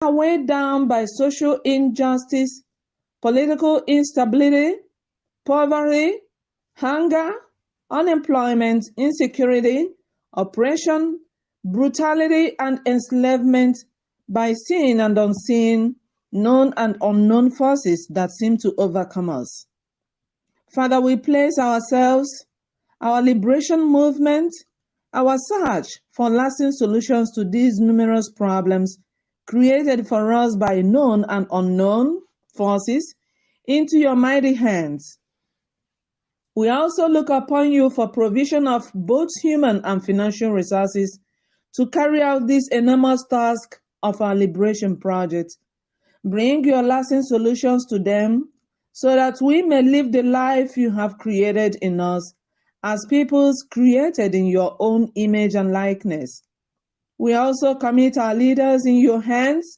are weighed down by social injustice, political instability, poverty, hunger, unemployment, insecurity, oppression, brutality, and enslavement by seen and unseen, known and unknown forces that seem to overcome us. Father, we place ourselves, our liberation movement, our search for lasting solutions to these numerous problems created for us by known and unknown forces into your mighty hands. We also look upon you for provision of both human and financial resources to carry out this enormous task of our liberation project. Bring your lasting solutions to them so that we may live the life you have created in us as peoples created in your own image and likeness. We also commit our leaders in your hands.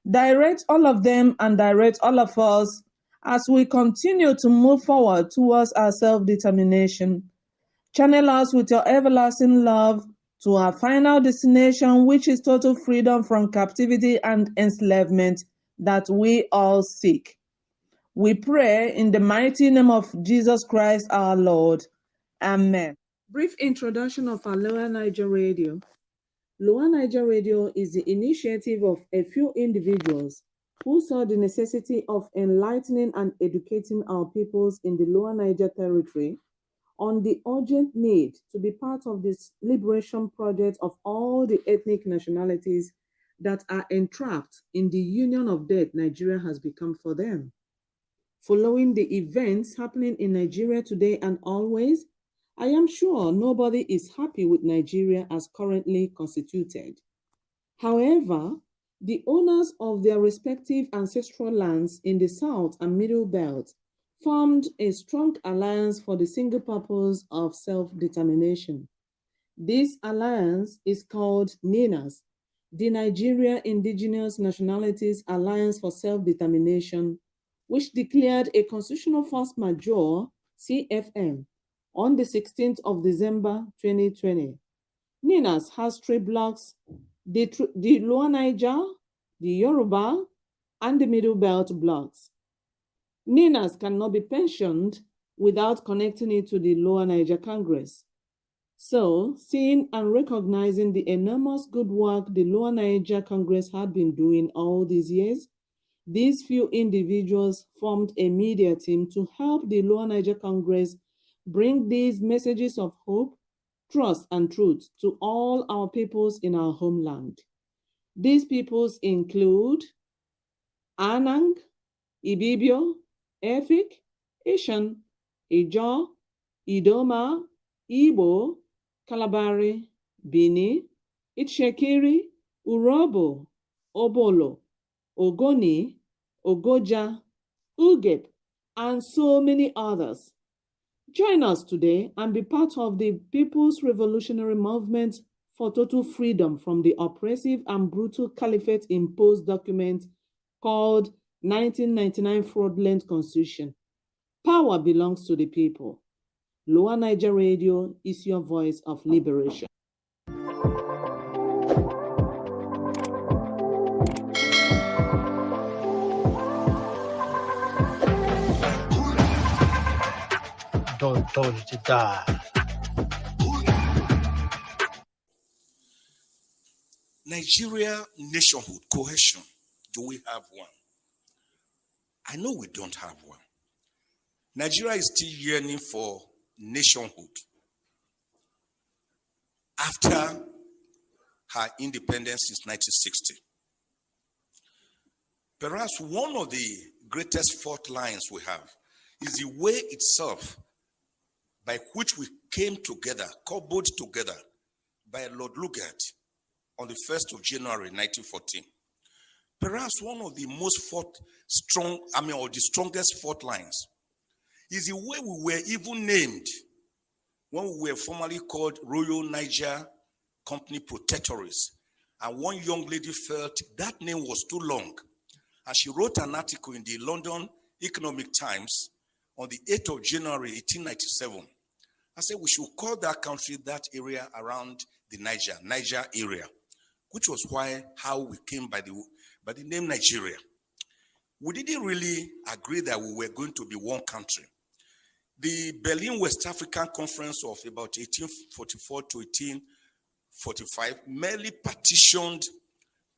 Direct all of them and direct all of us as we continue to move forward towards our self-determination. Channel us with your everlasting love to our final destination, which is total freedom from captivity and enslavement that we all seek. We pray in the mighty name of Jesus Christ our Lord. Amen. Brief introduction of our Lower Niger Radio. Lower Niger Radio is the initiative of a few individuals who saw the necessity of enlightening and educating our peoples in the Lower Niger Territory on the urgent need to be part of this liberation project of all the ethnic nationalities that are entrapped in the union of death Nigeria has become for them. Following the events happening in Nigeria today and always, I am sure nobody is happy with Nigeria as currently constituted. However, the owners of their respective ancestral lands in the South and Middle Belt formed a strong alliance for the single purpose of self-determination. This alliance is called NINAS, the Nigeria Indigenous Nationalities Alliance for Self-Determination, which declared a constitutional force majeure, CFM, on the 16th of December 2020. NINAS has three blocks, the Lower Niger, the Yoruba, and the Middle Belt blocks. NINAS cannot be pensioned without connecting it to the Lower Niger Congress. So, seeing and recognizing the enormous good work the Lower Niger Congress had been doing all these years, these few individuals formed a media team to help the Lower Niger Congress bring these messages of hope, trust, and truth to all our peoples in our homeland. These peoples include Anang, Ibibio, Efik, Ishan, Ijaw, Idoma, Igbo, Kalabari, Bini, Itshekiri, Urobo, Obolo, Ogoni, Ogoja, Ugep, and so many others. Join us today and be part of the People's Revolutionary Movement for total freedom from the oppressive and brutal caliphate-imposed document called 1999 Fraudulent Constitution. Power belongs to the people. Lower Niger Radio is your voice of liberation. Told you to die. Nigeria nationhood, cohesion. Do we have one? I know we don't have one. Nigeria is still yearning for nationhood after her independence since 1960. Perhaps one of the greatest fault lines we have is the way itself by which we came together, cobbled together by Lord Lugard on the 1st of January 1914. Perhaps one of the most or the strongest fault lines is the way we were even named when we were formerly called Royal Niger Company Protectorates. And one young lady felt that name was too long. And she wrote an article in the London Economic Times on the 8th of January 1897. I said we should call that country, that area around the Niger area, which was how we came by by the name Nigeria. We didn't really agree that we were going to be one country. The Berlin West African Conference of about 1844 to 1845 merely partitioned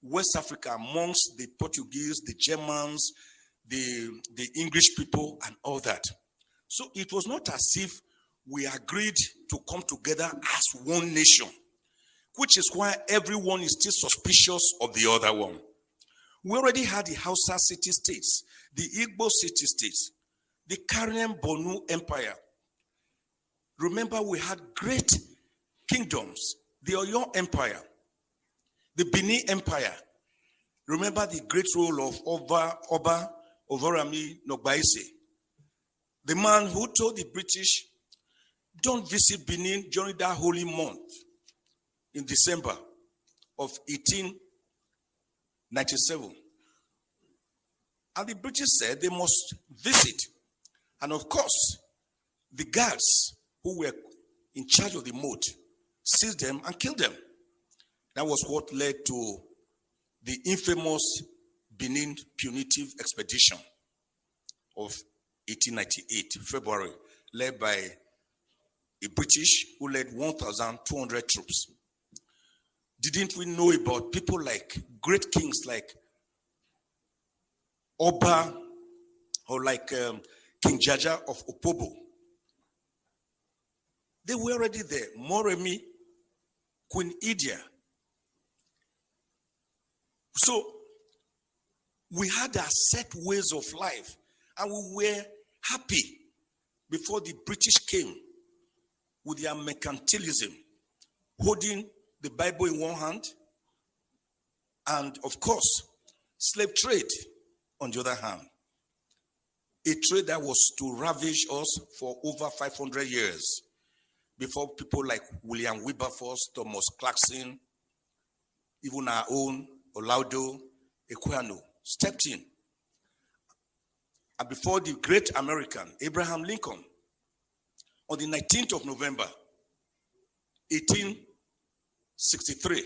West Africa amongst the Portuguese, the Germans, the English people, and all that. So it was not as if we agreed to come together as one nation, which is why everyone is still suspicious of the other one. We already had the Hausa city-states, the Igbo city-states, the Karen Bonu Empire. Remember, we had great kingdoms, the Oyo Empire, the Benin Empire. Remember the great role of Oba Ovorami Nogbaise, the man who told the British, don't visit Benin during that holy month in December of 1897. And the British said they must visit. And of course, the guards who were in charge of the moat seized them and killed them. That was what led to the infamous Benin punitive expedition of 1898, February, led by a British who led 1,200 troops. Didn't we know about people like great kings like Oba or like King Jaja of Opobo? They were already there. Moremi, Queen Idia. So we had our set ways of life, and we were happy before the British came with their mercantilism, holding the Bible in one hand, and of course, slave trade on the other hand. A trade that was to ravage us for over 500 years before people like William Wilberforce, Thomas Clarkson, even our own Olaudo Equiano stepped in. And before the great American, Abraham Lincoln, on the 19th of November, 1863,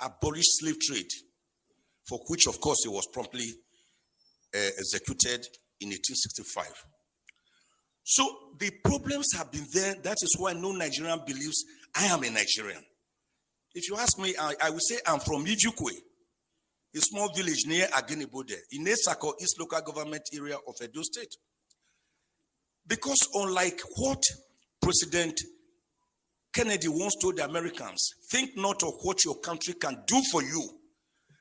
abolished slave trade, for which, of course, he was promptly executed in 1865. So the problems have been there. That is why no Nigerian believes I am a Nigerian. If you ask me, I will say I'm from Ijukwe, a small village near Agenibode, in Esako, East Local Government Area of Edo State. Because unlike what President Kennedy once told the Americans, think not of what your country can do for you,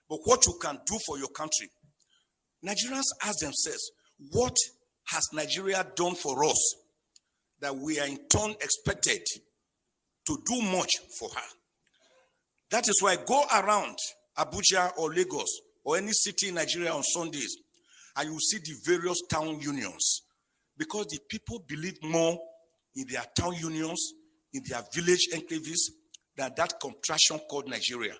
but what you can do for your country. Nigerians ask themselves, what has Nigeria done for us that we are in turn expected to do much for her? That is why go around Abuja or Lagos or any city in Nigeria on Sundays and you see the various town unions, because the people believe more in their town unions, in their village enclaves, than that contraction called Nigeria,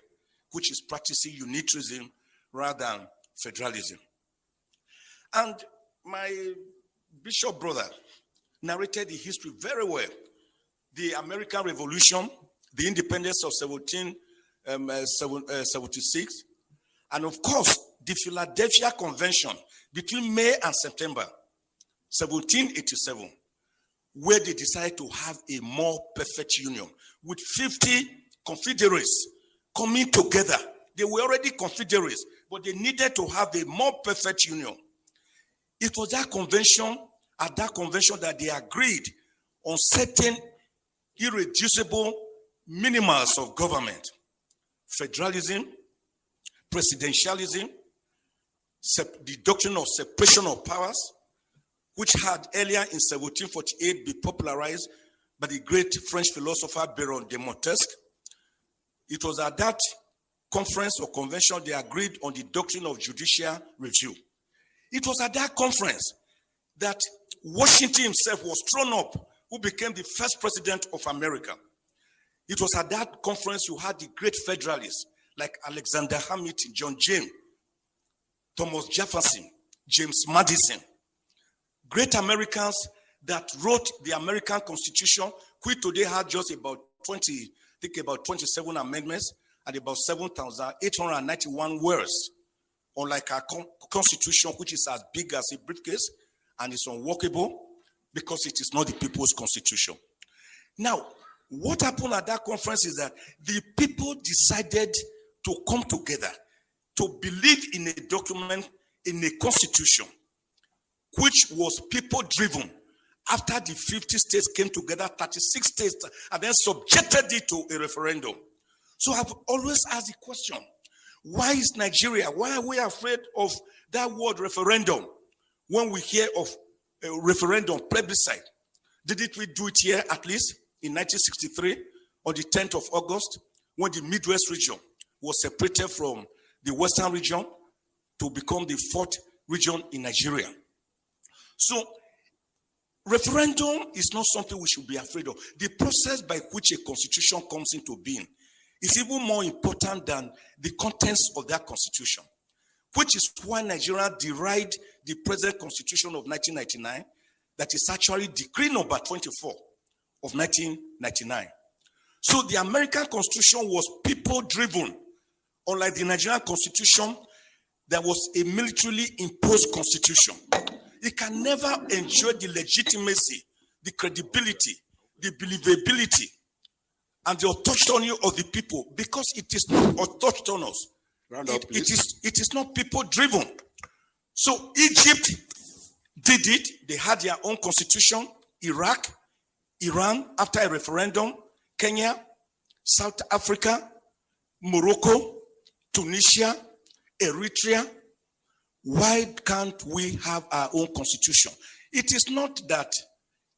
which is practicing unitarism rather than federalism. And my bishop brother narrated the history very well. The American Revolution, the independence of 1776, and of course, the Philadelphia Convention between May and September 1787, where they decided to have a more perfect union with 50 confederates coming together. They were already confederates, but they needed to have a more perfect union. It was that convention, at that convention, that they agreed on certain irreducible minimums of government: federalism, presidentialism, the doctrine of separation of powers, which had earlier in 1748 been popularized by the great French philosopher Baron de Montesquieu. It was at that conference or convention they agreed on the doctrine of judicial review. It was at that conference that Washington himself was thrown up, who became the first president of America. It was at that conference you had the great federalists like Alexander Hamilton, John James, Thomas Jefferson, James Madison, great Americans that wrote the American Constitution, which today had just about 27 amendments and about 7,891 words. unlike our constitution, which is as big as a briefcase and is unworkable because it is not the people's constitution. Now, what happened at that conference is that the people decided to come together to believe in a document, in a constitution, which was people-driven. After the 50 states came together, 36 states, and then subjected it to a referendum. So I've always asked the question, why is Nigeria, why are we afraid of that word referendum when we hear of a referendum, plebiscite? Didn't we do it here at least in 1963 on the 10th of August when the Midwest region was separated from the Western region to become the fourth region in Nigeria? So referendum is not something we should be afraid of. The process by which a constitution comes into being is even more important than the contents of that constitution, which is why Nigeria derived the present constitution of 1999, that is actually decree number 24 of 1999. So the American constitution was people-driven, unlike the Nigerian constitution that was a militarily imposed constitution. It can never enjoy the legitimacy, the credibility, the believability, and the autonomy of the people because it is not autonomous. It is not people-driven. So Egypt did it. They had their own constitution. Iraq, Iran, after a referendum, Kenya, South Africa, Morocco, Tunisia, Eritrea. Why can't we have our own constitution? It is not that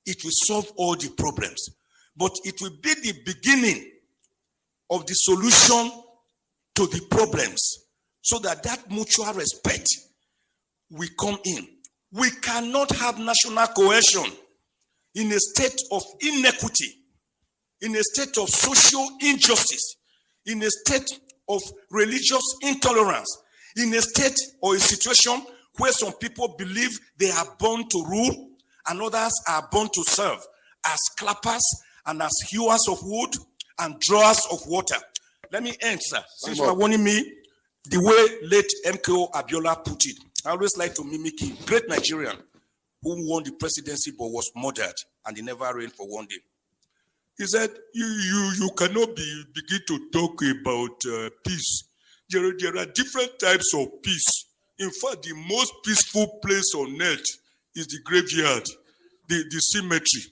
it will solve all the problems, but it will be the beginning of the solution to the problems so that mutual respect will come in. We cannot have national cohesion in a state of inequity, in a state of social injustice, in a state of religious intolerance, in a state or a situation where some people believe they are born to rule and others are born to serve as clappers and as hewers of wood and drawers of water. Let me end, sir. Since you are warning me, the way late MKO Abiola put it, I always like to mimic him. Great Nigerian who won the presidency but was murdered and he never reigned for one day. He said, you cannot begin to talk about peace. There are different types of peace. In fact, the most peaceful place on earth is the graveyard, the cemetery.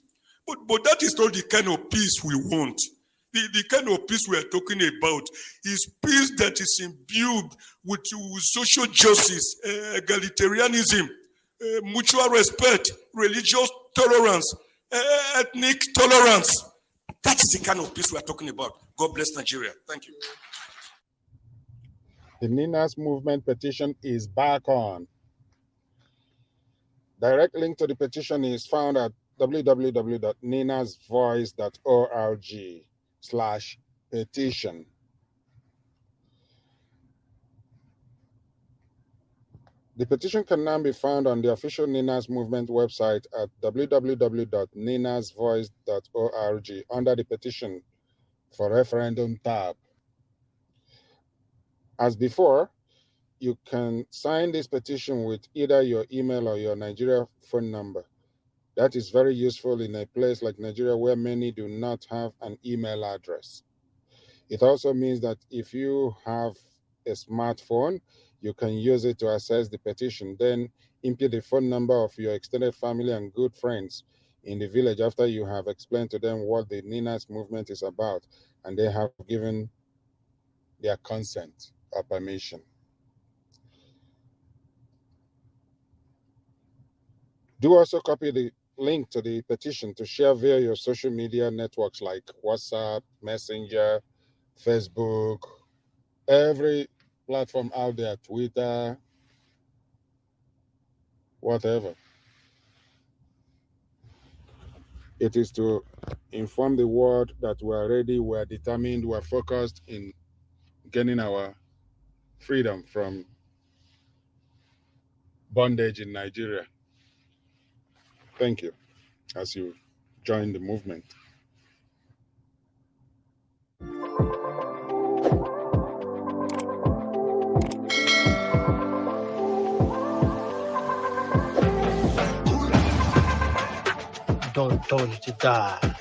But that is not the kind of peace we want. The kind of peace we are talking about is peace that is imbued with social justice, egalitarianism, mutual respect, religious tolerance, ethnic tolerance. That is the kind of peace we are talking about. God bless Nigeria. Thank you. The Ninas movement petition is back on. Direct link to the petition is found at www.ninasvoice.org/petition. The petition can now be found on the official Ninas movement website at www.ninasvoice.org under the petition for referendum tab. As before, you can sign this petition with either your email or your Nigeria phone number. That is very useful in a place like Nigeria where many do not have an email address. It also means that if you have a smartphone, you can use it to access the petition. Then input the phone number of your extended family and good friends in the village after you have explained to them what the Ninas movement is about and they have given their consent or permission. Do also copy the link to the petition to share via your social media networks like WhatsApp, Messenger, Facebook, every platform out there, Twitter, whatever. It is to inform the world that we're ready, we're determined, we're focused in gaining our freedom from bondage in Nigeria. Thank you as you join the movement. told you to die.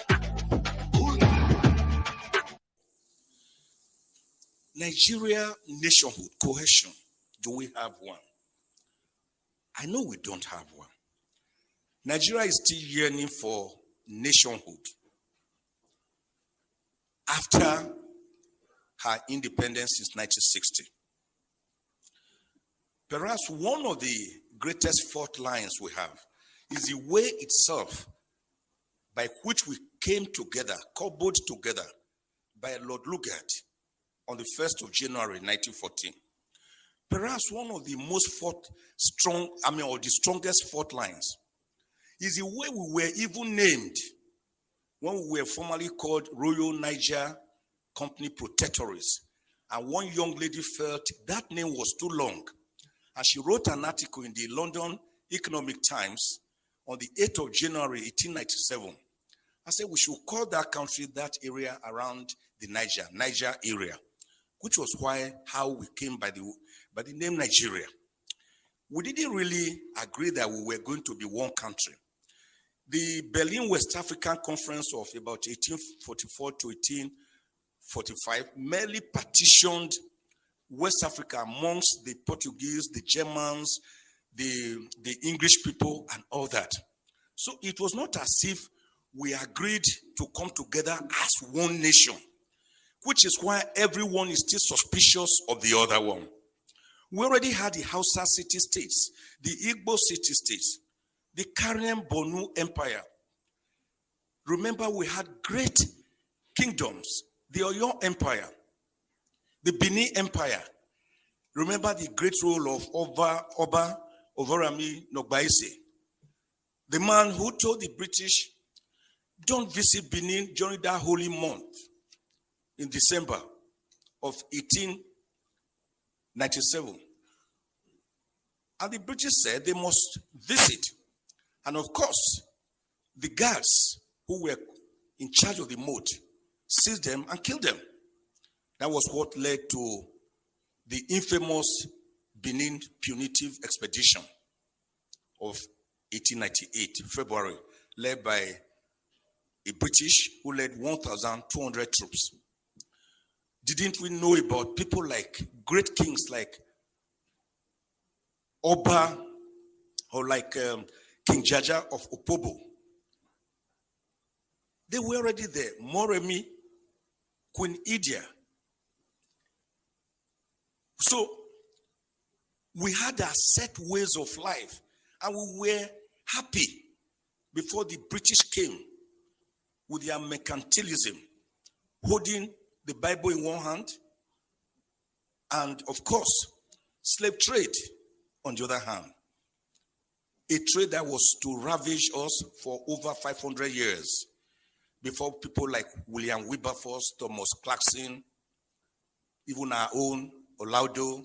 Nigeria nationhood, cohesion, do we have one? I know we don't have one. Nigeria is still yearning for nationhood after her independence since 1960. Perhaps one of the greatest fault lines we have is the way itself by which we came together, cobbled together by Lord Lugard on the 1st of January 1914. Perhaps one of the most or the strongest fault lines is the way we were even named when we were formerly called Royal Niger Company Protectorates. And one young lady felt that name was too long. And she wrote an article in the London Economic Times on the 8th of January 1897. I said we should call that country, that area around the Niger area, which was how we came by the name Nigeria. We didn't really agree that we were going to be one country. The Berlin West African Conference of about 1844 to 1845 merely partitioned West Africa amongst the Portuguese, the Germans, the English people, and all that. So it was not as if we agreed to come together as one nation, which is why everyone is still suspicious of the other one. We already had the Hausa city-states, the Igbo city-states, the Karian Bonu Empire. Remember, we had great kingdoms, the Oyo Empire, the Benin Empire. Remember the great role of Oba Ovorami Nogbaise, the man who told the British, don't visit Benin during that holy month in December of 1897. And the British said they must visit. And of course, the guards who were in charge of the moat seized them and killed them. That was what led to the infamous Benin punitive expedition of 1898, February, led by a British who led 1,200 troops. Didn't we know about people like great kings like Oba or like King Jaja of Opobo? They were already there. Moremi, Queen Idia. So we had our set ways of life, and we were happy before the British came with their mercantilism, holding the Bible in one hand, and of course, slave trade on the other hand. A trade that was to ravage us for over 500 years before people like William Wilberforce, Thomas Clarkson, even our own Olaudo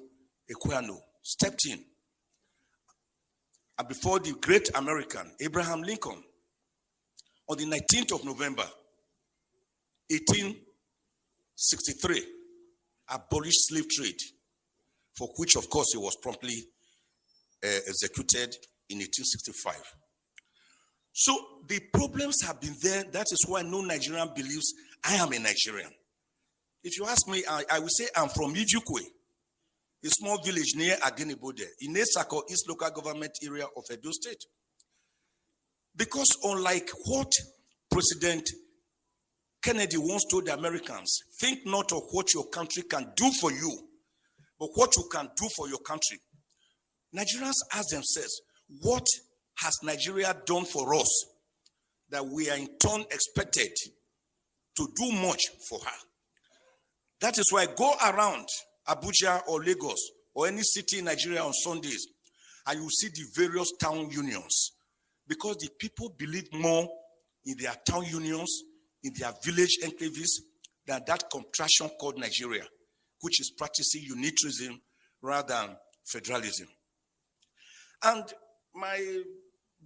Equiano stepped in. And before the great American, Abraham Lincoln, on the 19th of November, 1863, abolished slave trade, for which, of course, he was promptly executed in 1865. So the problems have been there. That is why no Nigerian believes I am a Nigerian. If you ask me, I will say I'm from Ijukwe, a small village near Agenibode, in Esako, East Local Government Area of Edo State. Because unlike what President Kennedy once told the Americans, think not of what your country can do for you, but what you can do for your country. Nigerians ask themselves, what has Nigeria done for us that we are in turn expected to do much for her? That is why go around Abuja or Lagos or any city in Nigeria on Sundays and you see the various town unions, because the people believe more in their town unions, in their village enclaves, than that contraction called Nigeria, which is practicing unitarism rather than federalism. And my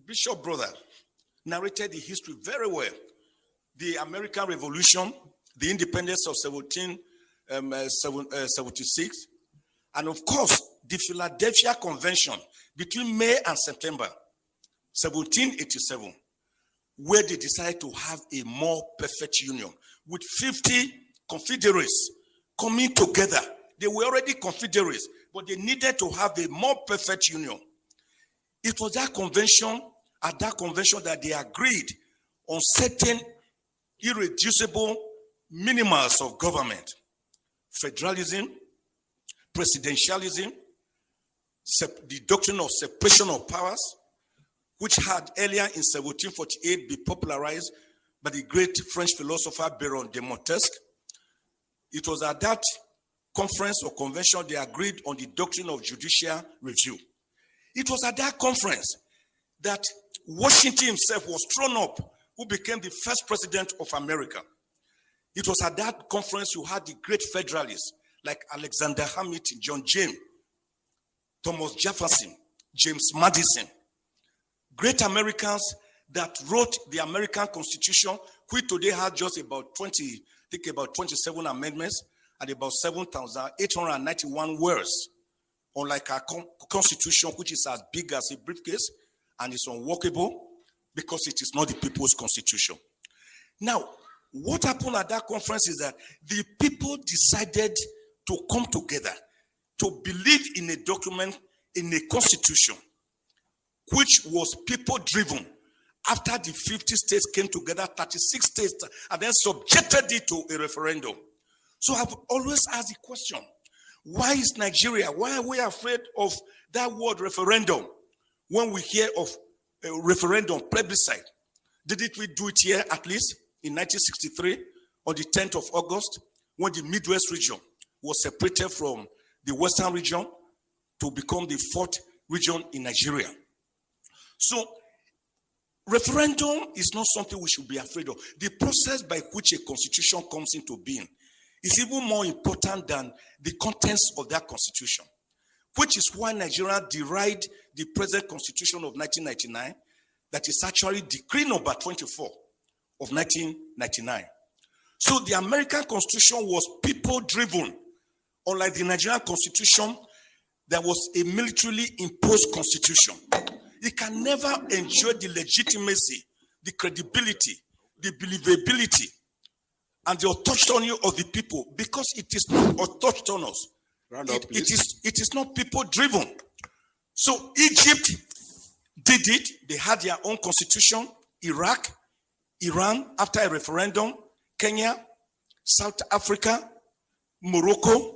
bishop brother narrated the history very well. The American Revolution, the independence of 1776, and of course, the Philadelphia Convention between May and September 1787. where they decided to have a more perfect union with 50 confederates coming together. They were already confederates, but they needed to have a more perfect union. It was that convention, at that convention, that they agreed on certain irreducible minimums of government: federalism, presidentialism, the doctrine of separation of powers, which had earlier in 1748 been popularized by the great French philosopher Baron de Montesquieu. It was at that conference or convention they agreed on the doctrine of judicial review. It was at that conference that Washington himself was thrown up, who became the first president of America. It was at that conference you had the great federalists like Alexander Hamilton, John James, Thomas Jefferson, James Madison, great Americans that wrote the American Constitution, which today has just about 27 amendments and about 7,891 words, unlike our Constitution, which is as big as a briefcase and is unworkable because it is not the people's constitution. Now, what happened at that conference is that the people decided to come together to believe in a document, in a constitution, which was people-driven. After the 50 states came together, 36 states, and then subjected it to a referendum. So I've always asked the question, why is Nigeria, why are we afraid of that word referendum when we hear of a referendum, plebiscite? Didn't we do it here at least in 1963 on the 10th of August when the Midwest region was separated from the Western region to become the fourth region in Nigeria? So referendum is not something we should be afraid of. The process by which a constitution comes into being is even more important than the contents of that constitution, which is why Nigeria derived the present constitution of 1999, that is actually Decree number 24 of 1999. So the American Constitution was people-driven, unlike the Nigerian Constitution that was a militarily imposed constitution. It can never enjoy the legitimacy, the credibility, the believability, and the autonomy of the people because it is not autonomous. It is not people-driven. So Egypt did it. They had their own constitution. Iraq, Iran, after a referendum, Kenya, South Africa, Morocco,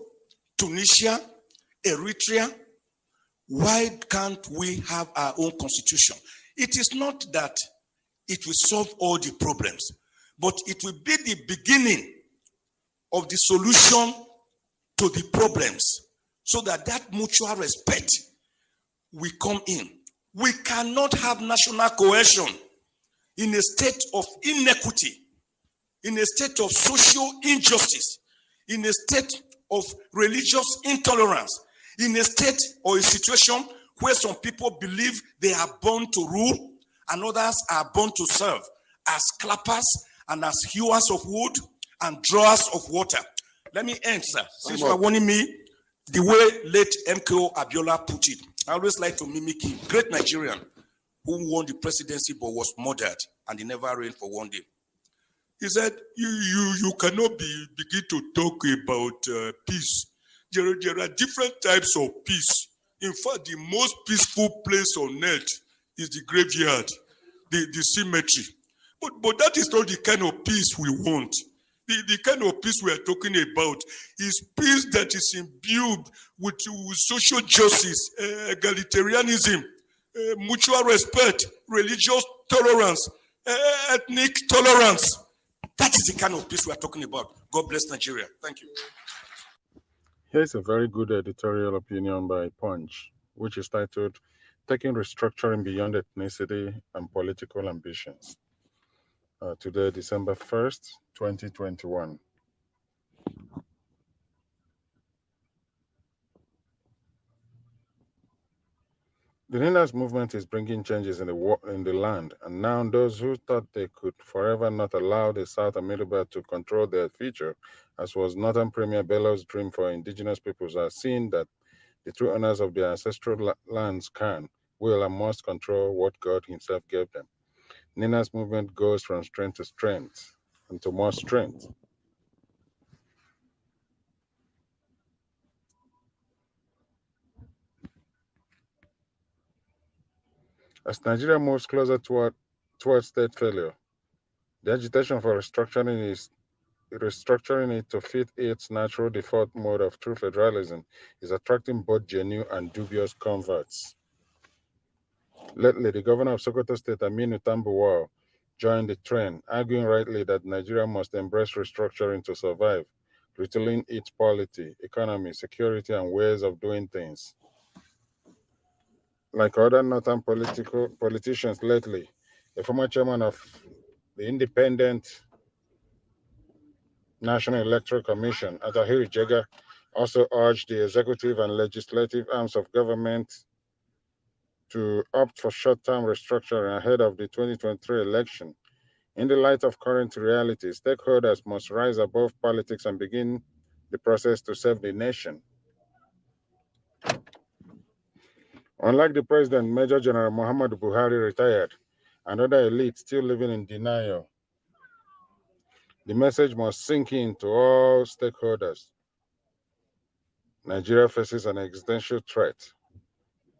Tunisia, Eritrea. Why can't we have our own constitution? It is not that it will solve all the problems, but it will be the beginning of the solution to the problems so that mutual respect will come in. We cannot have national cohesion in a state of inequity, in a state of social injustice, in a state of religious intolerance, in a state or a situation where some people believe they are born to rule and others are born to serve as clappers and as hewers of wood and drawers of water. Let me end, sir. Since you are warning me, the way late MKO Abiola put it, I always like to mimic him. Great Nigerian who won the presidency but was murdered and he never reigned for one day. He said, you cannot begin to talk about peace. There are different types of peace. In fact, the most peaceful place on earth is the graveyard, the cemetery. But that is not the kind of peace we want. The kind of peace we are talking about is peace that is imbued with social justice, egalitarianism, mutual respect, religious tolerance, ethnic tolerance. That is the kind of peace we are talking about. God bless Nigeria. Thank you. Here's a very good editorial opinion by Punch, which is titled, Taking Restructuring Beyond Ethnicity and Political Ambitions. Today, December 1st, 2021. The Ninas movement is bringing changes in the land, and now those who thought they could forever not allow the South and Middle Belt to control their future, as was Northern Premier Bello's dream for indigenous peoples, are seeing that the true owners of their ancestral lands can, will, and must control what God himself gave them. Nina's movement goes from strength to strength and to more strength. As Nigeria moves closer towards state failure, the agitation for restructuring it to fit its natural default mode of true federalism is attracting both genuine and dubious converts. Lately, the governor of Sokoto State, Aminu Tambuwal, joined the trend, arguing rightly that Nigeria must embrace restructuring to survive, retooling its polity, economy, security, and ways of doing things. Like other northern politicians lately, a former chairman of the Independent National Electoral Commission, Atahiri Jega, also urged the executive and legislative arms of government to opt for short-term restructuring ahead of the 2023 election. In the light of current realities, stakeholders must rise above politics and begin the process to serve the nation. Unlike the president, Major General Muhammadu Buhari retired, and other elites still living in denial, the message must sink in to all stakeholders. Nigeria faces an existential threat.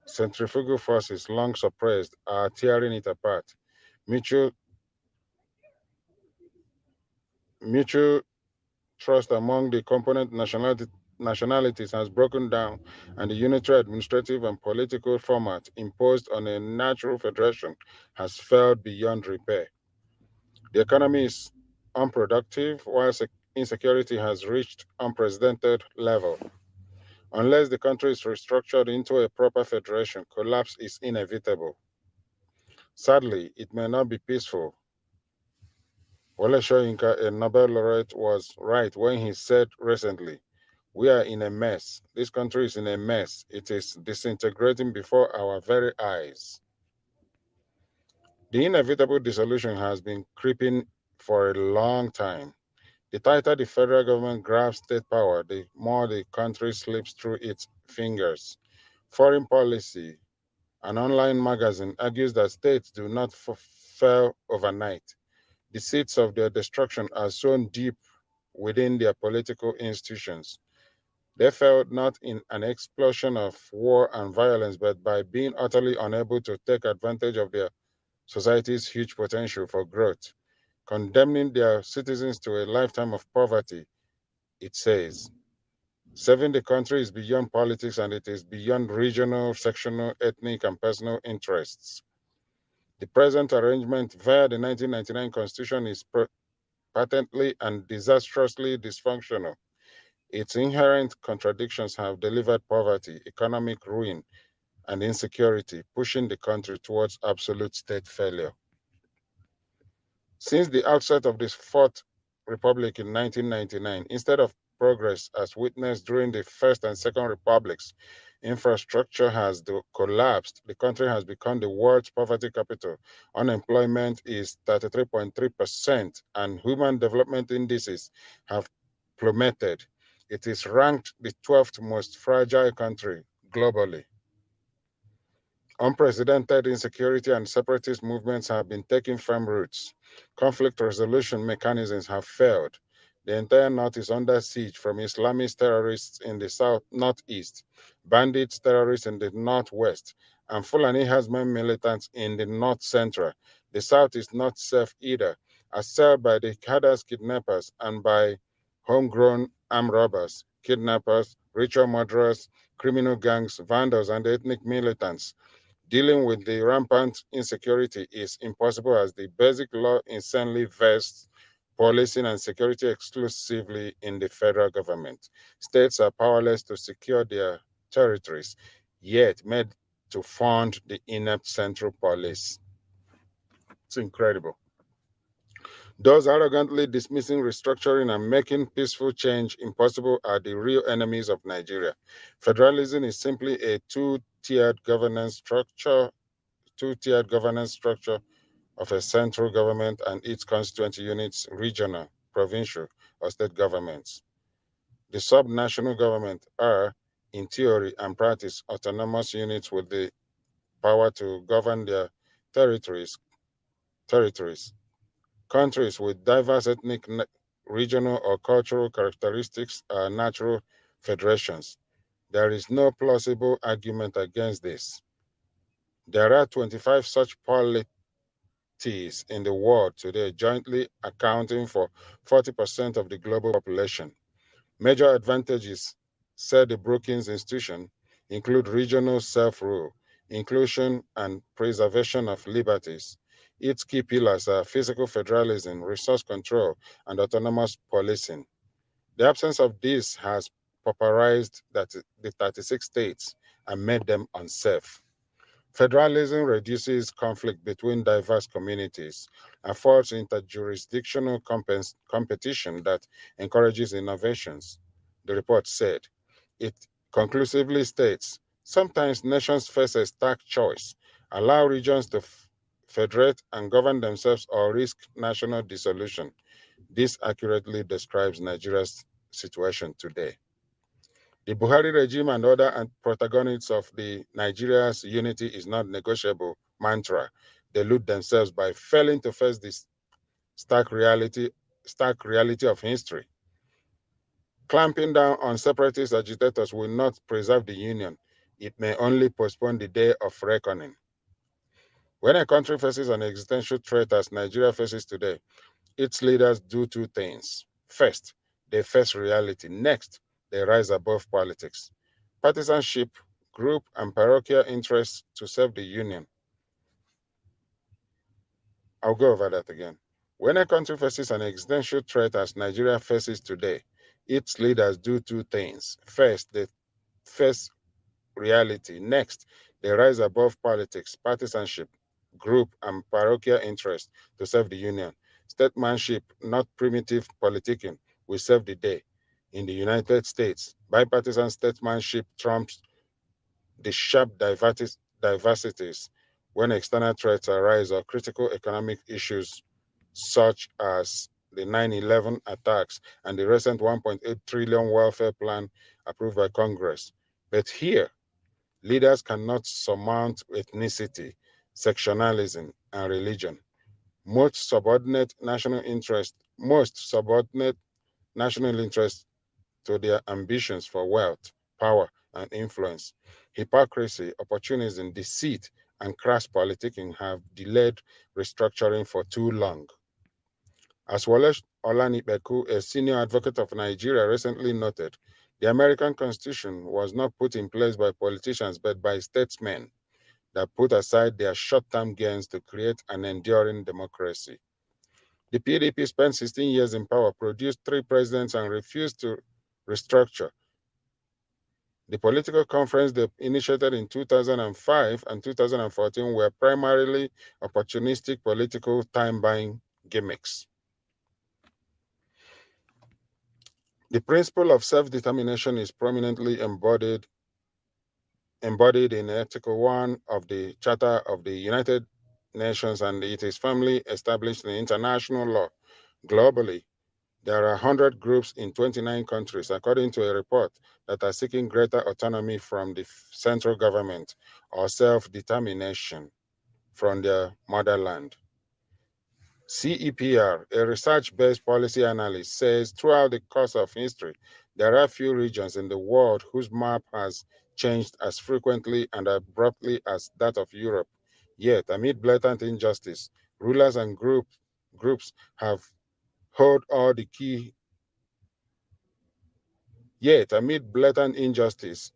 Centrifugal forces, long suppressed, are tearing it apart. Mutual, mutual trust among the component nationalities has broken down, and the unitary administrative and political format imposed on a natural federation has failed beyond repair. The economy is unproductive, while insecurity has reached unprecedented level. Unless the country is restructured into a proper federation, collapse is inevitable. Sadly, it may not be peaceful. Wole Soyinka, a Nobel laureate, was right when he said recently, "We are in a mess. This country is in a mess. It is disintegrating before our very eyes." The inevitable dissolution has been creeping for a long time. The tighter the federal government grabs state power, the more the country slips through its fingers. Foreign Policy, an online magazine, argues that states do not fail overnight. The seeds of their destruction are sown deep within their political institutions. They failed not in an explosion of war and violence, but by being utterly unable to take advantage of their society's huge potential for growth, condemning their citizens to a lifetime of poverty. It says, serving the country is beyond politics and it is beyond regional, sectional, ethnic, and personal interests. The present arrangement via the 1999 Constitution is patently and disastrously dysfunctional. Its inherent contradictions have delivered poverty, economic ruin, and insecurity, pushing the country towards absolute state failure. Since the outset of this Fourth Republic in 1999, instead of progress as witnessed during the First and Second Republics, infrastructure has collapsed. The country has become the world's poverty capital. Unemployment is 33.3%, and human development indices have plummeted. It is ranked the 12th most fragile country globally. Unprecedented insecurity and separatist movements have been taking firm roots. Conflict resolution mechanisms have failed. The entire North is under siege from Islamist terrorists in the northeast, bandits terrorists in the northwest, and Fulani herdsmen militants in the north central. The South is not safe either, assailed by the herders kidnappers and by homegrown armed robbers, kidnappers, ritual murderers, criminal gangs, vandals, and ethnic militants. Dealing with the rampant insecurity is impossible as the basic law insanely vests policing and security exclusively in the federal government. States are powerless to secure their territories, yet made to fund the inept central police. It's incredible. Those arrogantly dismissing restructuring and making peaceful change impossible are the real enemies of Nigeria. Federalism is simply a two-tiered governance structure of a central government and its constituent units, regional, provincial, or state governments. The sub-national government are, in theory and practice, autonomous units with the power to govern their territories, territories. Countries with diverse ethnic, regional, or cultural characteristics are natural federations. There is no plausible argument against this. There are 25 such polities in the world today, jointly accounting for 40% of the global population. Major advantages, said the Brookings Institution, include regional self-rule, inclusion and preservation of liberties. Its key pillars are physical federalism, resource control, and autonomous policing. The absence of this has pauperized the 36 states and made them unsafe. Federalism reduces conflict between diverse communities, affords interjurisdictional competition that encourages innovations. The report said. It conclusively states sometimes nations face a stark choice: allow regions to federate and govern themselves or risk national dissolution. This accurately describes Nigeria's situation today. The Buhari regime and other protagonists of the Nigeria's unity is not negotiable mantra delude themselves by failing to face this stark reality of history. Clamping down on separatist agitators will not preserve the union. It may only postpone the day of reckoning. When a country faces an existential threat as Nigeria faces today, its leaders do two things. First, they face reality. Next, they rise above politics. Partisanship, group, and parochial interests to serve the union. I'll go over that again. When a country faces an existential threat as Nigeria faces today, its leaders do two things. First, they face reality. Next, they rise above politics, partisanship, group, and parochial interest to serve the union. Statesmanship, not primitive politicking, will save the day. In the United States, bipartisan statesmanship trumps the sharp diversities when external threats arise or critical economic issues such as the 9/11 attacks and the recent 1.8 trillion welfare plan approved by Congress. But here, leaders cannot surmount ethnicity, sectionalism, and religion. Most subordinate national interests to their ambitions for wealth, power, and influence. Hypocrisy, opportunism, deceit, and crass politicking have delayed restructuring for too long. As Wallace Olanipeku, a senior advocate of Nigeria, recently noted, the American Constitution was not put in place by politicians but by statesmen that put aside their short-term gains to create an enduring democracy. The PDP spent 16 years in power, produced 3 presidents, and refused to restructure. The political conference they initiated in 2005 and 2014 were primarily opportunistic political time-buying gimmicks. The principle of self-determination is prominently embodied in Article 1 of the Charter of the United Nations, and it is firmly established in international law. Globally, there are 100 groups in 29 countries, according to a report, that are seeking greater autonomy from the central government or self-determination from their motherland. CEPR, a research-based policy analyst, says throughout the course of history, there are few regions in the world whose map has changed as frequently and abruptly as that of Europe. Yet, amid blatant injustice, rulers and groups have held all the key Yet, amid blatant injustice,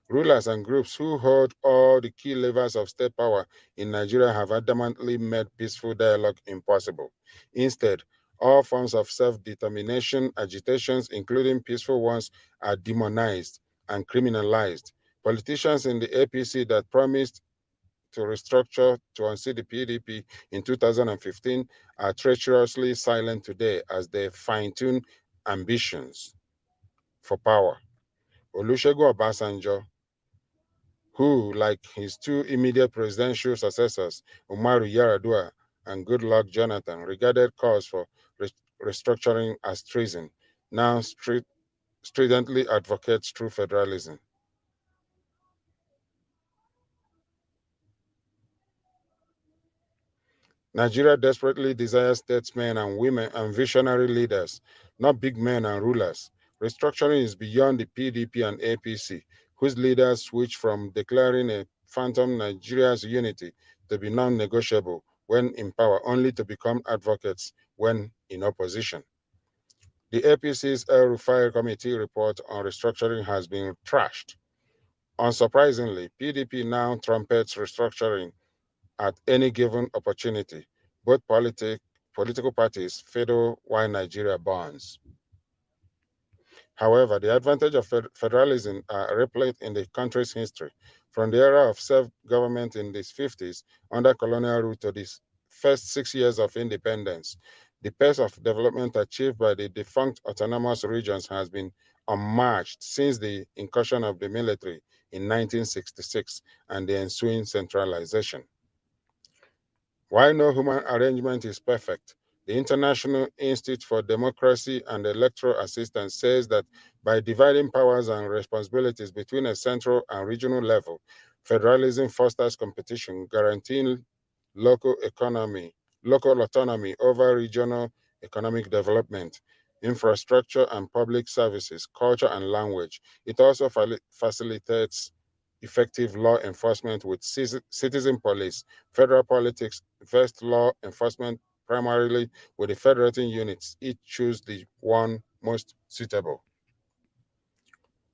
rulers and groups who hold all the key levers of state power in Nigeria have adamantly made peaceful dialogue impossible. Instead, all forms of self-determination agitations, including peaceful ones, are demonized and criminalized. Politicians in the APC that promised to restructure to unseat the PDP in 2015 are treacherously silent today as they fine-tune ambitions for power. Olusegun Obasanjo, who, like his two immediate presidential successors, Umaru Yar'Adua and Goodluck Jonathan, regarded calls for restructuring as treason, now stridently advocates true federalism. Nigeria desperately desires statesmen and women and visionary leaders, not big men and rulers. Restructuring is beyond the PDP and APC, whose leaders switch from declaring a phantom Nigeria's unity to be non-negotiable when in power, only to become advocates when in opposition. The APC's El Rufai Committee report on restructuring has been trashed. Unsurprisingly, PDP now trumpets restructuring at any given opportunity. Both political parties fiddle while Nigeria burns. However, the advantage of federalism are replete in the country's history, from the era of self-government in the 50s under colonial rule to the first 6 years of independence. The pace of development achieved by the defunct autonomous regions has been unmatched since the incursion of the military in 1966 and the ensuing centralization. While no human arrangement is perfect, the International Institute for Democracy and Electoral Assistance says that by dividing powers and responsibilities between a central and regional level, federalism fosters competition, guaranteeing local autonomy over regional economic development, infrastructure and public services, culture and language. It also facilitates effective law enforcement with citizen police. Federal politics vest law enforcement primarily with the federating units. Each choose the one most suitable.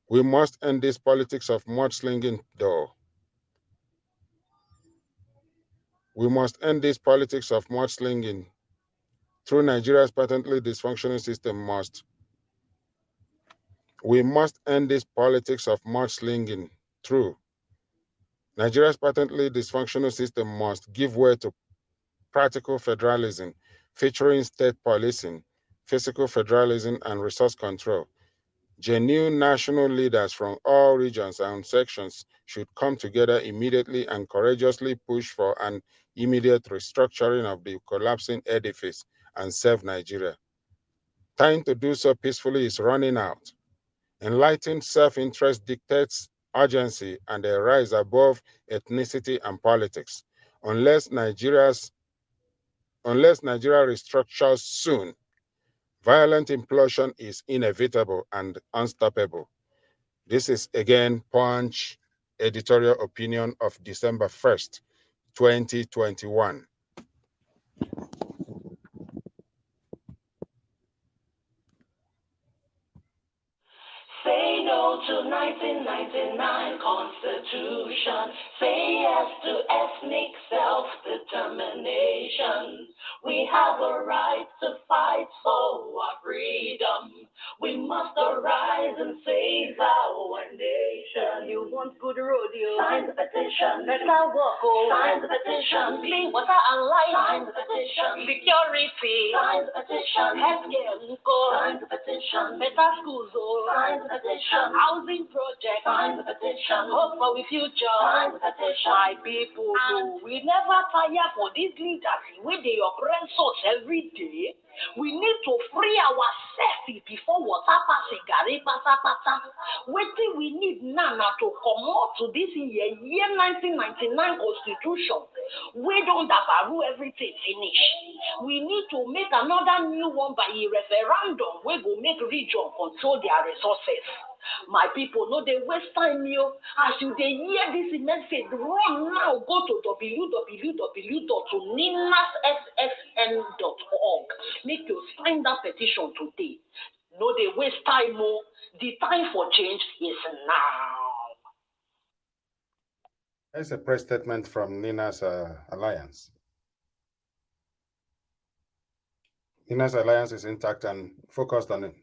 We must end this politics of mudslinging, though. We must end this politics of mudslinging. Through Nigeria's patently dysfunctional system we must end this politics of mudslinging. Through Nigeria's patently dysfunctional system must give way to practical federalism, featuring state policing, fiscal federalism, and resource control. Genuine national leaders from all regions and sections should come together immediately and courageously push for an immediate restructuring of the collapsing edifice and save Nigeria. Time to do so peacefully is running out. Enlightened self-interest dictates urgency and a rise above ethnicity and politics. Unless Nigeria restructures soon, violent implosion is inevitable and unstoppable. This is again Punch editorial opinion of December 1st, 2021. Say no to 1999 Constitution. Say yes to ethnic self-determination. We have a right to fight for our freedom. We must arise and save our nation. You want good road, you sign the petition. Better work, sign the petition. Clean water and light, sign the petition. Security, sign the petition. Healthcare, sign the petition. Better schools, sign the petition. Housing project, sign the petition. Hope for the future, sign the petition. My people, we never tire for these leaders with the oppress us every day. We need to free ourselves before water passing Gary pata pata. Waiting we need now to come out to this year 1999 Constitution. We don't have everything finish. We need to make another new one by a referendum. We will make region control their resources. My people, no, they waste time, yo. As you they hear this message, run now, go to www.ninasssn.org. Make you sign that petition today. No, they waste time, oh. The time for change is now. That's a press statement from Nina's Alliance. Nina's Alliance is intact and focused on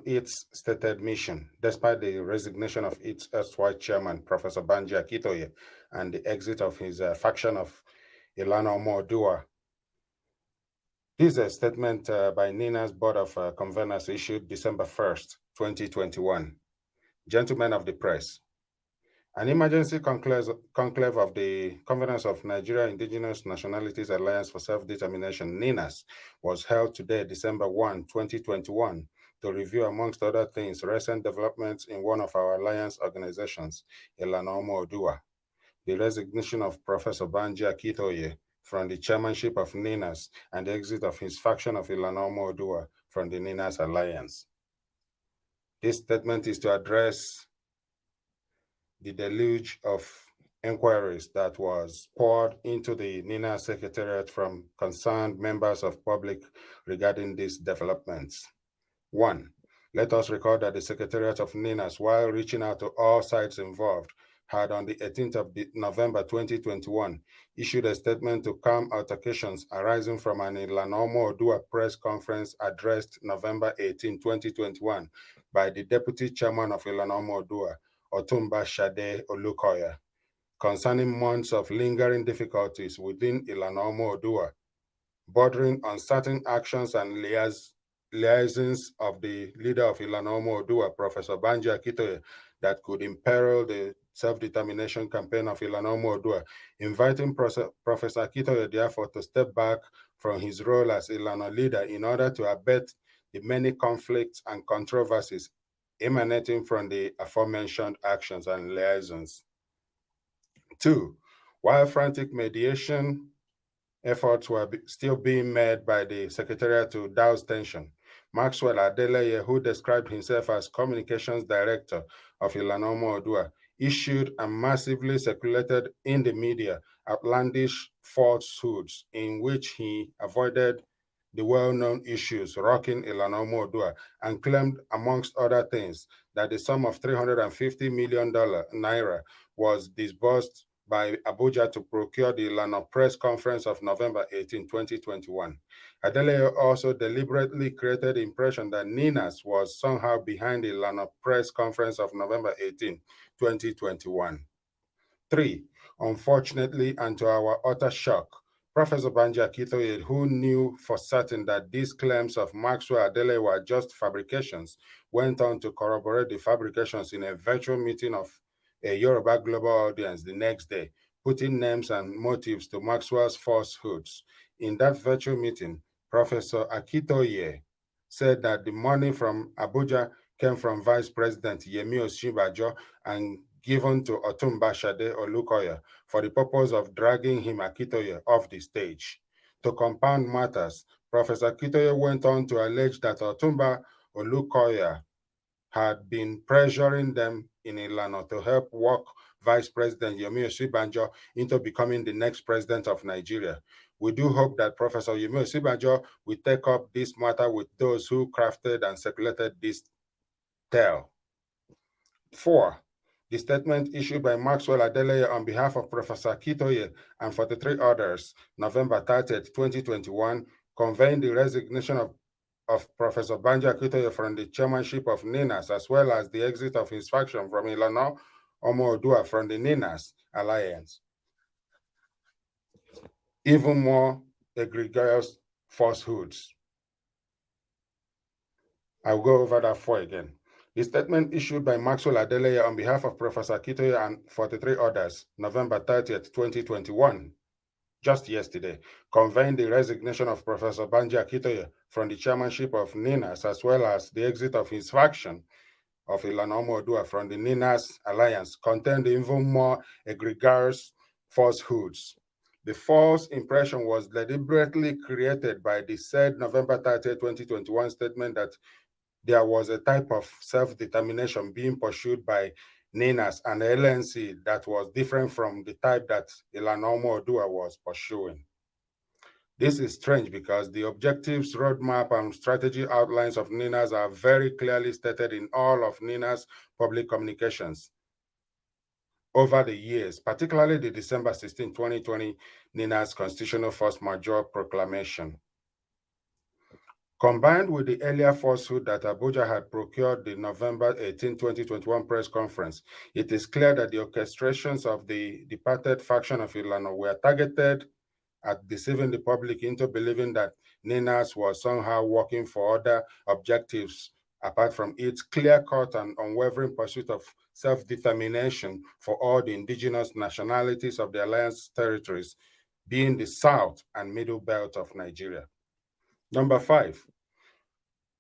its stated mission, despite the resignation of its erstwhile chairman, Professor Banji Akitoye, and the exit of his faction of Ilana Omoodua. This is a statement by Nina's Board of Conveners issued December 1st, 2021. Gentlemen of the press, an emergency conclave of the Conference of Nigeria Indigenous Nationalities Alliance for Self-Determination, NINAS, was held today, December 1, 2021, to review, amongst other things, recent developments in one of our alliance organizations, Ilana Omoodua, the resignation of Professor Banji Akitoye from the chairmanship of NINAS and the exit of his faction of Ilanomo Odua from the NINAS alliance. This statement is to address the deluge of inquiries that was poured into the NINAS secretariat from concerned members of public regarding these developments. 1. Let us record that the Secretariat of NINAS, while reaching out to all sides involved, had on the 18th of November 2021 issued a statement to calm altercations arising from an Ilanomo Odua press conference addressed November 18, 2021 by the Deputy Chairman of Ilanomo Odua, Otumba Shade Olukoya, concerning months of lingering difficulties within Ilanomo Odua, bordering on certain actions and liaisons of the leader of Ilanomo Odua, Professor Banji Akitoye, that could imperil the self-determination campaign of Ilanomo Odua, inviting Professor Akitoye, therefore, to step back from his role as Ilano leader in order to abet the many conflicts and controversies emanating from the aforementioned actions and liaisons. 2. While frantic mediation efforts were still being made by the Secretariat to douse tension, Maxwell Adeleye, who described himself as Communications Director of Ilanomo Odua, issued and massively circulated in the media outlandish falsehoods in which he avoided the well-known issues rocking Ilanomo Odua and claimed, amongst other things, that the sum of $350 million naira was disbursed by Abuja to procure the Ilana press conference of November 18, 2021. Adeleye also deliberately created the impression that NINAS was somehow behind the Ilana press conference of November 18, 2021. 3. Unfortunately, and to our utter shock, Professor Banji Akitoye, who knew for certain that these claims of Maxwell Adeleye were just fabrications, went on to corroborate the fabrications in a virtual meeting of a Yoruba global audience the next day, putting names and motives to Maxwell's falsehoods. In that virtual meeting, Professor Akitoye said that the money from Abuja came from Vice President Yemi Osinbajo and given to Otumba Shade Olukoya for the purpose of dragging him, Akitoye, off the stage. To compound matters, Professor Akitoye went on to allege that Otumba Olukoya had been pressuring them in Ilano to help work Vice President Yemi Osinbajo into becoming the next president of Nigeria. We do hope that Professor Yemi Osinbajo will take up this matter with those who crafted and circulated this tale. 4. The statement issued by Maxwell Adeleye on behalf of Professor Akitoye and 43 others, November 30, 2021, conveying the resignation of Professor Banji Akitoye from the chairmanship of NINAS, as well as the exit of his faction from Ilana Omo Odua from the NINAS alliance. Even more egregious falsehoods. I'll go over that 4 again. The statement issued by Maxwell Adeleye on behalf of Professor Akitoye and 43 others, November 30th, 2021, just yesterday, conveying the resignation of Professor Banji Akitoye from the chairmanship of NINAS, as well as the exit of his faction of Ilanomo Odua from the NINAS alliance, contained even more egregious falsehoods. The false impression was deliberately created by the said November 30, 2021 statement that there was a type of self-determination being pursued by NINAS and LNC that was different from the type that Ilanomo Odua was pursuing. This is strange because the objectives, roadmap, and strategy outlines of NINAS are very clearly stated in all of NINAS public communications over the years, particularly the December 16, 2020 NINAS Constitutional Force Majeure Proclamation. Combined with the earlier falsehood that Abuja had procured the November 18, 2021 press conference, it is clear that the orchestrations of the departed faction of Ilano were targeted at deceiving the public into believing that NINAS was somehow working for other objectives apart from its clear-cut and unwavering pursuit of self-determination for all the indigenous nationalities of the Alliance territories, being the South and Middle Belt of Nigeria. Number 5.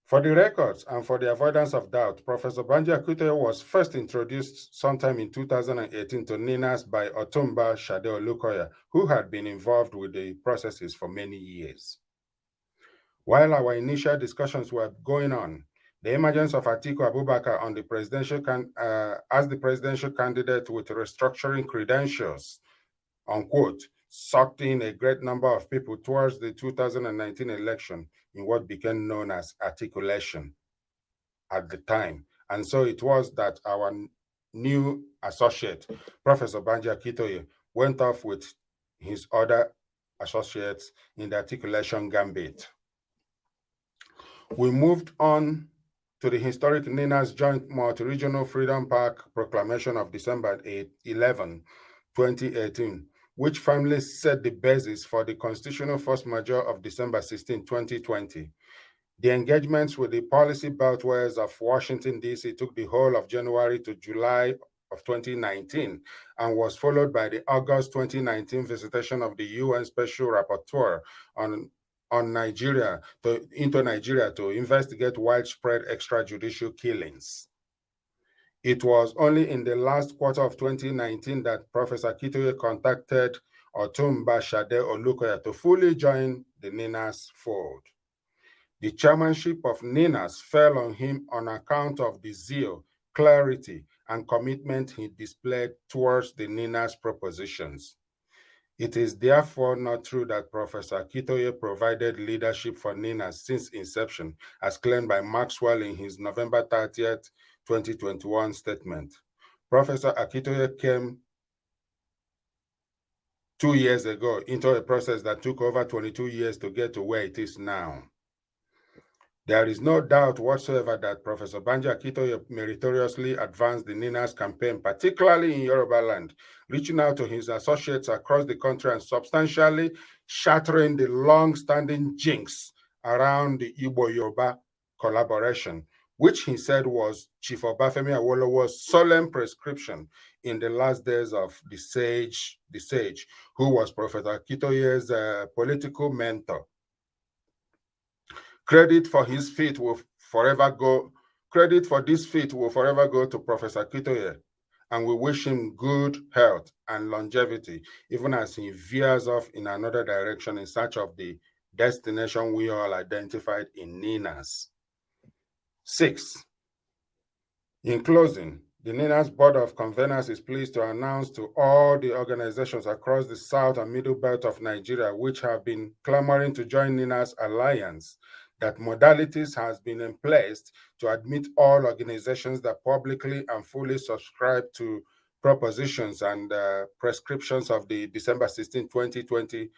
For the records and for the avoidance of doubt, Professor Banji Akute was first introduced sometime in 2018 to NINAS by Otumba Shade Olukoya, who had been involved with the processes for many years. While our initial discussions were going on, the emergence of Atiku Abubakar on the as the presidential candidate with restructuring credentials, unquote, sucked in a great number of people towards the 2019 election in what became known as articulation at the time. And so it was that our new associate, Professor Banji Akitoye, went off with his other associates in the articulation gambit. We moved on to the historic NINAS Joint Multi-Regional Freedom Park Proclamation of December 11, 2018, which firmly set the basis for the constitutional force majeure of December 16, 2020. The engagements with the policy beltwares of Washington, D.C. took the whole of January to July of 2019 and was followed by the August 2019 visitation of the UN Special Rapporteur on Nigeria into Nigeria to investigate widespread extrajudicial killings. It was only in the last quarter of 2019 that Professor Akitoye contacted Otumba Shade Olukoya to fully join the NINAS fold. The chairmanship of NINAS fell on him on account of the zeal, clarity, and commitment he displayed towards the NINAS propositions. It is therefore not true that Professor Akitoye provided leadership for NINAS since inception, as claimed by Maxwell in his November 30th, 2021 statement. Professor Akitoye came 2 years ago into a process that took over 22 years to get to where it is now. There is no doubt whatsoever that Professor Banji Akitoye meritoriously advanced the NINAS campaign, particularly in Yoruba land, reaching out to his associates across the country and substantially shattering the long-standing jinx around the Igbo-Yoruba collaboration, which he said was Chief Obafemi Awolowo's solemn prescription in the last days of the sage, who was Professor Akitoye's political mentor. Credit for this feat will forever go to Professor Akitoye, and we wish him good health and longevity, even as he veers off in another direction in search of the destination we all identified in NINAS. 6. In closing, the NINAS Board of Conveners is pleased to announce to all the organizations across the South and Middle Belt of Nigeria which have been clamoring to join NINAS Alliance that modalities has been in place to admit all organizations that publicly and fully subscribe to propositions and prescriptions of the December 16, 2020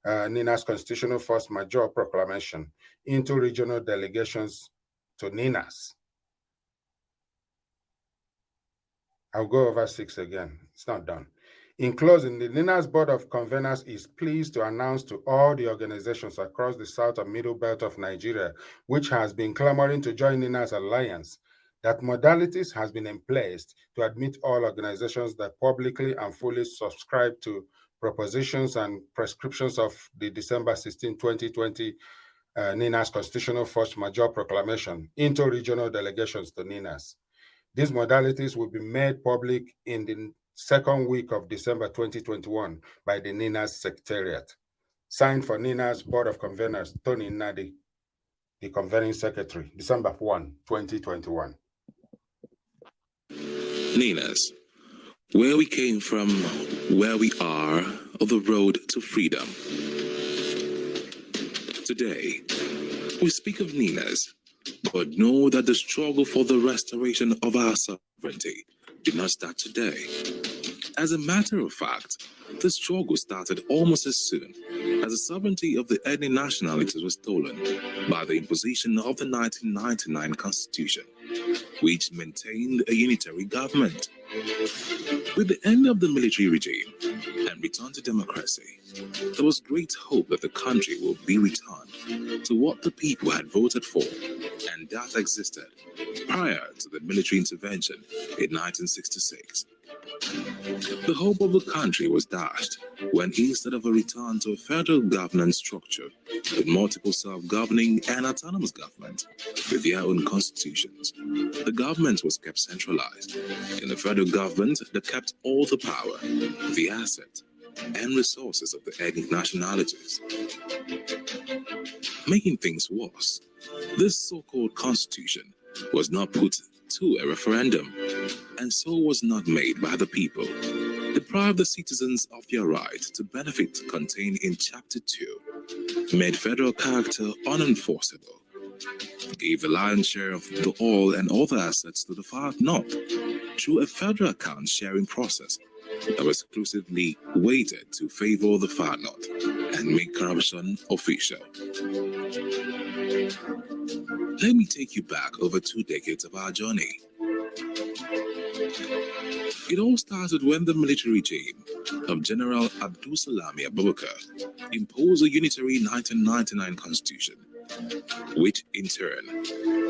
NINAS Constitutional Force Majeure Proclamation into regional delegations to NINAS. I'll go over 6 again. It's not done. In closing, the NINAS Board of Conveners is pleased to announce to all the organizations across the South and Middle Belt of Nigeria, which has been clamoring to join NINAS Alliance, that modalities has been in place to admit all organizations that publicly and fully subscribe to propositions and prescriptions of the December 16, 2020 NINAS Constitutional Force Majeure Proclamation into regional delegations to NINAS. These modalities will be made public in the second week of December 2021 by the NINAS Secretariat. Signed for NINAS Board of Conveners, Tony Nadi, the Convening Secretary, December 1, 2021. NINAS, where we came from, where we are, on the road to freedom. Today, we speak of NINAS, but know that the struggle for the restoration of our sovereignty did not start today. As a matter of fact, the struggle started almost as soon as the sovereignty of the ethnic nationalities was stolen by the imposition of the 1999 Constitution, which maintained a unitary government. With the end of the military regime and return to democracy, there was great hope that the country will be returned to what the people had voted for, and that existed prior to the military intervention in 1966. The hope of the country was dashed when, instead of a return to a federal governance structure with multiple self-governing and autonomous government with their own constitutions, the government was kept centralized in a federal government that kept all the power, the asset, and resources of the ethnic nationalities. Making things worse, this so-called constitution was not put to a referendum, and so was not made by the people. Deprived the citizens of their right to benefit contained in Chapter 2, made federal character unenforceable, gave the lion's share of the oil and other assets to the far north through a federal account sharing process that was exclusively weighted to favor the far north and make corruption official. Let me take you back over 2 decades of our journey. It all started when the military regime of General Abdul Salami Abubakar imposed a unitary 1999 constitution, which in turn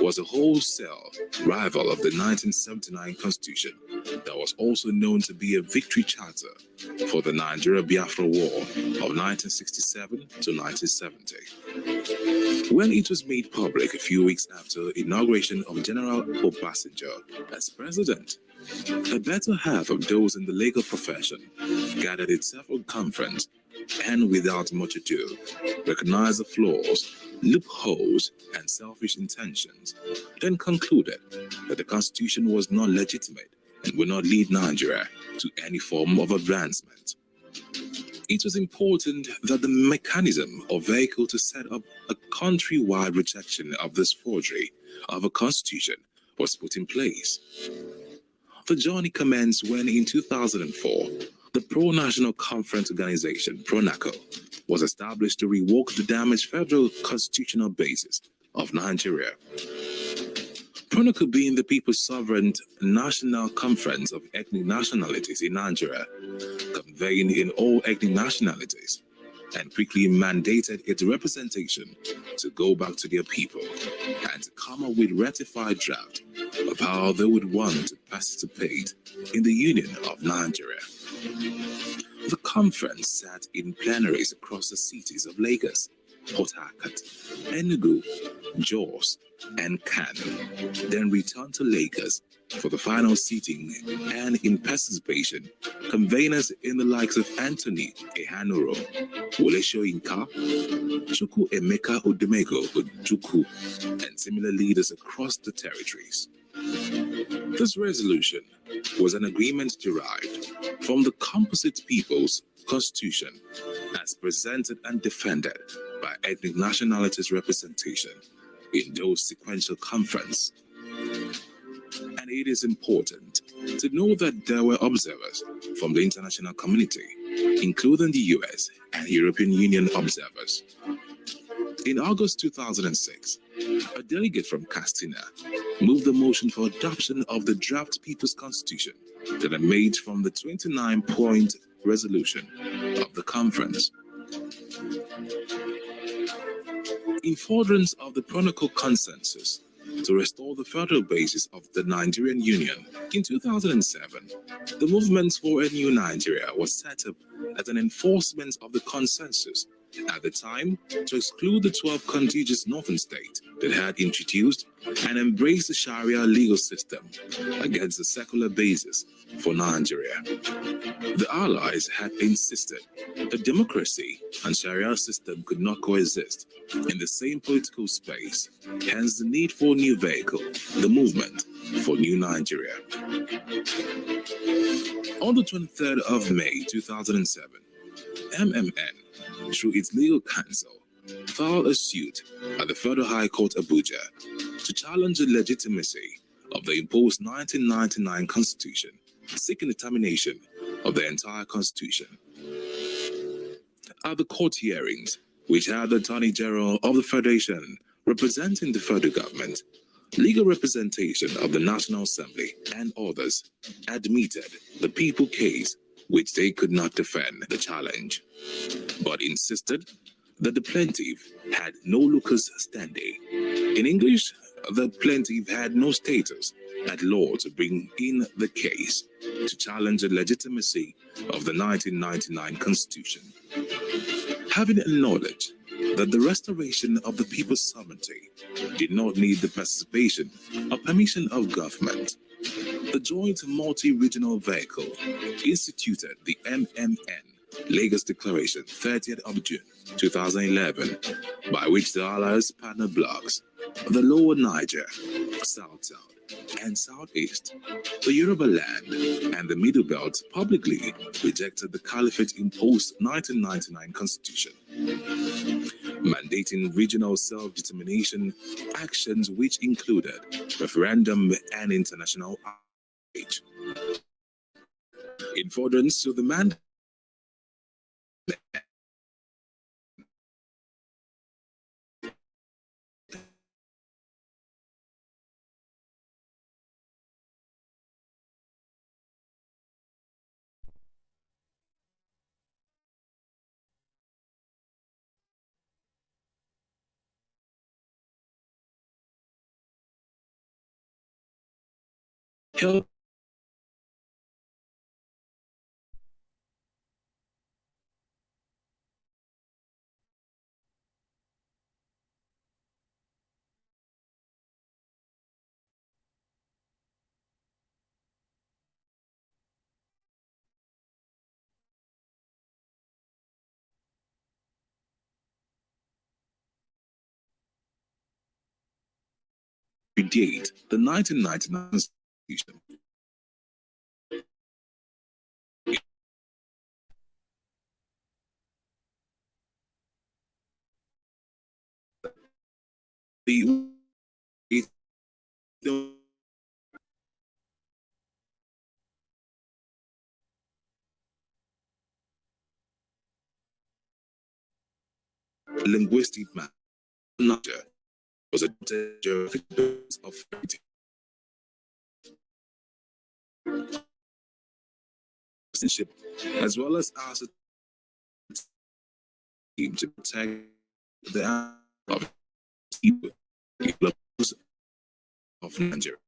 was a wholesale rival of the 1979 constitution that was also known to be a victory charter for the Nigeria-Biafra War of 1967 to 1970. When it was made public a few weeks after inauguration of General Obasanjo as president, a better half of those in the legal profession gathered itself a conference and, without much ado, recognized the flaws, loopholes, and selfish intentions, then concluded that the Constitution was not legitimate and would not lead Nigeria to any form of advancement. It was important that the mechanism or vehicle to set up a countrywide rejection of this forgery of a constitution was put in place. The journey commenced when, in 2004, the Pro-National Conference Organization, PRONACO, was established to revoke the damaged federal constitutional basis of Nigeria. PRONACO being the People's Sovereign National Conference of Ethnic Nationalities in Nigeria, convened in all ethnic nationalities, and quickly mandated its representation to go back to their people and to come up with ratified draft of how they would want to participate in the Union of Nigeria. The conference sat in plenaries across the cities of Lagos, Port Harcourt, Enugu, Jos, and Kano, then returned to Lagos for the final sitting, and in participation, conveners in the likes of Anthony Ehanuro, Wole Soyinka, Chukwu Emeka Odumego Ojukwu, and similar leaders across the territories. This resolution was an agreement derived from the Composite People's Constitution as presented and defended by ethnic nationalities representation in those sequential conferences. And it is important to know that there were observers from the international community, including the US and European Union observers. In August 2006, a delegate from Castina moved the motion for adoption of the draft People's Constitution that emerged from the 29-point resolution of the conference. In furtherance of the PRONACO consensus to restore the federal basis of the Nigerian Union, in 2007, the Movement for a New Nigeria was set up as an enforcement of the consensus at the time to exclude the 12 contiguous northern states that had introduced and embraced the Sharia legal system against the secular basis for Nigeria. The Allies had insisted that democracy and Sharia system could not coexist in the same political space, hence the need for a new vehicle, the Movement for New Nigeria. On the 23rd of May 2007, MMN, through its legal counsel, filed a suit at the Federal High Court Abuja to challenge the legitimacy of the imposed 1999 Constitution, seeking the termination of the entire Constitution. At the court hearings, which had the Attorney General of the Federation representing the federal government, legal representation of the National Assembly, and others admitted the people case which they could not defend the challenge, but insisted that the plaintiff had no locus standi. In English, the plaintiff had no status at law to bring in the case to challenge the legitimacy of the 1999 Constitution. Having acknowledged that the restoration of the people's sovereignty did not need the participation or permission of government, the Joint Multi-Regional Vehicle instituted the MMN Lagos Declaration 30th of June 2011, by which the Allies partner blocks, the Lower Niger, South-South, and Southeast, the Yoruba land, and the Middle Belt publicly rejected the Caliphate-imposed 1999 Constitution, mandating regional self-determination actions which included referendum and international outreach. In furtherance to the mandate held predate the 1999 Constitution. The linguistic manager was a of citizenship, as well as a team to protect the of people of Nigeria.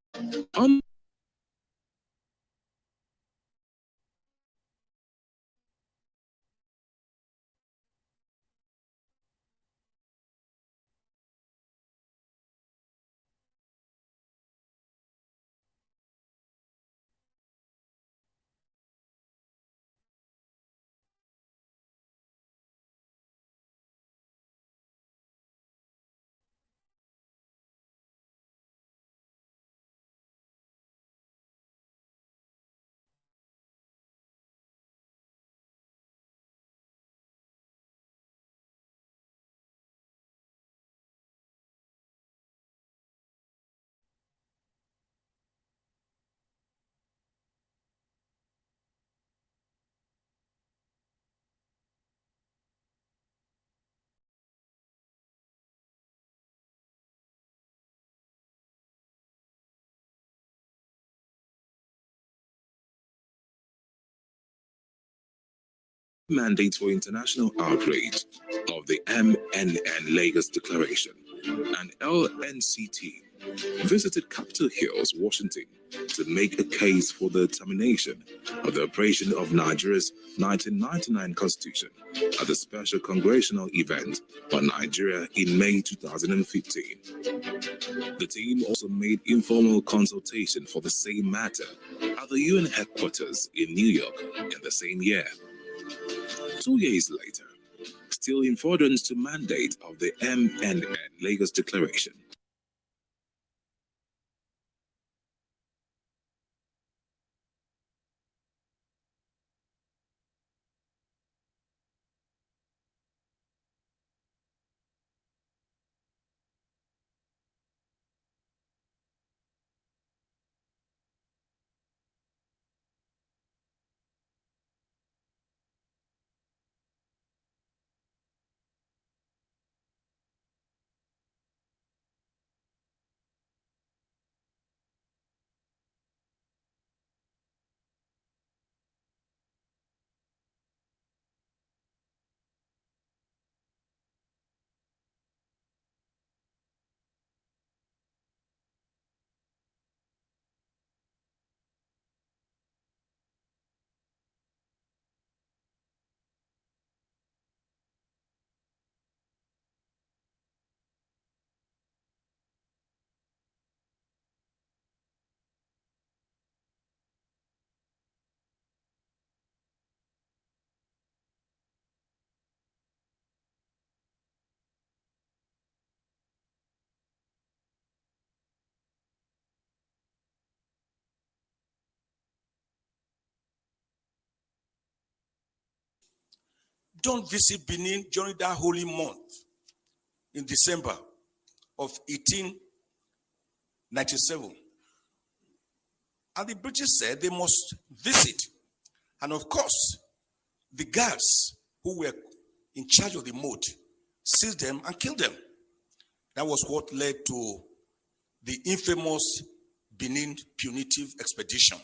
Mandates for international outrage of the MNN Lagos Declaration and LNCT visited Capitol Hills, Washington, to make a case for the termination of the operation of Nigeria's 1999 Constitution at the special congressional event on Nigeria in May 2015. The team also made informal consultation for the same matter at the UN headquarters in New York in the same year. 2 years later, still in furtherance to mandate of the MNN Lagos Declaration, done visit Benin during that holy month in December of 1897. And the British said they must visit. And of course, the guards who were in charge of the moat seized them and killed them. That was what led to the infamous Benin punitive expedition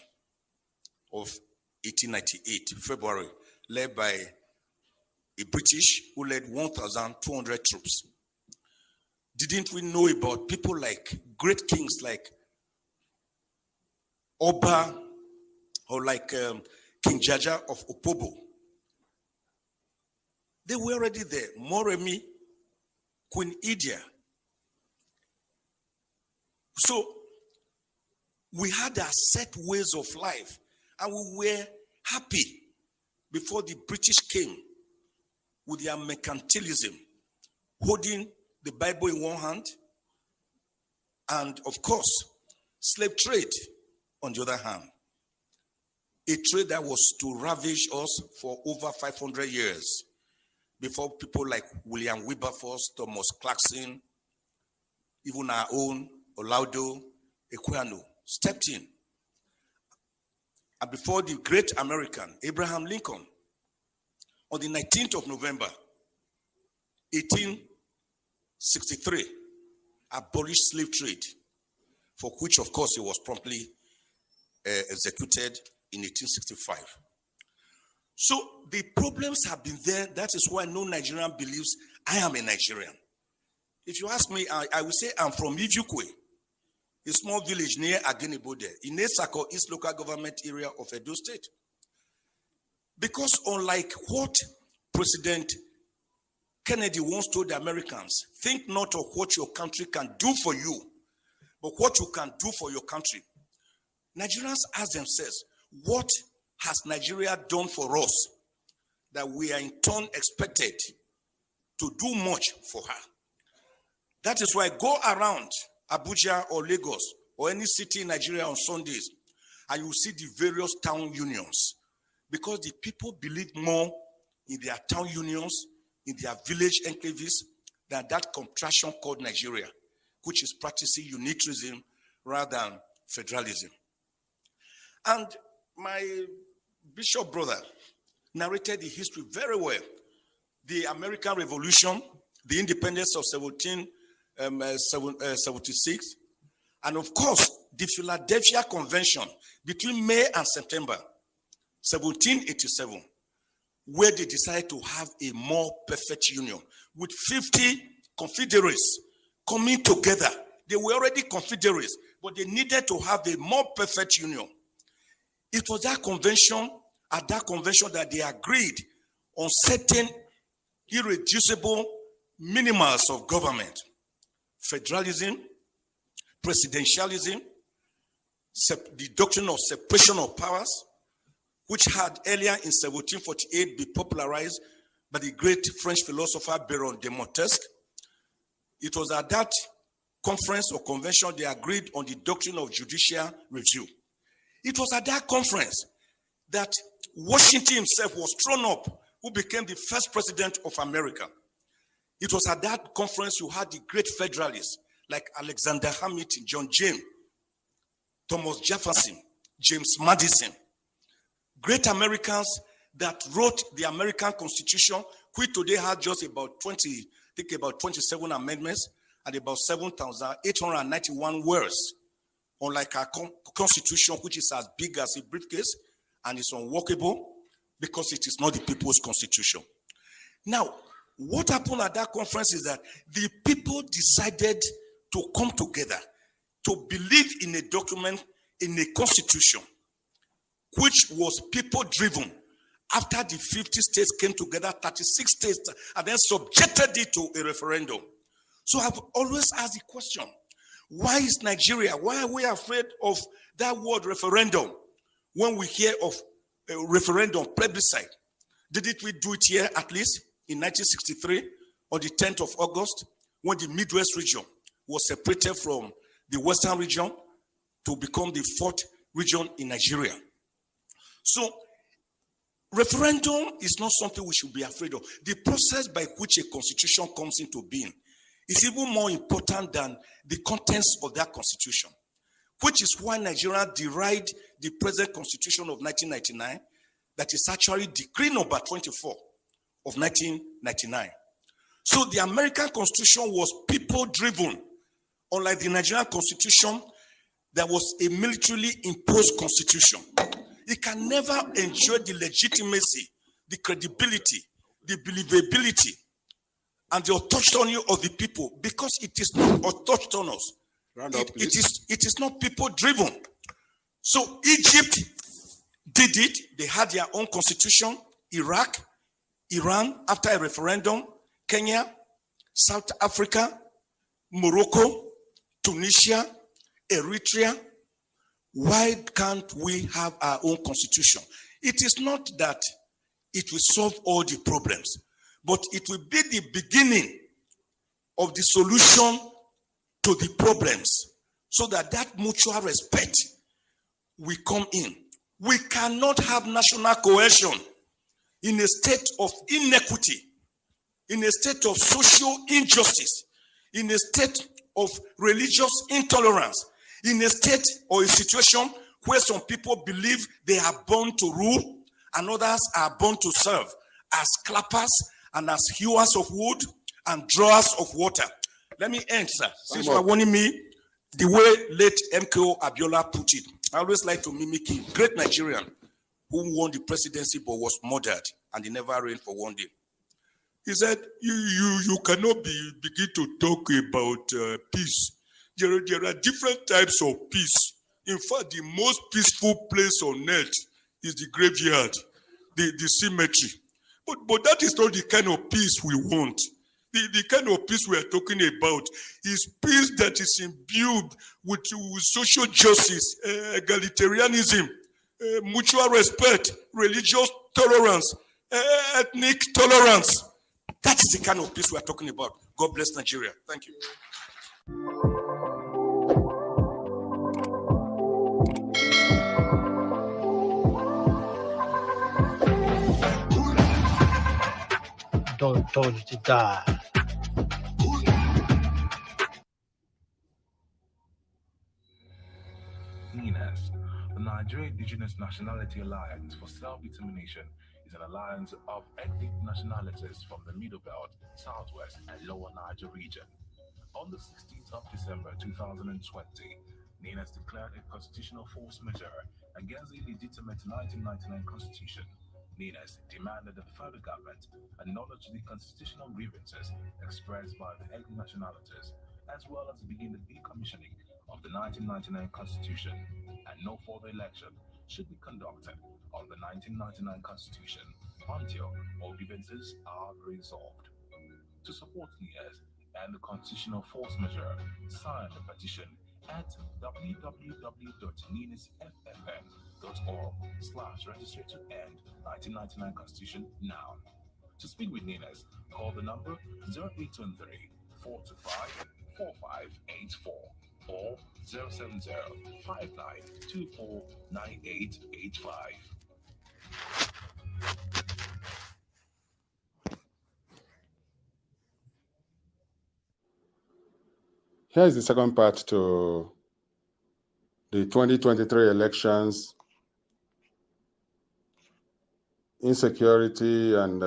of 1898, February, led by a British who led 1,200 troops. Didn't we know about people like great kings like Oba or like King Jaja of Opobo? They were already there. Moremi, Queen Idia. So we had our set ways of life, and we were happy before the British came with their mercantilism, holding the Bible in one hand, and of course, slave trade on the other hand. A trade that was to ravage us for over 500 years before people like William Wilberforce, Thomas Clarkson, even our own Olaudo Equiano stepped in. And before the great American, Abraham Lincoln, on the 19th of November, 1863, abolished slave trade, for which, of course, he was promptly executed in 1865. So the problems have been there. That is why no Nigerian believes I am a Nigerian. If you ask me, I will say I'm from Ijukwe, a small village near Agenibode, in Esako, East Local Government Area of Edo State. Because unlike what President Kennedy once told the Americans, think not of what your country can do for you, but what you can do for your country. Nigerians ask themselves, what has Nigeria done for us that we are in turn expected to do much for her? That is why go around Abuja or Lagos or any city in Nigeria on Sundays and you see the various town unions, because the people believe more in their town unions, in their village enclaves, than that contraction called Nigeria, which is practicing unitarism rather than federalism. And my bishop brother narrated the history very well. The American Revolution, the independence of 1776, and of course, the Philadelphia Convention between May and September 1787, where they decided to have a more perfect union with 50 confederates coming together. They were already confederates, but they needed to have a more perfect union. It was that convention, at that convention, that they agreed on certain irreducible minimums of government: federalism, presidentialism, the doctrine of separation of powers, which had earlier in 1748 been popularized by the great French philosopher Baron de Montesquieu. It was at that conference or convention they agreed on the doctrine of judicial review. It was at that conference that Washington himself was thrown up, who became the first president of America. It was at that conference you had the great federalists like Alexander Hamilton, John James, Thomas Jefferson, James Madison, great Americans that wrote the American Constitution, which today had just about 27 amendments and about 7,891 words. Unlike our Constitution, which is as big as a briefcase and is unworkable because it is not the people's constitution. Now, what happened at that conference is that the people decided to come together to believe in a document, in a constitution, which was people-driven. After the 50 states came together, 36 states, and then subjected it to a referendum. So I've always asked the question, why is Nigeria, why are we afraid of that word referendum when we hear of a referendum, plebiscite? Didn't we do it here at least in 1963 on the 10th of August when the Midwest region was separated from the Western region to become the fourth region in Nigeria? So Referendum is not something we should be afraid of. The process by which a constitution comes into being is even more important than the contents of that constitution, which is why Nigeria derived the present constitution of 1999, that is actually Decree number 24 of 1999. So the American Constitution was people-driven, unlike the Nigerian Constitution that was a militarily imposed constitution. It can never enjoy the legitimacy, the credibility, the believability, and the autonomy of the people, because it is not autonomous. It is not people-driven. So Egypt did it. They had their own constitution. Iraq, Iran, after a referendum, Kenya, South Africa, Morocco, Tunisia, Eritrea. Why can't we have our own constitution? It is not that it will solve all the problems, but it will be the beginning of the solution to the problems, so that mutual respect will come in. We cannot have national cohesion in a state of inequity, in a state of social injustice, in a state of religious intolerance, in a state or a situation where some people believe they are born to rule and others are born to serve as clappers and as hewers of wood and drawers of water. Let me end, sir. Since you are warning me, the way late MKO Abiola put it, I always like to mimic him. Great Nigerian who won the presidency but was murdered and he never reigned for one day. He said, you cannot begin to talk about peace. There are different types of peace. In fact, the most peaceful place on earth is the graveyard, the cemetery. But that is not the kind of peace we want. The kind of peace we are talking about is peace that is imbued with social justice, egalitarianism, mutual respect, religious tolerance, ethnic tolerance. That is the kind of peace we are talking about. God bless Nigeria. Thank you. Told you to die. NINAS, the Nigeria Indigenous Nationality Alliance for Self-Determination, is an alliance of ethnic nationalities from the Middle Belt, Southwest, and Lower Niger region. On the 16th of December 2020, NINAS declared a constitutional force majeure against the illegitimate 1999 constitution. NINAS demanded that the federal government acknowledge the constitutional grievances expressed by the ethnic nationalities, as well as begin the decommissioning of the 1999 Constitution, and no further election should be conducted on the 1999 Constitution until all grievances are resolved. To support NIAS and the Constitutional Force Majeure, sign the petition at www.ninasffm.org/register to end 1999 Constitution now. To speak with NINAS, call the number 0823 425 4584 or 070-5924-9885. Here is the second part to the 2023 elections, insecurity, and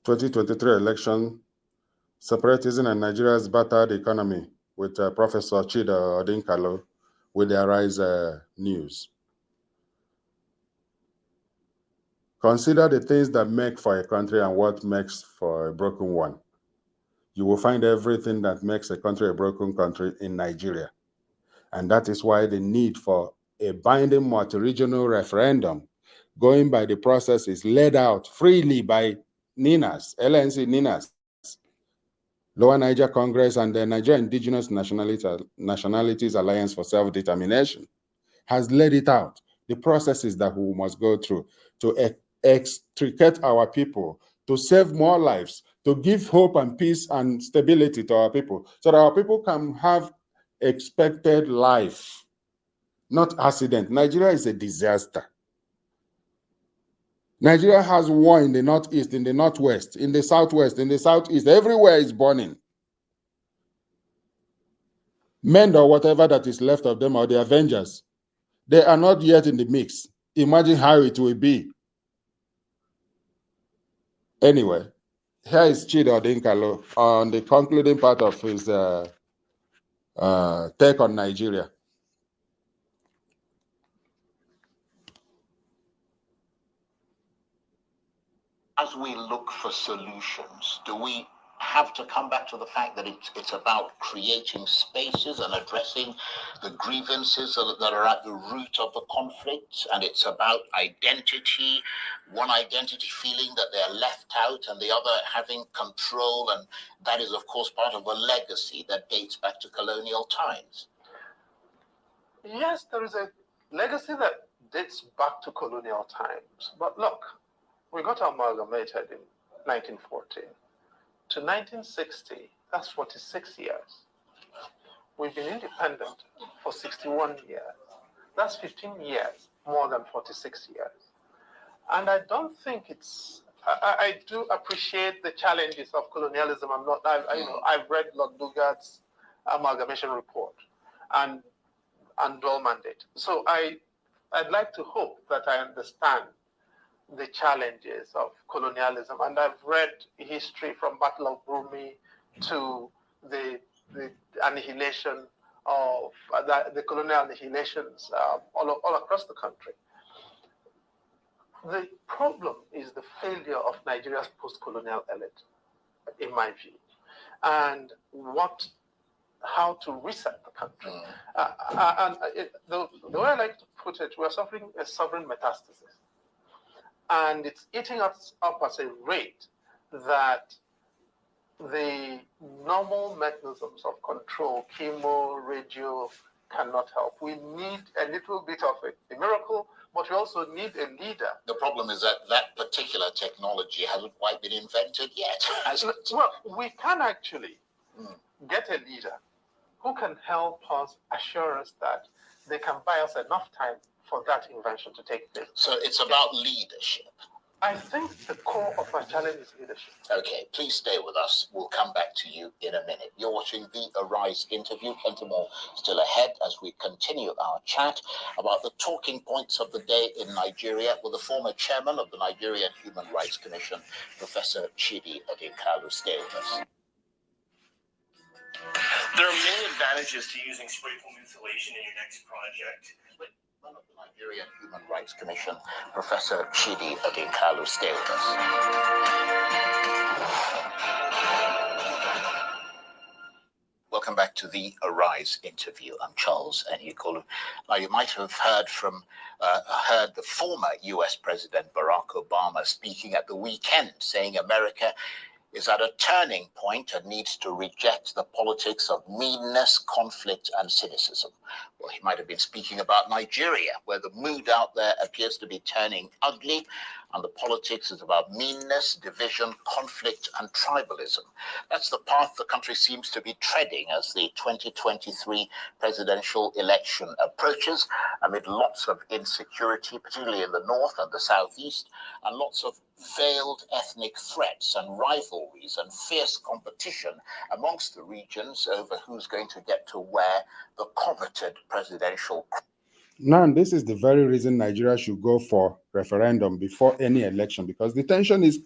2023 election, separatism, and Nigeria's battered economy with Professor Chida Odinkalo with the Arise News. Consider the things that make for a country and what makes for a broken one. You will find everything that makes a country a broken country in Nigeria. And that is why the need for a binding multi-regional referendum going by the process is laid out freely by NINAS, LNC NINAS, Lower Niger Congress, and the Nigeria Indigenous Nationalities Alliance for Self-Determination has laid it out, the processes that we must go through to extricate our people, to save more lives, to give hope and peace and stability to our people, so that our people can have expected life, not accident. Nigeria is a disaster. Nigeria has war in the northeast, in the northwest, in the southwest, in the southeast. Everywhere is burning. Men or whatever that is left of them, or the Avengers, they are not yet in the mix. Imagine how it will be. Anyway, here is Chidi Odinkalo on the concluding part of his take on Nigeria. As we look for solutions, do we have to come back to the fact that it's about creating spaces and addressing the grievances that are at the root of the conflict, and it's about identity, one identity feeling that they're left out and the other having control, and that is of course part of a legacy that dates back to colonial times? Yes, there is a legacy that dates back to colonial times, but look, we got amalgamated in 1914. To 1960, that's 46 years. We've been independent for 61 years. That's 15 years, more than 46 years. And I don't think it's, I do appreciate the challenges of colonialism. I've read Lord Lugard's amalgamation report and dual mandate. So I'd like to hope that I understand the challenges of colonialism, and I've read history from Battle of Brumi to the annihilation of the colonial annihilations all across the country. The problem is the failure of Nigeria's post-colonial elite, in my view, and how to reset the country. The way I like to put it, we're suffering a sovereign metastasis. And it's eating us up at a rate that the normal mechanisms of control, chemo, radio, cannot help. We need a little bit of a miracle, but we also need a leader. The problem is that particular technology hasn't quite been invented yet, has it? Well, we can actually get a leader who can help us, assure us that they can buy us enough time for that invention to take place. So it's about leadership. I think the core of our challenge is leadership. Okay, please stay with us. We'll come back to you in a minute. You're watching the Arise interview. Plenty more still ahead as we continue our chat about the talking points of the day in Nigeria with the former chairman of the Nigerian Human Rights Commission, Professor Chidi Odinkalo. Stay with us. There are many advantages to using spray foam insulation in your next project. Of the Nigerian Human Rights Commission, Professor Chidi Odinkalo. Stay with us. Welcome back to the Arise interview. I'm Charles Enyikolu. Now, you might have heard the former U.S. President Barack Obama speaking at the weekend, saying America is at a turning point and needs to reject the politics of meanness, conflict, and cynicism. Well, he might have been speaking about Nigeria, where the mood out there appears to be turning ugly, and the politics is about meanness, division, conflict, and tribalism. That's the path the country seems to be treading as the 2023 presidential election approaches, amid lots of insecurity, particularly in the north and the southeast, and lots of veiled ethnic threats and rivalries and fierce competition amongst the regions over who's going to get to wear the coveted presidential crown. Now, this is the very reason Nigeria should go for referendum before any election, because the tension is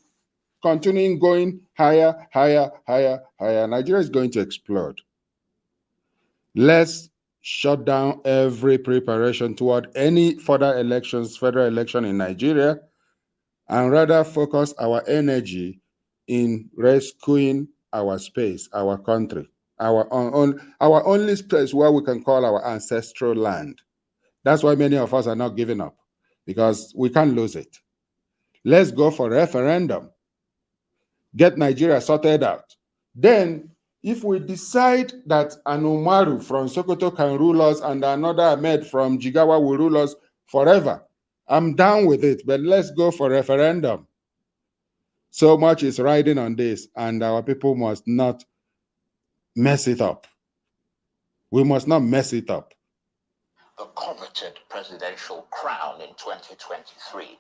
continuing going higher, higher, higher, higher. Nigeria is going to explode. Let's shut down every preparation toward any further elections, federal election in Nigeria, and rather focus our energy in rescuing our space, our country, our only space where we can call our ancestral land. That's why many of us are not giving up, because we can't lose it. Let's go for referendum. Get Nigeria sorted out. Then, if we decide that an Umaru from Sokoto can rule us and another Ahmed from Jigawa will rule us forever, I'm down with it, but let's go for referendum. So much is riding on this, and our people must not mess it up. We must not mess it up. The coveted presidential crown in 2023.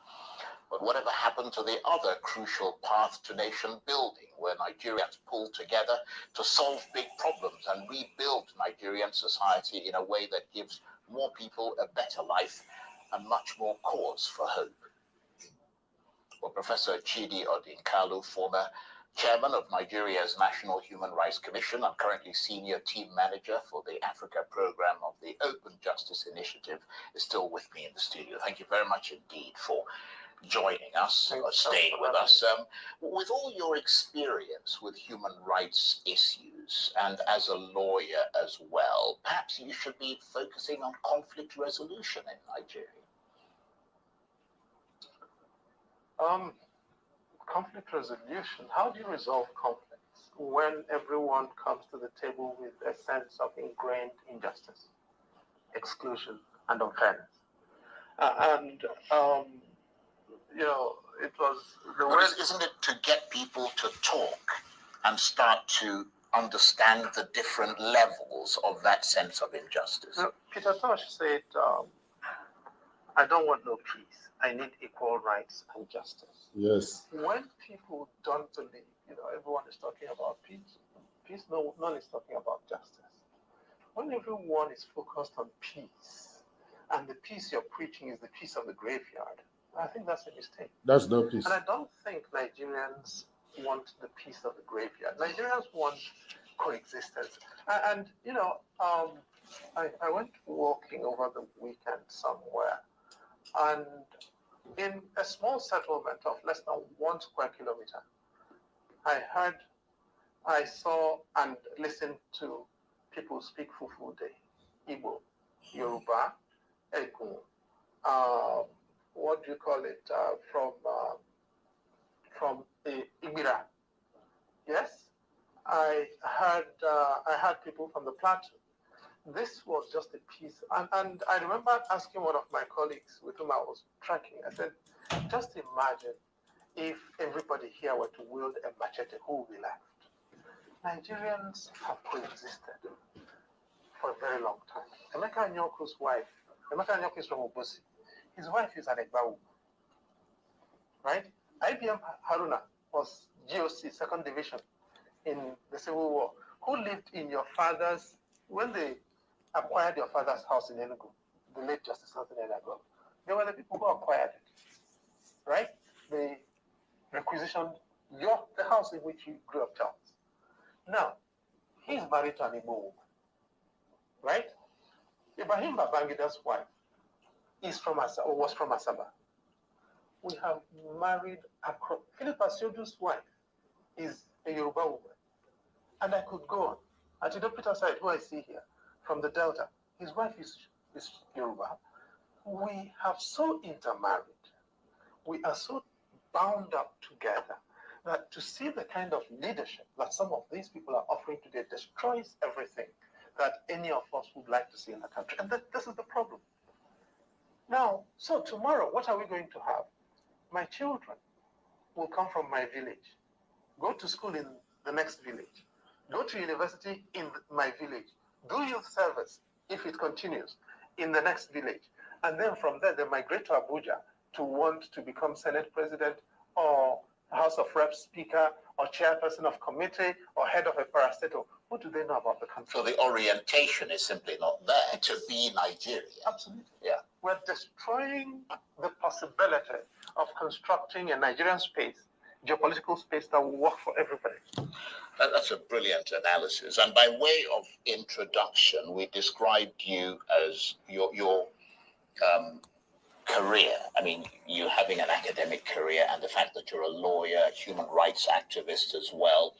But whatever happened to the other crucial path to nation building, where Nigerians pull together to solve big problems and rebuild Nigerian society in a way that gives more people a better life and much more cause for hope? Well, Professor Chidi Odinkalu, former chairman of Nigeria's National Human Rights Commission and currently senior team manager for the Africa program of the Open Justice Initiative, is still with me in the studio. Thank you very much indeed for joining us, or staying with us. With all your experience with human rights issues and as a lawyer as well, perhaps you should be focusing on conflict resolution in Nigeria. Conflict resolution. How do you resolve conflicts when everyone comes to the table with a sense of ingrained injustice, exclusion, and unfairness? You know, it was the way. Isn't it to get people to talk and start to understand the different levels of that sense of injustice? Peter Tosh said, I don't want no peace. I need equal rights and justice. Yes. When people don't believe, you know, everyone is talking about peace. No one is talking about justice. When everyone is focused on peace, and the peace you're preaching is the peace of the graveyard, I think that's a mistake. That's no peace. And I don't think Nigerians want the peace of the graveyard. Nigerians want coexistence. And you know, I went walking over the weekend somewhere, and in a small settlement of less than 1 square kilometer, I saw and listened to people speak Fufude, Igbo, Yoruba, Egun, what do you call it, from Ibira. Yes, I heard people from the plateau. This was just a piece, and I remember asking one of my colleagues with whom I was tracking. I said, just imagine if everybody here were to wield a machete, who would be left? Nigerians have coexisted for a very long time. Emeka Nyoku's wife, Emeka Nyoku is from Obosi. His wife is an Egbawu, right? IBM Haruna was GOC, 2nd Division in the Civil War. Who lived in your father's, when they acquired your father's house in Enugu, the late Justice Anthony Enugu, they were the people who acquired it, right? They requisitioned the house in which you grew up, Charles. Now, he's married to an Igbo woman, right? Ibrahim Babangida's wife is from was from Asaba. We have married across. Philip Asiodu's wife is a Yoruba woman. And I could go on. Atido Peter Said, who I see here, from the Delta, his wife is Yoruba. We have so intermarried. We are so bound up together that to see the kind of leadership that some of these people are offering today destroys everything that any of us would like to see in the country. And this is the problem. Now, so tomorrow, what are we going to have? My children will come from my village, go to school in the next village, go to university in my village, do youth service, if it continues, in the next village. And then from there, they migrate to Abuja to want to become Senate President or House of Reps Speaker or Chairperson of Committee or Head of a parastatal. What do they know about the country? So the orientation is simply not there to be Nigeria. Absolutely. Yeah. We're destroying the possibility of constructing a Nigerian space, geopolitical space that will work for everybody. That's a brilliant analysis. And by way of introduction, we described you as your career. I mean, you having an academic career and the fact that you're a lawyer, human rights activist as well.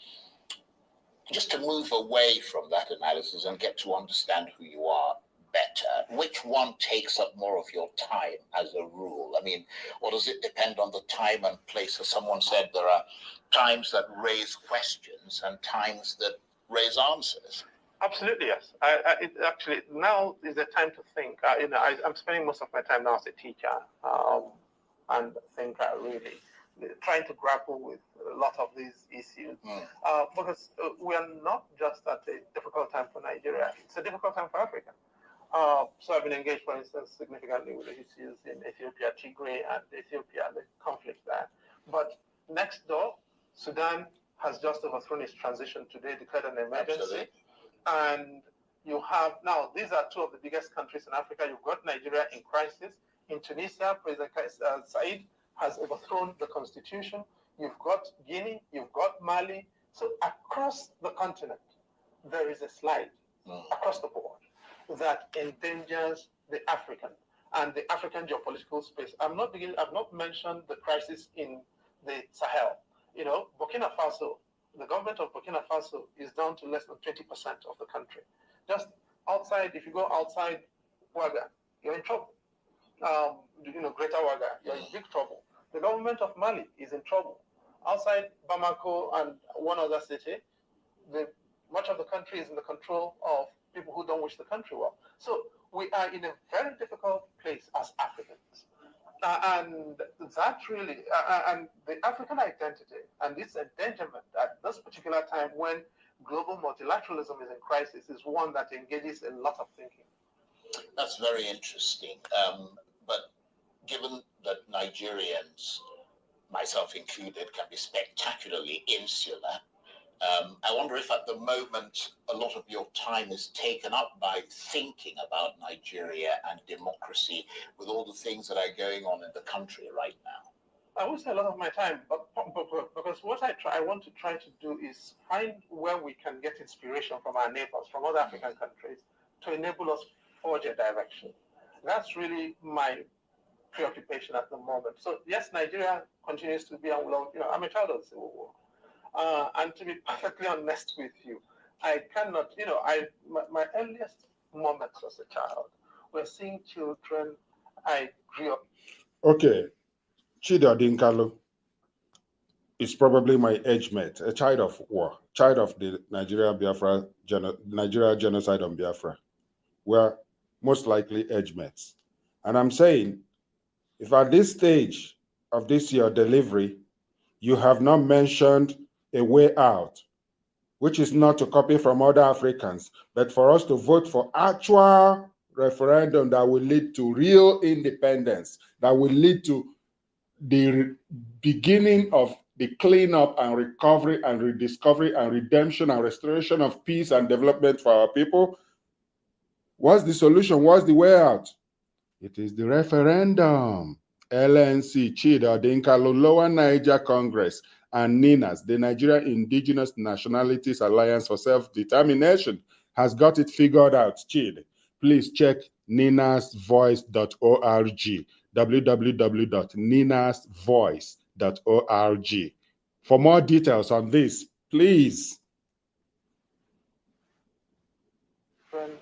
Just to move away from that analysis and get to understand who you are better, which one takes up more of your time as a rule? I mean, or does it depend on the time and place? As someone said, there are times that raise questions and times that raise answers. Absolutely, yes. It actually, now is the time to think. I'm spending most of my time now as a teacher and think really trying to grapple with a lot of these issues because we are not just at a difficult time for Nigeria. It's a difficult time for Africa. So I've been engaged, for instance, significantly with the issues in Ethiopia, Tigray, and Ethiopia, the conflict there. But next door, Sudan has just overthrown its transition today, declared an emergency. Absolutely. And you have now, these are two of the biggest countries in Africa. You've got Nigeria in crisis. In Tunisia, President Said has overthrown the constitution. You've got Guinea, you've got Mali. So across the continent, there is a slide across the board that endangers the African and the African geopolitical space. I've not mentioned the crisis in the Sahel. You know, Burkina Faso, the government of Burkina Faso is down to less than 20% of the country. Just outside, if you go outside Ouaga, you're in trouble. Greater Ouaga, you're in big trouble. The government of Mali is in trouble. Outside Bamako and one other city, much of the country is in the control of people who don't wish the country well. So we are in a very difficult place as Africans. And that really, and the African identity and its endangerment at this particular time when global multilateralism is in crisis is one that engages a lot of thinking. That's very interesting. But given that Nigerians, myself included, can be spectacularly insular, I wonder if at the moment a lot of your time is taken up by thinking about Nigeria and democracy with all the things that are going on in the country right now. I would say a lot of my time, but because what I want to try to do is find where we can get inspiration from our neighbors, from other African countries, to enable us forge a direction. That's really my preoccupation at the moment. So yes, Nigeria continues to be, I'm a child of the Civil War. And to be perfectly honest with you, I cannot, my earliest moments as a child were seeing children I grew up. Okay, Chidi Odinkalu is probably my age mate, a child of war, child of the Nigeria genocide on Biafra. We're most likely age mates. And I'm saying, if at this stage of this year delivery, you have not mentioned a way out, which is not to copy from other Africans, but for us to vote for actual referendum that will lead to real independence, that will lead to the beginning of the cleanup and recovery and rediscovery and redemption and restoration of peace and development for our people. What's the solution? What's the way out? It is the referendum. LNC, Chidi Odinkalu, Lower Niger Congress, and NINAS, the Nigeria Indigenous Nationalities Alliance for Self-Determination, has got it figured out. Chidi, please check ninasvoice.org, www.ninasvoice.org. For more details on this, please. When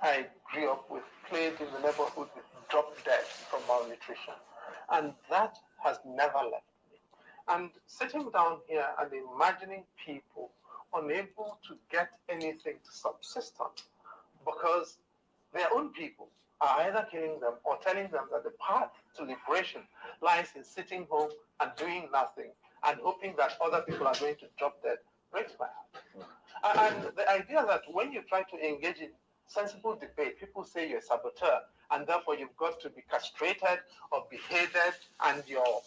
I grew up with, played in the neighborhood with, dropped dead from malnutrition. And that has never left me. And sitting down here and imagining people unable to get anything to subsist on because their own people are either killing them or telling them that the path to liberation lies in sitting home and doing nothing and hoping that other people are going to drop dead breaks my heart. And the idea that when you try to engage in sensible debate, people say you're a saboteur, and therefore you've got to be castrated or beheaded, and your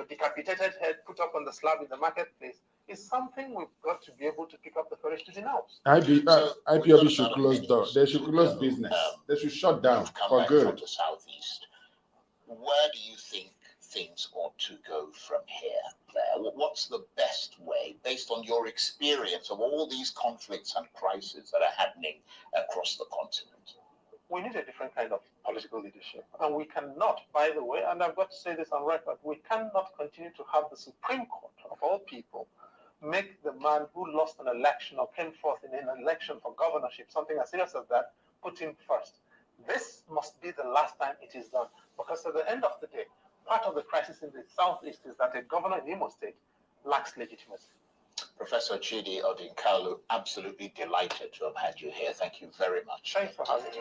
decapitated head put up on the slab in the marketplace is something we've got to be able to pick up the courage to denounce. IPOB should close doors. They should close business. They should shut down for good. From the southeast. Where do you think things ought to go from here, Claire? What's the best way, based on your experience of all these conflicts and crises that are happening across the continent? We need a different kind of political leadership. And we cannot, by the way, and I've got to say this on record, we cannot continue to have the Supreme Court of all people make the man who lost an election or came forth in an election for governorship, something as serious as that, put him first. This must be the last time it is done. Because at the end of the day, part of the crisis in the southeast is that a governor in Imo State lacks legitimacy. Professor Chidi Odinkalu, absolutely delighted to have had you here. Thank you very much. Thanks for having me.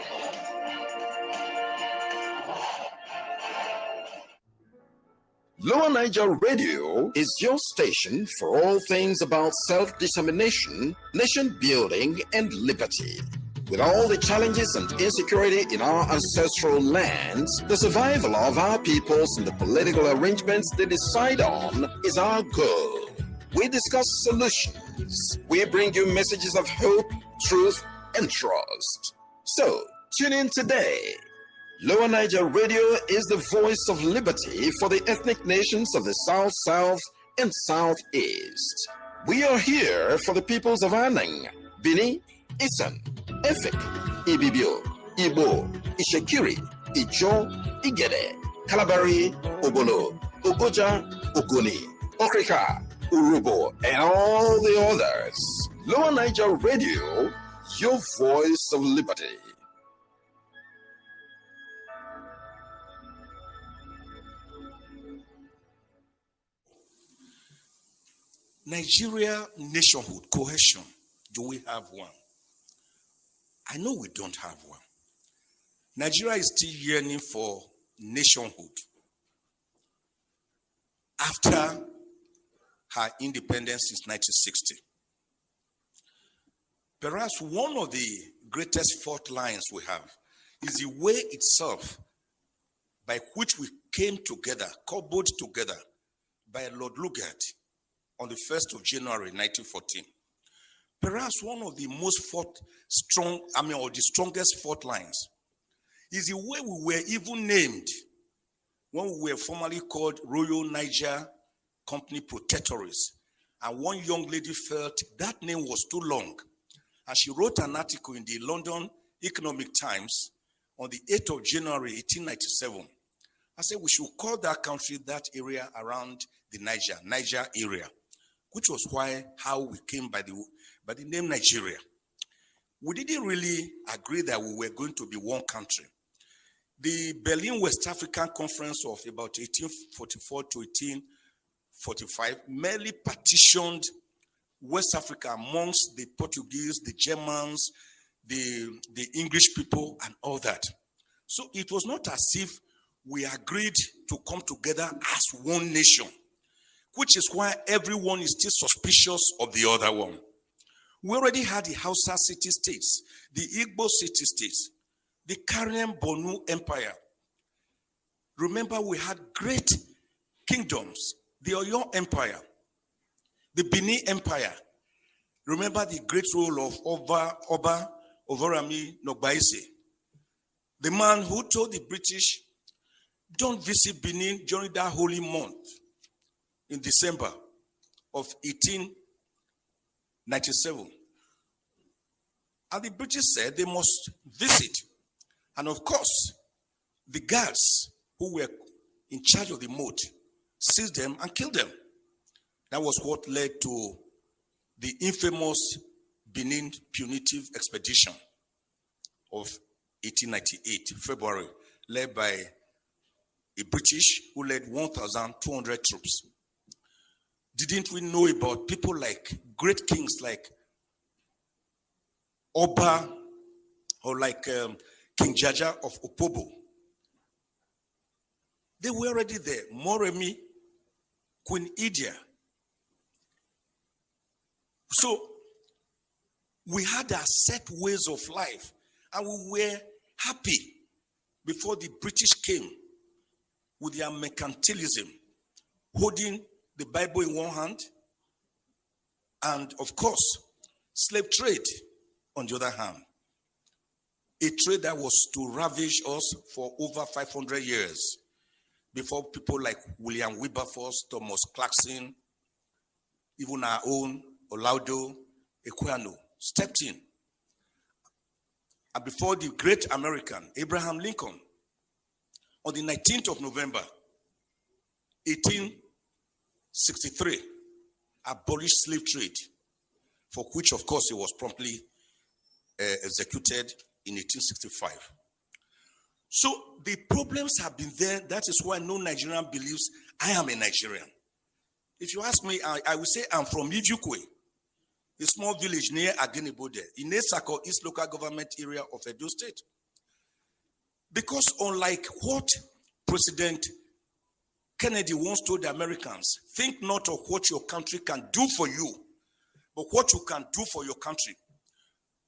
Lower Niger Radio is your station for all things about self-determination, nation building, and liberty. With all the challenges and insecurity in our ancestral lands, the survival of our peoples and the political arrangements they decide on is our goal. We discuss solutions. We bring you messages of hope, truth, and trust. So, tune in today. Lower Niger Radio is the voice of liberty for the ethnic nations of the South, South, and Southeast. We are here for the peoples of Anang, Bini, Isan, Efik, Ibibio, Igbo, Ishekiri, Ijo, Igede, Kalabari, Obono, Ogoja, Ogoni, Okrika, Urubo, and all the others. Lower Niger Radio, your voice of liberty. Nigeria nationhood, cohesion, do we have one? I know we don't have one. Nigeria is still yearning for nationhood after her independence since 1960. Perhaps one of the greatest fault lines we have is the way itself by which we came together, cobbled together by Lord Lugard on the 1st of January 1914. Perhaps one of the most or the strongest fault lines is the way we were even named when we were formerly called Royal Niger Company Protectorates. And one young lady felt that name was too long. And she wrote an article in the London Economic Times on the 8th of January 1897. I said we should call that country, that area around the Niger area, which was how we came by the name Nigeria. We didn't really agree that we were going to be one country. The Berlin West African Conference of about 1844 to 1845 merely partitioned West Africa amongst the Portuguese, the Germans, the English people, and all that. So it was not as if we agreed to come together as one nation, which is why everyone is still suspicious of the other one. We already had the Hausa city-states, the Igbo city-states, the Karen Bonu Empire. Remember, we had great kingdoms, the Oyo Empire, the Benin Empire. Remember the great role of Oba Ovorami Nogbaise, the man who told the British, don't visit Benin during that holy month in December of 1897. And the British said they must visit. And of course, the guards who were in charge of the moat seized them and killed them. That was what led to the infamous Benin Punitive Expedition of 1898, February, led by a British who led 1,200 troops. Didn't we know about people like great kings like Oba or like King Jaja of Opobo? They were already there. Moremi, Queen Idia. So we had our set ways of life, and we were happy before the British came with their mercantilism, holding the Bible in one hand, and of course, slave trade on the other hand. A trade that was to ravage us for over 500 years before people like William Wilberforce, Thomas Clarkson, even our own Olaudo Equiano stepped in. And before the great American, Abraham Lincoln, on the 19th of November, 1863, abolished slave trade, for which, of course, he was promptly executed in 1865. So the problems have been there. That is why no Nigerian believes I am a Nigerian. If you ask me, I will say I'm from Ijukwe, a small village near Agenibode, in Esako, East Local Government Area of Edo State. Because unlike what President Kennedy once told the Americans, think not of what your country can do for you, but what you can do for your country.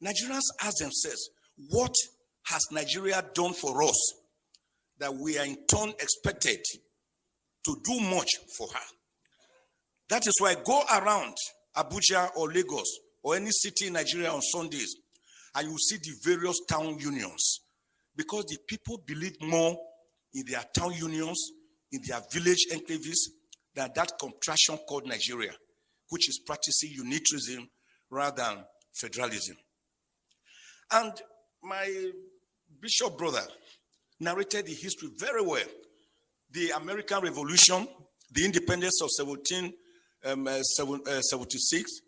Nigerians ask themselves, what has Nigeria done for us that we are in turn expected to do much for her? That is why go around Abuja or Lagos or any city in Nigeria on Sundays, and you see the various town unions, because the people believe more in their town unions, in their village enclaves, than that contraction called Nigeria, which is practicing unitarism rather than federalism. And my bishop brother narrated the history very well. The American Revolution, the independence of 1776,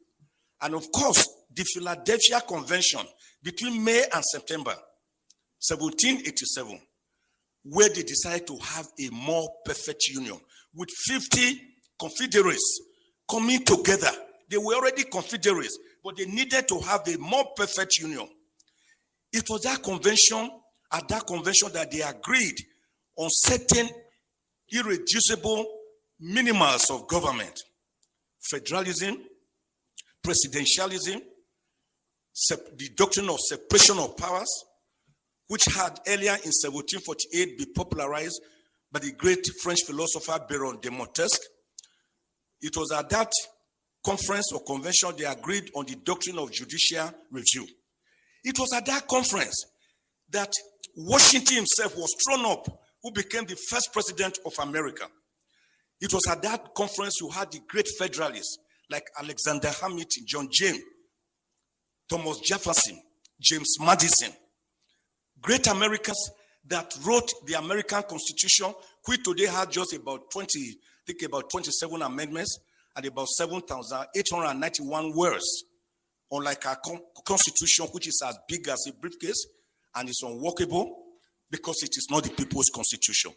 and of course, the Philadelphia Convention between May and September 1787, where they decided to have a more perfect union with 50 confederates coming together. They were already confederates, but they needed to have a more perfect union. It was that convention, at that convention, that they agreed on certain irreducible minimals of government: federalism, presidentialism, the doctrine of separation of powers, which had earlier in 1748 been popularized by the great French philosopher Baron de Montesquieu. It was at that conference or convention they agreed on the doctrine of judicial review. It was at that conference that Washington himself was thrown up, who became the first president of America. It was at that conference you had the great federalists like Alexander Hamilton, John James, Thomas Jefferson, James Madison, great Americans that wrote the American Constitution, which today had just about 27 amendments and about 7,891 words, unlike our Constitution, which is as big as a briefcase and is unworkable because it is not the people's constitution.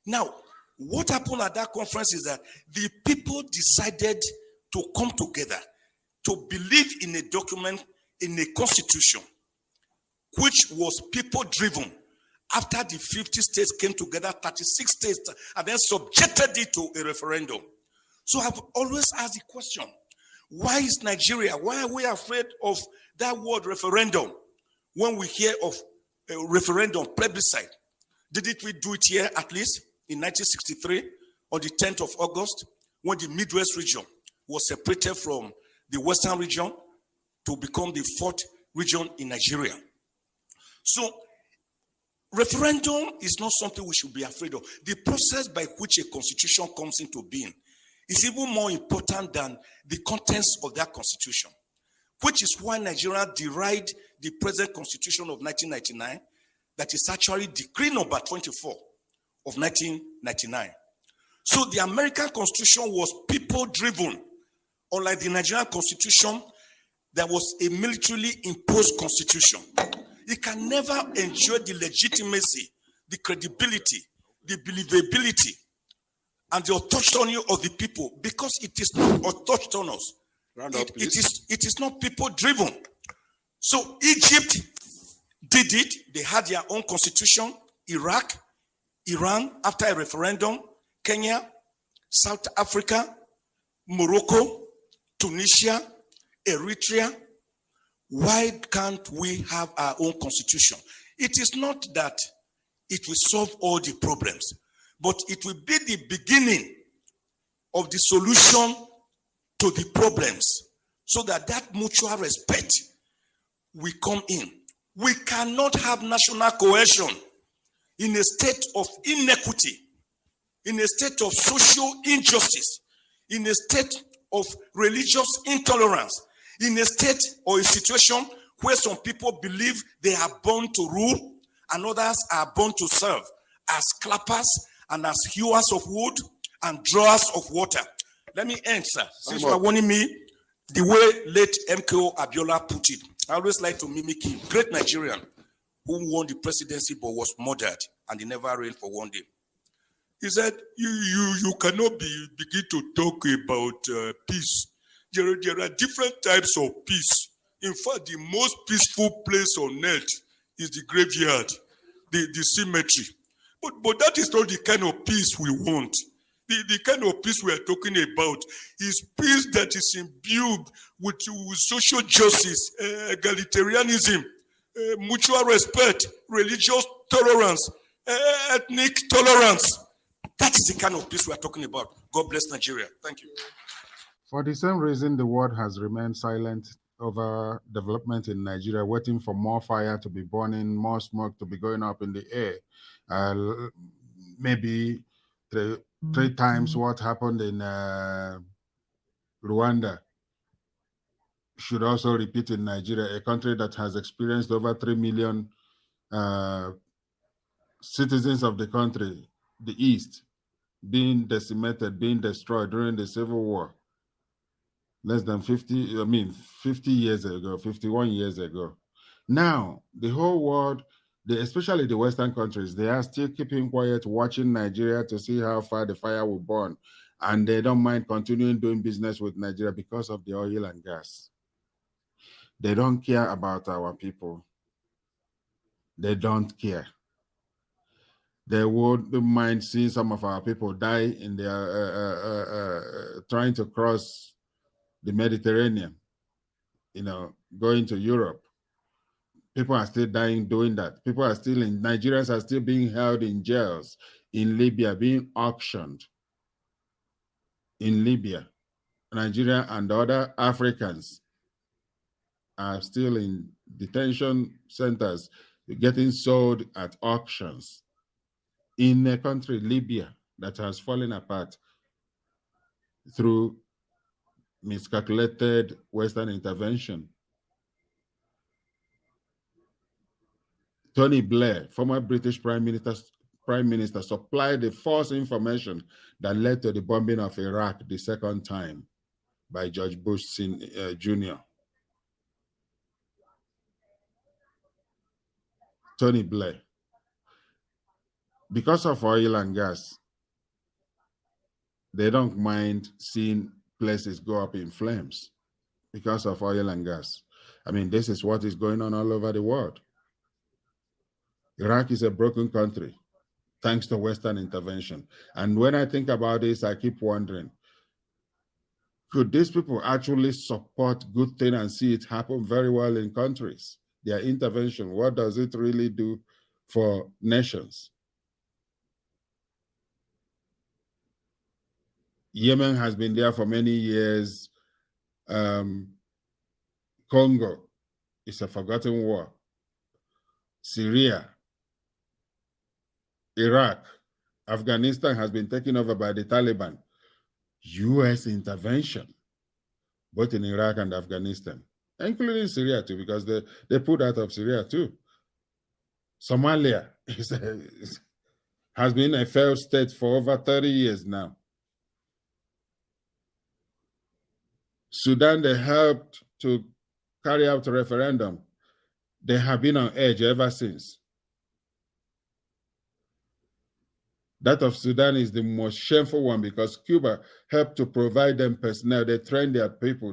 Now, what happened at that conference is that the people decided to come together to believe in a document, in a constitution, which was people-driven. After the 50 states came together, 36 states, and then subjected it to a referendum. So I've always asked the question, why is Nigeria, why are we afraid of that word referendum when we hear of a referendum, plebiscite? Didn't we do it here at least in 1963 on the 10th of August when the Midwest region was separated from the Western region to become the fourth region in Nigeria? So referendum is not something we should be afraid of. The process by which a constitution comes into being is even more important than the contents of that constitution, which is why Nigeria derived the present constitution of 1999, that is actually decree number 24 of 1999. So the American Constitution was people-driven, unlike the Nigerian Constitution that was a militarily imposed constitution. It can never enjoy the legitimacy, the credibility, the believability, and the autonomy of the people, because it is not autonomous. It is not people-driven. So Egypt did it. They had their own constitution. Iraq, Iran, after a referendum, Kenya, South Africa, Morocco, Tunisia, Eritrea. Why can't we have our own constitution? It is not that it will solve all the problems, but it will be the beginning of the solution to the problems, so that mutual respect will come in. We cannot have national cohesion in a state of inequity, in a state of social injustice, in a state of religious intolerance, in a state or a situation where some people believe they are born to rule and others are born to serve as clappers and as hewers of wood and drawers of water. Let me end, sir. Since you are warning me, the way late MKO Abiola put it, I always like to mimic him. Great Nigerian who won the presidency but was murdered and he never reigned for one day. He said, you cannot begin to talk about peace. There are different types of peace. In fact, the most peaceful place on earth is the graveyard, the cemetery. But that is not the kind of peace we want. The kind of peace we are talking about is peace that is imbued with social justice, egalitarianism, mutual respect, religious tolerance, ethnic tolerance. That is the kind of peace we are talking about. God bless Nigeria. Thank you. For the same reason, the world has remained silent over development in Nigeria, waiting for more fire to be burning, more smoke to be going up in the air. Maybe three times what happened in Rwanda should also repeat in Nigeria, a country that has experienced over 3 million citizens of the country, the East, being decimated, being destroyed during the Civil War. Less than 50 years ago, 51 years ago. Now, the whole world, especially the Western countries, they are still keeping quiet, watching Nigeria to see how far the fire will burn. And they don't mind continuing doing business with Nigeria because of the oil and gas. They don't care about our people. They don't care. They wouldn't mind seeing some of our people die in their trying to cross the Mediterranean, going to Europe. People are still dying doing that. Nigerians are still being held in jails in Libya, being auctioned in Libya. Nigeria and other Africans are still in detention centers, getting sold at auctions in a country, Libya, that has fallen apart through miscalculated Western intervention. Tony Blair, former British Prime Minister, supplied the false information that led to the bombing of Iraq the second time by George Bush Jr. Tony Blair. Because of oil and gas, they don't mind seeing places go up in flames because of oil and gas. I mean, this is what is going on all over the world. Iraq is a broken country, thanks to Western intervention. And when I think about this, I keep wondering, could these people actually support good thing and see it happen very well in countries? Their intervention, what does it really do for nations? Yemen has been there for many years. Congo is a forgotten war. Syria, Iraq, Afghanistan has been taken over by the Taliban. US intervention, both in Iraq and Afghanistan, including Syria too, because they pulled out of Syria too. Somalia has been a failed state for over 30 years now. Sudan, they helped to carry out a referendum. They have been on edge ever since. That of Sudan is the most shameful one because Cuba helped to provide them personnel. They trained their people.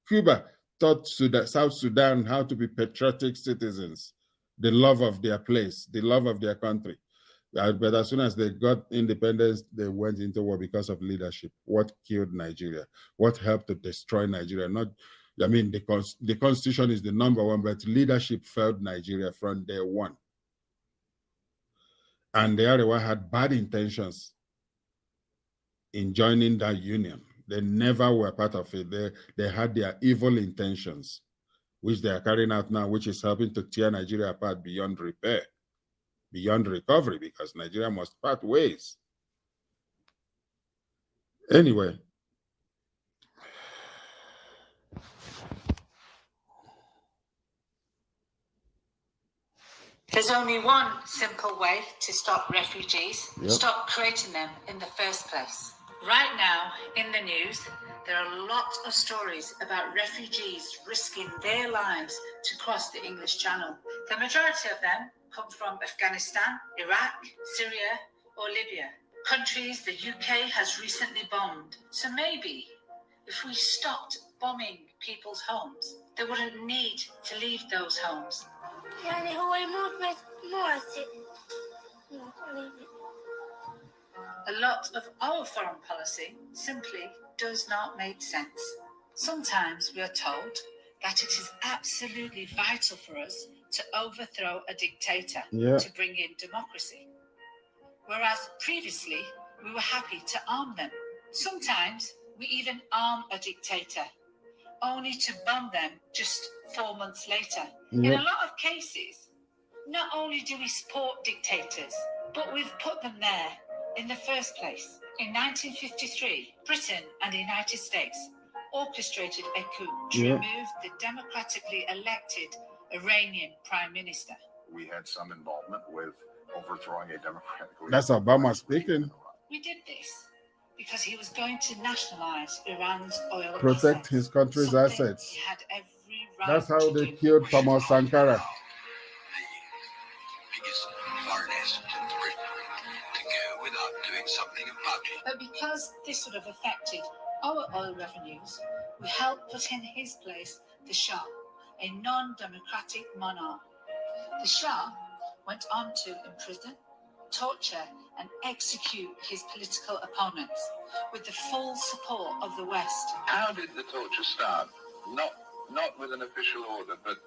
Cuba taught South Sudan how to be patriotic citizens, the love of their place, the love of their country. But as soon as they got independence, they went into war because of leadership. What killed Nigeria? What helped to destroy Nigeria? The constitution is the number one, but leadership failed Nigeria from day one. And the Arewa had bad intentions in joining that union. They never were part of it. They had their evil intentions, which they are carrying out now, which is helping to tear Nigeria apart beyond repair, beyond recovery, because Nigeria must part ways. Anyway. There's only one simple way to stop refugees. Yep. Stop creating them in the first place. Right now, in the news, there are lots of stories about refugees risking their lives to cross the English Channel. The majority of them come from Afghanistan, Iraq, Syria, or Libya, countries the UK has recently bombed. So maybe if we stopped bombing people's homes, they wouldn't need to leave those homes. A lot of our foreign policy simply does not make sense. Sometimes we are told that it is absolutely vital for us to overthrow a dictator to bring in democracy, whereas previously we were happy to arm them. Sometimes we even arm a dictator, only to bomb them just 4 months later. In a lot of cases, not only do we support dictators, but we've put them there in the first place. In 1953, Britain and the United States orchestrated a coup to remove the democratically elected Iranian prime minister. We had some involvement with overthrowing a democratically... That's Obama speaking. We did this because he was going to nationalize Iran's oil Protect assets, his country's assets. He had every right. That's how they killed Thomas Sankara. The biggest foreign asset in Britain to go without doing something about it. But because this would have affected our oil revenues, we helped put in his place the Shah, a non-democratic monarch. The Shah went on to imprison, torture and execute his political opponents with the full support of the West. How did the torture start? Not with an official order, but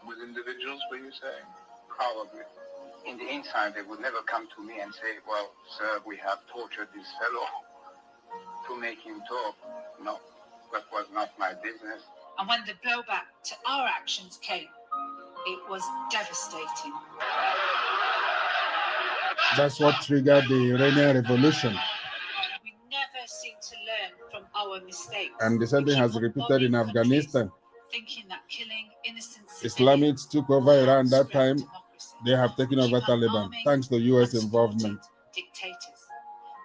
with individuals, were you saying? Probably. In the inside, they would never come to me and say, well, sir, we have tortured this fellow to make him talk. No, that was not my business. And when the blowback to our actions came, it was devastating. That's what triggered the Iranian Revolution. We never seem to learn from our mistakes. And the same thing has repeated in Afghanistan. Thinking that killing innocent Islamists took over Iran that time. They have taken over Taliban, thanks to U.S. involvement. Dictators,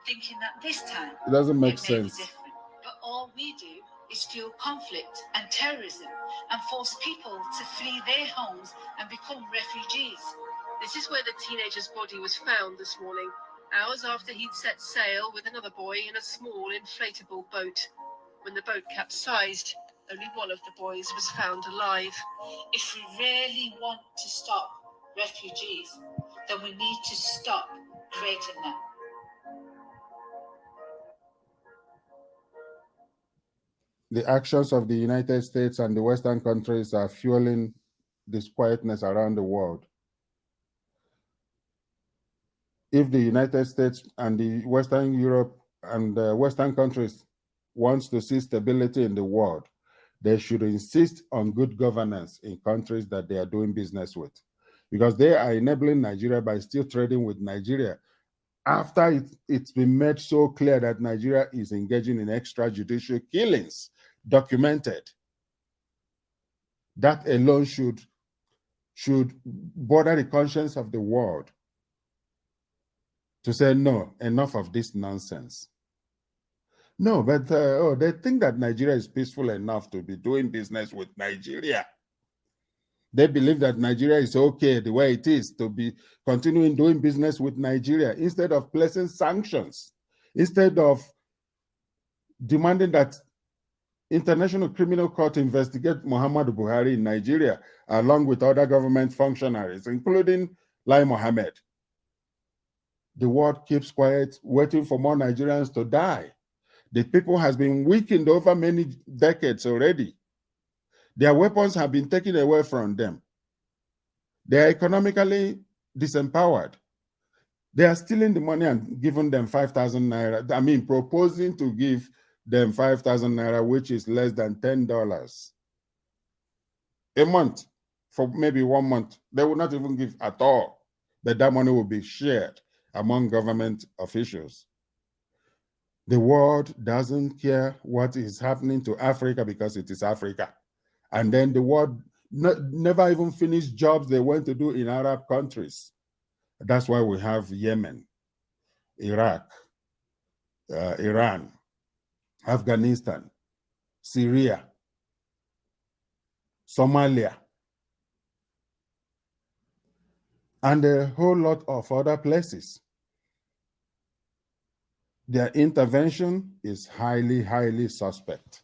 thinking that this time it doesn't make sense. But all we do is fuel conflict and terrorism and force people to flee their homes and become refugees. This is where the teenager's body was found this morning, hours after he'd set sail with another boy in a small inflatable boat. When the boat capsized, only one of the boys was found alive. If we really want to stop refugees, then we need to stop creating them. The actions of the United States and the Western countries are fueling this quietness around the world. If the United States and the Western Europe and the Western countries wants to see stability in the world, they should insist on good governance in countries that they are doing business with, because they are enabling Nigeria by still trading with Nigeria after it's been made so clear that Nigeria is engaging in extrajudicial killings, documented. That alone should bother the conscience of the world to say, no, enough of this nonsense. No, but they think that Nigeria is peaceful enough to be doing business with Nigeria. They believe that Nigeria is okay the way it is to be continuing doing business with Nigeria instead of placing sanctions, instead of demanding that International Criminal Court investigate Muhammadu Buhari in Nigeria along with other government functionaries, including Lai Mohammed. The world keeps quiet, waiting for more Nigerians to die. The people has been weakened over many decades already. Their weapons have been taken away from them. They are economically disempowered. They are stealing the money and giving them 5,000 naira. I mean, proposing to give them 5,000 naira, which is less than $10 a month for maybe 1 month. They will not even give at all, but that money will be shared among government officials. The world doesn't care what is happening to Africa because it is Africa. And then the world never even finished jobs they went to do in Arab countries. That's why we have Yemen, Iraq, Iran, Afghanistan, Syria, Somalia, and a whole lot of other places. Their intervention is highly, highly suspect.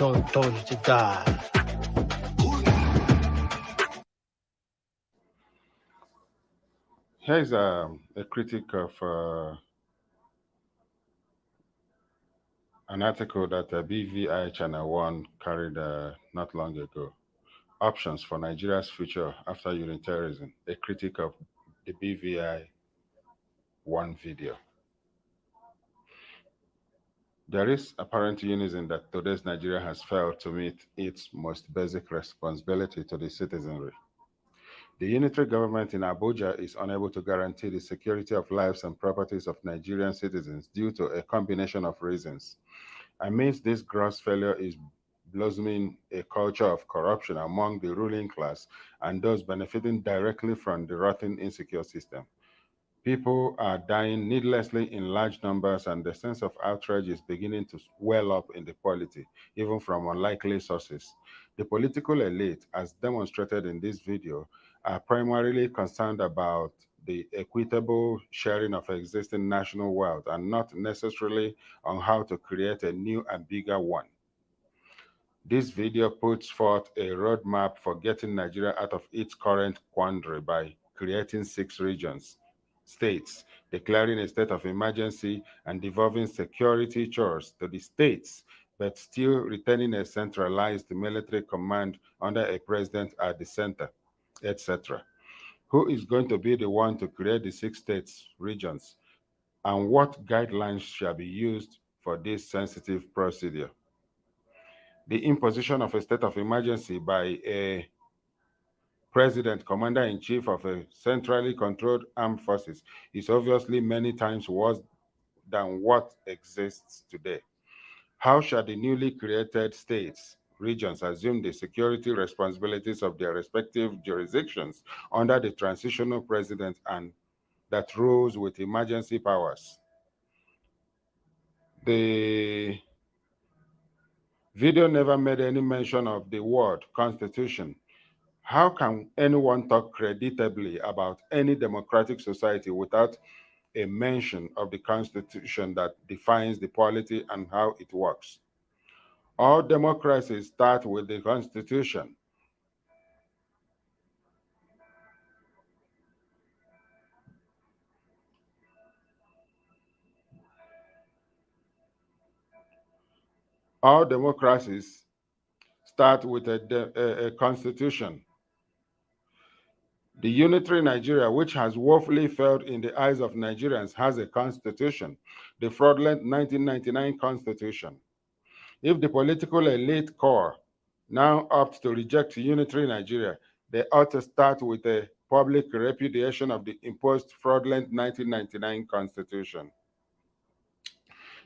told you to die. Here's a critic of an article that BVI Channel 1 carried not long ago. Options for Nigeria's future after unitarianism. A critic of the BVI 1 video. There is apparent unison that today's Nigeria has failed to meet its most basic responsibility to the citizenry. The unitary government in Abuja is unable to guarantee the security of lives and properties of Nigerian citizens due to a combination of reasons. Amidst this gross failure is blossoming a culture of corruption among the ruling class and those benefiting directly from the rotten, insecure system. People are dying needlessly in large numbers, and the sense of outrage is beginning to well up in the polity, even from unlikely sources. The political elite, as demonstrated in this video, are primarily concerned about the equitable sharing of existing national wealth and not necessarily on how to create a new and bigger one. This video puts forth a roadmap for getting Nigeria out of its current quandary by creating 6 regions, states, declaring a state of emergency and devolving security chores to the states, but still retaining a centralized military command under a president at the center, etc. Who is going to be the one to create the 6 states, regions, and what guidelines shall be used for this sensitive procedure? The imposition of a state of emergency by a president, commander-in-chief of a centrally controlled armed forces, is obviously many times worse than what exists today. How shall the newly created states, regions assume the security responsibilities of their respective jurisdictions under the transitional president and that rules with emergency powers? The video never made any mention of the word constitution. How can anyone talk creditably about any democratic society without a mention of the constitution that defines the polity and how it works? All democracies start with the constitution. All democracies start with a constitution. The unitary Nigeria, which has woefully failed in the eyes of Nigerians, has a constitution, the fraudulent 1999 constitution. If the political elite core now opt to reject unitary Nigeria, they ought to start with a public repudiation of the imposed fraudulent 1999 constitution.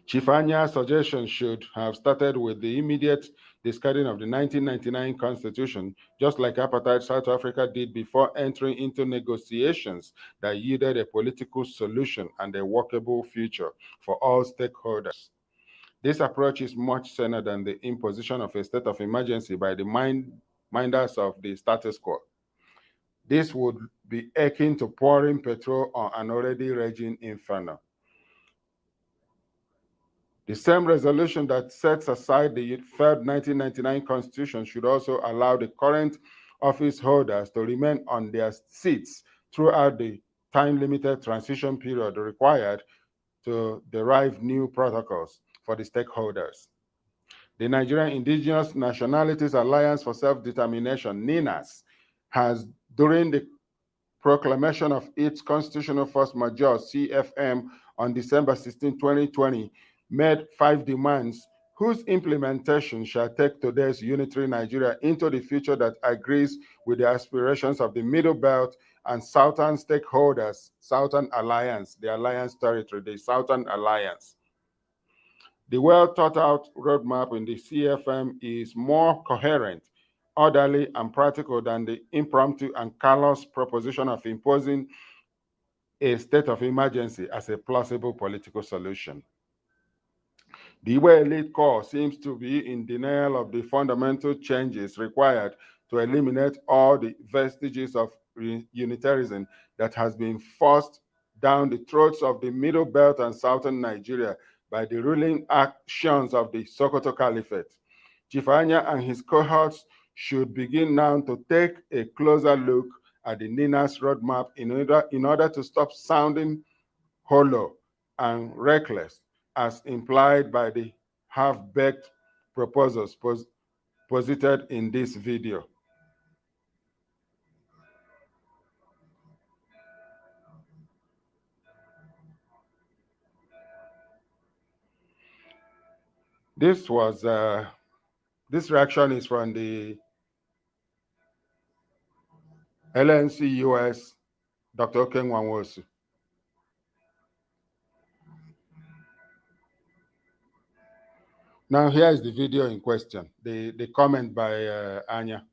Chief Anya's suggestion should have started with the immediate discarding of the 1999 constitution, just like apartheid South Africa did before entering into negotiations that yielded a political solution and a workable future for all stakeholders. This approach is much saner than the imposition of a state of emergency by the minders of the status quo. This would be akin to pouring petrol on an already raging inferno. The same resolution that sets aside the failed 1999 constitution should also allow the current office holders to remain on their seats throughout the time-limited transition period required to derive new protocols for the stakeholders. The Nigerian Indigenous Nationalities Alliance for Self-Determination, NINAS, has, during the proclamation of its constitutional force majeure, CFM, on December 16, 2020, made 5 demands whose implementation shall take today's unitary Nigeria into the future that agrees with the aspirations of the Middle Belt and Southern stakeholders, Southern Alliance, the Alliance territory, the Southern Alliance. The well-thought-out roadmap in the CFM is more coherent, orderly, and practical than the impromptu and callous proposition of imposing a state of emergency as a plausible political solution. The Igbo elite core seems to be in denial of the fundamental changes required to eliminate all the vestiges of unitarism that has been forced down the throats of the Middle Belt and Southern Nigeria by the ruling actions of the Sokoto Caliphate. Chief Anya and his cohorts should begin now to take a closer look at the NINA's roadmap in order to stop sounding hollow and reckless, as implied by the half-baked proposals posited in this video. This reaction is from the LNC US, Dr. Oken Nwanwosu. Now here is the video in question, the comment by Anya.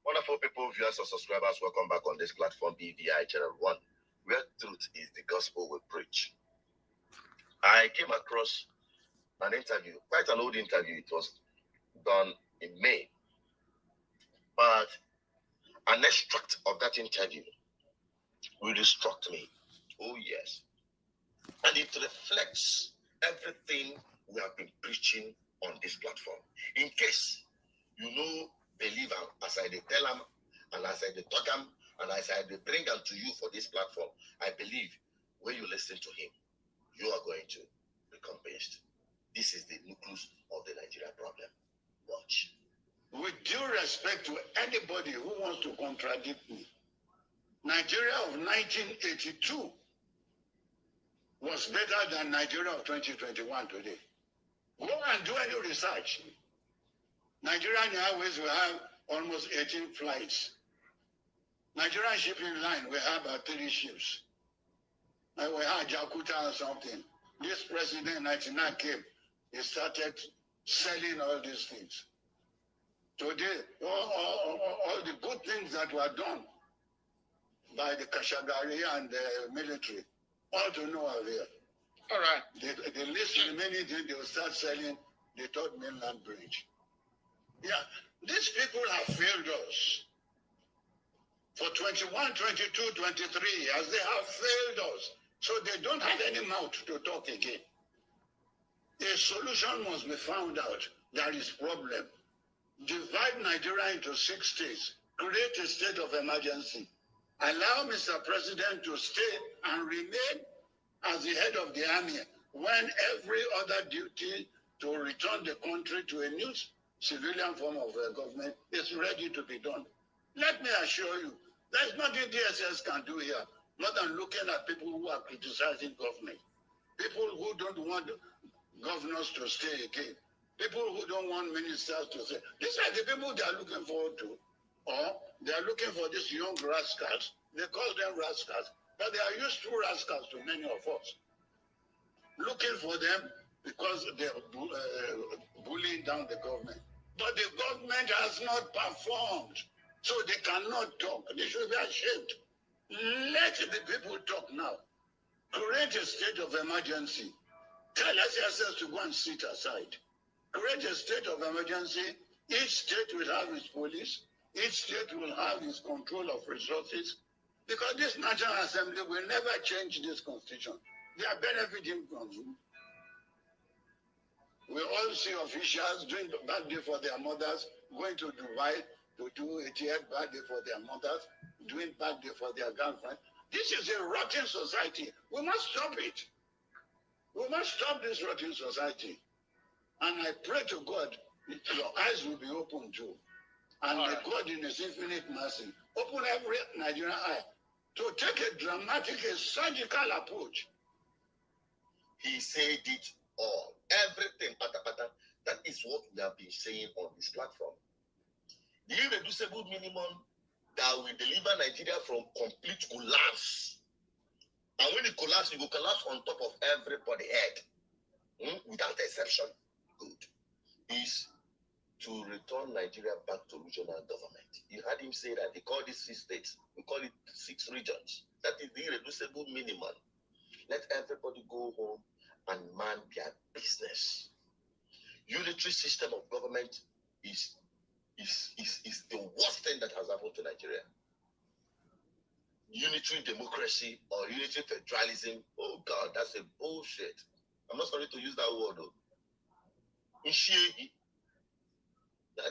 Wonderful people, viewers and subscribers, welcome back on this platform, BVI Channel 1, where truth is the gospel we preach. I came across an interview, quite an old interview. It was done in May. But an extract of that interview really struck me. Oh, yes. And it reflects everything we have been preaching on this platform. In case you know, believe as I tell them, and as I talk them, and as I bring them to you for this platform, I believe when you listen to him, you are going to be convinced. This is the nucleus of the Nigeria problem. Watch. With due respect to anybody who wants to contradict me, Nigeria of 1982 was better than Nigeria of 2021 today. Go and do any research. Nigerian Airways will have almost 18 flights. Nigerian shipping line will have about 3 ships. And we had Jakarta or something. This president, 99, came. He started selling all these things. Today, all the good things that were done by the Kashagari and the military, all to no avail. All right. The least remaining thing, they will start selling the third mainland bridge. Yeah, these people have failed us. For 21, 22, 23 years, they have failed us. So they don't have any mouth to talk again. A solution must be found out. There is problem. Divide Nigeria into 6 states. Create a state of emergency. Allow Mr. President to stay and remain as the head of the army when every other duty to return the country to a new civilian form of government is ready to be done. Let me assure you, there's nothing DSS can do here more than looking at people who are criticizing government, people who don't want governors to stay again, people who don't want ministers to stay. These are the people they are looking forward to. Or they are looking for these young rascals. They call them rascals, but they are used to rascals to many of us. Looking for them because they're bullying down the government. But the government has not performed, so they cannot talk. They should be ashamed. Let the people talk now. Create a state of emergency. Tell SSS to go and sit aside. Create a state of emergency. Each state will have its police. Each state will have its control of resources. Because this National Assembly will never change this constitution. They are benefiting from it. We all see officials doing the birthday for their mothers, going to Dubai to do a 80th birthday for their mothers, doing birthday for their girlfriend. This is a rotten society. We must stop it. We must stop this rotten society. And I pray to God, your eyes will be open too. And may God in his infinite mercy open every Nigerian eye to take a dramatic, a surgical approach. He said it all. Everything, that is what we have been saying on this platform. The irreducible minimum that will deliver Nigeria from complete collapse. And when it collapses, it will collapse on top of everybody's head. Without exception. Good. Is to return Nigeria back to regional government. You heard him say that they call these 6 states. We call it 6 regions. That is the irreducible minimum. Let everybody go home and man their business. Unitary system of government is the worst thing that has happened to Nigeria. unitary democracy or unitary federalism. Oh God, that's a bullshit. I'm not sorry to use that word though.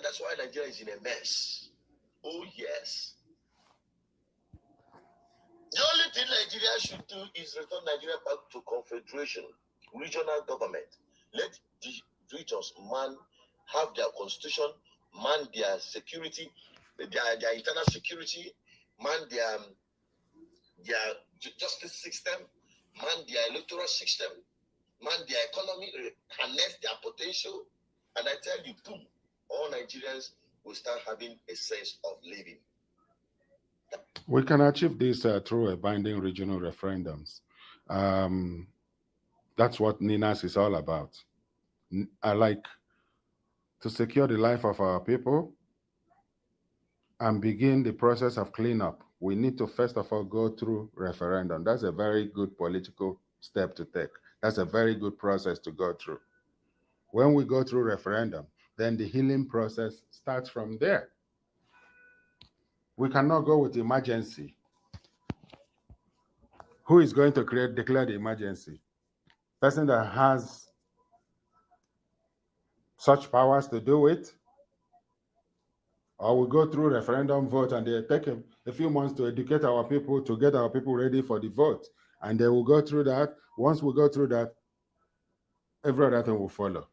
That's why Nigeria is in a mess. Oh yes. The only thing Nigeria should do is return Nigeria back to confederation, regional government. Let the regions have their constitution, man their security, their internal security, man their justice system, man their electoral system, man their economy, harness their potential, and I tell you, boom, all Nigerians will start having a sense of living. We can achieve this through a binding regional referendums. That's what NINAS is all about. I like to secure the life of our people and begin the process of cleanup. We need to first of all go through referendum. That's a very good political step to take. That's a very good process to go through. When we go through referendum, then the healing process starts from there. We cannot go with emergency. Who is going to declare the emergency? Person that has such powers to do it? Or we go through referendum vote and they take a few months to educate our people, to get our people ready for the vote. And they will go through that. Once we go through that, every other thing will follow.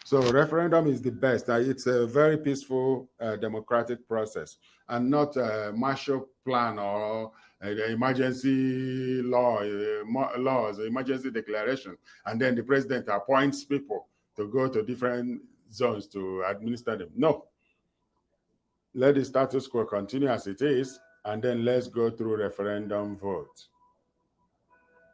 So referendum is the best. It's a very peaceful democratic process and not a Marshall Plan or emergency laws, emergency declaration. And then the president appoints people to go to different zones to administer them. No. Let the status quo continue as it is, and then let's go through referendum vote.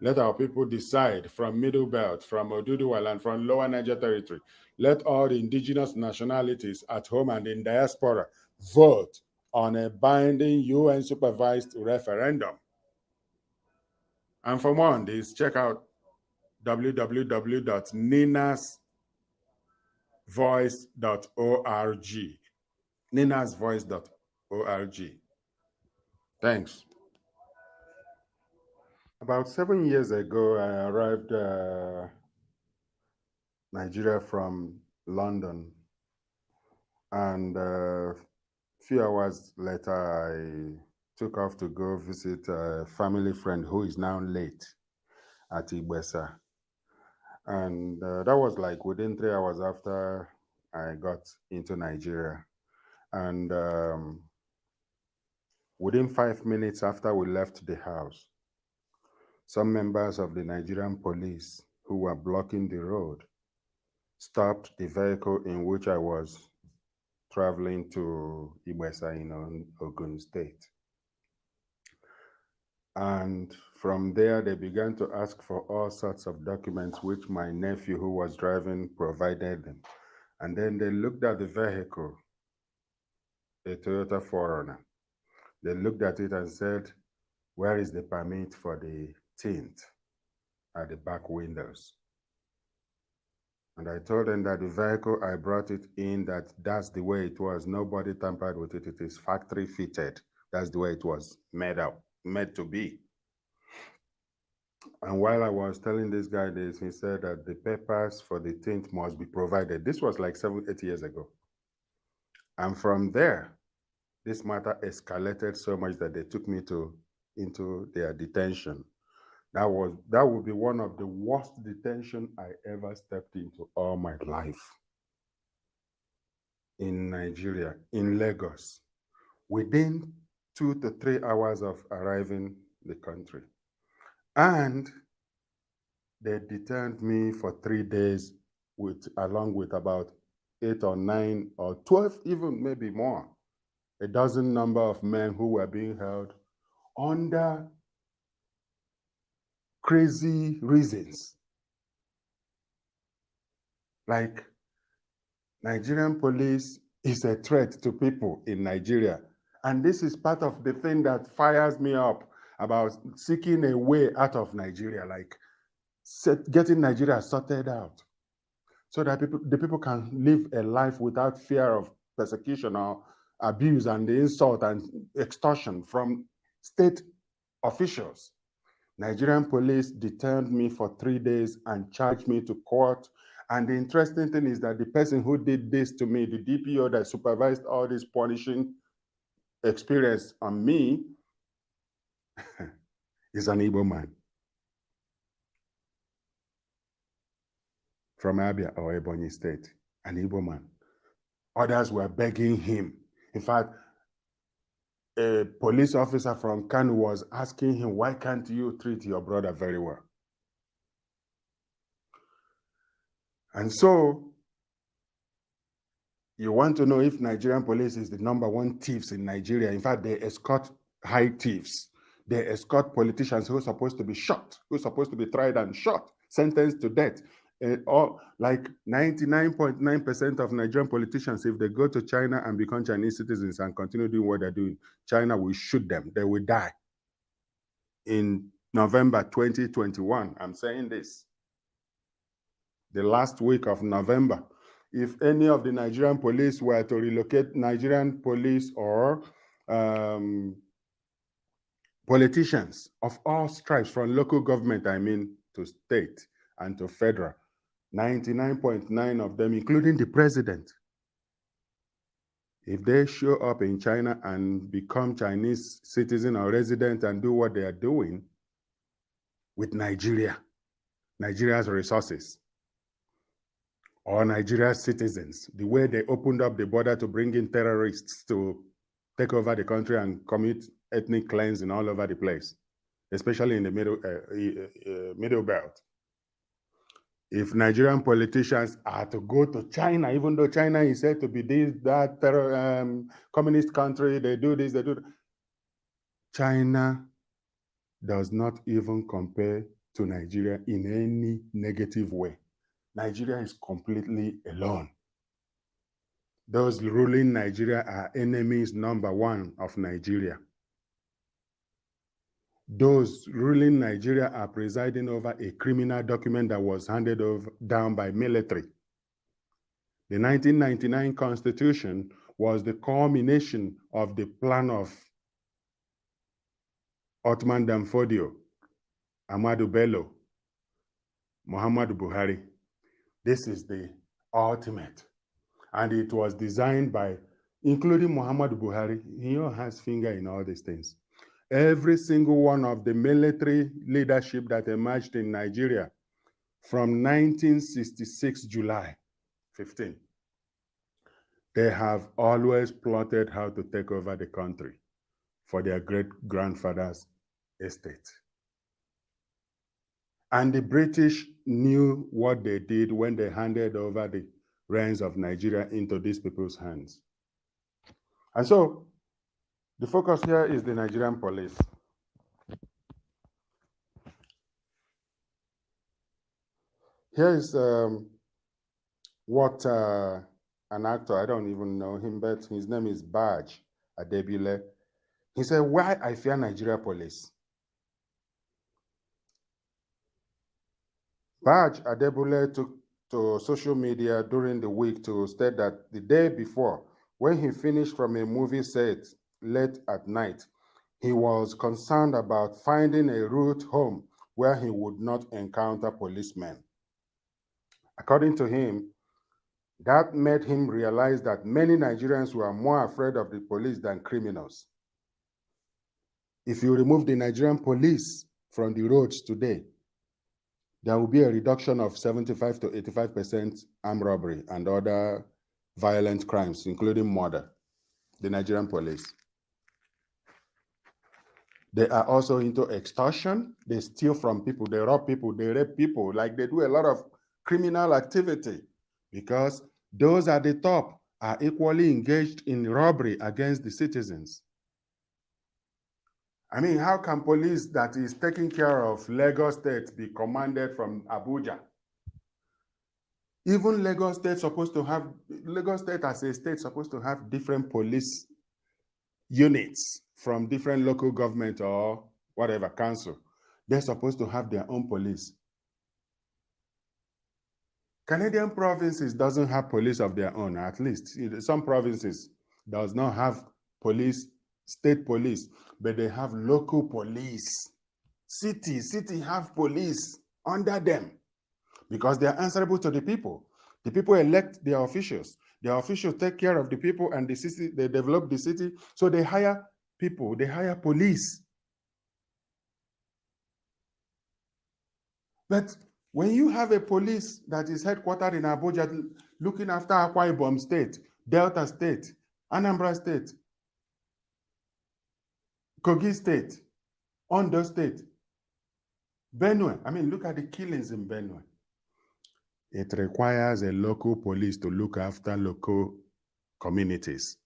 Let our people decide from Middle Belt, from Oduduwa, and from Lower Niger Territory. Let all the indigenous nationalities at home and in diaspora vote on a binding UN-supervised referendum. And for more on this, check out www.ninasvoice.org. ninasvoice.org. Thanks. About 7 years ago, I arrived Nigeria from London, and a few hours later, I took off to go visit a family friend who is now late at Igbesa. And that was like within 3 hours after I got into Nigeria. And within 5 minutes after we left the house, some members of the Nigerian police who were blocking the road stopped the vehicle in which I was traveling to Igbesa in Ogun State. And from there, they began to ask for all sorts of documents, which my nephew who was driving provided them. And then they looked at the vehicle, a Toyota 4Runner. They looked at it and said, "Where is the permit for the tint at the back windows?" And I told them that the vehicle, I brought it in, that's the way it was. Nobody tampered with it. It is factory fitted. That's the way it was made to be. And while I was telling this guy this, he said that the papers for the tint must be provided. This was like 7-8 years ago. And from there, this matter escalated so much that they took me into their detention. That would be one of the worst detention I ever stepped into all my life. In Nigeria, in Lagos, within 2 to 3 hours of arriving the country. And they detained me for 3 days along with about 8 or 9 or 12, even maybe more, a dozen number of men who were being held under crazy reasons. Like, Nigerian police is a threat to people in Nigeria. And this is part of the thing that fires me up about seeking a way out of Nigeria, like getting Nigeria sorted out so that the people can live a life without fear of persecution or abuse and the insult and extortion from state officials. Nigerian police detained me for 3 days and charged me to court. And the interesting thing is that the person who did this to me, the DPO that supervised all this punishing experience on me, is an Igbo man from Abia or Ebonyi State, an Igbo man. Others were begging him. In fact, a police officer from Kanu was asking him, why can't you treat your brother very well? And so, you want to know if Nigerian police is the #1 thieves in Nigeria. In fact, they escort high thieves. They escort politicians who are supposed to be shot, who are supposed to be tried and shot, sentenced to death. Or like 99.9% of Nigerian politicians, if they go to China and become Chinese citizens and continue doing what they're doing, China will shoot them. They will die. In November 2021, I'm saying this, the last week of November, if any of the Nigerian police were to relocate Nigerian police or politicians of all stripes, from local government, to state and to federal, 99.9 of them, including the president, if they show up in China and become Chinese citizen or resident and do what they are doing with Nigeria's resources, or Nigeria's citizens, the way they opened up the border to bring in terrorists to take over the country and commit ethnic cleansing all over the place, especially in the middle belt. If Nigerian politicians are to go to China, even though China is said to be that communist country, they do this, they do that. China does not even compare to Nigeria in any negative way. Nigeria is completely alone. Those ruling Nigeria are enemies #1 of Nigeria. Those ruling Nigeria are presiding over a criminal document that was handed down by military. The 1999 Constitution was the culmination of the plan of Ottoman Danfodio, Ahmadu Bello, Muhammadu Buhari. This is the ultimate. And it was designed by, including Muhammadu Buhari. He has finger in all these things. Every single one of the military leadership that emerged in Nigeria from 1966 July 15, they have always plotted how to take over the country for their great-grandfather's estate. And the British knew what they did when they handed over the reins of Nigeria into these people's hands. And so, the focus here is the Nigerian police. Here is what an actor, I don't even know him, but his name is Baj Adebile. He said, why I fear Nigeria police. Baj Adebile took to social media during the week to state that the day before, when he finished from a movie set late at night, he was concerned about finding a route home where he would not encounter policemen. According to him, that made him realize that many Nigerians were more afraid of the police than criminals. If you remove the Nigerian police from the roads today, there will be a reduction of 75 to 85% armed robbery and other violent crimes, including murder. The Nigerian police. They are also into extortion. They steal from people, they rob people, they rape people, like they do a lot of criminal activity, because those at the top are equally engaged in robbery against the citizens. I mean, how can police that is taking care of Lagos State be commanded from Abuja? Even Lagos State as a state supposed to have different police units from different local government or whatever, council. They're supposed to have their own police. Canadian provinces doesn't have police of their own, at least. Some provinces does not have police state police, but they have local police. City have police under them because they are answerable to the people. The people elect their officials. Their officials take care of the people and the city, they develop the city. So they hire people, they hire police. But when you have a police that is headquartered in Abuja looking after Akwa Ibom State, Delta State, Anambra State, Kogi State, Ondo State, Benue, I mean, look at the killings in Benue. It requires a local police to look after local communities.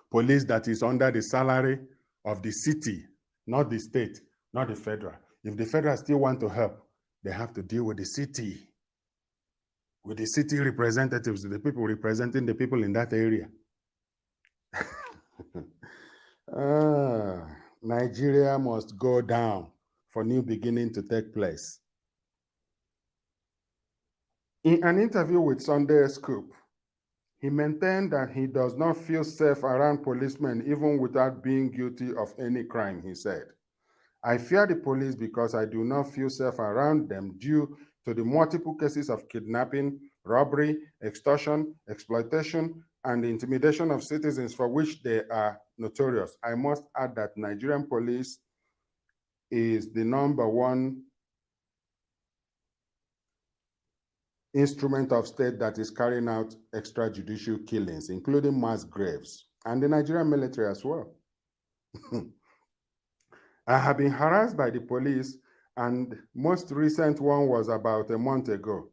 Police that is under the salary of the city, not the state, not the federal. If the federal still want to help, they have to deal with the city representatives, the people representing the people in that area. Nigeria must go down for new beginning to take place. In an interview with Sunday Scoop, he maintained that he does not feel safe around policemen even without being guilty of any crime, he said. I fear the police because I do not feel safe around them due to the multiple cases of kidnapping, robbery, extortion, exploitation, and intimidation of citizens for which they are notorious. I must add that Nigerian police is the #1 instrument of state that is carrying out extrajudicial killings, including mass graves, and the Nigerian military as well. I have been harassed by the police, and most recent one was about a month ago.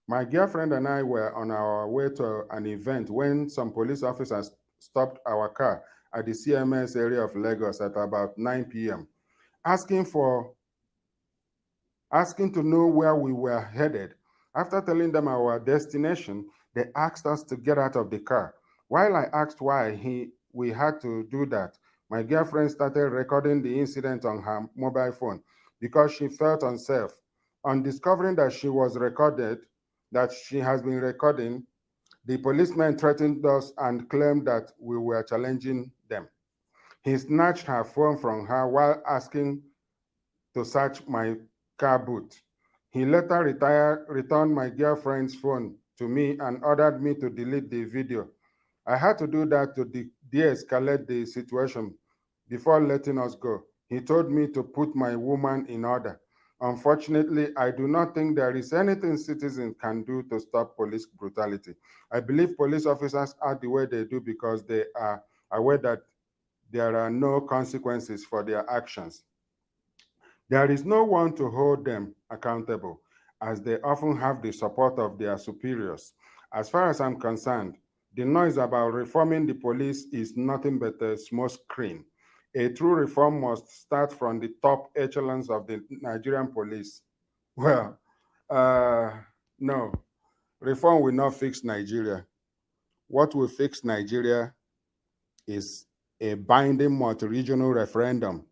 My girlfriend and I were on our way to an event when some police officers stopped our car at the CMS area of Lagos at about 9 p.m., asking to know where we were headed. After telling them our destination, they asked us to get out of the car. While I asked why we had to do that, my girlfriend started recording the incident on her mobile phone because she felt unsafe. On discovering that she has been recording, the policeman threatened us and claimed that we were challenging them. He snatched her phone from her while asking to search my car boot. He later returned my girlfriend's phone to me and ordered me to delete the video. I had to do that to de-escalate the situation before letting us go. He told me to put my woman in order. Unfortunately, I do not think there is anything citizens can do to stop police brutality. I believe police officers act the way they do because they are aware that there are no consequences for their actions. There is no one to hold them accountable, as they often have the support of their superiors. As far as I'm concerned, the noise about reforming the police is nothing but a smokescreen. A true reform must start from the top echelons of the Nigerian police. Well, no, reform will not fix Nigeria. What will fix Nigeria is a binding multi-regional referendum.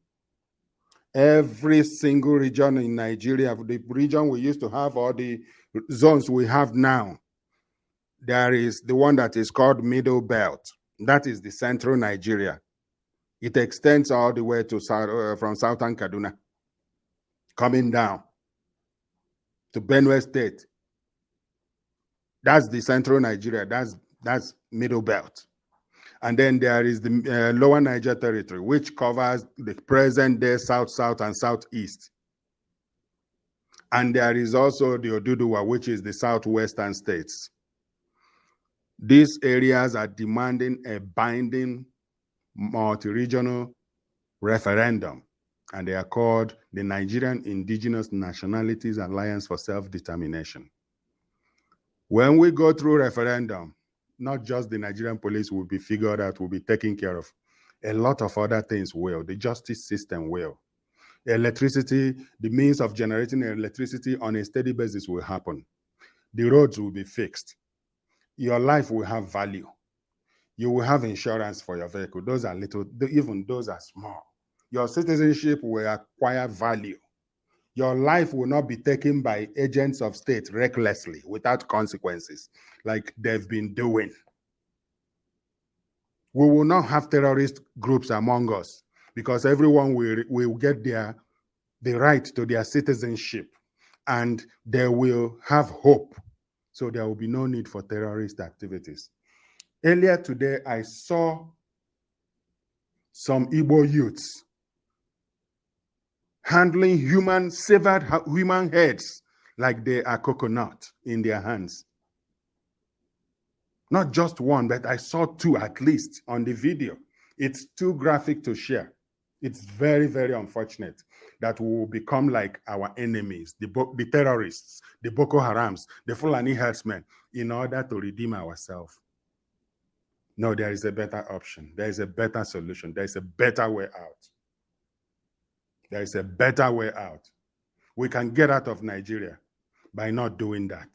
Every single region in Nigeria, the region we used to have, or the zones we have now, there is the one that is called Middle Belt. That is the central Nigeria. It extends all the way to from southern Kaduna, coming down to Benue State. That's the central Nigeria. That's Middle Belt. And then there is the lower Niger territory, which covers the present day south, south, and southeast. And there is also the Oduduwa, which is the southwestern states. These areas are demanding a binding multi-regional referendum, and they are called the Nigerian Indigenous Nationalities Alliance for Self-Determination. When we go through referendum, not just the Nigerian police will be figured out, will be taken care of. A lot of other things will. The justice system will. Electricity, the means of generating electricity on a steady basis will happen. The roads will be fixed. Your life will have value. You will have insurance for your vehicle. Those are little, even those are small. Your citizenship will acquire value. Your life will not be taken by agents of state recklessly without consequences like they've been doing. We will not have terrorist groups among us because everyone will get the right to their citizenship and they will have hope. So there will be no need for terrorist activities. Earlier today, I saw some Igbo youths handling severed human heads like they are coconut in their hands. Not just one, but I saw two at least on the video. It's too graphic to share. It's very, very unfortunate that we will become like our enemies, the terrorists, the Boko Harams, the Fulani herdsmen, in order to redeem ourselves. No, there is a better option. There is a better solution. There is a better way out. There is a better way out. We can get out of Nigeria by not doing that.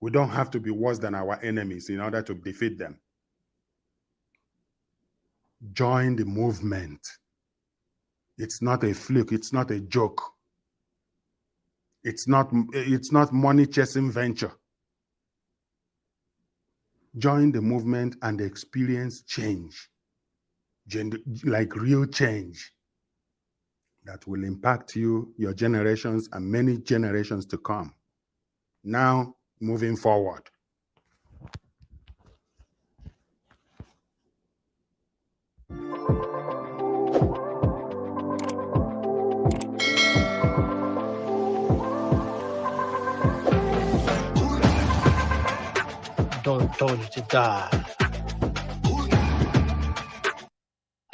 We don't have to be worse than our enemies in order to defeat them. Join the movement. It's not a fluke. It's not a joke. It's not money chasing venture. Join the movement and experience change, like real change that will impact you, your generations, and many generations to come. Now, moving forward. Told you to die.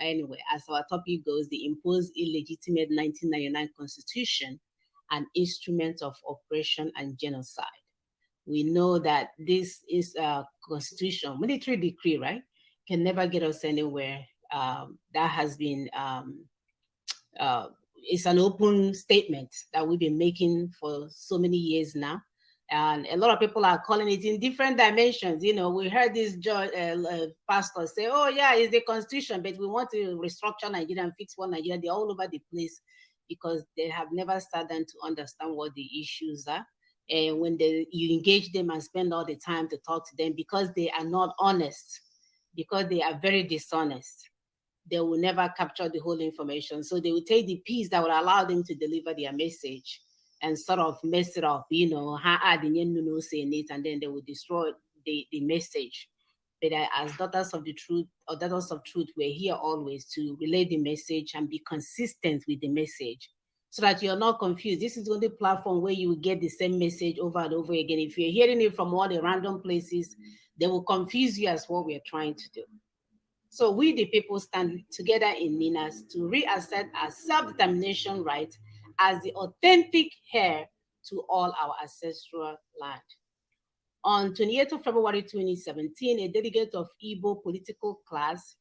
Anyway, as our topic goes, the imposed illegitimate 1999 constitution, an instrument of oppression and genocide. We know that this is a constitution, military decree, right? Can never get us anywhere. That has been, it's an open statement that we've been making for so many years now. And a lot of people are calling it in different dimensions. You know, we heard this pastor say, oh yeah, it's the constitution, but we want to restructure Nigeria and fix one Nigeria. They're all over the place because they have never started to understand what the issues are. And when you engage them and spend all the time to talk to them, because they are not honest, because they are very dishonest, they will never capture the whole information. So they will take the piece that will allow them to deliver their message and sort of mess it up, you know, saying it, and then they will destroy the message. But as daughters of the truth, or daughters of truth, we're here always to relay the message and be consistent with the message so that you're not confused. This is the only platform where you will get the same message over and over again. If you're hearing it from all the random places, they will confuse you as what we're trying to do. So we, the people, stand together in Ninas to reassert our self-determination right as the authentic heir to all our ancestral land. On 28th of February 2017, a delegate of Igbo political class,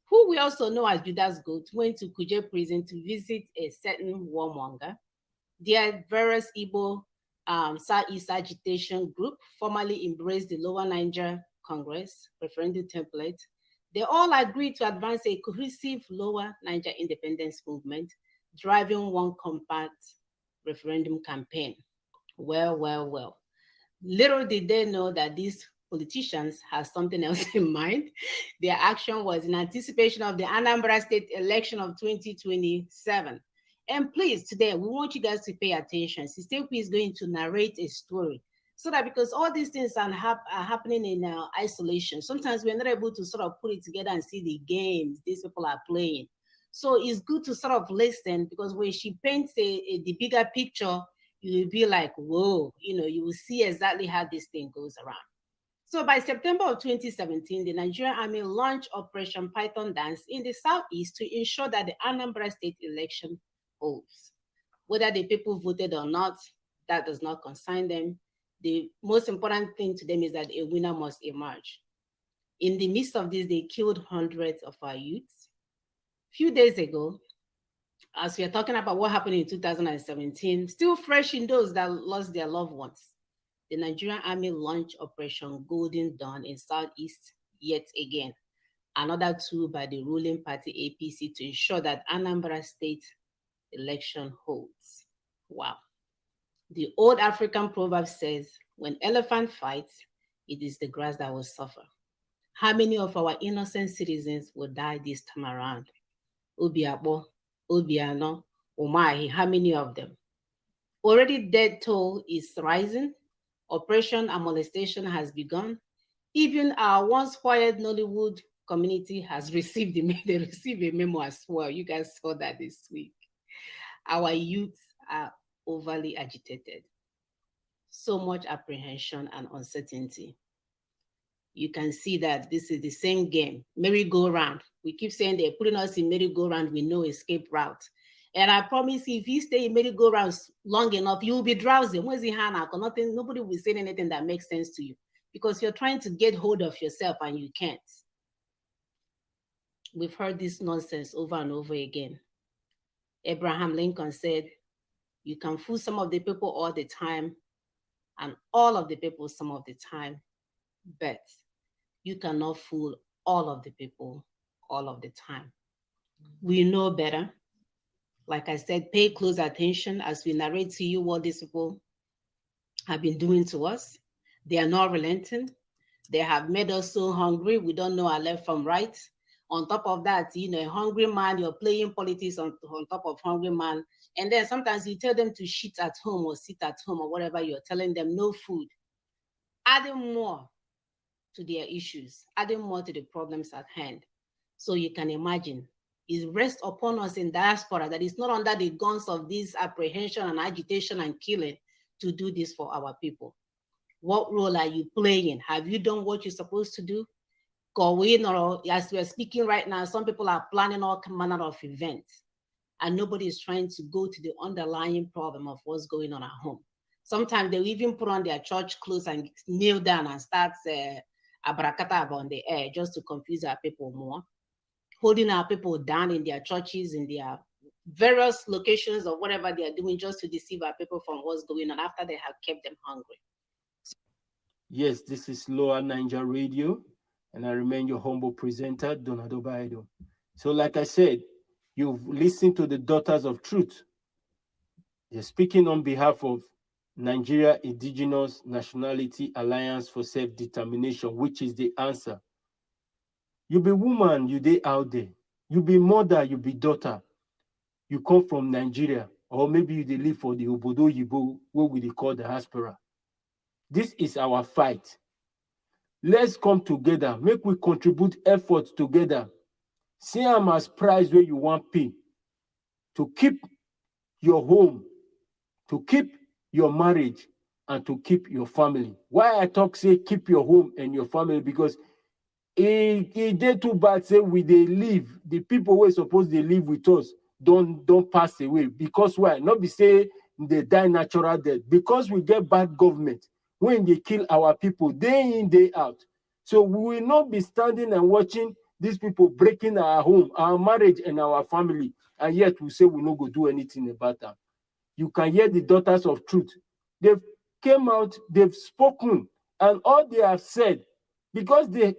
who we also know as Judas Goat, went to Kuje prison to visit a certain warmonger. Their various Igbo Southeast agitation group formally embraced the Lower Niger Congress referendum template. They all agreed to advance a cohesive Lower Niger independence movement, driving one compact referendum campaign. Well. Little did they know that these politicians had something else in mind. Their action was in anticipation of the Anambra State election of 2027. And please, today, we want you guys to pay attention. Sister P is going to narrate a story so that, because all these things are happening in isolation, sometimes we're not able to sort of put it together and see the games these people are playing. So it's good to sort of listen, because when she paints the bigger picture, you will be like, whoa, you know, you will see exactly how this thing goes around. So by September of 2017, the Nigerian Army launched Operation Python Dance in the Southeast to ensure that the Anambra State election holds. Whether the people voted or not, that does not concern them. The most important thing to them is that a winner must emerge. In the midst of this, they killed hundreds of our youths. A few days ago, as we are talking about what happened in 2017, still fresh in those that lost their loved ones, the Nigerian Army launched Operation Golden Dawn in Southeast yet again, another tool by the ruling party APC to ensure that Anambra State election holds. Wow. The old African proverb says, when elephant fights, it is the grass that will suffer. How many of our innocent citizens will die this time around? Obiabo, Obiano, Umahi, how many of them? Already death toll is rising. Operation and molestation has begun. Even our once quiet Nollywood community has received a memo as well. You guys saw that this week. Our youth are overly agitated. So much apprehension and uncertainty. You can see that this is the same game, merry-go-round. We keep saying they're putting us in merry-go-round with no escape route. And I promise you, if you stay in merry-go-round long enough, you'll be drowsy. Nobody will say anything that makes sense to you because you're trying to get hold of yourself and you can't. We've heard this nonsense over and over again. Abraham Lincoln said, you can fool some of the people all the time and all of the people some of the time, but you cannot fool all of the people all of the time. We know better. Like I said, pay close attention as we narrate to you what these people have been doing to us. They are not relenting. They have made us so hungry, we don't know our left from right. On top of that, a hungry man, you're playing politics on top of hungry man. And then sometimes you tell them to shit at home or sit at home or whatever, you're telling them no food. Adding more to their issues, adding more to the problems at hand. So you can imagine, it rests upon us in diaspora that is not under the guns of this apprehension and agitation and killing to do this for our people. What role are you playing? Have you done what you're supposed to do? As we're speaking right now, some people are planning all manner of events and nobody is trying to go to the underlying problem of what's going on at home. Sometimes they even put on their church clothes and kneel down and start abracadabra on the air just to confuse our people more, holding our people down in their churches, in their various locations or whatever they are doing just to deceive our people from what's going on after they have kept them hungry. Yes, this is Lower Niger Radio, and I remain your humble presenter, Donado Baido. So like I said, you've listened to the Daughters of Truth. They're speaking on behalf of Nigeria Indigenous Nationality Alliance for Self-Determination, which is the answer. You be woman, you dey out there. You be mother, you be daughter. You come from Nigeria, or maybe you dey live for the Obodo Yibo, what we call the diaspora. This is our fight. Let's come together, make we contribute effort together. See am as price where you want pay to keep your home, to keep your marriage, and to keep your family. Why I talk say keep your home and your family? Because it dey too bad say we dey live, the people who are supposed to live with us don't pass away. Because why? Not be say they die natural death. Because we get bad government when they kill our people day in, day out. So we will not be standing and watching these people breaking our home, our marriage, and our family, and yet we say we no go do anything about them. You can hear the Daughters of Truth. They've came out, they've spoken, and all they have said, because they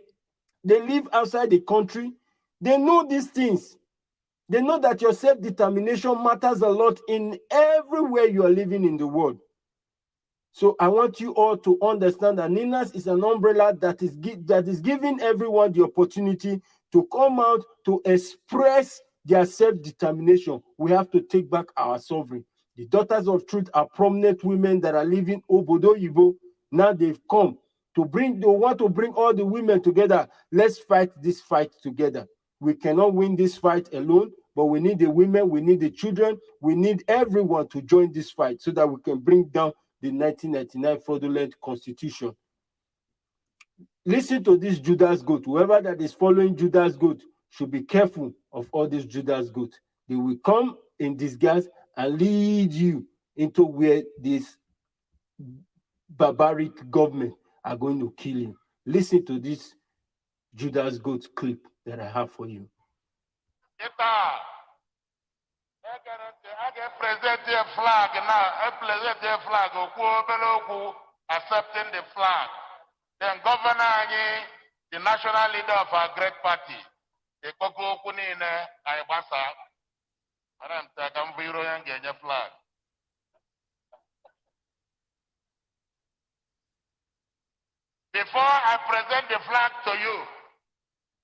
live outside the country, they know these things. They know that your self-determination matters a lot in everywhere you are living in the world. So I want you all to understand that NINAS is an umbrella that is giving everyone the opportunity to come out to express their self-determination. We have to take back our sovereign. The Daughters of Truth are prominent women that are living Obodo Yibo. Now they've come to they want to bring all the women together. Let's fight this fight together. We cannot win this fight alone, but we need the women, we need the children, we need everyone to join this fight so that we can bring down the 1999 fraudulent constitution. Listen to this Judas goat. Whoever that is following Judas goat should be careful of all these Judas goat. They will come in disguise and lead you into where this barbaric government are going to kill you. Listen to this Judas goat clip that I have for you. I can present their flag now. I present their flag. Accepting the flag. Then Governor, the national leader of our great party, the Koko Kunine, Aibasa, Madam Takamviro and Genya flag. Before I present the flag to you,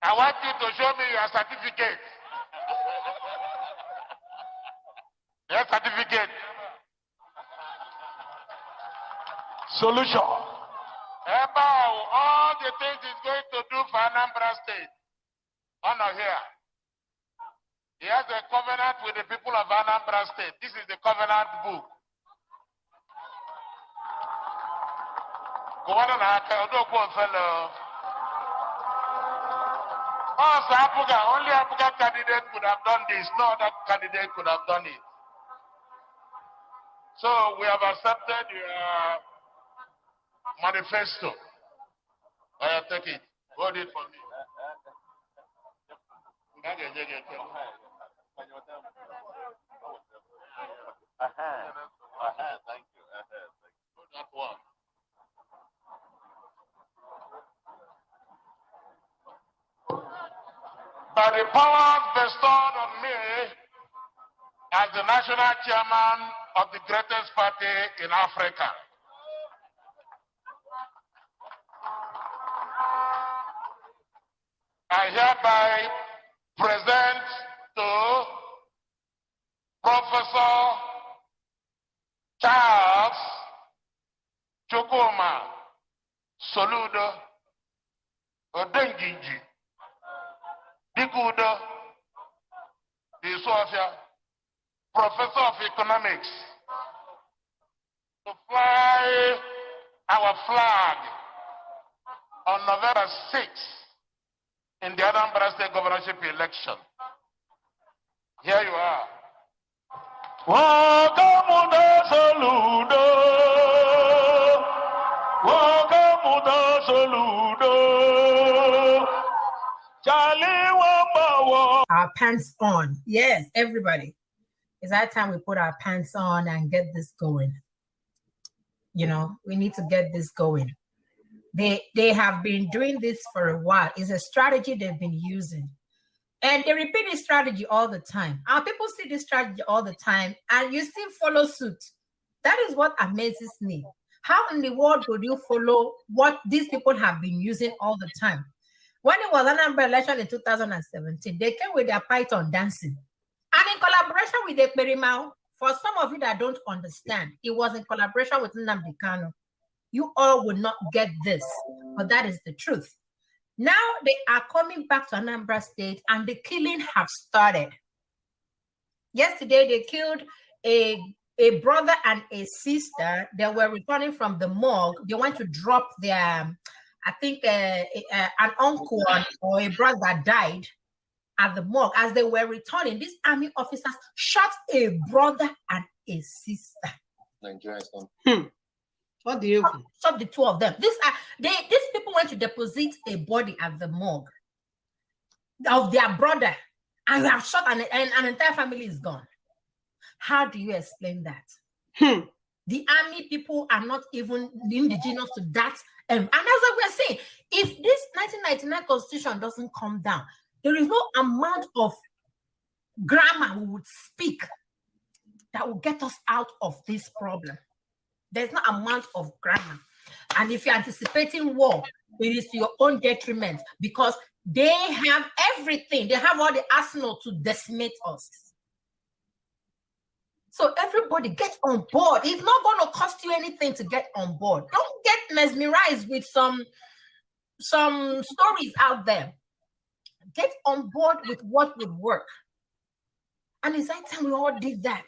I want you to show me your certificate. Your certificate. Solution. About all the things he's going to do for Anambra State. Honor here. He has a covenant with the people of Anambra State. This is the covenant book. Go on, fellow. Also, only Apuga candidate could have done this. No other candidate could have done it. So we have accepted your manifesto. I take it. Hold it for me. Thank you. That one. By the powers bestowed on me as the national chairman of the greatest party in Africa, I hereby present to Professor Charles Chukuma Soludo Odengiji Dikudo the Sofia, Professor of Economics, to fly our flag on November 6th in the Anambra State governorship election. Here you are. Wakamuda Saludo. Wakamuda Saludo. Our pants on. Yes, everybody. It's that time we put our pants on and get this going. You know, we need to get this going. They have been doing this for a while. It's a strategy they've been using. And they repeat this strategy all the time. Our people see this strategy all the time, and you still follow suit. That is what amazes me. How in the world would you follow what these people have been using all the time? When it was an Anambra election in 2017, they came with their python dancing. And in collaboration with the Perimao, for some of you that don't understand, it was in collaboration with Nnamdi Kanu. You all will not get this, but that is the truth. Now they are coming back to Anambra State and the killing have started. Yesterday, they killed a brother and a sister. They were returning from the morgue. They went to drop their, I think, an uncle or a brother that died at the morgue. As they were returning, these army officers shot a brother and a sister. What do you think? Shot the two of them. These people went to deposit a body at the morgue of their brother, and they have shot an entire family is gone. How do you explain that? The army people are not even indigenous to that. And as we're saying, if this 1999 constitution doesn't come down, there is no amount of grammar we would speak that will get us out of this problem. There's no amount of grammar. And if you're anticipating war, it is to your own detriment because they have everything. They have all the arsenal to decimate us. So everybody get on board. It's not going to cost you anything to get on board. Don't get mesmerized with some stories out there. Get on board with what would work. And it's that time we all did that.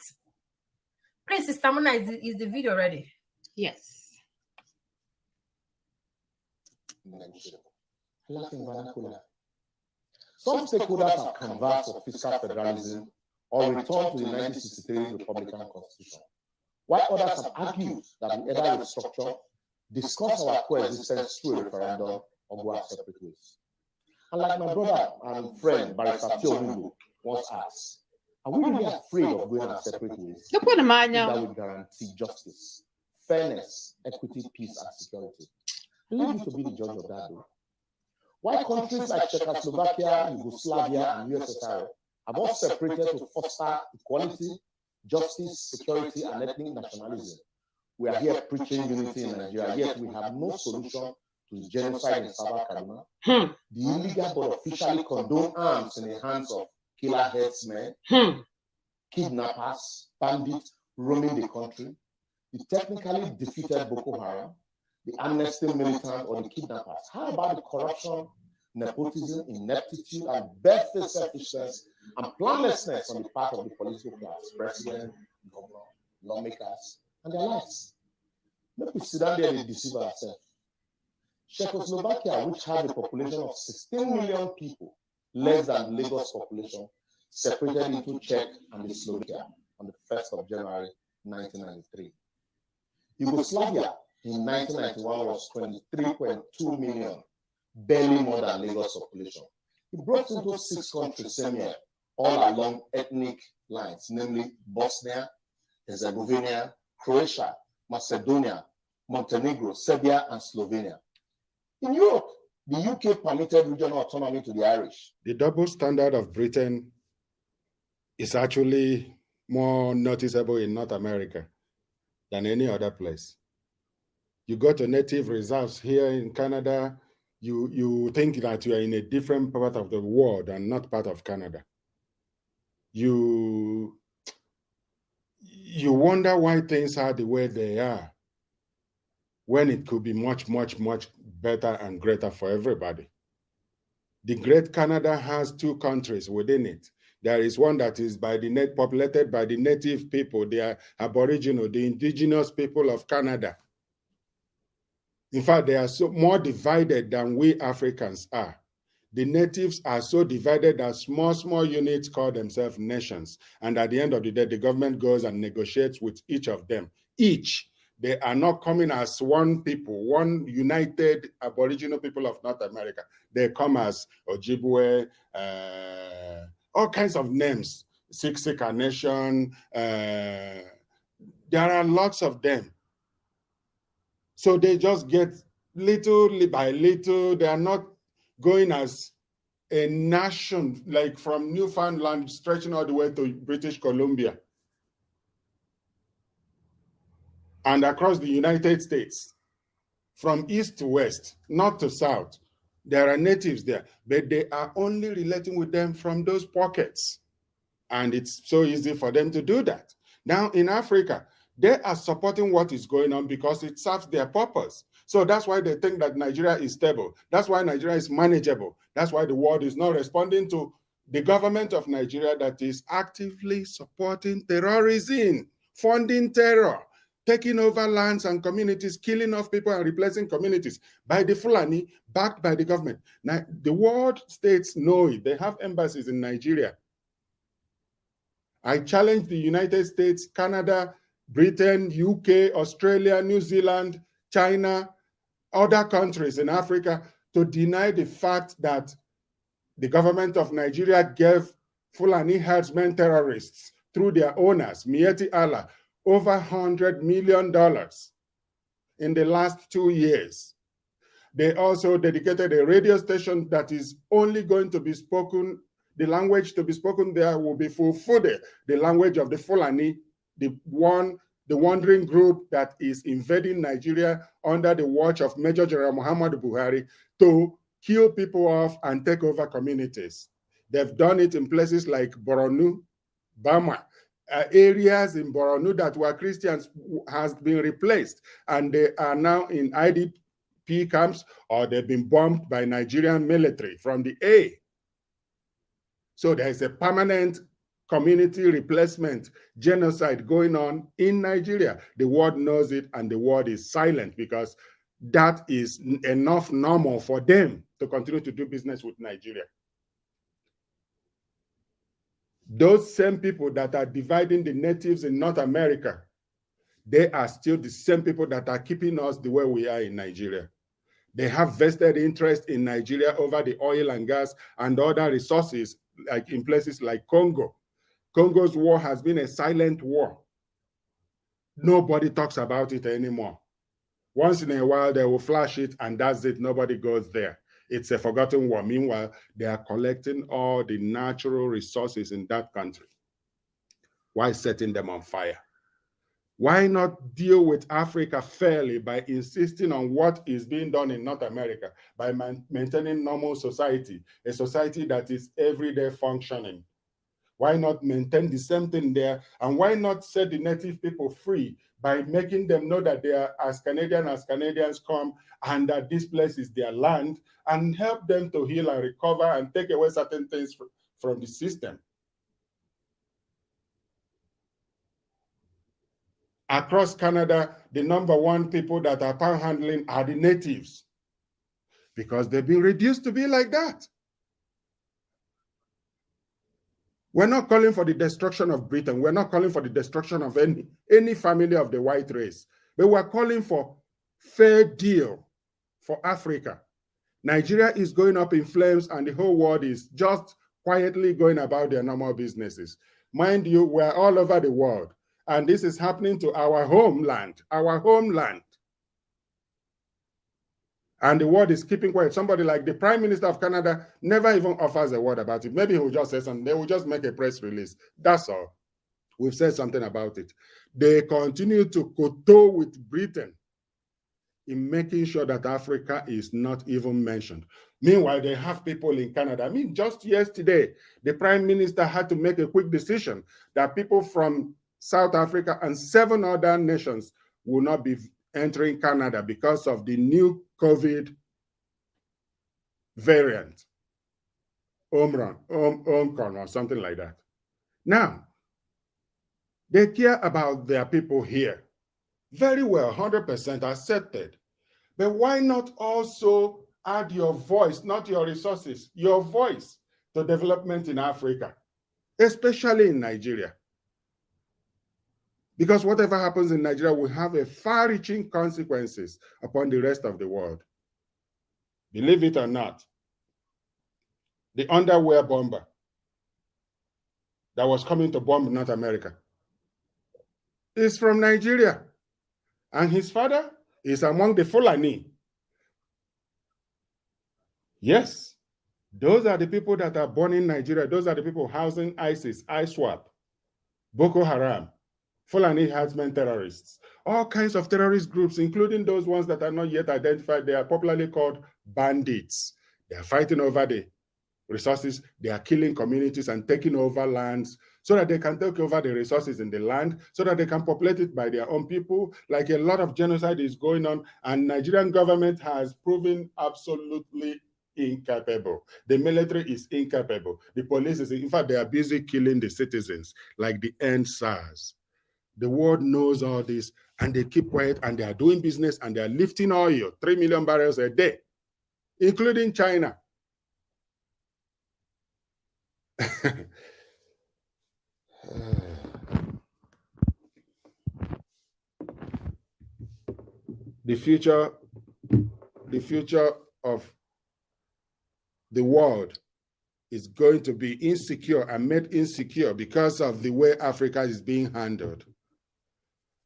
Please, Sister Mona, is the video ready? Yes. Some stakeholders have canvassed for fiscal federalism or return to the 1963 Republican Constitution, while others have argued that we either restructure, discuss our coexistence through a referendum, or go our separate ways. And like my brother and friend Barrister Tio once asked, are we really afraid of going our separate ways? That would guarantee justice, fairness, equity, peace, and security. I leave you to be the judge of that, though. Why countries like Czechoslovakia, Yugoslavia, and USSR have all separated to foster equality, justice, security, and ethnic nationalism? We are here preaching unity in Nigeria, yet we have no solution to the genocide in Sabah Kaduna. The illegal but officially condoned arms in the hands of killer headsmen, kidnappers, bandits roaming the country, the technically defeated Boko Haram, the amnesty militant or the kidnappers. How about the corruption, nepotism, ineptitude, and birthday selfishness and planlessness on the part of the political class, president, governor, lawmakers, and their lives? Let me sit down there and deceive ourselves. Czechoslovakia, which had a population of 16 million people, less than Lagos population, separated into Czech and Slovakia on the 1st of January 1993. Yugoslavia in 1991 was 23.2 million, barely more than Lagos population. It broke into 6 countries same year, all along ethnic lines, namely Bosnia, Herzegovina, Croatia, Macedonia, Montenegro, Serbia, and Slovenia. In Europe, the UK permitted regional autonomy to the Irish. The double standard of Britain is actually more noticeable in North America than any other place. You go to native reserves here in Canada, you think that you are in a different part of the world and not part of Canada. You wonder why things are the way they are, when it could be much, much, much better and greater for everybody. The Great Canada has 2 countries within it. There is one that is populated by the native people, the Aboriginal, the indigenous people of Canada. In fact, they are more divided than we Africans are. The natives are so divided that small units call themselves nations. And at the end of the day, the government goes and negotiates with each of them. They are not coming as one people, one united Aboriginal people of North America. They come as Ojibwe, all kinds of names, Siksika Nation. There are lots of them. So they just get little by little. They are not going as a nation, like from Newfoundland stretching all the way to British Columbia and across the United States, from east to west, north to south. There are natives there, but they are only relating with them from those pockets. And it's so easy for them to do that. Now in Africa, they are supporting what is going on because it serves their purpose. So that's why they think that Nigeria is stable. That's why Nigeria is manageable. That's why the world is not responding to the government of Nigeria that is actively supporting terrorism, funding terror, taking over lands and communities, killing off people and replacing communities by the Fulani, backed by the government. Now, the world states know it. They have embassies in Nigeria. I challenge the United States, Canada, Britain, UK, Australia, New Zealand, China, other countries in Africa to deny the fact that the government of Nigeria gave Fulani herdsmen terrorists through their owners, Mieti Allah, over $100 million in the last 2 years. They also dedicated a radio station that is only going to be spoken, the language to be spoken there will be Fulfulde, the language of the Fulani, the wandering group that is invading Nigeria under the watch of Major General Muhammadu Buhari to kill people off and take over communities. They've done it in places like Borno, Bama, areas in Borno that were Christians has been replaced, and they are now in IDP camps, or they've been bombed by Nigerian military from the A. So there's a permanent community replacement genocide going on in Nigeria. The world knows it, and the world is silent because that is enough normal for them to continue to do business with Nigeria. Those same people that are dividing the natives in North America, they are still the same people that are keeping us the way we are in Nigeria. They have vested interest in Nigeria over the oil and gas and other resources, like in places like Congo. Congo's war has been a silent war. Nobody talks about it anymore. Once in a while, they will flash it, and that's it. Nobody goes there. It's a forgotten war. Meanwhile, they are collecting all the natural resources in that country while setting them on fire. Why not deal with Africa fairly by insisting on what is being done in North America, by maintaining normal society, a society that is everyday functioning? Why not maintain the same thing there? And why not set the native people free by making them know that they are as Canadians come and that this place is their land, and help them to heal and recover and take away certain things from the system? Across Canada, the #1 people that are panhandling are the natives, because they've been reduced to be like that. We're not calling for the destruction of Britain. We're not calling for the destruction of any family of the white race. But we're calling for fair deal for Africa. Nigeria is going up in flames, and the whole world is just quietly going about their normal businesses. Mind you, we're all over the world, and this is happening to our homeland, And the world is keeping quiet. Somebody like the Prime Minister of Canada never even offers a word about it. Maybe he will just say something. They will just make a press release. That's all. We've said something about it. They continue to kowtow with Britain in making sure that Africa is not even mentioned. Meanwhile, they have people in Canada. I mean, just yesterday, the Prime Minister had to make a quick decision that people from South Africa and 7 other nations will not be entering Canada because of the new COVID variant, Omicron or something like that. Now, they care about their people here. Very well, 100% accepted. But why not also add your voice, not your resources, your voice to development in Africa, especially in Nigeria? Because whatever happens in Nigeria will have a far-reaching consequences upon the rest of the world. Believe it or not, the underwear bomber that was coming to bomb North America is from Nigeria. And his father is among the Fulani. Yes, those are the people that are born in Nigeria. Those are the people housing ISIS, ISWAP, Boko Haram, Fulani herdsmen terrorists, all kinds of terrorist groups, including those ones that are not yet identified. They are popularly called bandits. They are fighting over the resources. They are killing communities and taking over lands so that they can take over the resources in the land, so that they can populate it by their own people. Like, a lot of genocide is going on, and Nigerian government has proven absolutely incapable. The military is incapable. The police is, in fact, they are busy killing the citizens, like the end SARS. The world knows all this, and they keep quiet, and they are doing business, and they are lifting oil, 3 million barrels a day, including China. The future of the world is going to be insecure and made insecure because of the way Africa is being handled.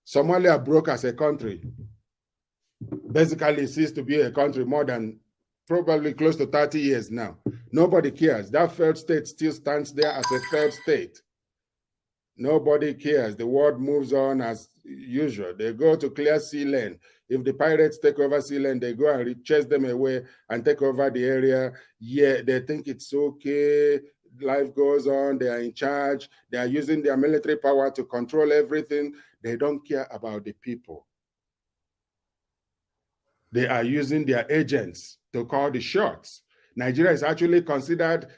Somalia broke as a country. Basically, it ceased to be a country more than probably close to 30 years now. Nobody cares. That failed state still stands there as a failed state. Nobody cares. The world moves on as usual. They go to clear sea lane. If the pirates take over sea lane, they go and chase them away and take over the area. Yeah, they think it's okay. Life goes on. They are in charge. They are using their military power to control everything. They don't care about the people. They are using their agents to call the shots. Nigeria is actually considered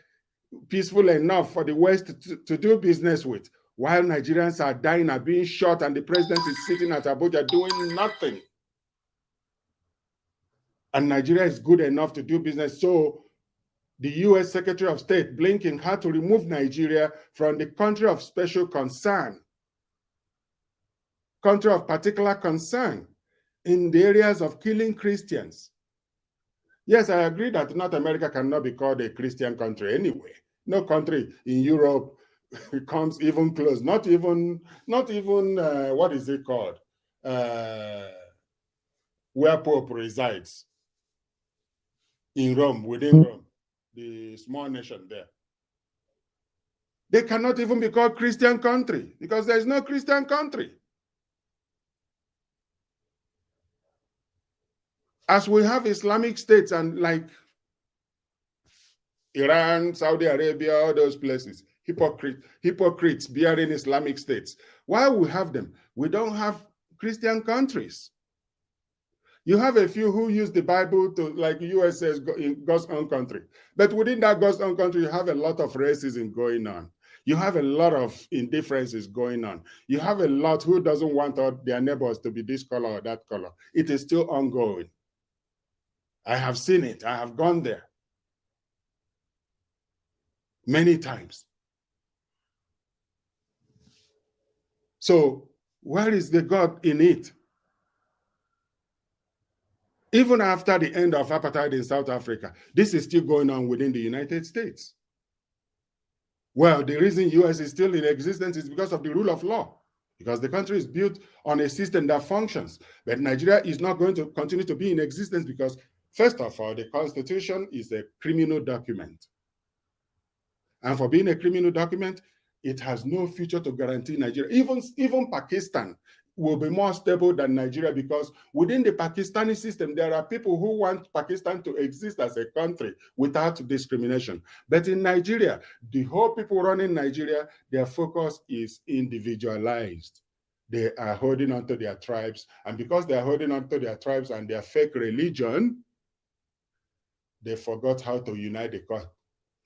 peaceful enough for the West to do business with, while Nigerians are dying and being shot, and the president is sitting at Abuja doing nothing. And Nigeria is good enough to do business. So the US Secretary of State, Blinken, had to remove Nigeria from the country of special concern, country of particular concern in the areas of killing Christians. Yes, I agree that North America cannot be called a Christian country anyway. No country in Europe comes even close. Not even what is it called? Where Pope resides in Rome, within Rome, the small nation there. They cannot even be called Christian country because there is no Christian country. As we have Islamic states and like Iran, Saudi Arabia, all those places, hypocrites bearing Islamic states. Why we have them? We don't have Christian countries. You have a few who use the Bible to, like US says, in God's own country. But within that God's own country, you have a lot of racism going on. You have a lot of indifferences going on. You have a lot who doesn't want their neighbors to be this color or that color. It is still ongoing. I have seen it. I have gone there many times. So where is the God in it? Even after the end of apartheid in South Africa, this is still going on within the United States. Well, the reason US is still in existence is because of the rule of law, because the country is built on a system that functions. But Nigeria is not going to continue to be in existence because, first of all, the Constitution is a criminal document. And for being a criminal document, it has no future to guarantee Nigeria. Even Pakistan will be more stable than Nigeria because within the Pakistani system, there are people who want Pakistan to exist as a country without discrimination. But in Nigeria, the whole people running Nigeria, their focus is individualized. They are holding on to their tribes. And because they are holding on to their tribes and their fake religion, they forgot how to unite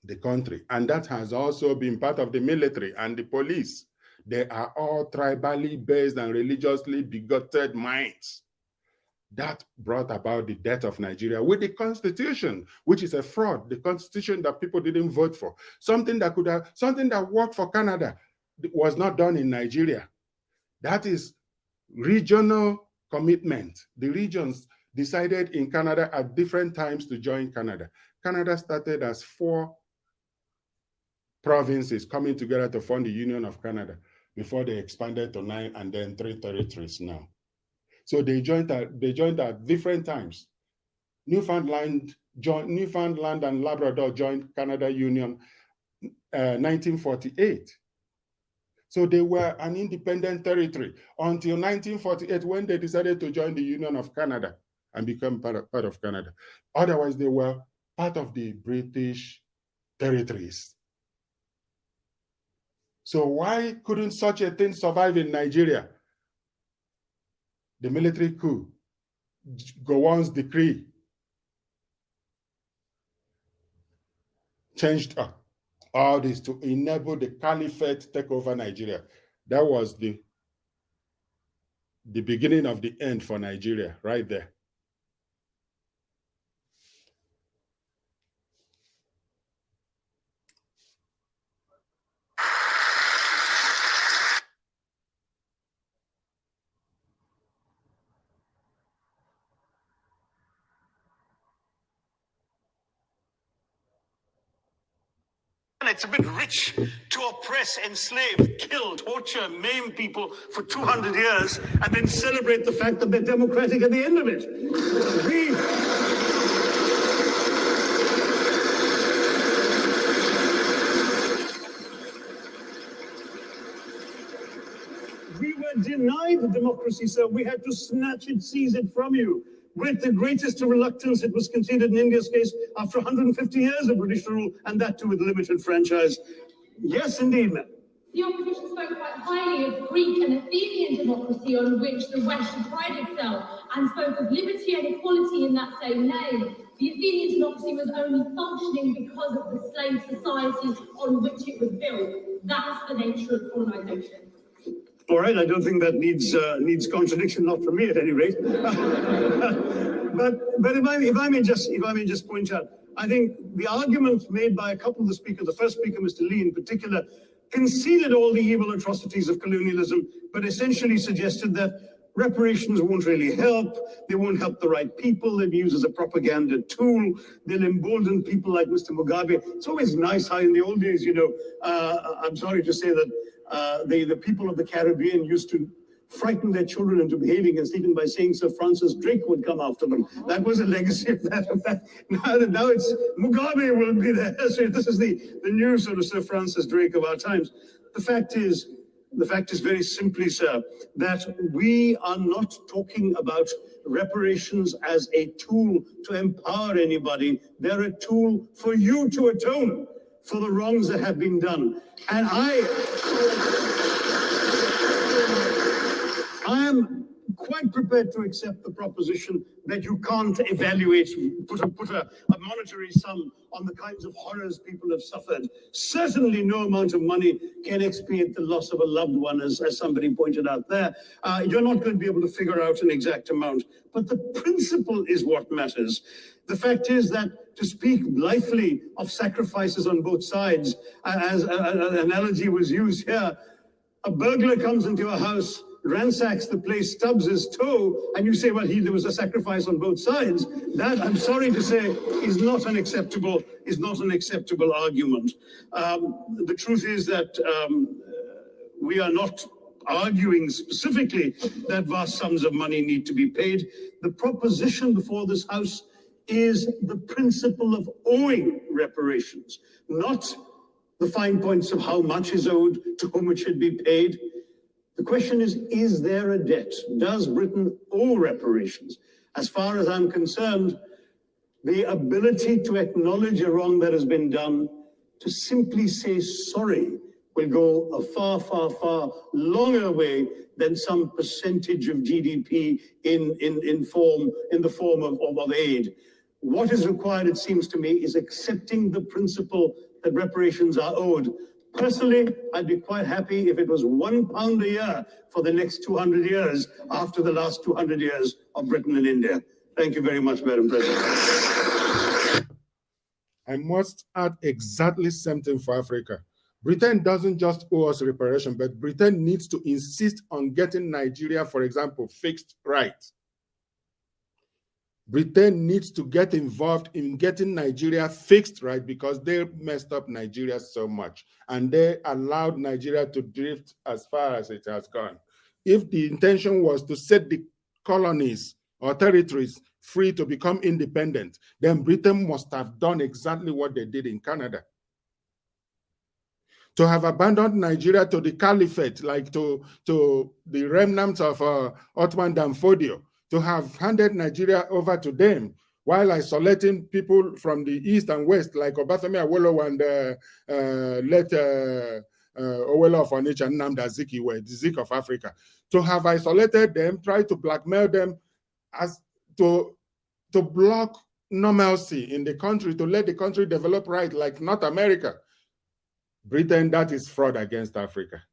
the country. And that has also been part of the military and the police. They are all tribally based and religiously bigoted minds. That brought about the death of Nigeria with the Constitution, which is a fraud. The Constitution that people didn't vote for. Something that worked for Canada was not done in Nigeria. That is regional commitment. The regions decided in Canada at different times to join Canada. Canada started as 4 provinces coming together to form the Union of Canada before they expanded to 9 and then 3 territories now. So they joined at different times. Newfoundland and Labrador joined Canada Union 1948. So they were an independent territory until 1948 when they decided to join the Union of Canada and become part of Canada. Otherwise, they were part of the British territories. So why couldn't such a thing survive in Nigeria? The military coup, Gowon's decree, changed all this to enable the caliphate take over Nigeria. That was the beginning of the end for Nigeria, right there. It's a bit rich to oppress, enslave, kill, torture, maim people for 200 years and then celebrate the fact that they're democratic at the end of it. We were denied the democracy, sir. We had to snatch it, seize it from you. With the greatest reluctance, it was conceded in India's case after 150 years of British rule, and that too with limited franchise. Yes, indeed, ma'am. The opposition spoke quite highly of Greek and Athenian democracy on which the West should pride itself, and spoke of liberty and equality in that same name. The Athenian democracy was only functioning because of the slave societies on which it was built. That's the nature of colonization. All right, I don't think that needs contradiction, not from me at any rate. but if I may just point out, I think the argument made by a couple of the speakers, the first speaker, Mr. Lee in particular, conceded all the evil atrocities of colonialism, but essentially suggested that reparations won't really help. They won't help the right people. They'll be used as a propaganda tool. They'll embolden people like Mr. Mugabe. It's always nice how in the old days, I'm sorry to say that the people of the Caribbean used to frighten their children into behaving against even by saying Sir Francis Drake would come after them. That was a legacy of that. Now it's Mugabe will be there. So this is the new sort of Sir Francis Drake of our times. The fact is, The fact is very simply, sir, that we are not talking about reparations as a tool to empower anybody. They're a tool for you to atone for the wrongs that have been done. And I am quite prepared to accept the proposition that you can't evaluate, put a monetary sum on the kinds of horrors people have suffered. Certainly no amount of money can expiate the loss of a loved one, as somebody pointed out there. You're not going to be able to figure out an exact amount, but the principle is what matters. The fact is that to speak blithely of sacrifices on both sides, as an analogy was used here, a burglar comes into your house, ransacks the place, stubs his toe, and you say, well, there was a sacrifice on both sides. That, I'm sorry to say, is not an acceptable argument. The truth is that we are not arguing specifically that vast sums of money need to be paid. The proposition before this House is the principle of owing reparations, not the fine points of how much is owed, to whom it should be paid. The question is there a debt? Does Britain owe reparations? As far as I'm concerned, the ability to acknowledge a wrong that has been done, to simply say sorry, will go a far, far, far longer way than some percentage of GDP in the form of aid. What is required, it seems to me, is accepting the principle that reparations are owed. Personally, I'd be quite happy if it was £1 a year for the next 200 years after the last 200 years of Britain and India. Thank you very much, Madam President. I must add exactly same thing for Africa. Britain doesn't just owe us reparation, but Britain needs to insist on getting Nigeria, for example, fixed right. Britain needs to get involved in getting Nigeria fixed right, because they messed up Nigeria so much and they allowed Nigeria to drift as far as it has gone. If the intention was to set the colonies or territories free to become independent, then Britain must have done exactly what they did in Canada. To have abandoned Nigeria to the caliphate, like to the remnants of Ottoman Danfodio, to have handed Nigeria over to them while isolating people from the east and west, like Obafemi Awolowo and late Owelo of Onitsha and Nnamdi Azikiwe, the Zik of Africa, to have isolated them, try to blackmail them as to block normalcy in the country, to let the country develop right like North America. Britain, that is fraud against Africa.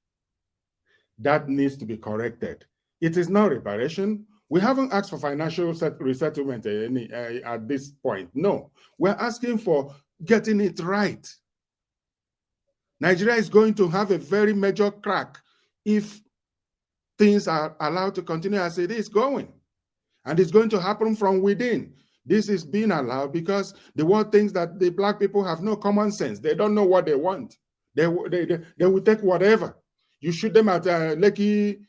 That needs to be corrected. It is not reparation. We haven't asked for financial resettlement at this point. No, we're asking for getting it right. Nigeria is going to have a very major crack if things are allowed to continue as it is going. And it's going to happen from within. This is being allowed because the world thinks that the Black people have no common sense. They don't know what they want. They will take whatever. You shoot them at Lekki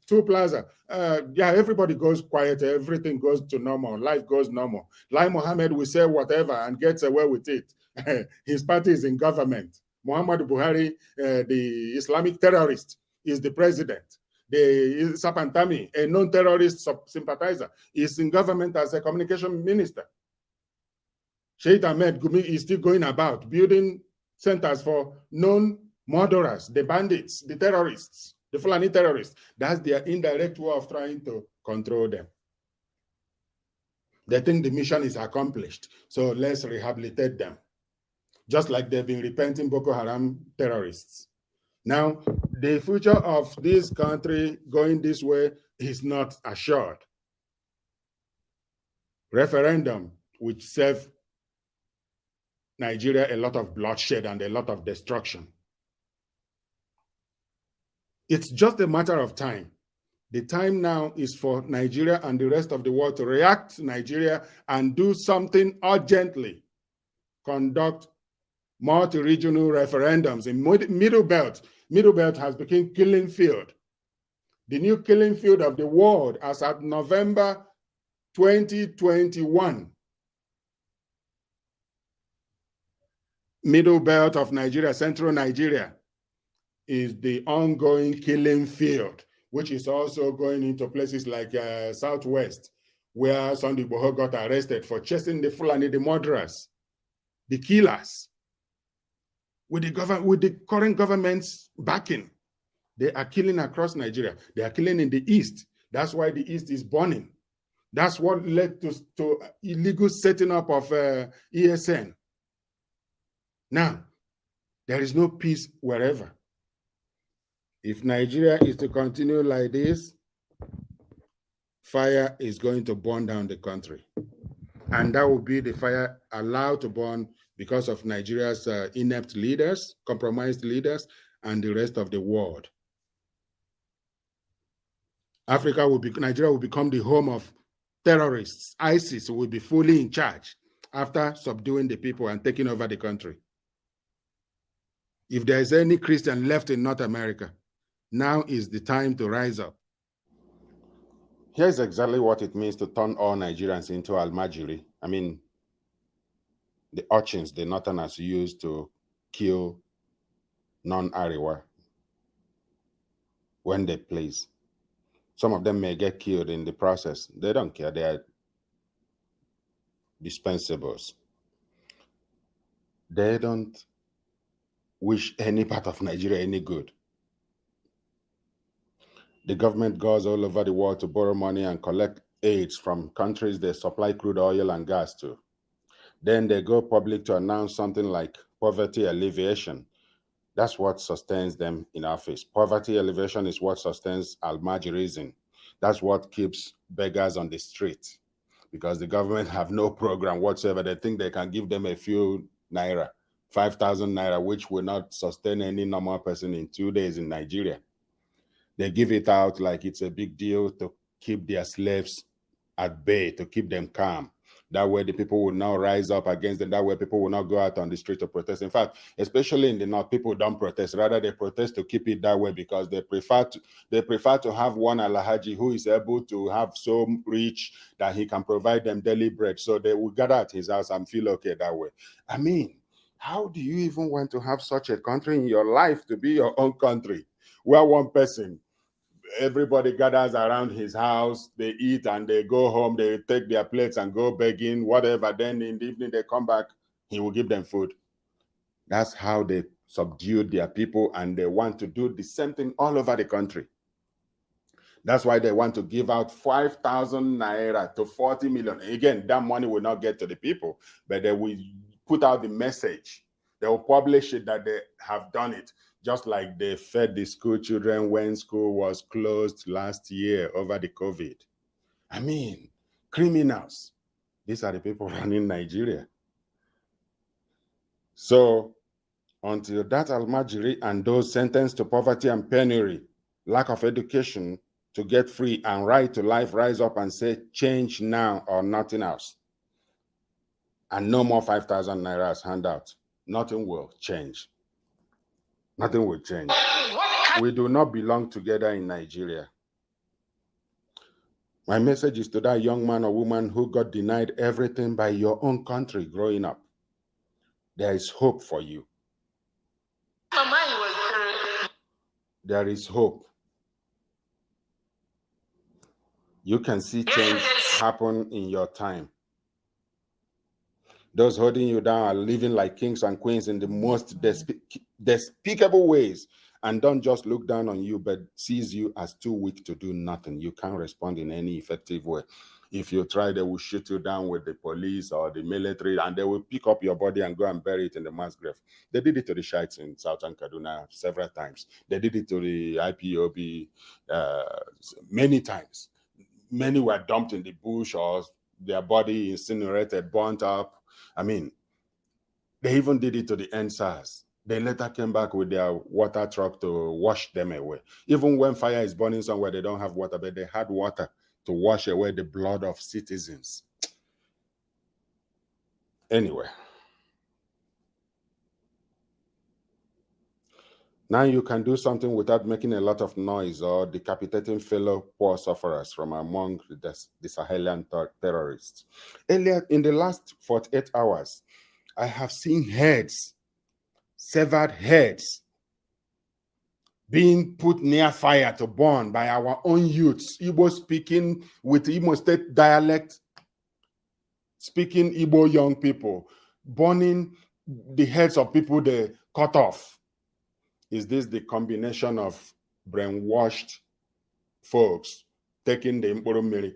Tool Plaza. Yeah, everybody goes quiet. Everything goes to normal. Life goes normal. Lai Mohammed will say whatever and gets away with it. His party is in government. Muhammadu Buhari, the Islamic terrorist, is the president. The Sapantami, a non-terrorist sympathizer, is in government as a communication minister. Sheikh Ahmed Gumi is still going about building centers for known murderers, the bandits, the terrorists, the Fulani terrorists. That's their indirect way of trying to control them. They think the mission is accomplished, so let's rehabilitate them. Just like they've been repenting Boko Haram terrorists. Now, the future of this country going this way is not assured. Referendum, which save Nigeria a lot of bloodshed and a lot of destruction. It's just a matter of time. The time now is for Nigeria and the rest of the world to react to Nigeria and do something urgently. Conduct multi-regional referendums in Middle Belt. Middle Belt has become killing field. The new killing field of the world as at November 2021. Middle Belt of Nigeria, Central Nigeria, is the ongoing killing field, which is also going into places like Southwest, where Sunday Igboho got arrested for chasing the Fulani, the murderers, the killers. With the current government's backing, they are killing across Nigeria. They are killing in the East. That's why the East is burning. That's what led to illegal setting up of ESN. Now, there is no peace wherever. If Nigeria is to continue like this, fire is going to burn down the country. And that will be the fire allowed to burn because of Nigeria's inept leaders, compromised leaders, and the rest of the world. Nigeria will become the home of terrorists. ISIS will be fully in charge after subduing the people and taking over the country. If there is any Christian left in North America, now is the time to rise up. Here's exactly what it means to turn all Nigerians into Almajiri. I mean, the urchins the Northerners use to kill non-Ariwa when they please. Some of them may get killed in the process. They don't care. They are dispensables. They don't wish any part of Nigeria any good. The government goes all over the world to borrow money and collect aids from countries they supply crude oil and gas to. Then they go public to announce something like poverty alleviation. That's what sustains them in office. Poverty alleviation is what sustains Almajirism. That's what keeps beggars on the street, because the government have no program whatsoever. They think they can give them a few naira, 5,000 naira, which will not sustain any normal person in 2 days in Nigeria. They give it out like it's a big deal to keep their slaves at bay, to keep them calm. That way the people will not rise up against them. That way people will not go out on the street to protest. In fact, especially in the North, people don't protest. Rather, they protest to keep it that way because they prefer to have one Alhaji who is able to have so rich that he can provide them daily bread. So they will gather at his house and feel okay that way. I mean, how do you even want to have such a country in your life to be your own country, where one person, everybody gathers around his house, they eat and they go home, they take their plates and go begging, whatever. Then in the evening they come back, he will give them food. That's how they subdued their people, and they want to do the same thing all over the country. That's why they want to give out 5,000 naira to 40 million. Again, that money will not get to the people, but they will put out the message. They will publish it that they have done it. Just like they fed the school children when school was closed last year over the COVID. I mean, criminals. These are the people running Nigeria. So until that Almajiri and those sentenced to poverty and penury, lack of education, to get free and right to life rise up and say, change now or nothing else, and no more 5,000 naira as handout, nothing will change. Nothing will change. We do not belong together in Nigeria. My message is to that young man or woman who got denied everything by your own country growing up. There is hope for you. There is hope. You can see change happen in your time. Those holding you down are living like kings and queens in the most despicable ways, and don't just look down on you, but sees you as too weak to do nothing. You can't respond in any effective way. If you try, they will shoot you down with the police or the military, and they will pick up your body and go and bury it in the mass grave. They did it to the Shiites in Southern Kaduna several times. They did it to the IPOB many times. Many were dumped in the bush or their body incinerated, burnt up. I mean, they even did it to the NSAS. They later came back with their water truck to wash them away. Even when fire is burning somewhere, they don't have water, but they had water to wash away the blood of citizens. Anyway. Now you can do something without making a lot of noise or decapitating fellow poor sufferers from among the Sahelian terrorists. Earlier, in the last 48 hours, I have seen heads, severed heads, being put near fire to burn by our own youths, Igbo speaking with Imo State dialect, speaking Igbo young people, burning the heads of people they cut off. Is this the combination of brainwashed folks taking the Mkporo Mmiri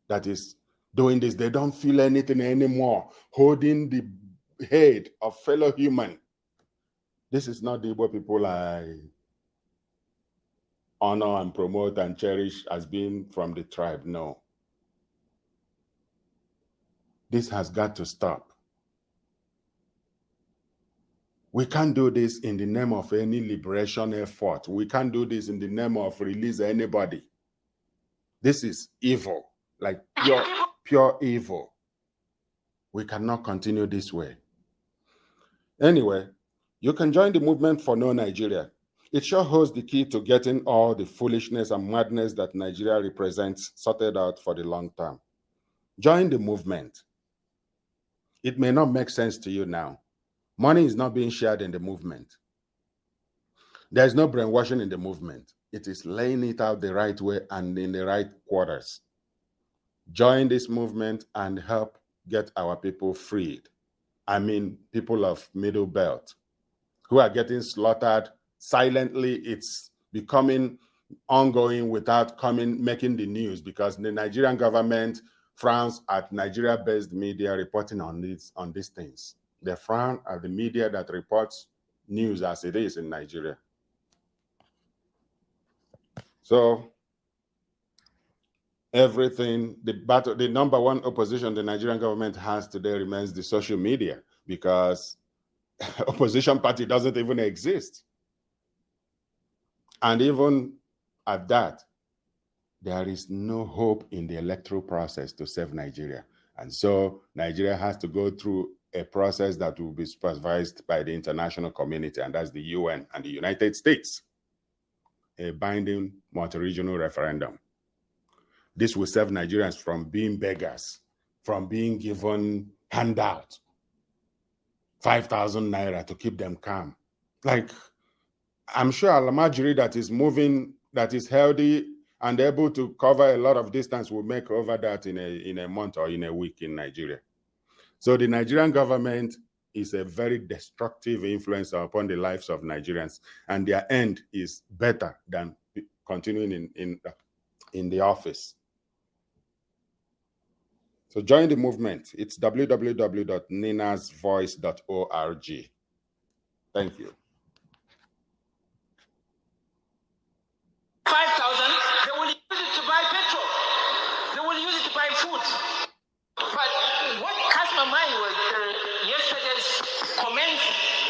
that is doing this? They don't feel anything anymore, holding the head of fellow human. This is not the Igbo people I honor and promote and cherish as being from the tribe. No. This has got to stop. We can't do this in the name of any liberation effort. We can't do this in the name of release anybody. This is evil, like pure evil. We cannot continue this way. Anyway, you can join the movement for No Nigeria. It sure holds the key to getting all the foolishness and madness that Nigeria represents sorted out for the long term. Join the movement. It may not make sense to you now. Money is not being shared in the movement. There's no brainwashing in the movement. It is laying it out the right way and in the right quarters. Join this movement and help get our people freed. I mean, people of Middle Belt who are getting slaughtered silently. It's becoming ongoing without making the news because the Nigerian government frowns at Nigeria-based media reporting on these things. They frown at the media that reports news as it is in Nigeria. So everything, the number one opposition the Nigerian government has today remains the social media, because opposition party doesn't even exist. And even at that, there is no hope in the electoral process to save Nigeria. And so Nigeria has to go through a process that will be supervised by the international community, and that's the UN and the United States, a binding multi-regional referendum. This will save Nigerians from being beggars, from being given handout, 5,000 naira to keep them calm. Like, I'm sure Alamajiri that is moving, that is healthy and able to cover a lot of distance will make over that in a month or in a week in Nigeria. So the Nigerian government is a very destructive influence upon the lives of Nigerians, and their end is better than continuing in the office. So join the movement. It's www.ninasvoice.org. Thank you. 5,000, they will use it to buy petrol. They will use it to buy food. But what catch my mind was yesterday's comment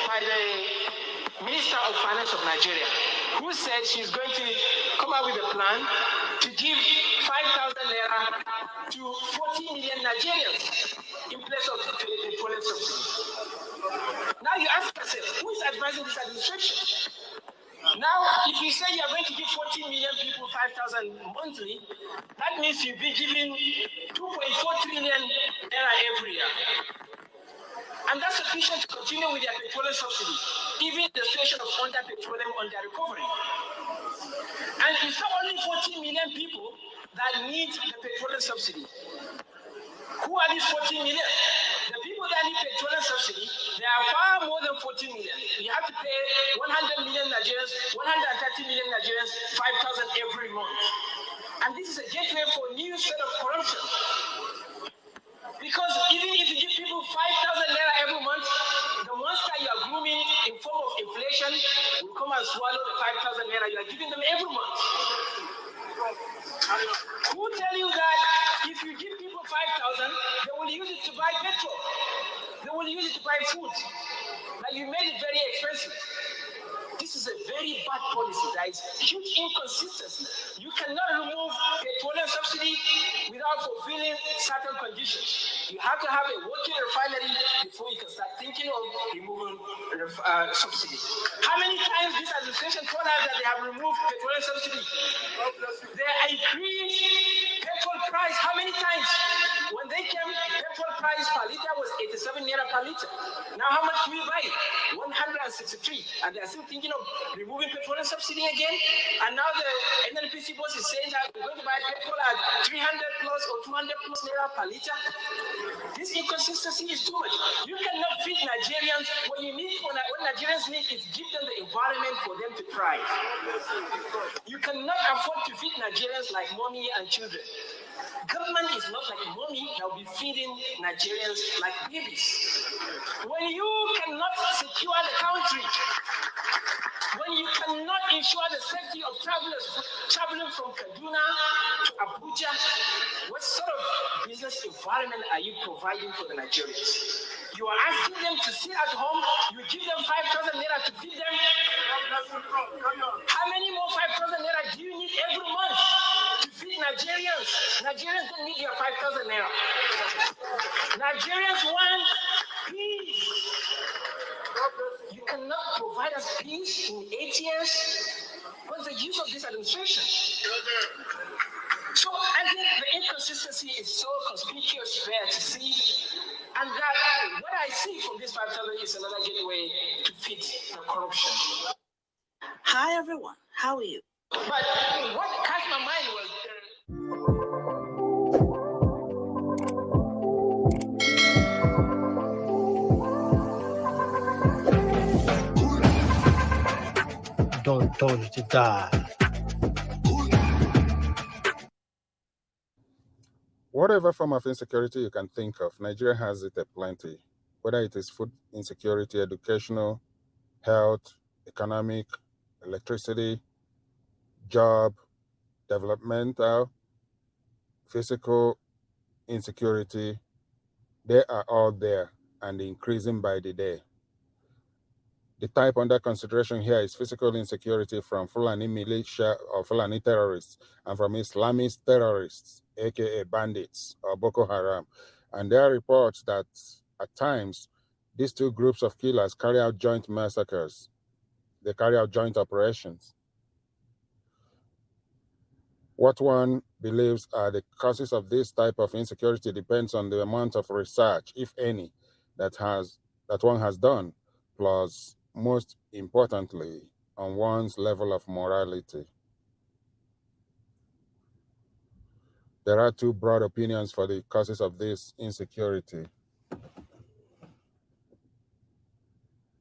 by the Minister of Finance of Nigeria, who said she's going to come up with a plan to give 5,000 naira to 40 million Nigerians in place of the petroleum subsidy. Now you ask yourself, who is advising this administration? Now, if you say you're going to give 40 million people 5,000 monthly, that means you'll be giving 2.4 trillion naira every year. And that's sufficient to continue with their petroleum subsidy, even the situation of under petroleum under recovery. And it's not only 40 million people that need the petroleum subsidy. Who are these 40 million? The people that need petroleum subsidy, they are far more than 40 million. You have to pay 100 million Nigerians, 130 million Nigerians, 5,000 every month. And this is a gateway for a new set of corruption. Because even if you give people 5,000 naira every month, the monster you are grooming in form of inflation will come and swallow the 5,000 naira you are giving them every month. Who tell you that if you give people 5,000, they will use it to buy petrol? They will use it to buy food. Like you made it very expensive. This is a very bad policy. There is huge inconsistency. You cannot remove petroleum subsidy without fulfilling certain conditions. You have to have a working refinery before you can start thinking of removing subsidy. How many times this administration told us that they have removed petroleum subsidy? They increased petrol price. How many times? When they came, petrol price per liter was 87 naira per liter. Now how much do we buy? 130 1963, and they're still thinking of removing petroleum subsidy again. And now the NNPC boss is saying that we're going to buy petrol at 300 plus or 200 plus naira per liter. This inconsistency is too much. You cannot feed Nigerians. What Nigerians need is give them the environment for them to thrive. You cannot afford to feed Nigerians like mommy and children. Government is not like a mommy that will be feeding Nigerians like babies. When you cannot secure the country, when you cannot ensure the safety of travelers traveling from Kaduna to Abuja, what sort of business environment are you providing for the Nigerians? You are asking them to sit at home, you give them 5,000 naira to feed them. How many more 5,000 naira do you need every month to feed Nigerians? Nigerians don't need your 5,000 naira. Nigerians want peace. You cannot provide us peace in 8 years. What's the use of this administration? So I think the inconsistency is so conspicuous there to see, and that what I see from this 5,000 is another gateway to feed the corruption. Hi everyone, how are you? But what catch my mind was don't told you to die. Whatever form of insecurity you can think of, Nigeria has it aplenty. Whether it is food insecurity, educational, health, economic, electricity, job, developmental, physical insecurity, they are all there and increasing by the day. The type under consideration here is physical insecurity from Fulani militia or Fulani terrorists and from Islamist terrorists, aka bandits or Boko Haram. And there are reports that at times these two groups of killers carry out joint massacres. They carry out joint operations. What one believes are the causes of this type of insecurity depends on the amount of research, if any, that one has done, plus, most importantly, on one's level of morality. There are two broad opinions for the causes of this insecurity.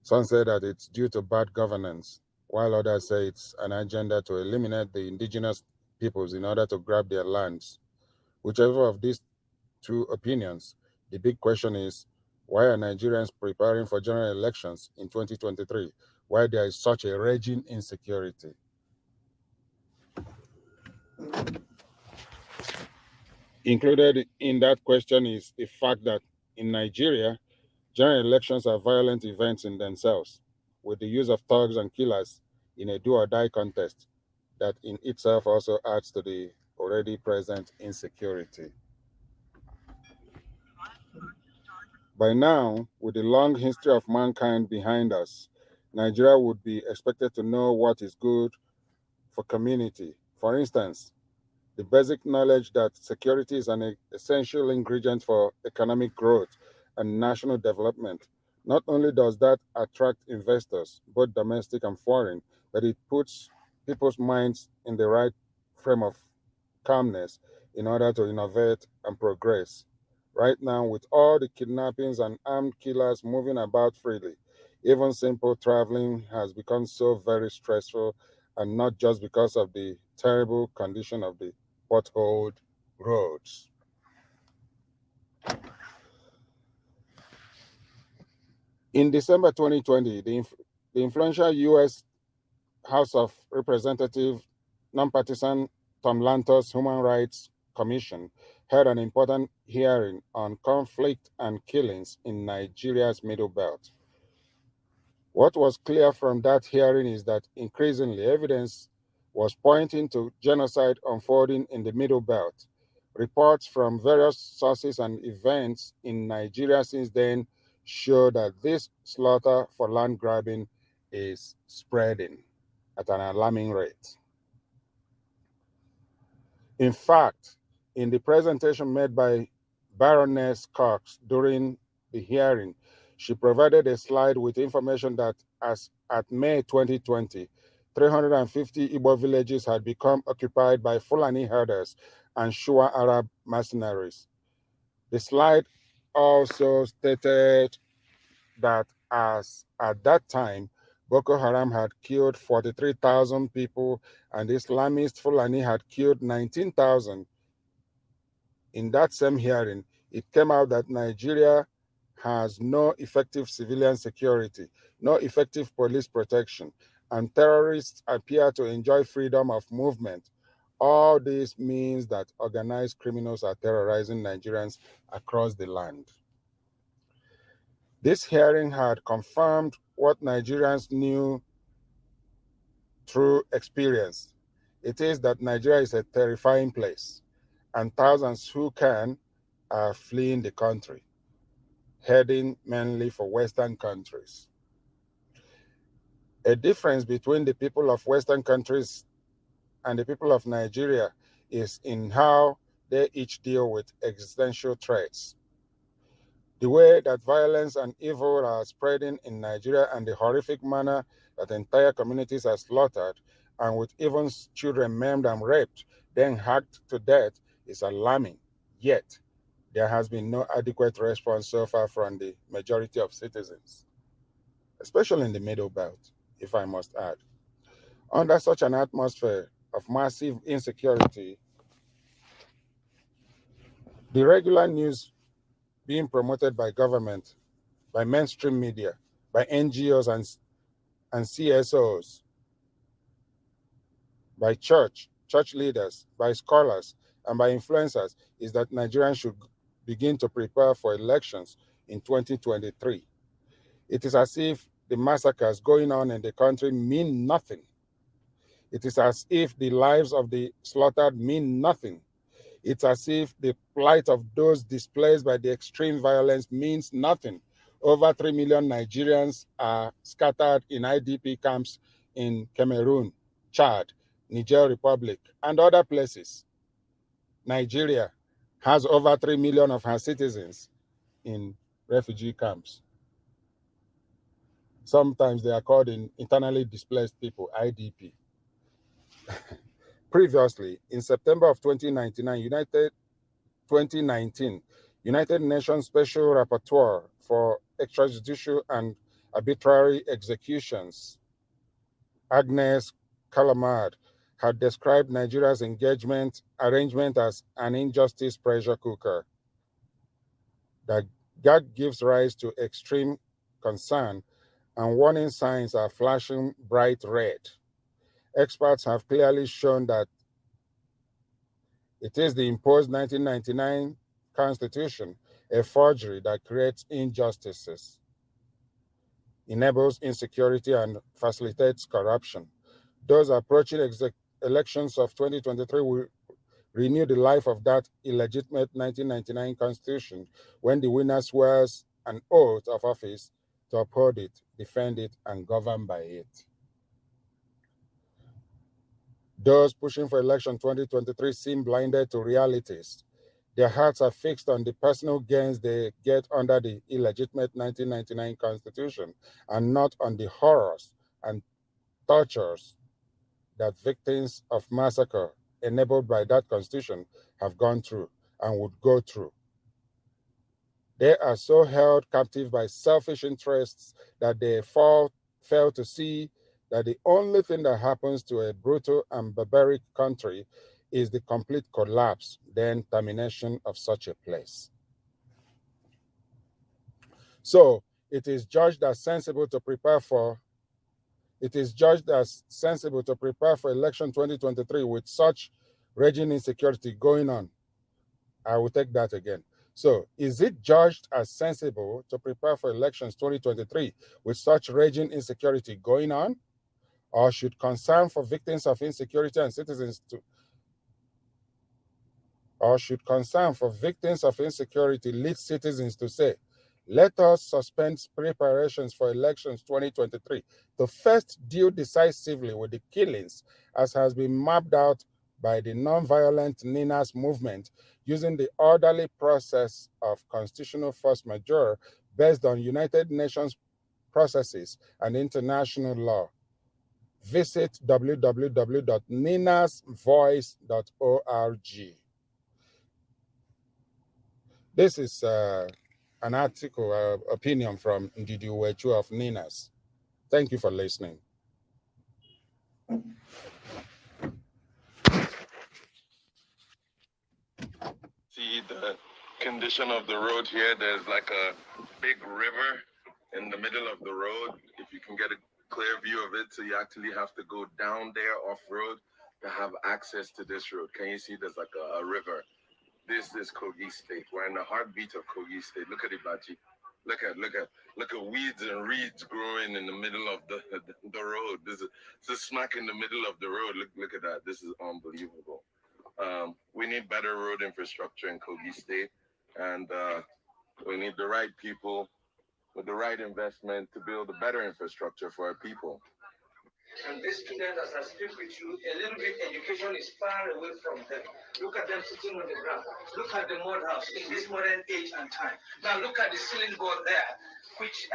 Some say that it's due to bad governance, while others say it's an agenda to eliminate the indigenous peoples in order to grab their lands. Whichever of these two opinions, the big question is, why are Nigerians preparing for general elections in 2023, why there is such a raging insecurity? Included in that question is the fact that in Nigeria, general elections are violent events in themselves, with the use of thugs and killers in a do-or-die contest that in itself also adds to the already present insecurity. By now, with the long history of mankind behind us, Nigeria would be expected to know what is good for community. For instance, the basic knowledge that security is an essential ingredient for economic growth and national development. Not only does that attract investors, both domestic and foreign, but it puts people's minds in the right frame of calmness in order to innovate and progress. Right now, with all the kidnappings and armed killers moving about freely, even simple traveling has become so very stressful, and not just because of the terrible condition of the potholed roads. In December 2020, the influential U.S. House of Representatives nonpartisan Tom Lantos Human Rights Commission held an important hearing on conflict and killings in Nigeria's Middle Belt. What was clear from that hearing is that increasingly evidence was pointing to genocide unfolding in the Middle Belt. Reports from various sources and events in Nigeria since then show that this slaughter for land grabbing is spreading at an alarming rate. In fact, in the presentation made by Baroness Cox during the hearing, she provided a slide with information that as at May 2020, 350 Igbo villages had become occupied by Fulani herders and Shua Arab mercenaries. The slide also stated that as at that time, Boko Haram had killed 43,000 people and Islamist Fulani had killed 19,000. In that same hearing, it came out that Nigeria has no effective civilian security, no effective police protection, and terrorists appear to enjoy freedom of movement. All this means that organized criminals are terrorizing Nigerians across the land. This hearing had confirmed what Nigerians knew through experience. It is that Nigeria is a terrifying place, and thousands who can are fleeing the country, heading mainly for Western countries. A difference between the people of Western countries and the people of Nigeria is in how they each deal with existential threats. The way that violence and evil are spreading in Nigeria and the horrific manner that entire communities are slaughtered, and with even children maimed and raped, then hacked to death, is alarming. Yet, there has been no adequate response so far from the majority of citizens, especially in the Middle Belt, if I must add. Under such an atmosphere of massive insecurity, the regular news being promoted by government, by mainstream media, by NGOs and CSOs, by church leaders, by scholars, and by influencers is that Nigerians should begin to prepare for elections in 2023. It is as if the massacres going on in the country mean nothing. It is as if the lives of the slaughtered mean nothing. It's as if the plight of those displaced by the extreme violence means nothing. Over 3 million Nigerians are scattered in IDP camps in Cameroon, Chad, Niger Republic, and other places. Nigeria has over 3 million of her citizens in refugee camps. Sometimes they are called internally displaced people, IDP. Previously, in September of 2019, United Nations Special Rapporteur for Extrajudicial and Arbitrary Executions, Agnes Kalamard, had described Nigeria's arrangement as an injustice pressure cooker that gives rise to extreme concern, and warning signs are flashing bright red. Experts have clearly shown that it is the imposed 1999 Constitution, a forgery that creates injustices, enables insecurity, and facilitates corruption. Those approaching elections of 2023 will renew the life of that illegitimate 1999 Constitution when the winner swears an oath of office to uphold it, defend it, and govern by it. Those pushing for election 2023 seem blinded to realities. Their hearts are fixed on the personal gains they get under the illegitimate 1999 Constitution and not on the horrors and tortures that victims of massacre enabled by that Constitution have gone through and would go through. They are so held captive by selfish interests that they fail to see that the only thing that happens to a brutal and barbaric country is the complete collapse, then termination of such a place. So it is judged as sensible to prepare for election 2023 with such raging insecurity going on. I will take that again. So is it judged as sensible to prepare for elections 2023 with such raging insecurity going on? Or should concern for victims of insecurity and citizens lead citizens to say, let us suspend preparations for elections 2023 to first deal decisively with the killings as has been mapped out by the non-violent NINAS movement using the orderly process of constitutional force majeure based on United Nations processes, and international law. Visit www.ninasvoice.org. This is an article, opinion from Ndidi Uwechu of Ninas. Thank you for listening. See the condition of the road here. There's like a big river in the middle of the road. If you can get a clear view of it, so you actually have to go down there off-road to have access to this road. Can you see there's like a river? This is Kogi State. We're in the heartbeat of Kogi State. Look at it, Baji. Look at weeds and reeds growing in the middle of the road. This is smack in the middle of the road. Look at that. This is unbelievable. We need better road infrastructure in Kogi State, and we need the right people with the right investment to build a better infrastructure for our people. And these students, as I speak with you, a little bit education is far away from them. Look at them sitting on the ground. Look at the mud house in this modern age and time. Now look at the ceiling board there, which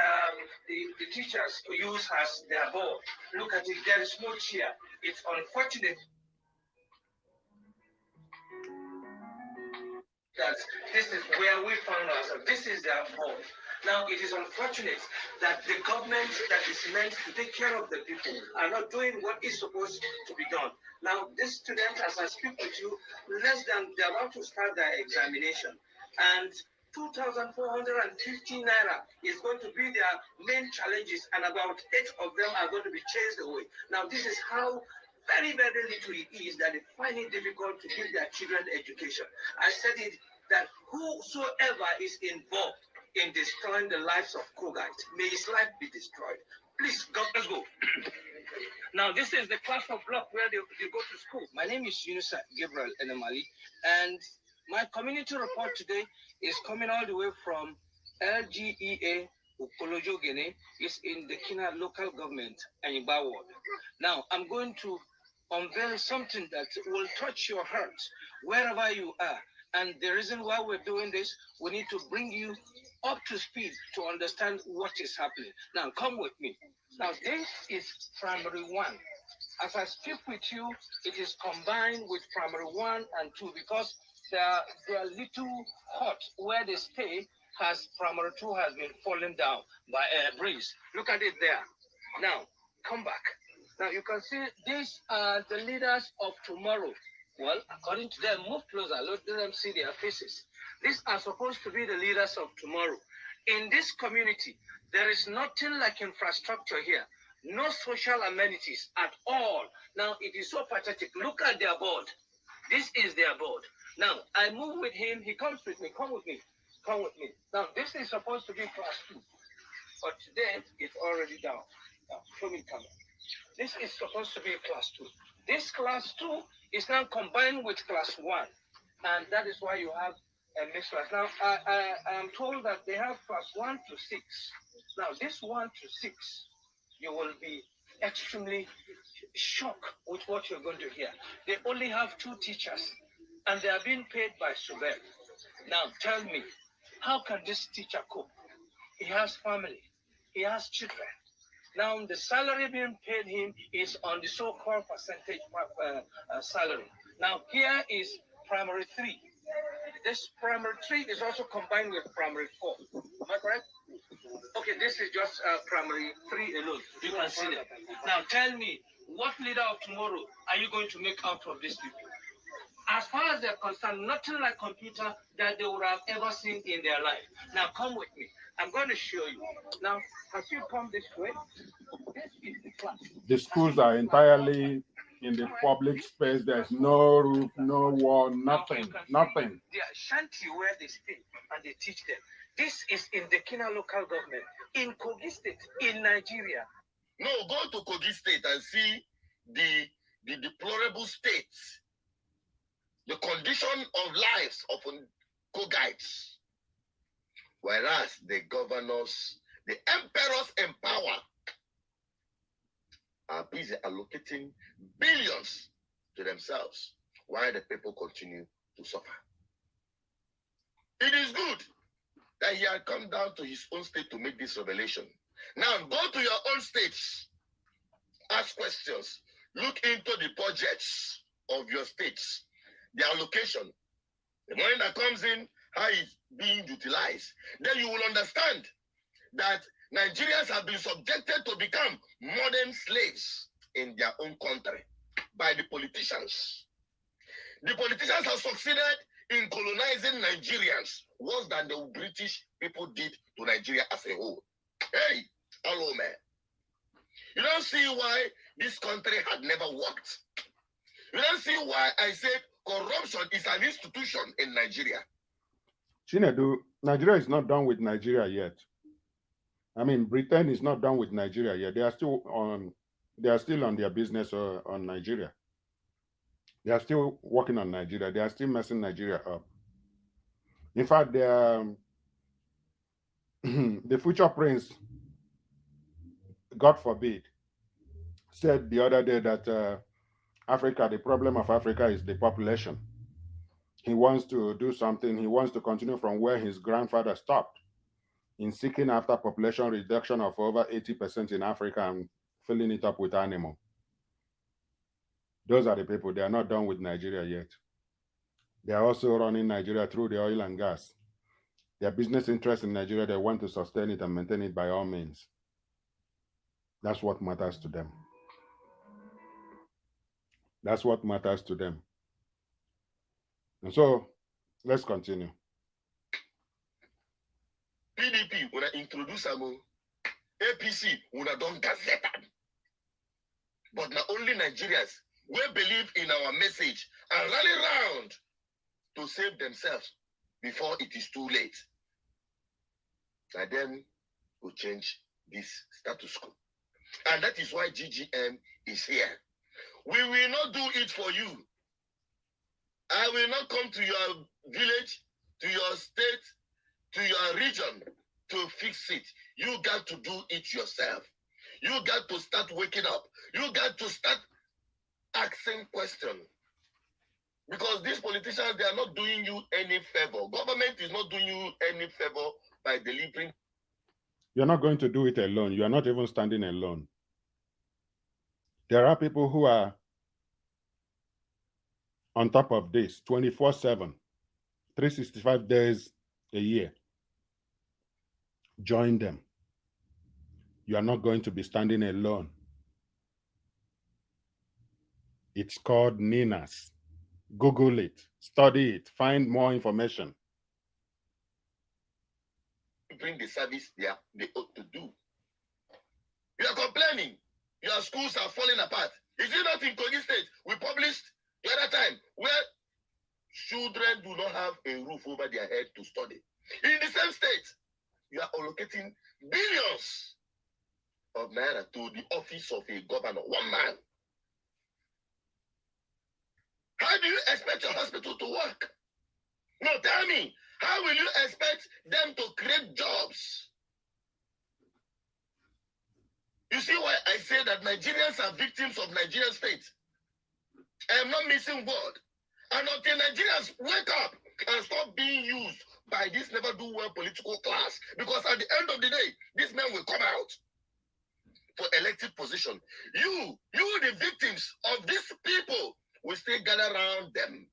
the teachers use as their board. Look at it, there is no chair. It's unfortunate that this is where we found ourselves. This is their fault. Now, it is unfortunate that the government that is meant to take care of the people are not doing what is supposed to be done. Now, this student, as I speak with you, they're about to start their examination. And 2,450 naira is going to be their main challenges, and about 8 of them are going to be chased away. Now, this is how very, very little it is that they find it difficult to give their children education. I said it that whosoever is involved in destroying the lives of Kogites, may his life be destroyed. Please, go, let's go. Now, this is the class of block where they go to school. My name is Yunusa Gabriel Enemali, and my community report today is coming all the way from LGEA Ukolojo Gene. It's in the Kina local government, Anyigba ward. Now, I'm going to unveil something that will touch your heart wherever you are. And the reason why we're doing this, we need to bring you up to speed to understand what is happening. Now, come with me. Now, this is primary 1. As I speak with you, it is combined with primary 1 and 2 because they are little hot where they stay, as primary 2 has been fallen down by a breeze. Look at it there. Now, come back. Now, you can see these are the leaders of tomorrow. Well, according to them, move closer. Let them see their faces. These are supposed to be the leaders of tomorrow. In this community, there is nothing like infrastructure here. No social amenities at all. Now, it is so pathetic. Look at their board. This is their board. Now, I move with him. He comes with me. Come with me. Come with me. Now, this is supposed to be class 2. But today, it's already down. Now, show me camera. This is supposed to be class 2. This class 2 is now combined with class 1. And that is why you have a mixed class. Now, I am told that they have class 1 to 6. Now, this 1 to 6, you will be extremely shocked with what you're going to hear. They only have 2 teachers, and they are being paid by Subel. Now, tell me, how can this teacher cope? He has family. He has children. Now, the salary being paid him is on the so-called percentage salary. Now, here is primary 3. This primary 3 is also combined with primary 4. Am I correct? Okay, this is just primary 3 alone. You can see that. Now, tell me, what leader of tomorrow are you going to make out of these people? As far as they're concerned, nothing like computer that they would have ever seen in their life. Now, come with me. I'm going to show you. Now, as you come this way, this is the class. The schools are entirely in the public space. There's no roof, no wall, nothing, nothing. They are shanty where they stay and they teach them. This is in the Kina local government, in Kogi State, in Nigeria. No, go to Kogi State and see the deplorable state, the condition of lives of Kogites. Whereas the governors, the emperors in power, are busy allocating billions to themselves while the people continue to suffer. It is good that he had come down to his own state to make this revelation. Now go to your own states, ask questions, look into the budgets of your states, the allocation, the money that comes in, how it's being utilized. Then you will understand that Nigerians have been subjected to become modern slaves in their own country by the politicians. The politicians have succeeded in colonizing Nigerians worse than the British people did to Nigeria as a whole. Hey, hello, man. You don't see why this country had never worked. You don't see why I said corruption is an institution in Nigeria. Chinedu, Nigeria is not done with Nigeria yet. I mean, Britain is not done with Nigeria yet. They are still on their business on Nigeria. They are still working on Nigeria. They are still messing Nigeria up. In fact, the future prince, God forbid, said the other day that Africa, the problem of Africa is the population. He wants to do something. He wants to continue from where his grandfather stopped in seeking after population reduction of over 80% in Africa and filling it up with animal. Those are the people. They are not done with Nigeria yet. They are also running Nigeria through the oil and gas. Their business interests in Nigeria, they want to sustain it and maintain it by all means. That's what matters to them. That's what matters to them. And so, let's continue. PDP, when I introduce them, APC, when I don't gazette them. But not only Nigerians, we believe in our message and rally round to save themselves before it is too late. And then we'll change this status quo. And that is why GGM is here. We will not do it for you. I will not come to your village, to your state, to your region to fix it. You got to do it yourself. You got to start waking up. You got to start asking questions. Because these politicians, they are not doing you any favor. Government is not doing you any favor by delivering. You're not going to do it alone. You are not even standing alone. There are people who are on top of this 24/7, 365 days a year. Join them. You are not going to be standing alone. It's called NINAS. Google it, study it, find more information. Bring the service they ought to do. You are complaining. Your schools are falling apart. Is it not in Kogi State? We published the other time where children do not have a roof over their head to study. In the same state, you are allocating billions of naira to the office of a governor, one man. How do you expect your hospital to work? No, tell me, how will you expect them to create jobs? You see why I say that Nigerians are victims of Nigerian state? I am not missing word. And until Nigerians wake up and stop being used by this never do well political class, because at the end of the day, these men will come out for elected position. You, the victims of these people, will still gather around them,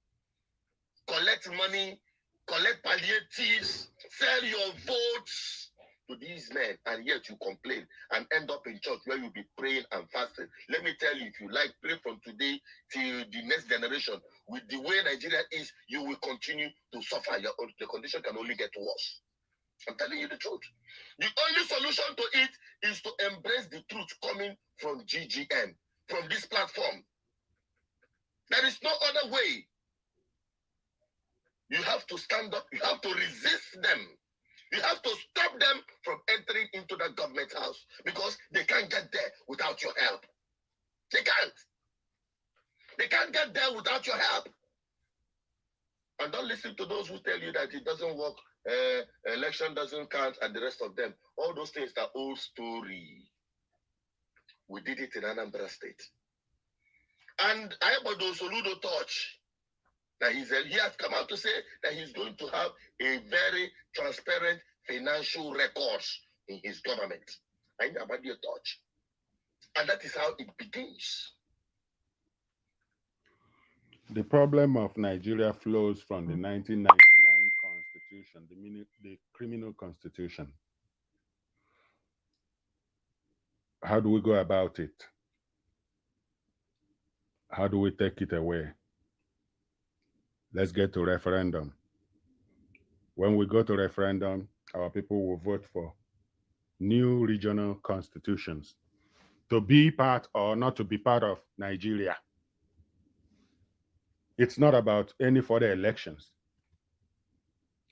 collect money, collect palliatives, sell your votes to these men, and yet you complain and end up in church where you'll be praying and fasting. Let me tell you, if you like, pray from today till the next generation. With the way Nigeria is, you will continue to suffer. The condition can only get worse. I'm telling you the truth. The only solution to it is to embrace the truth coming from GGM, from this platform. There is no other way. You have to stand up. You have to resist them. You have to stop them from entering into the government house because they can't get there without your help. They can't. They can't get there without your help. And don't listen to those who tell you that it doesn't work, election doesn't count, and the rest of them. All those things are old story. We did it in Anambra State. And Ayabado Soludo Touch, that he has come out to say that he's going to have a very transparent financial records in his government. And about your touch. And that is how it begins. The problem of Nigeria flows from the 1999 constitution, the criminal constitution. How do we go about it? How do we take it away? Let's get to referendum. When we go to referendum, our people will vote for new regional constitutions to be part or not to be part of Nigeria. It's not about any further elections.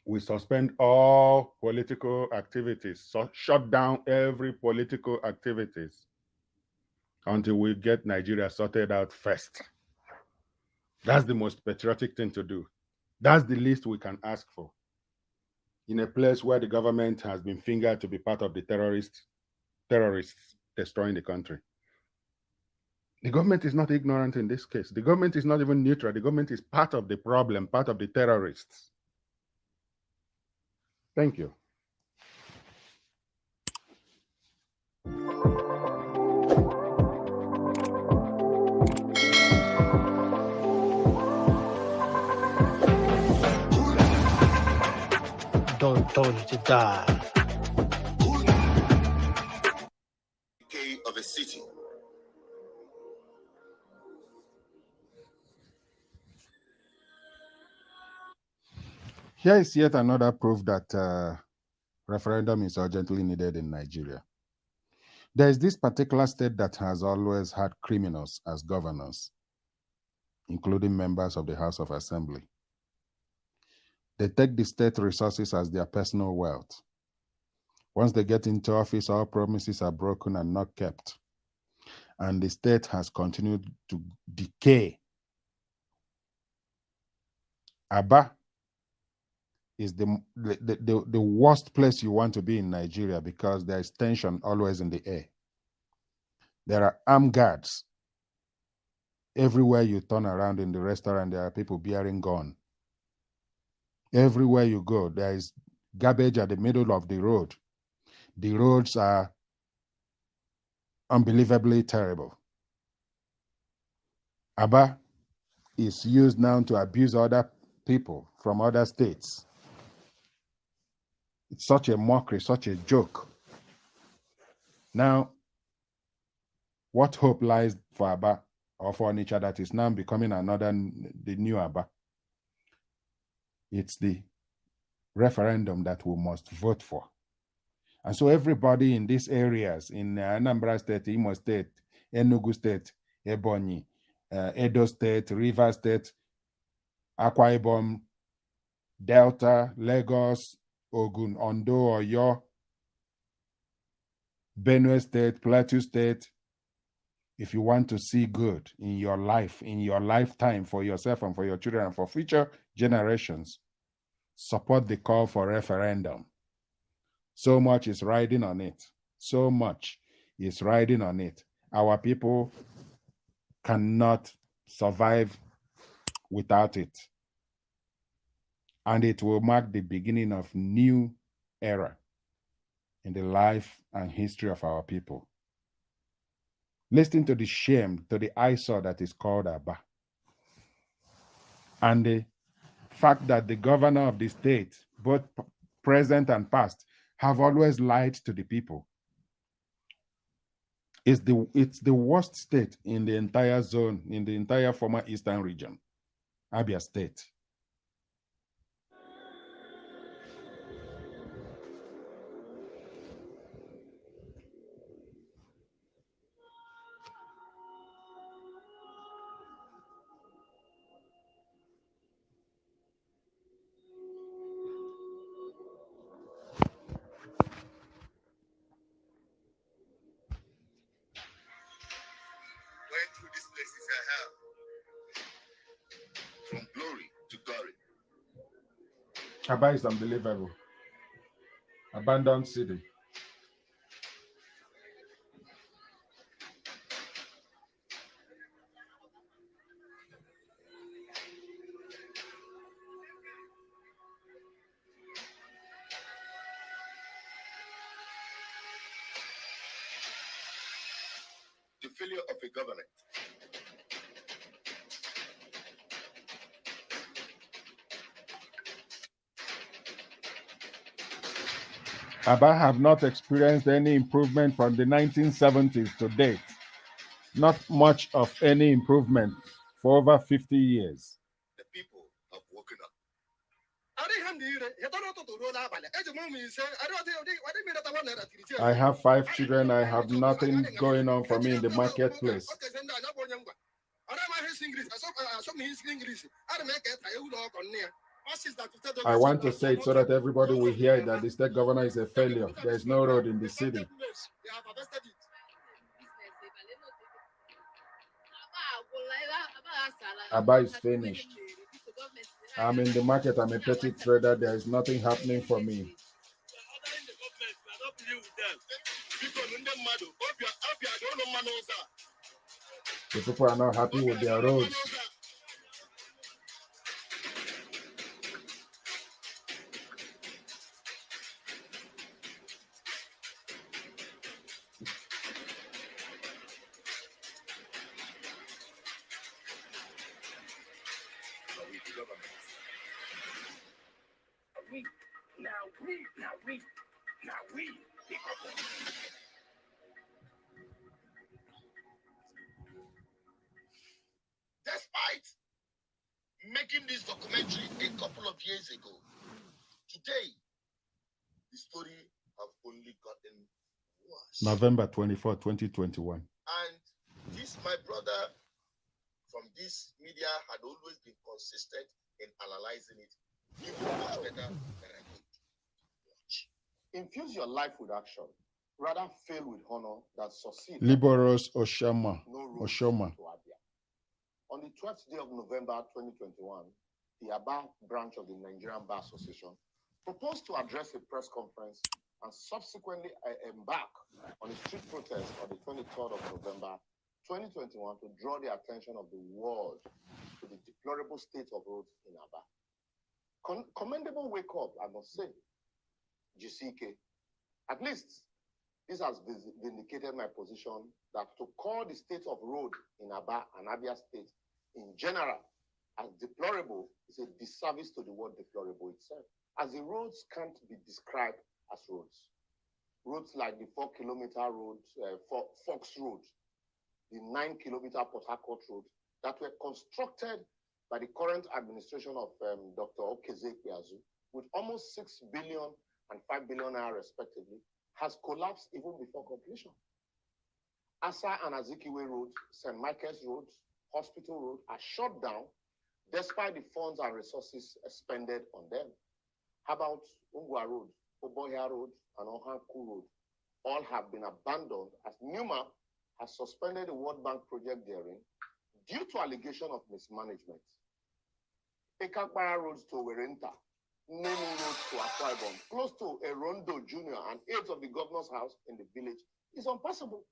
We suspend all political activities, so shut down every political activities until we get Nigeria sorted out first. That's the most patriotic thing to do. That's the least we can ask for. In a place where the government has been fingered to be part of the terrorists destroying the country. The government is not ignorant in this case. The government is not even neutral. The government is part of the problem, part of the terrorists. Thank you. Told you to die. Decay of a city. Here is yet another proof that referendum is urgently needed in Nigeria. There is this particular state that has always had criminals as governors, including members of the House of Assembly. They take the state resources as their personal wealth. Once they get into office, all promises are broken and not kept. And the state has continued to decay. Aba is the worst place you want to be in Nigeria because there is tension always in the air. There are armed guards. Everywhere you turn around in the restaurant, there are people bearing gun. Everywhere you go, there is garbage at the middle of the road. The roads are unbelievably terrible. Aba is used now to abuse other people from other states. It's such a mockery, such a joke. Now, what hope lies for Aba or for Onitsha that is now becoming the new Aba? It's the referendum that we must vote for. And so everybody in these areas, in Anambra State, Imo State, Enugu State, Ebonyi, Edo State, Rivers State, Akwa Ibom, Delta, Lagos, Ogun, Ondo, Oyo, Benue State, Plateau State. If you want to see good in your life, in your lifetime, for yourself and for your children and for future generations, support the call for referendum. So much is riding on it. So much is riding on it. Our people cannot survive without it. And it will mark the beginning of new era in the life and history of our people. Listen to the shame, to the eyesore that is called Aba. And the fact that the governor of the state, both present and past, have always lied to the people. It's the worst state in the entire zone, in the entire former Eastern region, Abia State. Going through these places I have. From glory to glory. Aba is unbelievable. Abandoned city. failure of a government. Aba have not experienced any improvement from the 1970s to date. Not much of any improvement for over 50 years. The people have woken up. I have 5 children. I have nothing going on for me in the marketplace. I want to say it so that everybody will hear that the state governor is a failure. There is no road in the city. Aba is finished. I'm in the market. I'm a petty trader. There is nothing happening for me. The people are not happy with their roads. Despite making this documentary a couple of years ago, today the story have only gotten worse. November 24, 2021. And this, my brother from this media, had always been consistent in analyzing it even much better than I could watch. Infuse your life with action. Rather fail with honor than succeed. Liberos Oshoma. On the 12th day of November 2021, the Aba branch of the Nigerian Bar Association proposed to address a press conference and subsequently embark on a street protest on the 23rd of November 2021 to draw the attention of the world to the deplorable state of roads in Aba. Commendable wake up, I must say. GCK. At least this has vindicated my position that to call the state of road in Aba and Abia State in general as deplorable is a disservice to the word deplorable itself, as the roads can't be described as roads. Roads like the 4-kilometer road, Fox Road, the 9-kilometer Port Harcourt Road, that were constructed by the current administration of Dr. Okezie Ikpeazu, with almost 6 billion and 5 billion naira respectively, has collapsed even before completion. Asa and Azikiwe Road, St. Michael's Road, Hospital Road are shut down despite the funds and resources expended on them. How about Ungwa Road, Oboya Road, and Ohanku Road? All have been abandoned as NUMA has suspended the World Bank project therein due to allegation of mismanagement. Ekakbara roads to Werenta, Nemu roads to Akwa Ibom, close to Erondo Jr. and aides of the governor's house in the village is impassable.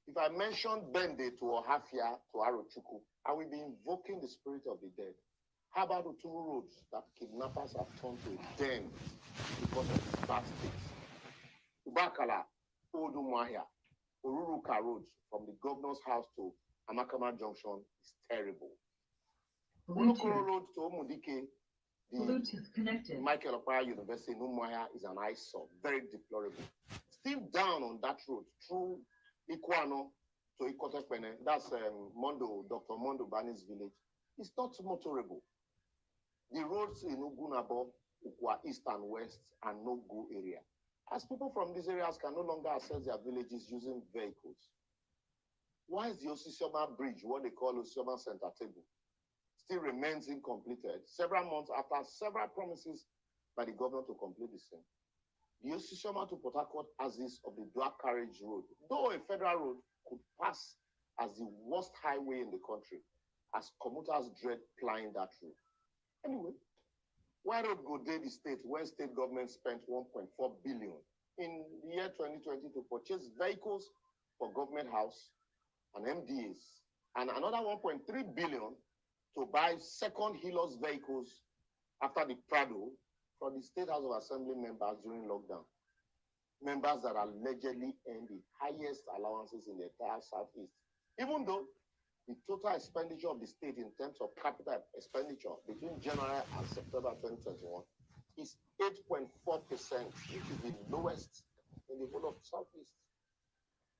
If I mention Bende to Ohafia to Arochukwu, I will be invoking the spirit of the dead. How about the 2 roads that kidnappers have turned to a den because of the bad states? Ubakala, Odumahia, Ururuka roads from the governor's house to Amakama Junction is terrible. Ulukoro Road to Omudike, the Michael Okpara University in Umuahia is an eyesore, very deplorable. Still down on that road through Ikwano to Ikotepene, that's Dr. Mondo Bani's village, it's not motorable. The roads in Ugunabo, Ukwa East and West are no-go area, as people from these areas can no longer access their villages using vehicles. Why is the Osisioma Bridge, what they call Osisioma Center Table, still remains incompleted several months after several promises by the governor to complete the same? The Osisioma to Port Harcourt axis of the dual carriage road, though a federal road, could pass as the worst highway in the country, as commuters dread plying that road. Anyway, why road go dey the state when state government spent 1.4 billion in the year 2020 to purchase vehicles for government house and MDAs, and another 1.3 billion to buy second Helios vehicles after the Prado from the State House of Assembly members during lockdown? members that allegedly earn the highest allowances in the entire Southeast, even though the total expenditure of the state in terms of capital expenditure between January and September 2021 is 8.4%, which is the lowest in the whole of Southeast.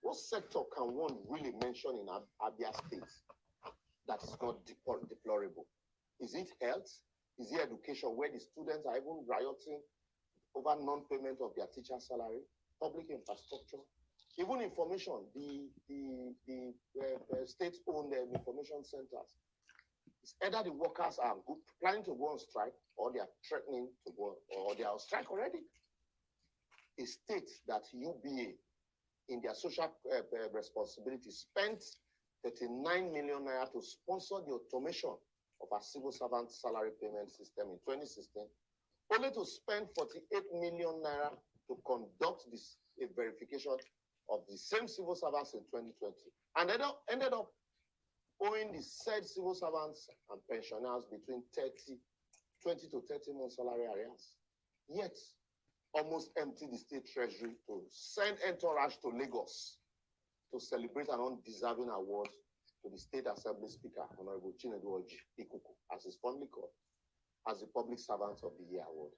What sector can one really mention in Abia State that is not deplorable? Is it health? Is it education, where the students are even rioting over non-payment of their teacher salary? Public infrastructure, even information, the state-owned information centers. It's either the workers are planning to go on strike or they are threatening to go, or they are on strike already. A state that UBA, in their social responsibility, spent 39 million naira to sponsor the automation of our civil servant salary payment system in 2016, only to spend 48 million naira to conduct this verification of the same civil servants in 2020, and ended up owing the said civil servants and pensioners between 20 to 30 months salary arrears. Yet, almost empty the state treasury to send entourage to Lagos to celebrate an undeserving award to the State Assembly Speaker, Honorable Chinedu Oji Ikuku, as is fondly called, as the Public Servant of the Year award.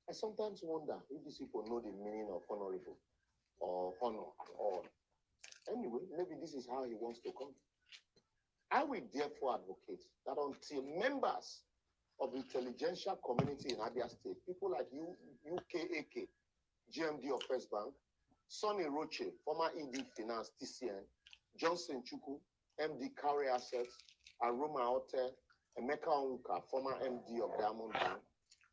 I sometimes wonder if these people know the meaning of honorable or honor at all. Anyway, maybe this is how he wants to come. I will therefore advocate that until members of the intelligentsia community in Abia State, people like UKAK, GMD of First Bank, Sonny Roche, former ED Finance, TCN, Johnson Chuku, MD Carry Assets, Aroma Hotel, Emeka Onwuka, former MD of Diamond Bank,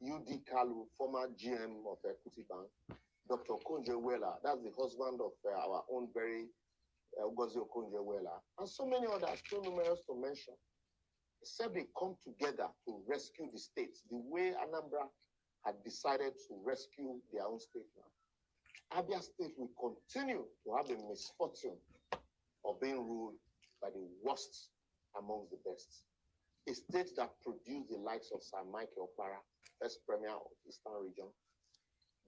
UD Kalu, former GM of Equity Bank, Dr. Okonjo Iweala, that's the husband of our own very Ugozi Okonjo Iweala, and so many others, too numerous to mention, except they come together to rescue the states the way Anambra had decided to rescue their own state now. Abia State will continue to have the misfortune of being ruled by the worst amongst the best. A state that produced the likes of Sir Michael Opara, first premier of the Eastern region,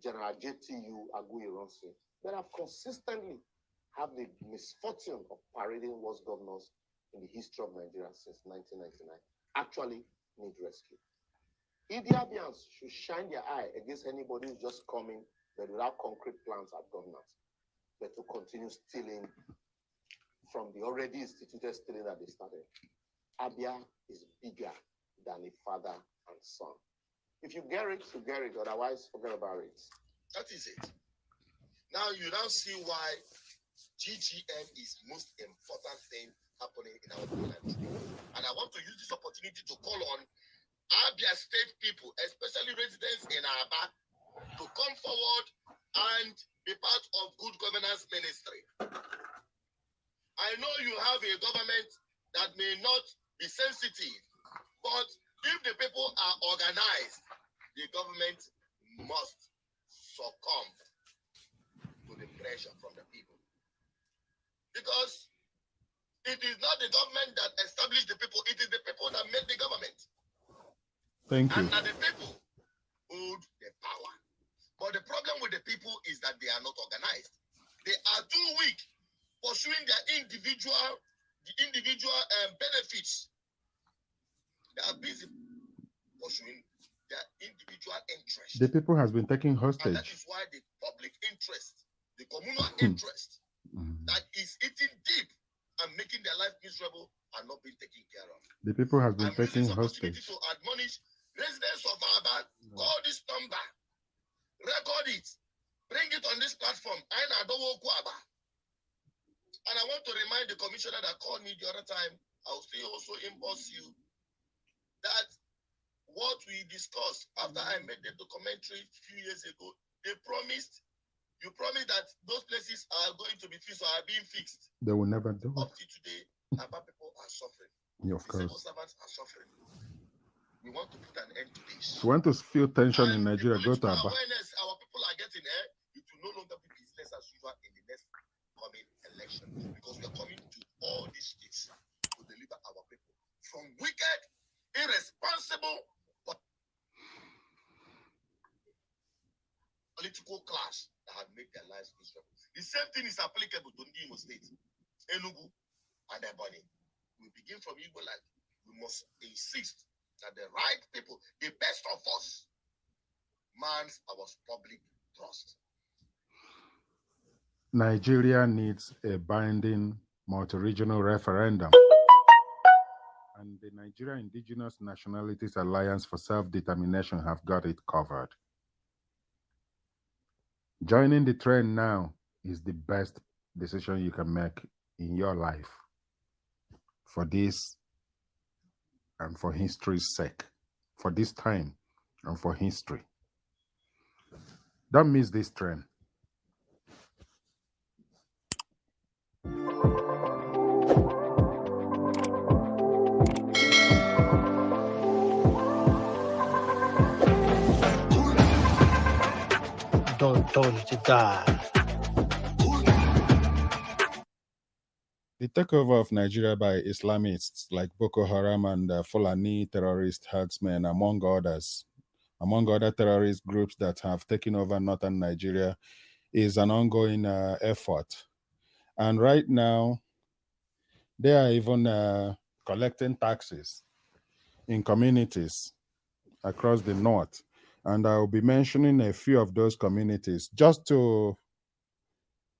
General JTU Aguiyi-Ironsi, that have consistently have the misfortune of parading worst governors in the history of Nigeria since 1999, actually need rescue. Idiabians should shine their eye against anybody who's just coming but without concrete plans at governance, but to continue stealing from the already instituted stealing that they started. Abia is bigger than a father and son. If you get it, you get it. Otherwise, forget about it. That is it. Now you now see why GGM is most important thing happening in our country. And I want to use this opportunity to call on Abia State people, especially residents in Aba, to come forward and be part of good governance ministry. I know you have a government that may not be sensitive, but if the people are organized, the government must succumb to the pressure from the people. Because it is not the government that established the people, it is the people that made the government. Thank you. And the people hold the power. But the problem with the people is that they are not organized. They are too weak pursuing their individual benefits. They are busy pursuing their individual interest. The people has been taken hostage. And that is why the public interest, the communal interest that is eating deep and making their life miserable are not being taken care of. The people has been taken hostage. To admonish residents of Aba, call this number, record it, bring it on this platform. And I want to remind the commissioner that called me the other time, I'll still also impulse you that what we discussed after I made the documentary a few years ago, you promised that those places are going to be fixed or are being fixed. They will never do it. Up to today, Aba people are suffering. Yeah, of course. Civil servants are suffering. We want to put an end to this. If you want to feel tension in Nigeria, go to Aba. Awareness our people are getting here, it will no longer be business as usual in the next coming election, because we are coming to all these states to deliver our people from wicked, irresponsible political political class that have made their lives miserable. The same thing is applicable to Imo State, Enugu, and Ebonyi. We begin from Igbo land. We must insist that the right people, the best of us, mans our public trust. Nigeria needs a binding multi-regional referendum, and the Nigeria Indigenous Nationalities Alliance for Self-Determination have got it covered. Joining the trend now is the best decision you can make in your life for this and for history's sake, for this time and for history. Don't miss this trend. Told you to die. The takeover of Nigeria by Islamists like Boko Haram and Fulani terrorist herdsmen, among other terrorist groups that have taken over northern Nigeria, is an ongoing effort. And right now, they are even collecting taxes in communities across the north. And I'll be mentioning a few of those communities just to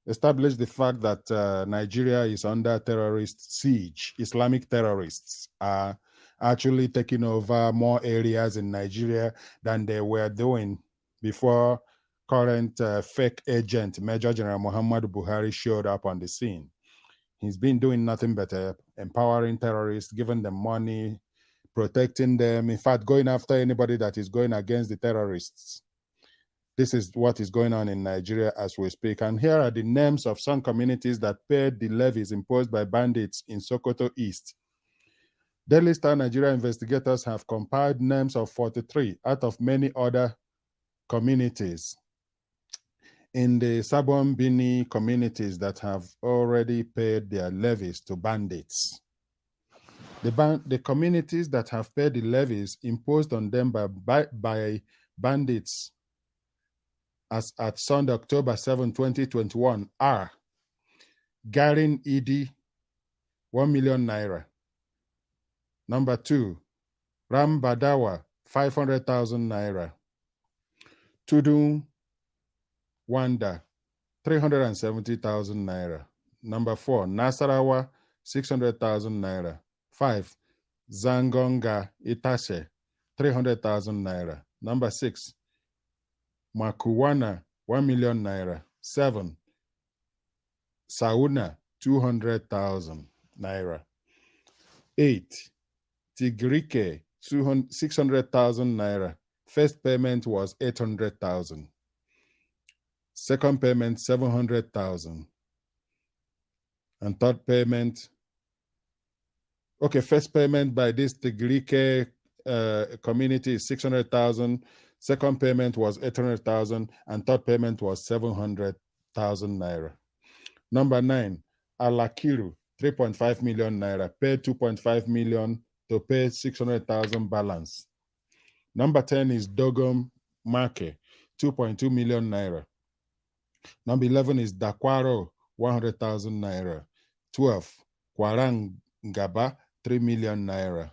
establish the fact that Nigeria is under terrorist siege. Islamic terrorists are actually taking over more areas in Nigeria than they were doing before current fake agent Major General Muhammad Buhari showed up on the scene. He's been doing nothing but empowering terrorists, giving them money, protecting them, in fact, going after anybody that is going against the terrorists. This is what is going on in Nigeria as we speak. And here are the names of some communities that paid the levies imposed by bandits in Sokoto East. Daily Star Nigeria investigators have compiled names of 43 out of many other communities in the Sabon Bini communities that have already paid their levies to bandits. The communities that have paid the levies imposed on them by bandits as at Sunday, October 7, 2021 are Garin Idi, 1 million naira. Number 2, Ram Badawa, 500,000 naira. Tudun Wanda, 370,000 naira. Number 4, Nasarawa, 600,000 naira. 5, Zangonga Itashe, 300,000 naira. Number 6, Makuwana, 1 million naira. 7, Sauna, 200,000 naira. 8, Tigrike, 600,000 naira. First payment was 800,000. Second payment, 700,000. And third payment, first payment by this Tigrike community is 600,000. Second payment was 800,000. And third payment was 700,000 naira. Number 9, Alakiru, 3.5 million naira, paid 2.5 million to pay 600,000 balance. Number 10 is Dogom Make, 2.2 million naira. Number 11 is Dakwaro, 100,000 naira. 12, Kwarang Gaba, 3 million naira.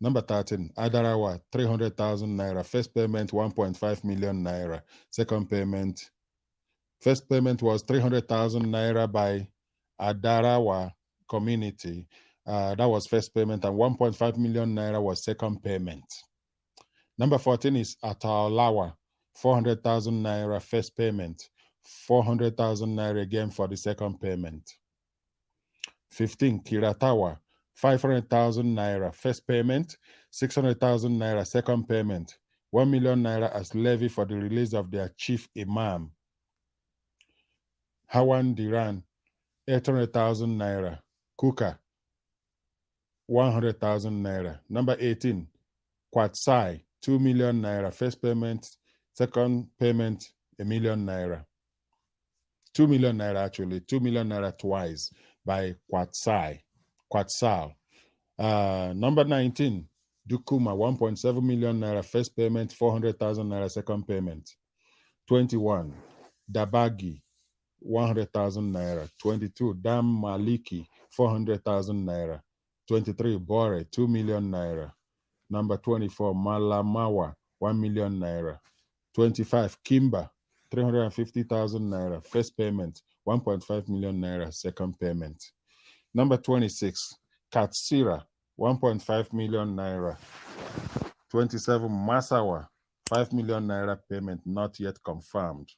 Number 13, Adarawa, 300,000 naira. First payment, 1.5 million naira. Second payment, first payment was 300,000 naira by Adarawa community. That was first payment, and 1.5 million naira was second payment. Number 14 is Ataolawa, 400,000 naira first payment, 400,000 naira again for the second payment. 15, Kiratawa, 500,000 naira first payment, 600,000 naira second payment, 1 million naira as levy for the release of their chief imam. Hawan Diran, 800,000 naira. Kuka, 100,000 naira. Number 18, Kwatsai, 2 million naira. First payment, second payment, 1 million naira. 2 million naira actually, 2 million naira twice by Kwatsal. Number 19, Dukuma, 1.7 million naira. First payment, 400,000 naira. Second payment. 21, Dabagi, 100,000 naira. 22, Dam Maliki, 400,000 naira. 23, Bore, 2 million naira. Number 24, Malamawa, 1 million naira. 25, Kimba, 350,000 naira. First payment, 1.5 million naira. Second payment. Number 26, Katsira, 1.5 million naira. 27, Masawa, 5 million naira payment not yet confirmed.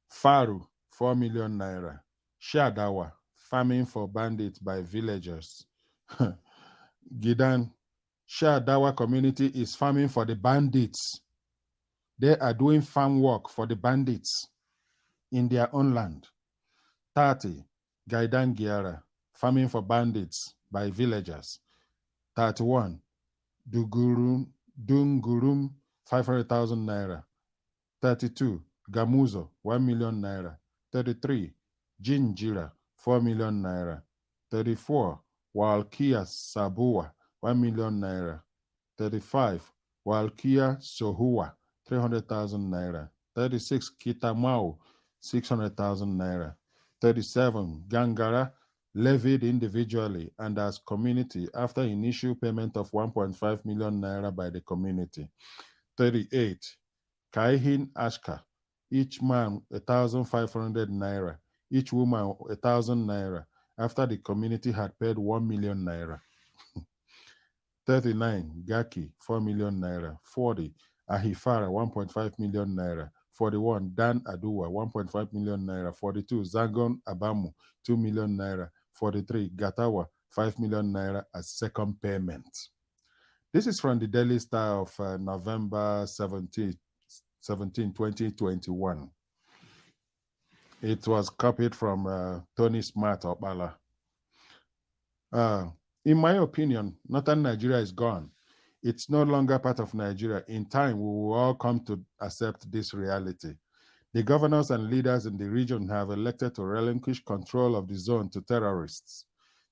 Faru, 4 million naira. Shadawa, farming for bandits by villagers. Gidan, Shadawa community is farming for the bandits. They are doing farm work for the bandits in their own land. 30, Gaidan Giara, farming for bandits by villagers. 31, Dungurum, 500,000 naira. 32, Gamuzo, 1 million naira. 33, Jinjira, 4 million naira. 34, Walkia Sabua, 1 million naira. 35, Walkia Sohua, 300,000 naira. 36, Kitamau, 600,000 naira. 37, Gangara, levied individually and as community after initial payment of 1.5 million naira by the community. 38, Kaihin Ashka, each man 1,500 naira, each woman 1,000 naira, after the community had paid 1 million naira. 39, Gaki, 4 million naira. 40, Ahifara, 1.5 million naira. 41, Dan Aduwa, 1.5 million naira. 42, Zagon Abamu, 2 million naira. 43, Gatawa, 5 million naira as second payment. This is from the Daily Star of November 17, 2021. It was copied from Tony Smart Opala. In my opinion, Northern Nigeria is gone. It's no longer part of Nigeria. In time, we will all come to accept this reality. The governors and leaders in the region have elected to relinquish control of the zone to terrorists.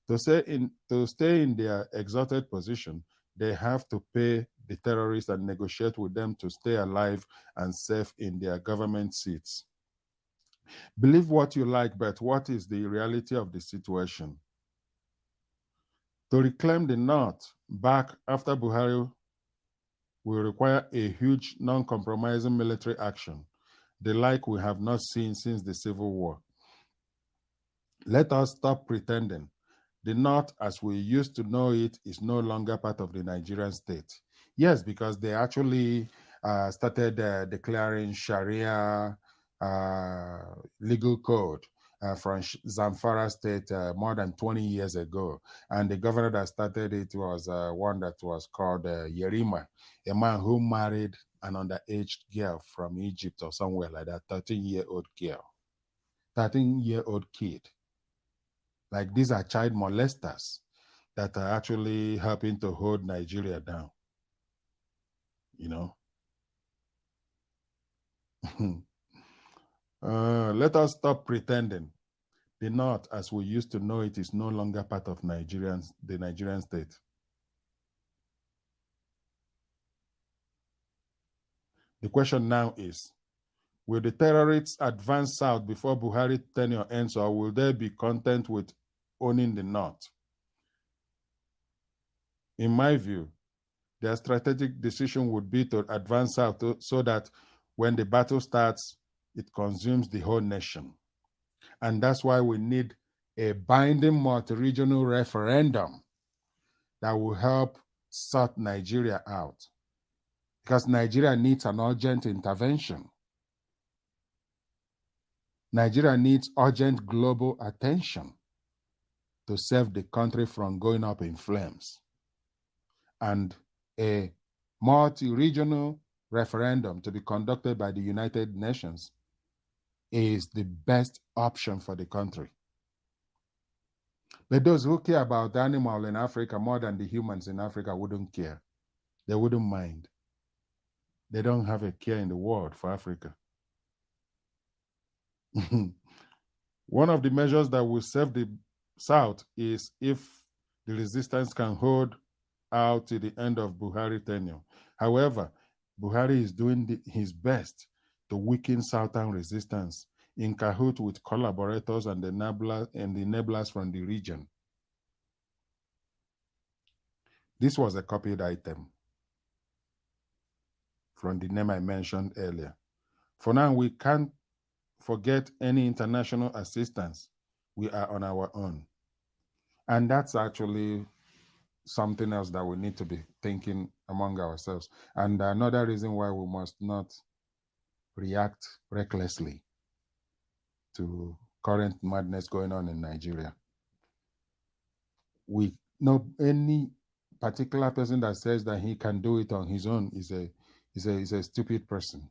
To stay in their exalted position, they have to pay the terrorists and negotiate with them to stay alive and safe in their government seats. Believe what you like, but what is the reality of the situation? To reclaim the North back after Buhari will require a huge, non-compromising military action, the like we have not seen since the Civil War. Let us stop pretending. The North, as we used to know it, is no longer part of the Nigerian state. Yes, because they actually started declaring Sharia legal code from Zamfara state more than 20 years ago. And the governor that started it was one that was called Yerima, a man who married an underage girl from Egypt or somewhere like that, 13-year-old girl, 13-year-old kid. Like, these are child molesters that are actually helping to hold Nigeria down, you know. Let us stop pretending. The North, as we used to know it, is no longer part of the Nigerian state. The question now is, will the terrorists advance south before Buhari tenure ends, or will they be content with owning the North? In my view, their strategic decision would be to advance south so that when the battle starts, it consumes the whole nation. And that's why we need a binding multi-regional referendum that will help sort Nigeria out. Because Nigeria needs an urgent intervention. Nigeria needs urgent global attention to save the country from going up in flames. And a multi-regional referendum to be conducted by the United Nations is the best option for the country. But those who care about the animal in Africa more than the humans in Africa wouldn't care. They wouldn't mind. They don't have a care in the world for Africa. One of the measures that will save the South is if the resistance can hold out to the end of Buhari tenure. However, Buhari is doing his best to weaken Southern resistance in cahoots with collaborators and the enablers from the region. This was a copied item from the name I mentioned earlier. For now, we can't forget any international assistance. We are on our own. And that's actually something else that we need to be thinking among ourselves. And another reason why we must not react recklessly to current madness going on in Nigeria. We know any particular person that says that he can do it on his own is a stupid person,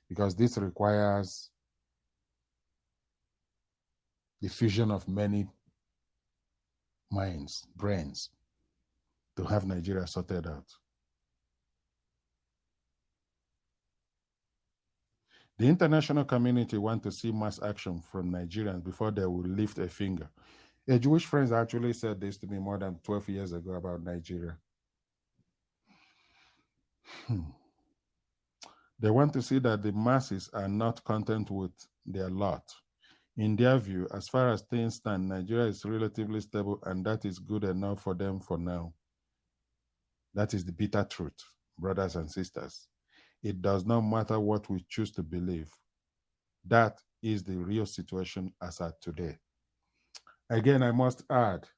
because this requires the fusion of many minds, brains, to have Nigeria sorted out. The international community want to see mass action from Nigerians before they will lift a finger. A Jewish friend actually said this to me more than 12 years ago about Nigeria. They want to see that the masses are not content with their lot. In their view, as far as things stand, Nigeria is relatively stable, and that is good enough for them for now. That is the bitter truth, brothers and sisters. It does not matter what we choose to believe. That is the real situation as at today. Again, I must add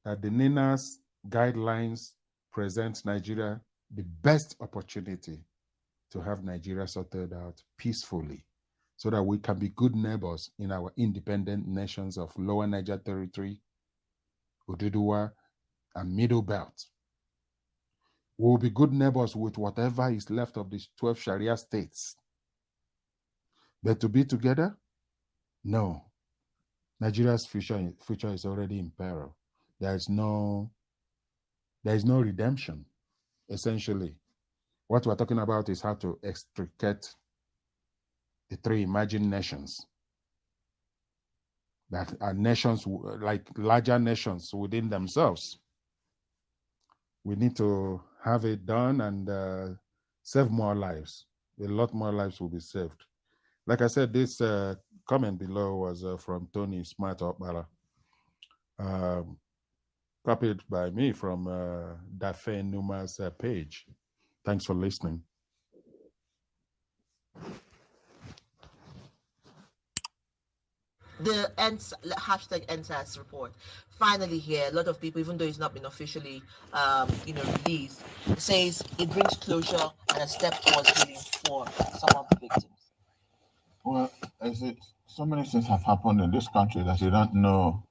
that the NINA's guidelines present Nigeria the best opportunity to have Nigeria sorted out peacefully, so that we can be good neighbors in our independent nations of Lower Niger Territory, Oduduwa, and Middle Belt. We will be good neighbors with whatever is left of these 12 Sharia states. But to be together? No. Nigeria's future is already in peril. There is no redemption, essentially. What we're talking about is how to extricate the three emerging nations that are nations, like larger nations within themselves. We need to have it done and save more lives. A lot more lives will be saved. Like I said, this comment below was from Tony Smart Okbala, copied by me from Dafe Numa's page. Thanks for listening. The hashtag NSAS report finally here. A lot of people, even though it's not been officially released, says it brings closure and a step towards healing for some of the victims. Well, so many things have happened in this country that you don't know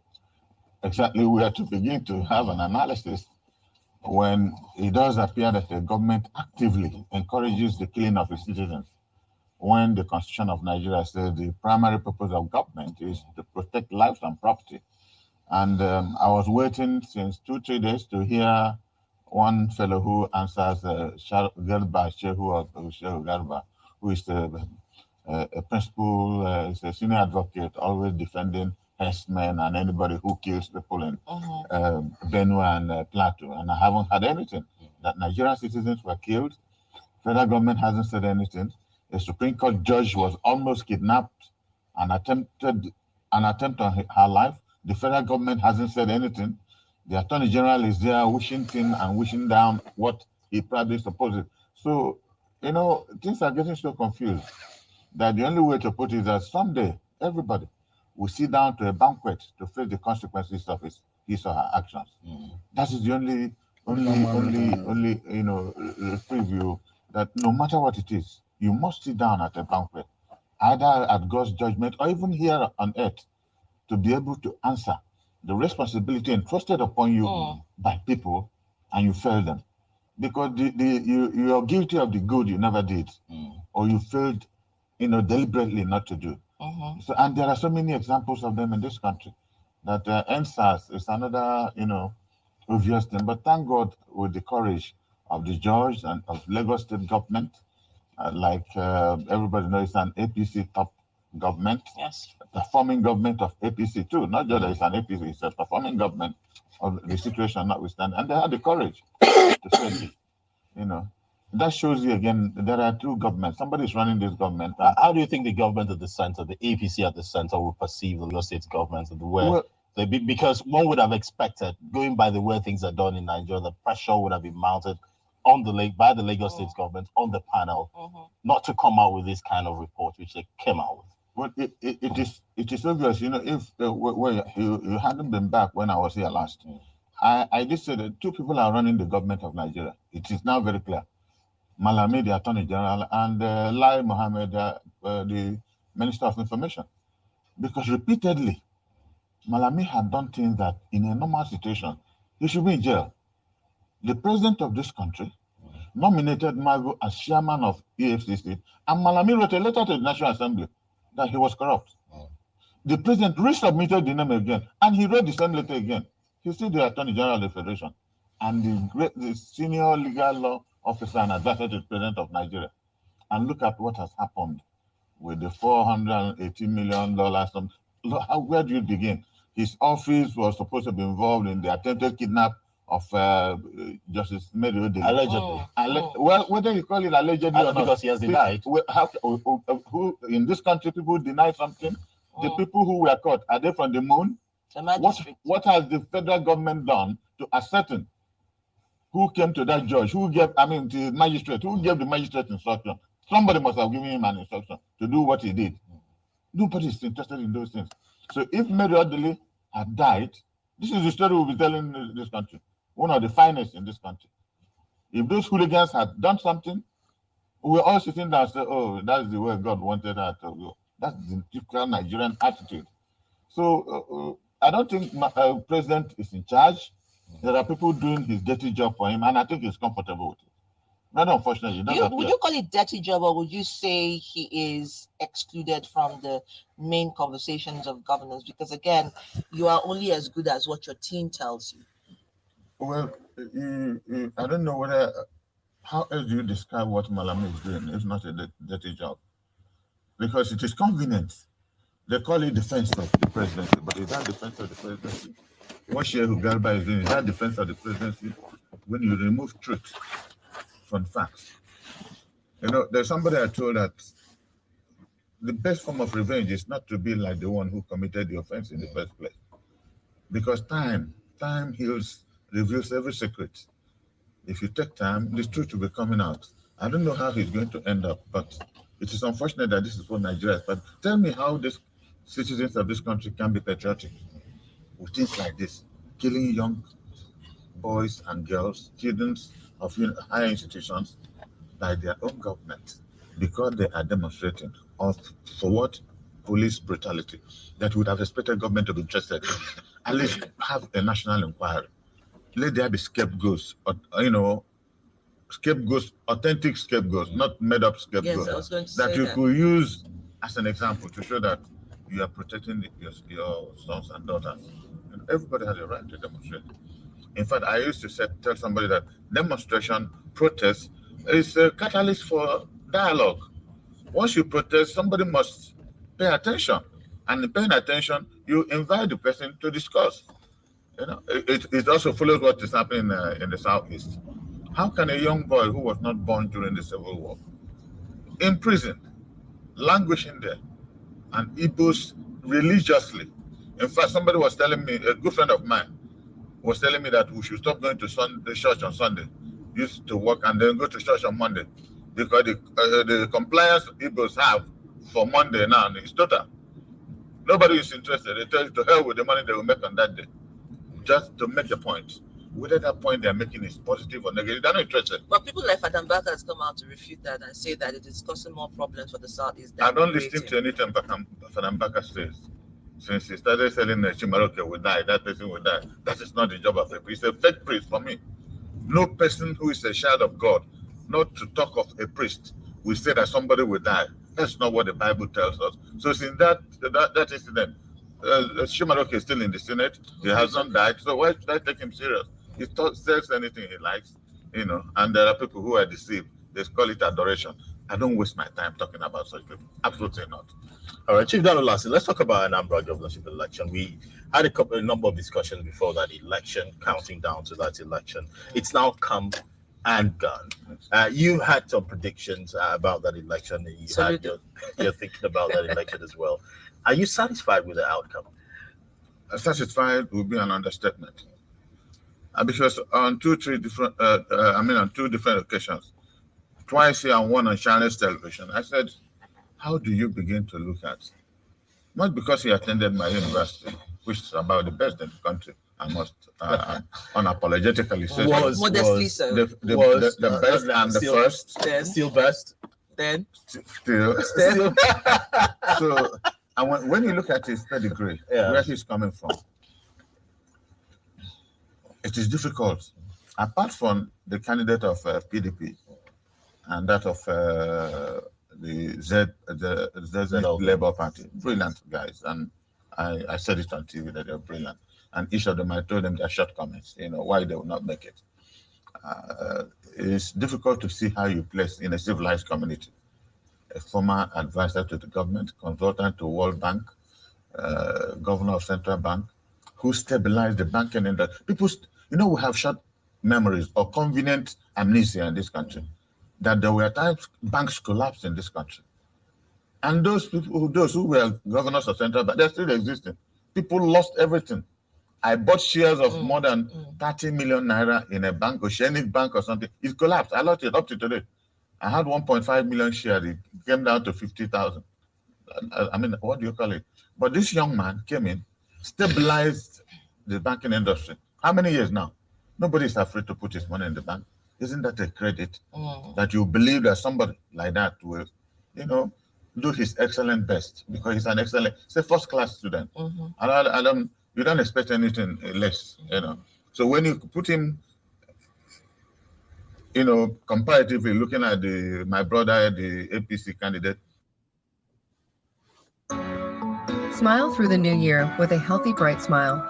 exactly where to begin to have an analysis, when it does appear that the government actively encourages the killing of its citizens, when the Constitution of Nigeria says the primary purpose of government is to protect lives and property. And I was waiting since 2-3 days to hear one fellow who answers Garba Shehu Garba, who is a principal, is a senior advocate, always defending herdsmen and anybody who kills people in Benue and Plateau. And I haven't had anything that Nigerian citizens were killed. Federal government hasn't said anything. A Supreme Court judge was almost kidnapped and attempted an attempt on her life. The federal government hasn't said anything. The Attorney General is there wishing things and wishing down what he probably supposes. So, things are getting so confused that the only way to put it is that someday everybody will sit down to a banquet to face the consequences of his or her actions. That is the only preview, that no matter what it is, you must sit down at a banquet, either at God's judgment or even here on earth, to be able to answer the responsibility entrusted upon you by people, and you fail them. Because you are guilty of the good you never did, or you failed deliberately not to do. So, and there are so many examples of them in this country, that NSAS is another, obvious thing. But thank God, with the courage of the judge and of Lagos State government, everybody knows, it's an APC top government. Yes. Performing government of APC too, not just that it's an APC, it's a performing government of the situation notwithstanding. And they had the courage to say this, That shows you again there are two governments. Somebody is running this government. How do you think the government at the center, the APC at the center, will perceive the Lagos State government and the way they be? Because one would have expected, going by the way things are done in Nigeria, the pressure would have been mounted on the by the Lagos State government on the panel, not to come out with this kind of report, which they came out with. Well, it is obvious, you know, if you hadn't been back when I was here last, I did say that two people are running the government of Nigeria. It is now very clear. Malami, the Attorney General, and Lai Mohammed, the Minister of Information. Because repeatedly, Malami had done things that in a normal situation, he should be in jail. The president of this country nominated Magu as chairman of EFCC, and Malami wrote a letter to the National Assembly that he was corrupt. The president resubmitted the name again, and he wrote the same letter again. He's still the Attorney General of the Federation, and the senior legal law officer and advisor to the president of Nigeria. And look at what has happened with the $480 million. Where do you begin? His office was supposed to be involved in the attempted kidnap of Justice Mary Odili. Allegedly. Well, whether you call it allegedly or not. Because he has denied. Who in this country, people deny something. The people who were caught, are they from the moon? What has the federal government done to ascertain who came to that judge, who gave, the magistrate, who gave the magistrate instruction? Somebody must have given him an instruction to do what he did. Nobody is interested in those things. So if Mary Odili had died, this is the story we'll be telling in this country, one of the finest in this country. If those hooligans had done something, we're all sitting there and say, oh, that's the way God wanted her to go. That's the typical Nigerian attitude. So I don't think president is in charge. There are people doing his dirty job for him, and I think he's comfortable with it. Not unfortunately. Would you call it dirty job, or would you say he is excluded from the main conversations of governance? Because again, you are only as good as what your team tells you. Well, I don't know whether, how else do you describe what Malami is doing if not a dirty job? Because it is convenient. They call it defense of the presidency, but is that defense of the presidency? What Shehu Garba is doing, is that defense of the presidency? When you remove truth from facts. You know, there's somebody I told that the best form of revenge is not to be like the one who committed the offense in the first place. Because time heals, reveals every secret. If you take time, the truth will be coming out. I don't know how he's going to end up, but it is unfortunate that this is what Nigeria is. But tell me how these citizens of this country can be patriotic with things like this, killing young boys and girls, students of higher institutions by their own government, because they are demonstrating for what? Police brutality. That would have expected government to be interested. At least have a national inquiry. Let there be scapegoats, scapegoats, authentic scapegoats, not made up scapegoats. Yes, I was going to that say you that. could use as an example to show that you are protecting your sons and daughters. And everybody has a right to demonstrate. In fact, I used to tell somebody that demonstration, protest, is a catalyst for dialogue. Once you protest, somebody must pay attention. And in paying attention, you invite the person to discuss. You know, it also follows what is happening in the Southeast. How can a young boy who was not born during the Civil War, imprisoned, languishing there, and Igbos religiously? In fact, somebody was telling me, a good friend of mine, was telling me that we should stop going to the church on Sunday, used to work, and then go to church on Monday, because the compliance Igbos have for Monday now is total. Nobody is interested. They tell you to hell with the money they will make on that day, just to make the point. Whether that point they're making is positive or negative, they're not interested. But people like Fadam Baka has come out to refute that and say that it is causing more problems for the Southeast. I don't listen to anything Fadam Baka says. Since he started selling Chimaroke will die, that person will die. That is not the job of a priest. It's a fake priest for me. No person who is a child of God, not to talk of a priest, will say that somebody will die. That's not what the Bible tells us. So since that incident, Chimaroke is still in the Senate. He has not died. So why should I take him serious? He says anything he likes, and there are people who are deceived. They call it adoration. I don't waste my time talking about such people. Absolutely not. All right, Chief Dano, let's talk about Anambra governorship election. We had a number of discussions before that election, counting down to that election. It's now come and gone. You had some predictions about that election, and you're thinking about that election as well. Are you satisfied with the outcome? Satisfied would be an understatement. Because on two different occasions, twice here and one on Chinese television, I said, how do you begin to look at? Not because he attended my university, which is about the best in the country, I must unapologetically say modestly so. The best and the first. Then still best. Then still. So, and when you look at his pedigree, where he's coming from, it is difficult. Apart from the candidate of PDP and that of the ZZ Labour Party, brilliant guys, and I said it on TV that they're brilliant, and each of them I told them their shortcomings, why they will not make it. It's difficult to see how you place in a civilized community a former advisor to the government, consultant to World Bank, governor of Central Bank, who stabilized the banking industry. People, we have short memories or convenient amnesia in this country, that there were times banks collapsed in this country. And those who were governors of Central Bank, they're still existing. People lost everything. I bought shares of more than 30 million naira in a bank, Oceanic Bank or something. It collapsed. I lost it up to today. I had 1.5 million shares. It came down to 50,000. I mean, what do you call it? But this young man came in, stabilized the banking industry. How many years now? Nobody's afraid to put his money in the bank. Isn't that a credit? That you believe that somebody like that will, do his excellent best, because he's a first-class student. And you don't expect anything less, So when you put him, comparatively looking at my brother, the APC candidate. Smile through the new year with a healthy, bright smile.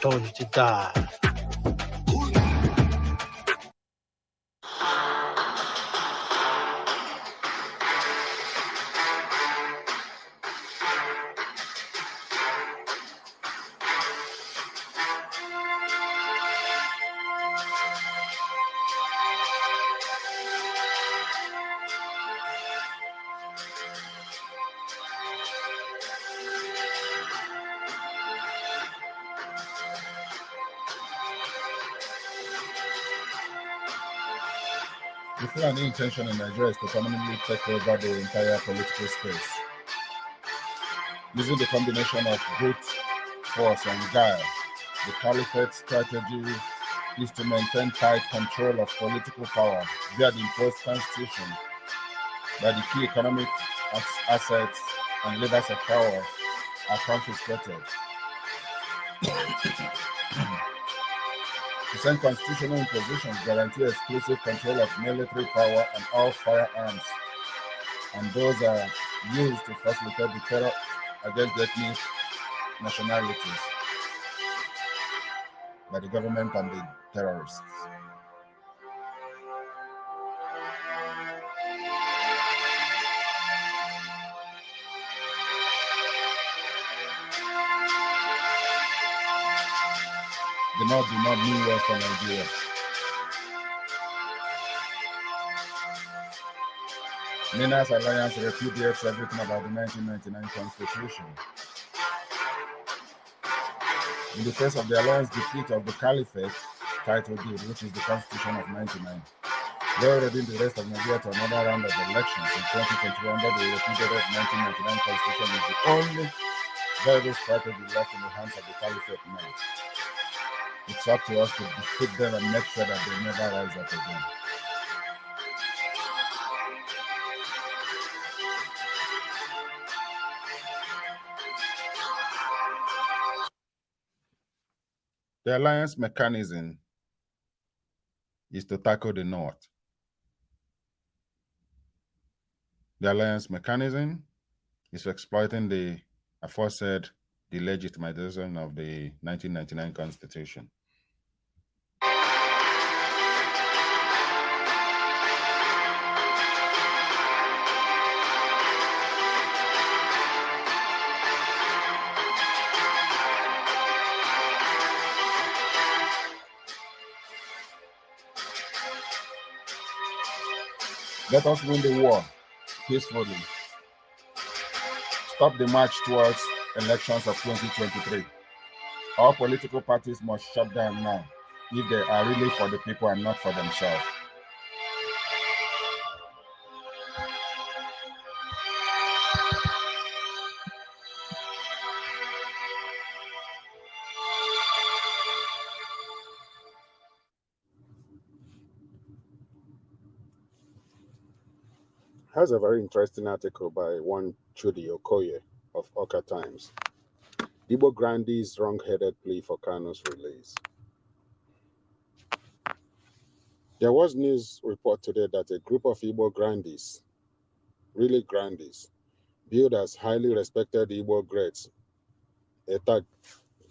Told you to die. The Fulani intention in Nigeria is to permanently take over the entire political space. Using the combination of brute force and guile, the caliphate strategy is to maintain tight control of political power via the imposed constitution, that the key economic assets and levers of power are confiscated. The same constitutional impositions guarantee exclusive control of military power and all firearms, and those are used to facilitate the terror against ethnic nationalities by the government and the terrorists. The North do not mean well for Nigeria. Nina's alliance repudiates everything about the 1999 Constitution. In the face of the alliance defeat of the Caliphate title deed, which is the Constitution of 99, they already in the rest of Nigeria to another round of elections in 2021 under the repudiated 1999 Constitution is the only viable strategy left in the hands of the Caliphate men. It's up to us to defeat them and make sure that they never rise up again. The alliance mechanism is to tackle the North. The alliance mechanism is exploiting the aforesaid delegitimization of the 1999 Constitution. Let us win the war peacefully. Stop the march towards elections of 2023. All political parties must shut down now if they are really for the people and not for themselves. Has a very interesting article by one Chudi Okoye of Oka Times. Igbo Grandee's wrong-headed plea for Kano's release. There was news report today that a group of Igbo Grandees, really Grandees, billed as highly respected Igbo greats, a tag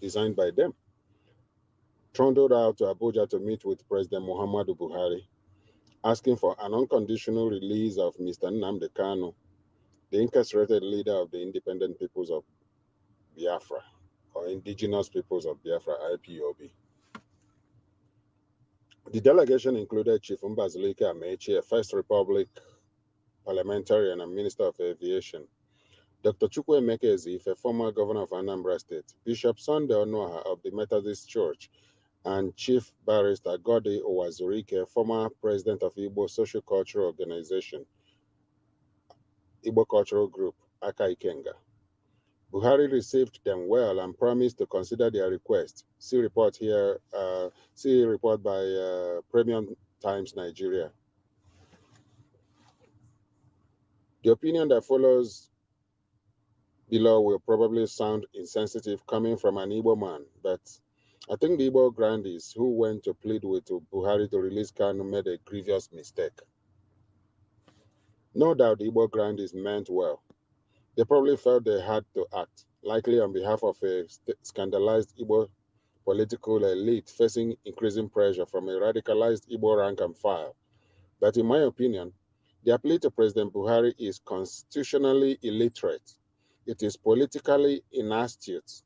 designed by them, trundled out to Abuja to meet with President Muhammadu Buhari, asking for an unconditional release of Mr. Nnamdi Kanu, the incarcerated leader of the Independent Peoples of Biafra, or Indigenous Peoples of Biafra, IPOB. The delegation included Chief Mbazulike Amechi, a First Republic parliamentarian and Minister of Aviation, Dr. Chukwuemeka Ezeife, former governor of Anambra State, Bishop Sunday Onuaha of the Methodist Church, and Chief Barrister Godi Owazurike, former president of Igbo Social Cultural Organization, Igbo Cultural Group, Aka Ikenga. Buhari received them well and promised to consider their request. See report here. See report by Premium Times Nigeria. The opinion that follows below will probably sound insensitive coming from an Igbo man, but I think the Igbo Grandees who went to plead with Buhari to release Kanu made a grievous mistake. No doubt the Igbo Grandees meant well. They probably felt they had to act, likely on behalf of a scandalized Igbo political elite facing increasing pressure from a radicalized Igbo rank and file. But in my opinion, their plea to President Buhari is constitutionally illiterate. It is politically inastute,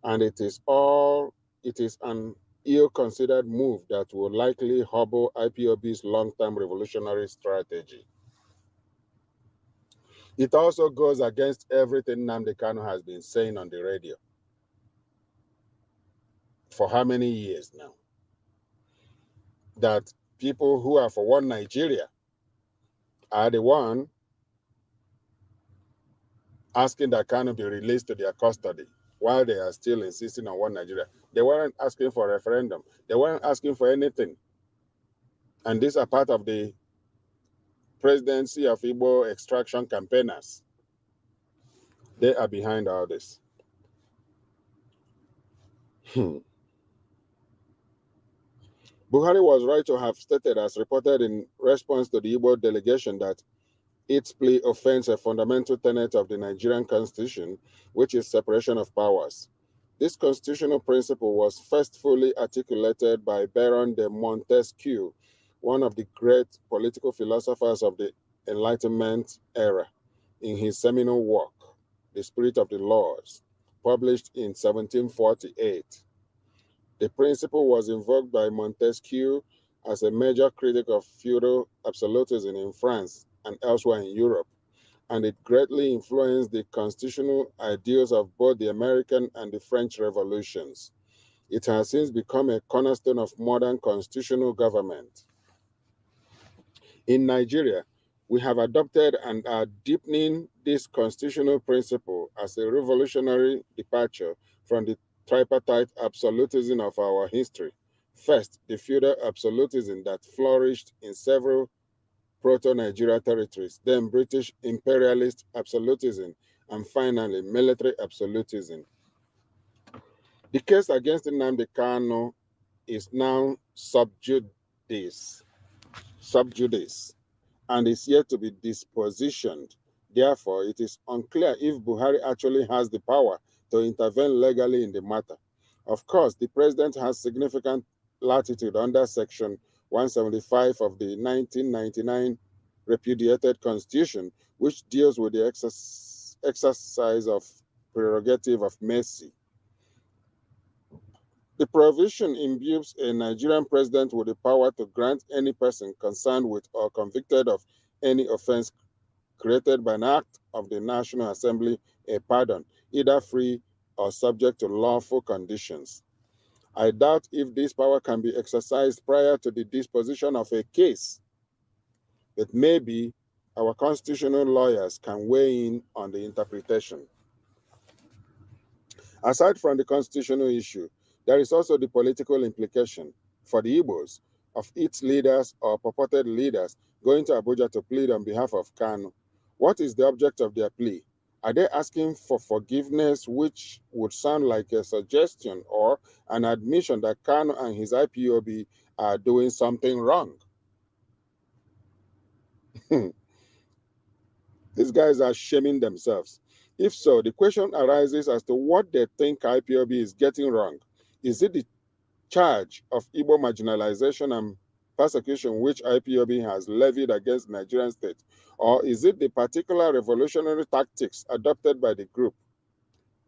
and it is an ill-considered move that will likely hobble IPOB's long-term revolutionary strategy. It also goes against everything Nnamdi Kanu has been saying on the radio for how many years now? That people who are for one Nigeria are the one asking that Kanu be released to their custody while they are still insisting on one Nigeria. They weren't asking for a referendum. They weren't asking for anything. And these are part of the presidency of Igbo extraction campaigners. They are behind all this. Buhari was right to have stated, as reported in response to the Igbo delegation, that its plea offends a fundamental tenet of the Nigerian Constitution, which is separation of powers. This constitutional principle was first fully articulated by Baron de Montesquieu, one of the great political philosophers of the Enlightenment era, in his seminal work, The Spirit of the Laws, published in 1748. The principle was invoked by Montesquieu as a major critic of feudal absolutism in France and elsewhere in Europe, and it greatly influenced the constitutional ideals of both the American and the French revolutions. It has since become a cornerstone of modern constitutional government. In Nigeria, we have adopted and are deepening this constitutional principle as a revolutionary departure from the tripartite absolutism of our history. First, the feudal absolutism that flourished in several proto-Nigeria territories, then British imperialist absolutism, and finally military absolutism. The case against Nnamdi Kanu is now sub judice, and is yet to be dispositioned. Therefore, it is unclear if Buhari actually has the power to intervene legally in the matter. Of course, the president has significant latitude under Section 175 of the 1999 repudiated Constitution, which deals with the exercise of prerogative of mercy. The provision imbues a Nigerian president with the power to grant any person concerned with or convicted of any offense created by an act of the National Assembly a pardon, either free or subject to lawful conditions. I doubt if this power can be exercised prior to the disposition of a case, but maybe our constitutional lawyers can weigh in on the interpretation. Aside from the constitutional issue, there is also the political implication for the Igbos of its leaders or purported leaders going to Abuja to plead on behalf of Kanu. What is the object of their plea? Are they asking for forgiveness, which would sound like a suggestion or an admission that Kanu and his IPOB are doing something wrong? These guys are shaming themselves. If so, the question arises as to what they think IPOB is getting wrong. Is it the charge of Igbo marginalization and persecution which IPOB has levied against the Nigerian state? Or is it the particular revolutionary tactics adopted by the group?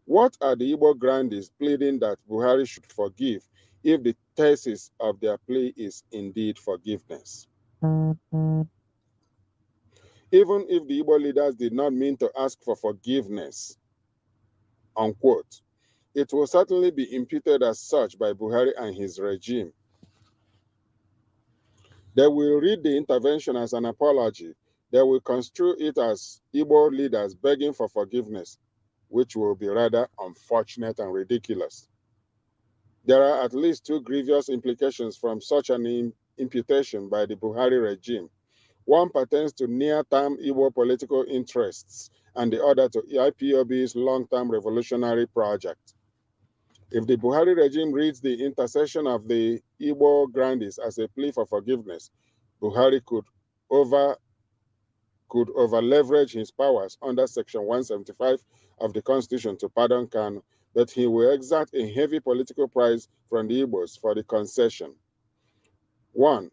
What are the Igbo grandees pleading that Buhari should forgive if the thesis of their plea is indeed forgiveness? Even if the Igbo leaders did not mean to ask for forgiveness, unquote, it will certainly be imputed as such by Buhari and his regime. They will read the intervention as an apology. They will construe it as Igbo leaders begging for forgiveness, which will be rather unfortunate and ridiculous. There are at least two grievous implications from such an imputation by the Buhari regime. One pertains to near-term Igbo political interests, and the other to IPOB's long-term revolutionary project. If the Buhari regime reads the intercession of the Igbo grandees as a plea for forgiveness, Buhari could over-leverage his powers under Section 175 of the Constitution to pardon Kanu, but he will exact a heavy political price from the Igbos for the concession. One,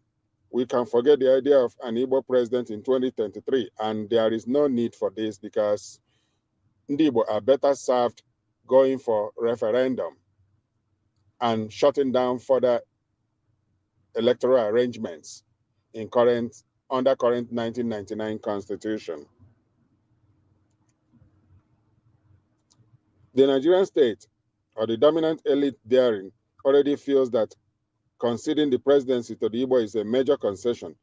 we can forget the idea of an Igbo president in 2023, and there is no need for this because the Igbo are better served going for referendum and shutting down further electoral arrangements in under current 1999 Constitution. The Nigerian state, or the dominant elite therein, already feels that conceding the presidency to the Igbo is a major concession,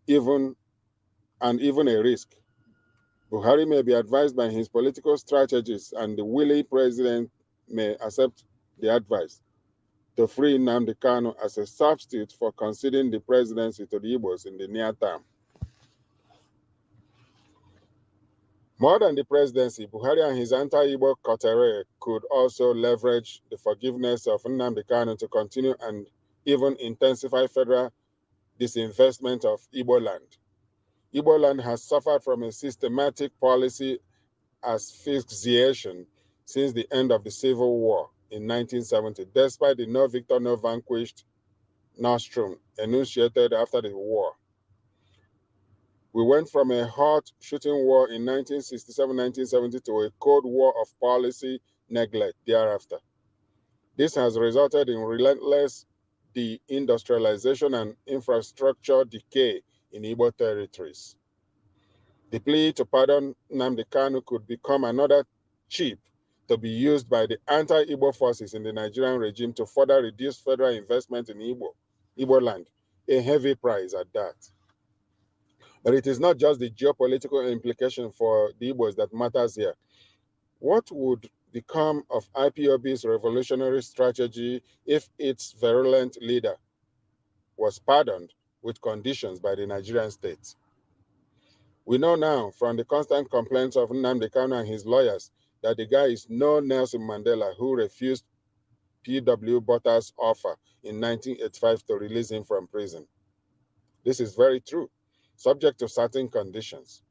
even a risk. Buhari may be advised by his political strategists, and the willing president may accept the advice to free Nnamdi Kanu as a substitute for conceding the presidency to the Igbos in the near term. More than the presidency, Buhari and his anti-Igbo coterie could also leverage the forgiveness of Nnamdi Kanu to continue and even intensify federal disinvestment of Igbo land. Igbo land has suffered from a systematic policy asphyxiation since the end of the Civil War in 1970, despite the no victor, no vanquished nostrum enunciated after the war. We went from a hot shooting war in 1967-1970 to a Cold War of policy neglect thereafter. This has resulted in relentless deindustrialization and infrastructure decay in Igbo territories. The plea to pardon Nnamdi Kanu could become another chip to be used by the anti-Igbo forces in the Nigerian regime to further reduce federal investment in Igbo land, a heavy price at that. But it is not just the geopolitical implication for the Igbos that matters here. What would become of IPOB's revolutionary strategy if its virulent leader was pardoned with conditions by the Nigerian state? We know now from the constant complaints of Nnamdi Kanu and his lawyers that the guy is no Nelson Mandela who refused P.W. Botha's offer in 1985 to release him from prison. This is very true, subject to certain conditions.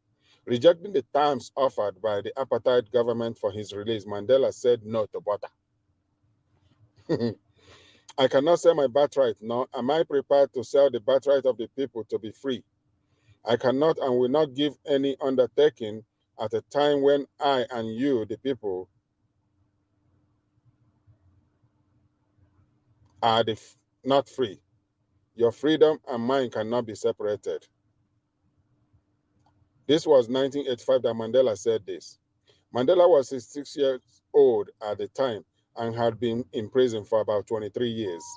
Rejecting the terms offered by the apartheid government for his release, Mandela said no to Botha. I cannot sell my birthright, nor am I prepared to sell the birthright of the people to be free. I cannot and will not give any undertaking at a time when I and you, the people, are not free. Your freedom and mine cannot be separated. This was 1985 that Mandela said this. Mandela was 66 years old at the time and had been in prison for about 23 years.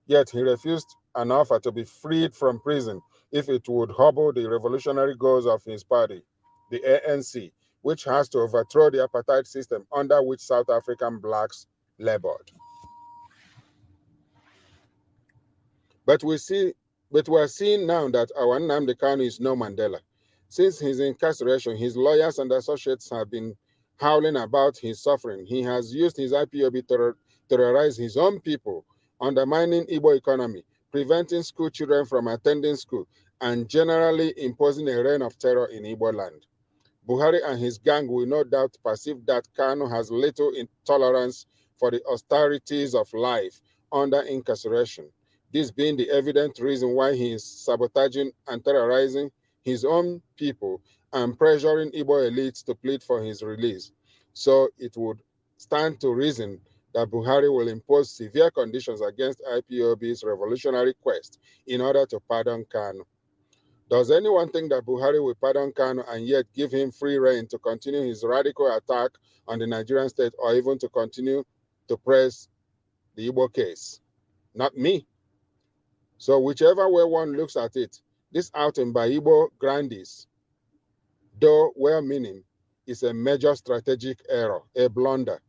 Yet he refused an offer to be freed from prison if it would hobble the revolutionary goals of his party, the ANC, which has to overthrow the apartheid system under which South African blacks labored. But we are seeing now that our Nnamdi Kanu is no Mandela. Since his incarceration, his lawyers and associates have been howling about his suffering. He has used his IPOB to terrorize his own people, undermining Igbo economy, preventing school children from attending school, and generally imposing a reign of terror in Igbo land. Buhari and his gang will no doubt perceive that Kanu has little intolerance for the austerities of life under incarceration. This being the evident reason why he is sabotaging and terrorizing his own people and pressuring Igbo elites to plead for his release. So it would stand to reason that Buhari will impose severe conditions against IPOB's revolutionary quest in order to pardon Kanu. Does anyone think that Buhari will pardon Kanu and yet give him free rein to continue his radical attack on the Nigerian state or even to continue to press the Igbo case? Not me. So whichever way one looks at it, this outing by Igbo grandees, though well-meaning, is a major strategic error, a blunder,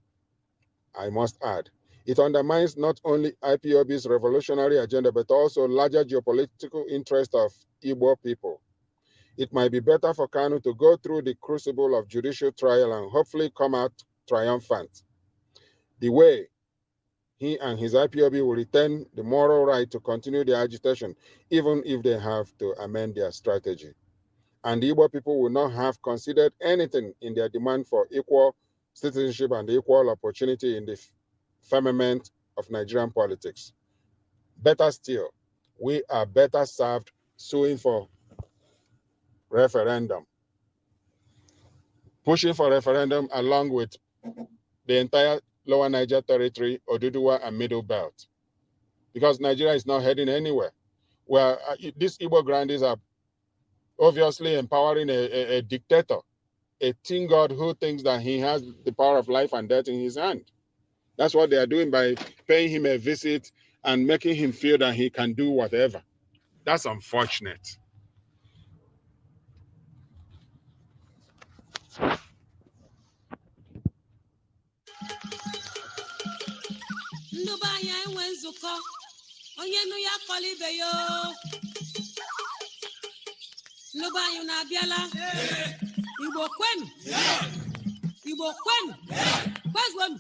I must add. It undermines not only IPOB's revolutionary agenda, but also larger geopolitical interest of Igbo people. It might be better for Kanu to go through the crucible of judicial trial and hopefully come out triumphant. The way he and his IPOB will retain the moral right to continue their agitation, even if they have to amend their strategy. And the Igbo people will not have considered anything in their demand for equal citizenship and equal opportunity in the firmament of Nigerian politics. Better still, we are better served suing for referendum, pushing for referendum along with the entire Lower Niger Territory, Oduduwa, and Middle Belt. Because Nigeria is not heading anywhere. Well, these Igbo grandees are obviously empowering a dictator, a teen god who thinks that he has the power of life and death in his hand. That's what they are doing by paying him a visit and making him feel that he can do whatever. That's unfortunate. onye nụ ya kpọrọ ibe ya n'ụba anyị na-abịala Igbo kwenu Igbo kwenu kwezuonu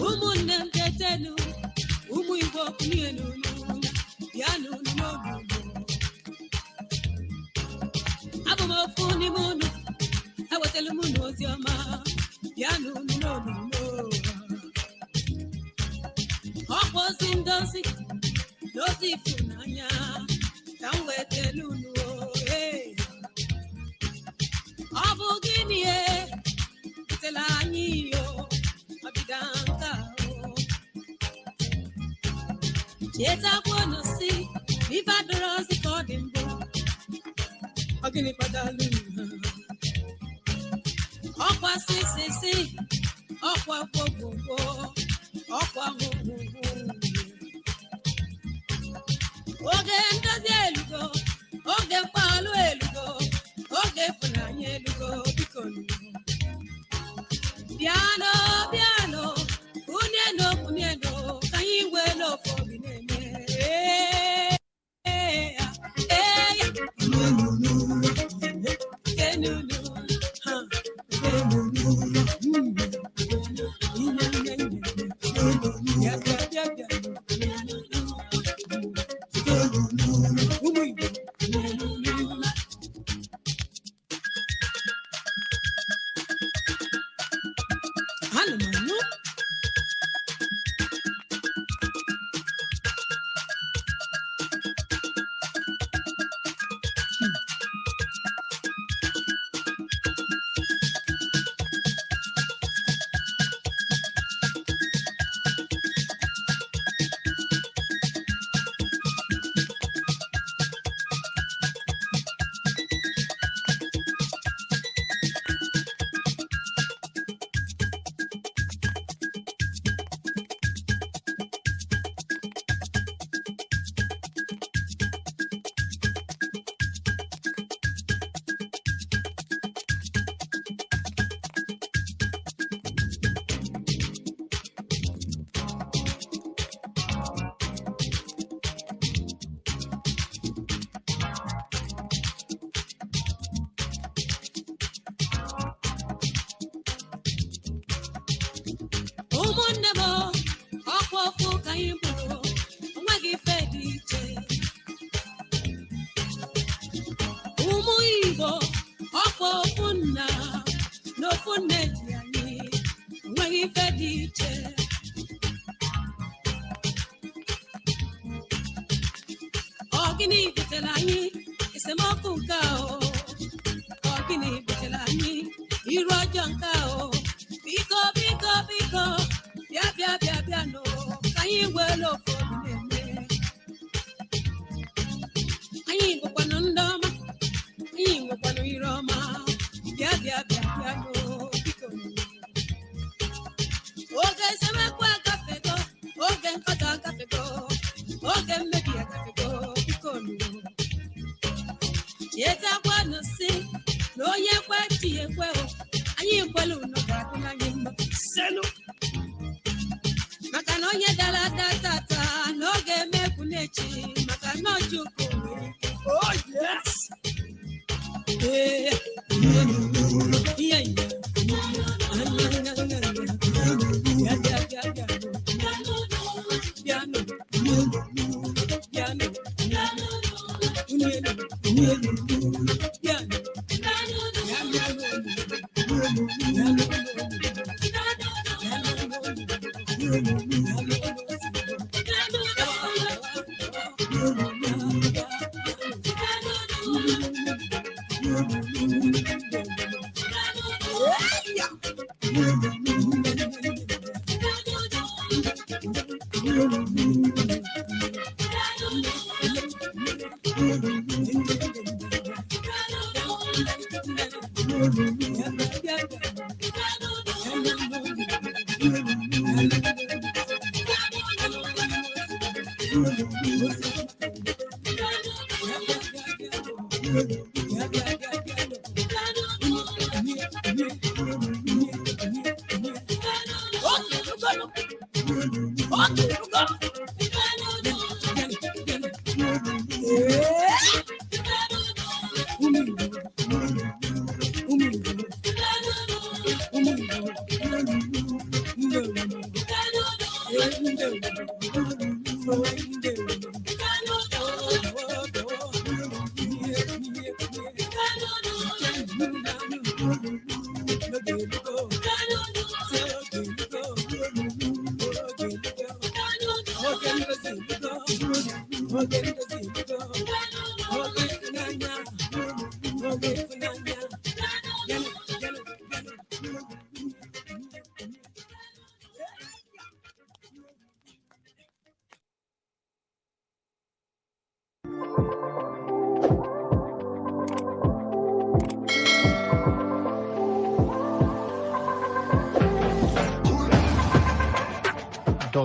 ụmụnne m tetenu ụmụ Igbo bịanụ abụ m ofu n'ime unu ewetala m unu ozi ọma bịanụ ọkwa ozi ndozi n'ozi ịfụnanya ka m wetala unu ọ bụ gịnị butela anyị iyo ọdịda nka chetakwanụ si ife adọrọ ozi ka ọ dị mbụ ọ gịnị kpatara ọkwa sisisi ọkwa gwogwogwo Oge ndozi elugo, oge mkpalụ elugo, oge ịfụnanya elugo, biko piano, piano, uniendo, uniendo, ka anyị wee n'ofe obi na-eme.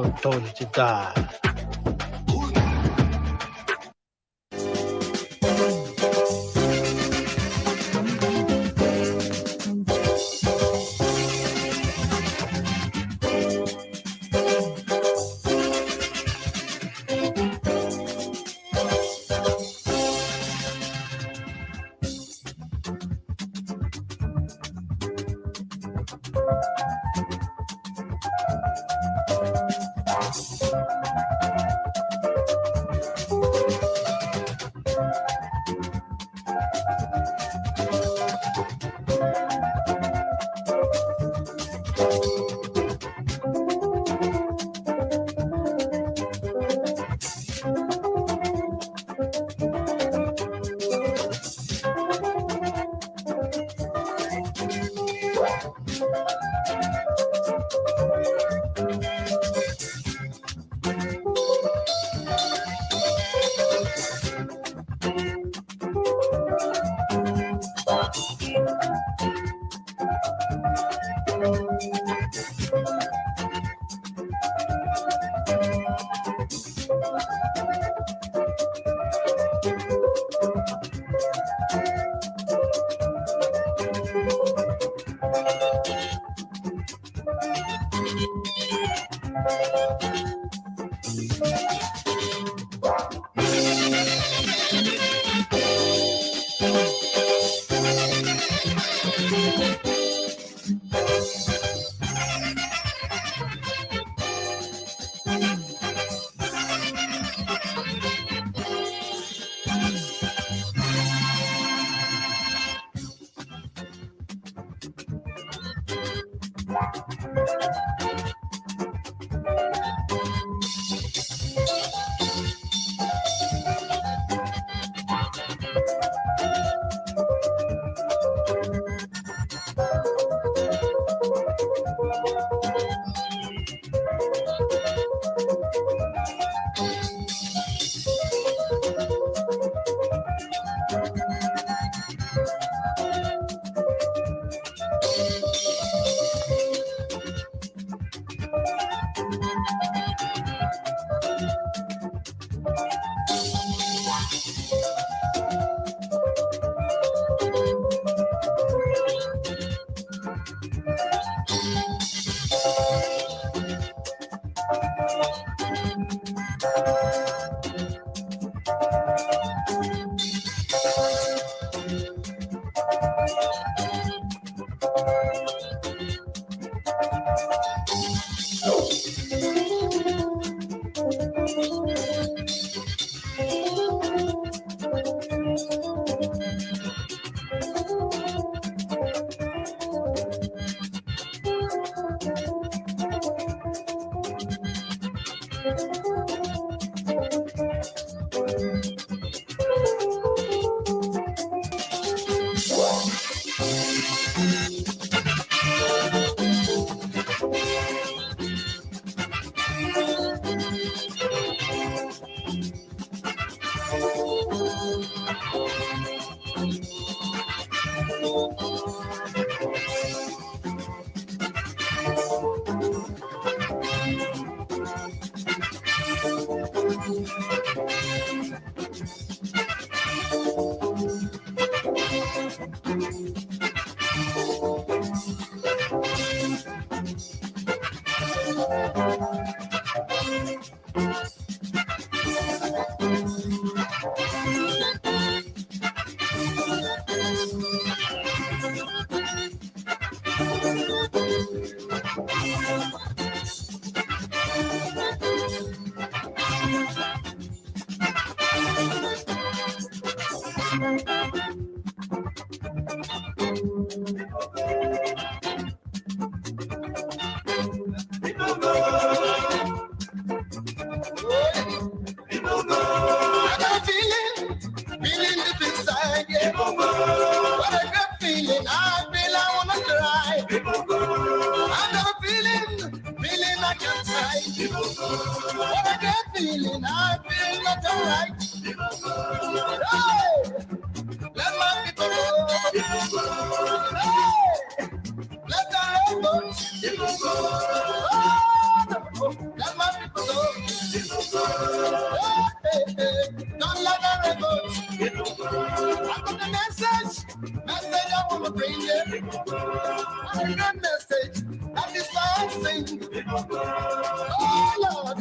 told you to die. don't let her revolt. I got the message I want to bring you. I heard that message, that is why I sing. Oh Lord,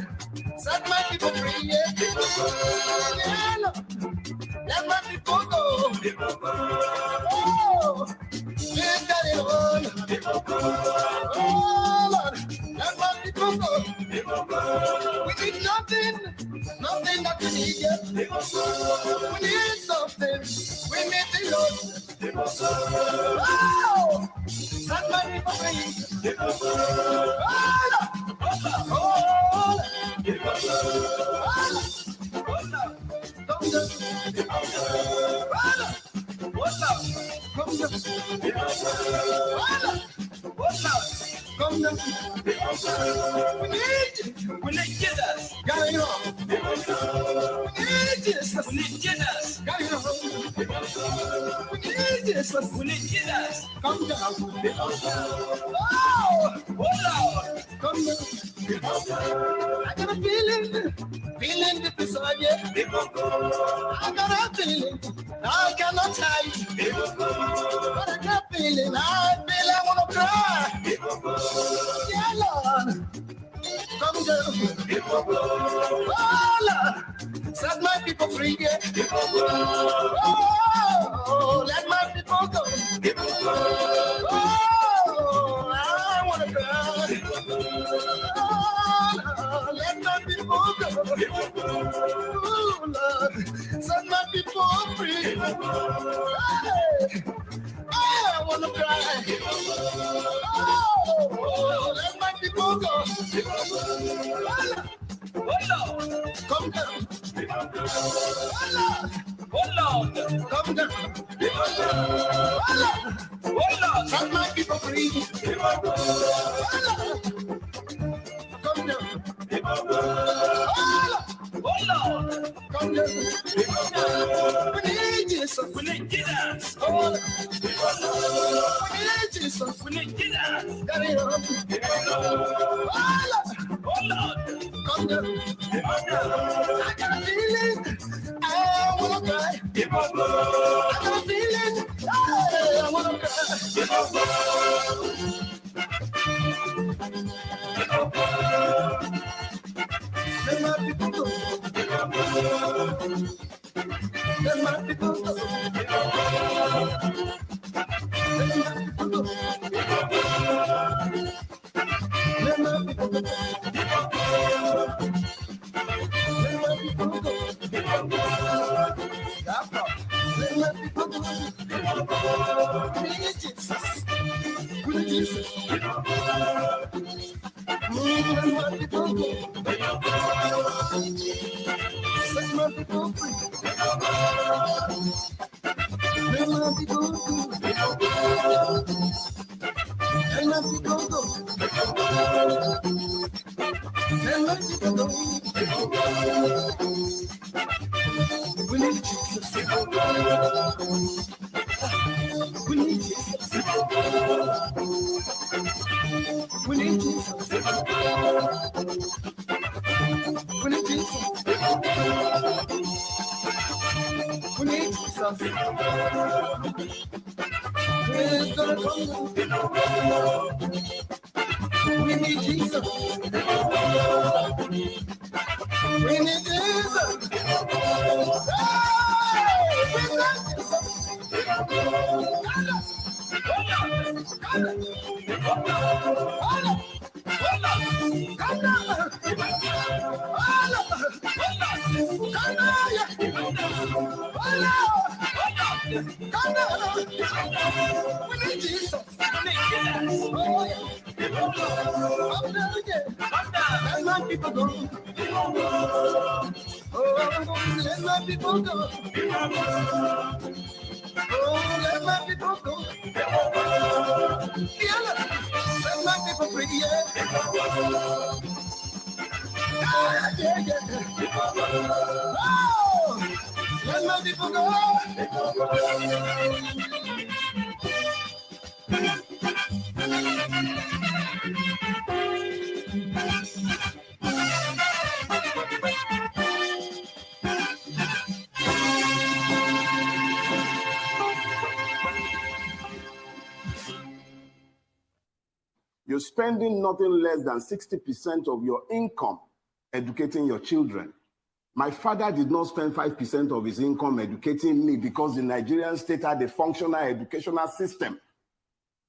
set my people free, yeah. Yeah, Lord, let my people go. Oh, let that it on. Oh Lord, let my people go. We need nothing that we need, yeah. We need something, we need the Lord. Oh, set my people free. Come down. We need Jesus. Got it on. We need Jesus. We need Jesus. Got it on. We need Jesus. We need Jesus. Come down. Oh Lord. Come down. I got a feeling deep inside you. I got a feeling I cannot hide. But I got a feeling I wanna cry. Yeah, Lord, come down. Oh, Lord, set my people free. Yeah. Oh, let my people go. Oh, I wanna cry. Oh, Lord, let my people go. Oh, Lord, set my people free. Hey. I wanna cry. Oh, let my people go. Oh Lord, come down. Oh Lord, come down. Oh Lord, set my people free. Oh Lord, come down. Oh Lord, come down. We need Jesus. We need Jesus. Oh Lord. We need Jesus. We need Jesus. Got it on. Oh Lord, come down. I got a feeling I wanna cry. I got a feeling I wanna cry. Let my people go. Let my people go. Let my people go. Let my people go. Let my people go. Let my people go. We need Jesus. We need Jesus. Let my people go. Set my people free. Let my people go. Let my people go. Let my people go. We need Jesus. We need Jesus. We need Jesus. We need Jesus. We need Jesus. We're gonna come. We need Jesus. We need Jesus. People go. Oh, let my people go. Oh, let my people go. Yeah, let my people free. Yeah, Oh, let my people go. you're spending nothing less than 60% of your income educating your children. My father did not spend 5% of his income educating me because the Nigerian state had a functional educational system.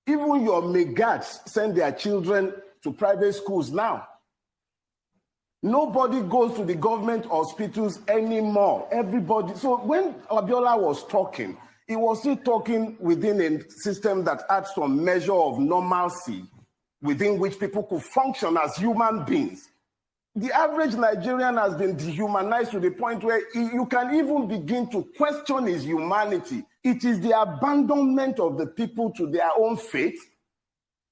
Even your megats send their children to private schools now. Nobody goes to the government hospitals anymore. Everybody. So when Abiola was talking, he was still talking within a system that had some measure of normalcy within which people could function as human beings. The average Nigerian has been dehumanized to the point where you can even begin to question his humanity. It is the abandonment of the people to their own fate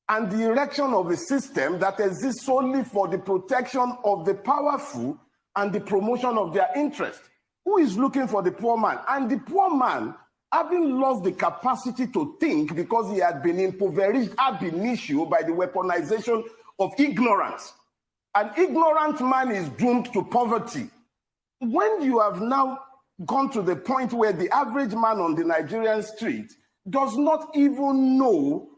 and the erection of a system that exists solely for the protection of the powerful and the promotion of their interest. Who is looking for the poor man? And the poor man, having lost the capacity to think because he had been impoverished ab initio by the weaponization of ignorance. An ignorant man is doomed to poverty. When you have now gone to the point where the average man on the Nigerian street does not even know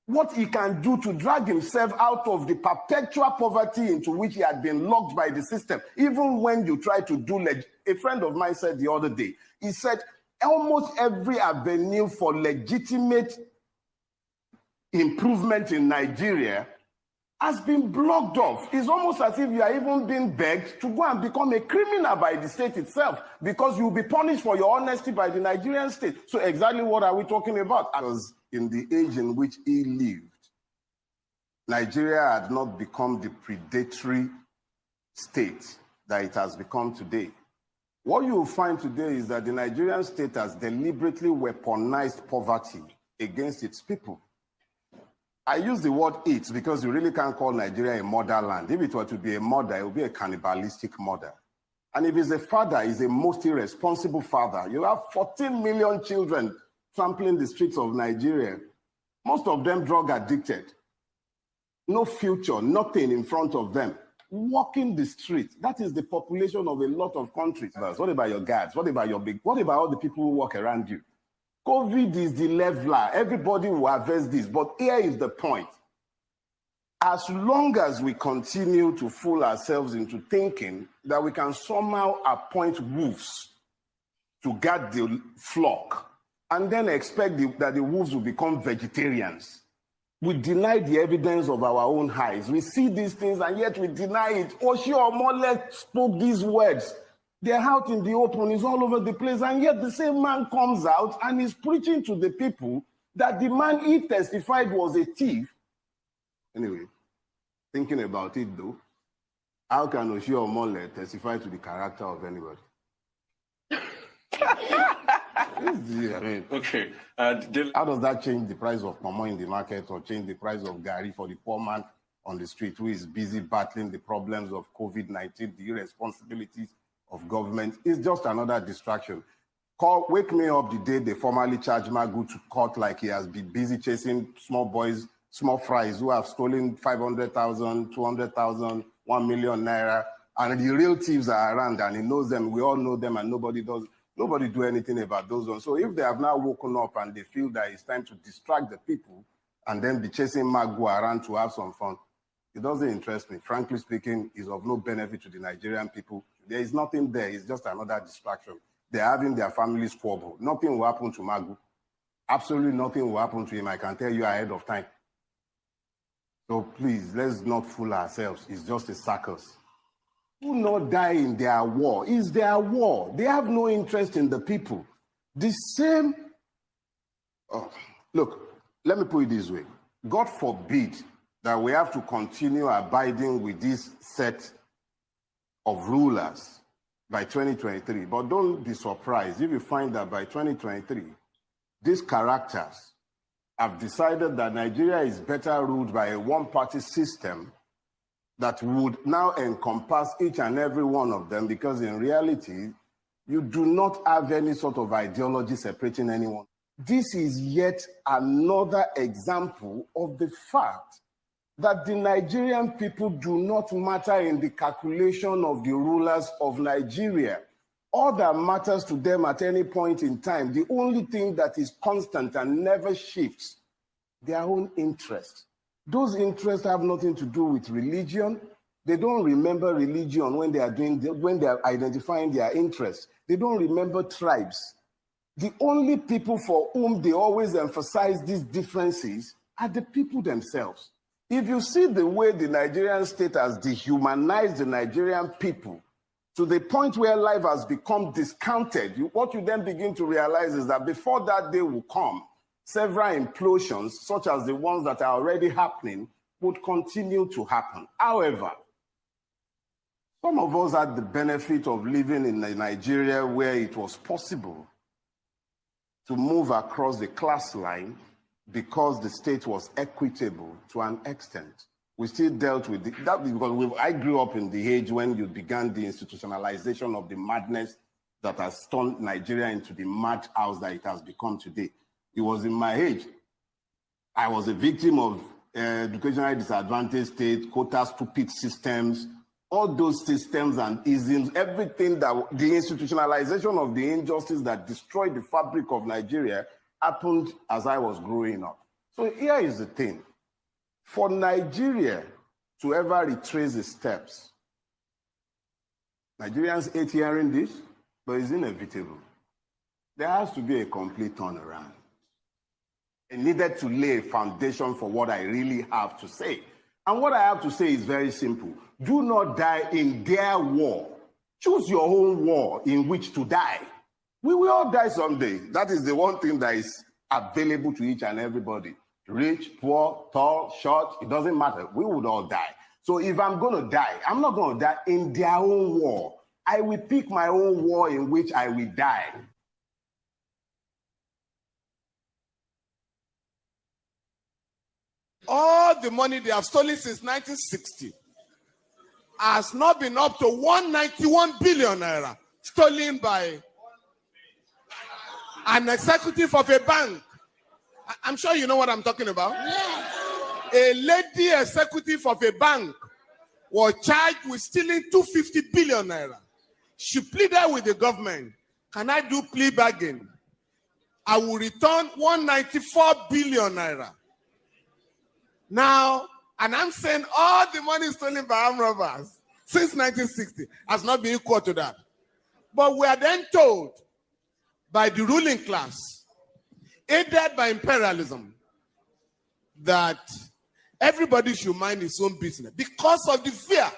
what he can do to drag himself out of the perpetual poverty into which he had been locked by the system, even when you try to do a friend of mine said the other day, he said almost every avenue for legitimate improvement in Nigeria has been blocked off. It's almost as if you are even being begged to go and become a criminal by the state itself because you'll be punished for your honesty by the Nigerian state. So exactly what are we talking about? Because in the age in which he lived, Nigeria had not become the predatory state that it has become today. What you will find today is that the Nigerian state has deliberately weaponized poverty against its people. I use the word it because you really can't call Nigeria a motherland. If it were to be a mother, it would be a cannibalistic mother. And if it's a father, it's a most irresponsible father. You have 14 million children trampling the streets of Nigeria, most of them drug addicted. No future, nothing in front of them. Walking the street, that is the population of a lot of countries. What about your guards? What about all the people who walk around you? COVID is the leveler. Everybody will harvest this. But here is the point. As long as we continue to fool ourselves into thinking that we can somehow appoint wolves to guard the flock and then expect that the wolves will become vegetarians, we deny the evidence of our own eyes. We see these things and yet we deny it. Oshie Omole spoke these words. They're out in the open, it's all over the place, and yet the same man comes out and is preaching to the people that the man he testified was a thief. Anyway, thinking about it though, how can Oshie Omole testify to the character of anybody? Okay. How does that change the price of pomo in the market or change the price of gari for the poor man on the street who is busy battling the problems of COVID-19, the irresponsibilities of government? It's just another distraction. Wake me up the day they formally charge Magu to court like he has been busy chasing small boys, small fries who have stolen 500,000, 200,000, 1 million naira, and the real thieves are around and he knows them. We all know them and nobody do anything about those ones. So if they have now woken up and they feel that it's time to distract the people and then be chasing Magu around to have some fun, it doesn't interest me. Frankly speaking, it's of no benefit to the Nigerian people. There is nothing there. It's just another distraction. They're having their family squabble. Nothing will happen to Magu. Absolutely nothing will happen to him. I can tell you ahead of time. So please, let's not fool ourselves. It's just a circus. Who not die in their war? It's their war. They have no interest in the people. The same... Look, let me put it this way. God forbid that we have to continue abiding with this set of rulers by 2023. But don't be surprised if you find that by 2023, these characters have decided that Nigeria is better ruled by a one-party system that would now encompass each and every one of them, because in reality, you do not have any sort of ideology separating anyone. This is yet another example of the fact that the Nigerian people do not matter in the calculation of the rulers of Nigeria. All that matters to them at any point in time, the only thing that is constant and never shifts, their own interest. Those interests have nothing to do with religion. They don't remember religion when they are identifying their interests. They don't remember tribes. The only people for whom they always emphasize these differences are the people themselves. If you see the way the Nigerian state has dehumanized the Nigerian people to the point where life has become discounted, what you then begin to realize is that before that day will come, several implosions, such as the ones that are already happening, would continue to happen. However, some of us had the benefit of living in Nigeria where it was possible to move across the class line because the state was equitable to an extent. We still dealt with that because I grew up in the age when you began the institutionalization of the madness that has turned Nigeria into the madhouse that it has become today. It was in my age. I was a victim of educationally disadvantaged state, quota stupid systems, all those systems and isms, everything that the institutionalization of the injustice that destroyed the fabric of Nigeria happened as I was growing up. So here is the thing. For Nigeria to ever retrace its steps, Nigerians hate hearing this, but it's inevitable. There has to be a complete turnaround. I needed to lay a foundation for what I really have to say. And what I have to say is very simple. Do not die in their war. Choose your own war in which to die. We will all die someday. That is the one thing that is available to each and everybody. Rich, poor, tall, short, it doesn't matter. We would all die. So if I'm going to die, I'm not going to die in their own war. I will pick my own war in which I will die. All the money they have stolen since 1960 has not been up to 191 billion naira stolen by an executive of a bank. I'm sure you know what I'm talking about. Yes. A lady executive of a bank was charged with stealing 250 billion naira. She pleaded with the government, can I do plea bargain? I will return 194 billion naira. Now, and I'm saying all the money stolen by armed robbers since 1960 has not been equal to that. But we are then told by the ruling class, aided by imperialism, that everybody should mind his own business because of the fear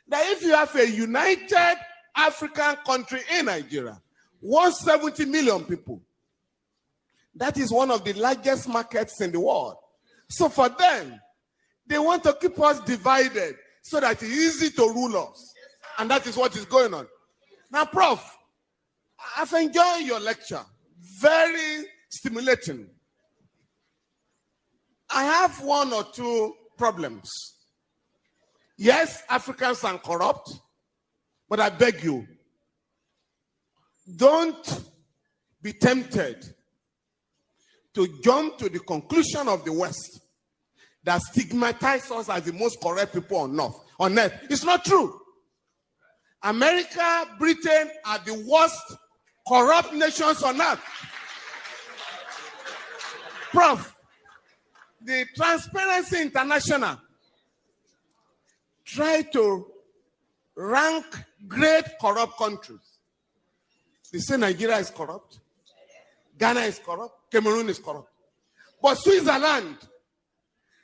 that if you have a united African country in Nigeria, 170 million people, that is one of the largest markets in the world. So for them, they want to keep us divided so that it's easy to rule us. And that is what is going on. Now, Prof, I've enjoyed your lecture. Very stimulating. I have one or two problems. Yes, Africans are corrupt, but I beg you, don't be tempted to jump to the conclusion of the West that stigmatize us as the most corrupt people on earth. It's not true. America, Britain are the worst corrupt nations on earth. Prof, the Transparency International try to rank great corrupt countries. They say Nigeria is corrupt, Ghana is corrupt, Cameroon is corrupt. But Switzerland,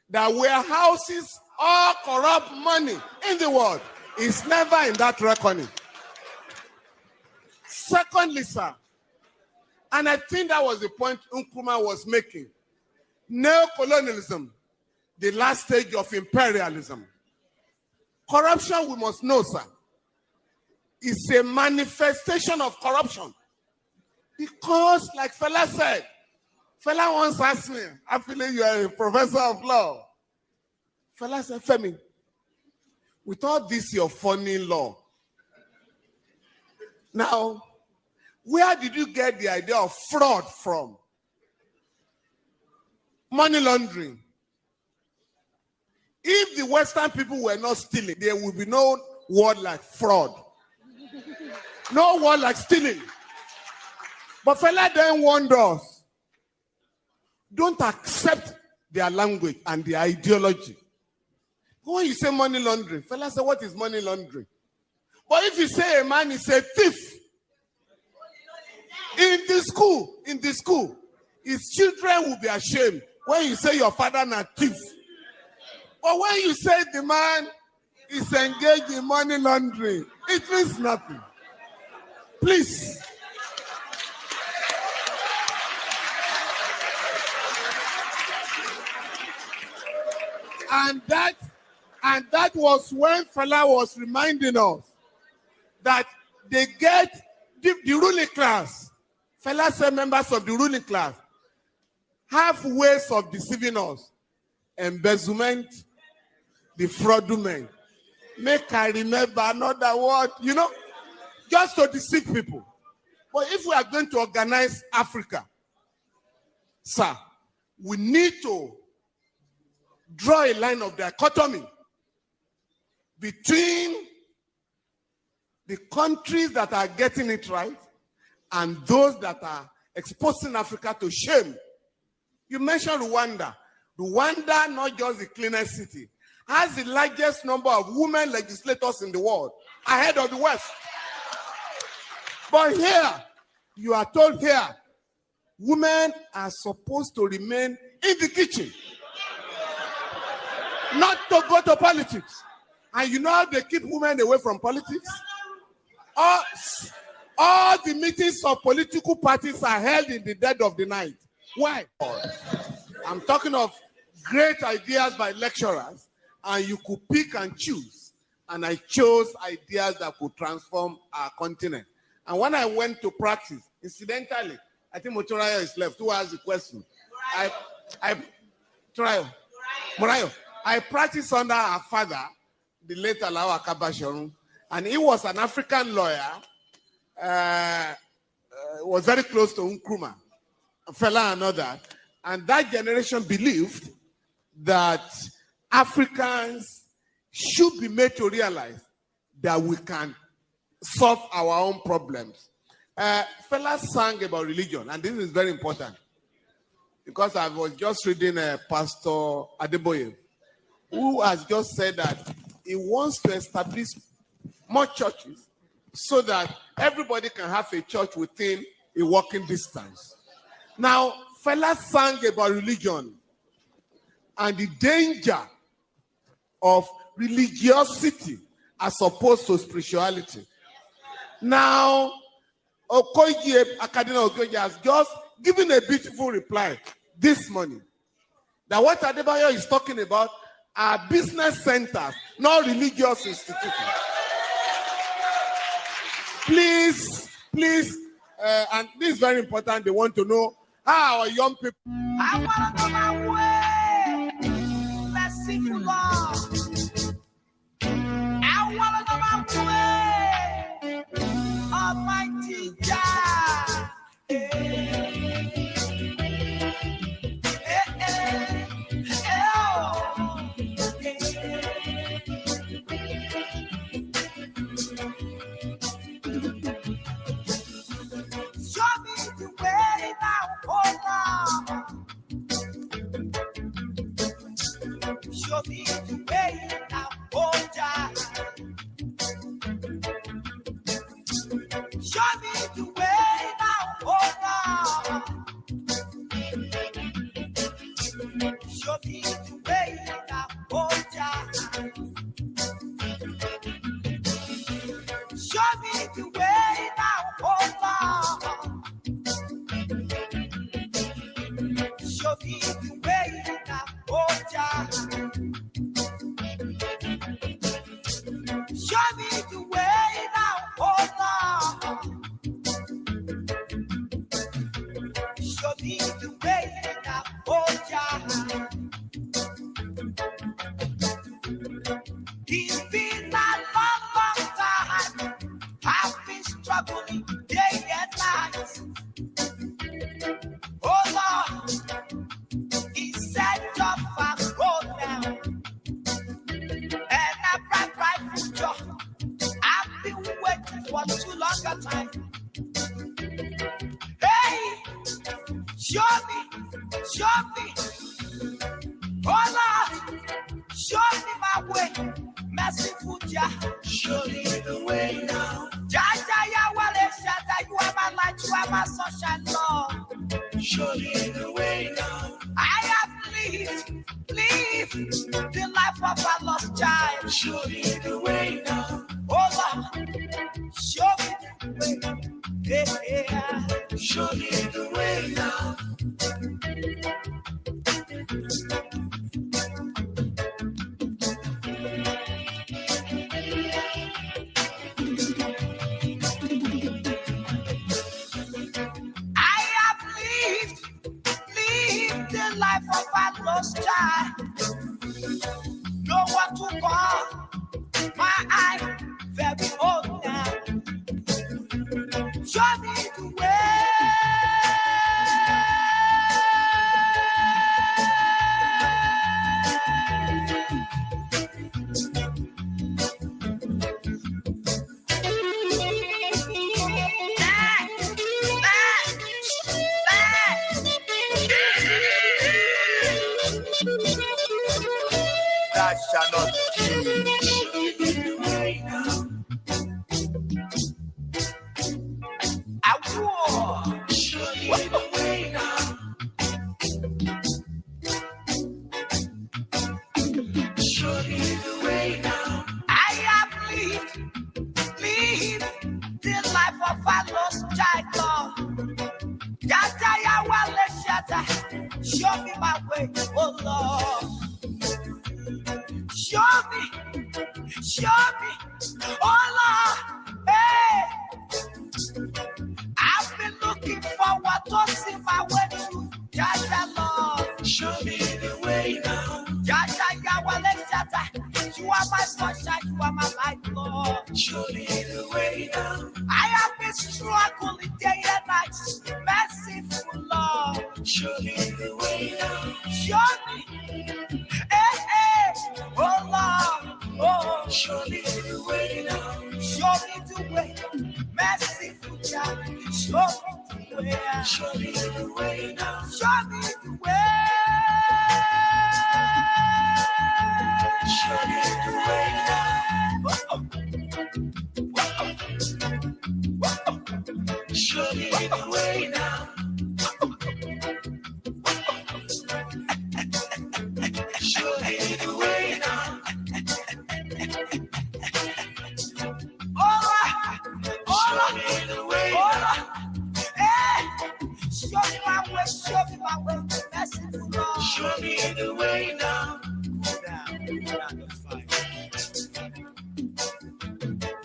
that warehouses all corrupt money in the world, is never in that reckoning. Secondly, sir, and I think that was the point Nkrumah was making, neocolonialism, the last stage of imperialism. Corruption, we must know, sir, is a manifestation of corruption. Because, like Fela said, Fela once asked me, I feel you are a professor of law. Fela said, Femi, with all this your funny law, now, where did you get the idea of fraud from? Money laundering. If the Western people were not stealing, there would be no word like fraud. No word like stealing. But Fela then warned us, don't accept their language and their ideology. When you say money laundering, fellas say, what is money laundering? But if you say a man is a thief, in the school, his children will be ashamed when you say your father is a thief. But when you say the man is engaged in money laundering, it means nothing. Please. And that was when Fela was reminding us that they get the ruling class. Fela said members of the ruling class have ways of deceiving us. Embezzlement, defraudment. Make I remember another word, just to deceive people. But if we are going to organize Africa, sir, we need to draw a line of dichotomy between the countries that are getting it right and those that are exposing Africa to shame. You mentioned Rwanda. Rwanda, not just the cleanest city, has the largest number of women legislators in the world, ahead of the West. But here, you are told here, women are supposed to remain in the kitchen, not to go to politics. And you know how they keep women away from politics? All the meetings of political parties are held in the dead of the night. Why? I'm talking of great ideas by lecturers, and you could pick and choose. And I chose ideas that could transform our continent. And when I went to practice, incidentally, I think Motoraya is left. Who has the question? Morayo. I practiced under our father, the late Alao Akabashorun, and he was an African lawyer, was very close to Nkrumah, Fela and others. And that generation believed that Africans should be made to realize that we can solve our own problems. Fela sang about religion, and this is very important, because I was just reading Pastor Adeboye, who has just said that he wants to establish more churches so that everybody can have a church within a walking distance. Now, Fela sang about religion and the danger of religiosity as opposed to spirituality. Now, Akadina Okoye has just given a beautiful reply this morning that what Adebayo is talking about are business centers, not religious institutions. Please, and this is very important, they want to know how our young people. I want to go my way. Let's seek the Lord. I want to go my way. Almighty God. Show me the way now, oh Lord. Show me the way now, oh God. Show me the way now, oh Lord. Show me the way now, oh God. Show me the way now, oh Lord. Show me the way now, oh God. Show me the way now, oh Lord. Show me the way now, oh God. It's been a long time. I've been struggling day and night. Oh Lord, He said your fast road down, and a bright future. I've been waiting for too long a time. Hey, show me Oh Lord, show me my way. Merciful Jah, show me the way now. Jaja Yahweh, Shatta, you are my light, you are my sunshine, Lord. Show me the way now. I have lived the life of a lost child. Show me the way now. Oh Lord, show me the way. Yeah. Show me the way now. I have lived the life of a lost child. Know what to call my eye very old now. Show me the way. That shall not show me the way now. Show me the way now. I have lived the life of a lost child, Lord. Shatta, Yahweh, Shatta, show me my way, oh Lord. Show me, oh Lord, hey. I've been looking forward to see my way through, Jaja, Lord. Show me the way now. Jaja, Yahweh, Shatta, you are my sunshine, you are my light, Lord. Show me the way now. I have been struggling day and night, merciful Lord. Show me the way now. Show me, hey, oh Lord, oh. Show me the way now. Show me the way, merciful Jah. Show me the way. Show me the way now. Show me the way. Show me the way now. Show me the way now. Show me the way now. Show me the way now. Hey, show me my way, show me my way. Merciful Lord. Show me the way now.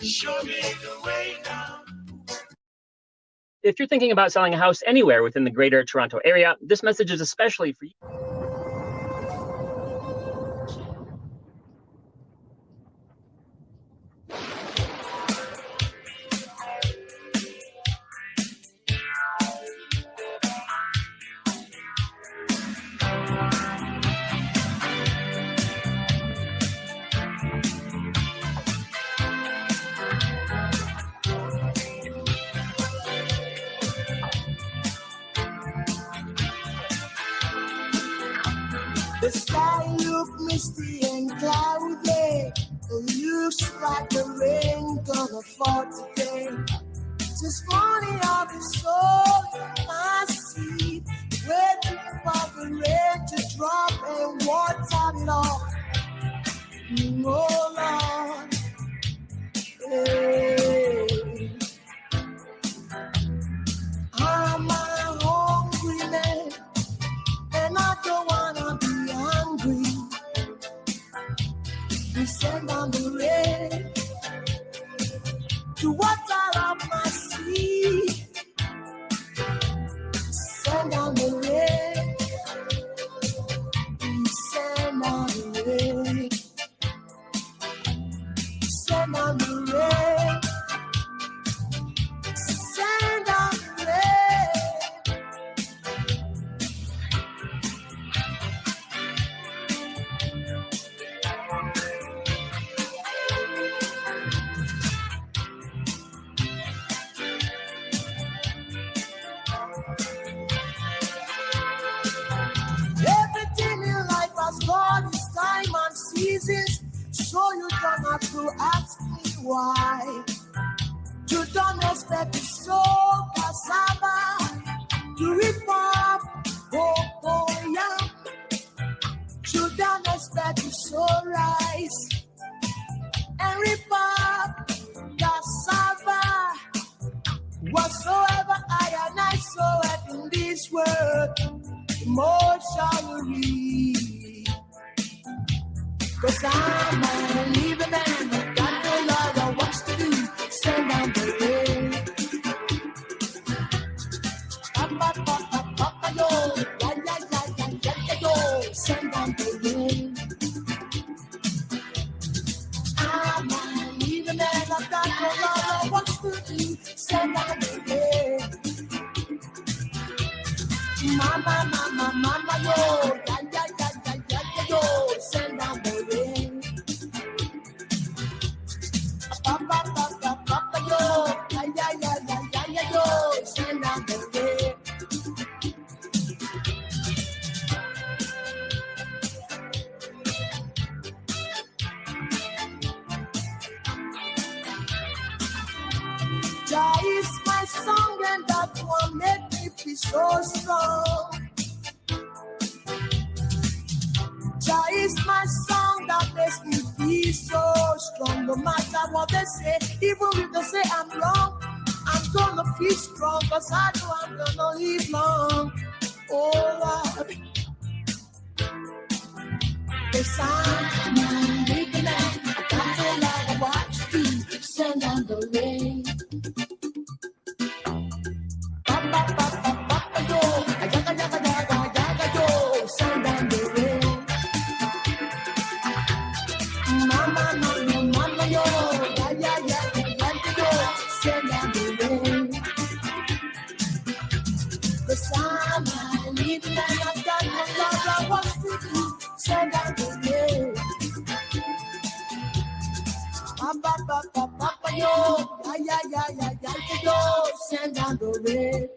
Show me the way now. If you're thinking about selling a house anywhere within the Greater Toronto Area, this message is especially for you. The sky looks misty and cloudy. It looks like the rain gonna fall today. This morning I'll be sowing my seed, waiting for the rain to drop and water it all. Oh Lord, hey. I'm a hungry man, and I don't wanna be hungry. You send down the rain to water up my seed. Send down the rain. You send down the rain. Send down the rain. Send down the rain. why you don't expect to sow cassava, to reap up cocoa. You don't expect to sow rice and reap up cassava. Whatsoever I and I sow it in this world, more shall we reap. 'Cause I'm a living man, got no lot of what's to do. Send down the rain. Papa, papa, papa, yo, ya, ya, ya, ya, ya, ya, yo. Send down the rain. I'm a living man, I've got no lot of what's to do. Send down the rain. Mama, mama, mama, yo, ya, ya, ya, ya, ya, ya, yo. Send down the rain. Papa, papa, papa, yo, ya, ya, ya, ya, ya, ya, yo. Send down the rain. Jah is my song and that one make me feel so strong. Jah is my song that makes me feel so strong. No matter what they say, even if they say I'm wrong, I'm gonna feel strong 'cause I know I'm gonna live long. Oh Lord, yes I'm a big man. I got a lot of what to do. Send down the rain. Papa, papa, papa, yo, yaga, yaga, yaga, yaga, yo, send down the rain. Mama, mama, mama, yo, ya, ya, ya, ya, ya, yo, send down the rain. 'Cause I'm a living man, I've got no love, I want to do. Send down the rain. Papa, papa, papa, yo, ya, ya, ya, ya, ya, yo, send down the rain.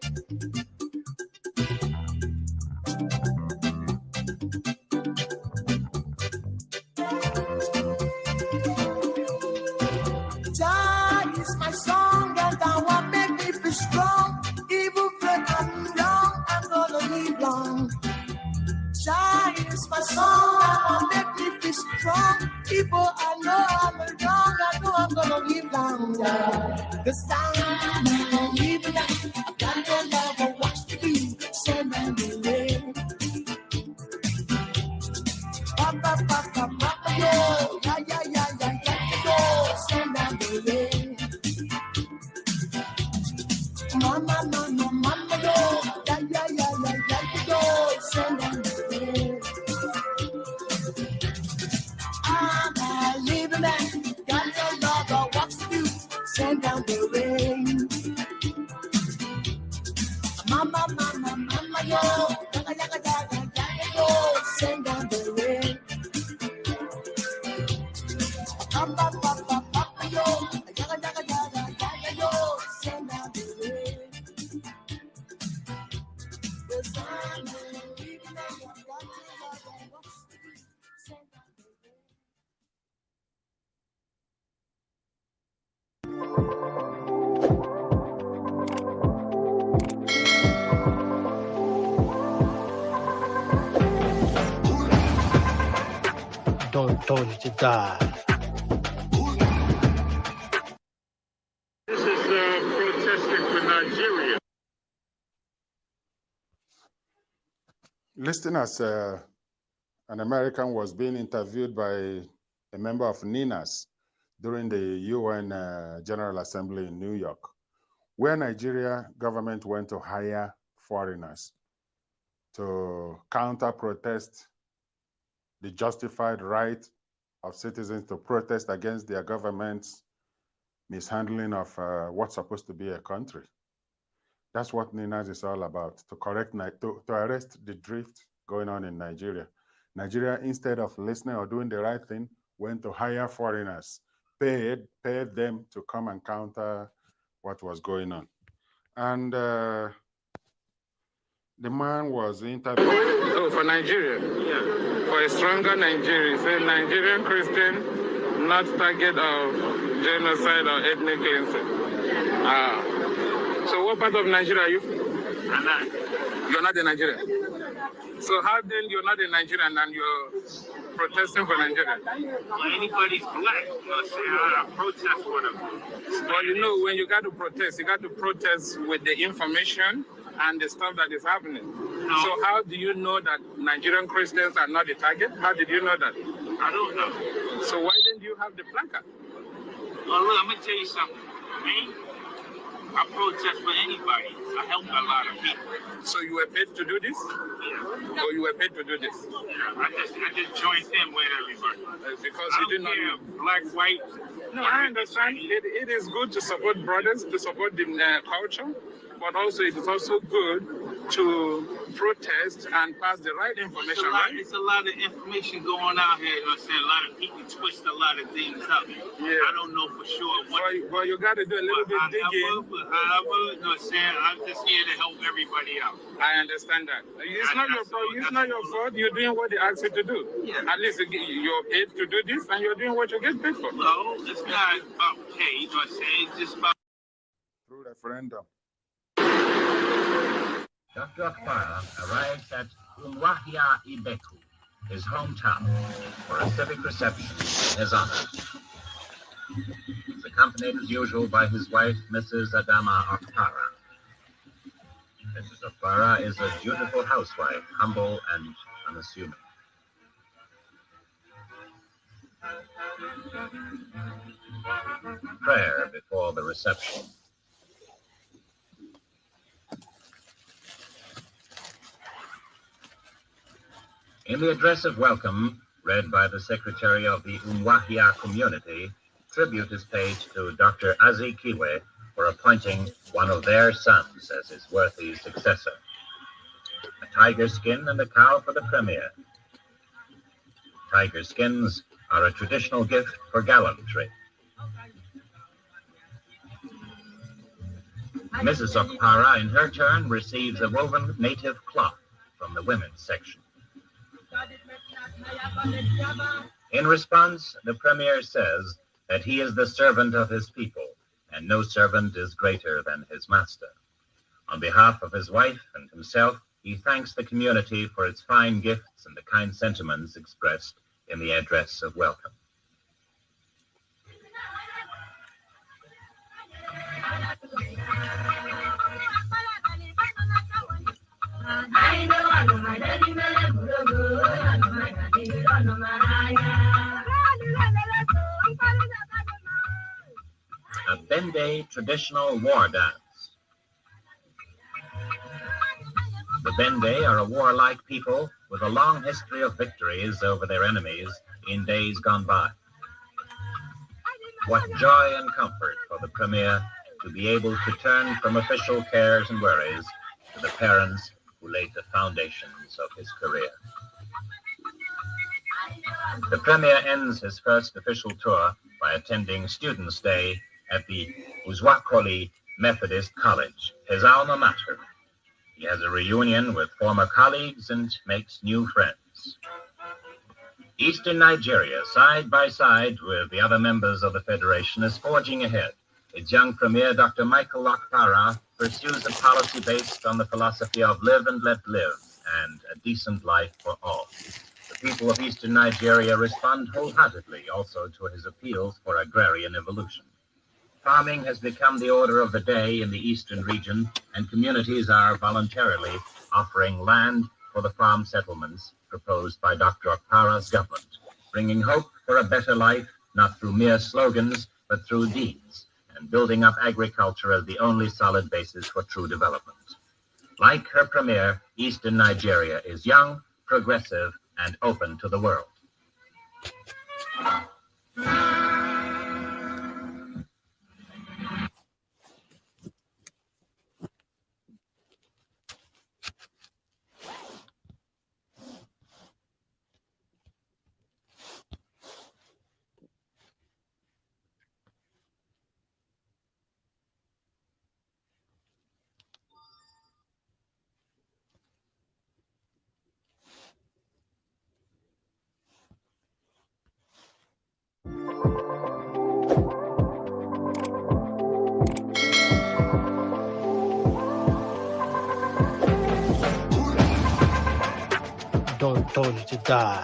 Jah is my song and that one make me feel strong. Even when I'm wrong, I'm gonna live long. Jah is my song and one make me feel strong. Even I know I'm wrong, I know I'm gonna live long. Yeah. 'Cause I'm a living life, I've got no love or what to do. Send down the rain. Papa, papa, papa, yo, ya, ya, ya, ya, ya, yo, send down the rain. Mama, mama, mama, yo, ya, ya, ya, ya, ya, yo, send down the rain. I'm a living man, got no love or what to do. Send down the rain. Mama, mama, mama, yo, ya, ya, ya, ya, ya, ya, yo, send down the rain. Papa, papa, papa, yo, yaga, yaga, yaga, yaga, yo, send down the rain. 'Cause I'm a living man, I've got no love or what to do. Send down the rain. Told you to die. This is protesting for Nigeria. Listening as an American was being interviewed by a member of NINAS during the UN General Assembly in New York, where Nigeria government went to hire foreigners to counter-protest the justified right of citizens to protest against their government's mishandling of what's supposed to be a country. That's what NINAS is all about, to correct, to arrest the drift going on in Nigeria. Nigeria, instead of listening or doing the right thing, went to hire foreigners, paid them to come and counter what was going on. And the man was interviewed. Oh, for Nigeria. Yeah. For a stronger Nigeria. Say Nigerian Christian, not target of genocide or ethnic cleansing. So what part of Nigeria are you from? I'm not. You're not in Nigeria? So how then you're not in Nigeria and you're protesting for Nigeria? Well, anybody's black, you know what I'm saying? I protest for them. Well, you know, when you got to protest with the information and the stuff that is happening. No. So how do you know that Nigerian Christians are not the target? How did you know that? I don't know. So why didn't you have the placard? Well, look, I'm going to tell you something. Me, I protest for anybody. I help a lot of people. So you were paid to do this? Yeah. Or you were paid to do this? Yeah, I just joined in with everybody. Because you did not know. Black, white. No, I understand. It is good to support brothers, to support the culture, but also it is also good to protest and pass the right information, right? It's a lot of information going out here. You know what I'm saying? A lot of people twist a lot of things up. Yeah. I don't know for sure what. But you got to do a little bit digging. However, you know what I'm saying? I'm just here to help everybody out. I understand that. It's not your fault. It's not your fault. You're doing what they ask you to do. Yeah. At least you're paid to do this, and you're doing what you get paid for. No, it's not about pay. You know what I'm saying? It's just about. Through referendum. Dr. Akpara arrives at Umuahia Ibeku, his hometown, for a civic reception in his honor. He's accompanied as usual by his wife, Mrs. Adama Akpara. Mrs. Akpara is a dutiful housewife, humble and unassuming. Prayer before the reception. In the address of welcome, read by the secretary of the Umuahia community, tribute is paid to Dr. Azi Kiwe for appointing one of their sons as his worthy successor. A tiger skin and a cow for the premier. Tiger skins are a traditional gift for gallantry. Mrs. Okpara, in her turn, receives a woven native cloth from the women's section. In response, the Premier says that he is the servant of his people, and no servant is greater than his master. On behalf of his wife and himself, he thanks the community for its fine gifts and the kind sentiments expressed in the address of welcome. A Bende traditional war dance. The Bende are a warlike people with a long history of victories over their enemies in days gone by. What joy and comfort for the Premier to be able to turn from official cares and worries to the parents who laid the foundations of his career. The Premier ends his first official tour by attending Students' Day at the Uzwakoli Methodist College, his alma mater. He has a reunion with former colleagues and makes new friends. Eastern Nigeria, side by side with the other members of the Federation, is forging ahead. Its young Premier, Dr. Michael Akpara, pursues a policy based on the philosophy of live and let live and a decent life for all. The people of Eastern Nigeria respond wholeheartedly also to his appeals for agrarian evolution. Farming has become the order of the day in the eastern region, and communities are voluntarily offering land for the farm settlements proposed by Dr. Akpara's government, bringing hope for a better life, not through mere slogans, but through deeds, and building up agriculture as the only solid basis for true development. Like her premier, Eastern Nigeria is young, progressive, and open to the world. don't need to die.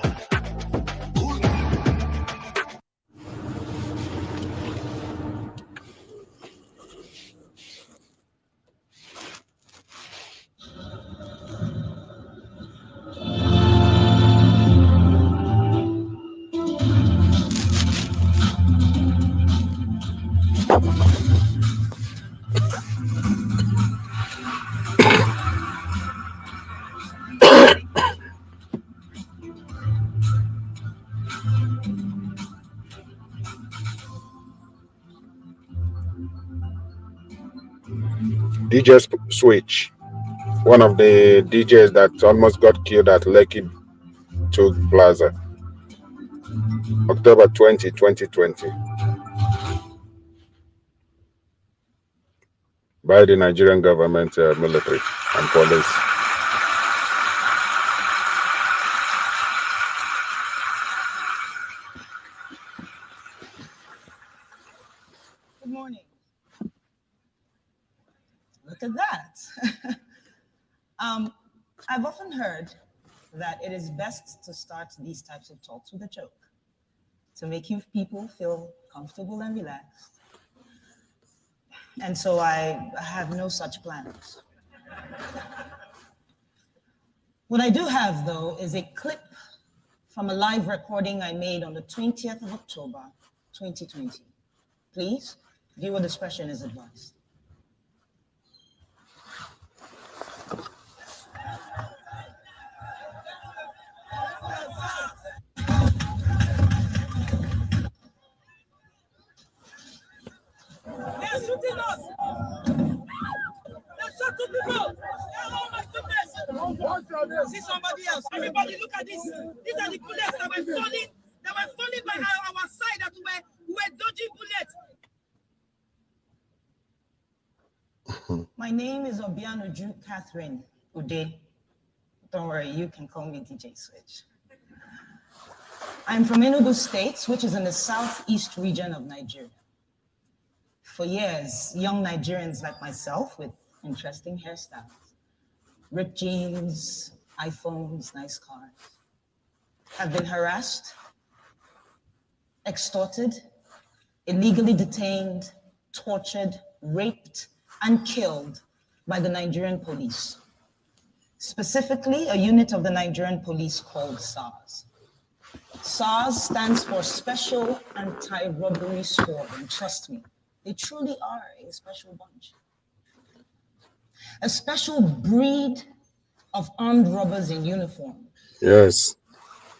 DJ Switch, one of the DJs that almost got killed at Lekki Toll Plaza, October 20, 2020, by the Nigerian government, military, and police. Good morning. Look at that. I've often heard that it is best to start these types of talks with a joke to make you people feel comfortable and relaxed. And so I have no such plans. What I do have, though, is a clip from a live recording I made on the 20th of October, 2020. Please, viewer discretion is advised. They're shooting us! They're shooting people! Oh my goodness! See somebody else. Everybody look at this. These are the bullets that were falling. That were falling by our side that we were dodging bullets. My name is Obianuju Catherine Ude. Don't worry, you can call me DJ Switch. I'm from Enugu State, which is in the southeast region of Nigeria. For years, young Nigerians like myself with interesting hairstyles, ripped jeans, iPhones, nice cars, have been harassed, extorted, illegally detained, tortured, raped, and killed by the Nigerian police. Specifically, a unit of the Nigerian police called SARS. SARS stands for Special Anti-Robbery Squad, and trust me, they truly are a special bunch. A special breed of armed robbers in uniform. Yes.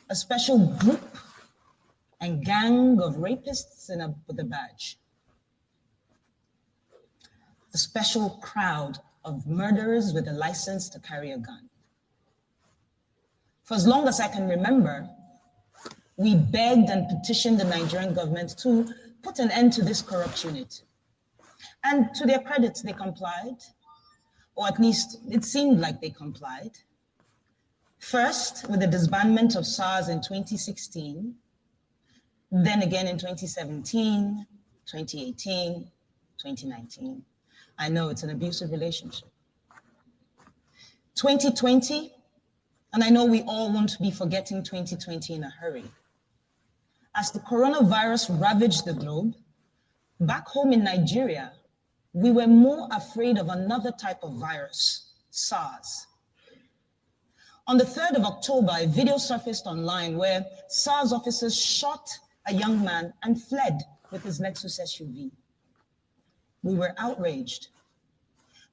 A special group and gang of rapists with a badge. A special crowd of murderers with a license to carry a gun. For as long as I can remember, we begged and petitioned the Nigerian government to put an end to this corrupt unit. And to their credit, they complied, or at least it seemed like they complied. First, with the disbandment of SARS in 2016, then again in 2017, 2018, 2019. I know it's an abusive relationship. 2020, and I know we all won't be forgetting 2020 in a hurry. As the coronavirus ravaged the globe, back home in Nigeria, we were more afraid of another type of virus, SARS. On the 3rd of October, a video surfaced online where SARS officers shot a young man and fled with his Lexus SUV. We were outraged.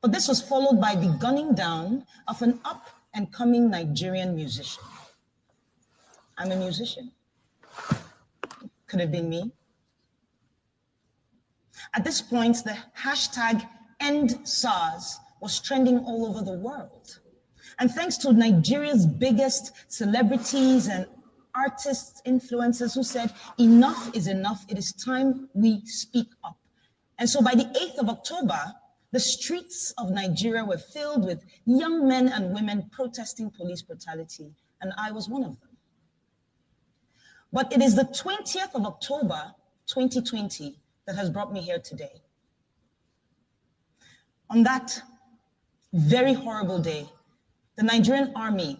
But this was followed by the gunning down of an up-and-coming Nigerian musician. I'm a musician. Could have been me. At this point, the hashtag #EndSARS was trending all over the world. And thanks to Nigeria's biggest celebrities and artists, influencers who said, enough is enough, it is time we speak up. And so by the 8th of October, the streets of Nigeria were filled with young men and women protesting police brutality, and I was one of them. But it is the 20th of October, 2020, that has brought me here today. On that very horrible day, the Nigerian army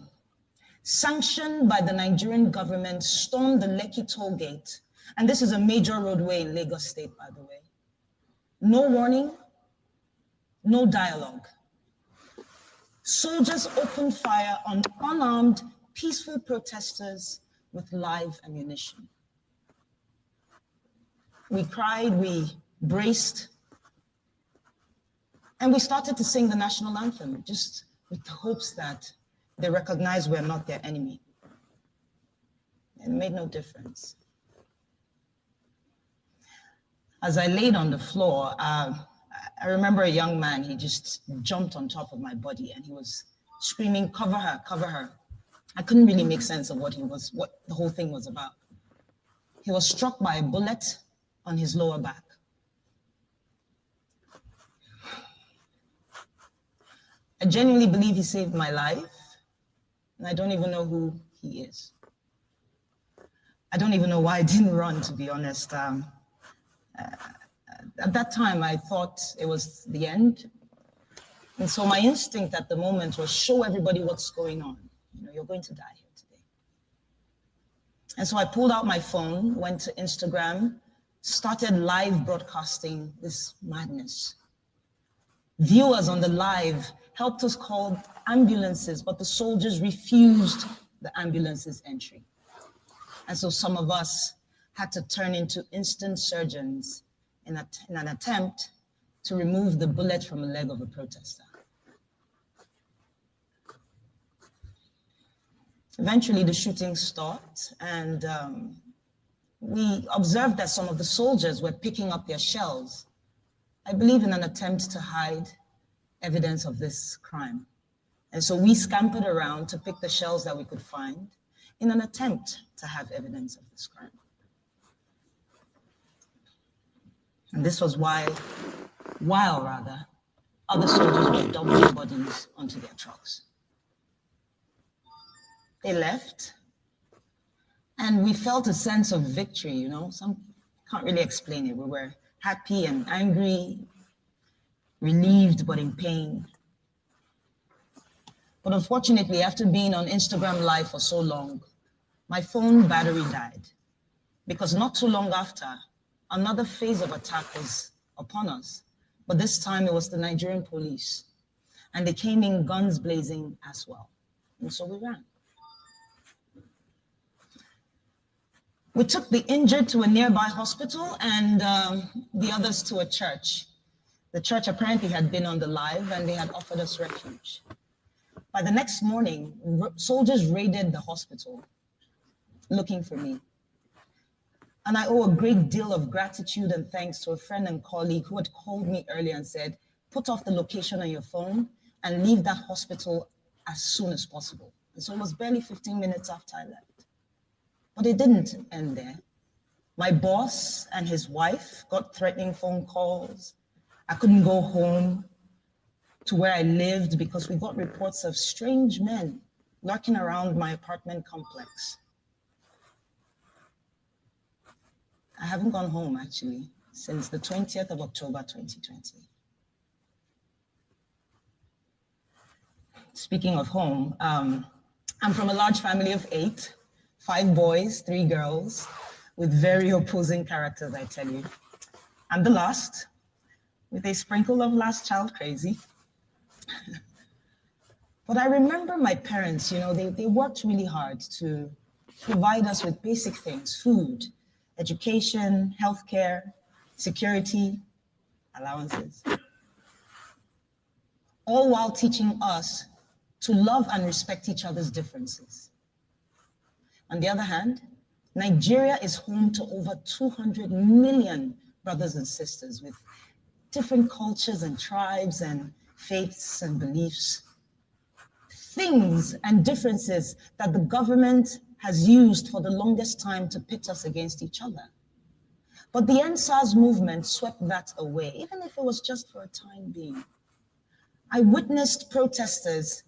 sanctioned by the Nigerian government, stormed the Lekki toll gate. And this is a major roadway in Lagos State, by the way. No warning, no dialogue. Soldiers opened fire on unarmed, peaceful protesters with live ammunition. We cried, we braced, and we started to sing the national anthem, just with the hopes that they recognize we're not their enemy. It made no difference. As I laid on the floor, I remember a young man, he just jumped on top of my body and he was screaming, "Cover her, cover her." I couldn't really make sense of what the whole thing was about. He was struck by a bullet on his lower back. I genuinely believe he saved my life, and I don't even know who he is. I don't even know why I didn't run, to be honest. At that time, I thought it was the end. And so my instinct at the moment was show everybody what's going on. You know, you're going to die here today. And so I pulled out my phone, went to Instagram, started live broadcasting this madness. Viewers on the live helped us call ambulances, but the soldiers refused the ambulance's entry. And so some of us had to turn into instant surgeons in an attempt to remove the bullet from the leg of a protester. Eventually, the shooting stopped, and we observed that some of the soldiers were picking up their shells, I believe in an attempt to hide evidence of this crime. And so we scampered around to pick the shells that we could find in an attempt to have evidence of this crime. And this was while other soldiers were dumping bodies onto their trucks. They left, and we felt a sense of victory, you know. Some can't really explain it. We were happy and angry, relieved but in pain. But unfortunately, after being on Instagram Live for so long, my phone battery died, because not too long after, another phase of attack was upon us. But this time it was the Nigerian police, and they came in guns blazing as well. And so we ran. We took the injured to a nearby hospital and the others to a church. The church apparently had been on the live and they had offered us refuge. By the next morning, soldiers raided the hospital looking for me. And I owe a great deal of gratitude and thanks to a friend and colleague who had called me earlier and said, put off the location on your phone and leave that hospital as soon as possible. And so it was barely 15 minutes after I left. But it didn't end there. My boss and his wife got threatening phone calls. I couldn't go home to where I lived because we got reports of strange men lurking around my apartment complex. I haven't gone home, actually, since the 20th of October, 2020. Speaking of home, I'm from a large family of 8, 5 boys, 3 girls, with very opposing characters, I tell you. I'm the last, with a sprinkle of last child crazy. But I remember my parents, you know, they worked really hard to provide us with basic things: food, education, healthcare, security, allowances. All while teaching us to love and respect each other's differences. On the other hand, Nigeria is home to over 200 million brothers and sisters with different cultures and tribes and faiths and beliefs. Things and differences that the government has used for the longest time to pit us against each other. But the EndSARS movement swept that away, even if it was just for a time being. I witnessed protesters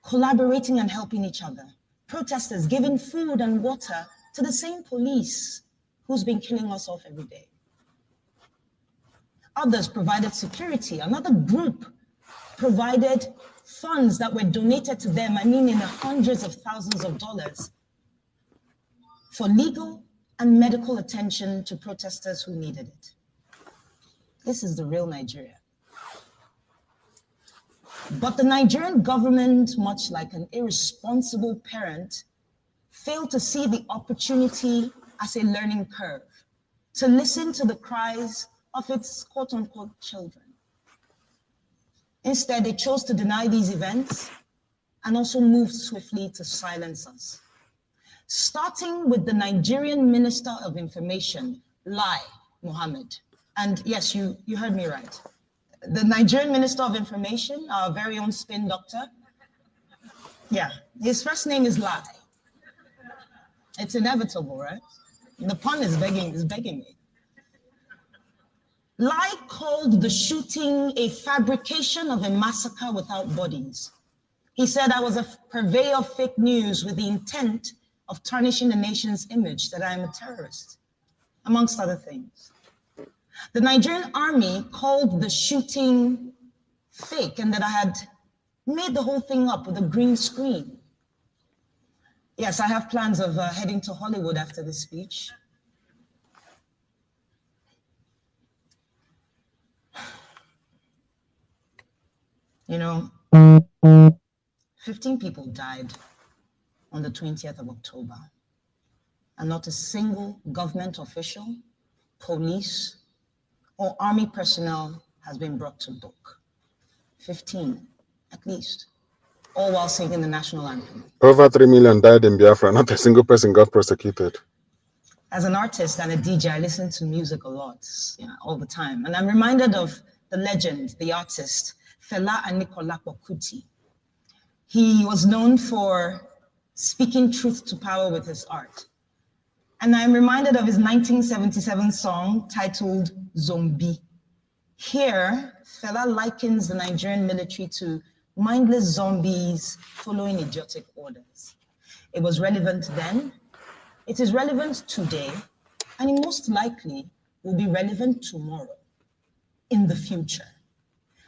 collaborating and helping each other. Protesters giving food and water to the same police who's been killing us off every day. Others provided security. Another group provided funds that were donated to them, I mean in the hundreds of thousands of dollars, for legal and medical attention to protesters who needed it. This is the real Nigeria. But the Nigerian government, much like an irresponsible parent, failed to see the opportunity as a learning curve, to listen to the cries of its quote-unquote children. Instead, they chose to deny these events and also moved swiftly to silence us. Starting with the Nigerian Minister of Information, Lai Mohammed. And yes, you heard me right. The Nigerian Minister of Information, our very own spin doctor. Yeah, his first name is Lai. It's inevitable, right? The pun is begging me. Lai called the shooting a fabrication of a massacre without bodies. He said I was a purveyor of fake news with the intent of tarnishing the nation's image, that I am a terrorist, amongst other things. The Nigerian army called the shooting fake and that I had made the whole thing up with a green screen. Yes, I have plans of heading to Hollywood after this speech. You know, 15 people died on the 20th of October, and not a single government official, police, or army personnel has been brought to book. 15, at least, all while singing the national anthem. Over 3 million died in Biafra, not a single person got prosecuted. As an artist and a DJ, I listen to music a lot, all the time. And I'm reminded of the legend, the artist, Fela Anikolapo Kuti. He was known for speaking truth to power with his art. And I'm reminded of his 1977 song titled Zombie. Here, Fela likens the Nigerian military to mindless zombies following idiotic orders. It was relevant then, it is relevant today, and it most likely will be relevant tomorrow, in the future.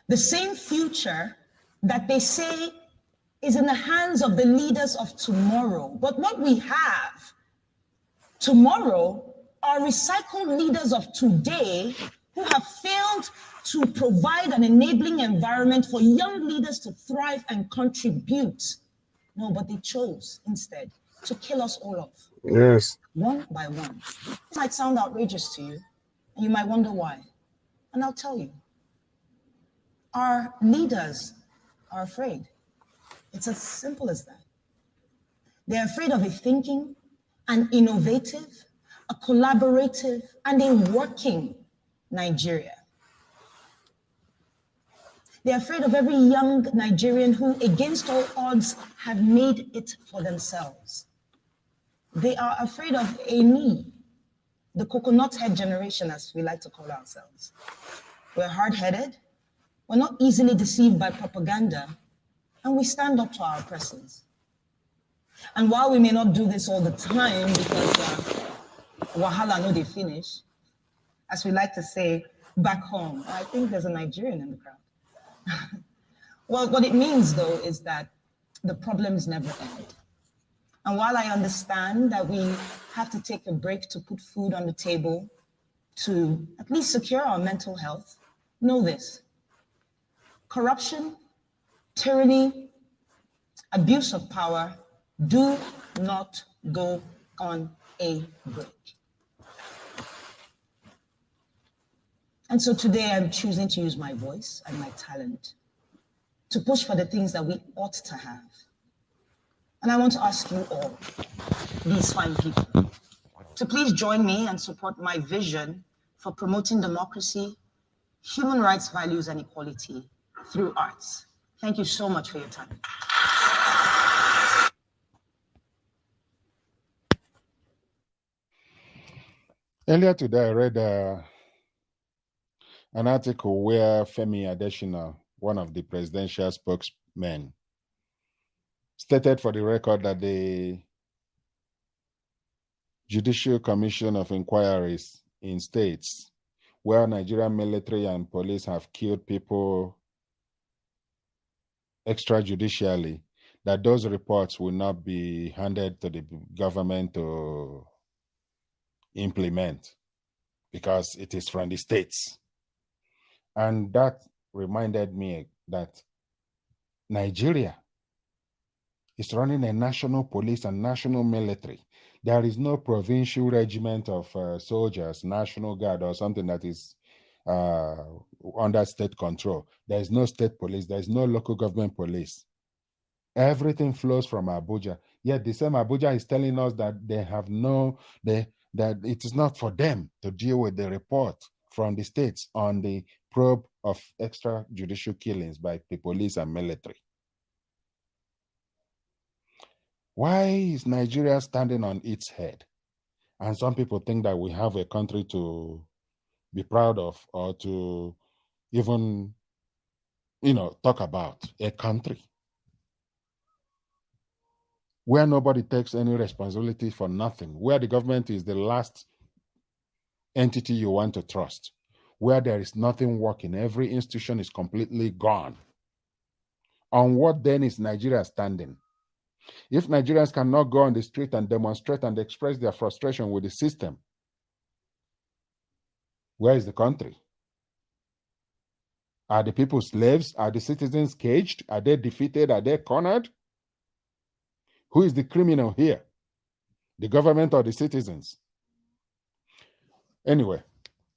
The same future that they say is in the hands of the leaders of tomorrow. But what we have tomorrow are recycled leaders of today who have failed to provide an enabling environment for young leaders to thrive and contribute. No, but they chose instead to kill us all off. Yes. One by one. This might sound outrageous to you, and you might wonder why. And I'll tell you. Our leaders are afraid. It's as simple as that. They're afraid of a thinking, an innovative, a collaborative, and a working Nigeria. They're afraid of every young Nigerian who, against all odds, have made it for themselves. They are afraid of a me, the coconut head generation, as we like to call ourselves. We're hard-headed, we're not easily deceived by propaganda, and we stand up to our oppressors. And while we may not do this all the time because wahala no dey finish, as we like to say back home, I think there's a Nigerian in the crowd. Well, what it means though is that the problems never end. And while I understand that we have to take a break to put food on the table, to at least secure our mental health, know this: corruption, tyranny, abuse of power do not go on a break. And so today I'm choosing to use my voice and my talent to push for the things that we ought to have. And I want to ask you all, these fine people, to please join me and support my vision for promoting democracy, human rights, values, and equality through arts. Thank you so much for your time. Earlier today, I read an article where Femi Adesina, one of the presidential spokesmen, stated for the record that the Judicial Commission of Inquiries in states where Nigerian military and police have killed people extrajudicially, that those reports will not be handed to the government to implement because it is from the states. And that reminded me that Nigeria is running a national police and national military. There is no provincial regiment of soldiers, National Guard, or something that is under state control. There is no state police. There is no local government police. Everything flows from Abuja. Yet the same Abuja is telling us that they have that it is not for them to deal with the report from the states on the probe of extrajudicial killings by the police and military. Why is Nigeria standing on its head? And some people think that we have a country to be proud of or to even, talk about, a country where nobody takes any responsibility for nothing, where the government is the last entity you want to trust, where there is nothing working, every institution is completely gone. On what then is Nigeria standing? If Nigerians cannot go on the street and demonstrate and express their frustration with the system, where is the country? Are the people slaves? Are the citizens caged? Are they defeated? Are they cornered? Who is the criminal here? The government or the citizens? Anyway,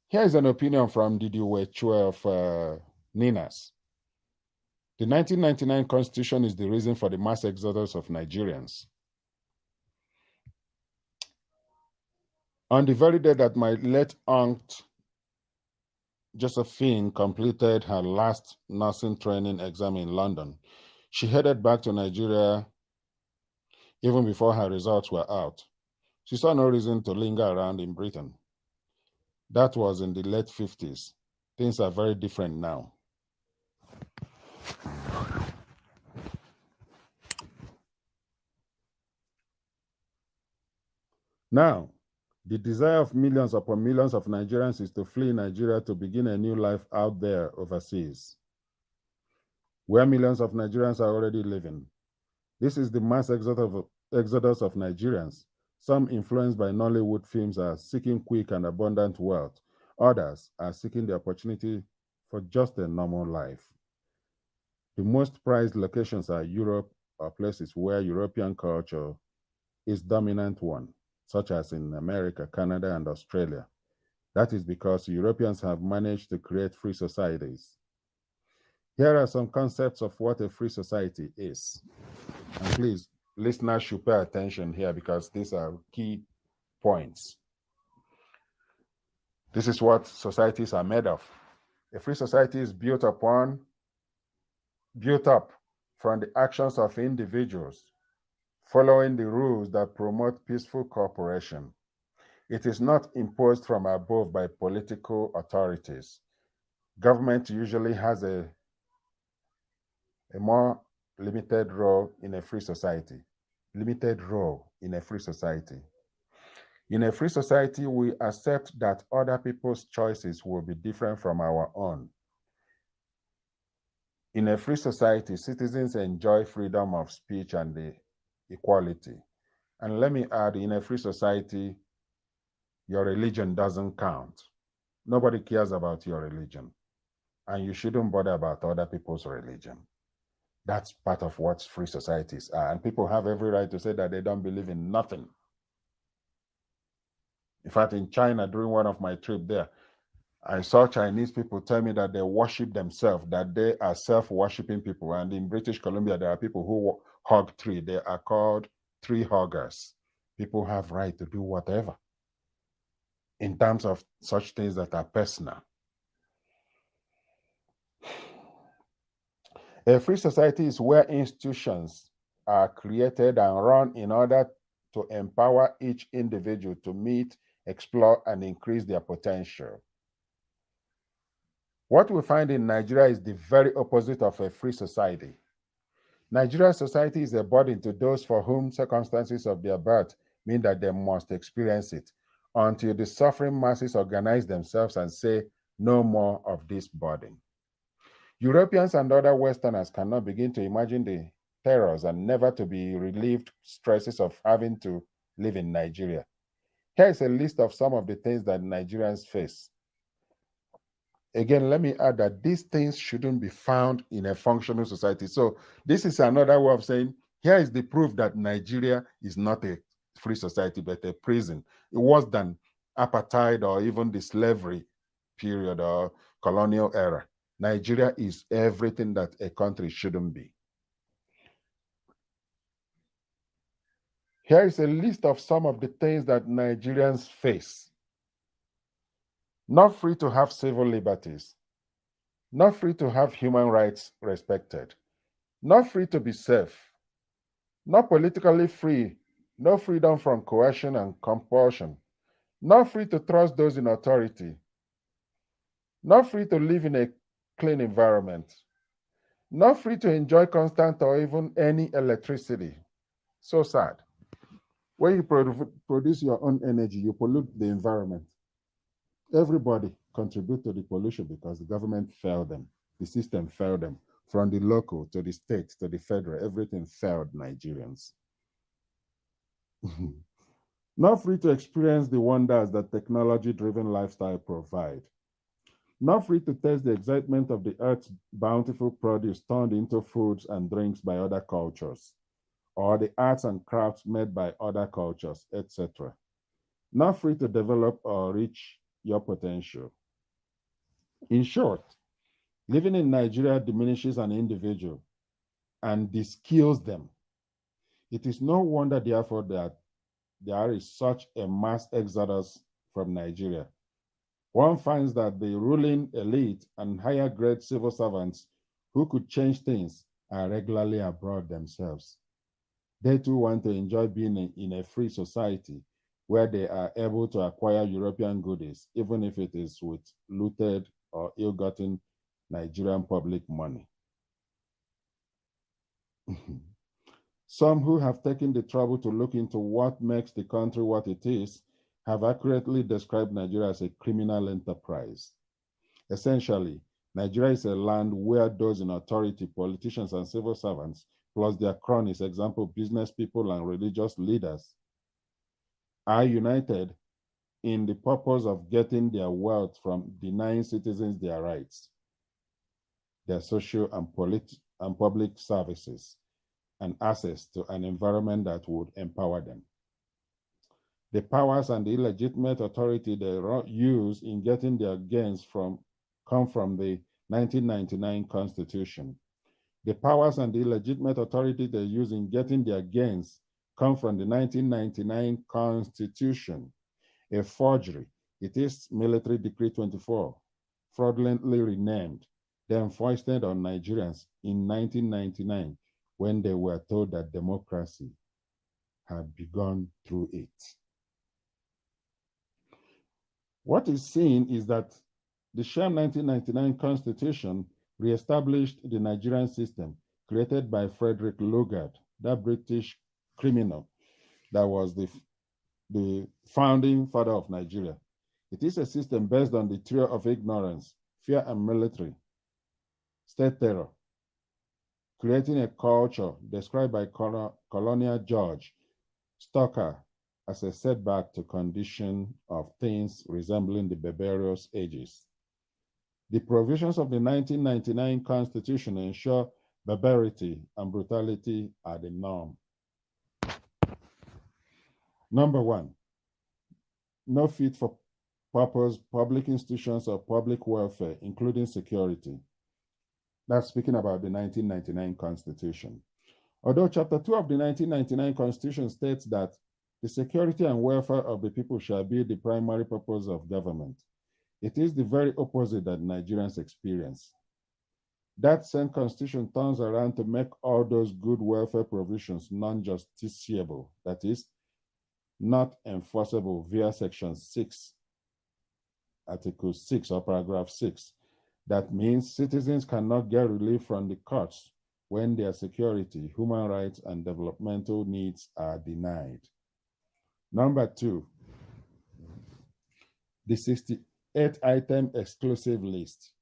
here is an opinion from Didi Wechue of Ninas. The 1999 Constitution is the reason for the mass exodus of Nigerians. On the very day that my late aunt Josephine completed her last nursing training exam in London, she headed back to Nigeria even before her results were out. She saw no reason to linger around in Britain. That was in the late 50s. Things are very different now. Now, the desire of millions upon millions of Nigerians is to flee Nigeria to begin a new life out there overseas, where millions of Nigerians are already living. This is the mass exodus of Nigerians. Some, influenced by Nollywood films, are seeking quick and abundant wealth. Others are seeking the opportunity for just a normal life. The most prized locations are Europe or places where European culture is dominant one, such as in America, Canada, and Australia. That is because Europeans have managed to create free societies. Here are some concepts of what a free society is. And please, listeners should pay attention here because these are key points. This is what societies are made of. A free society is built up from the actions of individuals, following the rules that promote peaceful cooperation. It is not imposed from above by political authorities. Government usually has a more limited role in a free society. Limited role in a free society. In a free society, we accept that other people's choices will be different from our own. In a free society, citizens enjoy freedom of speech and the equality. And let me add, in a free society, your religion doesn't count. Nobody cares about your religion. And you shouldn't bother about other people's religion. That's part of what free societies are. And people have every right to say that they don't believe in nothing. In fact, in China, during one of my trips there, I saw Chinese people tell me that they worship themselves, that they are self-worshiping people. And in British Columbia, there are people who hug trees. They are called tree huggers. People have right to do whatever in terms of such things that are personal. A free society is where institutions are created and run in order to empower each individual to meet, explore, and increase their potential. What we find in Nigeria is the very opposite of a free society. Nigerian society is a burden to those for whom circumstances of their birth mean that they must experience it, until the suffering masses organize themselves and say, no more of this burden. Europeans and other Westerners cannot begin to imagine the terrors and never to be relieved stresses of having to live in Nigeria. Here is a list of some of the things that Nigerians face. Again, let me add that these things shouldn't be found in a functional society. So this is another way of saying, here is the proof that Nigeria is not a free society, but a prison. It worse than apartheid or even the slavery period or colonial era. Nigeria is everything that a country shouldn't be. Here is a list of some of the things that Nigerians face. Not free to have civil liberties. Not free to have human rights respected. Not free to be safe. Not politically free. No freedom from coercion and compulsion. Not free to trust those in authority. Not free to live in a clean environment. Not free to enjoy constant or even any electricity. So sad. When you produce your own energy, you pollute the environment. Everybody contribute to the pollution because the government failed them. The system failed them. From the local to the state to the federal, everything failed Nigerians. Not free to experience the wonders that technology-driven lifestyle provide. Not free to taste the excitement of the earth's bountiful produce turned into foods and drinks by other cultures, or the arts and crafts made by other cultures, etc. Not free to develop or reach your potential. In short, living in Nigeria diminishes an individual and de-skills them. It is no wonder, therefore, that there is such a mass exodus from Nigeria. One finds that the ruling elite and higher grade civil servants who could change things are regularly abroad themselves. They too want to enjoy being in a free society where they are able to acquire European goodies, even if it is with looted or ill-gotten Nigerian public money. Some who have taken the trouble to look into what makes the country what it is have accurately described Nigeria as a criminal enterprise. Essentially, Nigeria is a land where those in authority, politicians and civil servants, plus their cronies, example, business people and religious leaders, are united in the purpose of getting their wealth from denying citizens their rights, their social and public services, and access to an environment that would empower them. The powers and the illegitimate authority they use in getting their gains come from the 1999 Constitution. The powers and the illegitimate authority they use in getting their gains come from the 1999 Constitution, a forgery. It is Military Decree 24, fraudulently renamed, then foisted on Nigerians in 1999 when they were told that democracy had begun through it. What is seen is that the sham 1999 Constitution reestablished the Nigerian system created by Frederick Lugard, that British criminal that was the founding father of Nigeria. It is a system based on the trio of ignorance, fear and military, state terror, creating a culture described by colonial George Stocker as a setback to condition of things resembling the barbarous ages. The provisions of the 1999 Constitution ensure barbarity and brutality are the norm. Number one, no fit for purpose public institutions of public welfare, including security. That's speaking about the 1999 Constitution. Although Chapter 2 of the 1999 Constitution states that the security and welfare of the people shall be the primary purpose of government, it is the very opposite that Nigerians experience. That same Constitution turns around to make all those good welfare provisions non-justiciable, that is, not enforceable via Section 6, Article 6 or Paragraph 6. That means citizens cannot get relief from the courts when their security, human rights, and developmental needs are denied. Number two, the 68-item exclusive list.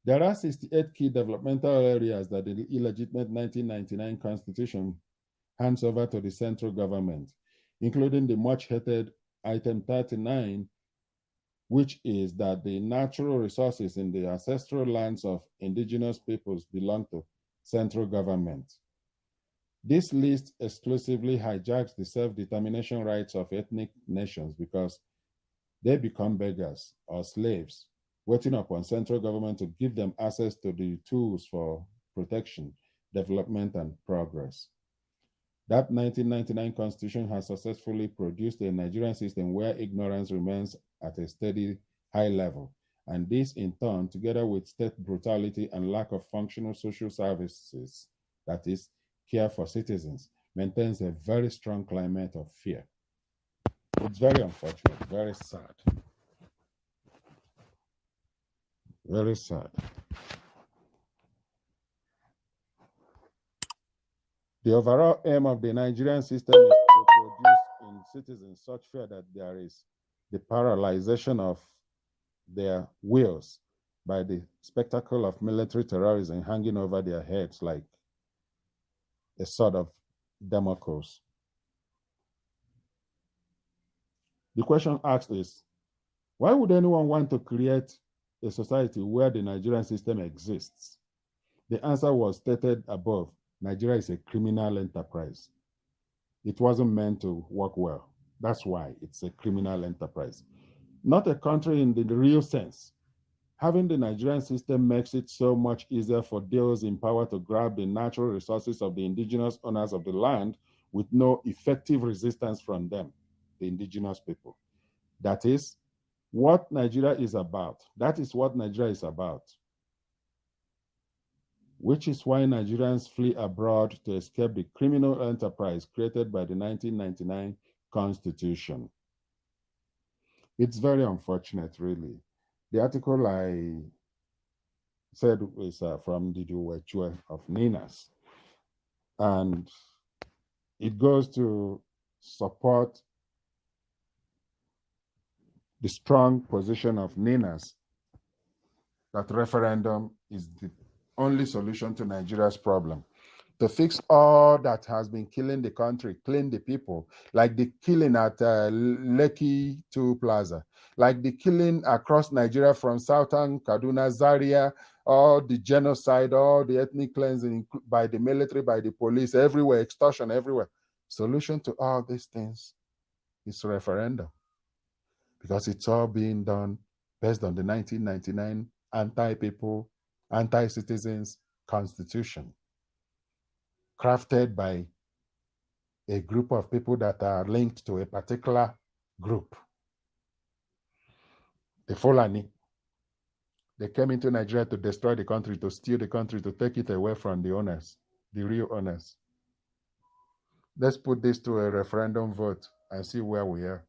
There are 68 key developmental areas that the illegitimate 1999 Constitution hands over to the central government, including the much-hated item 39, which is that the natural resources in the ancestral lands of indigenous peoples belong to central government. This list exclusively hijacks the self-determination rights of ethnic nations because they become beggars or slaves, waiting upon central government to give them access to the tools for protection, development, and progress. That 1999 Constitution has successfully produced a Nigerian system where ignorance remains at a steady high level. And this, in turn, together with state brutality and lack of functional social services, that is, care for citizens, maintains a very strong climate of fear. It's very unfortunate, very sad. Very sad. The overall aim of the Nigerian system is to produce in citizens such fear that there is the paralyzation of their wills by the spectacle of military terrorism hanging over their heads like a sort of Damocles. The question asked is, why would anyone want to create a society where the Nigerian system exists? The answer was stated above. Nigeria is a criminal enterprise. It wasn't meant to work well. That's why it's a criminal enterprise. Not a country in the real sense. Having the Nigerian system makes it so much easier for those in power to grab the natural resources of the indigenous owners of the land with no effective resistance from them, the indigenous people. That is what Nigeria is about. That is what Nigeria is about. Which is why Nigerians flee abroad to escape the criminal enterprise created by the 1999 Constitution. It's very unfortunate, really. The article I said is from the Uwechue of Ninas, and it goes to support the strong position of Ninas that referendum is the only solution to Nigeria's problem. To fix all that has been killing the country, killing the people, like the killing at Lekki 2 Plaza, like the killing across Nigeria from Southern Kaduna, Zaria, all the genocide, all the ethnic cleansing by the military, by the police, everywhere, extortion everywhere. Solution to all these things is referendum, because it's all being done based on the 1999 anti-people, anti-citizens constitution, crafted by a group of people that are linked to a particular group. The Fulani, they came into Nigeria to destroy the country, to steal the country, to take it away from the owners, the real owners. Let's put this to a referendum vote and see where we are.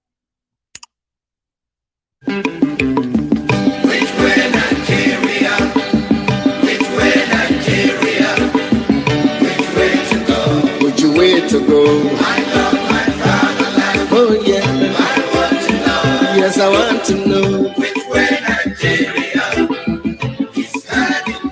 Which way Nigeria? Which way Nigeria? Which way to go? Which way to go? I love my fatherland. Oh yeah. I want to know. Yes, I want to know. Which way Nigeria is heading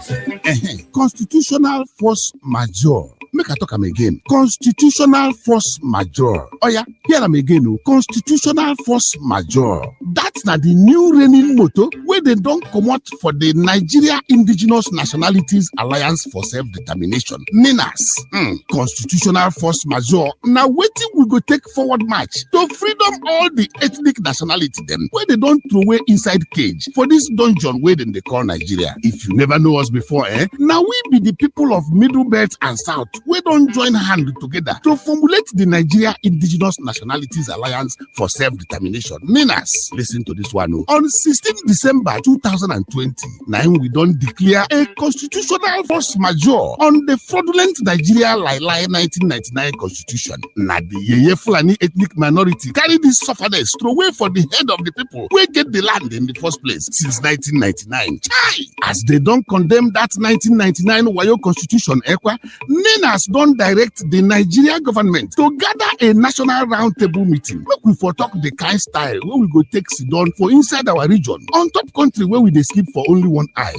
to? Constitutional force majeure. Make I talk am again. Constitutional force majeure. Oh yeah, here am again. Oh. Constitutional force majeure. That's not the new reigning motto where they don't come out for the Nigeria Indigenous Nationalities Alliance for Self-Determination. NINAS. Constitutional force majeure. Now waiting we go take forward march to freedom all the ethnic nationality them where they don't throw away inside cage for this dungeon where they call Nigeria. If you never know us before, now we be the people of Middle Belt and South. We don't join hands together to formulate the Nigeria Indigenous Nationalities Alliance for Self-Determination. NINAS. Listen to this one. On 16 December 2020, now we don't declare a constitutional force majeure on the fraudulent Nigeria Lai 1999 Constitution. Now the Yeye Fulani ethnic minority carry this sufferness throw away for the head of the people who get the land in the first place since 1999. Chai! As they don't condemn that 1999 Wayo Constitution, NINAS don't direct the Nigeria government to gather a national roundtable meeting. Look, we for talk the kind style where we go take sit on for inside our region. On top country where we dey sleep for only one eye.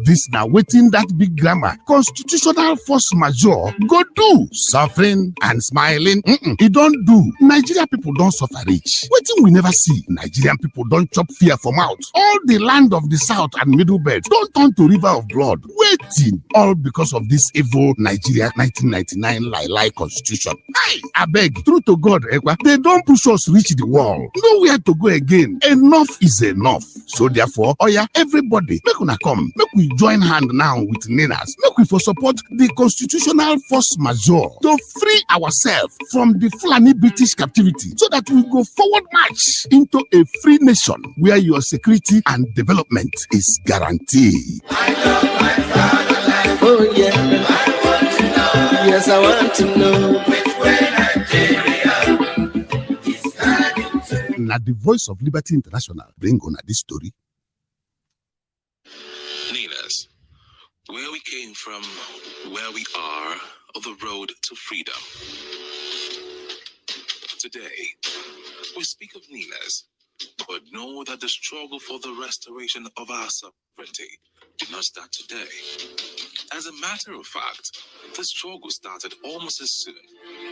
This now waiting that big grammar. Constitutional force majeure go do. Suffering and smiling. It don't do. Nigeria people don't suffer rich. Waiting we never see. Nigerian people don't chop fear from out. All the land of the south and middle belt don't turn to river of blood. Waiting. All because of this evil Nigeria 1999 lie constitution. Hey, I beg, true to God, they don't push us reach the wall. Nowhere to go again. Enough is enough. So therefore, everybody, make una come. Make we join hand now with Ninas. Make we for support the constitutional force majeure to free ourselves from the Fulani British captivity so that we go forward march into a free nation where your security and development is guaranteed. Oh yeah, I want to know. Yes, I want to know which way Nigeria is heading to. Now the Voice of Liberty International bring on this story. Ninas, where we came from, where we are, on the road to freedom. Today, we speak of Ninas, but know that the struggle for the restoration of our sovereignty did not start today. As a matter of fact, the struggle started almost as soon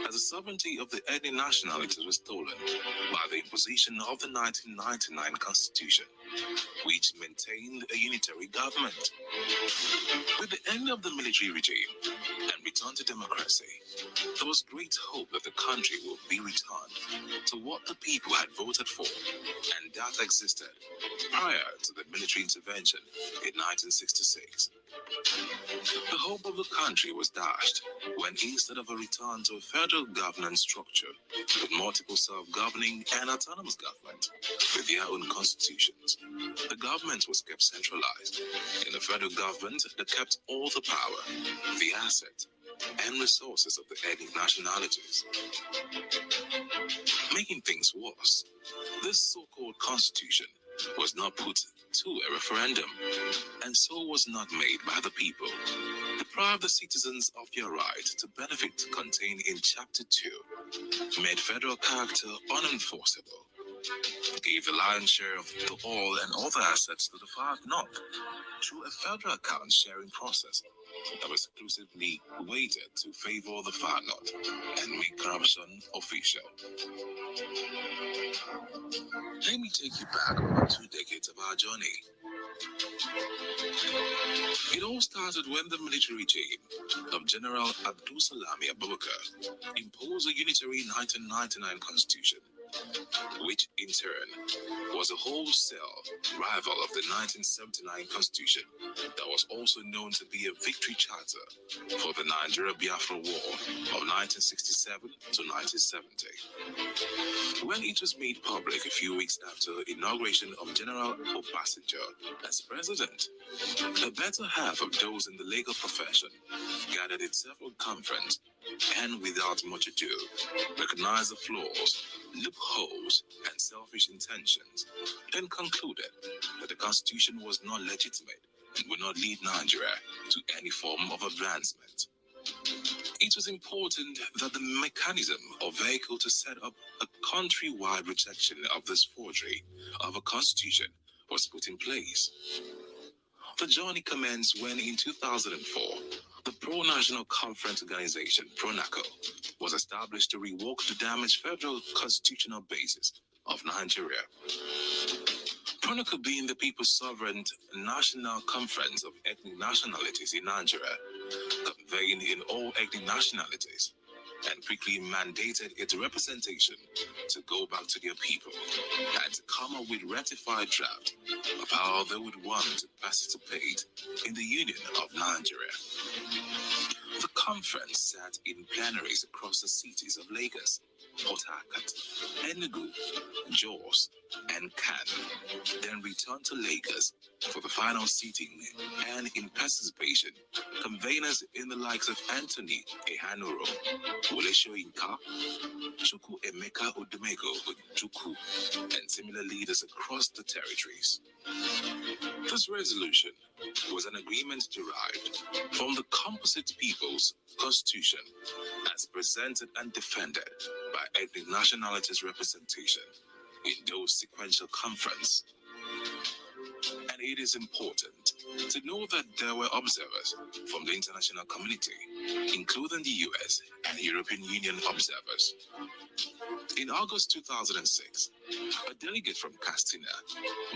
as the sovereignty of the ethnic nationalities was stolen by the imposition of the 1999 Constitution, which maintained a unitary government. With the end of the military regime and return to democracy, there was great hope that the country would be returned to what the people had voted for, and that existed prior to the military intervention in 1966. The hope of the country was dashed when, instead of a return to a federal governance structure with multiple self-governing and autonomous government with their own constitutions, the government was kept centralized in a federal government that kept all the power, the asset, and resources of the ethnic nationalities. Making things worse, this so-called constitution was not put to a referendum, and so was not made by the people. Deprive the citizens of their right to benefit contained in Chapter 2, made federal character unenforceable, gave the lion's share of the oil and other assets to the far north through a federal account sharing process that was exclusively weighted to favor the far north and make corruption official. Let me take you back over 2 decades of our journey. It all started when the military regime of General Abdul Salami Abubakar imposed a unitary 1999 constitution, which in turn was a wholesale rival of the 1979 constitution that was also known to be a victory charter for the Nigeria-Biafra War of 1967 to 1970. When it was made public a few weeks after the inauguration of General Obasanjo as president, the better half of those in the legal profession gathered in several conferences and, without much ado, recognized the flaws, loopholes, and selfish intentions, then concluded that the Constitution was not legitimate and would not lead Nigeria to any form of advancement. It was important that the mechanism or vehicle to set up a countrywide rejection of this forgery of a constitution was put in place. The journey commenced when, in 2004, the Pro-National Conference Organization, PRONACO, was established to rework the damaged federal constitutional basis of Nigeria. PRONACO being the People's Sovereign National Conference of Ethnic Nationalities in Nigeria, convened in all ethnic nationalities, and quickly mandated its representation to go back to their people and to come up with ratified draft of how they would want to participate in the Union of Nigeria. The conference sat in plenaries across the cities of Lagos, Port Harcourt, Enugu, Jos, and Kano, then returned to Lagos for the final sitting, and in participation, conveners in the likes of Anthony Ehanoro, Wole Soyinka, Chukwu Emeka Odumego Chukwu, and similar leaders across the territories. This resolution was an agreement derived from the Composite People's Constitution as presented and defended by ethnic nationalities representation in those sequential conferences. And it is important to know that there were observers from the international community, including the US and European Union observers. In August 2006, a delegate from Castilla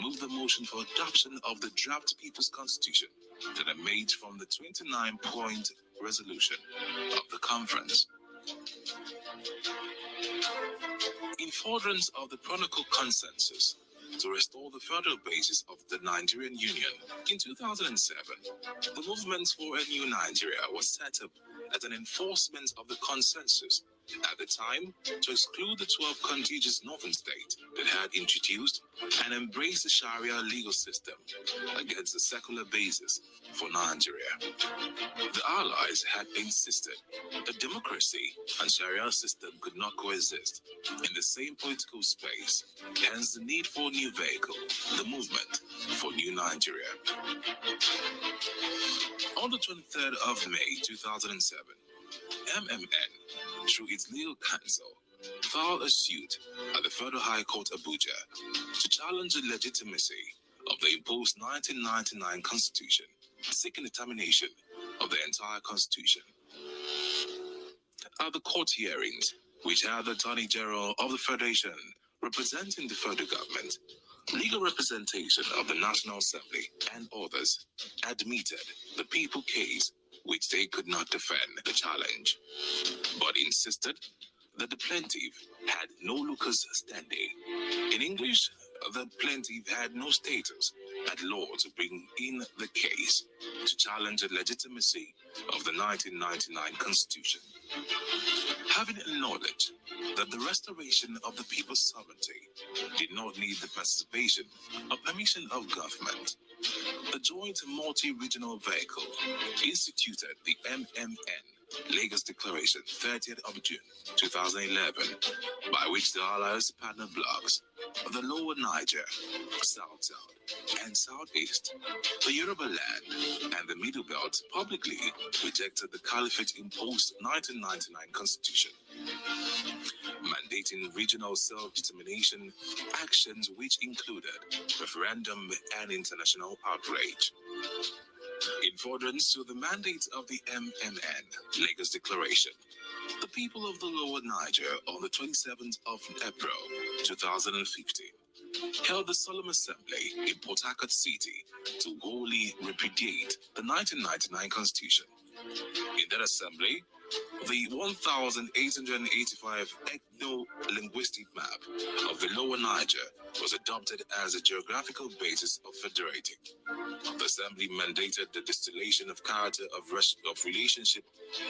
moved the motion for adoption of the draft People's Constitution that emerged from the 29-point resolution of the conference. In furtherance of the Chronicle Consensus to restore the federal basis of the Nigerian Union, in 2007, the Movement for a New Nigeria was set up as an enforcement of the consensus at the time to exclude the 12 contiguous northern states that had introduced and embraced the Sharia legal system against the secular basis for Nigeria. The Allies had insisted that democracy and Sharia system could not coexist in the same political space, hence the need for a new vehicle, the Movement for New Nigeria. On the 23rd of May 2007, MMN, through its legal counsel, filed a suit at the Federal High Court Abuja to challenge the legitimacy of the imposed 1999 Constitution, seeking the termination of the entire Constitution. At the court hearings, which had the Attorney General of the Federation representing the federal government, legal representation of the National Assembly, and others admitted the people case which they could not defend the challenge, but insisted that the plaintiff had no locus standi. In English, the plaintiff had no status at law to bring in the case to challenge the legitimacy of the 1999 Constitution. Having acknowledged that the restoration of the people's sovereignty did not need the participation or permission of government, the joint multi-regional vehicle instituted the MMN Lagos Declaration 30th of June 2011, by which the Allies partner blocks of the Lower Niger, South-South, and Southeast, the Yoruba land, and the Middle Belt publicly rejected the Caliphate-imposed 1999 Constitution, mandating regional self-determination actions which included referendum and international outrage. In furtherance to the mandate of the MMN Lagos Declaration, the people of the Lower Niger on the 27th of April 2015 held the solemn assembly in Port Harcourt City to wholly repudiate the 1999 Constitution. In that assembly, the 1,885 ethno-linguistic map of the Lower Niger was adopted as a geographical basis of federating. The assembly mandated the distillation of character of relationship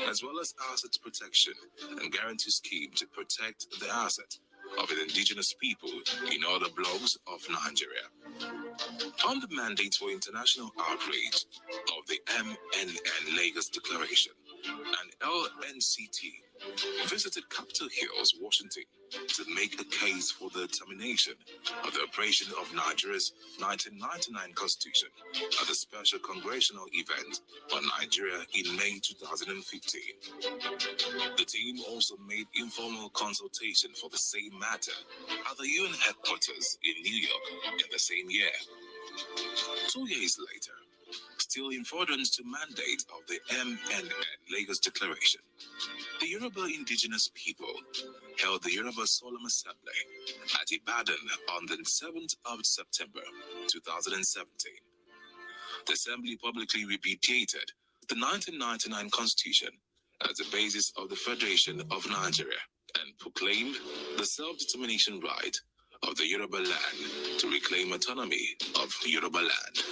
as well as asset protection and guarantee scheme to protect the asset of the indigenous people in other blocks of Nigeria. On the mandate for international outrage of the MNN Lagos Declaration, and LNCT visited Capitol Hills, Washington, to make a case for the termination of the operation of Nigeria's 1999 Constitution at the special congressional event on Nigeria in May 2015. The team also made informal consultation for the same matter at the UN headquarters in New York in the same year. 2 years later, still in furtherance to mandate of the MNN Lagos Declaration, the Yoruba indigenous people held the Yoruba Solemn Assembly at Ibadan on the 7th of September 2017. The Assembly publicly repudiated the 1999 Constitution as the basis of the Federation of Nigeria and proclaimed the self-determination right of the Yoruba land to reclaim autonomy of Yoruba land.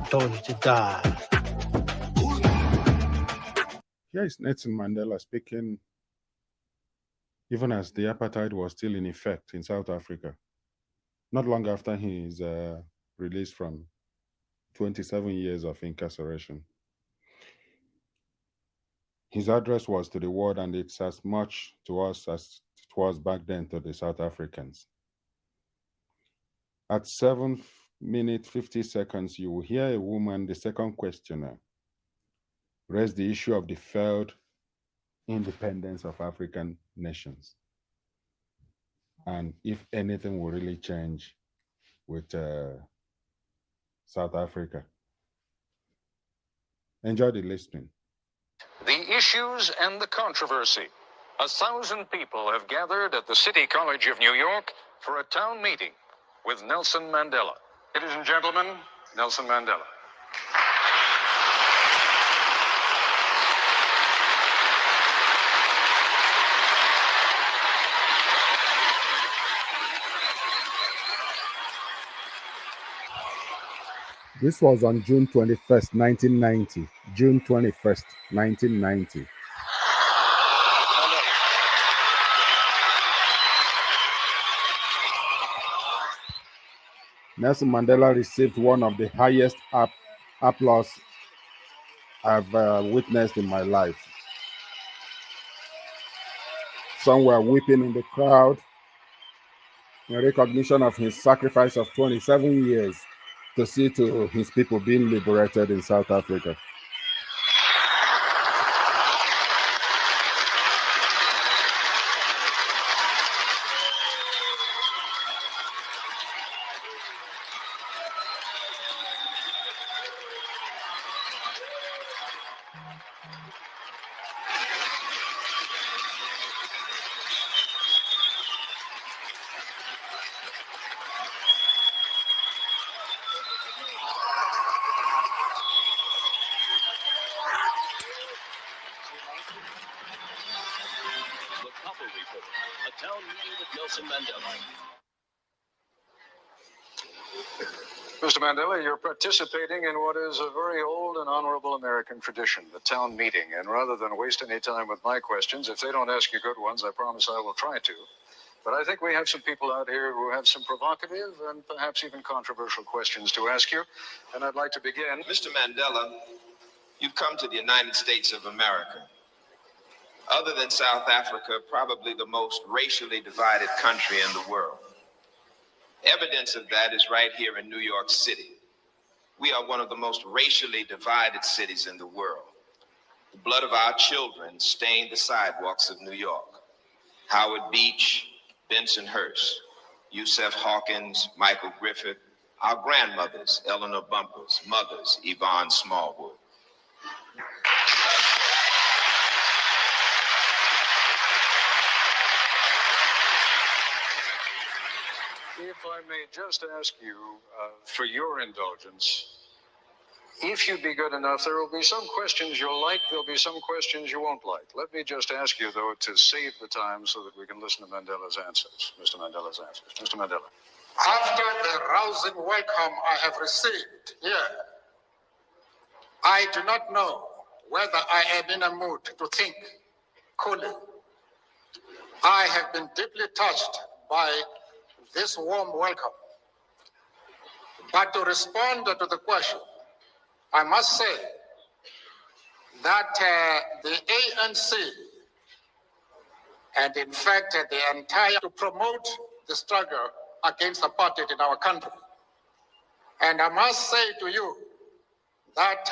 Don't need to die. Here is Nelson Mandela speaking, even as the apartheid was still in effect in South Africa, not long after his release from 27 years of incarceration. His address was to the world, and it's as much to us as it was back then to the South Africans. At 7 minutes 50 seconds, you will hear a woman, the second questioner, raise the issue of the failed independence of African nations, and if anything will really change with South Africa. Enjoy the listening. The issues and the controversy. 1,000 people have gathered at the City College of New York for a town meeting with Nelson Mandela. Ladies and gentlemen, Nelson Mandela. This was on June 21st, 1990. June 21st, 1990. Nelson Mandela received one of the highest applause I've witnessed in my life. Some were weeping in the crowd in recognition of his sacrifice of 27 years to see to his people being liberated in South Africa. A town meeting with Nelson Mandela. Mr. Mandela, you're participating in what is a very old and honorable American tradition, the town meeting. And rather than waste any time with my questions, if they don't ask you good ones, I promise I will try to. But I think we have some people out here who have some provocative and perhaps even controversial questions to ask you. And I'd like to begin. Mr. Mandela, you've come to the United States of America. Other than South Africa, probably the most racially divided country in the world. Evidence of that is right here in New York City. We are one of the most racially divided cities in the world. The blood of our children stained the sidewalks of New York. Howard Beach, Bensonhurst, Yusef Hawkins, Michael Griffith, our grandmothers, Eleanor Bumpurs, mothers, Yvonne Smallwood. If I may just ask you, for your indulgence, if you'd be good enough, there will be some questions you'll like, there'll be some questions you won't like. Let me just ask you, though, to save the time so that we can listen to Mandela's answers. Mr. Mandela's answers. Mr. Mandela. After the rousing welcome I have received here, I do not know whether I am in a mood to think coolly. I have been deeply touched by this warm welcome. But to respond to the question, I must say that the ANC and in fact the entire to promote the struggle against apartheid in our country. And I must say to you that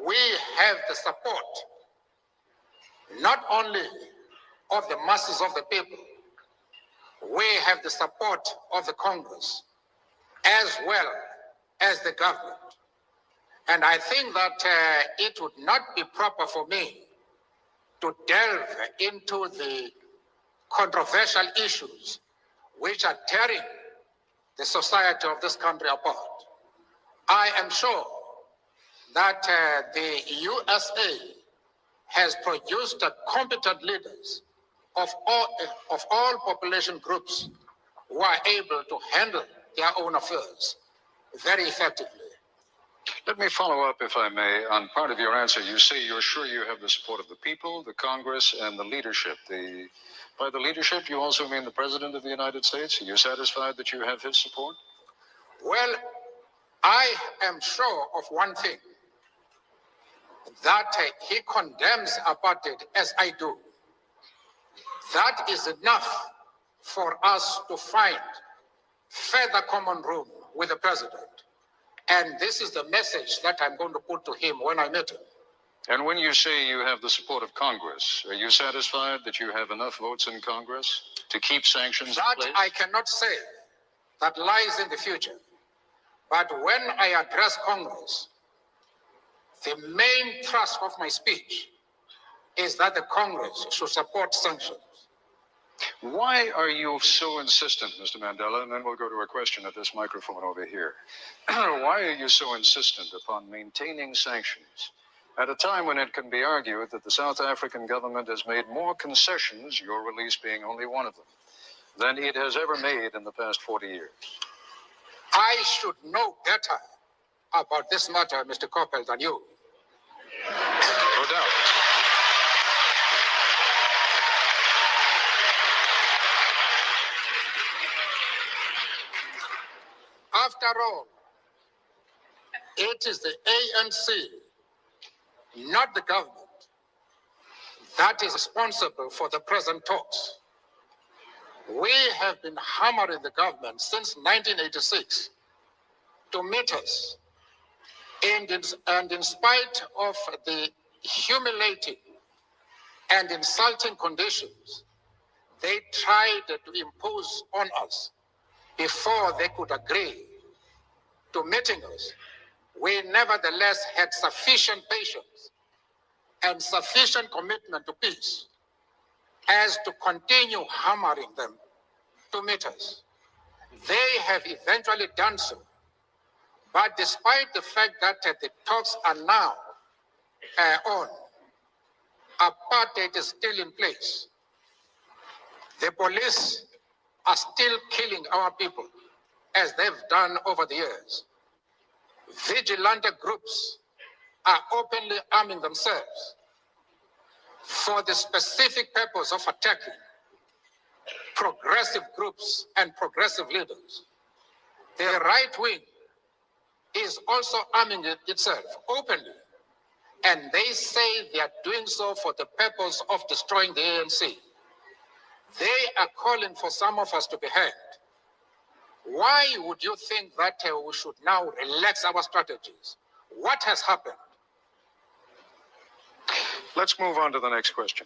we have the support not only of the masses of the people, we have the support of the Congress as well as the government. And I think that it would not be proper for me to delve into the controversial issues which are tearing the society of this country apart. I am sure that the USA has produced competent leaders of all population groups who are able to handle their own affairs very effectively. Let me follow up, if I may, on part of your answer. You say you're sure you have the support of the people, the Congress, and the leadership. By the leadership, you also mean the President of the United States? Are you satisfied that you have his support? Well, I am sure of one thing, that he condemns apartheid as I do, that is enough for us to find further common room with the president. And this is the message that I'm going to put to him when I meet him. And when you say you have the support of Congress, are you satisfied that you have enough votes in Congress to keep sanctions in place? That I cannot say. That lies in the future. But when I address Congress, the main thrust of my speech is that the Congress should support sanctions. Why are you so insistent, Mr. Mandela? And then we'll go to a question at this microphone over here. Why are you so insistent upon maintaining sanctions at a time when it can be argued that the South African government has made more concessions, your release being only one of them, than it has ever made in the past 40 years? I should know better about this matter, Mr. Coppel, than you. No doubt. After all, it is the ANC, not the government, that is responsible for the present talks. We have been hammering the government since 1986 to meet us. And in spite of the humiliating and insulting conditions they tried to impose on us before they could agree to meeting us, we nevertheless had sufficient patience and sufficient commitment to peace as to continue hammering them to meet us. They have eventually done so. But despite the fact that the talks are now on, apartheid is still in place. The police are still killing our people, as they've done over the years. Vigilante groups are openly arming themselves for the specific purpose of attacking progressive groups and progressive leaders. The right wing is also arming itself openly, and they say they are doing so for the purpose of destroying the ANC. They are calling for some of us to be hanged. Why would you think that we should now relax our strategies? What has happened? Let's move on to the next question.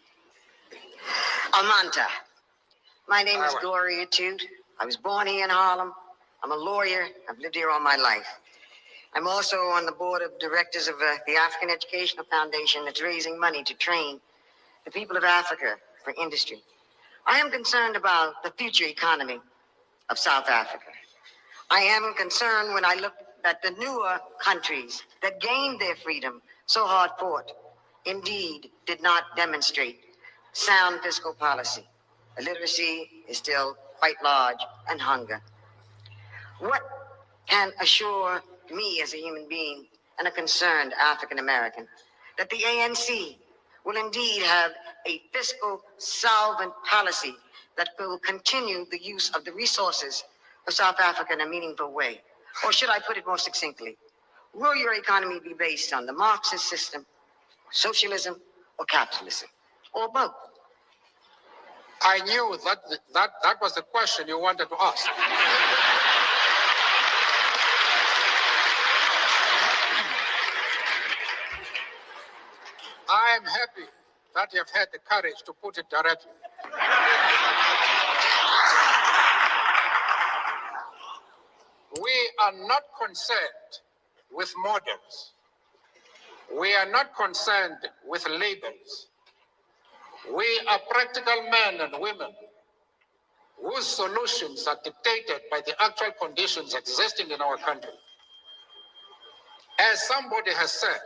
Amanta. My name is Gloria Tute. I was born here in Harlem. I'm a lawyer. I've lived here all my life. I'm also on the board of directors of the African Educational Foundation that's raising money to train the people of Africa for industry. I am concerned about the future economy of South Africa. I am concerned when I look at the newer countries that gained their freedom so hard fought, indeed did not demonstrate sound fiscal policy. Illiteracy is still quite large, and hunger. What can assure me as a human being and a concerned African American that the ANC will indeed have a fiscal solvent policy that will continue the use of the resources of South Africa in a meaningful way? Or should I put it more succinctly, will your economy be based on the Marxist system, socialism, or capitalism, or both? I knew that was the question you wanted to ask. I am happy that you have had the courage to put it directly. We are not concerned with models. We are not concerned with labels. We are practical men and women whose solutions are dictated by the actual conditions existing in our country. As somebody has said,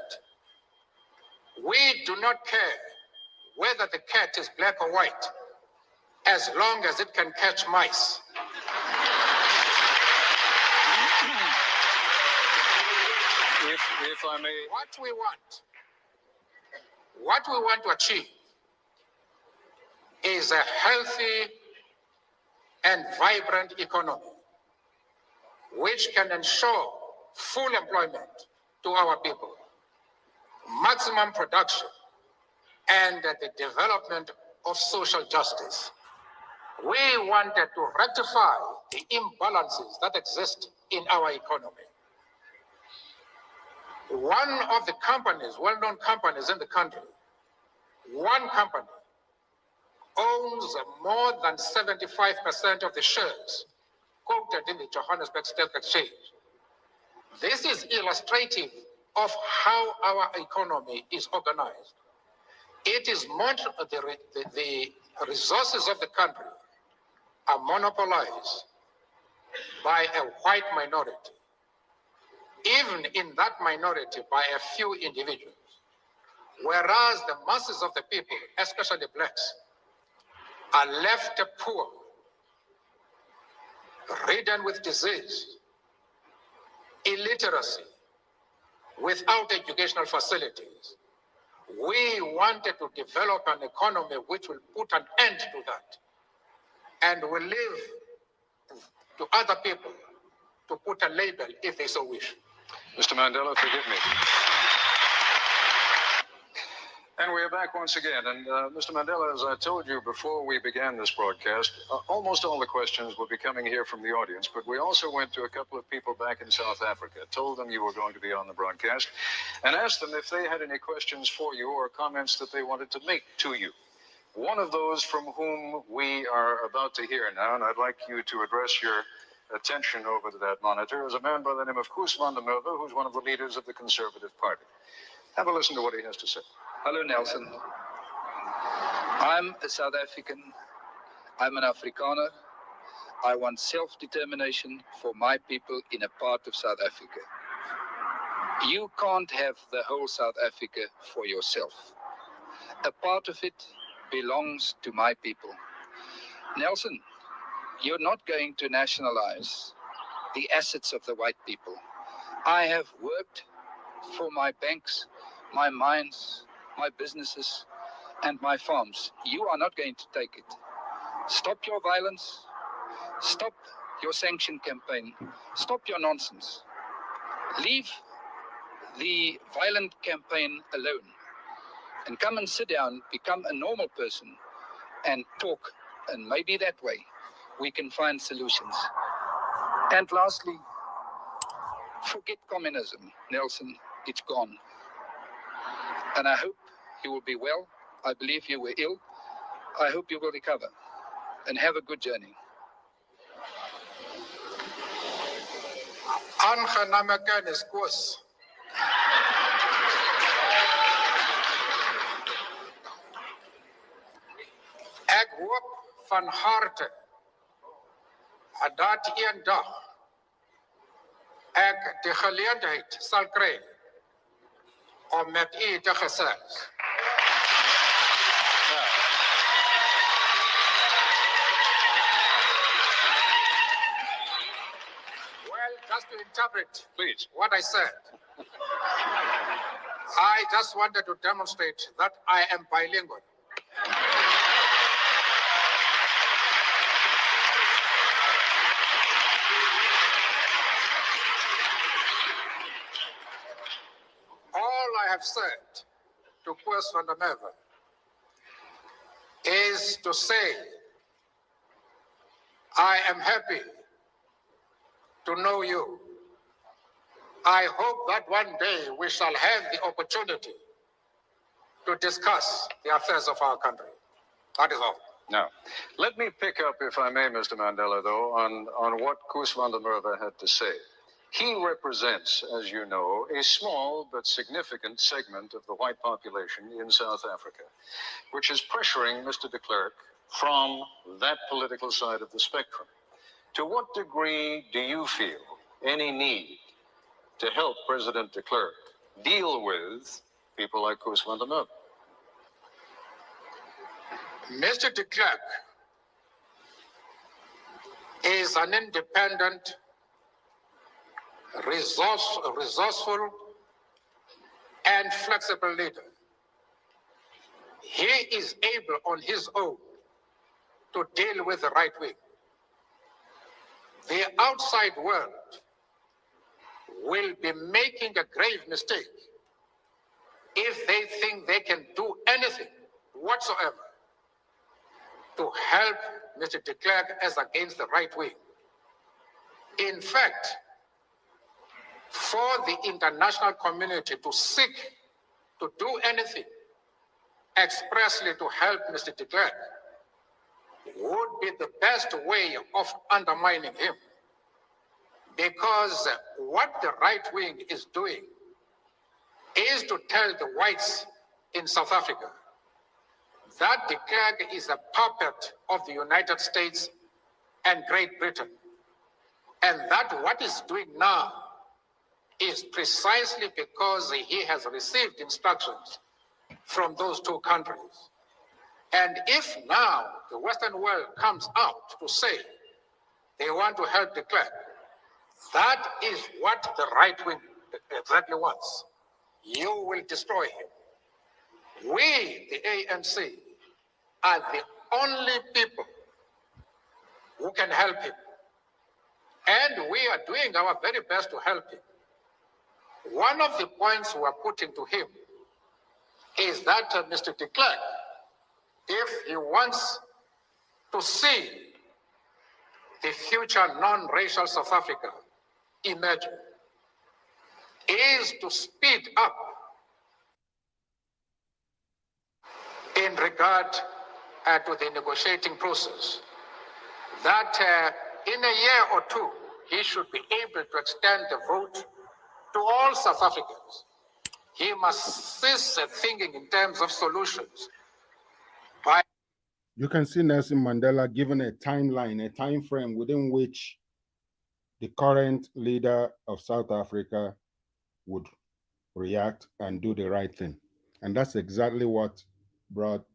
we do not care whether the cat is black or white, as long as it can catch mice. If I may... What we want to achieve is a healthy and vibrant economy, which can ensure full employment to our people, maximum production, and the development of social justice. We wanted to rectify the imbalances that exist in our economy. One of the companies, well-known companies in the country, one company owns more than 75% of the shares quoted in the Johannesburg Stock Exchange. This is illustrative of how our economy is organized. It is much the resources of the country are monopolized by a white minority, even in that minority by a few individuals, whereas the masses of the people, especially blacks, are left poor, ridden with disease, illiteracy, without educational facilities. We wanted to develop an economy which will put an end to that and will leave to other people to put a label if they so wish. Mr. Mandela, forgive me. And we are back once again. And Mr. Mandela, as I told you before we began this broadcast, almost all the questions will be coming here from the audience, but we also went to a couple of people back in South Africa, told them you were going to be on the broadcast, and asked them if they had any questions for you or comments that they wanted to make to you. One of those from whom we are about to hear now, and I'd like you to address your attention over to that monitor, is a man by the name of Koos van der Merwe, who's one of the leaders of the Conservative Party. Have a listen to what he has to say. Hello, Nelson. I'm a South African. I'm an Afrikaner. I want self-determination for my people in a part of South Africa. You can't have the whole South Africa for yourself. A part of it belongs to my people. Nelson, you're not going to nationalize the assets of the white people. I have worked for my banks, my mines, my businesses, and my farms. You are not going to take it. Stop your violence. Stop your sanction campaign. Stop your nonsense. Leave the violent campaign alone and come and sit down, become a normal person and talk. And maybe that way we can find solutions. And lastly, forget communism, Nelson. It's gone. And I hope you will be well. I believe you were ill. I hope you will recover. And have a good journey. Aangename kennis, Koos. Ek hoop van harte dat een dag ek die geleentheid sal kry om met u te gesels. Well, just to interpret please what I said, I just wanted to demonstrate that I am bilingual. All I have said to Koos van der Merwe is to say I am happy to know you. I hope that one day we shall have the opportunity to discuss the affairs of our country. That is all. Now, let me pick up, if I may, Mr. Mandela, though, on what Koos van der Merwe had to say. He represents, as you know, a small but significant segment of the white population in South Africa, which is pressuring Mr. de Klerk from that political side of the spectrum. To what degree do you feel any need to help President de Klerk deal with people like Koos van der Merwe? Mr. de Klerk is an independent, resourceful, and flexible leader. He is able on his own to deal with the right wing. The outside world will be making a grave mistake if they think they can do anything whatsoever to help Mr. de Klerk as against the right wing. In fact, for the international community to seek to do anything expressly to help Mr. de Klerk would be the best way of undermining him. Because what the right wing is doing is to tell the whites in South Africa that de Klerk is a puppet of the United States and Great Britain. And that what he's doing now is precisely because he has received instructions from those two countries. And if now the Western world comes out to say they want to help de Klerk, that is what the right wing exactly wants. You will destroy him. We, the ANC, are the only people who can help him. And we are doing our very best to help him. One of the points we are putting to him is that Mr. de Klerk, if he wants to see the future non-racial South Africa emerging, is to speed up in regard to the negotiating process. That in a year or two, he should be able to extend the vote to all South Africans. He must cease thinking in terms of solutions. You can see Nelson Mandela given a timeline, a time frame within which the current leader of South Africa would react and do the right thing. And that's exactly what brought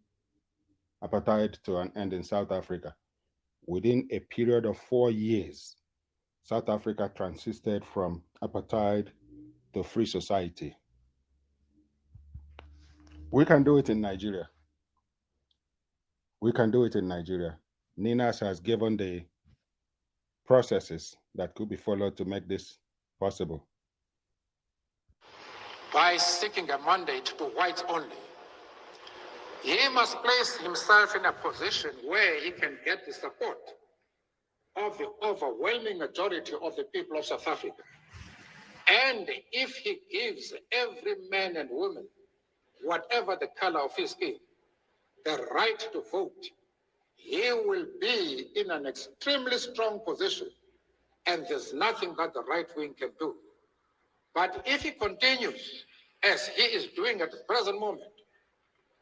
apartheid to an end in South Africa. Within a period of 4 years, South Africa transited from apartheid to free society. We can do it in Nigeria. We can do it in Nigeria. NINAS has given the processes that could be followed to make this possible. By seeking a mandate to whites only, he must place himself in a position where he can get the support of the overwhelming majority of the people of South Africa. And if he gives every man and woman, whatever the color of his skin, the right to vote, he will be in an extremely strong position, and there's nothing that the right wing can do. But if he continues, as he is doing at the present moment,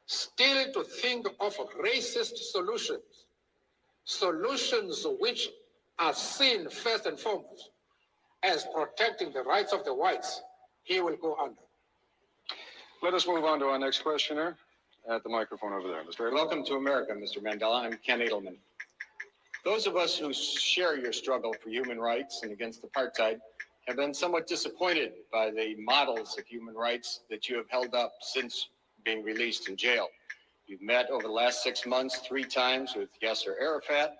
still to think of racist solutions, solutions which are seen first and foremost as protecting the rights of the whites, he will go under. Let us move on to our next questioner at the microphone over there. Mr. Edelman. Welcome to America, Mr. Mandela. I'm Ken Edelman. Those of us who share your struggle for human rights and against apartheid have been somewhat disappointed by the models of human rights that you have held up since being released in jail. You've met over the last 6 months 3 times with Yasser Arafat,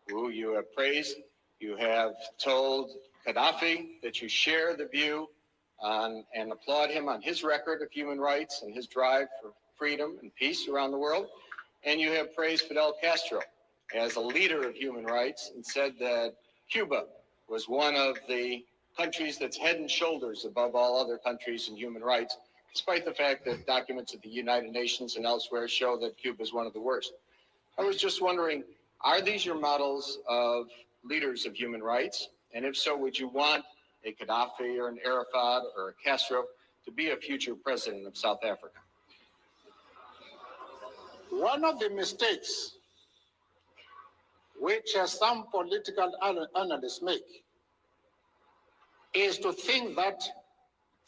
who you have praised. You have told Gaddafi that you share the view on and applaud him on his record of human rights and his drive for freedom and peace around the world. And you have praised Fidel Castro as a leader of human rights and said that Cuba was one of the countries that's head and shoulders above all other countries in human rights, despite the fact that documents at the United Nations and elsewhere show that Cuba is one of the worst. I was just wondering, are these your models of leaders of human rights? And if so, would you want a Gaddafi or an Arafat or a Castro to be a future president of South Africa? One of the mistakes which some political analysts make is to think that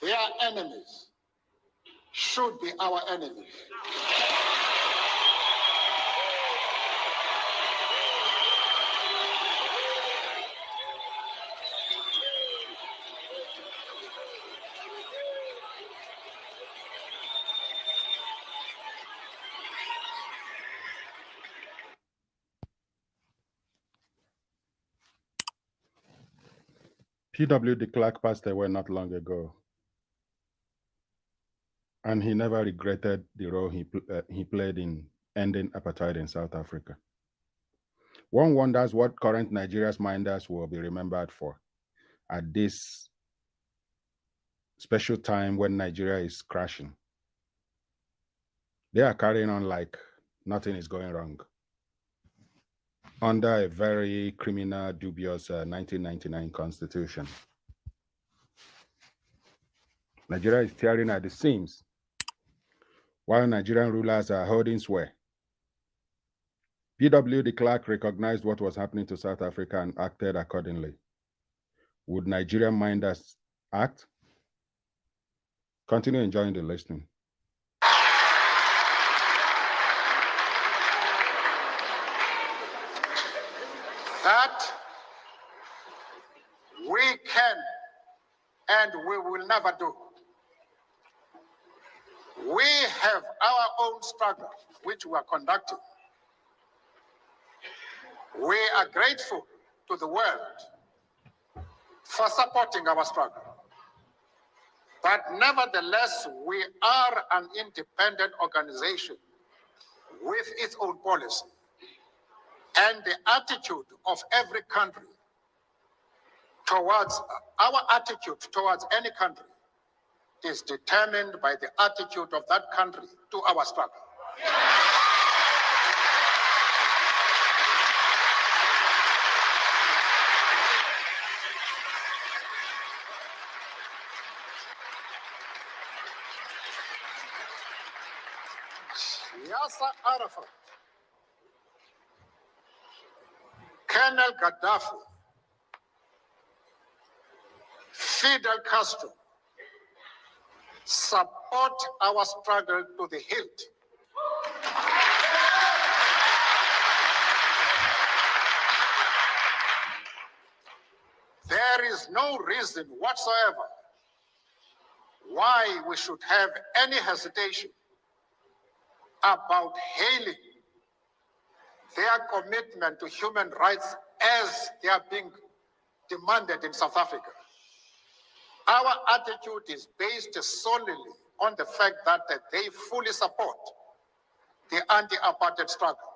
their enemies should be our enemies. P.W. de Klerk passed away not long ago. and he never regretted the role he played in ending apartheid in South Africa. One wonders what current Nigeria's minders will be remembered for at this special time when Nigeria is crashing. They are carrying on like nothing is going wrong under a very criminal, dubious 1999 constitution. Nigeria is tearing at the seams while Nigerian rulers are holding sway. PW de Klerk recognized what was happening to South Africa and acted accordingly. Would Nigerian minders act? Continue enjoying the listening. That we can and we will never do. We have our own struggle, which we are conducting. We are grateful to the world for supporting our struggle. But nevertheless, we are an independent organization with its own policy. And the attitude of every country towards, our attitude towards any country is determined by the attitude of that country to our struggle. Yasser Arafat, Colonel Gaddafi, Fidel Castro support our struggle to the hilt. There is no reason whatsoever why we should have any hesitation about hailing their commitment to human rights as they are being demanded in South Africa. Our attitude is based solely on the fact that they fully support the anti-apartheid struggle.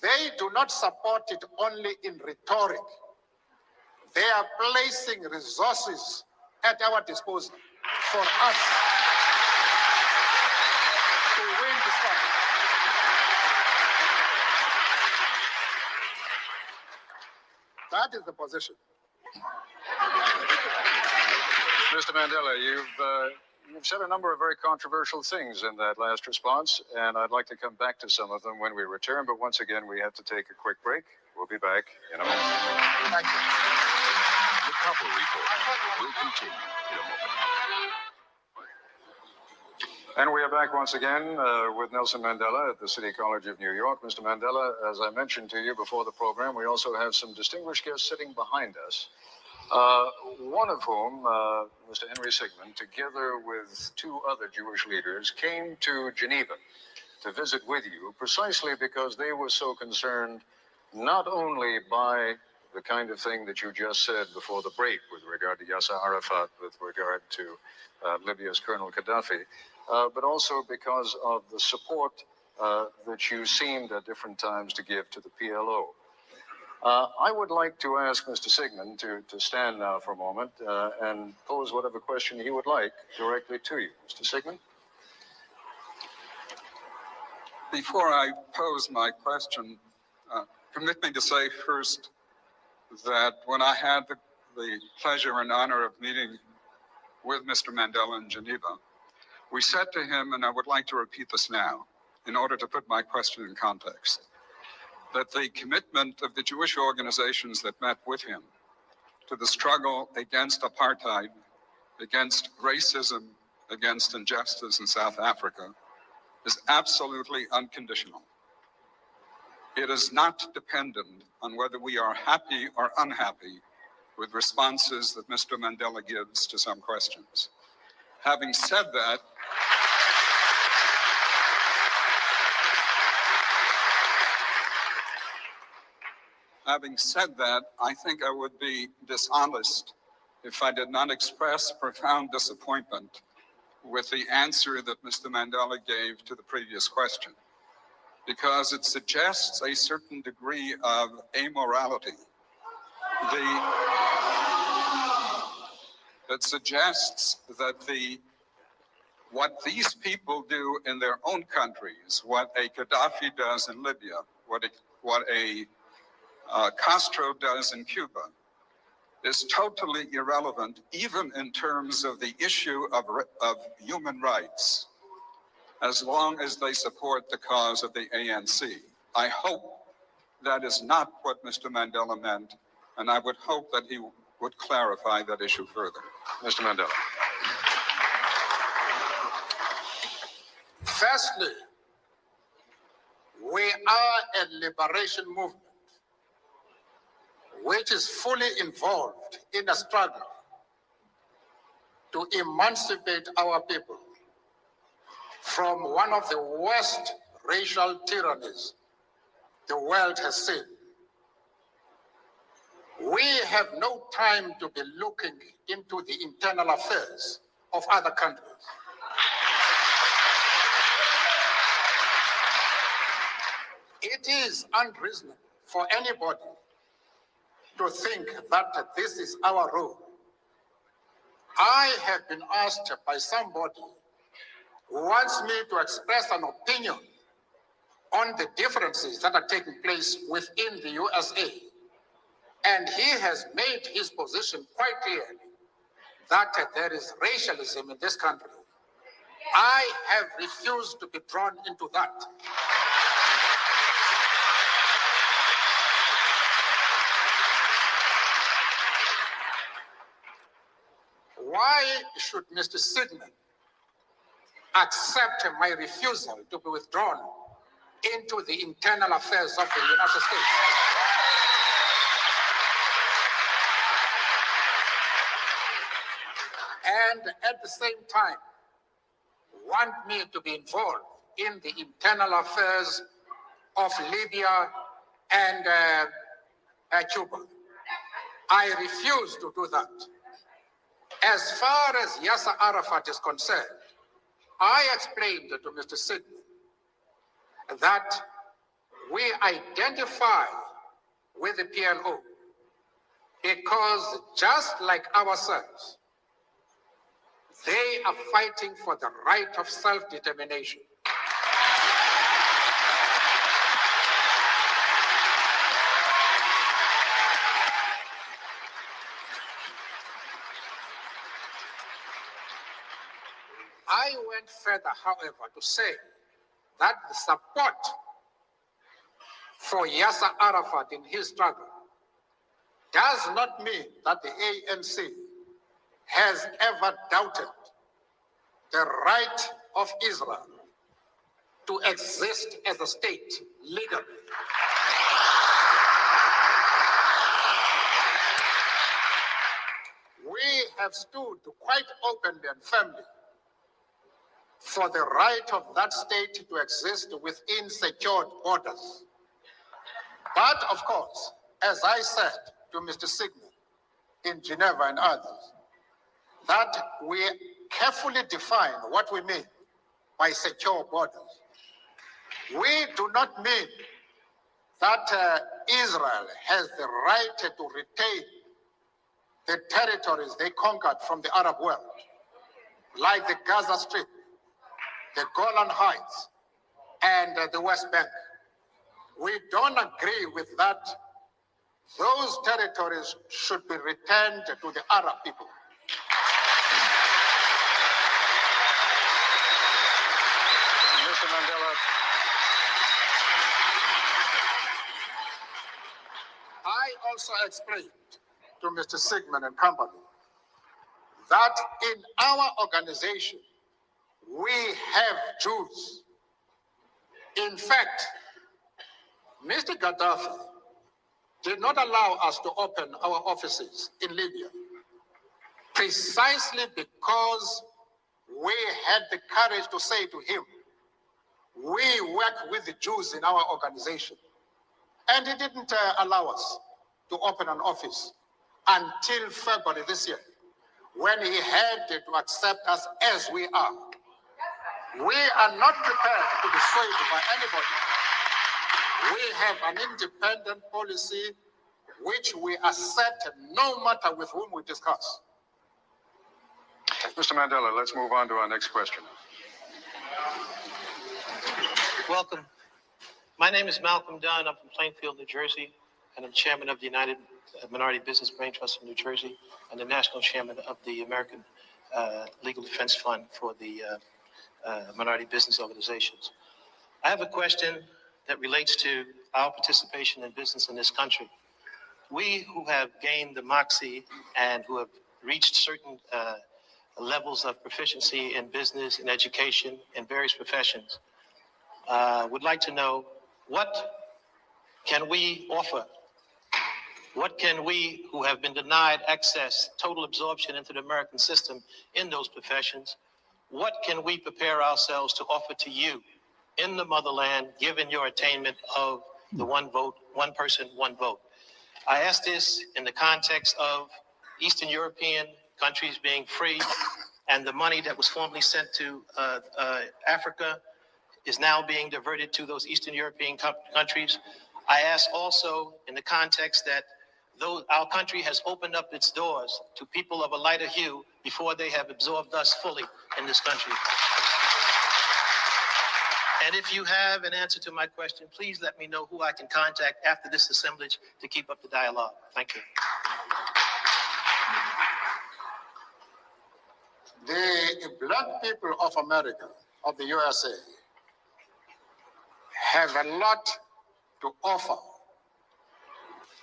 They do not support it only in rhetoric. They are placing resources at our disposal for us to win the struggle. That is the position. Mr. Mandela, you've said a number of very controversial things in that last response, and I'd like to come back to some of them when we return, but once again, we have to take a quick break. We'll be back in a moment. Thank you. The Copper Report will continue in a moment. And we are back once again with Nelson Mandela at the City College of New York. Mr. Mandela, as I mentioned to you before the program, we also have some distinguished guests sitting behind us. One of whom, Mr. Henry Sigmund, together with two other Jewish leaders, came to Geneva to visit with you precisely because they were so concerned not only by the kind of thing that you just said before the break with regard to Yasser Arafat, with regard to Libya's Colonel Gaddafi, but also because of the support that you seemed at different times to give to the PLO. I would like to ask Mr. Sigmund to stand now for a moment and pose whatever question he would like directly to you. Mr. Sigmund? Before I pose my question, permit me to say first that when I had the pleasure and honor of meeting with Mr. Mandela in Geneva, we said to him, and I would like to repeat this now in order to put my question in context, that the commitment of the Jewish organizations that met with him to the struggle against apartheid, against racism, against injustice in South Africa is absolutely unconditional. It is not dependent on whether we are happy or unhappy with responses that Mr. Mandela gives to some questions. Having said that, I think I would be dishonest if I did not express profound disappointment with the answer that Mr. Mandela gave to the previous question, because it suggests a certain degree of amorality. That suggests that what these people do in their own countries, what a Gaddafi does in Libya, what a Castro does in Cuba, is totally irrelevant, even in terms of the issue of human rights, as long as they support the cause of the ANC. I hope that is not what Mr. Mandela meant, and I would hope that he would clarify that issue further. Mr. Mandela. Firstly, we are a liberation movement which is fully involved in a struggle to emancipate our people from one of the worst racial tyrannies the world has seen. We have no time to be looking into the internal affairs of other countries. It is unreasonable for anybody to think that this is our role. I have been asked by somebody who wants me to express an opinion on the differences that are taking place within the USA. And he has made his position quite clearly that there is racialism in this country. I have refused to be drawn into that. Why should Mr. Sigmund accept my refusal to be withdrawn into the internal affairs of the United States? And at the same time, want me to be involved in the internal affairs of Libya and Cuba. I refuse to do that. As far as Yasser Arafat is concerned, I explained to Mr. Sidney that we identify with the PLO because just like ourselves, they are fighting for the right of self-determination. I went further, however, to say that the support for Yasser Arafat in his struggle does not mean that the ANC has ever doubted the right of Israel to exist as a state legally. We have stood quite openly and firmly for the right of that state to exist within secured borders. But of course, as I said to Mr. Sigmund in Geneva and others, that we carefully define what we mean by secure borders. We do not mean that Israel has the right to retain the territories they conquered from the Arab world, like the Gaza Strip, the Golan Heights, and the West Bank. We don't agree with that. Those territories should be returned to the Arab people. Mr. Mandela. I also explained to Mr. Sigmund and company that in our organization, we have Jews. In fact, Mr. Gaddafi did not allow us to open our offices in Libya precisely because we had the courage to say to him, we work with the Jews in our organization. And he didn't allow us to open an office until February this year, when he had to accept us as we are. We are not prepared to be swayed by anybody. We have an independent policy which we accept no matter with whom we discuss. Mr. Mandela, let's move on to our next question. Welcome. My name is Malcolm Dunn. I'm from Plainfield, New Jersey, and I'm chairman of the United Minority Business Brain Trust of New Jersey and the national chairman of the American Legal Defense Fund for the minority business organizations. I have a question that relates to our participation in business in this country. We who have gained the moxie and who have reached certain levels of proficiency in business and education in various professions would like to know, what can we offer? What can we who have been denied access, total absorption into the American system in those professions, what can we prepare ourselves to offer to you in the motherland, given your attainment of the one vote, one person, one vote? I ask this in the context of Eastern European countries being free, and the money that was formerly sent to Africa is now being diverted to those Eastern European countries. I ask also in the context that though our country has opened up its doors to people of a lighter hue before they have absorbed us fully in this country. And if you have an answer to my question, please let me know who I can contact after this assemblage to keep up the dialogue. Thank you. The black people of America, of the USA, have a lot to offer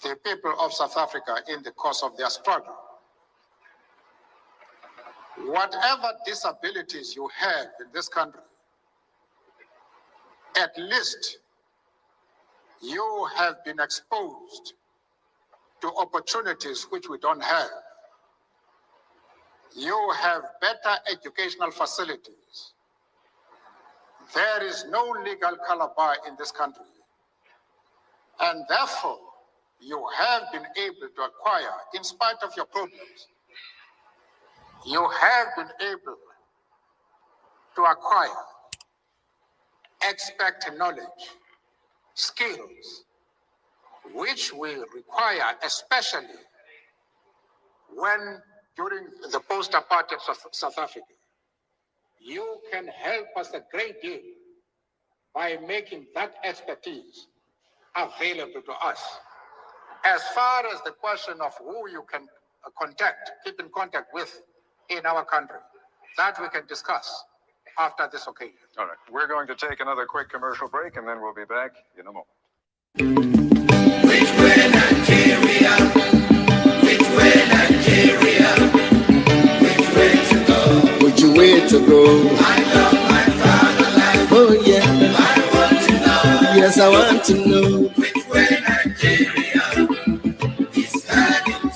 the people of South Africa in the course of their struggle. Whatever disabilities you have in this country, at least you have been exposed to opportunities which we don't have. You have better educational facilities. There is no legal color bar in this country. And therefore, you have been able to acquire, in spite of your problems, you have been able to acquire expert knowledge, skills, which will require, especially when during the post-apartheid South Africa, you can help us a great deal by making that expertise available to us. As far as the question of who you can keep in contact with in our country, that we can discuss after this occasion. All right, we're going to take another quick commercial break, and then we'll be back in a moment. Which way Nigeria? Which way Nigeria? Which way to go? Which way to go? I love my fatherland. Oh yeah. I want to know. Yes, I want to know. Which way Nigeria is heading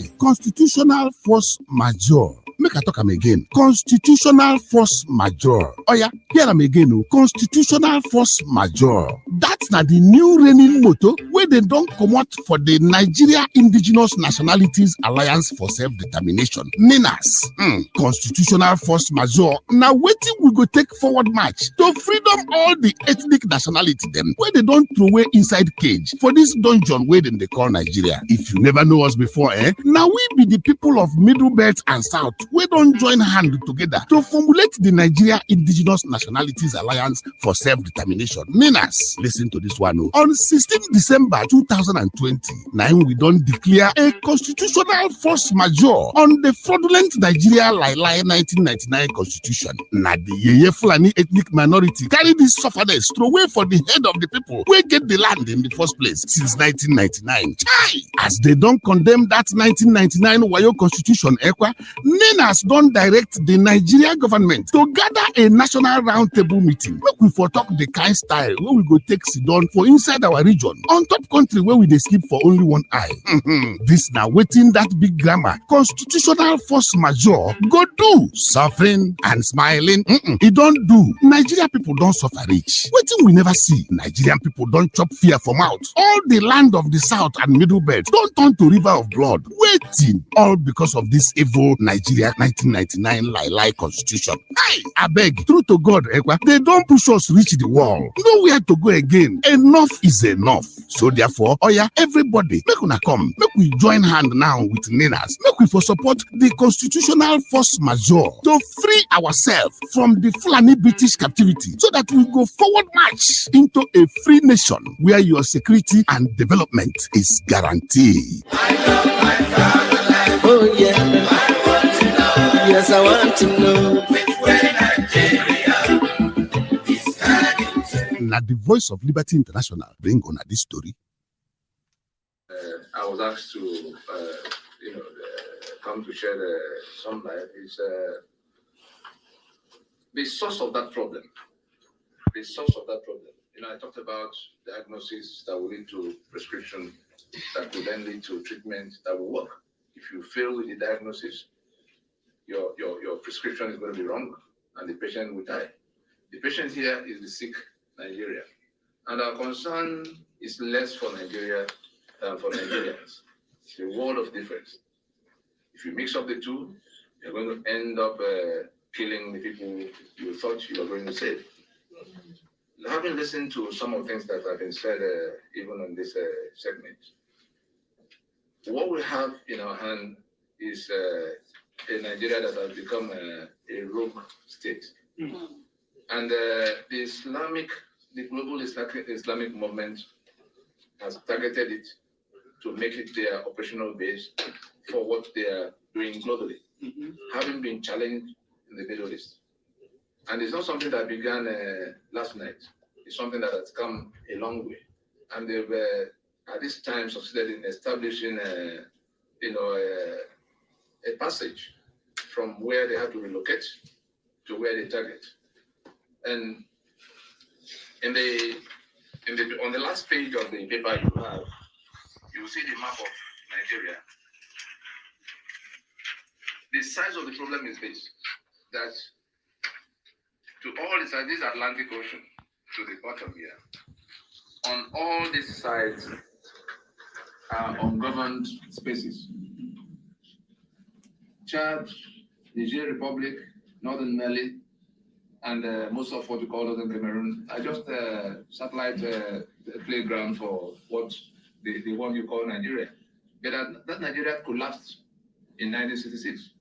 to? Constitutional force majeure. Make I talk am again. Constitutional force majeure. Oh yeah, hear am again. Oh. Constitutional force majeure. That's not the new reigning motto where they don't come out for the Nigeria Indigenous Nationalities Alliance for Self-Determination. NINAS. Constitutional force majeure. Now waiting we go take forward march to freedom all the ethnic nationality them where they don't throw away inside cage for this dungeon where they call Nigeria. If you never know us before, now we be the people of Middle Belt and South. We don't join hands together to formulate the Nigeria Indigenous Nationalities Alliance for Self-Determination. NINAS. Listen to this one. On 16 December 2020, now we don't declare a constitutional force majeure on the fraudulent Nigeria Lai 1999 constitution. Now the Yeye Fulani ethnic minority carry this sufferness throw away for the head of the people who get the land in the first place since 1999. Chai! As they don't condemn that 1999 Wayo constitution, NINAS don't direct the Nigeria government to gather a national roundtable meeting. Make we for talk the kind style where we go take sit done for inside our region. On top country where we dey sleep for only one eye. This now waiting that big grammar. Constitutional force majeure go do. Suffering and smiling. It don't do. Nigeria people don't suffer rich. Waiting we never see. Nigerian people don't chop fear for mouth. All the land of the south and middle belt don't turn to river of blood. Waiting. All because of this evil Nigeria 1999 lie constitution. Hey, I beg, true to God, they don't push us reach the wall. Nowhere to go again. Enough is enough. So therefore, everybody, make una come. Make we join hand now with Ninas. Make we for support the constitutional force majeure to free ourselves from the Fulani British captivity so that we go forward march into a free nation where your security and development is guaranteed. Oh yeah, I want to know. Yes, I want to know which way Nigeria is heading. Now the Voice of Liberty International bring on this story. I was asked to, come to share some light. Is the source of that problem. The source of that problem. I talked about diagnosis that will lead to prescription, that will then lead to treatment that will work. If you fail with the diagnosis, your prescription is going to be wrong, and the patient will die. The patient here is the sick Nigeria, and our concern is less for Nigeria than for Nigerians. It's a world of difference. If you mix up the two, you're going to end up killing the people you thought you were going to save. Having listened to some of the things that have been said, even on this segment, what we have in our hand is a Nigeria that has become a rogue state. And the global Islamic movement has targeted it to make it their operational base for what they are doing globally, having been challenged in the Middle East. And it's not something that began last night. It's something that has come a long way. And they've, at this time, succeeded in establishing a passage from where they have to relocate to where they target. And on the last page of the paper you have, you will see the map of Nigeria. The size of the problem is this, that to all this Atlantic Ocean, to the bottom here, on all these sides are ungoverned spaces. Chad, Niger Republic, Northern Mali, and most of what we call Northern Cameroon are just satellite playground for what the one you call Nigeria. But that Nigeria collapsed in 1966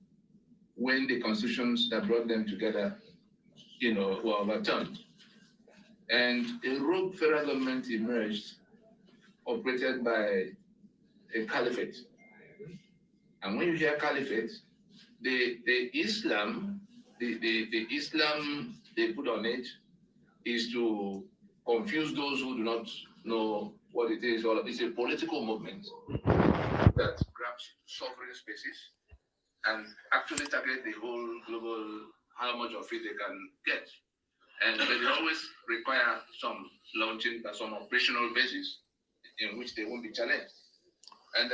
when the constitutions that brought them together, were overturned. And a rogue federal government emerged, operated by a caliphate. And when you hear caliphate, the Islam they put on it is to confuse those who do not know what it is. It's a political movement that grabs sovereign spaces and actually target the whole global, how much of it they can get. And they always require some launching, some operational basis in which they won't be challenged. And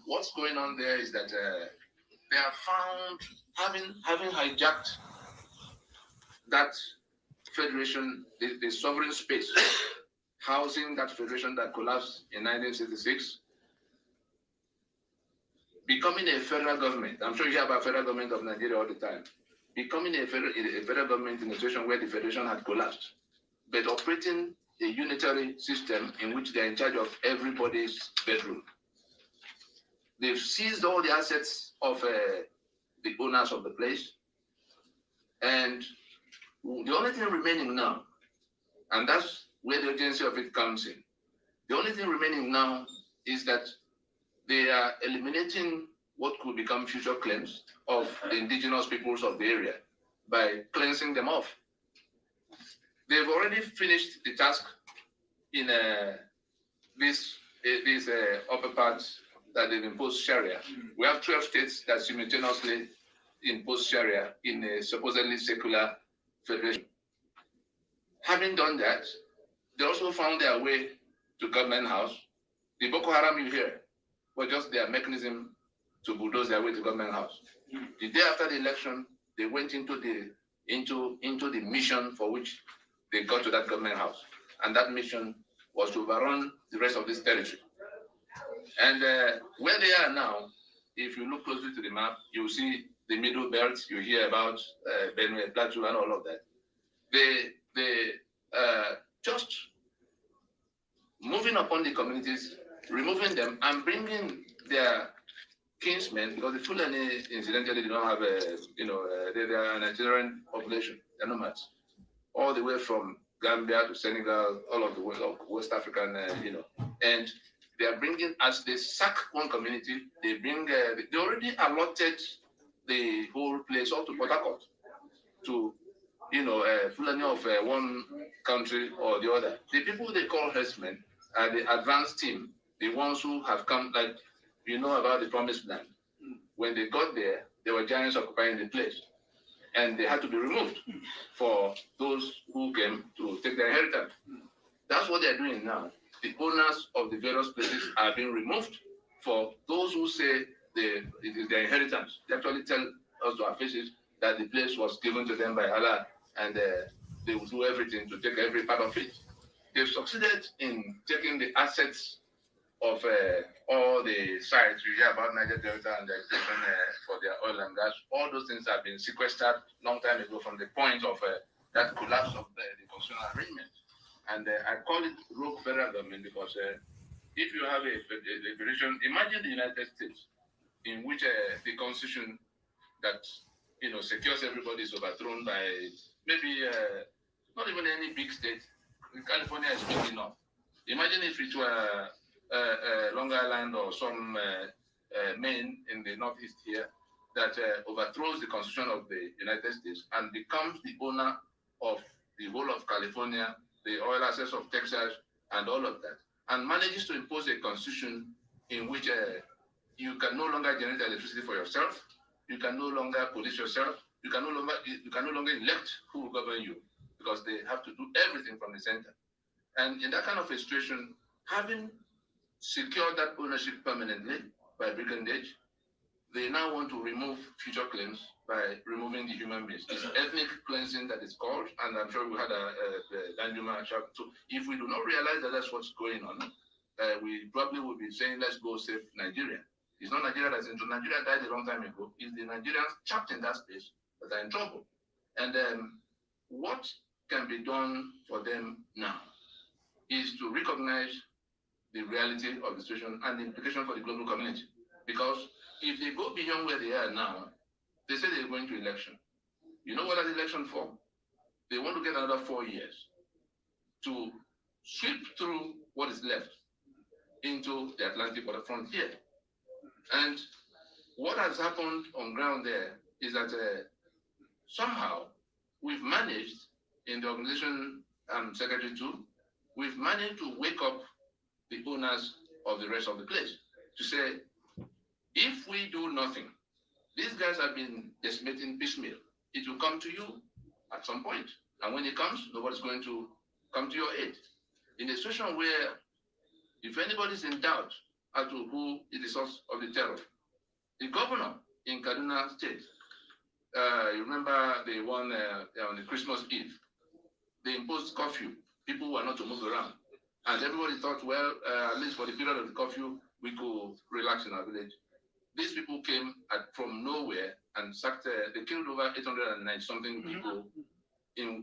what's going on there is that they are found having hijacked that federation, the sovereign space, housing that federation that collapsed in 1966, becoming a federal government. I'm sure you hear about federal government of Nigeria all the time. Becoming a federal government in a situation where the federation had collapsed, but operating a unitary system in which they're in charge of everybody's bedroom. They've seized all the assets of the owners of the place. And the only thing remaining now, and that's where the urgency of it comes in, the only thing remaining now is that they are eliminating what could become future claims of the indigenous peoples of the area by cleansing them off. They've already finished the task in these upper parts that they've imposed Sharia. We have 12 states that simultaneously impose Sharia in a supposedly secular federation. Having done that, They also found their way to government house. The Boko Haram you hear was just their mechanism to bulldoze their way to government house. The day after the election, they went into the mission for which they got to that government house, and that mission was to overrun the rest of this territory. And where they are now, if you look closely to the map, you see the middle belt. You hear about Benue, Plateau, and all of that. They just moving upon the communities, removing them, and bringing their kinsmen, because the Fulani incidentally do not have they are a Nigerian population, they're nomads, all the way from Gambia to Senegal, all of the West African, and they are bringing, as they sack one community, they bring, they already allotted the whole place all to Port Harcourt, to, Fulani of one country or the other. The people they call herdsmen are the advanced team, the ones who have come, like, about the promised land. When they got there, there were giants occupying the place, and they had to be removed for those who came to take their inheritance. That's what they're doing now. The owners of the various places are being removed for those who say it is their inheritance. They actually tell us to our faces that the place was given to them by Allah, and they will do everything to take every part of it. They've succeeded in taking the assets of all the sites you hear about Niger Delta and the extension for their oil and gas. All those things have been sequestered long time ago from the point of that collapse of the constitutional arrangement. And I call it rogue federal government because if you have a federation, imagine the United States in which the constitution that secures everybody is overthrown by maybe not even any big state. California is big enough. Imagine if it were Long Island or some Maine in the northeast here that overthrows the constitution of the United States and becomes the owner of the whole of California, the oil assets of Texas, and all of that, and manages to impose a constitution in which you can no longer generate electricity for yourself, you can no longer police yourself, you can no longer elect who will govern you, because they have to do everything from the center. And in that kind of a situation, having secured that ownership permanently by brigandage, they now want to remove future claims by removing the human beings. It's ethnic cleansing that is called, and I'm sure we had a Danjuma. So if we do not realize that that's what's going on, we probably will be saying, let's go save Nigeria. It's not Nigeria that's into Nigeria died a long time ago. It's the Nigerians trapped in that space that are in trouble. And what can be done for them now is to recognize the reality of the situation and the implication for the global community. Because if they go beyond where they are now, they say they're going to election. You know what is election for? They want to get another 4 years to sweep through what is left into the Atlantic water frontier. And what has happened on ground there is that somehow we've managed, in the organization I'm secretary to, we've managed to wake up the owners of the rest of the place to say, if we do nothing, these guys have been decimating piecemeal. It will come to you at some point. And when it comes, nobody's going to come to your aid. In a situation where if anybody's in doubt as to who is the source of the terror, the governor in Kaduna State, you remember the one on the Christmas Eve, they imposed curfew. People were not to move around. And everybody thought, well, at least for the period of the curfew, we could relax in our village. These people came from nowhere and sacked, they killed over 890-something people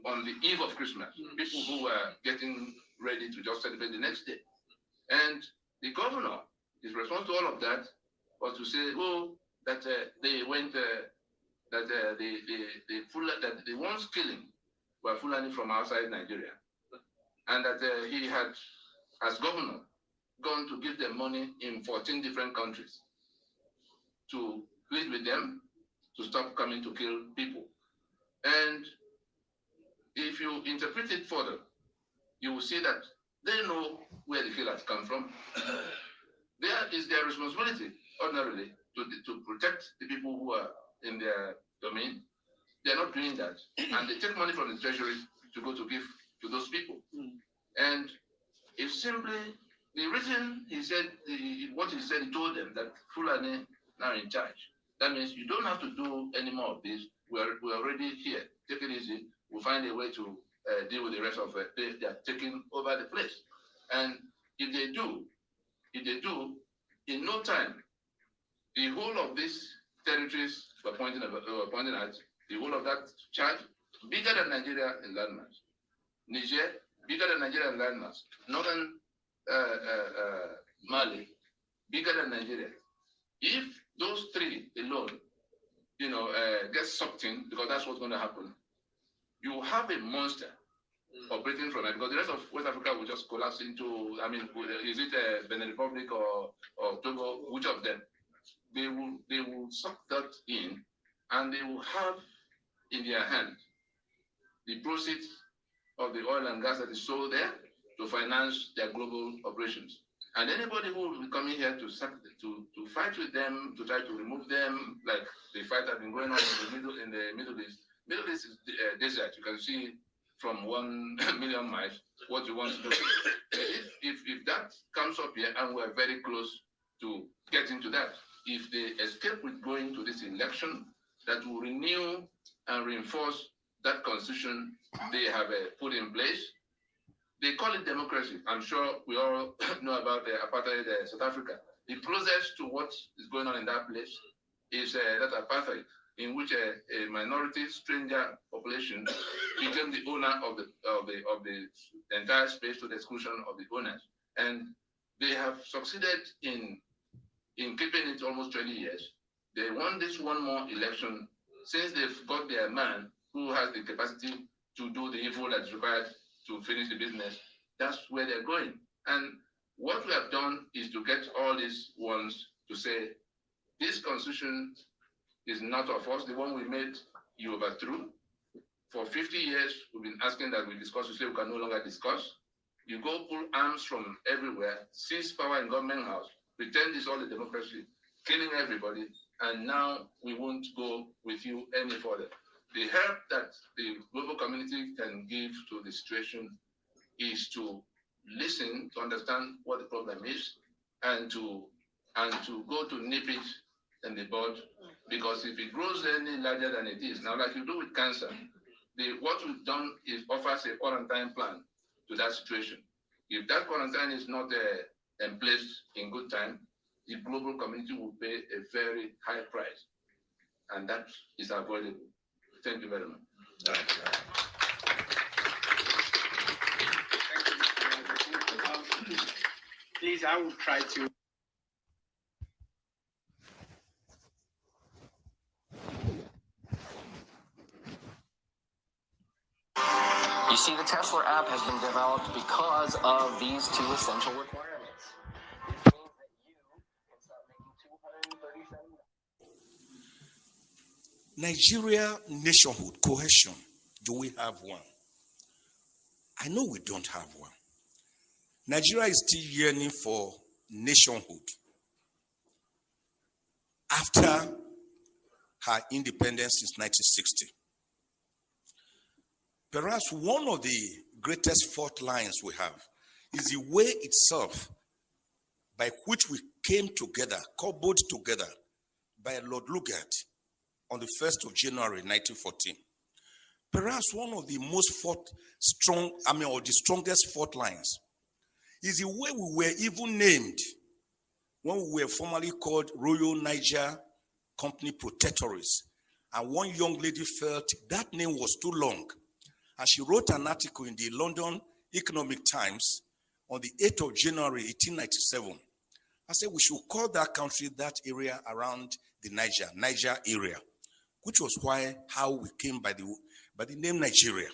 on the eve of Christmas. People who were getting ready to just celebrate the next day. And the governor, his response to all of that was to say, oh, that they went, that the ones killing were Fulani from outside Nigeria. And that he had, as governor, gone to give them money in 14 different countries to plead with them to stop coming to kill people. And if you interpret it further, you will see that they know where the killers come from. There is their responsibility, ordinarily, to protect the people who are in their domain. They're not doing that. And they take money from the treasury to go to give to those people. And it's simply the reason he said what he said. He told them that Fulani are in charge. That means you don't have to do any more of this. We're already here. Take it easy. We'll find a way to deal with the rest of it. They are taking over the place. And if they do, in no time, the whole of these territories were pointing at, the whole of that charge, bigger than Nigeria in landmass. Niger, bigger than Nigeria in landmass. Northern Mali, bigger than Nigeria. If those three alone, get sucked in, because that's what's going to happen, you have a monster operating from it, because the rest of West Africa will just collapse into, is it Benin Republic or Togo, which of them? They will suck that in, and they will have in their hand the proceeds of the oil and gas that is sold there to finance their global operations. And anybody who will be coming here to fight with them, to try to remove them, like the fight has been going on in the Middle East. Middle East is desert. You can see from 1 million miles what you want to do. If that comes up here, and we're very close to getting to that, if they escape with going to this election, that will renew and reinforce that constitution they have put in place. They call it democracy. I'm sure we all know about the apartheid South Africa. The closest to what is going on in that place is that apartheid, in which a minority stranger population became the owner of the entire space to the exclusion of the owners. And they have succeeded in keeping it almost 20 years. They won this one more election since they've got their man who has the capacity to do the evil that's required to finish the business. That's where they're going. And what we have done is to get all these ones to say, this constitution is not of us. The one we made, you overthrew. For 50 years, we've been asking that we discuss. You say we can no longer discuss. You go pull arms from everywhere, seize power in government house, pretend it's all a democracy, killing everybody, and now we won't go with you any further. The help that the global community can give to the situation is to listen, to understand what the problem is, and to go to nip it in the bud. Because if it grows any larger than it is, now like you do with cancer, what we've done is offers a quarantine plan to that situation. If that quarantine is not in place in good time, the global community will pay a very high price. And that is avoidable. Thank you very much. Please, I will try to. You see, the Tesla app has been developed because of these two essential requirements. Nigeria nationhood, cohesion, do we have one? I know we don't have one. Nigeria is still yearning for nationhood after her independence since 1960. Perhaps one of the greatest fault lines we have is the way itself by which we came together, cobbled together by Lord Lugard on the 1st of January 1914. Perhaps one of the most the strongest fault lines is the way we were even named when we were formerly called Royal Niger Company Protectorates. And one young lady felt that name was too long. And she wrote an article in the London Economic Times on the 8th of January 1897. I said we should call that country, that area around the Niger area, which was how we came by the name Nigeria.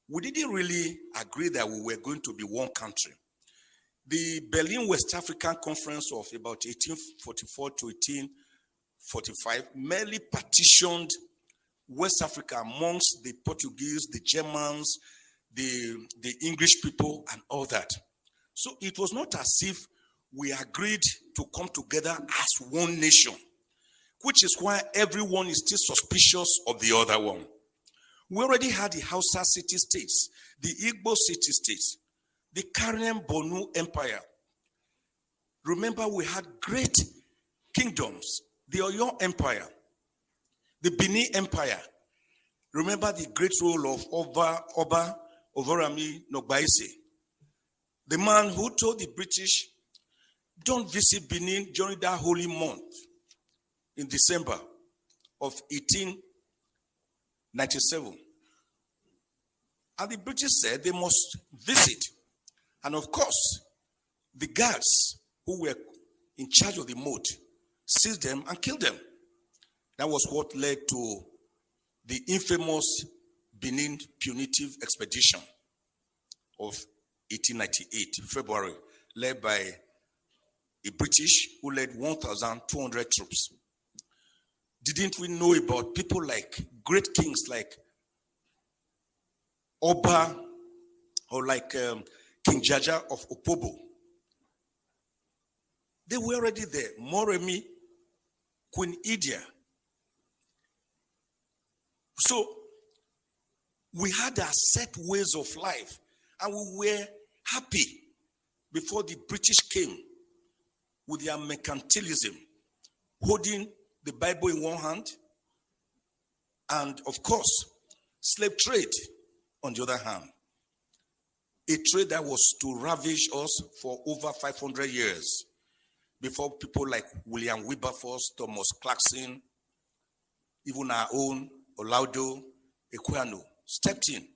We didn't really agree that we were going to be one country. The Berlin West African Conference of about 1844 to 1845 merely partitioned West Africa amongst the Portuguese, the Germans, the English people, and all that. So it was not as if we agreed to come together as one nation, which is why everyone is still suspicious of the other one. We already had the Hausa city-states, the Igbo city-states. the Caribbean Bonu Empire. Remember, we had great kingdoms, the Oyo Empire, the Benin Empire. Remember the great role of Oba Ovorami Nogbaise, the man who told the British, don't visit Benin during that holy month in December of 1897. And the British said they must visit. And of course, the guards who were in charge of the moat seized them and killed them. That was what led to the infamous Benin punitive expedition of 1898, February, led by a British who led 1,200 troops. Didn't we know about people like great kings like Oba or like King Jaja of Opobo? They were already there. Moremi, Queen Idia. So we had our set ways of life, and we were happy before the British came with their mercantilism, holding the Bible in one hand, and of course, slave trade on the other hand. A trade that was to ravish us for over 500 years before people like William Wilberforce, Thomas Clarkson, even our own Olaudo Equiano stepped in.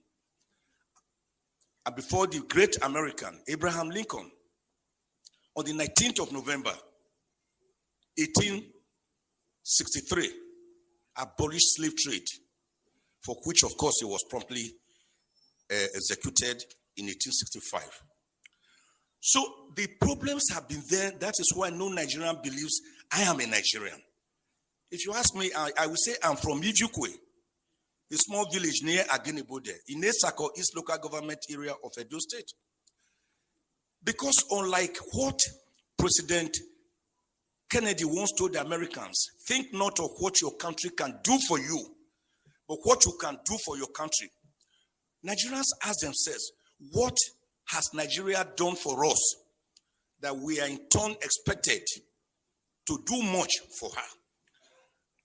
And before the great American, Abraham Lincoln, on the 19th of November, 1863, abolished slave trade, for which, of course, he was promptly executed in 1865. So the problems have been there. That is why no Nigerian believes I am a Nigerian. If you ask me, I will say I'm from Ijukwe, a small village near Aginibode, in Esako, East Local Government Area of Edo State. Because unlike what President Kennedy once told the Americans, think not of what your country can do for you, but what you can do for your country. Nigerians ask themselves, what has Nigeria done for us that we are in turn expected to do much for her?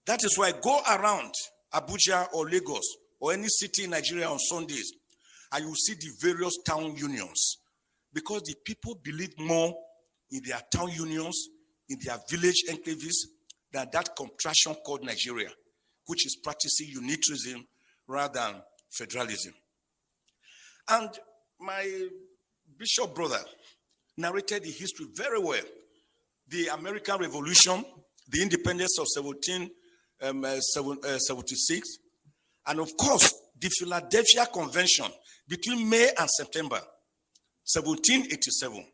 That is why go around Abuja or Lagos or any city in Nigeria on Sundays, and you see the various town unions, because the people believe more in their town unions, in their village enclaves, than that contraction called Nigeria, which is practicing unitarism rather than federalism. And my bishop brother narrated the history very well. The American Revolution, the independence of 1776, and of course, the Philadelphia Convention between May and September 1787,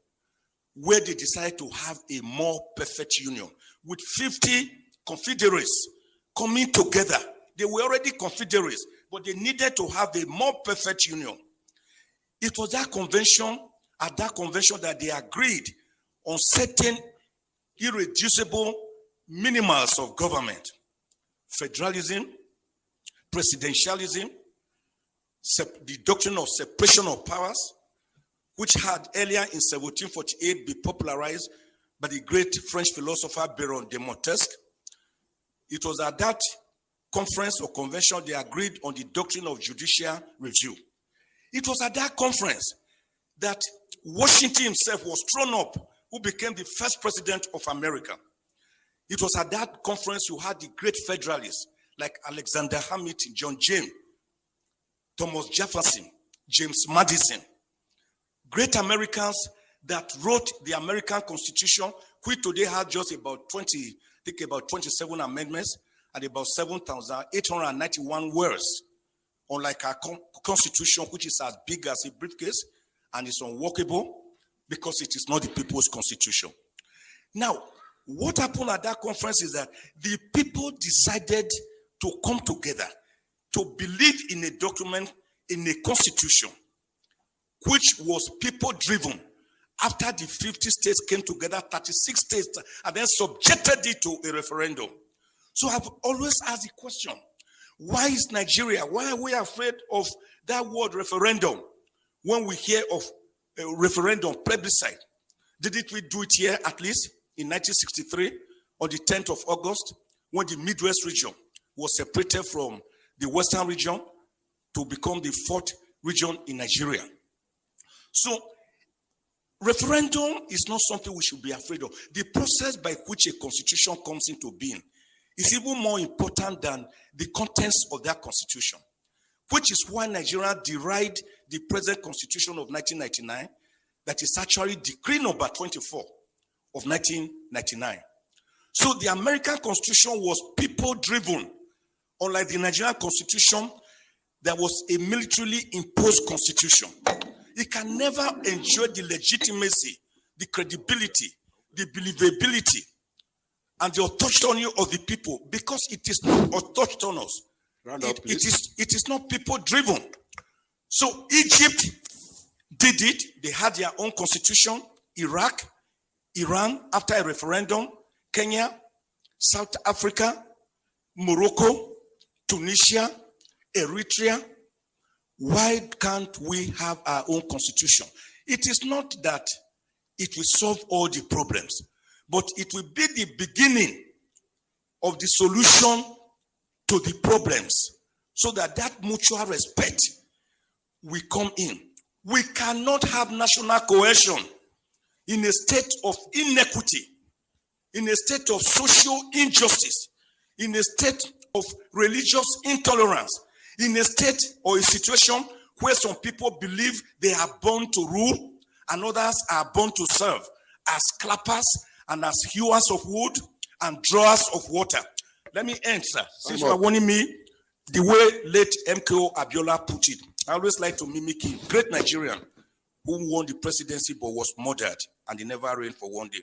where they decided to have a more perfect union with 50 confederates coming together. They were already confederates, but they needed to have a more perfect union. It was that convention, at that convention, that they agreed on certain irreducible minimals of government: federalism, presidentialism, the doctrine of separation of powers, which had earlier in 1748 been popularized by the great French philosopher Baron de Montesquieu. It was at that conference or convention they agreed on the doctrine of judicial review. It was at that conference that Washington himself was thrown up, who became the first president of America. It was at that conference you had the great federalists like Alexander Hamilton, John James, Thomas Jefferson, James Madison, great Americans that wrote the American Constitution, which today had just about 27 amendments and about 7,891 words, unlike our Constitution, which is as big as a briefcase and is unworkable because it is not the people's constitution. Now, what happened at that conference is that the people decided to come together to believe in a document, in a constitution, which was people-driven. After the 50 states came together, 36 states, and then subjected it to a referendum. So I've always asked the question, why is Nigeria, why are we afraid of that word referendum when we hear of referendum, plebiscite. Didn't we do it here at least in 1963 on the 10th of August when the Midwest region was separated from the Western region to become the fourth region in Nigeria? So referendum is not something we should be afraid of. The process by which a constitution comes into being is even more important than the contents of that constitution, which is why Nigeria derived the present constitution of 1999, that is actually Decree number 24 of 1999. So the American Constitution was people-driven, unlike the Nigerian Constitution that was a militarily imposed constitution. It can never enjoy the legitimacy, the credibility, the believability, and the autonomy of the people because it is not autonomous. It is not people-driven. So Egypt did it. They had their own constitution. Iraq, Iran, after a referendum, Kenya, South Africa, Morocco, Tunisia, Eritrea. Why can't we have our own constitution? It is not that it will solve all the problems, but it will be the beginning of the solution to the problems so that mutual respect will come in. We cannot have national cohesion in a state of inequity, in a state of social injustice, in a state of religious intolerance, in a state or a situation where some people believe they are born to rule and others are born to serve as clappers and as hewers of wood and drawers of water. Let me end, sir. Since you are warning me, the way late MKO Abiola put it, I always like to mimic him. Great Nigerian who won the presidency but was murdered and he never reigned for one day.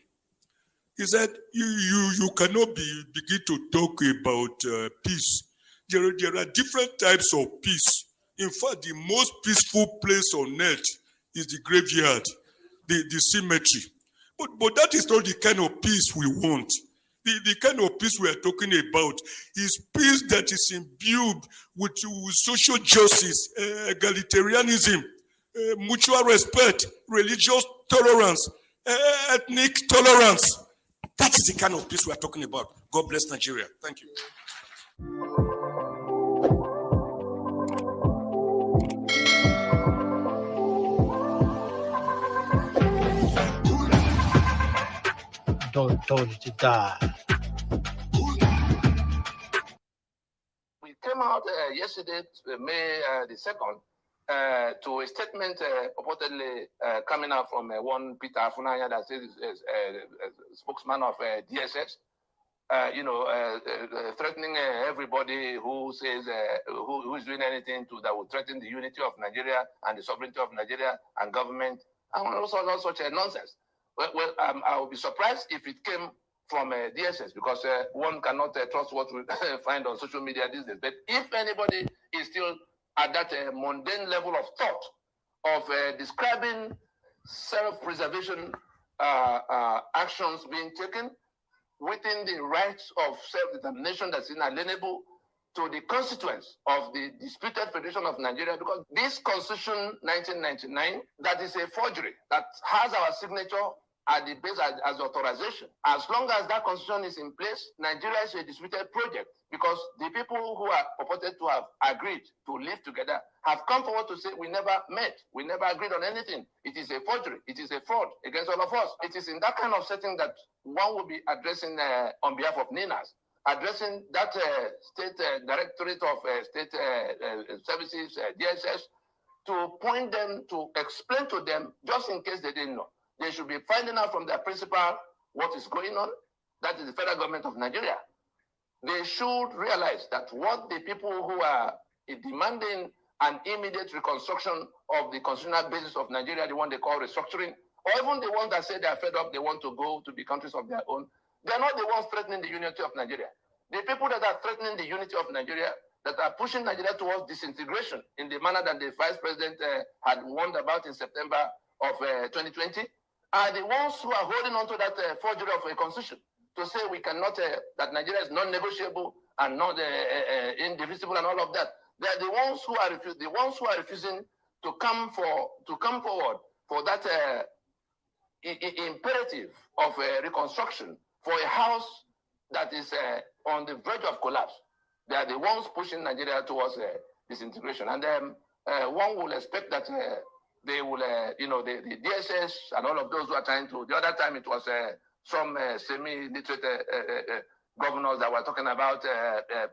He said, you cannot begin to talk about peace. There are different types of peace. In fact, the most peaceful place on earth is the graveyard, the cemetery. But that is not the kind of peace we want. The kind of peace we are talking about is peace that is imbued with social justice, egalitarianism, mutual respect, religious tolerance, ethnic tolerance. That is the kind of peace we are talking about. God bless Nigeria. Thank you. Told you to die. We came out yesterday, May the 2nd, to a statement purportedly coming out from one Peter Afunanya that is a spokesman of DSS, threatening everybody who says who is doing anything that would threaten the unity of Nigeria and the sovereignty of Nigeria and government and also all such nonsense. Well, I would be surprised if it came from DSS because one cannot trust what we find on social media these days. But if anybody is still at that mundane level of thought of describing self-preservation actions being taken within the rights of self-determination that's inalienable to the constituents of the disputed Federation of Nigeria, because this Constitution 1999, that is a forgery, that has our signature at the base as authorization. As long as that constitution is in place, Nigeria is a disputed project because the people who are purported to have agreed to live together have come forward to say we never met, we never agreed on anything. It is a forgery, it is a fraud against all of us. It is in that kind of setting that one will be addressing on behalf of NINAS, addressing that State Directorate of State Services, DSS, to point them, to explain to them, just in case they didn't know. They should be finding out from their principal what is going on. That is the federal government of Nigeria. They should realize that what the people who are demanding an immediate reconstruction of the constitutional basis of Nigeria, the one they call restructuring, or even the ones that say they are fed up, they want to go to the countries of their own, they're not the ones threatening the unity of Nigeria. The people that are threatening the unity of Nigeria, that are pushing Nigeria towards disintegration in the manner that the vice president had warned about in September of 2020, are the ones who are holding on to that forgery of a constitution to say we cannot, that Nigeria is non-negotiable and not indivisible and all of that. They are the ones who are refusing to come forward for that imperative of reconstruction for a house that is on the verge of collapse. They are the ones pushing Nigeria towards disintegration. And one will expect that they will, the DSS and all of those who are trying to, the other time it was some semi-literate governors that were talking about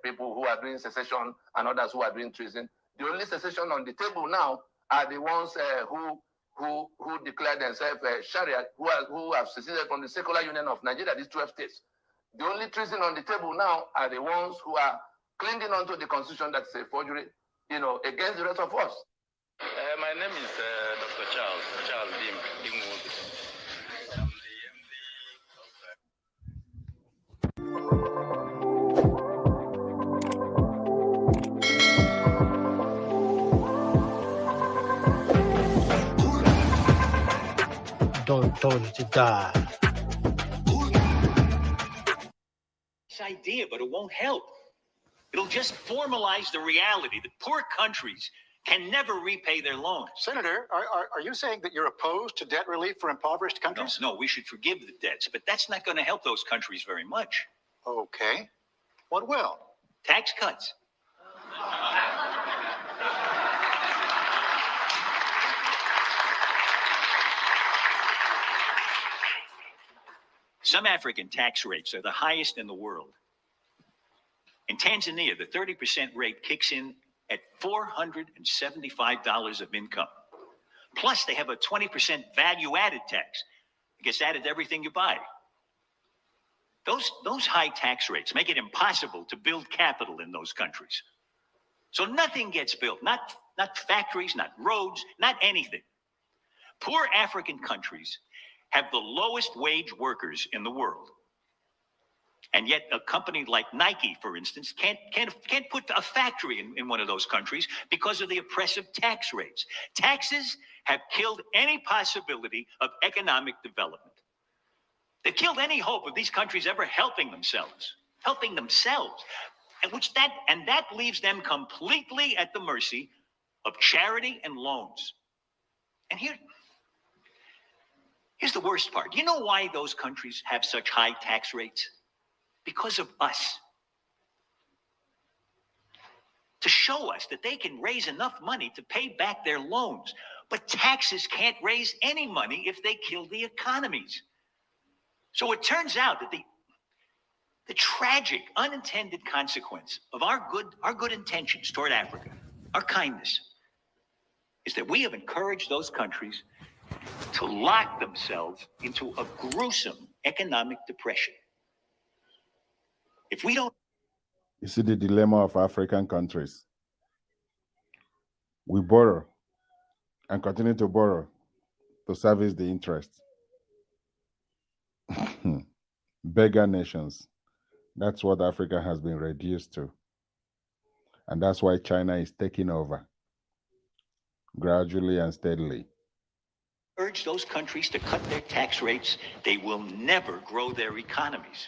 people who are doing secession and others who are doing treason. The only secession on the table now are the ones who declare themselves Sharia, who have seceded from the secular union of Nigeria, these 12 states. The only treason on the table now are the ones who are clinging onto the constitution that's a forgery, against the rest of us. My name is Dr. Charles Dim. Told you to die. This idea, but it won't help. It'll just formalize the reality that poor countries can never repay their loans. Senator, are you saying that you're opposed to debt relief for impoverished countries? No, we should forgive the debts, but that's not going to help those countries very much. Okay. What will? Tax cuts. Some African tax rates are the highest in the world. In Tanzania, the 30% rate kicks in at $475 of income. Plus, they have a 20% value-added tax. It gets added to everything you buy. Those high tax rates make it impossible to build capital in those countries. So nothing gets built, not factories, not roads, not anything. Poor African countries have the lowest wage workers in the world. And yet a company like Nike, for instance, can't put a factory in one of those countries because of the oppressive tax rates. Taxes have killed any possibility of economic development. They've killed any hope of these countries ever helping themselves. And that leaves them completely at the mercy of charity and loans. And here's the worst part. You know why those countries have such high tax rates? Because of us. To show us that they can raise enough money to pay back their loans. But taxes can't raise any money if they kill the economies. So it turns out that the tragic, unintended consequence of our good intentions toward Africa, our kindness, is that we have encouraged those countries to lock themselves into a gruesome economic depression. If we don't... You see the dilemma of African countries. We borrow and continue to borrow to service the interest. Beggar nations. That's what Africa has been reduced to. And that's why China is taking over gradually and steadily. Urge those countries to cut their tax rates, they will never grow their economies.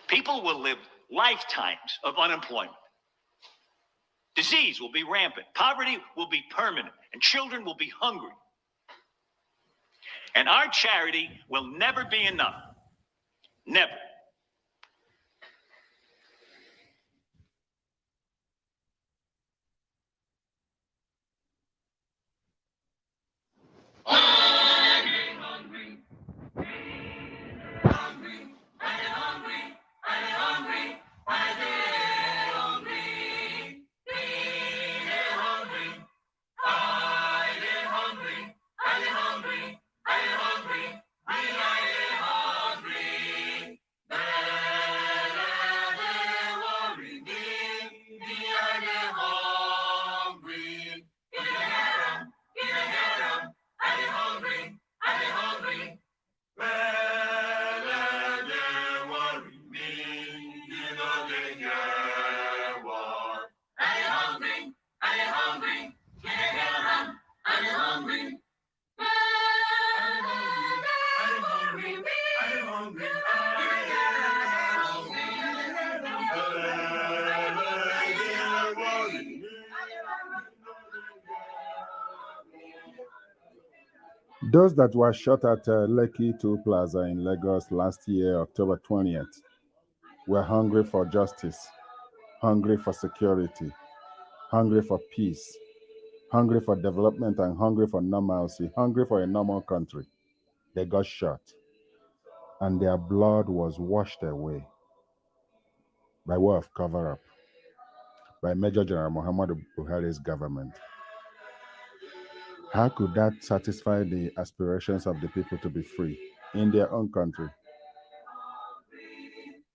People will live lifetimes of unemployment. Disease will be rampant. Poverty will be permanent. And children will be hungry. And our charity will never be enough. Never. Those that were shot at Lekki 2 Plaza in Lagos last year, October 20th, were hungry for justice, hungry for security, hungry for peace, hungry for development, and hungry for normalcy, hungry for a normal country. They got shot, and their blood was washed away by way of cover up by Major General Muhammadu Buhari's government. How could that satisfy the aspirations of the people to be free in their own country?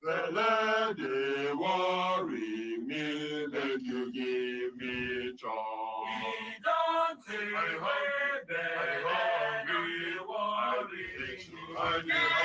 Let they worry me, let you give me joy. We don't say let they worry. Let they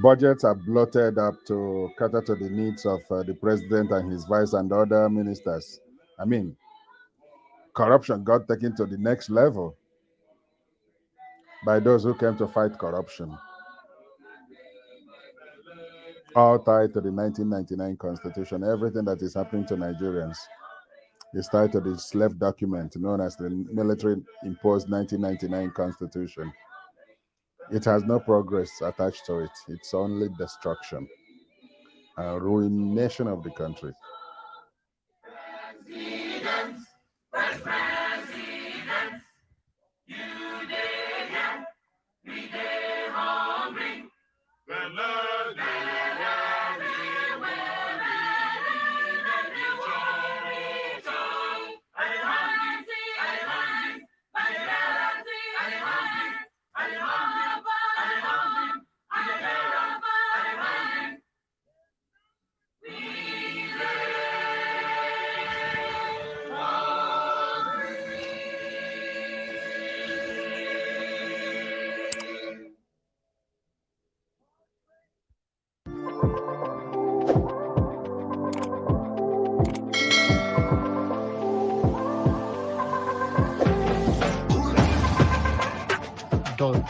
Budgets are bloated up to cater to the needs of the president and his vice and other ministers. I mean, corruption got taken to the next level by those who came to fight corruption. All tied to the 1999 Constitution. Everything that is happening to Nigerians is tied to the slave document known as the military imposed 1999 Constitution. It has no progress attached to it. It's only destruction and ruination of the country.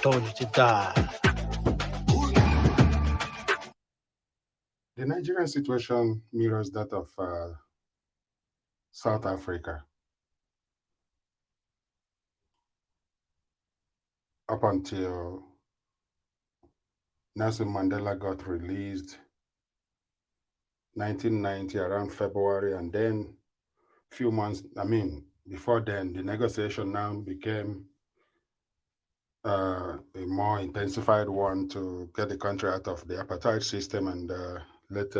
Told you to die. The Nigerian situation mirrors that of South Africa. Up until Nelson Mandela got released 1990 around February, and then few months, before then, the negotiation now became a more intensified one to get the country out of the apartheid system and let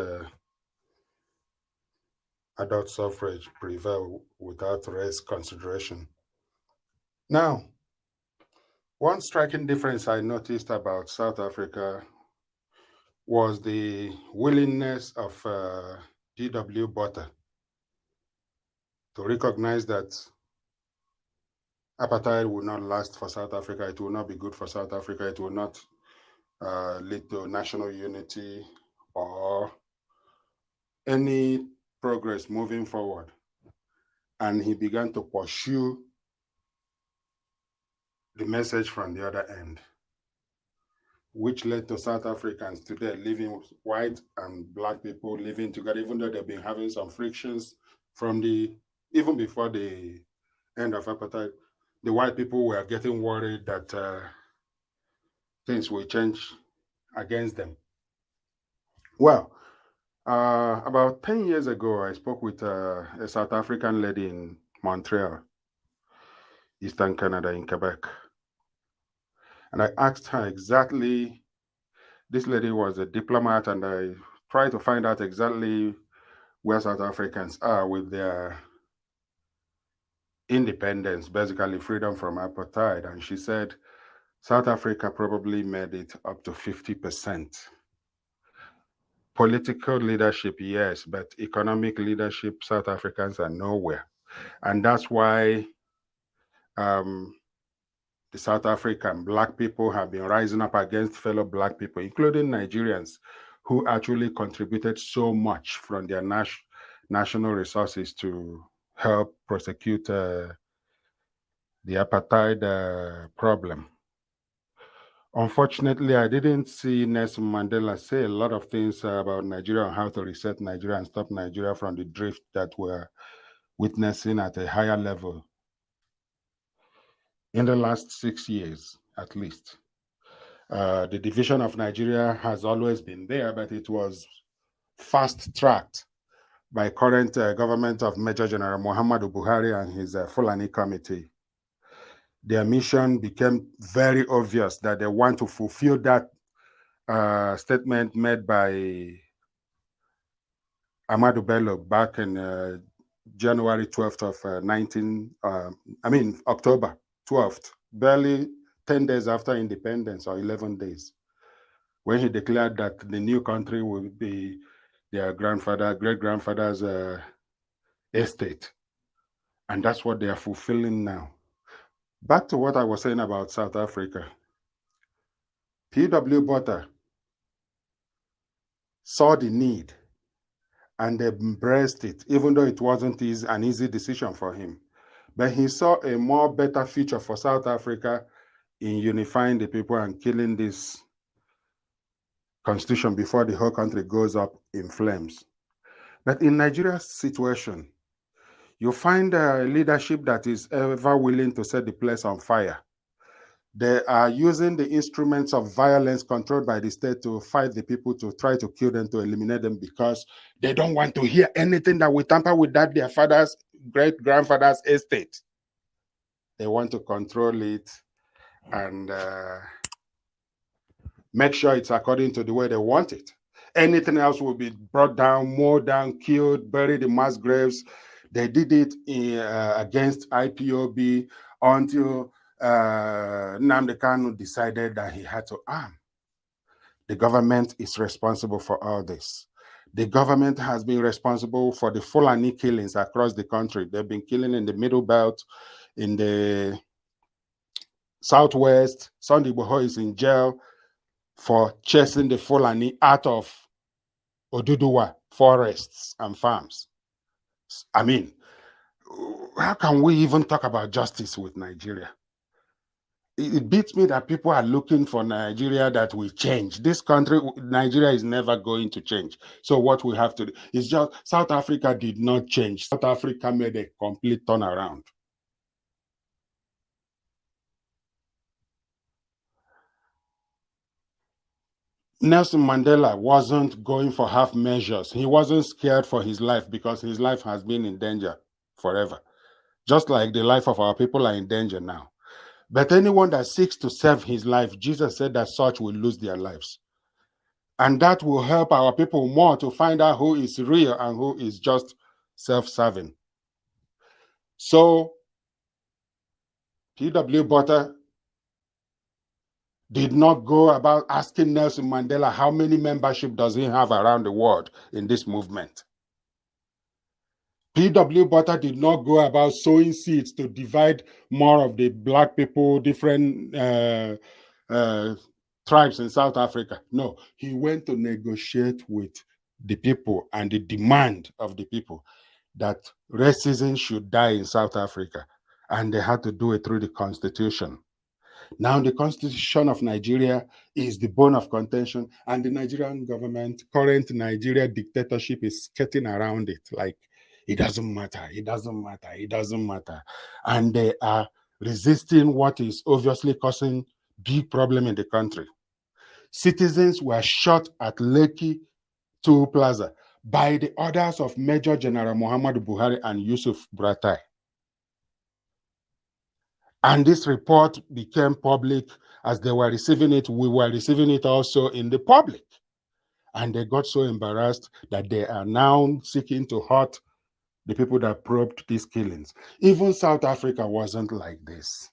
adult suffrage prevail without race consideration. Now, one striking difference I noticed about South Africa was the willingness of G.W. Botha to recognize that apartheid will not last for South Africa. It will not be good for South Africa. It will not lead to national unity or any progress moving forward. And he began to pursue the message from the other end, which led to South Africans today living, white and black people living together, even though they've been having some frictions from even before the end of apartheid. The white people were getting worried that things will change against them. Well, about 10 years ago, I spoke with a South African lady in Montreal, Eastern Canada, in Quebec. And I asked her exactly, this lady was a diplomat, and I tried to find out exactly where South Africans are with their independence, basically freedom from apartheid. And she said South Africa probably made it up to 50%. Political leadership, yes, but economic leadership, South Africans are nowhere. And that's why the South African black people have been rising up against fellow black people, including Nigerians, who actually contributed so much from their national resources to help prosecute the apartheid problem. Unfortunately, I didn't see Nelson Mandela say a lot of things about Nigeria and how to reset Nigeria and stop Nigeria from the drift that we're witnessing at a higher level in the last 6 years, at least. The division of Nigeria has always been there, but it was fast-tracked by current government of Major General Muhammadu Buhari and his Fulani committee. Their mission became very obvious that they want to fulfill that statement made by Ahmadu Bello back in January 12th of October 12th, barely 10 days after independence or 11 days, when he declared that the new country will be their great-grandfather's estate. And that's what they are fulfilling now. Back to what I was saying about South Africa. P.W. Botha saw the need and embraced it, even though it wasn't an easy decision for him. But he saw a more better future for South Africa in unifying the people and killing this constitution before the whole country goes up in flames. But in Nigeria's situation, you find a leadership that is ever willing to set the place on fire. They are using the instruments of violence controlled by the state to fight the people, to try to kill them, to eliminate them, because they don't want to hear anything that will tamper with that their father's great-grandfather's estate. They want to control it and make sure it's according to the way they want it. Anything else will be brought down, mowed down, killed, buried in mass graves. They did it against IPOB until Nnamdi Kanu decided that he had to arm. The government is responsible for all this. The government has been responsible for the Fulani killings across the country. They've been killing in the Middle Belt, in the Southwest. Sunday Igboho is in jail for chasing the Fulani out of Oduduwa forests and farms. I mean, how can we even talk about justice with Nigeria? It beats me that people are looking for Nigeria that will change. This country, Nigeria, is never going to change. So what we have to do is just, South Africa did not change. South Africa made a complete turnaround. Nelson Mandela wasn't going for half measures. He wasn't scared for his life because his life has been in danger forever. Just like the life of our people are in danger now. But anyone that seeks to save his life, Jesus said that such will lose their lives. And that will help our people more to find out who is real and who is just self-serving. So, P.W. Botha did not go about asking Nelson Mandela how many membership does he have around the world in this movement. P.W. Botha did not go about sowing seeds to divide more of the black people, different tribes in South Africa. No, he went to negotiate with the people and the demand of the people that racism should die in South Africa. And they had to do it through the constitution. Now the constitution of Nigeria is the bone of contention, and the Nigerian government, current Nigeria dictatorship, is skirting around it. Like, it doesn't matter, it doesn't matter, it doesn't matter. And they are resisting what is obviously causing big problem in the country. Citizens were shot at Lekki Toll Plaza by the orders of Major General Muhammadu Buhari and Yusuf Buratai. And this report became public as they were receiving it. We were receiving it also in the public. And they got so embarrassed that they are now seeking to halt the people that probed these killings. Even South Africa wasn't like this.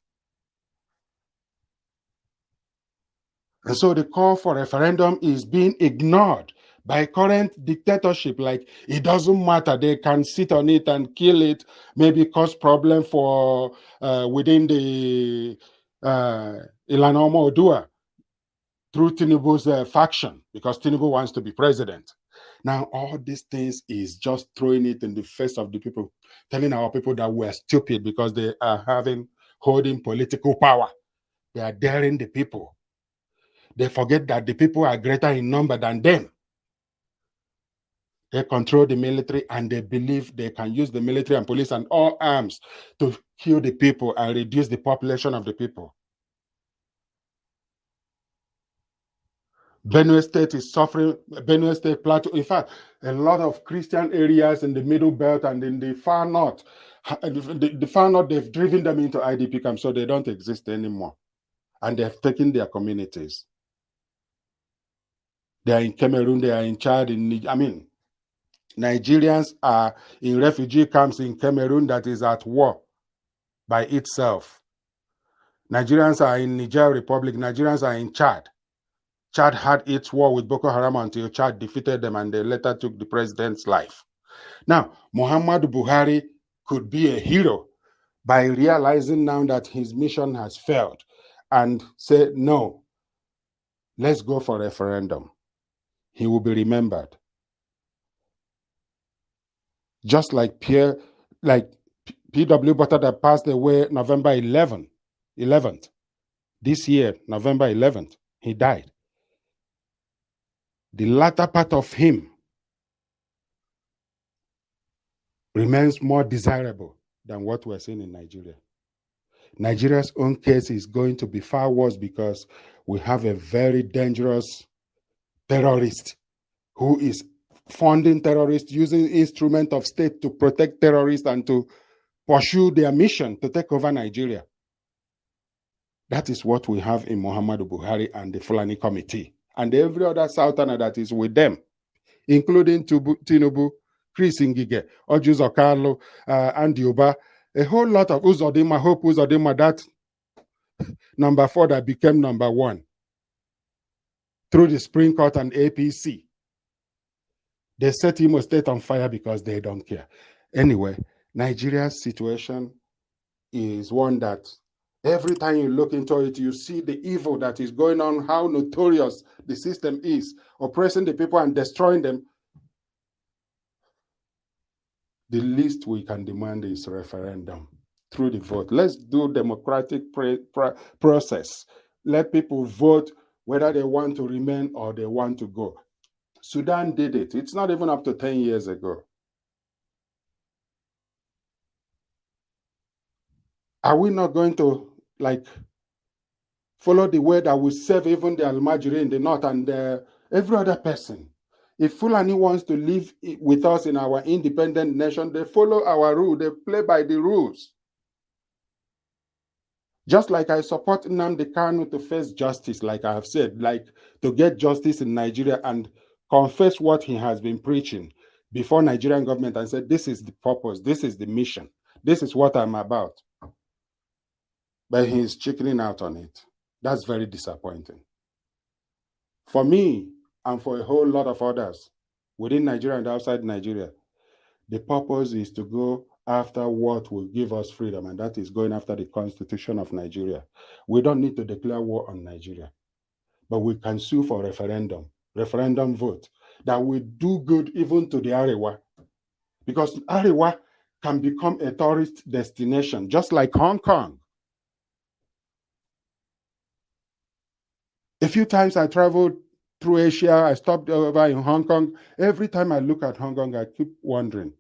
And so the call for referendum is being ignored by current dictatorship. Like, it doesn't matter, they can sit on it and kill it, maybe cause problem for within the Ilana Odua through Tinubu's faction, because Tinubu wants to be president. Now, all these things is just throwing it in the face of the people, telling our people that we're stupid because they are holding political power. They are daring the people. They forget that the people are greater in number than them. They control the military and they believe they can use the military and police and all arms to kill the people and reduce the population of the people. Benue State is suffering, Benue State Plateau. In fact, a lot of Christian areas in the Middle Belt and in the far north, the far north, they've driven them into IDP camps, so they don't exist anymore. And they've taken their communities. They are in Cameroon, they are in Chad, Nigerians are in refugee camps in Cameroon that is at war by itself. Nigerians are in Niger Republic, Nigerians are in Chad. Chad had its war with Boko Haram until Chad defeated them and they later took the president's life. Now, Muhammadu Buhari could be a hero by realizing now that his mission has failed and say, no, let's go for referendum. He will be remembered. Just like P.W. Butter that passed away November 11th. This year, November 11th, he died. The latter part of him remains more desirable than what we're seeing in Nigeria. Nigeria's own case is going to be far worse because we have a very dangerous terrorist who is funding terrorists, using instrument of state to protect terrorists and to pursue their mission to take over Nigeria. That is what we have in Muhammadu Buhari and the Fulani Committee and every other Southerner that is with them, including Tinubu, Chris Ngige, Ojuzo Carlo, Andy Oba, a whole lot of Uzodinma, Hope Uzodinma, that number 4 that became number 1 through the Supreme Court and APC. They set Imo State on fire because they don't care. Anyway, Nigeria's situation is one that every time you look into it, you see the evil that is going on, how notorious the system is, oppressing the people and destroying them. The least we can demand is referendum through the vote. Let's do democratic process. Let people vote whether they want to remain or they want to go. Sudan did it. It's not even up to 10 years ago. Are we not going to follow the way that will save even the Almajiri in the north and every other person? If Fulani wants to live with us in our independent nation, they follow our rule. They play by the rules. Just like I support Nnamdi Kanu to face justice, like I have said, like to get justice in Nigeria and confess what he has been preaching before Nigerian government and said, this is the purpose, this is the mission, this is what I'm about. But he's chickening out on it. That's very disappointing. For me, and for a whole lot of others, within Nigeria and outside Nigeria, the purpose is to go after what will give us freedom, and that is going after the Constitution of Nigeria. We don't need to declare war on Nigeria, but we can sue for referendum vote that will do good even to the Arewa, because Arewa can become a tourist destination, just like Hong Kong. A few times I traveled through Asia, I stopped over in Hong Kong. Every time I look at Hong Kong, I keep wondering,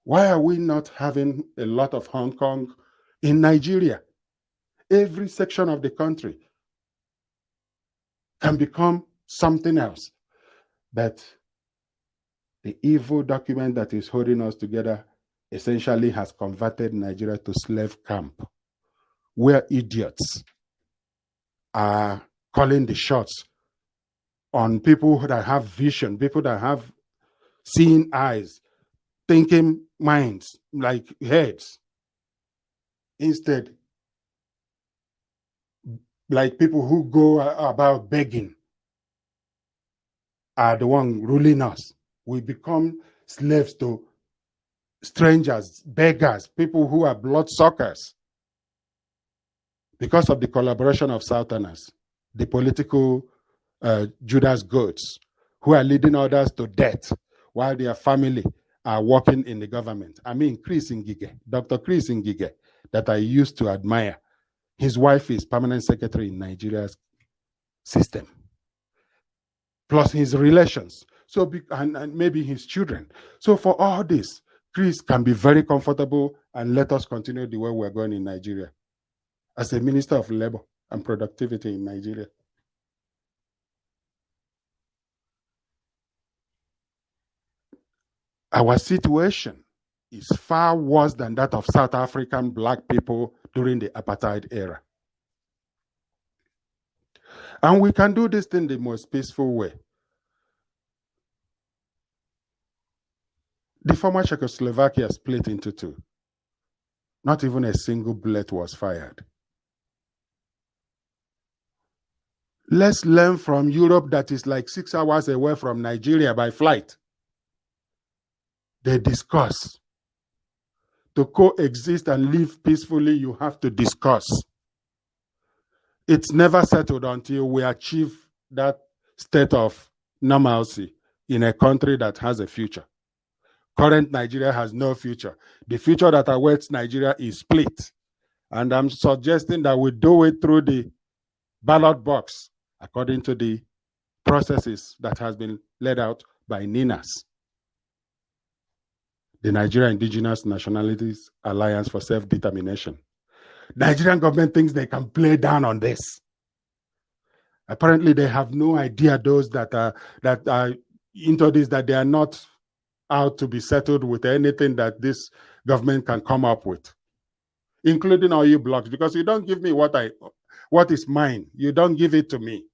why are we not having a lot of Hong Kong in Nigeria? Every section of the country can become something else. But the evil document that is holding us together essentially has converted Nigeria to slave camp, where idiots are calling the shots on people that have vision, people that have seeing eyes, thinking minds, like heads. Instead, like people who go about begging are the one ruling us. We become slaves to strangers, beggars, people who are bloodsuckers because of the collaboration of Southerners, the political Judas goats who are leading others to death while their family are working in the government. I mean, Chris Ngige, Dr. Chris Ngige, that I used to admire. His wife is permanent secretary in Nigeria's system, plus his relations. So, and maybe his children. So for all this, Chris can be very comfortable and let us continue the way we're going in Nigeria as a Minister of Labor and Productivity in Nigeria. Our situation is far worse than that of South African black people during the apartheid era. And we can do this in the most peaceful way. The former Czechoslovakia split into two. Not even a single bullet was fired. Let's learn from Europe that is like 6 hours away from Nigeria by flight. They discuss. To coexist and live peacefully, you have to discuss. It's never settled until we achieve that state of normalcy in a country that has a future. Current Nigeria has no future. The future that awaits Nigeria is split. And I'm suggesting that we do it through the ballot box, according to the processes that has been laid out by NINAS, the Nigeria Indigenous Nationalities Alliance for Self-Determination. Nigerian government thinks they can play down on this. Apparently, they have no idea, those that are into this, that they are not out to be settled with anything that this government can come up with, including oil blocks, because you don't give me what is mine. You don't give it to me.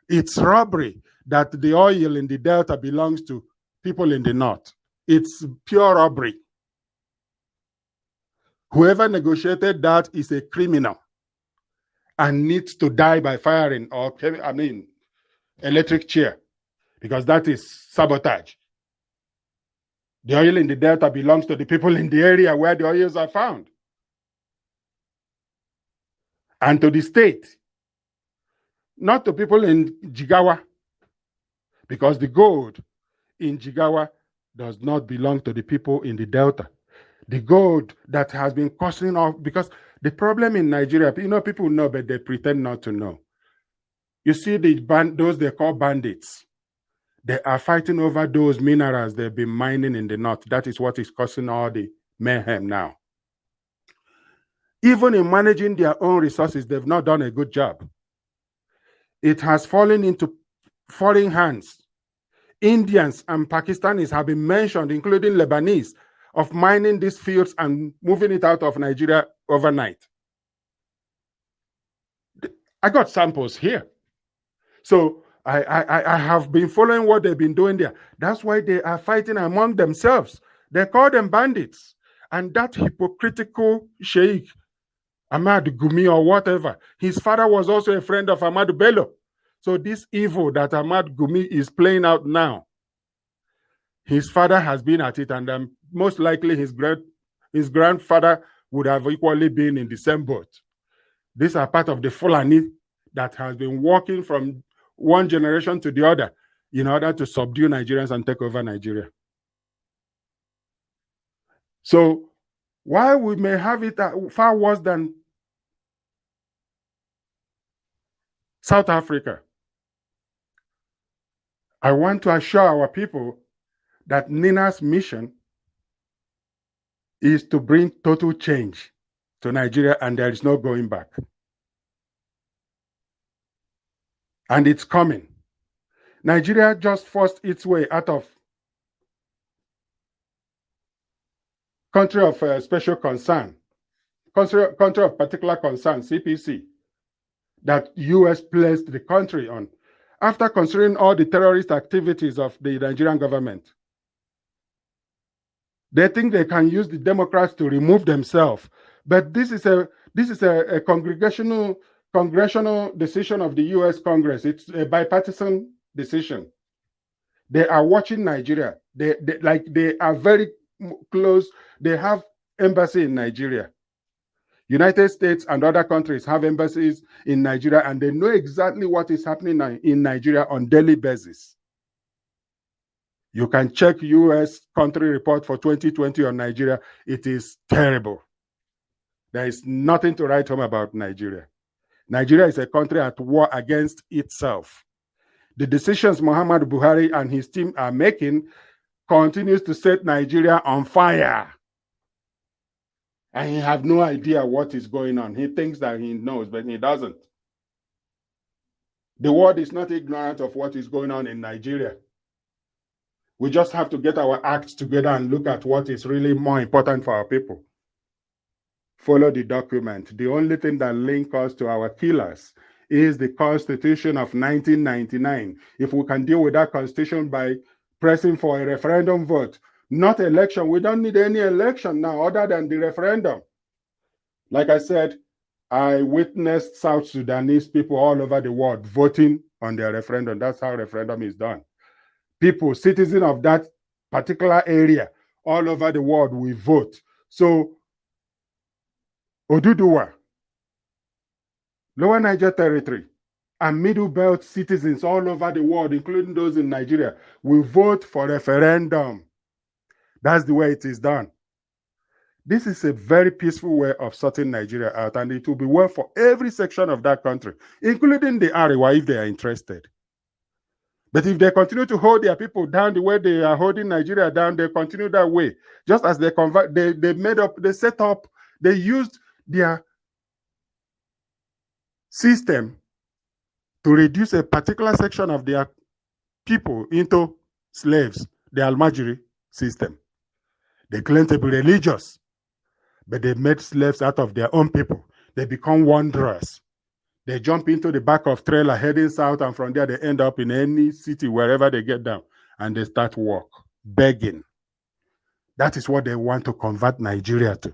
It's robbery that the oil in the Delta belongs to people in the North. It's pure robbery. Whoever negotiated that is a criminal and needs to die by firing or, I mean, electric chair, because that is sabotage. The oil in the Delta belongs to the people in the area where the oils are found, and to the state, not to people in Jigawa, because the gold in Jigawa does not belong to the people in the Delta. The gold that has been causing off, because the problem in Nigeria, people know, but they pretend not to know. You see those they call bandits. They are fighting over those minerals they've been mining in the North. That is what is causing all the mayhem now. Even in managing their own resources, they've not done a good job. It has fallen into foreign hands. Indians and Pakistanis have been mentioned, including Lebanese, of mining these fields and moving it out of Nigeria overnight. I got samples here. So I have been following what they've been doing there. That's why they are fighting among themselves. They call them bandits. And that hypocritical sheikh, Ahmad Gumi or whatever, his father was also a friend of Ahmad Bello. So this evil that Ahmad Gumi is playing out now, his father has been at it, and most likely his grandfather would have equally been in the same boat. These are part of the Fulani that has been working from one generation to the other in order to subdue Nigerians and take over Nigeria. So while we may have it far worse than South Africa, I want to assure our people that NINA's mission is to bring total change to Nigeria, and there is no going back. And it's coming. Nigeria just forced its way out of country of special concern, country of particular concern, CPC, that US placed the country on, after considering all the terrorist activities of the Nigerian government. They think they can use the Democrats to remove themselves. But this is a congressional decision of the U.S. Congress. It's a bipartisan decision. They are watching Nigeria. They are very close. They have embassy in Nigeria. United States and other countries have embassies in Nigeria, and they know exactly what is happening in Nigeria on daily basis. You can check U.S. country report for 2020 on Nigeria. It is terrible. There is nothing to write home about Nigeria. Nigeria is a country at war against itself. The decisions Muhammad Buhari and his team are making continues to set Nigeria on fire. And he has no idea what is going on. He thinks that he knows, but he doesn't. The world is not ignorant of what is going on in Nigeria. We just have to get our acts together and look at what is really more important for our people. Follow the document. The only thing that links us to our killers is the Constitution of 1999. If we can deal with that Constitution by pressing for a referendum vote, not election. We don't need any election now other than the referendum. Like I said, I witnessed South Sudanese people all over the world voting on their referendum. That's how referendum is done. People, citizens of that particular area all over the world will vote. So, Oduduwa, Lower Niger Territory, and Middle Belt citizens all over the world, including those in Nigeria, will vote for referendum. That's the way it is done. This is a very peaceful way of sorting Nigeria out, and it will be well for every section of that country, including the Arewa, if they are interested. But if they continue to hold their people down the way they are holding Nigeria down, they continue that way. Just as they used their system to reduce a particular section of their people into slaves, the Almajiri system. They claim to be religious, but they made slaves out of their own people. They become wanderers. They jump into the back of trailer heading south, and from there they end up in any city, wherever they get down, and they start work, begging. That is what they want to convert Nigeria to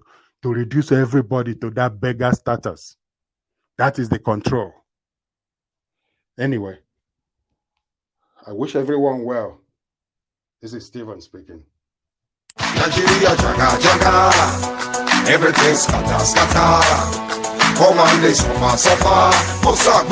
reduce everybody to that beggar status. That is the control. Anyway, I wish everyone well. This is Stephen speaking. Nigeria jaga jaga, everything scatter scatter. Come on, they suffer. Bossa,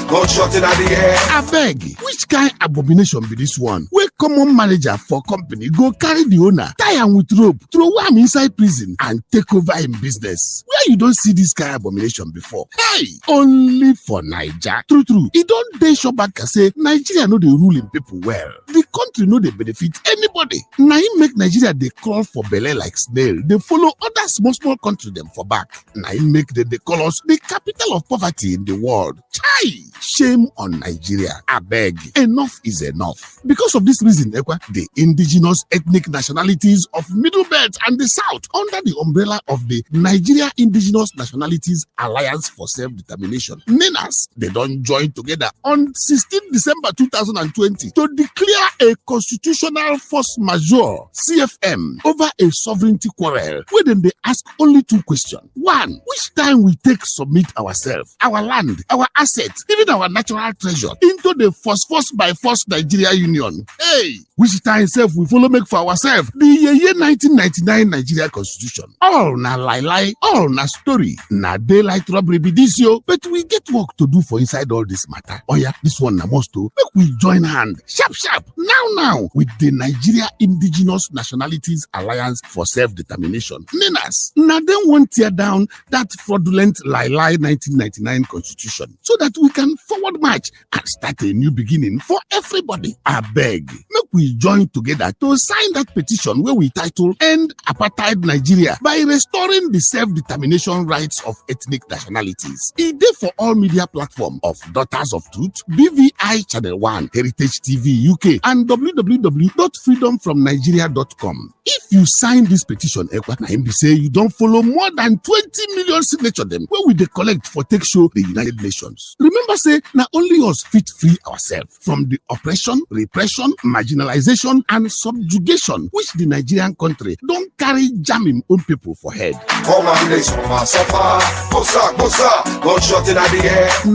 go shot in the air. I beg, which kind abomination be this one? Where common manager for company go carry the owner, tie him with rope, throw him inside prison, and take over in business. Where you don't see this kind of abomination before? Hey, only for Niger. True. It don't dey sure back and say Nigeria know the ruling people well. The country know they benefit anybody. Now he make Nigeria they crawl for belly like snail. They follow other small country them for back. Now he make them they call us the capital of poverty in the world. Chai! Shame on Nigeria. I beg. Enough is enough. Because of this reason, the indigenous ethnic nationalities of Middle Belt and the South, under the umbrella of the Nigeria Indigenous Nationalities Alliance for Self-Determination, NINAS, they don't join together on 16 December 2020 to declare a constitutional force majeure, CFM, over a sovereignty quarrel, where then they ask only two questions. One, which time we take submit ourselves, our land, our assets, even our natural treasure into the force by force Nigeria Union. Hey, which time itself we follow make for ourselves the year 1999 Nigeria Constitution. All na lie, all na story, na daylight robbery be this yo. But we get work to do for inside all this matter. Oh yeah, this one na must to make we join hand sharp now with the Nigeria Indigenous Nationalities Alliance for Self-Determination, NINAS. Now then won't tear down that fraudulent lie 1999 Constitution so that we can forward march and start a new beginning for everybody. I beg, make we join together to sign that petition where we title End Apartheid Nigeria by restoring the self-determination rights of ethnic nationalities. It is for all media platform of Daughters of Truth, BVI Channel 1, Heritage TV UK, and www.freedomfromnigeria.com. If you sign this petition, na say you don't follow more than 20 million signatures them where we they collect for take show the United Nations. us. Remember, say, now only us fit free ourselves from the oppression, repression, marginalization, and subjugation which the Nigerian country don't carry jamming own people for head. Now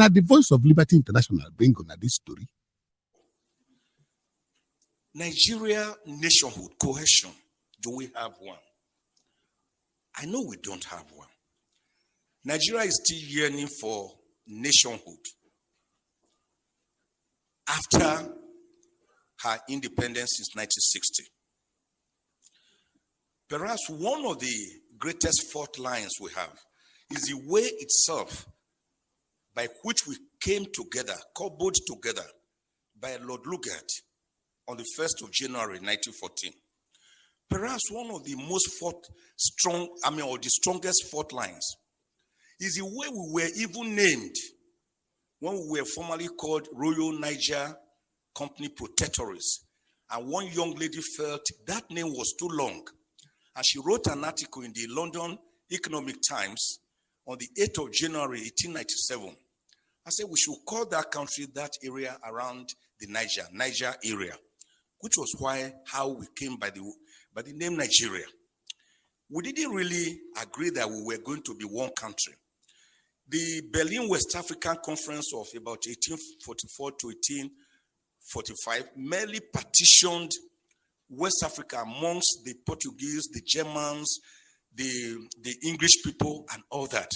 the Voice of Liberty International bring on this story. Nigeria nationhood, cohesion, do we have one? I know we don't have one. Nigeria is still yearning for nationhood after her independence since 1960. Perhaps one of the greatest fault lines we have is the way itself by which we came together, cobbled together by Lord Lugard on the 1st of January 1914. Perhaps one of the most or the strongest fault lines is the way we were even named when we were formerly called Royal Niger Company Protectorates. And one young lady felt that name was too long. And she wrote an article in the London Economic Times on the 8th of January 1897. I said we should call that country, that area around the Niger area, which was how we came by the name Nigeria. We didn't really agree that we were going to be one country. The Berlin West African Conference of about 1844 to 1845 merely partitioned West Africa amongst the Portuguese, the Germans, the English people, and all that.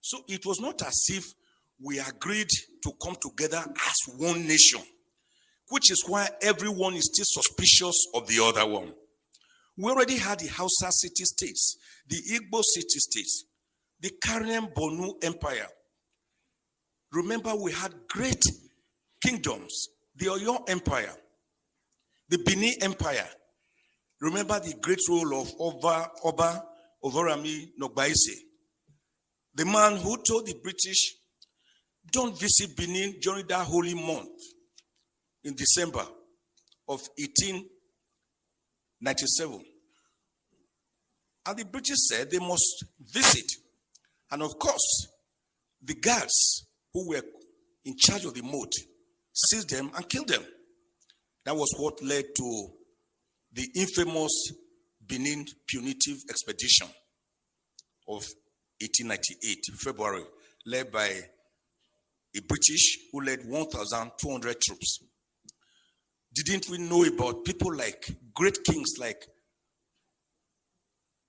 So it was not as if we agreed to come together as one nation, which is why everyone is still suspicious of the other one. We already had the Hausa city-states, the Igbo city-states, the Karen Bonu Empire. Remember, we had great kingdoms, the Oyo Empire, the Benin Empire. Remember the great role of Oba Ovorami Nogbaise, the man who told the British, don't visit Benin during that holy month in December of 1897. And the British said they must visit. And of course, the guards who were in charge of the moat seized them and killed them. That was what led to the infamous Benin punitive expedition of 1898, February, led by a British who led 1,200 troops. Didn't we know about people like great kings like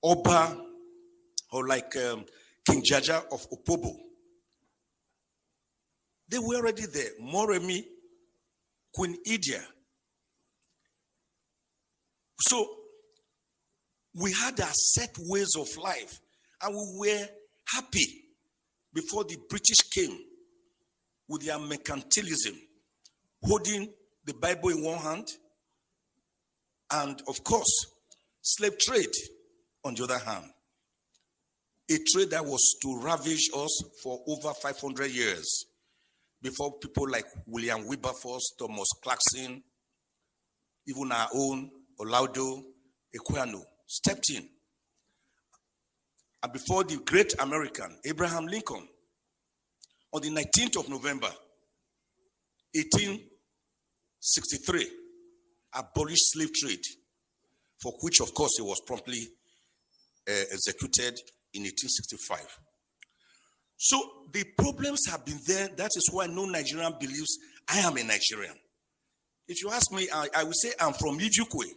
Oba or like King Jaja of Opobo? They were already there. Moremi, Queen Idia. So we had our set ways of life, and we were happy before the British came with their mercantilism, holding the Bible in one hand, and of course, slave trade on the other hand. A trade that was to ravage us for over 500 years before people like William Wilberforce, Thomas Clarkson, even our own Olaudo Equiano stepped in. And before the great American, Abraham Lincoln, on the 19th of November, 1863, abolished slave trade, for which, of course, he was promptly executed in 1865. So the problems have been there. That is why no Nigerian believes I am a Nigerian. If you ask me, I will say I'm from Ijukwe,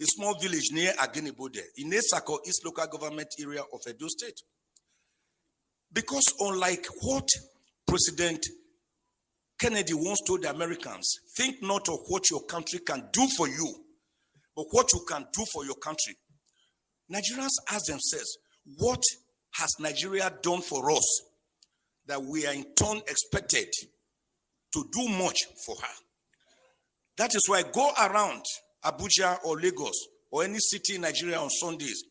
a small village near Agenibode, in Esako, East Local Government Area of Edo State. Because unlike what President Kennedy once told the Americans, think not of what your country can do for you, but what you can do for your country. Nigerians ask themselves, what has Nigeria done for us that we are in turn expected to do much for her? That is why go around Abuja or Lagos or any city in Nigeria on Sundays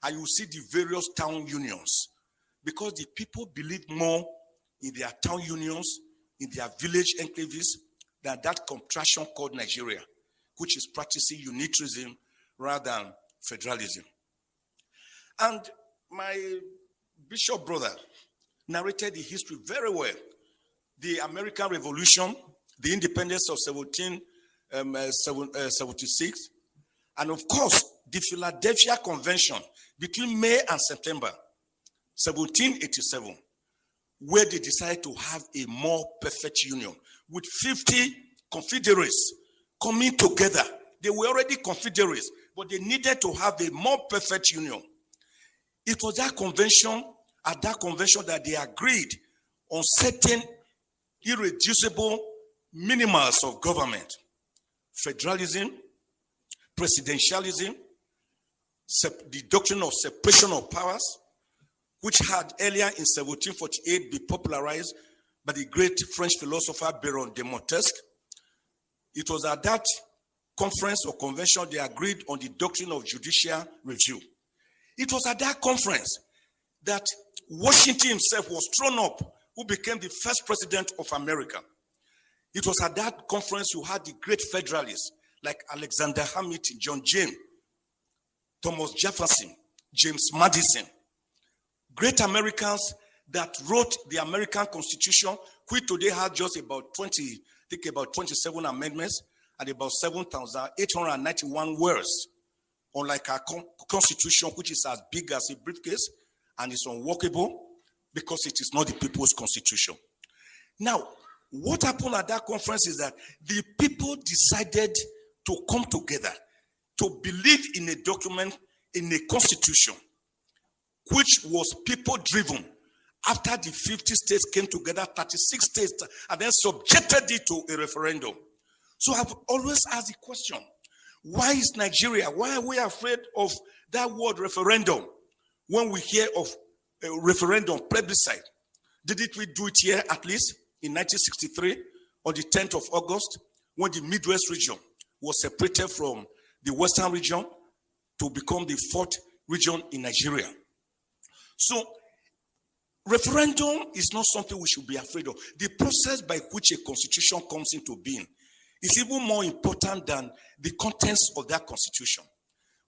and you see the various town unions, because the people believe more in their town unions, in their village enclaves, than that contraction called Nigeria, which is practicing unitarism rather than federalism. And my bishop brother narrated the history very well the American Revolution, the independence of 1776, and of course, the Philadelphia Convention between May and September 1787, where they decided to have a more perfect union with 50 confederates coming together. They were already confederates, but they needed to have a more perfect union. It was that convention, at that convention, that they agreed on certain irreducible minimums of government: federalism, presidentialism, the doctrine of separation of powers, which had earlier in 1748 been popularized by the great French philosopher Baron de Montesquieu. It was at that conference or convention they agreed on the doctrine of judicial review. It was at that conference that Washington himself was thrown up, who became the first president of America. It was at that conference you had the great federalists like Alexander Hamilton, John James, Thomas Jefferson, James Madison, great Americans that wrote the American Constitution, which today has just about 27 amendments and about 7,891 words, unlike our Constitution, which is as big as a briefcase and is unworkable because it is not the people's constitution. Now, what happened at that conference is that the people decided to come together to believe in a document, in a constitution, which was people-driven. After the 50 states came together, 36 states, and then subjected it to a referendum. So I've always asked the question, why is Nigeria, why are we afraid of that word referendum when we hear of a referendum, plebiscite? Didn't we do it here at least in 1963 on the 10th of August when the Midwest region was separated from the Western region to become the fourth region in Nigeria? So referendum is not something we should be afraid of. The process by which a constitution comes into being is even more important than the contents of that constitution,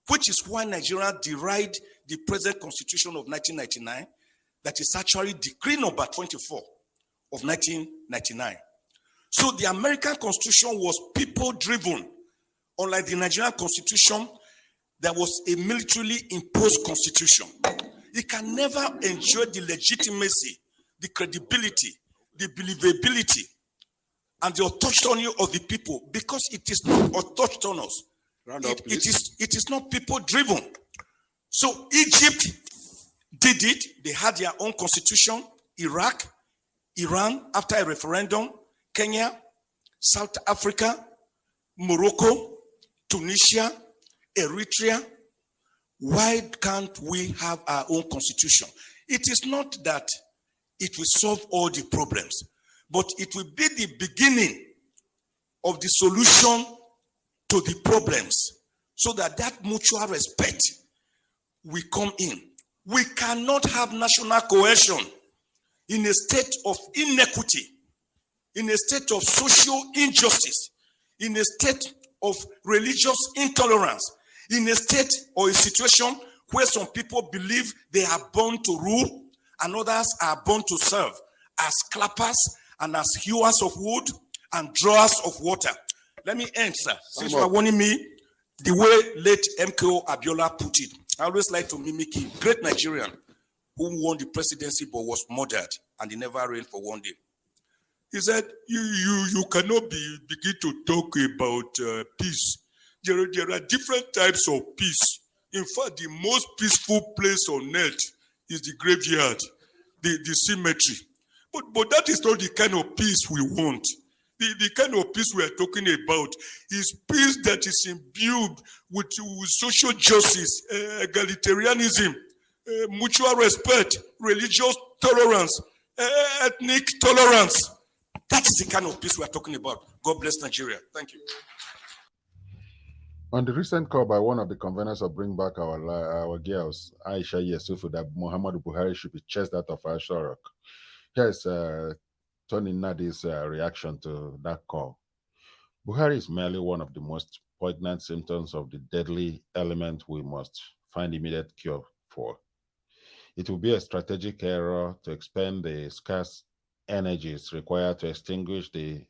which is why Nigeria derived the present constitution of 1999, that is actually Decree number 24 of 1999. So the American Constitution was people-driven, unlike the Nigerian Constitution that was a militarily imposed constitution. It can never enjoy the legitimacy, the credibility, the believability, and the autonomy of the people because it is not autonomous. It is not people-driven. So Egypt did it. They had their own constitution. Iraq, Iran, after a referendum, Kenya, South Africa, Morocco, Tunisia, Eritrea. Why can't we have our own constitution? It is not that it will solve all the problems, but it will be the beginning of the solution to the problems so that mutual respect will come in. We cannot have national cohesion in a state of inequity, in a state of social injustice, in a state of religious intolerance, in a state or a situation where some people believe they are born to rule and others are born to serve as clappers and as hewers of wood and drawers of water. Let me end, sir. Since you are warning me, the way late MKO Abiola put it, I always like to mimic him. Great Nigerian who won the presidency but was murdered and he never reigned for one day. He said, you cannot begin to talk about peace. There are different types of peace. In fact, the most peaceful place on earth is the graveyard, the cemetery. But that is not the kind of peace we want. The kind of peace we are talking about is peace that is imbued with social justice, egalitarianism, mutual respect, religious tolerance, ethnic tolerance. That is the kind of peace we are talking about. God bless Nigeria. Thank you. On the recent call by one of the conveners of Bring Back Our Girls, Aisha Yesufu, that Muhammadu Buhari should be chased out of Asha Rock. Here's Tony Nadi's reaction to that call. Buhari is merely one of the most poignant symptoms of the deadly element we must find immediate cure for. It will be a strategic error to expend the scarce energies required to extinguish the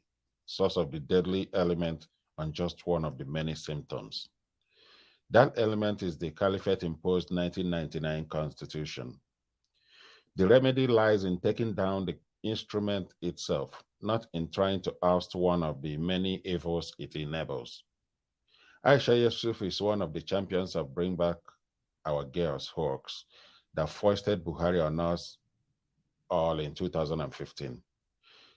source of the deadly element on just one of the many symptoms. That element is the Caliphate-imposed 1999 Constitution. The remedy lies in taking down the instrument itself, not in trying to oust one of the many evils it enables. Aisha Yusuf is one of the champions of Bring Back Our Girls hoax that foisted Buhari on us all in 2015.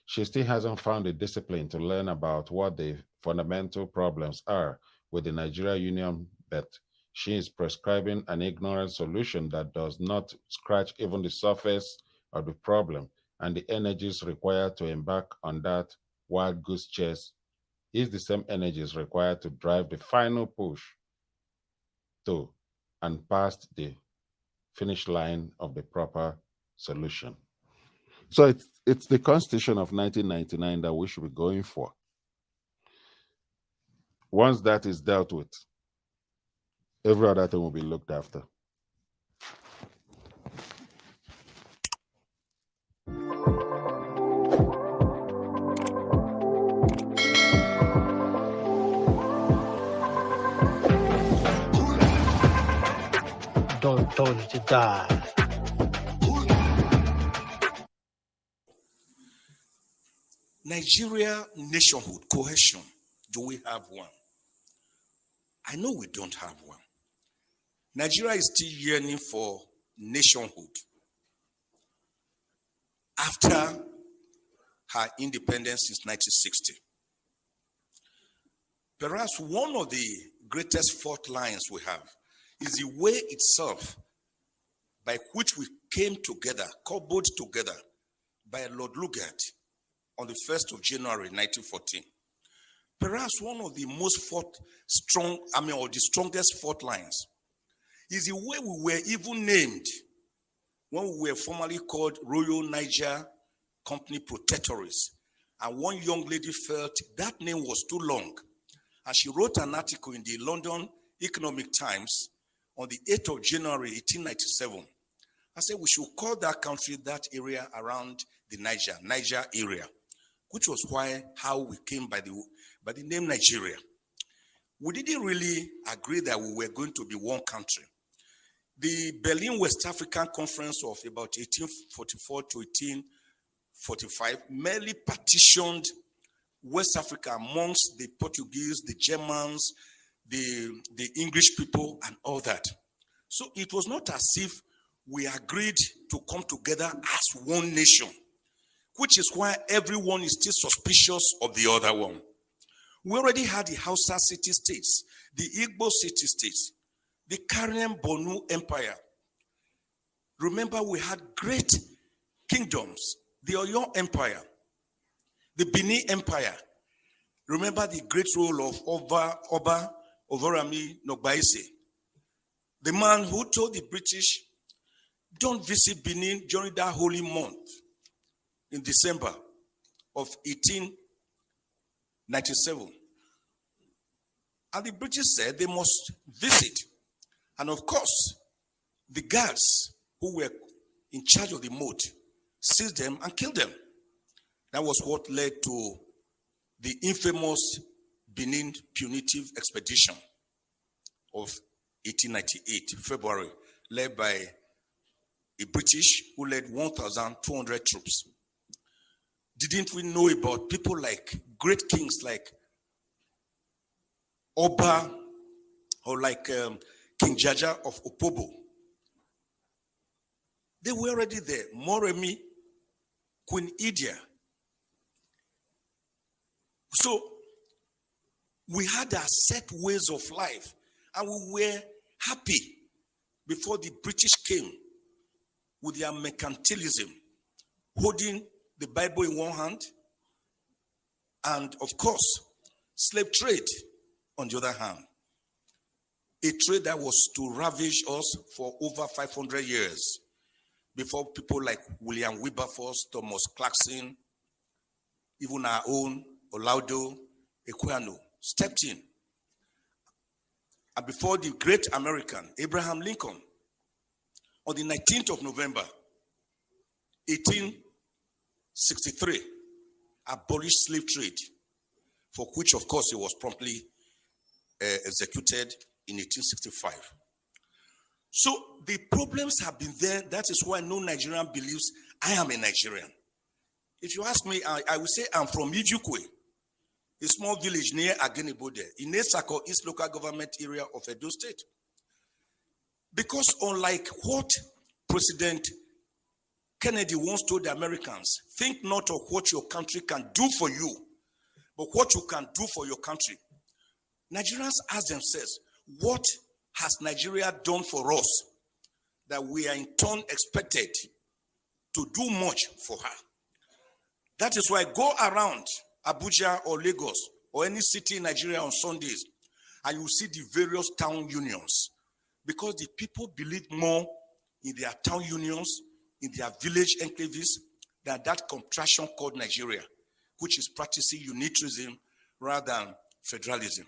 She still hasn't found the discipline to learn about what the fundamental problems are with the Nigeria Union, but she is prescribing an ignorant solution that does not scratch even the surface of the problem, and the energies required to embark on that wild goose chase is the same energies required to drive the final push to and past the finish line of the proper solution. So it's the Constitution of 1999 that we should be going for. Once that is dealt with, every other thing will be looked after. Told you to die. Nigeria nationhood, cohesion, do we have one? I know we don't have one. Nigeria is still yearning for nationhood after her independence since 1960. Perhaps one of the greatest fault lines we have is the way itself by which we came together, cobbled together by Lord Lugard on the 1st of January 1914. Perhaps one of the most or the strongest fault lines is the way we were even named when we were formerly called Royal Niger Company Protectorates. And one young lady felt that name was too long. And she wrote an article in the London Economic Times on the 8th of January 1897. I said we should call that country, that area around the Niger area, which was how we came by the name Nigeria. We didn't really agree that we were going to be one country. The Berlin West African Conference of about 1844 to 1845 merely partitioned West Africa amongst the Portuguese, the Germans, the English people, and all that. So it was not as if we agreed to come together as one nation, which is why everyone is still suspicious of the other one. We already had the Hausa city-states, the Igbo city-states, the Karen Bonu Empire. Remember, we had great kingdoms, the Oyo Empire, the Benin Empire. Remember the great role of Oba Ovorami Nogbaise, the man who told the British, don't visit Benin during that holy month in December of 1897. And the British said they must visit. And of course, the guards who were in charge of the moat seized them and killed them. That was what led to the infamous Benin punitive expedition of 1898, February, led by a British who led 1,200 troops. Didn't we know about people like great kings like Oba or like King Jaja of Opobo? They were already there. Moremi, Queen Idia. So we had our set ways of life, and we were happy before the British came with their mercantilism, holding the Bible in one hand, and of course, slave trade on the other hand. A trade that was to ravage us for over 500 years before people like William Wilberforce, Thomas Clarkson, even our own Olaudo Equiano stepped in. And before the great American, Abraham Lincoln, on the 19th of November, 18 1863 abolished slave trade, for which, of course, he was promptly executed in 1865. So the problems have been there. That is why no Nigerian believes I am a Nigerian. If you ask me, I will say I'm from Ijukwe, a small village near Agenibode, in Esako, East Local Government Area of Edo State. Because unlike what President Kennedy once told the Americans, think not of what your country can do for you, but what you can do for your country. Nigerians ask themselves, what has Nigeria done for us that we are in turn expected to do much for her? That is why go around Abuja or Lagos or any city in Nigeria on Sundays and you see the various town unions, because the people believe more in their town unions, in their village enclaves, than that contraction called Nigeria, which is practicing unitarism rather than federalism.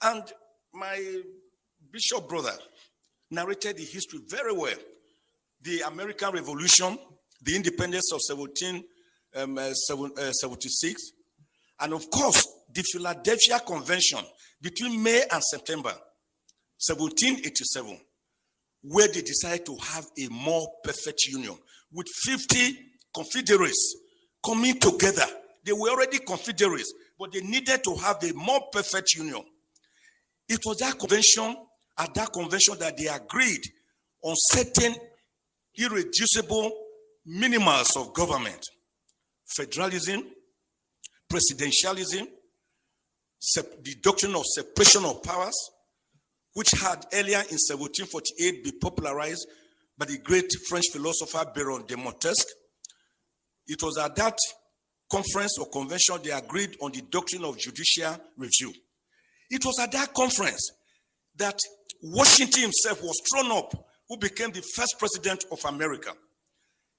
And my bishop brother narrated the history very well. The American Revolution, the independence of 1776, and of course, the Philadelphia Convention between May and September 1787, where they decided to have a more perfect union with 50 confederates coming together. They were already confederates, but they needed to have a more perfect union. It was that convention, at that convention, that they agreed on certain irreducible minimals of government: federalism, presidentialism, the doctrine of separation of powers, which had earlier in 1748 been popularized by the great French philosopher Baron de Montesquieu. It was at that conference or convention they agreed on the doctrine of judicial review. It was at that conference that Washington himself was thrown up, who became the first president of America.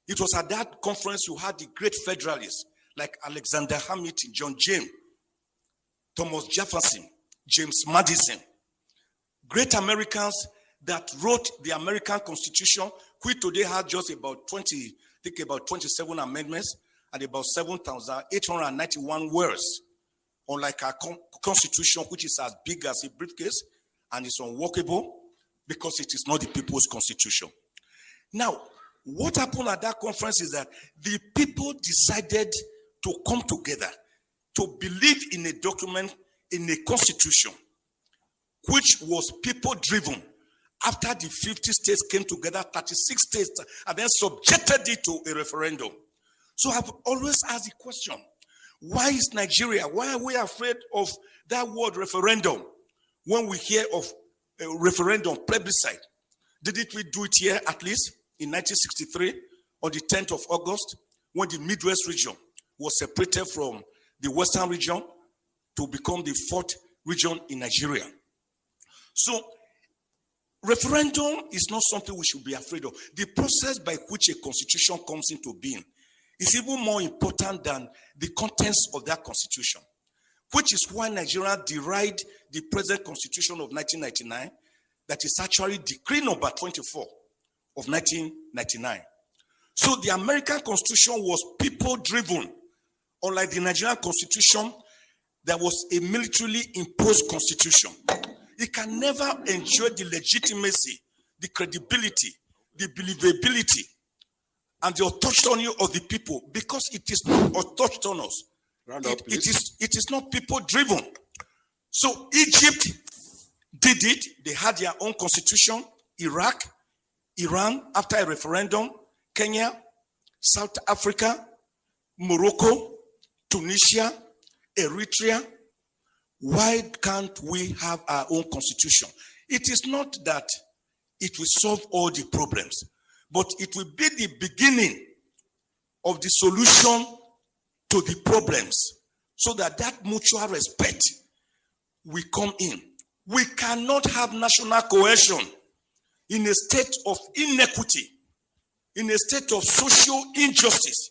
It was at that conference you had the great federalists like Alexander Hamilton, John James, Thomas Jefferson, James Madison, great Americans that wrote the American Constitution, which today has just about 27 amendments and about 7,891 words, unlike our Constitution, which is as big as a briefcase and is unworkable because it is not the people's constitution. Now, what happened at that conference is that the people decided to come together to believe in a document, in a constitution, which was people-driven. After the 50 states came together, 36 states, and then subjected it to a referendum. So I've always asked the question, why is Nigeria, why are we afraid of that word referendum when we hear of a referendum, plebiscite? Didn't we do it here at least in 1963 on the 10th of August when the Midwest region was separated from the Western region to become the fourth region in Nigeria? So referendum is not something we should be afraid of. The process by which a constitution comes into being is even more important than the contents of that constitution, which is why Nigeria derived the present constitution of 1999, that is actually decree number 24 of 1999. So the American Constitution was people-driven, unlike the Nigerian Constitution that was a militarily imposed constitution. It can never enjoy the legitimacy, the credibility, the believability, and the autonomy of the people, because it is not autonomous. It is not people-driven. So Egypt did it. They had their own constitution. Iraq, Iran, after a referendum, Kenya, South Africa, Morocco, Tunisia, Eritrea. Why can't we have our own constitution? It is not that it will solve all the problems, but it will be the beginning of the solution to the problems, so that mutual respect will come in. We cannot have national cohesion in a state of inequity, in a state of social injustice,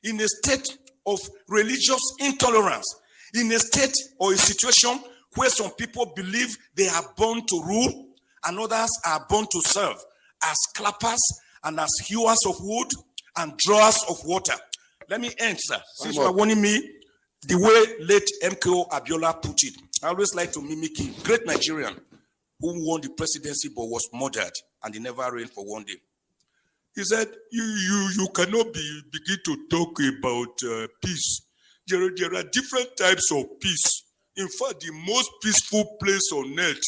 in a state of religious intolerance, in a state or a situation where some people believe they are born to rule and others are born to serve as clappers and as hewers of wood and drawers of water. Let me end, sir. Since you are warning me, the way late MKO Abiola put it, I always like to mimic him. Great Nigerian who won the presidency but was murdered and he never reigned for one day. He said, you cannot begin to talk about peace. There are different types of peace. In fact, the most peaceful place on earth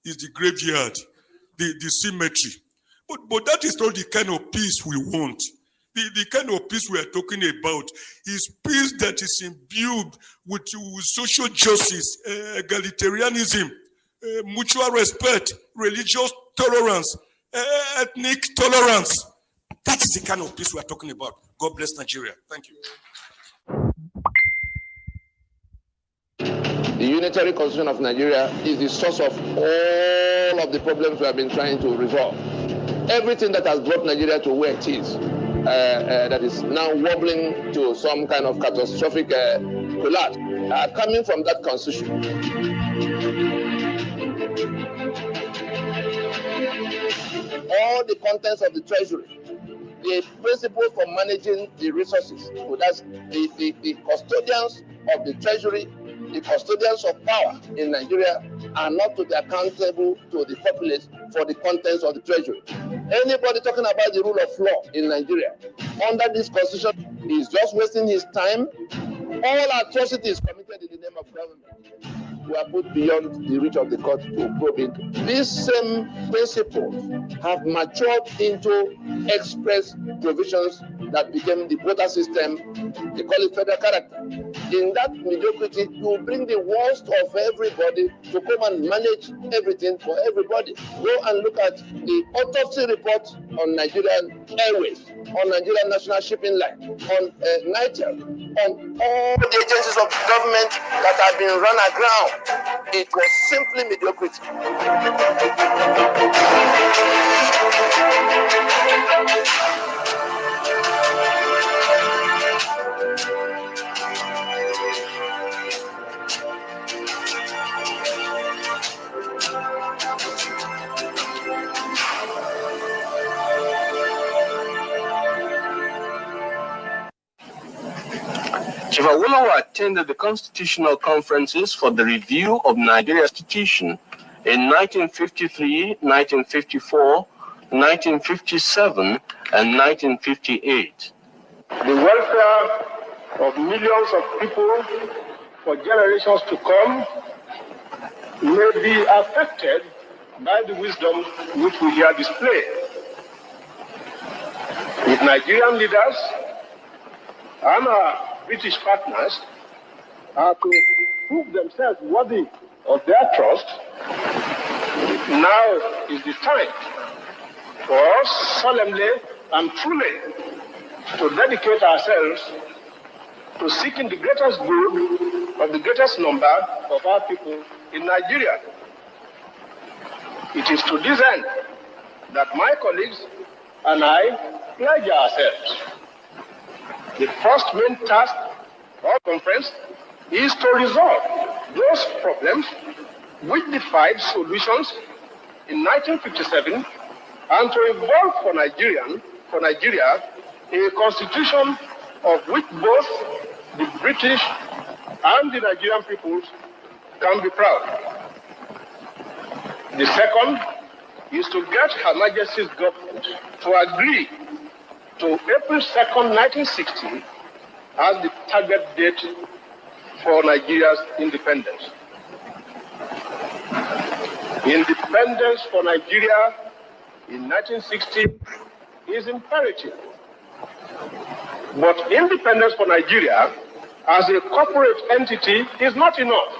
is the graveyard, the cemetery. But that is not the kind of peace we want. The kind of peace we are talking about is peace that is imbued with social justice, egalitarianism, mutual respect, religious tolerance, ethnic tolerance. That is the kind of peace we are talking about. God bless Nigeria. Thank you. The unitary constitution of Nigeria is the source of all of the problems we have been trying to resolve. Everything that has brought Nigeria to where it is, that is now wobbling to some kind of catastrophic collapse, are coming from that constitution. All the contents of the treasury, the principles for managing the resources, so that's the custodians of the treasury, the custodians of power in Nigeria are not to be accountable to the populace for the contents of the treasury. Anybody talking about the rule of law in Nigeria under this constitution is just wasting his time. All atrocities committed in the name of government were put beyond the reach of the court to probe it. These same principles have matured into express provisions that became the quota system. They call it federal character. In that mediocrity, you bring the worst of everybody to come and manage everything for everybody. Go and look at the autopsy report on Nigerian Airways, on Nigerian National Shipping Line, on NITEL, on all the agencies of government that have been run aground. It was simply mediocrity. Chief Awolowo attended the constitutional conferences for the review of Nigeria's constitution in 1953, 1954, 1957, and 1958. The welfare of millions of people for generations to come may be affected by the wisdom which we here display. If Nigerian leaders and our British partners are to prove themselves worthy of their trust, now is the time for us solemnly and truly to dedicate ourselves to seeking the greatest good of the greatest number of our people in Nigeria. It is to this end that my colleagues and I pledge ourselves. The first main task of the conference is to resolve those problems which defied solutions in 1957 and to evolve for Nigeria a constitution of which both the British and the Nigerian peoples can be proud. The second is to get Her Majesty's government to agree to April 2nd, 1960 as the target date for Nigeria's independence. Independence for Nigeria in 1960 is imperative. But independence for Nigeria as a corporate entity is not enough.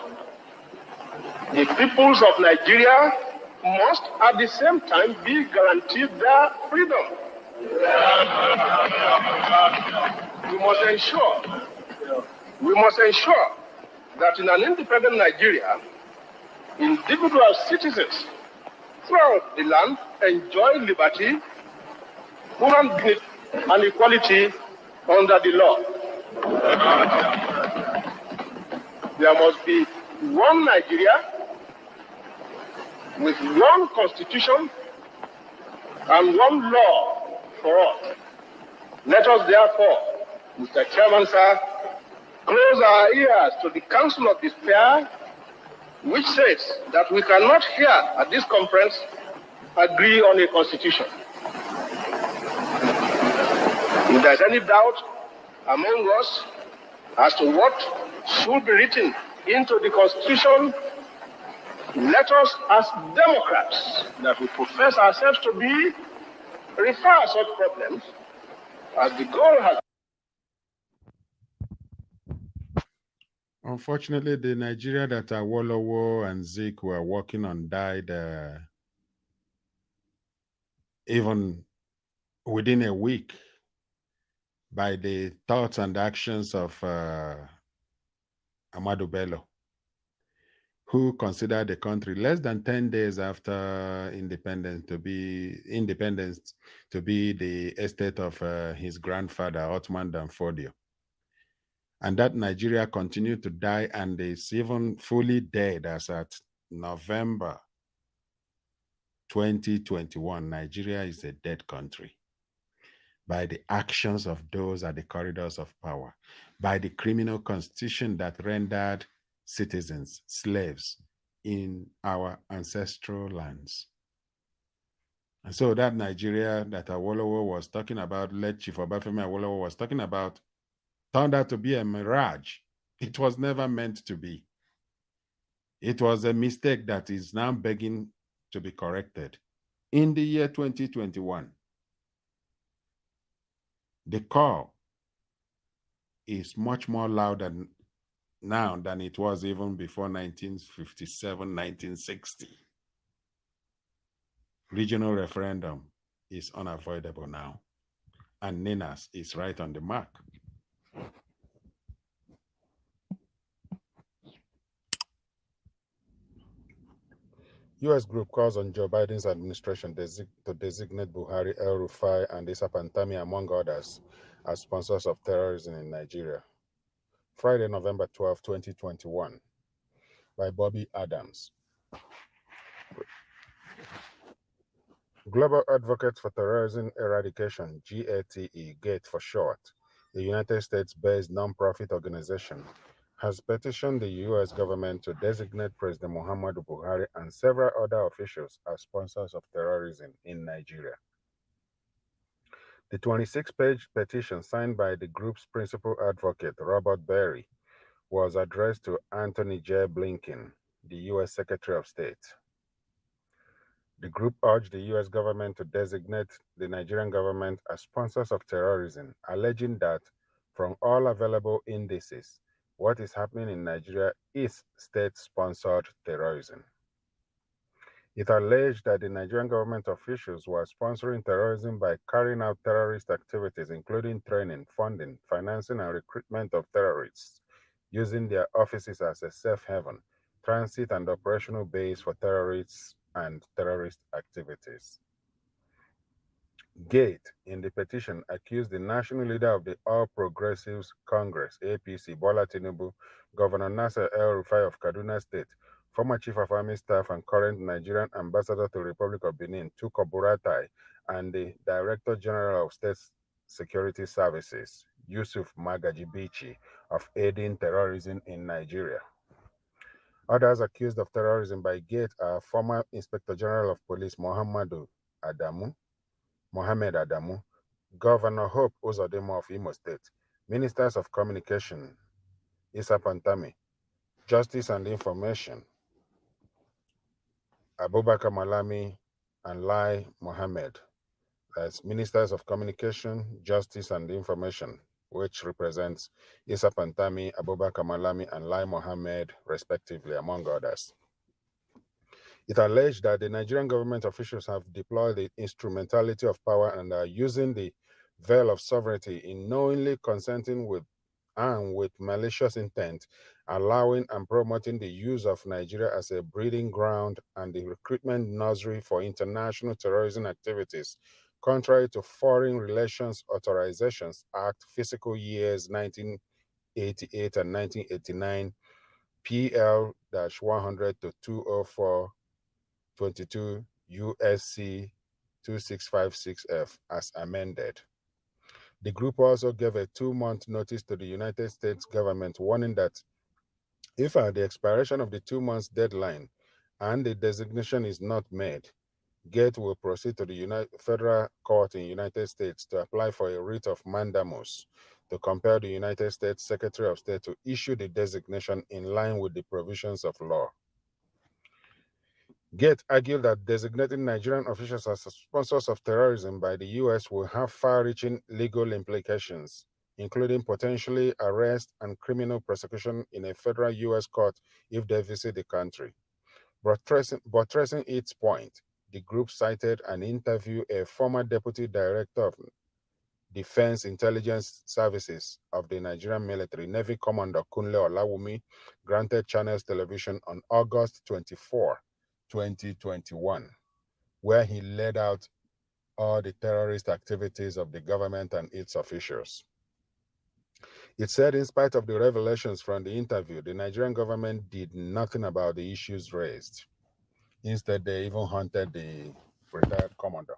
The peoples of Nigeria must at the same time be guaranteed their freedom. We must ensure that in an independent Nigeria, individual citizens throughout the land enjoy liberty, human dignity, and equality under the law. There must be one Nigeria with one constitution and one law for all. Let us therefore Mr. Chairman, sir, close our ears to the Council of Despair, which says that we cannot here at this conference agree on a constitution. If there's any doubt among us as to what should be written into the constitution, let us, as Democrats that we profess ourselves to be, refer such problems as the goal has. Unfortunately, the Nigeria that Awolowo and Zik were working on died even within a week by the thoughts and actions of Amadu Bello, who considered the country less than 10 days after independence to be the estate of his grandfather, Ottoman Danfodio. And that Nigeria continued to die and is even fully dead as at November 2021. Nigeria is a dead country by the actions of those at the corridors of power, by the criminal constitution that rendered citizens slaves in our ancestral lands. And so that Nigeria that Awolowo was talking about, late Chief Obafemi Awolowo was talking about, turned out to be a mirage. It was never meant to be. It was a mistake that is now begging to be corrected. In the year 2021, the call is much more louder now than it was even before 1957, 1960. Regional referendum is unavoidable now, and NINAS is right on the mark. U.S. group calls on Joe Biden's administration to designate Buhari, El-Rufai, and Issa Pantami, among others, as sponsors of terrorism in Nigeria. Friday, November 12, 2021, by Bobby Adams. Global Advocates for Terrorism Eradication, GATE for short, a United States-based nonprofit organization, has petitioned the U.S. government to designate President Muhammadu Buhari and several other officials as sponsors of terrorism in Nigeria. The 26-page petition signed by the group's principal advocate, Robert Berry, was addressed to Anthony J. Blinken, the U.S. Secretary of State. The group urged the U.S. government to designate the Nigerian government as sponsors of terrorism, alleging that from all available indices, what is happening in Nigeria is state-sponsored terrorism. It alleged that the Nigerian government officials were sponsoring terrorism by carrying out terrorist activities, including training, funding, financing, and recruitment of terrorists, using their offices as a safe haven, transit, and operational base for terrorists and terrorist activities. GATE, in the petition, accused the national leader of the All Progressives Congress, APC, Bola Tinubu, Governor Nasser El-Rufai of Kaduna State, former Chief of Army Staff and current Nigerian Ambassador to the Republic of Benin, Tuko Buratai, and the Director General of State Security Services, Yusuf Magaji Bichi, of aiding terrorism in Nigeria. Others accused of terrorism by GATE are former Inspector General of Police Mohammed Adamu, Governor Hope Uzodinma of Imo State, Ministers of Communication, Issa Pantami, Justice and Information, Abubakar Malami, and Lai Mohammed, as Ministers of Communication, Justice and Information, which represents Issa Pantami, Abubakar Malami, and Lai Mohammed, respectively, among others. It alleged that the Nigerian government officials have deployed the instrumentality of power and are using the veil of sovereignty in knowingly consenting with and with malicious intent, allowing and promoting the use of Nigeria as a breeding ground and the recruitment nursery for international terrorism activities, contrary to Foreign Relations Authorizations Act, fiscal years 1988 and 1989, PL-100 to 204 22 USC 2656F as amended. The group also gave a 2-month notice to the United States government, warning that if at the expiration of the 2 months deadline and the designation is not made, GATE will proceed to the federal court in United States to apply for a writ of mandamus to compel the United States Secretary of State to issue the designation in line with the provisions of law. GATE argued that designating Nigerian officials as sponsors of terrorism by the U.S. will have far-reaching legal implications, including potentially arrest and criminal prosecution in a federal U.S. court if they visit the country. Buttressing its point, the group cited an interview a former Deputy Director of Defense Intelligence Services of the Nigerian military, Navy Commander Kunle Olawumi, granted Channels Television on August 24, 2021, where he laid out all the terrorist activities of the government and its officials. It said in spite of the revelations from the interview, the Nigerian government did nothing about the issues raised. Instead, they even hunted the retired commander.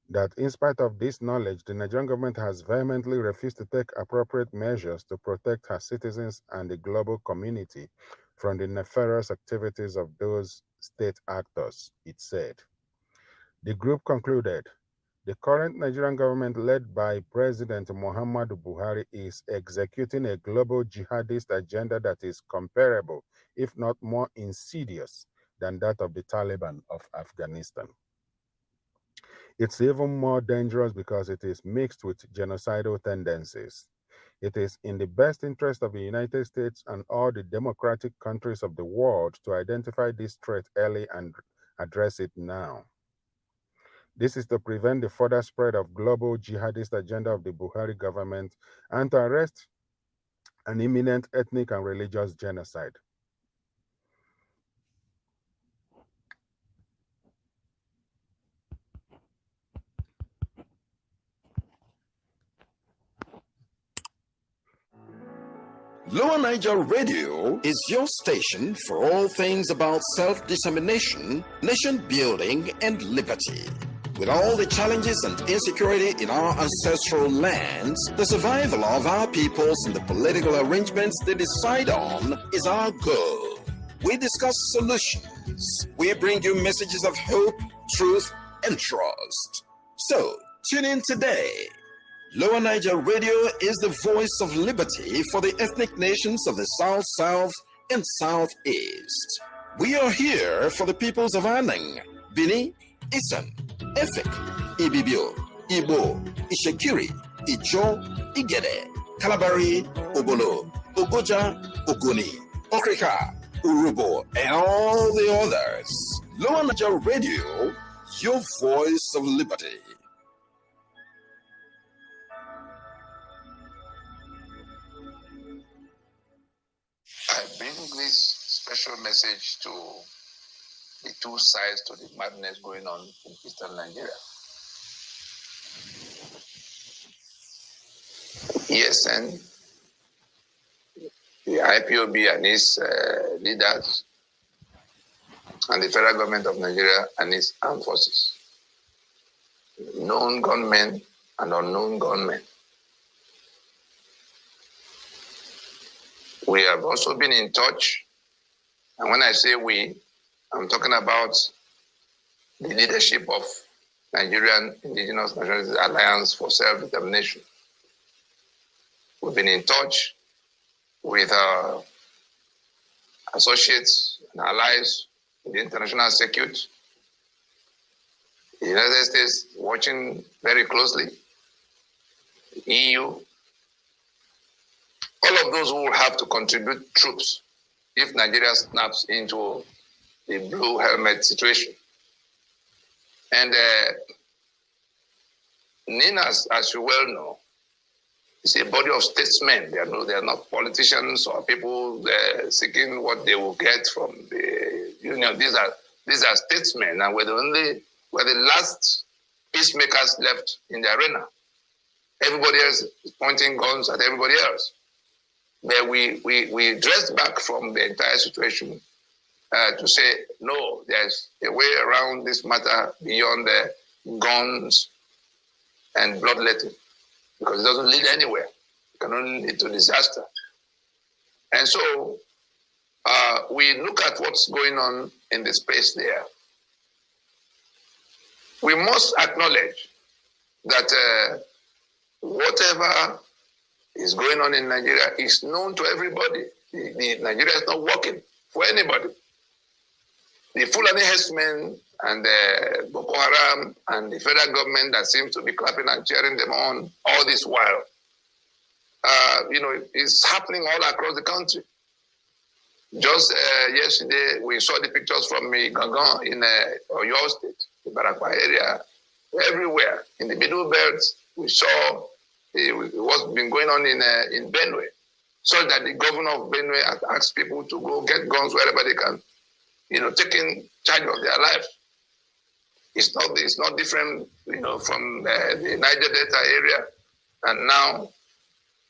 That in spite of this knowledge, the Nigerian government has vehemently refused to take appropriate measures to protect her citizens and the global community from the nefarious activities of those state actors, it said. The group concluded, the current Nigerian government led by President Muhammadu Buhari is executing a global jihadist agenda that is comparable, if not more insidious, than that of the Taliban of Afghanistan. It's even more dangerous because it is mixed with genocidal tendencies. It is in the best interest of the United States and all the democratic countries of the world to identify this threat early and address it now. This is to prevent the further spread of global jihadist agenda of the Buhari government and to arrest an imminent ethnic and religious genocide. Lower Niger Radio is your station for all things about self-determination, nation building, and liberty. With all the challenges and insecurity in our ancestral lands, the survival of our peoples and the political arrangements they decide on is our goal. We discuss solutions. We bring you messages of hope, truth, and trust. So, tune in today. Lower Niger Radio is the voice of liberty for the ethnic nations of the South, South, and Southeast. We are here for the peoples of Anang, Bini, Isan, Efik, Ibibio, Igbo, Ishekiri, Ijo, Igede, Kalabari, Obolo, Ogoja, Ogoni, Okrika, Urubo, and all the others. Lower Niger Radio, your voice of liberty. I bring this special message to the two sides to the madness going on in eastern Nigeria. Yes, and the IPOB and its leaders and the federal government of Nigeria and its armed forces, known gunmen and unknown gunmen. We have also been in touch, and when I say we, I'm talking about the leadership of Nigerian Indigenous Nationalities Alliance for Self-Determination. We've been in touch with our associates and allies in the international circuit. The United States watching very closely, the EU, all of those who will have to contribute troops if Nigeria snaps into the blue helmet situation. And NINAS, as you well know, is a body of statesmen. They are not politicians or people seeking what they will get from the union. These are statesmen, and we're the last peacemakers left in the arena. Everybody else is pointing guns at everybody else. But we dressed back from the entire situation to say, no, there's a way around this matter beyond the guns and bloodletting, because it doesn't lead anywhere. It can only lead to disaster. And so we look at what's going on in the space there. We must acknowledge that whatever is going on in Nigeria is known to everybody. Nigeria is not working for anybody. The Fulani herdsmen and the Boko Haram and the federal government that seems to be clapping and cheering them on all this while, is happening all across the country. Just yesterday, we saw the pictures from Gangan in Oyo State, the Barakwa area, everywhere. In the middle belt, we saw what's been going on in Benue, so that the governor of Benue has asked people to go get guns wherever they can, taking charge of their lives. It's not different, from the Niger Delta area, and now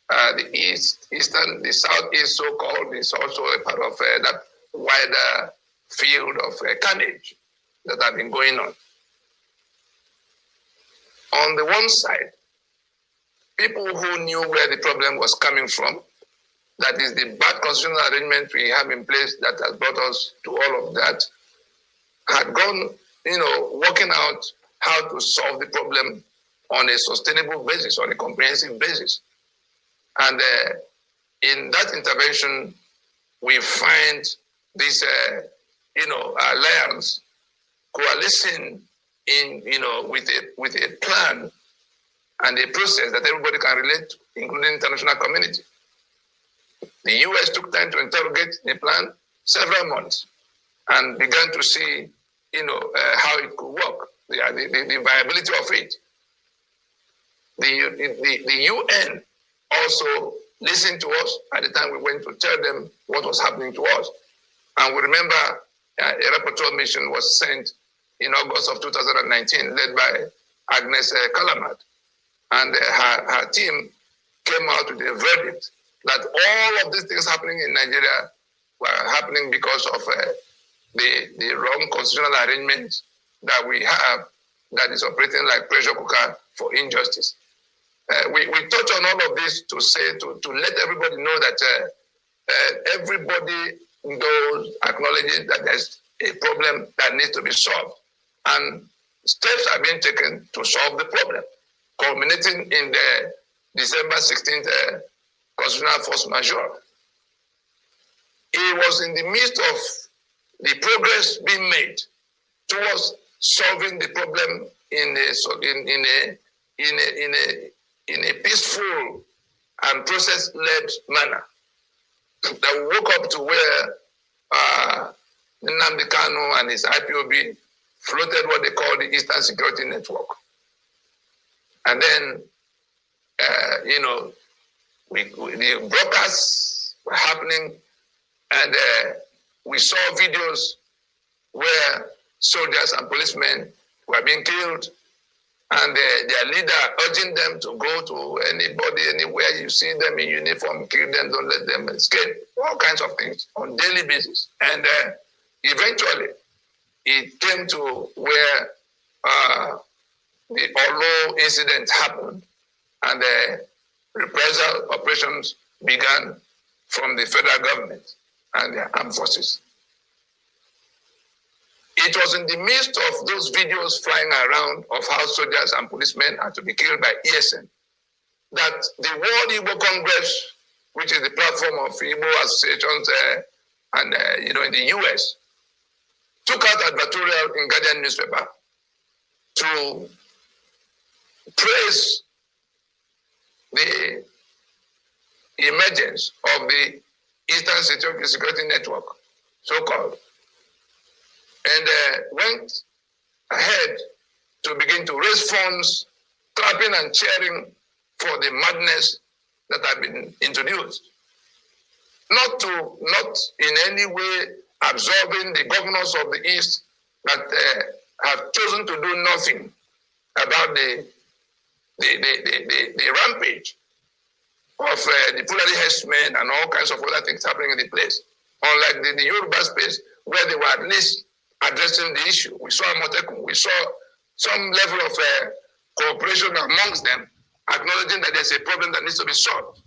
the southeast so-called is also a part of that wider field of carnage that have been going on. On the one side, people who knew where the problem was coming from, that is the bad constitutional arrangement we have in place that has brought us to all of that, had gone, working out how to solve the problem on a sustainable basis, on a comprehensive basis. And in that intervention, we find this, alliance coalescing in, with a plan and a process that everybody can relate to, including the international community. The US took time to interrogate the plan, several months, and began to see, how it could work, the viability of it. The UN also listened to us at the time we went to tell them what was happening to us. And we remember a rapporteur mission was sent in August of 2019, led by Agnes Kalamat. And her team came out with a verdict that all of these things happening in Nigeria were happening because of the wrong constitutional arrangements that we have that is operating like pressure cooker for injustice. We touch on all of this to say, to let everybody know that everybody knows, acknowledges that there's a problem that needs to be solved. And steps are being taken to solve the problem, culminating in the December 16th constitutional force majeure. It was in the midst of the progress being made towards solving the problem in a peaceful and process-led manner that we woke up to where Nnamdi Kanu and his IPOB floated what they call the Eastern Security Network. And then, the broadcasts were happening, and we saw videos where soldiers and policemen were being killed, and their leader urging them to go to anybody, anywhere you see them in uniform, kill them, don't let them escape, all kinds of things on a daily basis. And eventually, it came to where the Olo incident happened, and reprisal operations began from the federal government and their armed forces. It was in the midst of those videos flying around of how soldiers and policemen are to be killed by ESN that the World Igbo Congress, which is the platform of Igbo associations in the US, took out advertorial in Guardian newspaper to praise the emergence of the Eastern Security Network, so-called, and went ahead to begin to raise funds, clapping and cheering for the madness that had been introduced. Not in any way absolving the governors of the East that have chosen to do nothing about the rampage of the Fulani herdsmen and all kinds of other things happening in the place. Unlike the Yoruba space, where they were at least addressing the issue. We saw Amotekun, we saw some level of cooperation amongst them, acknowledging that there's a problem that needs to be solved.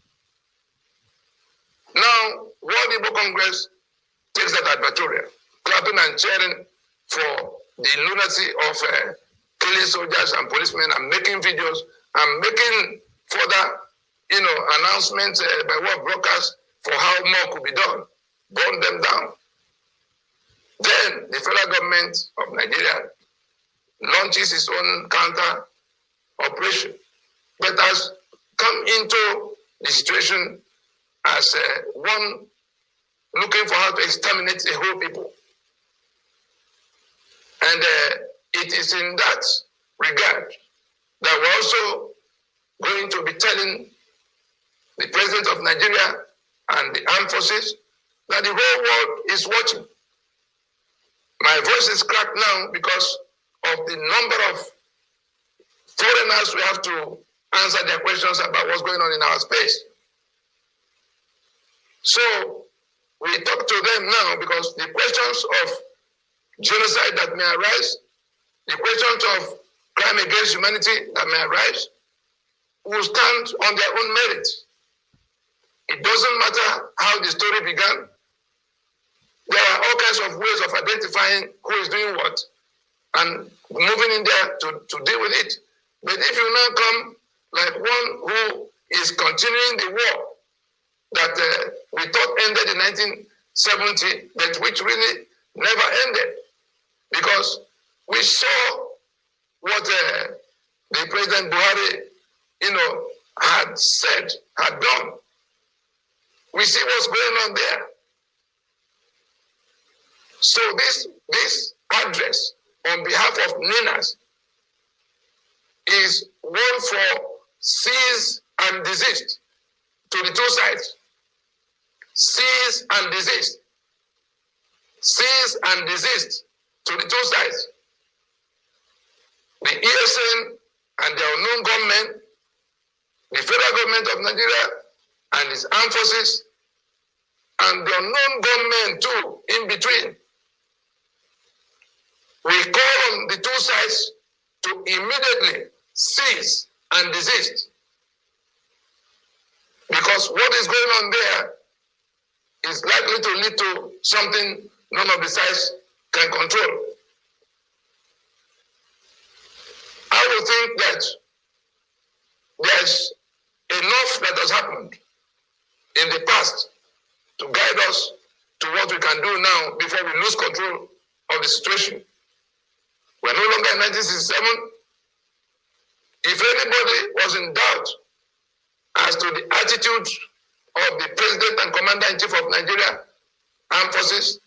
Now, World Igbo Congress takes that advertorial, clapping and cheering for the lunacy of killing soldiers and policemen and making videos and making further, announcements by way of broadcast for how more could be done, burn them down. Then the federal government of Nigeria launches its own counter operation, but has come into the situation as one looking for how to exterminate a whole people. And it is in that regard that we're also going to be telling the president of Nigeria and the armed forces that the whole world is watching. My voice is cracked now because of the number of foreigners we have to answer their questions about what's going on in our space. So we talk to them now because the questions of genocide that may arise, the questions of crime against humanity that may arise, will stand on their own merit. It doesn't matter how the story began. There are all kinds of ways of identifying who is doing what and moving in there to deal with it. But if you now come like one who is continuing the war that we thought ended in 1970, but which really never ended, because we saw what the President Buhari, had said, had done. We see what's going on there. So this address on behalf of Ninas is one for cease and desist to the two sides. Cease and desist. Cease and desist to the two sides. The ESN and the unknown government, the federal government of Nigeria and its armed forces, and the unknown government too in between. We call on the two sides to immediately cease and desist. Because what is going on there is likely to lead to something none of the sides can control. I would think that there's enough that has happened in the past to guide us to what we can do now before we lose control of the situation. We're no longer in 1967. If anybody was in doubt as to the attitude of the President and Commander-in-Chief of Nigeria Armed Forces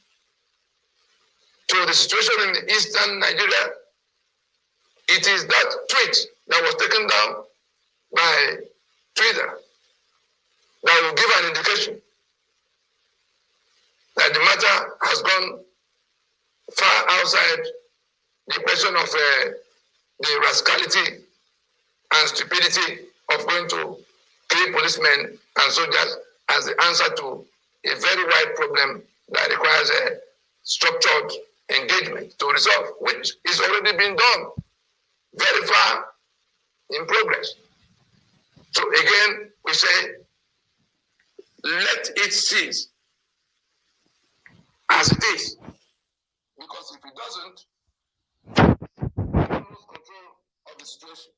to the situation in the eastern Nigeria, it is that tweet that was taken down by Twitter that will give an indication that the matter has gone far outside the question of the rascality and stupidity of going to kill policemen and soldiers as the answer to a very wide problem that requires a structured engagement to resolve, which is already being done very far in progress. So again, we say, let it cease as it is. Because if it doesn't, we lose control of the situation.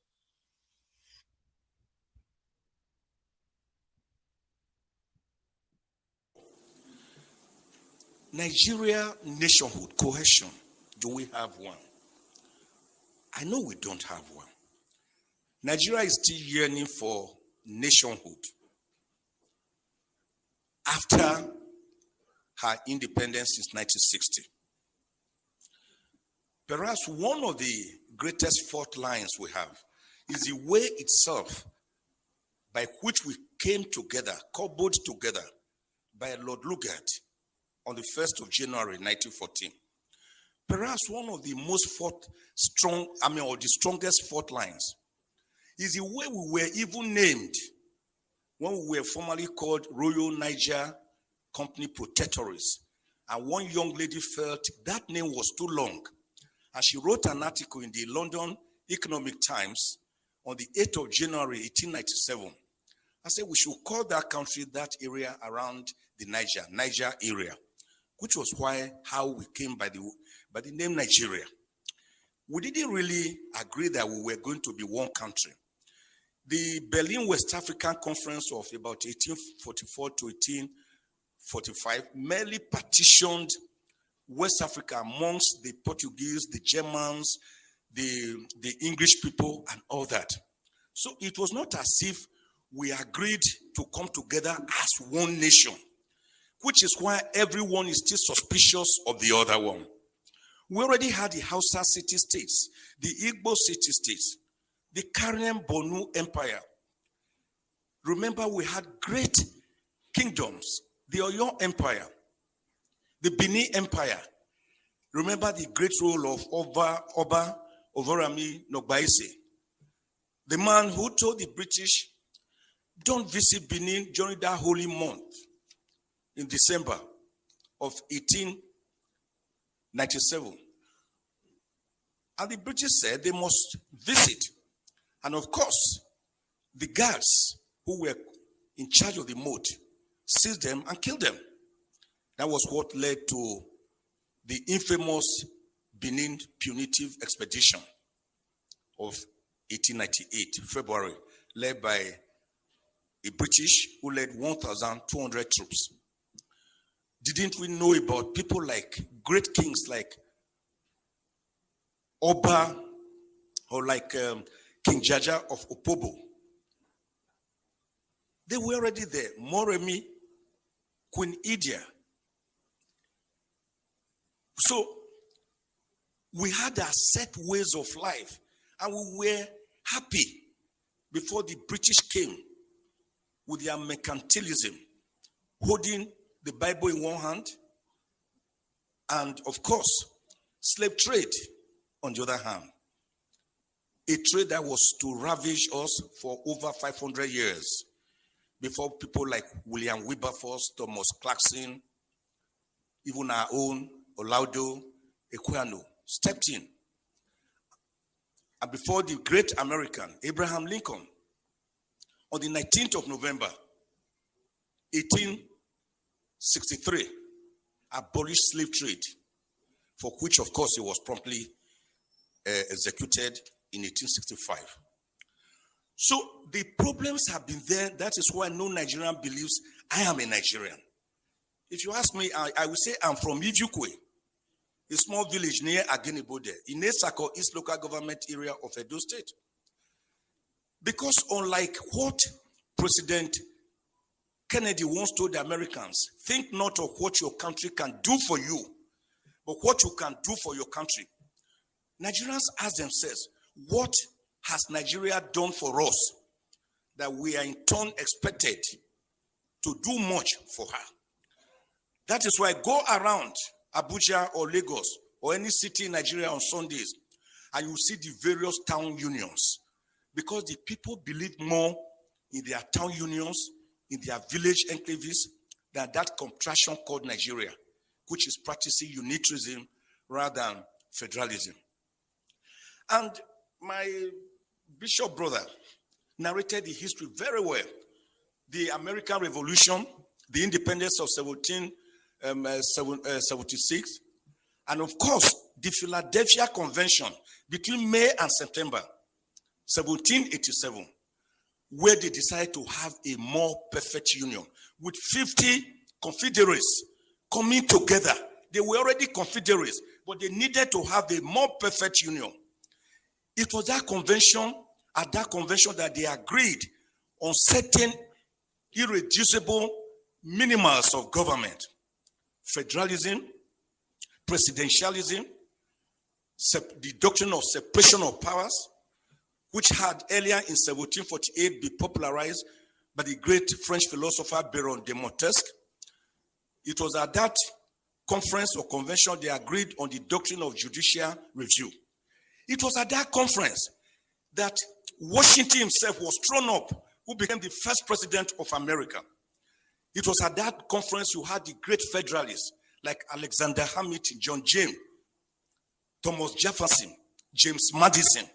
Nigeria nationhood, cohesion, do we have one? I know we don't have one. Nigeria is still yearning for nationhood after her independence since 1960. Perhaps one of the greatest fault lines we have is the way itself by which we came together, cobbled together by Lord Lugard on the 1st of January 1914. Perhaps one of the most or the strongest fault lines is the way we were even named when we were formerly called Royal Niger Company Protectorates And one young lady felt that name was too long. And she wrote an article in the London Economic Times on the 8th of January, 1897. I said we should call that country, that area around the Niger area, which was how we came by the name Nigeria. We didn't really agree that we were going to be one country. The Berlin West African Conference of about 1844 to 1845 merely partitioned West Africa amongst the Portuguese, the Germans, the English people, and all that. So it was not as if we agreed to come together as one nation, which is why everyone is still suspicious of the other one. We already had the Hausa city-states, the Igbo city-states, the Karian Bonu Empire. Remember, we had great kingdoms, the Oyo Empire, the Benin Empire. Remember the great role of Oba Ovorami Nogbaise, the man who told the British, don't visit Benin during that holy month in December of 1897. And the British said they must visit. And of course, the guards who were in charge of the moat seized them and killed them. That was what led to the infamous Benin Punitive Expedition of 1898, February, led by a British who led 1,200 troops. Didn't we know about people like great kings like Oba or like King Jaja of Opobo? They were already there. Moremi, Queen Idia. So we had our set ways of life, and we were happy before the British came with their mercantilism, holding the Bible in one hand, and of course, slave trade on the other hand. A trade that was to ravage us for over 500 years before people like William Wilberforce, Thomas Clarkson, even our own Olaudo Equiano stepped in. And before the great American, Abraham Lincoln, on the 19th of November, 1863, abolished slave trade, for which, of course, he was promptly executed in 1865. So the problems have been there. That is why no Nigerian believes I am a Nigerian. If you ask me, I will say I'm from Ijukwe, a small village near Agenibode, in Esako, East Local Government Area of Edo State. Because unlike what President Kennedy once told the Americans, think not of what your country can do for you, but what you can do for your country. Nigerians ask themselves, what has Nigeria done for us that we are in turn expected to do much for her? That is why go around Abuja or Lagos or any city in Nigeria on Sundays and you see the various town unions, because the people believe more in their town unions, in their village enclaves, than that contraction called Nigeria, which is practicing unitarism rather than federalism. And my bishop brother narrated the history very well. The American Revolution, the independence of 1776, and of course, the Philadelphia Convention between May and September 1787, where they decided to have a more perfect union with 50 confederates coming together. They were already confederates, but they needed to have a more perfect union. It was that convention, at that convention, that they agreed on certain irreducible minimums of government: federalism, presidentialism, the doctrine of separation of powers, which had earlier in 1748 been popularized by the great French philosopher Baron de Montesquieu. It was at that conference or convention they agreed on the doctrine of judicial review. It was at that conference that Washington himself was thrown up, who became the first president of America. It was at that conference you had the great federalists like Alexander Hamilton, John James, Thomas Jefferson, James Madison,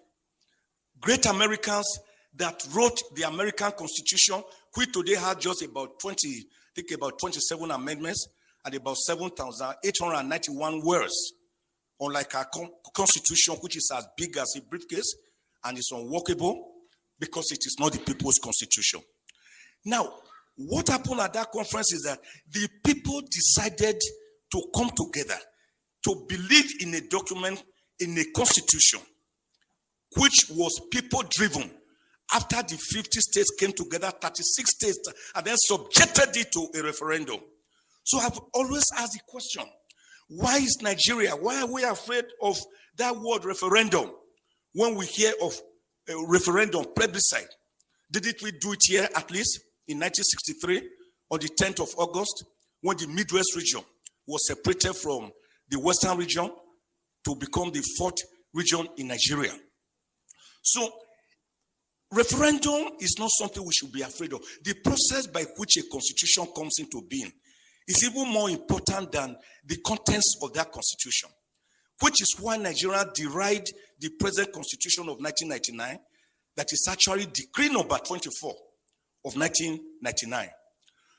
great Americans that wrote the American Constitution, which today has just about 27 amendments and about 7,891 words, unlike our Constitution, which is as big as a briefcase and is unworkable because it is not the people's constitution. Now, what happened at that conference is that the people decided to come together to believe in a document, in a constitution, which was people-driven. After the 50 states came together, 36 states, and then subjected it to a referendum. So I've always asked the question, why is Nigeria, why are we afraid of that word referendum when we hear of a referendum, plebiscite? Didn't we do it here at least in 1963 on the 10th of August when the Midwest region was separated from the Western region to become the fourth region in Nigeria? So referendum is not something we should be afraid of. The process by which a constitution comes into being is even more important than the contents of that constitution, which is why Nigeria derived the present constitution of 1999, that is actually decree number 24 of 1999.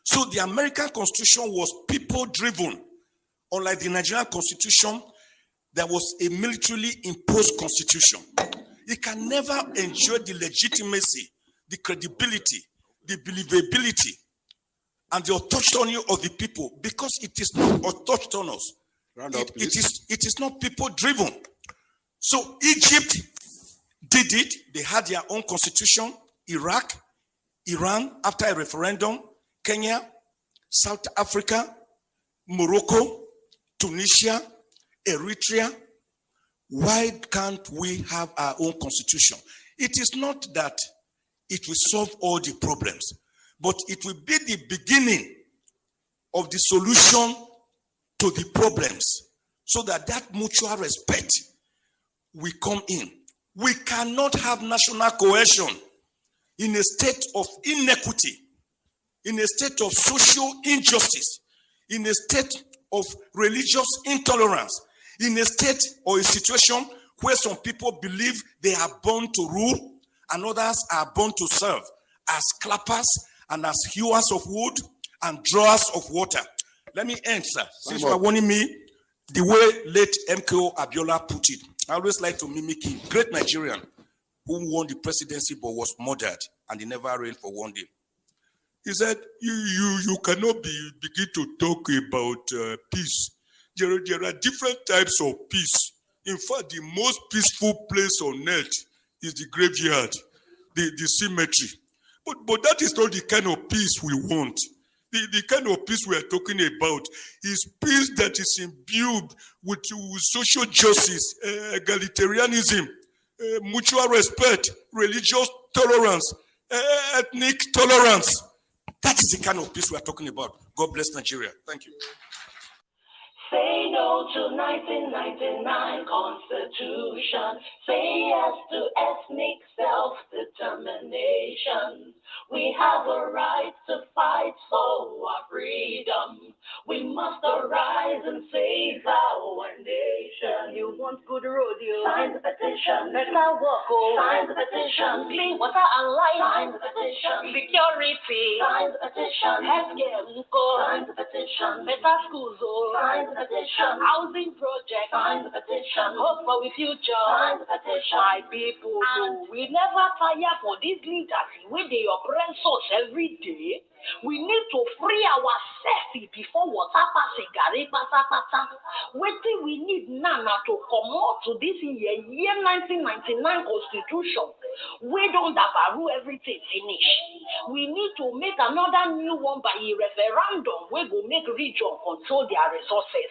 So the American Constitution was people-driven, unlike the Nigerian Constitution that was a militarily imposed constitution. It can never enjoy the legitimacy, the credibility, the believability, and the autonomy of the people because it is not autonomous. It is not people-driven. So Egypt did it. They had their own constitution. Iraq, Iran, after a referendum, Kenya, South Africa, Morocco, Tunisia, Eritrea. Why can't we have our own constitution? It is not that it will solve all the problems, but it will be the beginning of the solution to the problems so that mutual respect will come in. We cannot have national cohesion in a state of inequity, in a state of social injustice, in a state of religious intolerance, in a state or a situation where some people believe they are born to rule and others are born to serve as clappers and as hewers of wood and drawers of water. Let me end, sir. Since you are warning me, the way late MKO Abiola put it, I always like to mimic him. Great Nigerian who won the presidency but was murdered and he never reigned for one day. He said, you cannot begin to talk about peace. There are different types of peace. In fact, the most peaceful place on earth is the graveyard, the cemetery. But that is not the kind of peace we want. The kind of peace we are talking about is peace that is imbued with social justice, egalitarianism, mutual respect, religious tolerance, ethnic tolerance. That is the kind of peace we are talking about. God bless Nigeria. Thank you. Say no to 1999 Constitution. Say yes to ethnic self-determination. We have a right to fight for our freedom. We must arise and save our nation. You want good road, you sign the petition. Better work, sign the petition. Clean water and light, sign the petition. Security, sign the petition. Healthcare, sign the petition. Better schools, sign the petition. Housing project, sign the petition. Hope for the future, sign the petition. My people, we never tire for these leaders when they oppress us every day. We need to free ourselves before water passing. Waiting we need now to come out to this year 1999 Constitution. We don't have everything finished. We need to make another new one by a referendum. We will make region control their resources.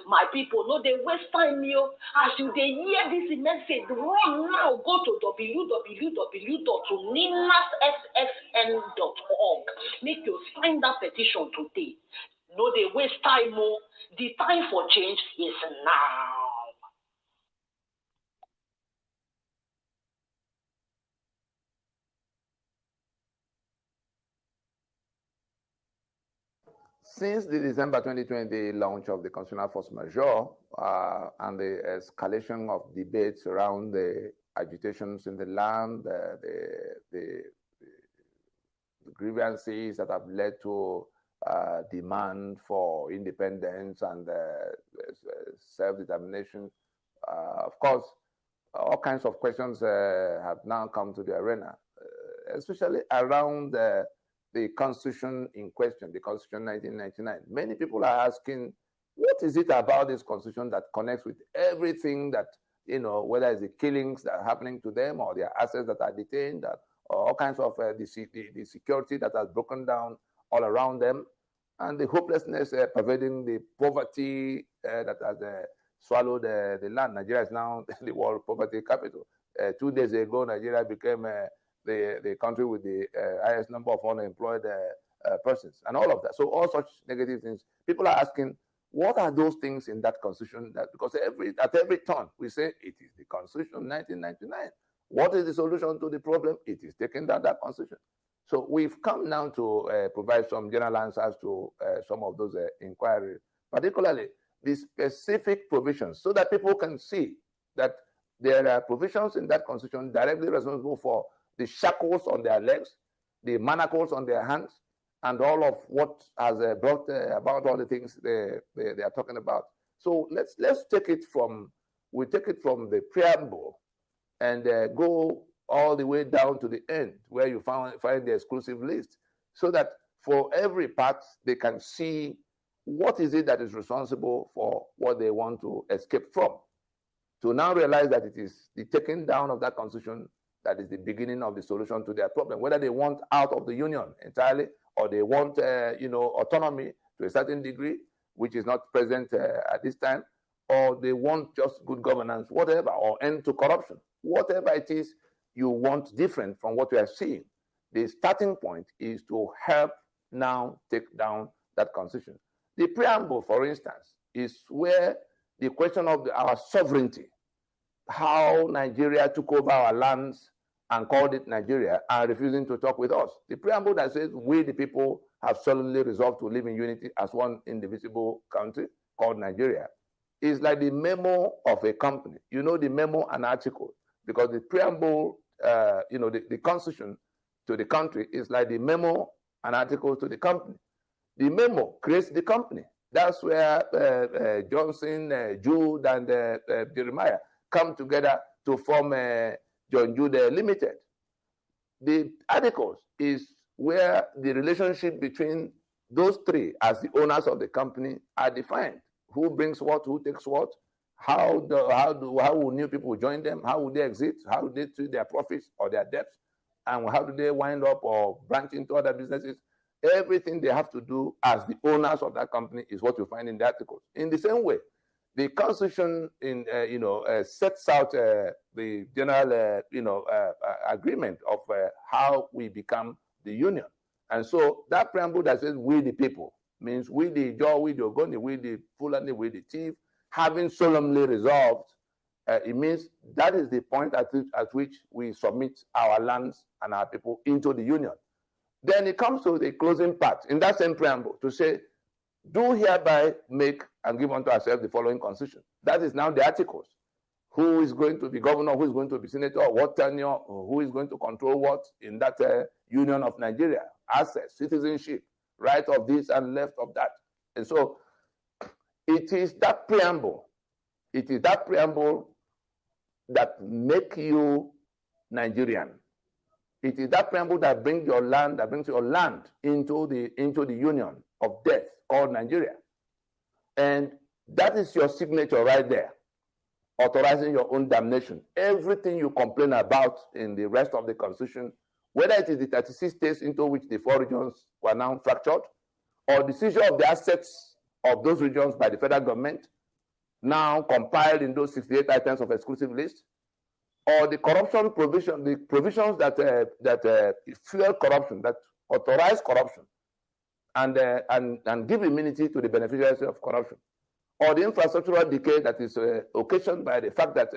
My people, no, they waste time, yo. As you they hear this message, run now, go to www.ninasfsn.org. Make you sign that petition today. No, they waste time, mo. The time for change is now. Since the December 2020 launch of the constitutional force majeure and the escalation of debates around the agitations in the land, the grievances that have led to demand for independence and self-determination, of course, all kinds of questions have now come to the arena, especially around the constitution in question, the Constitution 1999. Many people are asking, what is it about this constitution that connects with everything that, whether it's the killings that are happening to them or their assets that are detained, or all kinds of the security that has broken down all around them, and the hopelessness pervading the poverty that has swallowed the land. Nigeria is now the world poverty capital. 2 days ago, Nigeria became the country with the highest number of unemployed persons, and all of that. So all such negative things. People are asking, what are those things in that constitution? Because at every turn, we say it is the Constitution 1999. What is the solution to the problem? It is taking down that constitution. So we've come now to provide some general answers to some of those inquiries, particularly the specific provisions, so that people can see that there are provisions in that constitution directly responsible for the shackles on their legs, the manacles on their hands, and all of what has brought about all the things they are talking about. So let's take it from the preamble and go all the way down to the end, where you find the exclusive list, so that for every part they can see what is it that is responsible for what they want to escape from. To now realize that it is the taking down of that constitution that is the beginning of the solution to their problem, whether they want out of the union entirely or they want autonomy to a certain degree, which is not present at this time, or they want just good governance, whatever, or end to corruption. Whatever it is you want different from what we are seeing, the starting point is to help now take down that constitution. The preamble, for instance, is where the question of our sovereignty, how Nigeria took over our lands and called it Nigeria and refusing to talk with us. The preamble that says we the people have solemnly resolved to live in unity as one indivisible country called Nigeria is like the memo of a company. You know, the memo and article, because the preamble, the constitution to the country is like the memo and article to the company. The memo creates the company. That's where Johnson, Jude, and Jeremiah come together to form John Jude Limited. The articles is where the relationship between those three as the owners of the company are defined. Who brings what, who takes what, how will new people join them, how will they exit, how do they treat their profits or their debts, and how do they wind up or branch into other businesses. Everything they have to do as the owners of that company is what you find in the articles. In the same way, the Constitution sets out the general agreement of how we become the union. And so that preamble that says we the people means we the Jaw, we the Ogoni, we the Fulani, we the Thief, having solemnly resolved, it means that is the point at which we submit our lands and our people into the union. Then it comes to the closing part in that same preamble to say, do hereby make and give unto ourselves the following constitution. That is now the articles. Who is going to be governor, who is going to be senator, what tenure, who is going to control what in that union of Nigeria, assets, citizenship, right of this and left of that. And so it is that preamble, that make you Nigerian. It is that preamble that brings your land, into the union of death called Nigeria. And that is your signature right there, authorizing your own damnation. Everything you complain about in the rest of the Constitution, whether it is the 36 states into which the 4 regions were now fractured, or the seizure of the assets of those regions by the federal government, now compiled in those 68 items of exclusive list, or the corruption provision, the provisions that fuel corruption, that authorize corruption, and give immunity to the beneficiaries of corruption, or the infrastructural decay that is occasioned by the fact that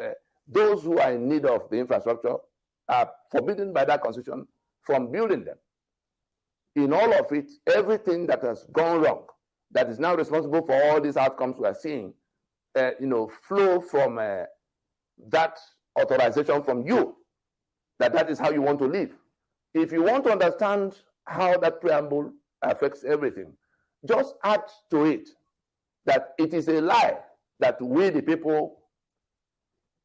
those who are in need of the infrastructure are forbidden by that constitution from building them. In all of it, everything that has gone wrong that is now responsible for all these outcomes we are seeing, flow from that authorization from you, that is how you want to live. If you want to understand how that preamble affects everything, just add to it that it is a lie that we, the people,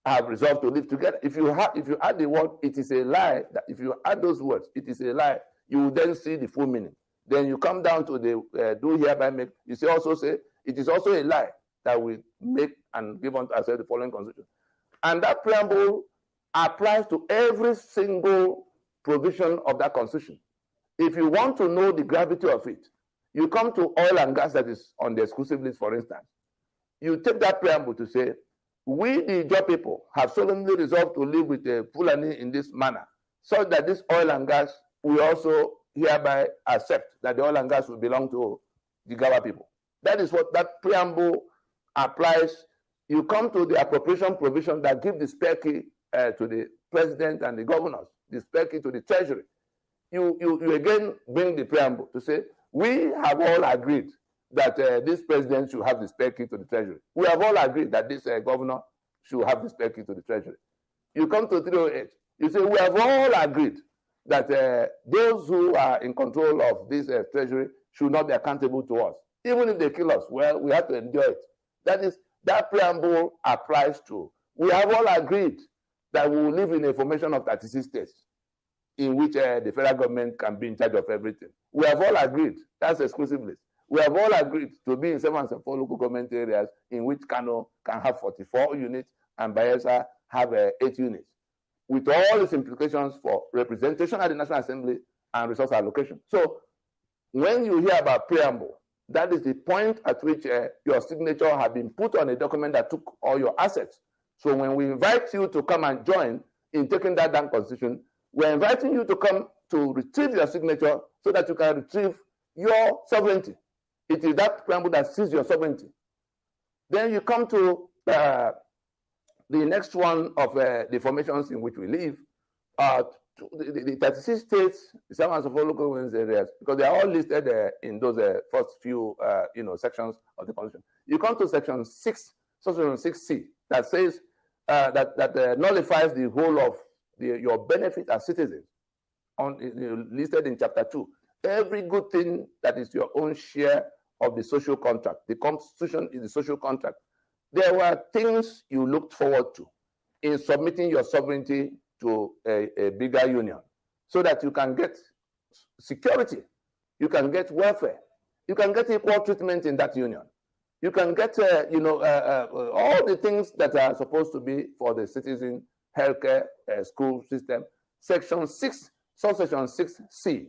have resolved to live together. If you add the word, it is a lie, that if you add those words, it is a lie, you will then see the full meaning. Then you come down to the do hereby make, you also say, it is also a lie that we make and give unto ourselves the following constitution. And that preamble applies to every single provision of that constitution. If you want to know the gravity of it, you come to oil and gas that is on the exclusive list, for instance. You take that preamble to say, we, the Ijaw people, have solemnly resolved to live with the Fulani in this manner, so that this oil and gas, we also hereby accept that the oil and gas will belong to the Gawa people. That is what that preamble applies. You come to the appropriation provision that give the spare key to the president and the governors, the spare key to the treasury. You again bring the preamble to say, we have all agreed that this president should have the spare key to the treasury. We have all agreed that this governor should have the spare key to the treasury. You come to 308, you say, we have all agreed that those who are in control of this treasury should not be accountable to us. Even if they kill us, well, we have to endure it. That preamble applies to. We have all agreed that we will live in a formation of 36 states in which the federal government can be in charge of everything. We have all agreed, that's exclusive list. We have all agreed to be in 7 and 4 local government areas in which Kano can have 44 units and Bayelsa have 8 units, with all its implications for representation at the National Assembly and resource allocation. So when you hear about preamble, that is the point at which your signature has been put on a document that took all your assets. So when we invite you to come and join in taking that damn constitution, we're inviting you to come to retrieve your signature so that you can retrieve your sovereignty. It is that preamble that sees your sovereignty. Then you come to the next one of the formations in which we live, the 36 states, the 7 and 4 local government areas, because they are all listed in those first few sections of the constitution. You come to section 6, section 6C, that says that nullifies the whole of your benefit as citizens, listed in chapter 2. Every good thing that is your own share of the social contract. The constitution is the social contract. There were things you looked forward to in submitting your sovereignty to a bigger union, so that you can get security, you can get welfare, you can get equal treatment in that union. You can get, all the things that are supposed to be for the citizen, healthcare, school system. Section 6, subsection 6C,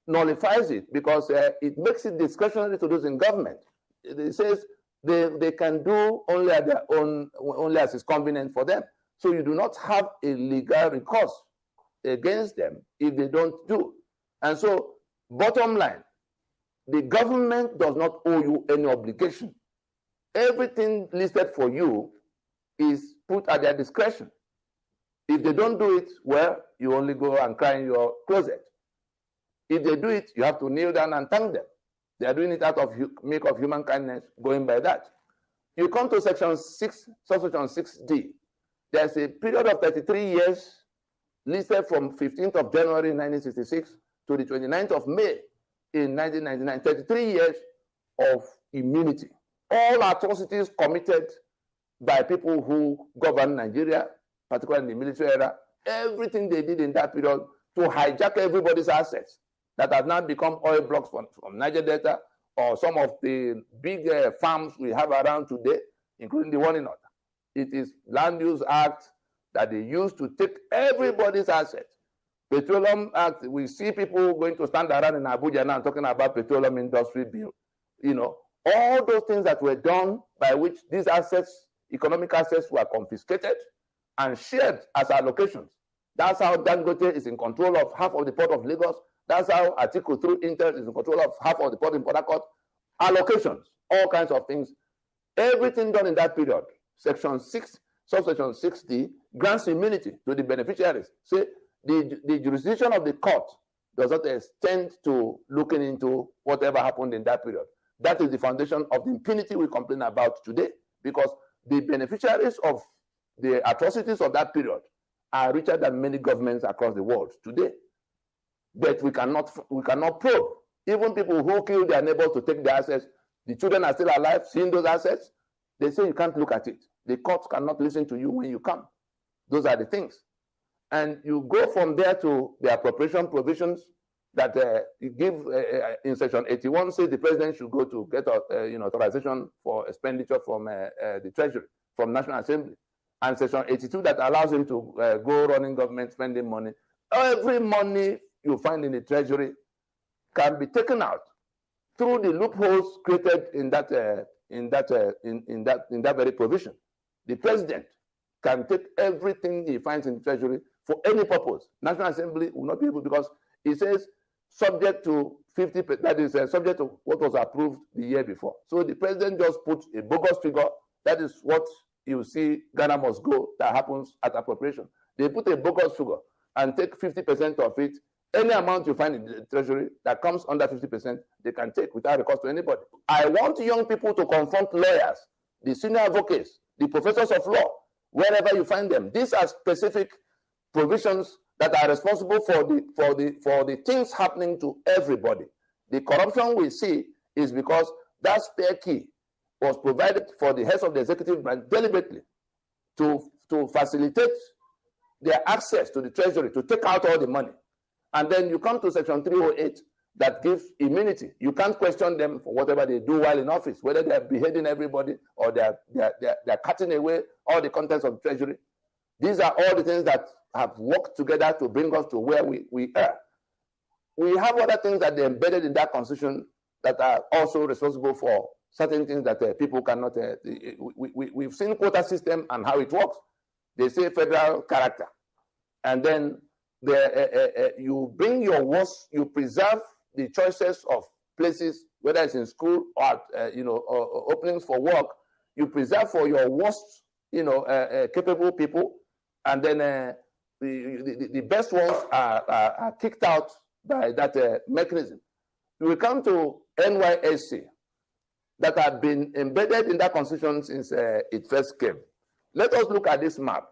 nullifies it because it makes it discretionary to those in government. It says they can do only at their own, only as is convenient for them. So you do not have a legal recourse against them if they don't do. And so, bottom line, the government does not owe you any obligation. Everything listed for you is put at their discretion. If they don't do it, well, you only go and cry in your closet. If they do it, you have to kneel down and thank them. They are doing it out of make of human kindness, going by that. You come to section 6, subsection 6D. There's a period of 33 years listed from 15th of January 1966 to the 29th of May in 1999. 33 years of immunity. All atrocities committed by people who govern Nigeria, particularly in the military era, everything they did in that period to hijack everybody's assets that have now become oil blocks from Niger Delta or some of the big farms we have around today, including the one in Otta. It is Land Use Act that they use to take everybody's assets. Petroleum Act, we see people going to stand around in Abuja now talking about petroleum industry bill. All those things that were done by which these assets, economic assets, were confiscated and shared as allocations. That's how Dangote is in control of half of the port of Lagos. That's how Atiku through Intel is in control of half of the port in Port Harcourt. Allocations, all kinds of things. Everything done in that period. Section 6, subsection 6D, grants immunity to the beneficiaries. Say the jurisdiction of the court does not extend to looking into whatever happened in that period. That is the foundation of the impunity we complain about today, because the beneficiaries of the atrocities of that period are richer than many governments across the world today. But we cannot probe. Even people who kill their neighbors to take their assets, the children are still alive, seeing those assets. They say you can't look at it. The courts cannot listen to you when you come. Those are the things. And you go from there to the appropriation provisions that you give in section 81 says the president should go to get authorization for expenditure from the treasury, from National Assembly. And section 82 that allows him to go running government, spending money. Every money you find in the treasury can be taken out through the loopholes created in that very provision. The president can take everything he finds in the treasury for any purpose. National Assembly will not be able, because it says subject to 50%, that is subject to what was approved the year before. So the president just put a bogus figure. That is what you see Ghana must go that happens at appropriation. They put a bogus figure and take 50% of it. Any amount you find in the treasury that comes under 50%, they can take without recourse to anybody. I want young people to confront lawyers, the senior advocates, the professors of law, wherever you find them. These are specific provisions that are responsible for the things happening to everybody. The corruption we see is because that spare key was provided for the heads of the executive branch deliberately to facilitate their access to the treasury, to take out all the money. And then you come to section 308 that gives immunity. You can't question them for whatever they do while in office, whether they're beheading everybody or they're cutting away all the contents of the treasury. These are all the things that have worked together to bring us to where we are. We have other things that are embedded in that constitution that are also responsible for certain things that people cannot. We've seen quota system and how it works. They say federal character, and then you bring your worst. You preserve the choices of places, whether it's in school or at, or openings for work. You preserve for your worst, capable people, and then the best ones are kicked out by that mechanism. We come to NYSC that have been embedded in that constitution since it first came. Let us look at this map.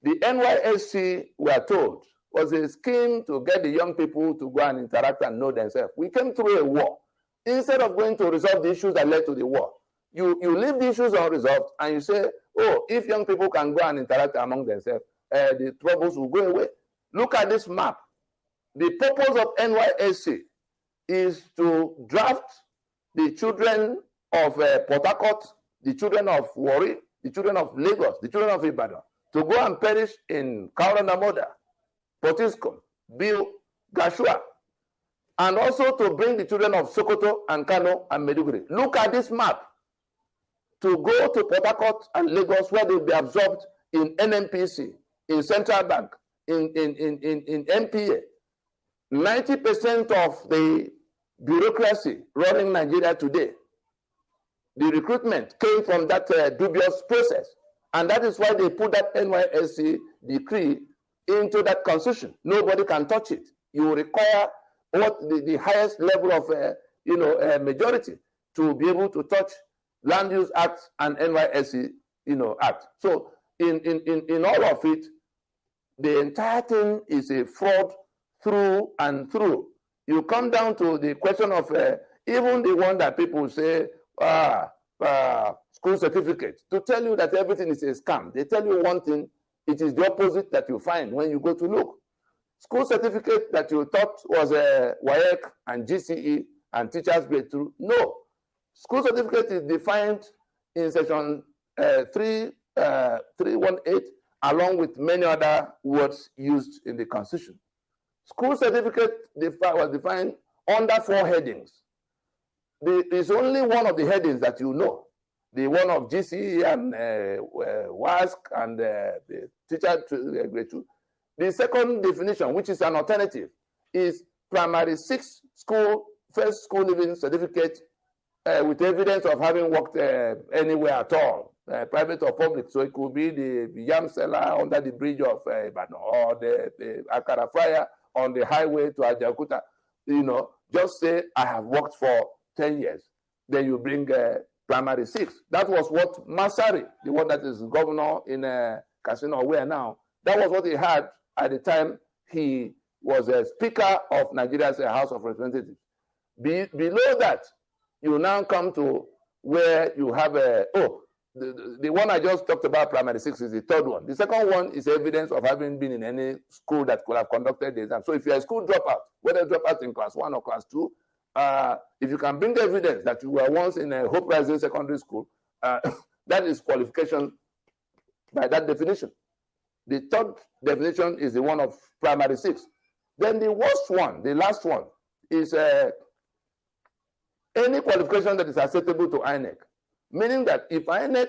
The NYSC, we are told, was a scheme to get the young people to go and interact and know themselves. We came through a war. Instead of going to resolve the issues that led to the war, you leave the issues unresolved and you say, oh, if young people can go and interact among themselves, the troubles will go away. Look at this map. The purpose of NYSC is to draft the children of Port Harcourt, the children of Warri, the children of Lagos, the children of Ibadan, to go and perish in Kaura Namoda, Potiskum, Biu, Gashua, and also to bring the children of Sokoto and Kano and Meduguri. Look at this map. To go to Port Harcourt and Lagos, where they'll be absorbed in NNPC, in Central Bank, in MPA. 90% of the bureaucracy running Nigeria today, the recruitment came from that dubious process. And that is why they put that NYSC decree into that constitution. Nobody can touch it. You require what the highest level of majority to be able to touch Land Use Act and NYSC Act. So in all of it, the entire thing is a fraud through and through. You come down to the question of even the one that people say, school certificate, to tell you that everything is a scam. They tell you one thing, it is the opposite that you find when you go to look. School certificate that you thought was WAEC and GCE and teachers grade 2, no. School certificate is defined in section 318, along with many other words used in the Constitution. School certificate was defined under 4 headings. It's only one of the headings that you know, the one of GCE and WASC and the teacher grade 2. The second definition, which is an alternative, is primary 6 school, first school living certificate with evidence of having worked anywhere at all, private or public. So it could be the yam seller under the bridge of Ibadan, or the Akara fryer on the highway to Ajaokuta. Just say, I have worked for 10 years. then you bring primary 6. That was what Masari, the one that is governor in Casino, where now, that was what he had at the time he was a Speaker of Nigeria's House of Representatives. Below that, you now come to where you have the one I just talked about, primary 6, is the third one. The second one is evidence of having been in any school that could have conducted the exam. So if you're a school dropout, whether dropout in class 1 or class 2, if you can bring evidence that you were once in a Hope Rising secondary school, that is qualification by that definition. The third definition is the one of primary 6. Then the worst one, the last one, is any qualification that is acceptable to INEC. Meaning that if INEC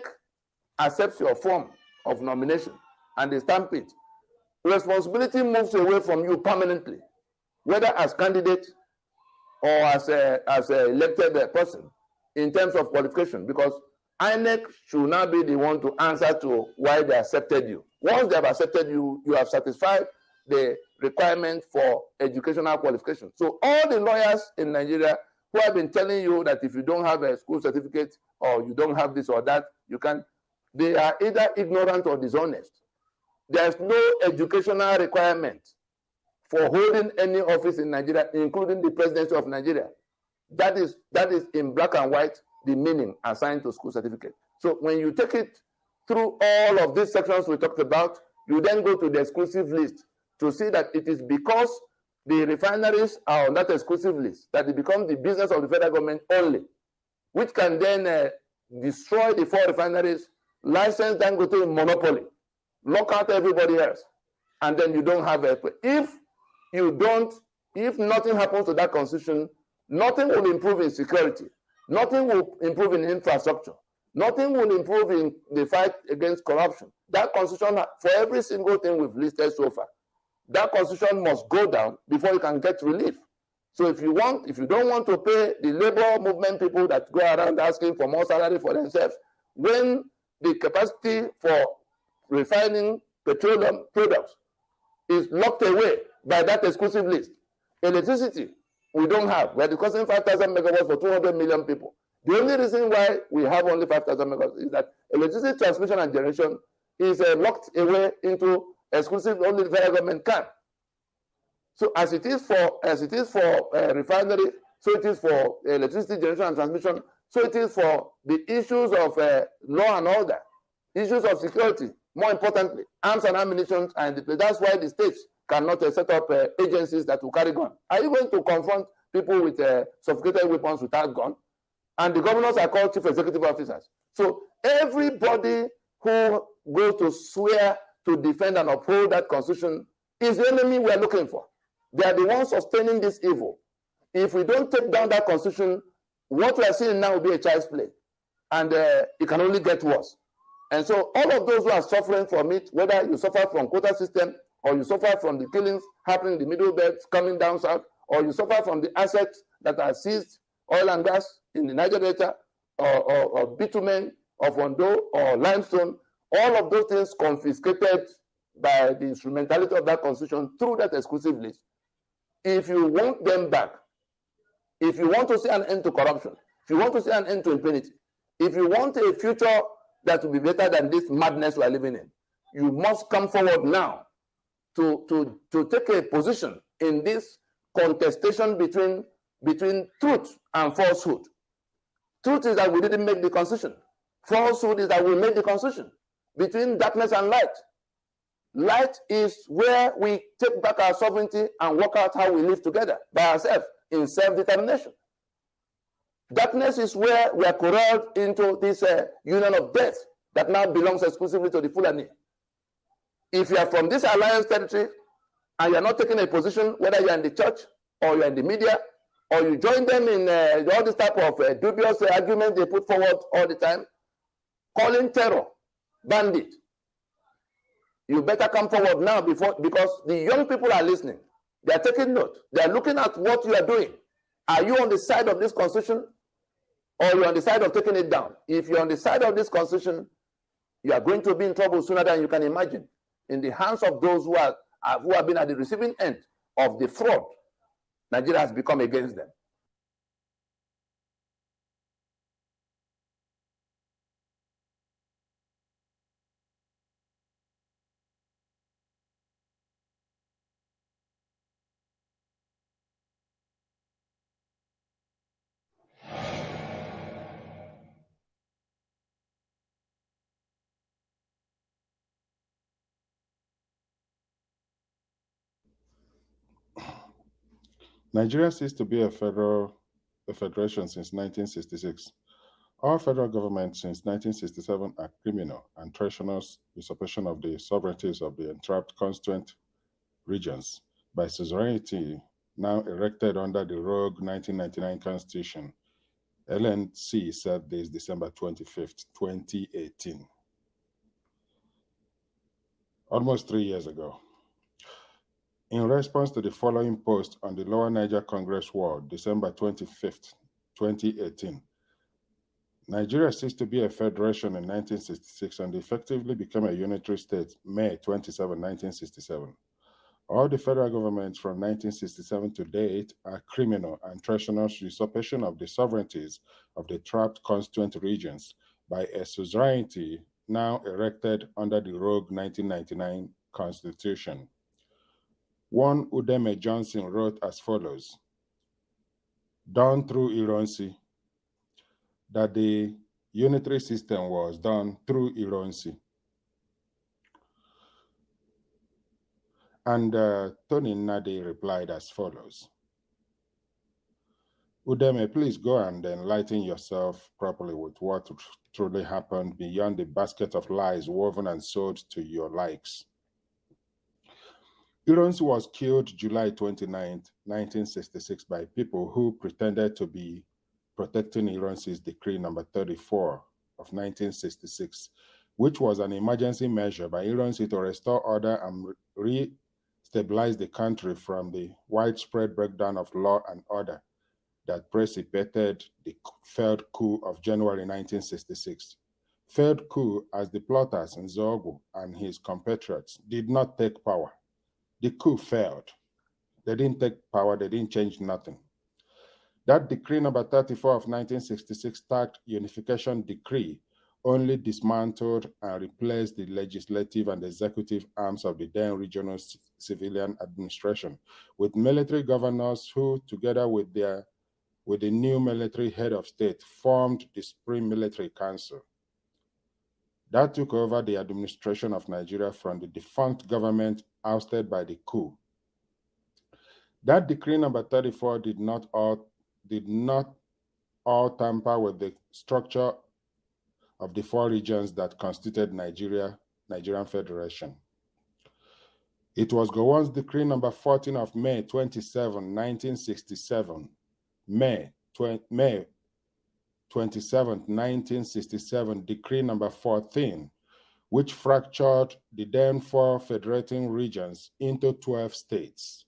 accepts your form of nomination and they stamp it, responsibility moves away from you permanently, whether as candidate or as a elected person in terms of qualification, because INEC should now be the one to answer to why they accepted you. Once they have accepted you, you have satisfied the requirement for educational qualification. So all the lawyers in Nigeria who have been telling you that if you don't have a school certificate or you don't have this or that, you can, they are either ignorant or dishonest. There's no educational requirement for holding any office in Nigeria, including the presidency of Nigeria. That is in black and white the meaning assigned to school certificate. So when you take it through all of these sections we talked about, you then go to the exclusive list to see that it is because the refineries are on that exclusive list that it becomes the business of the federal government only, which can then destroy the 4 refineries, license them, go to monopoly, lock out everybody else, and then you don't have a. If nothing happens to that constitution, nothing will improve in security, nothing will improve in infrastructure, nothing will improve in the fight against corruption. That constitution, for every single thing we've listed so far, that constitution must go down before you can get relief. So if you don't want to pay the labor movement people that go around asking for more salary for themselves, when the capacity for refining petroleum products is locked away by that exclusive list, electricity we don't have. We're discussing 5,000 megawatts for 200 million people. The only reason why we have only 5,000 megawatts is that electricity transmission and generation is locked away into exclusive, only the federal government can. So as it is for refinery, so it is for electricity generation and transmission, so it is for the issues of law and order, issues of security, more importantly, arms and ammunition, and that's why the states cannot set up agencies that will carry gun. Are you going to confront people with sophisticated weapons without gun? And the governors are called chief executive officers. So everybody who goes to swear to defend and uphold that constitution is the enemy we are looking for. They are the ones sustaining this evil. If we don't take down that constitution, what we are seeing now will be a child's play. And it can only get worse. And so all of those who are suffering from it, whether you suffer from quota system, or you suffer from the killings happening in the middle belt coming down south, or you suffer from the assets that are seized, oil and gas in the Niger Delta, or bitumen of Ondo, or limestone, all of those things confiscated by the instrumentality of that constitution through that exclusive list. If you want them back, if you want to see an end to corruption, if you want to see an end to impunity, if you want a future that will be better than this madness we are living in, you must come forward now to take a position in this contestation between truth and falsehood. Truth is that we didn't make the constitution. Falsehood is that we made the constitution. Between darkness and light. Light is where we take back our sovereignty and work out how we live together by ourselves in self-determination. Darkness is where we are corralled into this union of death that now belongs exclusively to the Fulani. If you are from this alliance territory and you are not taking a position, whether you are in the church or you are in the media, or you join them in all this type of dubious arguments they put forward all the time, calling terror bandit, you better come forward now because the young people are listening. They are taking note. They are looking at what you are doing. Are you on the side of this constitution or you're on the side of taking it down? If you're on the side of this constitution, you are going to be in trouble sooner than you can imagine, in the hands of those who have been at the receiving end of the fraud Nigeria has become against them. Nigeria ceased to be a federation since 1966. All federal governments since 1967 are criminal and treasonous usurpation of the sovereignties of the entrapped constituent regions by suzerainty now erected under the rogue 1999 Constitution. LNC said this December 25th, 2018, almost 3 years ago. In response to the following post on the Lower Niger Congress wall, December 25th, 2018, Nigeria ceased to be a federation in 1966 and effectively became a unitary state May 27, 1967. All the federal governments from 1967 to date are criminal and treasonous usurpation of the sovereignties of the trapped constituent regions by a suzerainty now erected under the rogue 1999 Constitution. One Udeme Johnson wrote as follows: done through Ironsi, that the unitary system was done through Ironsi. And Tony Nadi replied as follows: Udeme, please go and enlighten yourself properly with what truly happened beyond the basket of lies woven and sold to your likes. Ironsi was killed July 29, 1966 by people who pretended to be protecting Ironsi's Decree number 34 of 1966, which was an emergency measure by Ironsi to restore order and re-stabilize the country from the widespread breakdown of law and order that precipitated the failed coup of January 1966. Failed coup as the plotters Nzogu and his compatriots did not take power. The coup failed. They didn't take power, they didn't change nothing. That decree number 34 of 1966 tagged unification decree only dismantled and replaced the legislative and executive arms of the then regional civilian administration with military governors who, together with the new military head of state, formed the Supreme Military Council. That took over the administration of Nigeria from the defunct government ousted by the coup. That decree number 34 did not all tamper with the structure of the four regions that constituted Nigerian Federation. It was Gowon's decree number 14 of May 27, 1967, May 27, 1967, decree number 14, which fractured the then four federating regions into 12 states.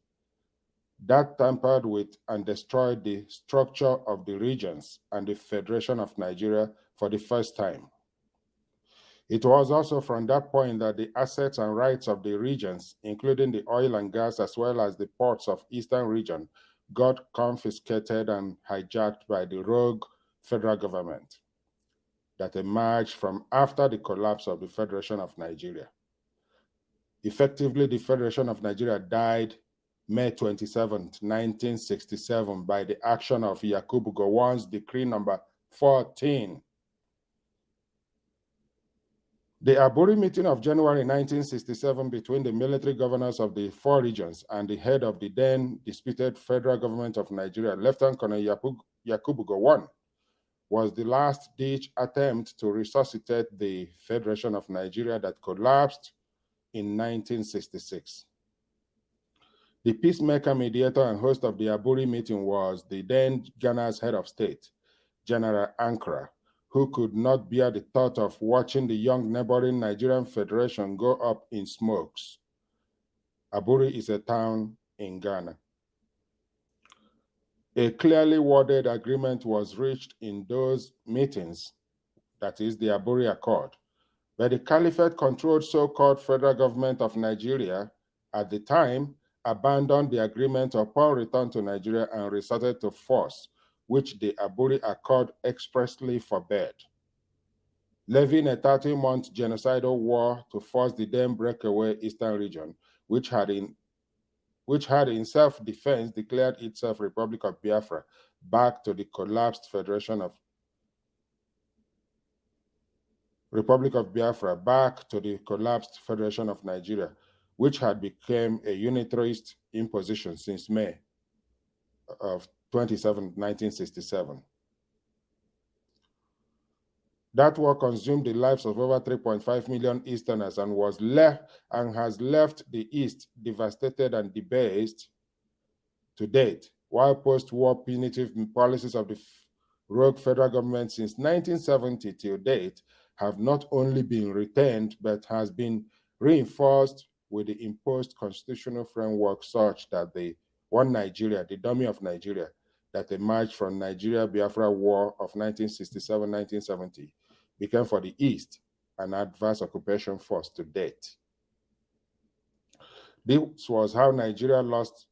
That tampered with and destroyed the structure of the regions and the Federation of Nigeria for the first time. It was also from that point that the assets and rights of the regions, including the oil and gas as well as the ports of Eastern region, got confiscated and hijacked by the rogue federal government that emerged from after the collapse of the Federation of Nigeria. Effectively, the Federation of Nigeria died May 27, 1967, by the action of Yakubu Gowon's decree number 14. The Aburi meeting of January 1967 between the military governors of the four regions and the head of the then disputed federal government of Nigeria, Lieutenant Colonel Yakubu Gowon, was the last-ditch attempt to resuscitate the Federation of Nigeria that collapsed in 1966. The peacemaker, mediator, and host of the Aburi meeting was the then Ghana's head of state, General Ankara, who could not bear the thought of watching the young neighboring Nigerian Federation go up in smokes. Aburi is a town in Ghana. A clearly worded agreement was reached in those meetings, that is the Aburi Accord, but the Caliphate-controlled so-called federal government of Nigeria at the time abandoned the agreement upon return to Nigeria and resorted to force, which the Aburi Accord expressly forbade, levying a 30-month genocidal war to force the then breakaway Eastern region, which had in self-defense declared itself Republic of Biafra, back to the collapsed Republic of Biafra, back to the collapsed Federation of Nigeria, which had become a unitarist imposition since May. of 1967. That war consumed the lives of over 3.5 million Easterners and has left the East devastated and debased to date, while post-war punitive policies of the rogue federal government since 1970 till date have not only been retained but has been reinforced with the imposed constitutional framework such that the one Nigeria, the dummy of Nigeria, that emerged from Nigeria-Biafra War of 1967-1970 became for the East an adverse occupation force to date. This was how Nigeria lost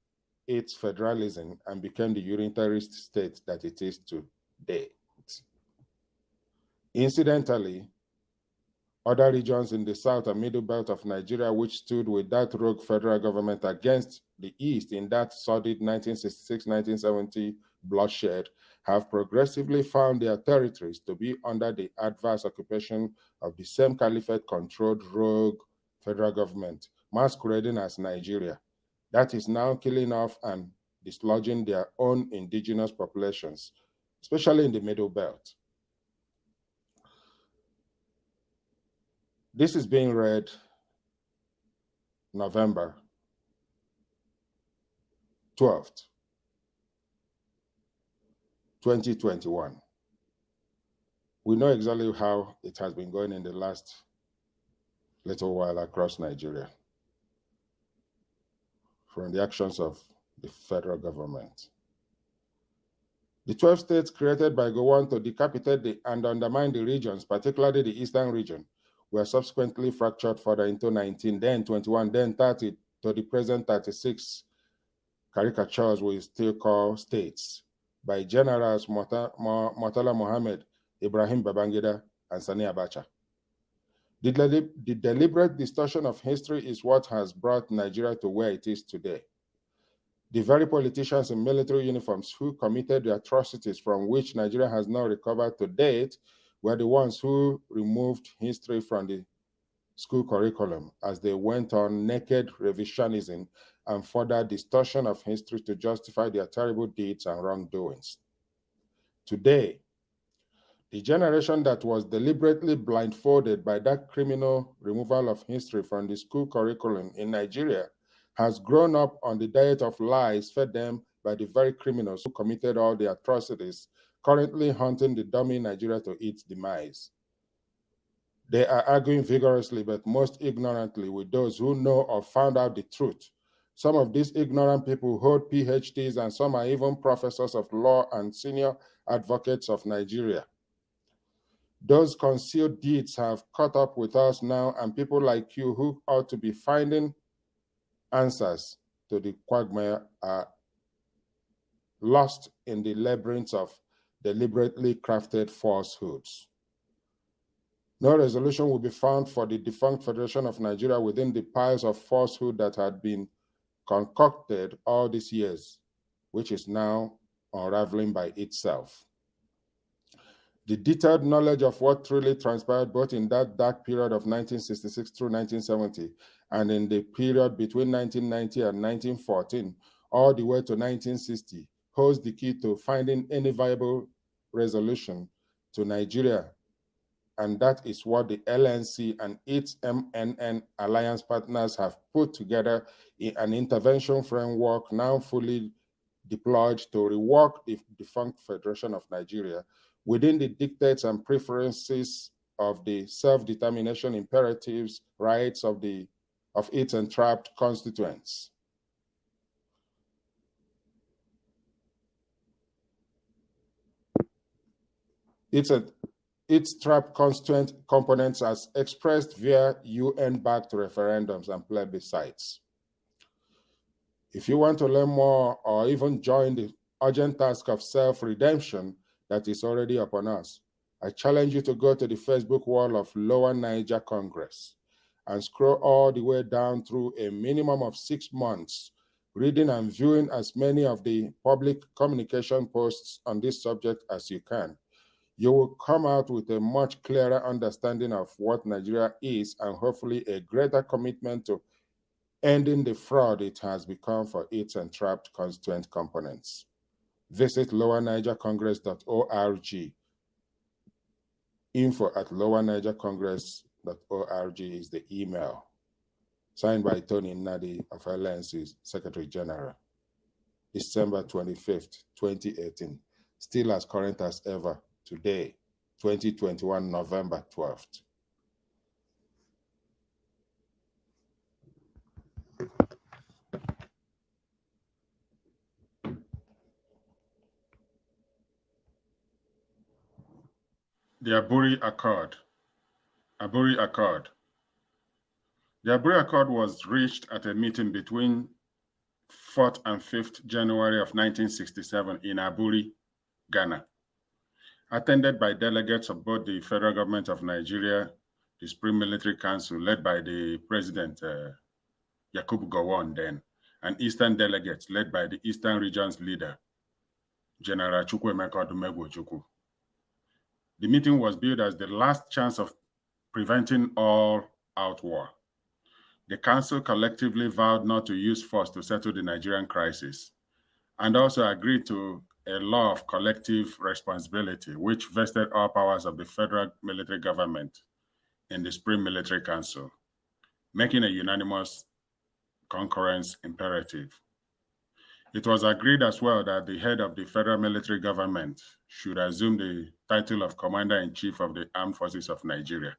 its federalism and became the unitarist state that it is today. Incidentally, other regions in the south and middle belt of Nigeria which stood with that rogue federal government against the East in that sordid 1966-1970 bloodshed have progressively found their territories to be under the adverse occupation of the same caliphate-controlled rogue federal government, masquerading as Nigeria, that is now killing off and dislodging their own indigenous populations, especially in the middle belt. This is being read November 12th, 2021. We know exactly how it has been going in the last little while across Nigeria from the actions of the federal government. The 12 states created by Gowon to decapitate and undermine the regions, particularly the eastern region, were subsequently fractured further into 19, then 21, then 30, to the present 36 caricatures we still call states by generals Murtala Mohammed, Ibrahim Babangida, and Sani Abacha. The deliberate distortion of history is what has brought Nigeria to where it is today. The very politicians in military uniforms who committed the atrocities from which Nigeria has not recovered to date were the ones who removed history from the school curriculum as they went on naked revisionism and further distortion of history to justify their terrible deeds and wrongdoings. Today, the generation that was deliberately blindfolded by that criminal removal of history from the school curriculum in Nigeria has grown up on the diet of lies fed them by the very criminals who committed all the atrocities, currently hunting the dummy Nigeria to its demise. They are arguing vigorously, but most ignorantly, with those who know or found out the truth. Some of these ignorant people hold PhDs, and some are even professors of law and senior advocates of Nigeria. Those concealed deeds have caught up with us now, and people like you who ought to be finding answers to the quagmire are lost in the labyrinth of deliberately crafted falsehoods. No resolution will be found for the defunct Federation of Nigeria within the piles of falsehood that had been concocted all these years, which is now unraveling by itself. The detailed knowledge of what truly transpired both in that dark period of 1966 through 1970 and in the period between 1990 and 1914, all the way to 1960, holds the key to finding any viable resolution to Nigeria. And that is what the LNC and its MNN alliance partners have put together in an intervention framework now fully deployed to rework the defunct Federation of Nigeria within the dictates and preferences of the self-determination imperatives, rights of its entrapped constituents. Its trapped constituent components as expressed via UN-backed referendums and plebiscites. If you want to learn more or even join the urgent task of self-redemption that is already upon us, I challenge you to go to the Facebook wall of Lower Niger Congress and scroll all the way down through a minimum of 6 months, reading and viewing as many of the public communication posts on this subject as you can. You will come out with a much clearer understanding of what Nigeria is and hopefully a greater commitment to ending the fraud it has become for its entrapped constituent components. Visit lowernigercongress.org. info@lowernigercongress.org is the email. Signed by Tony Nnadi of LNC's Secretary General. December 25th, 2018. Still as current as ever. Today, 2021, November 12th. The Aburi Accord. Aburi Accord. The Aburi Accord was reached at a meeting between 4th and 5th January of 1967 in Aburi, Ghana, attended by delegates of both the federal government of Nigeria, the Supreme Military Council led by the President Yakubu Gowon then, and Eastern delegates led by the Eastern Region's leader, General Chukwuemeka Odumegwu. The meeting was billed as the last chance of preventing all-out war. The Council collectively vowed not to use force to settle the Nigerian crisis, and also agreed to a law of collective responsibility, which vested all powers of the federal military government in the Supreme Military Council, making a unanimous concurrence imperative. It was agreed as well that the head of the federal military government should assume the title of Commander-in-Chief of the Armed Forces of Nigeria.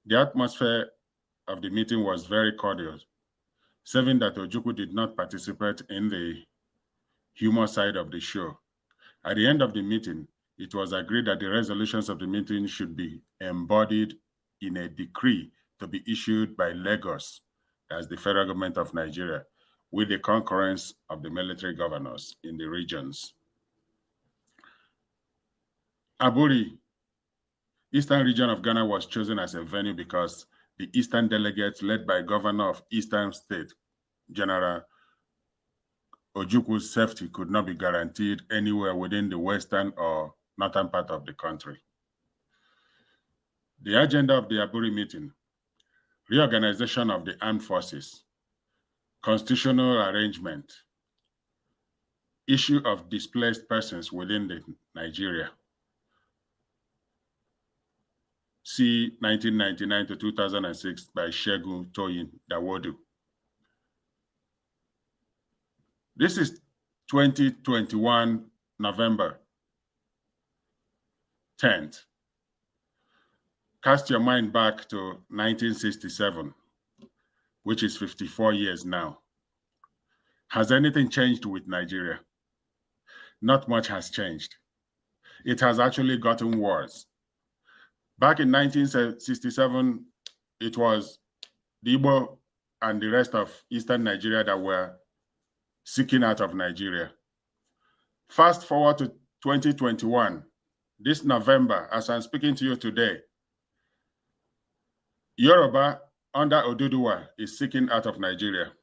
The atmosphere of the meeting was very cordial, saving that Ojukwu did not participate in the humor side of the show. At the end of the meeting, it was agreed that the resolutions of the meeting should be embodied in a decree to be issued by Lagos, as the federal government of Nigeria, with the concurrence of the military governors in the regions. Aburi, Eastern region of Ghana, was chosen as a venue because the Eastern delegates led by Governor of Eastern State, General Ojukwu's safety could not be guaranteed anywhere within the western or northern part of the country. The agenda of the Aburi meeting: reorganization of the armed forces, constitutional arrangement, issue of displaced persons within Nigeria. See 1999 to 2006 by Segun Toyin Dawodu. This is 2021, November 10th. Cast your mind back to 1967, which is 54 years now. Has anything changed with Nigeria? Not much has changed. It has actually gotten worse. Back in 1967, it was the Igbo and the rest of Eastern Nigeria that were seeking out of Nigeria. Fast forward to 2021, this November, as I'm speaking to you today, Yoruba under Oduduwa is seeking out of Nigeria.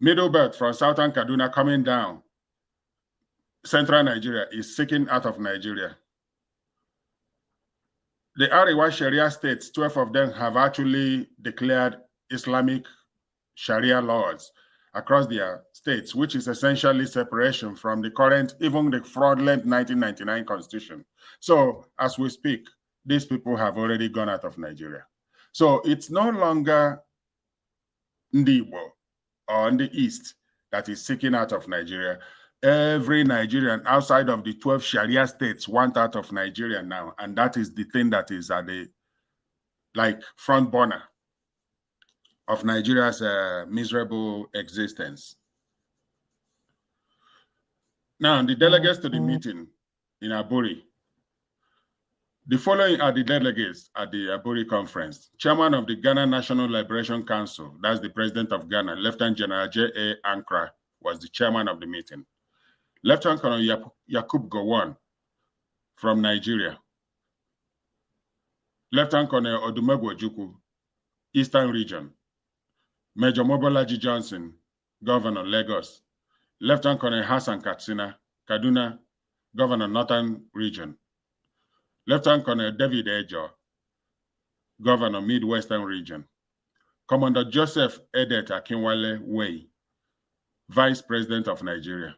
Middle Belt from southern Kaduna coming down, central Nigeria is seeking out of Nigeria. The Arewa Sharia states, 12 of them have actually declared Islamic Sharia laws across their states, which is essentially separation from the current, even the fraudulent 1999 constitution. So as we speak, these people have already gone out of Nigeria. So it's no longer Ndibo or in the East that is seeking out of Nigeria. Every Nigerian outside of the 12 Sharia states want out of Nigeria now. And that is the thing that is at the front burner of Nigeria's miserable existence. Now, the delegates to the meeting in Aburi. The following are the delegates at the Aburi conference. Chairman of the Ghana National Liberation Council, that's the president of Ghana, Lieutenant General J.A. Ankra, was the chairman of the meeting. Lieutenant Colonel Yakub Gowon from Nigeria. Lieutenant Colonel Odumegwu Ojukwu, Eastern Region. Major Mobolaji Johnson, Governor, Lagos. Lieutenant Colonel Hassan Katsina, Kaduna, Governor, Northern Region. Lieutenant Colonel David Ejo, Governor, Midwestern Region. Commander Joseph Edet Akinwale Wey, Vice President of Nigeria.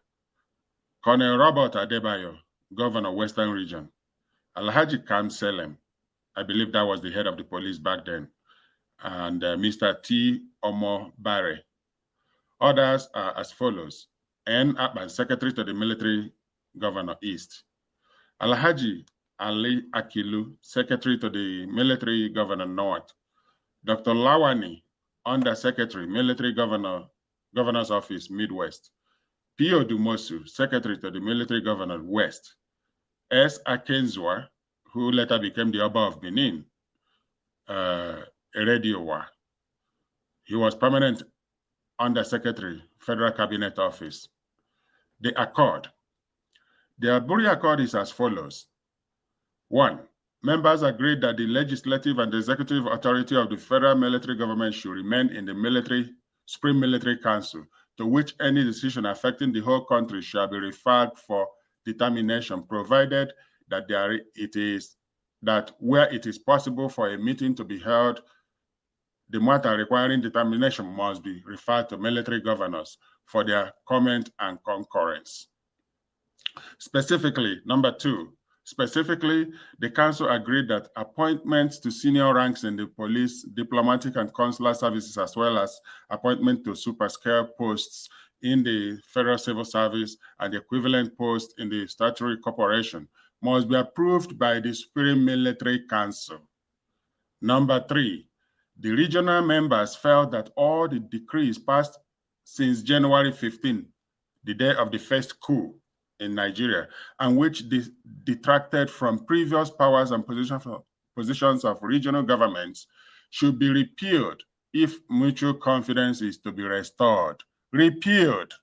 Colonel Robert Adebayo, Governor, Western Region. Alhaji Kam Selem, I believe that was the head of the police back then, and Mr. T. Omo Bare. Others are as follows. N. Akpan, Secretary to the Military Governor East. Alhaji Ali Akilu, Secretary to the Military Governor North. Dr. Lawani, Under Secretary, Military Governor's Office, Midwest. P.O. Dumosu, Secretary to the Military Governor West. S. Akenzwa, who later became the Oba of Benin, Erediowa. He was permanent Under Secretary, Federal Cabinet Office. The Accord. The Aburi Accord is as follows. 1. Members agreed that the legislative and executive authority of the federal military government should remain in the Supreme Military Council, to which any decision affecting the whole country shall be referred for determination, provided that where it is possible for a meeting to be held, the matter requiring determination must be referred to military governors for their comment and concurrence. Specifically, number 2, specifically, the council agreed that appointments to senior ranks in the police, diplomatic and consular services, as well as appointment to superscale posts in the federal civil service and the equivalent post in the statutory corporation must be approved by the Supreme Military Council. Number 3, the regional members felt that all the decrees passed since January 15, the day of the first coup in Nigeria, and which detracted from previous powers and positions of regional governments, should be repealed if mutual confidence is to be restored. Repealed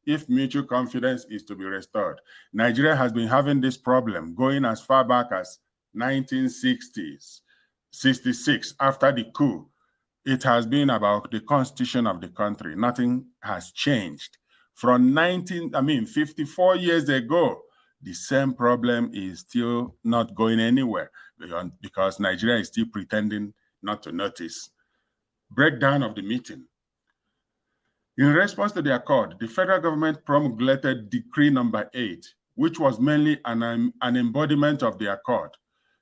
if mutual confidence is to be restored. Nigeria has been having this problem going as far back as 1966, after the coup. It has been about the constitution of the country. Nothing has changed. From 54 years ago, the same problem is still not going anywhere because Nigeria is still pretending not to notice. Breakdown of the meeting. In response to the accord, the federal government promulgated Decree Number 8, which was mainly an embodiment of the accord.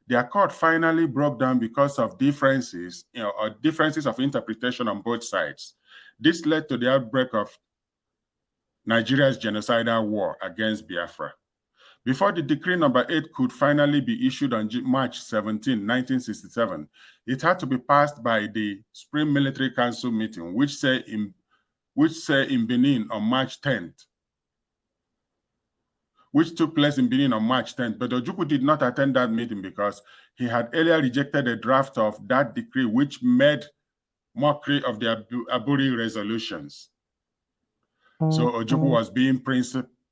The accord finally broke down because of differences of interpretation on both sides. This led to the outbreak of Nigeria's genocidal war against Biafra. Before the Decree Number 8 could finally be issued on March 17, 1967, it had to be passed by the Supreme Military Council meeting, which say in Benin on March 10th, which took place in Benin on March 10th. But Ojukwu did not attend that meeting because he had earlier rejected a draft of that decree, which made mockery of the Aburi resolutions. So Ojukwu was being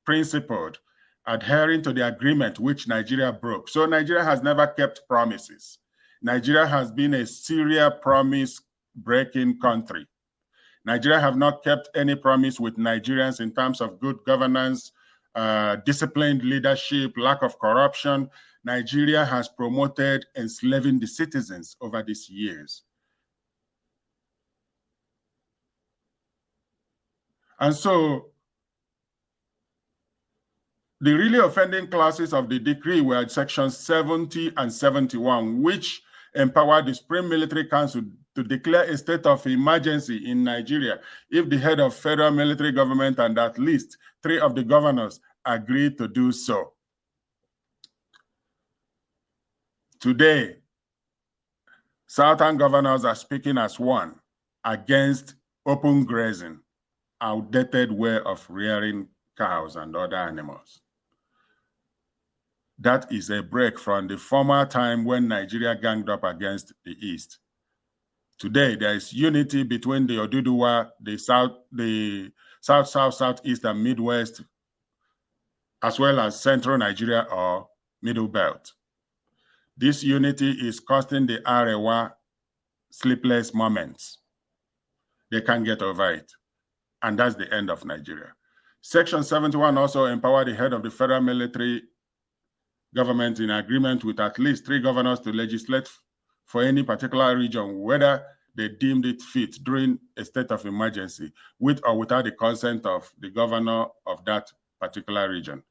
principled, adhering to the agreement which Nigeria broke. So Nigeria has never kept promises. Nigeria has been a serial promise-breaking country. Nigeria have not kept any promise with Nigerians in terms of good governance, disciplined leadership, lack of corruption. Nigeria has promoted enslaving the citizens over these years. And so the really offending clauses of the decree were sections 70 and 71, which empowered the Supreme Military Council to declare a state of emergency in Nigeria if the head of federal military government and at least 3 of the governors agreed to do so. Today, Southern governors are speaking as one against open grazing, outdated way of rearing cows and other animals. That is a break from the former time when Nigeria ganged up against the East. Today, there is unity between the Oduduwa, the South, Southeast, and Midwest, as well as Central Nigeria or Middle Belt. This unity is costing the Arewa sleepless moments. They can't get over it. And that's the end of Nigeria. Section 71 also empowered the head of the federal military government in agreement with at least 3 governors to legislate for any particular region, whether they deemed it fit during a state of emergency, with or without the consent of the governor of that particular region.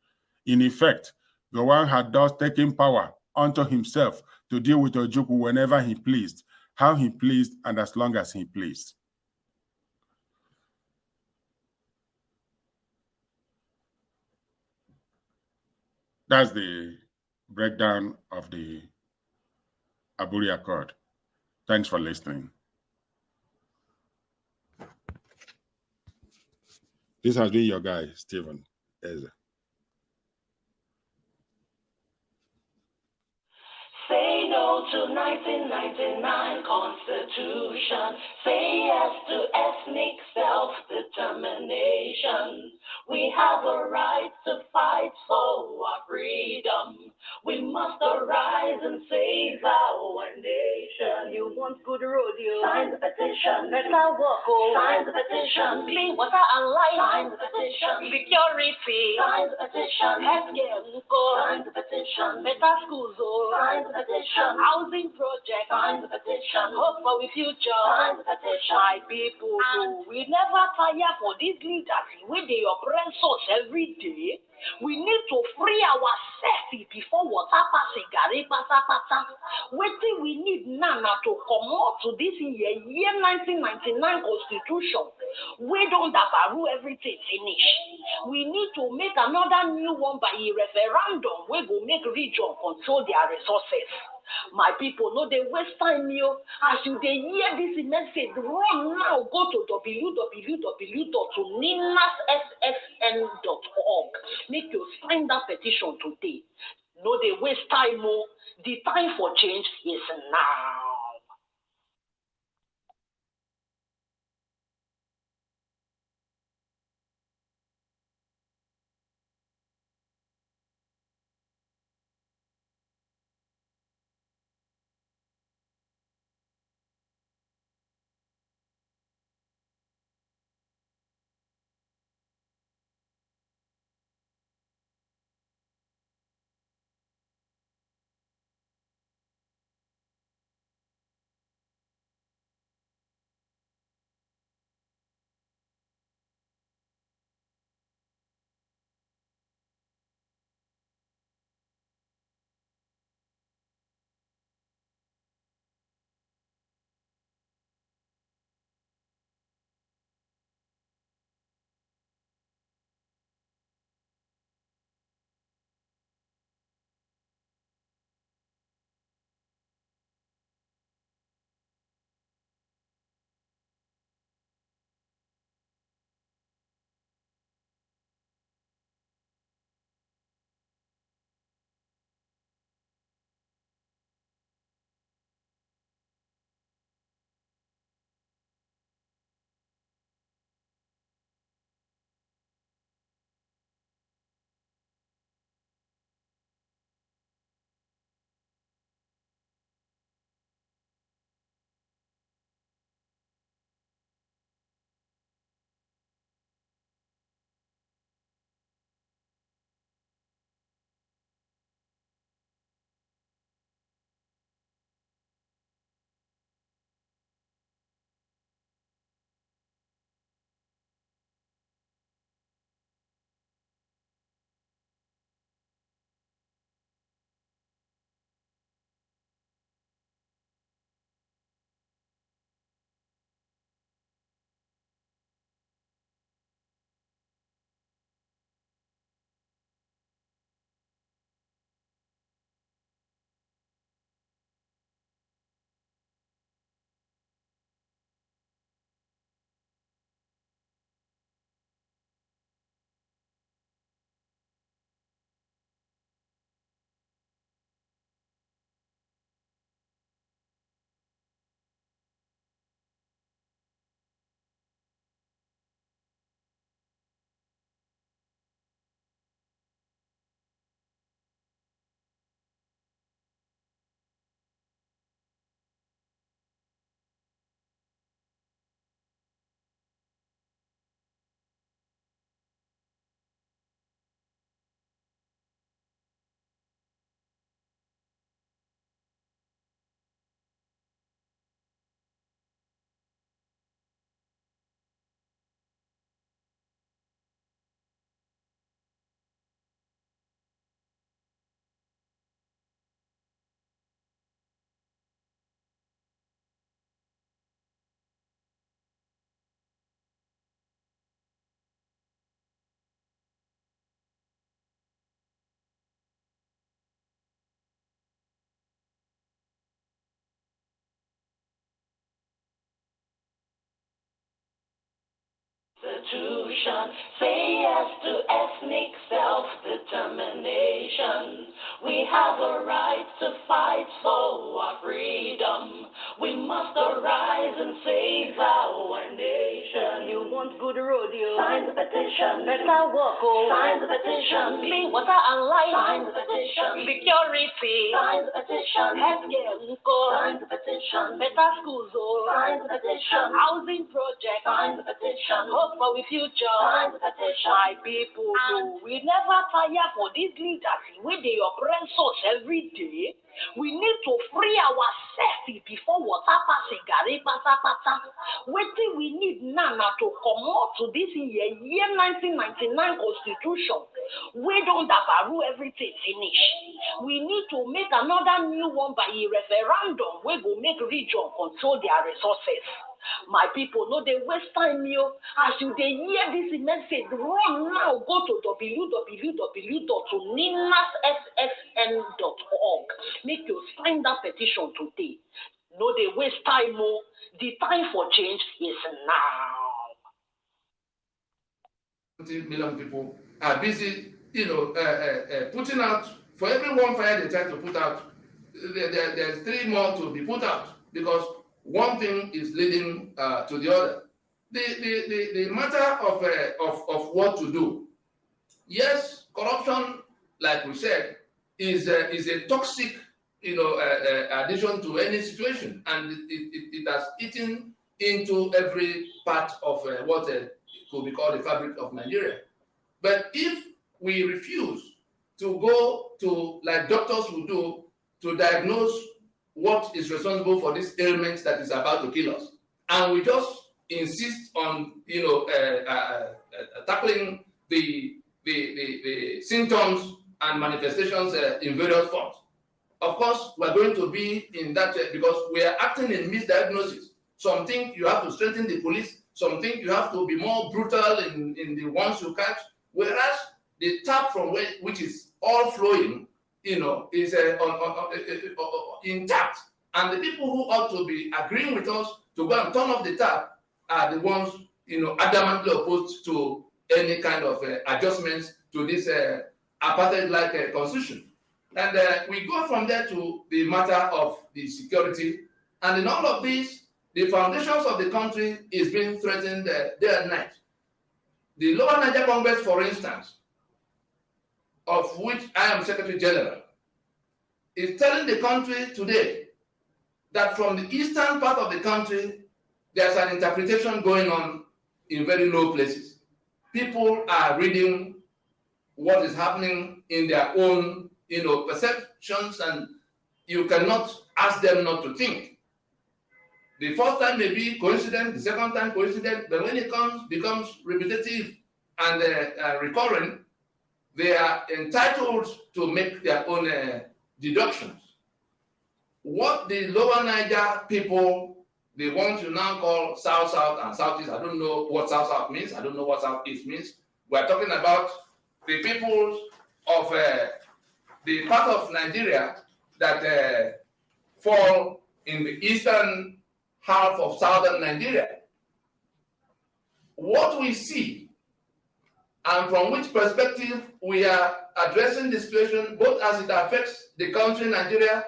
In effect, Gowon had thus taken power unto himself to deal with Ojukwu whenever he pleased, how he pleased, and as long as he pleased. That's the breakdown of the Aburi Accord. Thanks for listening. This has been your guy, Stephen Eze. Say no to 1999 Constitution. Say yes to ethnic self-determination. We have a right to fight for our freedom. We must arise and save our nation. You want good rodeo? Sign the petition. Better work. Sign the petition. Clean water and light. Sign the petition. Security. Sign the petition. Healthcare. Sign the petition. Better schools. Sign the petition. Housing project. Sign the petition. Hope for the future. Sign the petition. My people, we never tire for these leaders with the oppress us every day. We need to free ourselves before water passing Gary pata pata. Waiting we need now to come out to this year 1999 Constitution. We don't have everything finish. We need to make another new one by a referendum. We go make region control their resources. My people, no, they waste time, yo. As you they hear this message, run now, go to www.ninassfn.org. Make you sign that petition today. No, they waste time, mo. The time for change is now. Constitution. Say yes to ethnic self-determination. We have a right to fight for our freedom. We must arise and save our nation. You want good road, you sign the petition. Better work, oh, sign the petition. Clean water and light, sign the petition. Security, sign the petition. Healthcare, sign the petition. Better schools, oh, sign the petition. Housing project, sign the petition. Hope for the future, sign the petition. My people, we never tire for these leaders when they oppress us every day. We need to free ourselves before water passing Gary pata pata. Waiting we need now to come out to this year 1999 Constitution. We don't dabaru everything finish. We need to make another new one by a referendum. We go make region control their resources. My people, no, they waste time, yo. As you they hear this message, run now, go to www.ninassfn.org. Make you sign that petition today. No, they waste time, mo. The time for change is now. 20 million people are busy, putting out, for every one fire they try to put out, there's 3 more to be put out because one thing is leading to the other. The matter of what to do. Yes, corruption, like we said, is a toxic, addition to any situation, and it has eaten into every part of what could be called the fabric of Nigeria. But if we refuse to go to, like doctors will do, to diagnose what is responsible for this ailment that is about to kill us, and we just insist on tackling the symptoms and manifestations in various forms, of course we're going to be in that because we are acting in misdiagnosis. Some think you have to strengthen the police, some think you have to be more brutal in the ones you catch, whereas the tap from which is all flowing is intact. And the people who ought to be agreeing with us to go and turn off the tap are the ones, adamantly opposed to any kind of adjustments to this apartheid-like constitution. And we go from there to the matter of the security. And in all of this, the foundations of the country is being threatened day and night. The Lower Niger Congress, for instance, of which I am Secretary General, is telling the country today that from the eastern part of the country, there's an interpretation going on in very low places. People are reading what is happening in their own, perceptions, and you cannot ask them not to think. The first time may be coincident, the second time coincident, but when it becomes repetitive and recurring, they are entitled to make their own deductions. What the Lower Niger people, they want to now call South-South and Southeast. I don't know what South-South means. I don't know what Southeast means. We're talking about the peoples of the part of Nigeria that fall in the eastern half of southern Nigeria. What we see, and from which perspective we are addressing the situation, both as it affects the country Nigeria,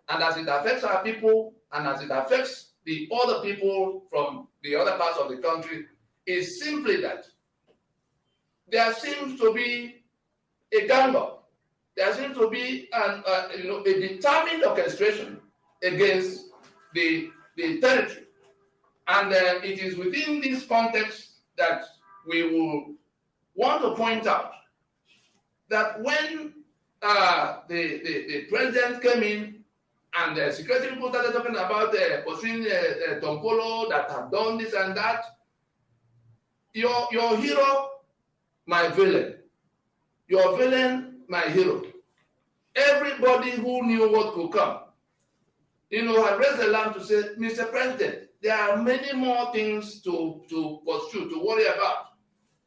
and as it affects our people, and as it affects the other people from the other parts of the country, is simply that there seems to be a gang-up. There seems to be a determined orchestration against the territory. And it is within this context that we will want to point out that when the president came in and the security people started talking about pursuing Tompolo that have done this and that, your hero, my villain. Your villain, my hero. Everybody who knew what could come, had raised the lamp to say, Mr. President, there are many more things to pursue, to worry about.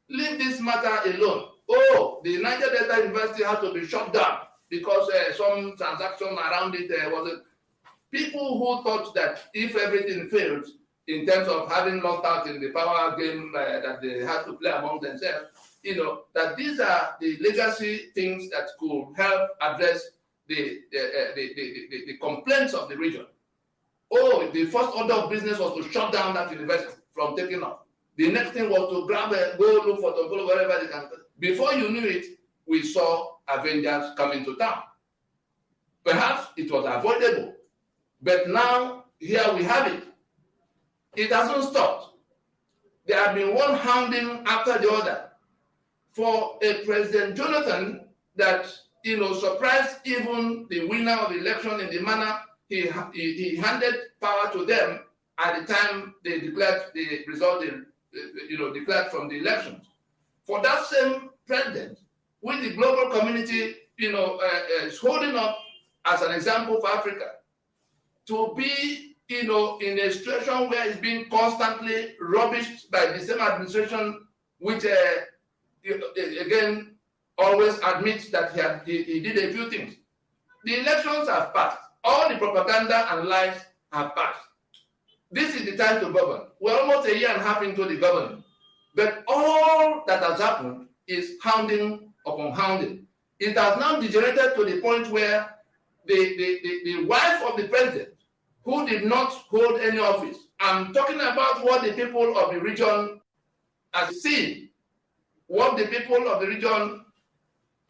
Leave this matter alone. Oh, the Niger Delta University had to be shut down because some transaction around it wasn't. People who thought that if everything failed, in terms of having lost out in the power game that they had to play among themselves, that these are the legacy things that could help address the complaints of the region. Oh, the first order of business was to shut down that university from taking off. The next thing was to go look for Tokolo wherever they can. Before you knew it, we saw Avengers coming to town. Perhaps it was avoidable, but now here we have it. It hasn't stopped. There have been one hounding after the other for a President Jonathan that surprised even the winner of the election in the manner he handed power to them at the time they declared the result, declared from the elections. For that same president, with the global community, is holding up as an example for Africa, to be, in a situation where it's being constantly rubbished by the same administration, which, again, always admits that he did a few things. The elections have passed. All the propaganda and lies have passed. This is the time to govern. We're almost a year and a half into the government. But all that has happened is hounding upon hounding. It has now degenerated to the point where the wife of the president, who did not hold any office, I'm talking about what the people of the region are seeing, what the people of the region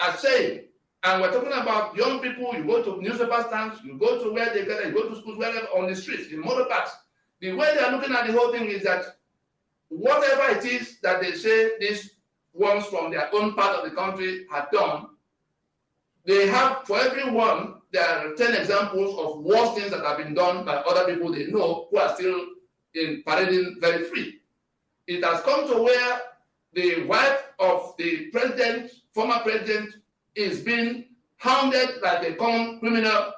are saying. And we're talking about young people. You go to newspaper stands, you go to where they gather, you go to schools, wherever, on the streets, in motor parks. The way they are looking at the whole thing is that whatever it is that they say these ones from their own part of the country have done, they have, for everyone, there are 10 examples of worse things that have been done by other people they know who are still parading very free. It has come to where the wife of the president, former president, is being hounded like a common criminal,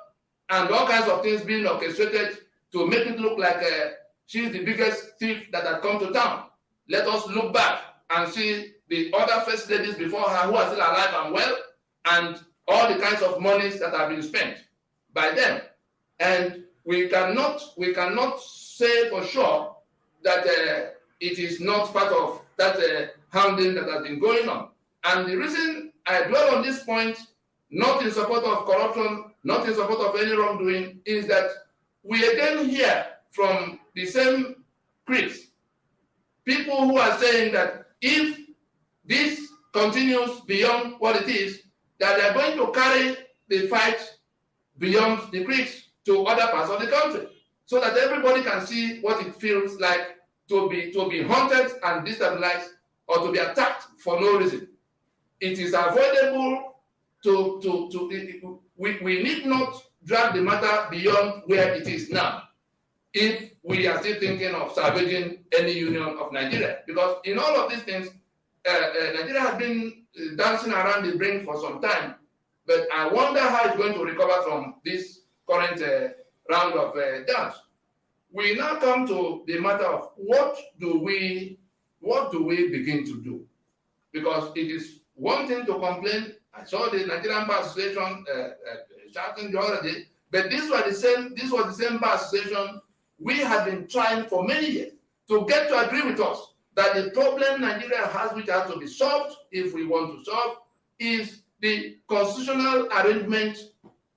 and all kinds of things being orchestrated to make it look like she's the biggest thief that had come to town. Let us look back and see the other first ladies before her who are still alive and well, and all the kinds of monies that have been spent by them. And we cannot say for sure that it is not part of that hounding that has been going on. And the reason I dwell on this point, not in support of corruption, not in support of any wrongdoing, is that we again hear from the same critics, people who are saying that if this continues beyond what it is, that they're going to carry the fight beyond the creeks to other parts of the country, so that everybody can see what it feels like to be haunted and destabilized, or to be attacked for no reason. It is avoidable we need not drag the matter beyond where it is now, if we are still thinking of salvaging any union of Nigeria. Because in all of these things, Nigeria has been dancing around the brink for some time, but I wonder how it's going to recover from this current round of dance. We now come to the matter of what do we begin to do? Because it is one thing to complain. I saw the Nigerian Bar Association shouting the other day, but this was the same bar association we have been trying for many years to get to agree with us that the problem Nigeria has, which has to be solved if we want to solve, is the constitutional arrangement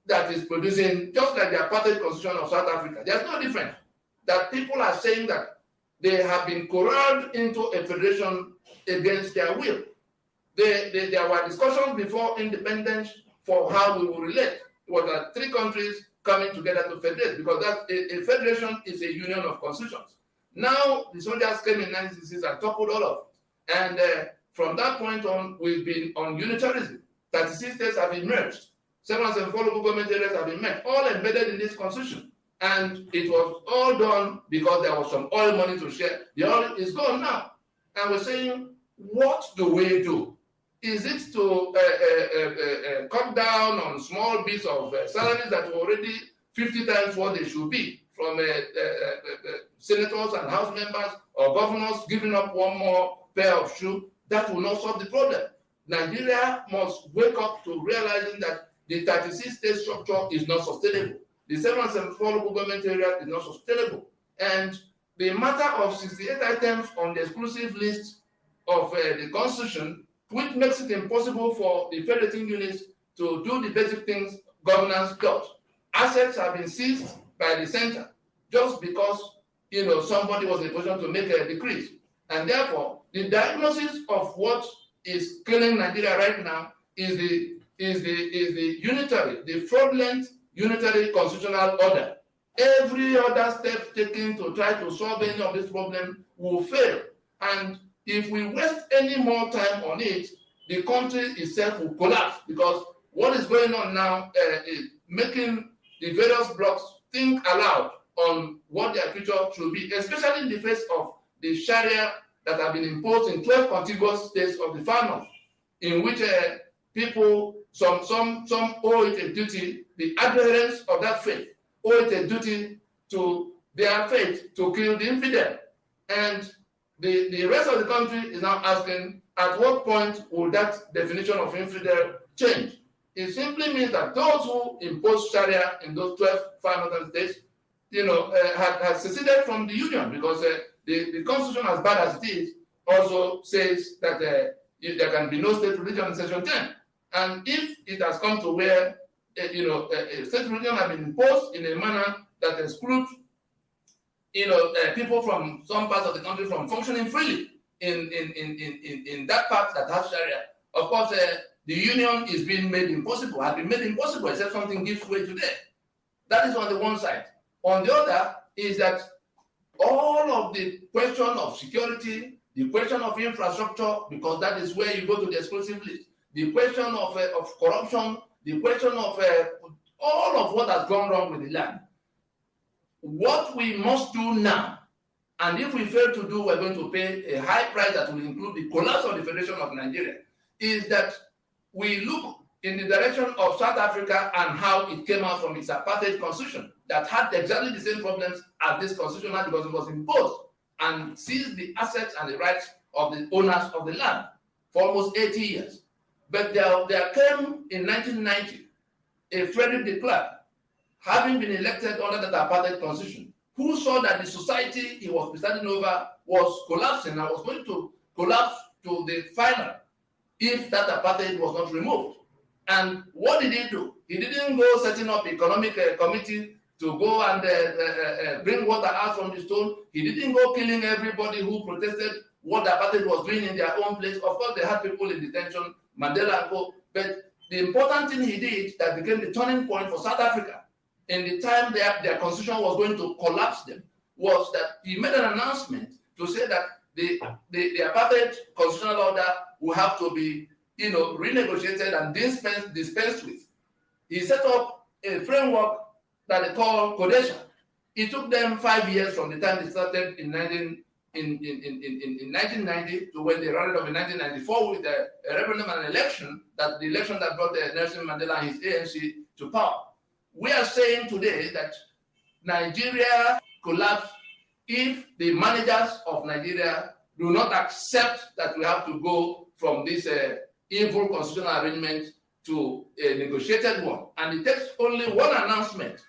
that is producing, just like the apartheid constitution of South Africa. There's no difference. That people are saying that they have been corralled into a federation against their will. There were discussions before independence for how we will relate. It was 3 countries coming together to federate, because a federation is a union of constitutions. Now, the soldiers came in 1966 and toppled all of it. And from that point on, we've been on unitarism. 36 states have emerged. 774 local government areas have been met, all embedded in this constitution. And it was all done because there was some oil money to share. The oil is gone now. And we're saying, what do we do? Is it to cut down on small bits of salaries that were already 50 times what they should be, from senators and house members or governors giving up one more pair of shoes? That will not solve the problem. Nigeria must wake up to realizing that the 36 state structure is not sustainable. The 774 local government area is not sustainable. And the matter of 68 items on the exclusive list of the Constitution, which makes it impossible for the federating units to do the basic things governance does. Assets have been seized by the center just because somebody was in a position to make a decree. And therefore, the diagnosis of what is killing Nigeria right now is the fraudulent unitary constitutional order. Every other step taken to try to solve any of this problem will fail. And if we waste any more time on it, the country itself will collapse, because what is going on now is making the various blocs think aloud on what their future should be, especially in the face of the Sharia that have been imposed in 12 contiguous states of the far north, in which people, some owe it a duty, the adherents of that faith owe it a duty to their faith to kill the infidel. And the rest of the country is now asking, at what point will that definition of infidel change? It simply means that those who impose Sharia in those 12 far northern states, have seceded from the union, because the constitution, as bad as it is, also says that there can be no state religion in section 10. And if it has come to where state religion has been imposed in a manner that excludes people from some parts of the country from functioning freely in that part that has Sharia, of course, the union is being made impossible, has been made impossible, except something gives way today. That is on the one side. On the other is that all of the question of security, the question of infrastructure, because that is where you go to the exclusive list, the question of corruption, the question of all of what has gone wrong with the land. What we must do now, and if we fail to do, we're going to pay a high price that will include the collapse of the Federation of Nigeria, is that we look in the direction of South Africa and how it came out from its apartheid constitution that had exactly the same problems as this constitution had, because it was imposed and seized the assets and the rights of the owners of the land for almost 80 years. But there came in 1990 a Frederick de Klerk, having been elected under that apartheid constitution, who saw that the society he was presiding over was collapsing and was going to collapse to the final if that apartheid was not removed. And what did he do? He didn't go setting up economic committee to go and bring water out from the stone. He didn't go killing everybody who protested what the apartheid was doing in their own place. Of course, they had people in detention, Mandela and co. But the important thing he did that became the turning point for South Africa in the time their constitution was going to collapse them was that he made an announcement to say that the apartheid constitutional order will have to be renegotiated and dispensed with. He set up a framework that they call Codesha. It took them 5 years from the time they started in 1990 to when they rounded up in 1994 with a referendum and election, the election that brought Nelson Mandela and his ANC to power. We are saying today that Nigeria collapsed if the managers of Nigeria do not accept that we have to go from this evil constitutional arrangement to a negotiated one. And it takes only one announcement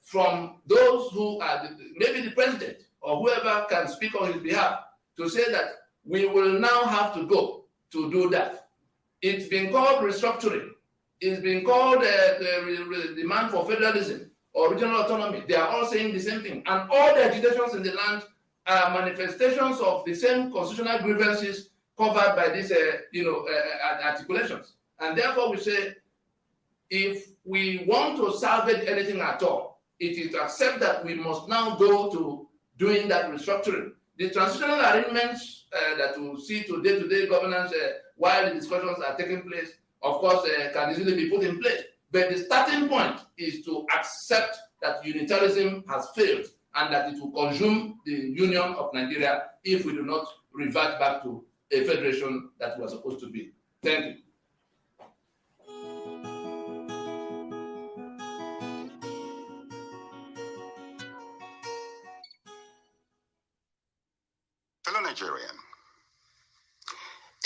from those who are, maybe the president or whoever can speak on his behalf, to say that we will now have to go to do that. It's been called restructuring. It's been called the demand for federalism or regional autonomy. They are all saying the same thing. And all the agitations in the land are manifestations of the same constitutional grievances covered by these articulations. And therefore we say, if we want to salvage anything at all, it is to accept that we must now go to doing that restructuring. The transitional arrangements that we see to day-to-day governance while the discussions are taking place, of course, can easily be put in place. But the starting point is to accept that unitarism has failed and that it will consume the union of Nigeria if we do not revert back to a federation that was supposed to be. Thank you. Fellow Nigerian,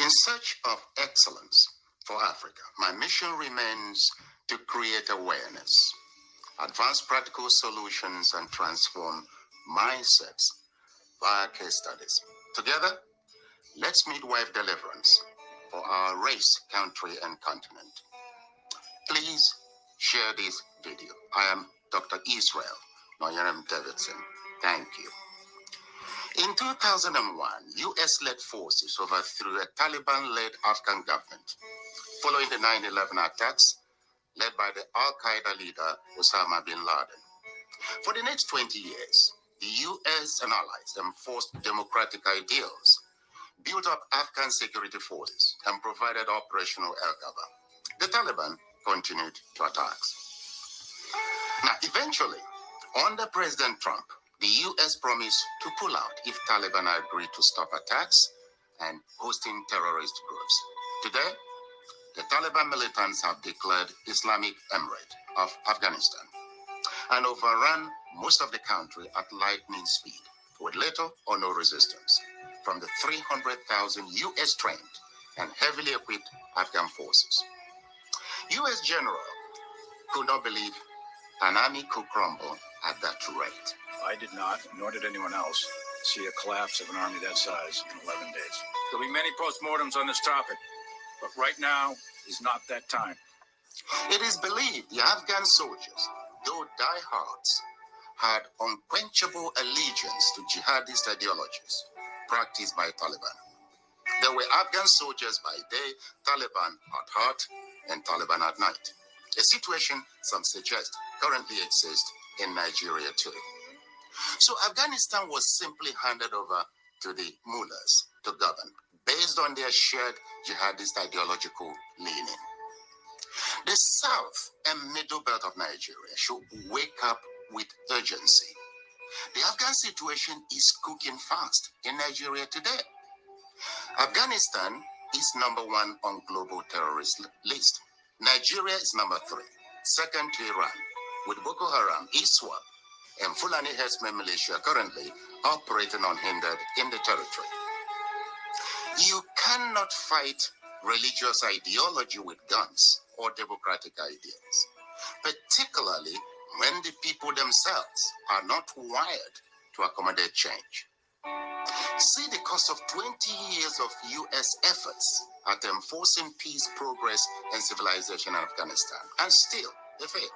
in search of excellence for Africa, my mission remains to create awareness, advance practical solutions, and transform mindsets via case studies. Together, let's midwife deliverance for our race, country, and continent. Please share this video. I am Dr. Israel Noyaram Davidson. Thank you. In 2001, US-led forces overthrew a Taliban-led Afghan government following the 9/11 attacks led by the Al-Qaeda leader Osama bin Laden. For the next 20 years, the US and allies enforced democratic ideals, built up Afghan security forces, and provided operational air cover. The Taliban continued to attack. Now, eventually, under President Trump, the US promised to pull out if Taliban agreed to stop attacks and hosting terrorist groups. Today, the Taliban militants have declared Islamic Emirate of Afghanistan and overrun most of the country at lightning speed with little or no resistance from the 300,000 US trained and heavily equipped Afghan forces. US general could not believe an army could crumble at that rate. I did not, nor did anyone else, see a collapse of an army that size in 11 days. There'll be many postmortems on this topic, but right now is not that time. It is believed the Afghan soldiers, though diehards, had unquenchable allegiance to jihadist ideologies practiced by Taliban. They were Afghan soldiers by day, Taliban at heart, and Taliban at night. A situation some suggest currently exists in Nigeria too. So Afghanistan was simply handed over to the mullahs to govern based on their shared jihadist ideological leaning. The south and middle belt of Nigeria should wake up with urgency. The Afghan situation is cooking fast in Nigeria today. Afghanistan is #1 on global terrorist list. Nigeria is #3, second to Iran, with Boko Haram, ISWAP, and Fulani Herdsmen militia currently operating unhindered in the territory. You cannot fight religious ideology with guns or democratic ideas, particularly when the people themselves are not wired to accommodate change. See the cost of 20 years of US efforts at enforcing peace, progress, and civilization in Afghanistan, and still they failed.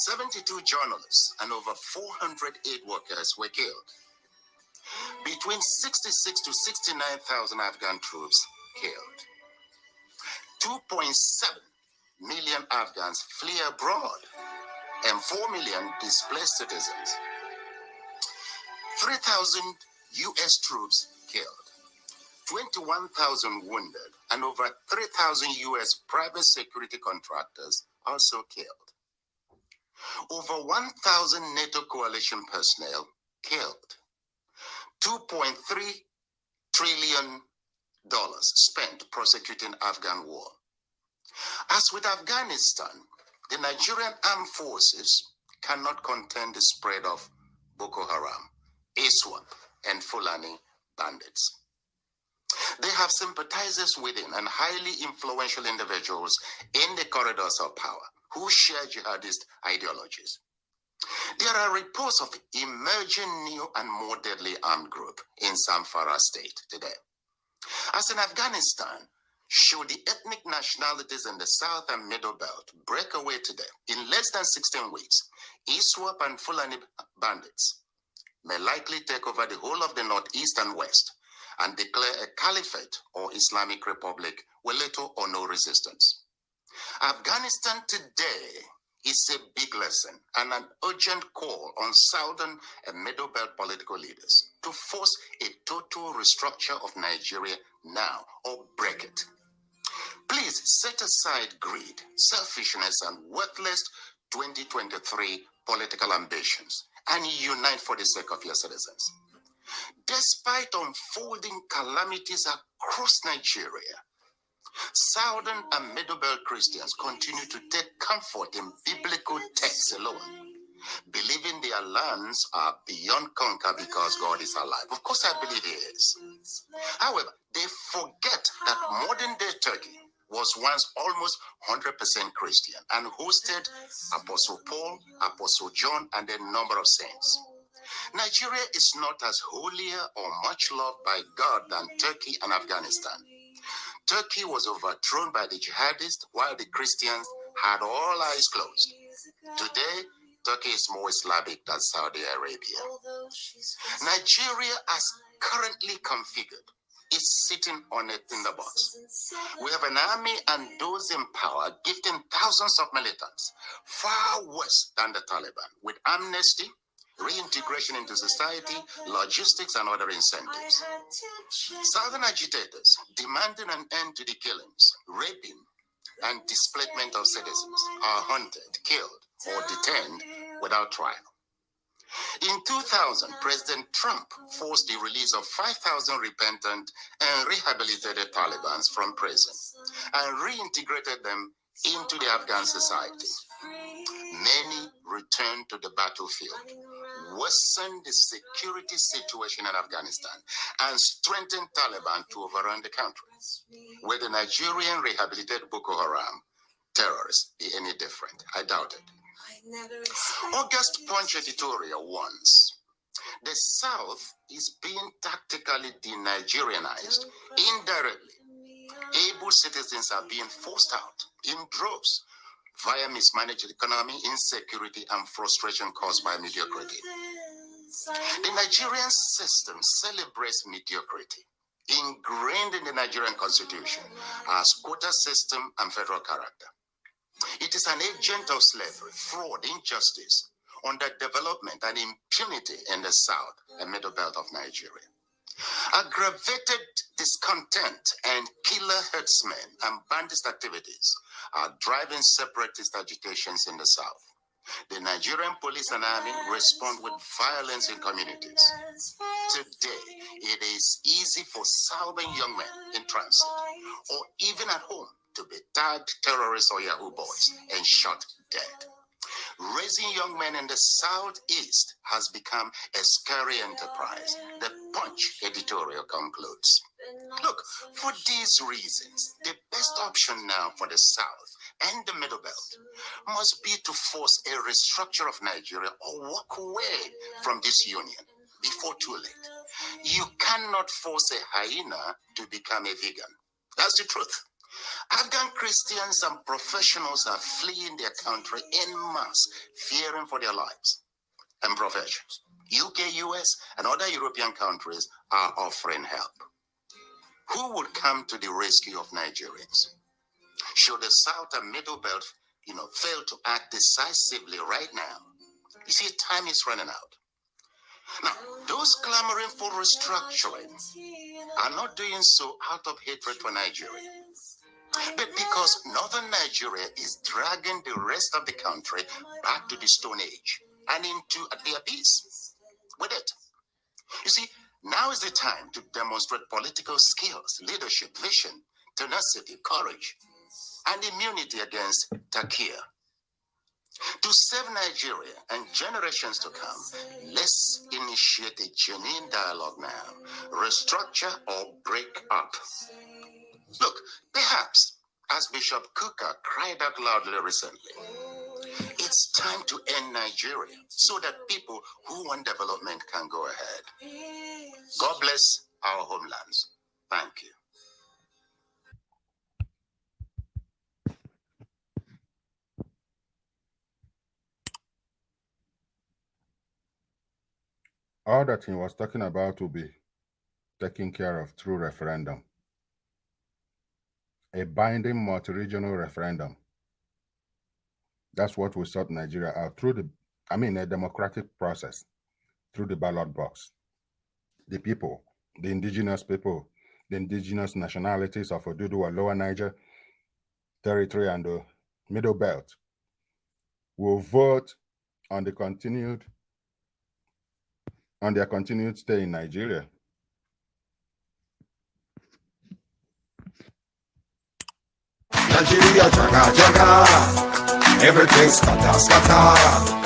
72 journalists and over 400 aid workers were killed. Between 66 to 69,000 Afghan troops killed. 2.7 million Afghans flee abroad and 4 million displaced citizens. 3,000 US troops killed, 21,000 wounded, and over 3,000 US private security contractors also killed. Over 1,000 NATO coalition personnel killed. $2.3 trillion spent prosecuting Afghan war. As with Afghanistan, the Nigerian armed forces cannot contain the spread of Boko Haram, ISWAP, and Fulani bandits. They have sympathizers within and highly influential individuals in the corridors of power who share jihadist ideologies. There are reports of emerging new and more deadly armed group in Zamfara state today. As in Afghanistan, should the ethnic nationalities in the South and Middle Belt break away today, in less than 16 weeks, ISWAP and Fulani bandits may likely take over the whole of the Northeast and West and declare a caliphate or Islamic Republic with little or no resistance. Afghanistan today is a big lesson and an urgent call on Southern and Middle Belt political leaders to force a total restructure of Nigeria now or break it. Please set aside greed, selfishness, and worthless 2023 political ambitions and unite for the sake of your citizens. Despite unfolding calamities across Nigeria, Southern and Middle Belt Christians continue to take comfort in biblical texts alone, believing their lands are beyond conquer because God is alive. Of course, I believe He is. However, they forget that modern-day Turkey was once almost 100% Christian and hosted Apostle Paul, Apostle John, and a number of saints. Nigeria is not as holier or much loved by God than Turkey and Afghanistan. Turkey was overthrown by the jihadists while the Christians had all eyes closed. Today, Turkey is more Islamic than Saudi Arabia. Nigeria, as currently configured, is sitting on a tinderbox. We have an army and those in power gifting thousands of militants, far worse than the Taliban, with amnesty, reintegration into society, logistics, and other incentives. Southern agitators demanding an end to the killings, raping, and displacement of citizens are hunted, killed, or detained without trial. In 2000, President Trump forced the release of 5,000 repentant and rehabilitated Talibans from prison and reintegrated them into the Afghan society. Many returned to the battlefield, worsened the security situation in Afghanistan, and strengthened Taliban to overrun the country. Will the Nigerian rehabilitated Boko Haram terrorists be any different? I doubt it. August Punch editorial once. The South is being tactically de-Nigerianized indirectly. Able citizens are being forced out in droves via mismanaged economy, insecurity, and frustration caused by mediocrity. The Nigerian system celebrates mediocrity, ingrained in the Nigerian constitution as quota system and federal character. It is an agent of slavery, fraud, injustice, underdevelopment, and impunity in the South and Middle Belt of Nigeria. Aggravated discontent and killer herdsmen and bandit activities are driving separatist agitations in the South. The Nigerian police and army respond with violence in communities. Today, it is easy for Southern young men in transit or even at home to be tagged terrorists or Yahoo boys and shot dead. Raising young men in the Southeast has become a scary enterprise. The Punch editorial concludes. Look, for these reasons, the best option now for the South and the Middle Belt must be to force a restructure of Nigeria or walk away from this union before too late. You cannot force a hyena to become a vegan. That's the truth. Afghan Christians and professionals are fleeing their country en masse, fearing for their lives and professions. UK, US, and other European countries are offering help. Who would come to the rescue of Nigerians? Should the South and Middle Belt, fail to act decisively right now? You see, time is running out. Now, those clamoring for restructuring are not doing so out of hatred for Nigeria, but because Northern Nigeria is dragging the rest of the country back to the Stone Age and into the abyss with it. You see, now is the time to demonstrate political skills, leadership, vision, tenacity, courage, and immunity against Takia. To save Nigeria and generations to come, let's initiate a genuine dialogue now. Restructure or break up. Look, perhaps, as Bishop Kuka cried out loudly recently, it's time to end Nigeria so that people who want development can go ahead. God bless our homelands. Thank you. All that he was talking about will be taken care of through referendum. A binding multi-regional referendum. That's what will sort Nigeria out through a democratic process, through the ballot box. The people, the indigenous people, the indigenous nationalities of Oduduwa, Lower Niger Territory, and the Middle Belt will vote on their continued stay in Nigeria. Nigeria, jaga, everything scatter.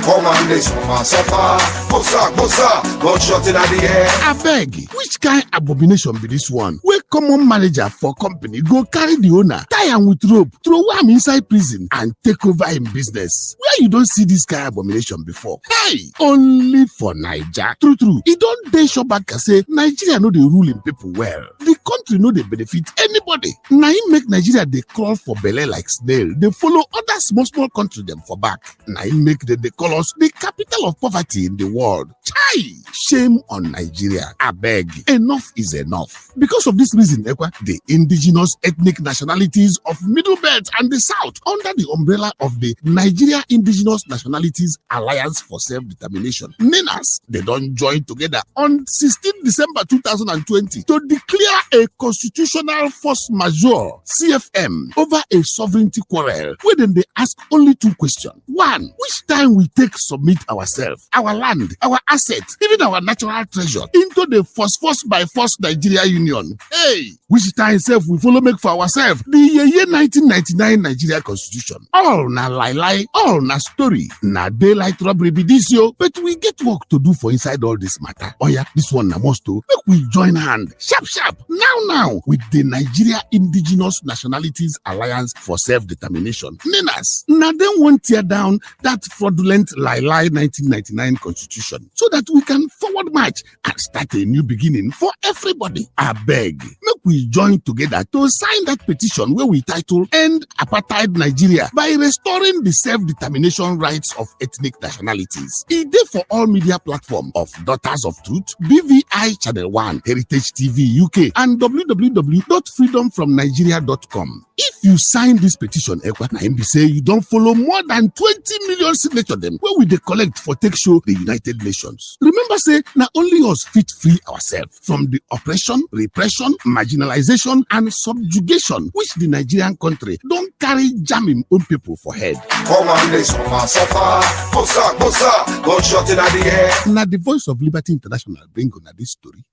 Come on, this woman suffer. Bosa, gunshot in the air. I beg, which kind abomination be this one? Where common manager for company go carry the owner, tie am with rope, throw am inside prison, and take over in business. Where you don't see this kind of abomination before. Hey, only for Niger. True. It don't dey sure back and say Nigeria know the ruling people well. The country know they benefit anybody. Now it make Nigeria they crawl for belly like snail. They follow other small countries them for back. Now it make them they call us the capital of poverty in the world. Chai! Shame on Nigeria. I beg. Enough is enough. Because of this reason, the indigenous ethnic nationalities of Middle Belt and the South, under the umbrella of the Nigeria Indigenous Nationalities Alliance for Self-Determination, NINAS, they don't join together on 16 December 2020 to declare a constitutional force majeure (CFM) over a sovereignty quarrel, where then they ask only two questions. One, which time we take submit ourselves, our land, our assets, even our natural treasure into the force by force Nigeria Union? Hey, which time self we follow make for ourselves the year 1999 Nigeria Constitution? All na lie, all na story, na daylight robbery be this yo. But we get work to do for inside all this matter. Oh yeah, this one na must to make we join hand sharp now with the Nigeria Indigenous Nationalities Alliance for Self-Determination, NINAS. Now then won't tear down that fraudulent lie 1999 Constitution so that we can forward march and start a new beginning for everybody. I beg, make we join together to sign that petition where we title End Apartheid Nigeria by restoring the self-determination rights of ethnic nationalities. It is for all media platforms of Daughters of Truth, BVI Channel 1, Heritage TV UK, and www.freedomfromnigeria.com. If you sign this petition, Ekwa say you don't follow more than 20 million signatures them where we they collect for take show the United Nations. Remember say not only us fit free ourselves from the oppression, repression, marginalization, and subjugation which the Nigerian country don't carry jamming on people for head. Come on, this suffer. Bosa, gunshot in the air. Now the Voice of Liberty International bring on this story.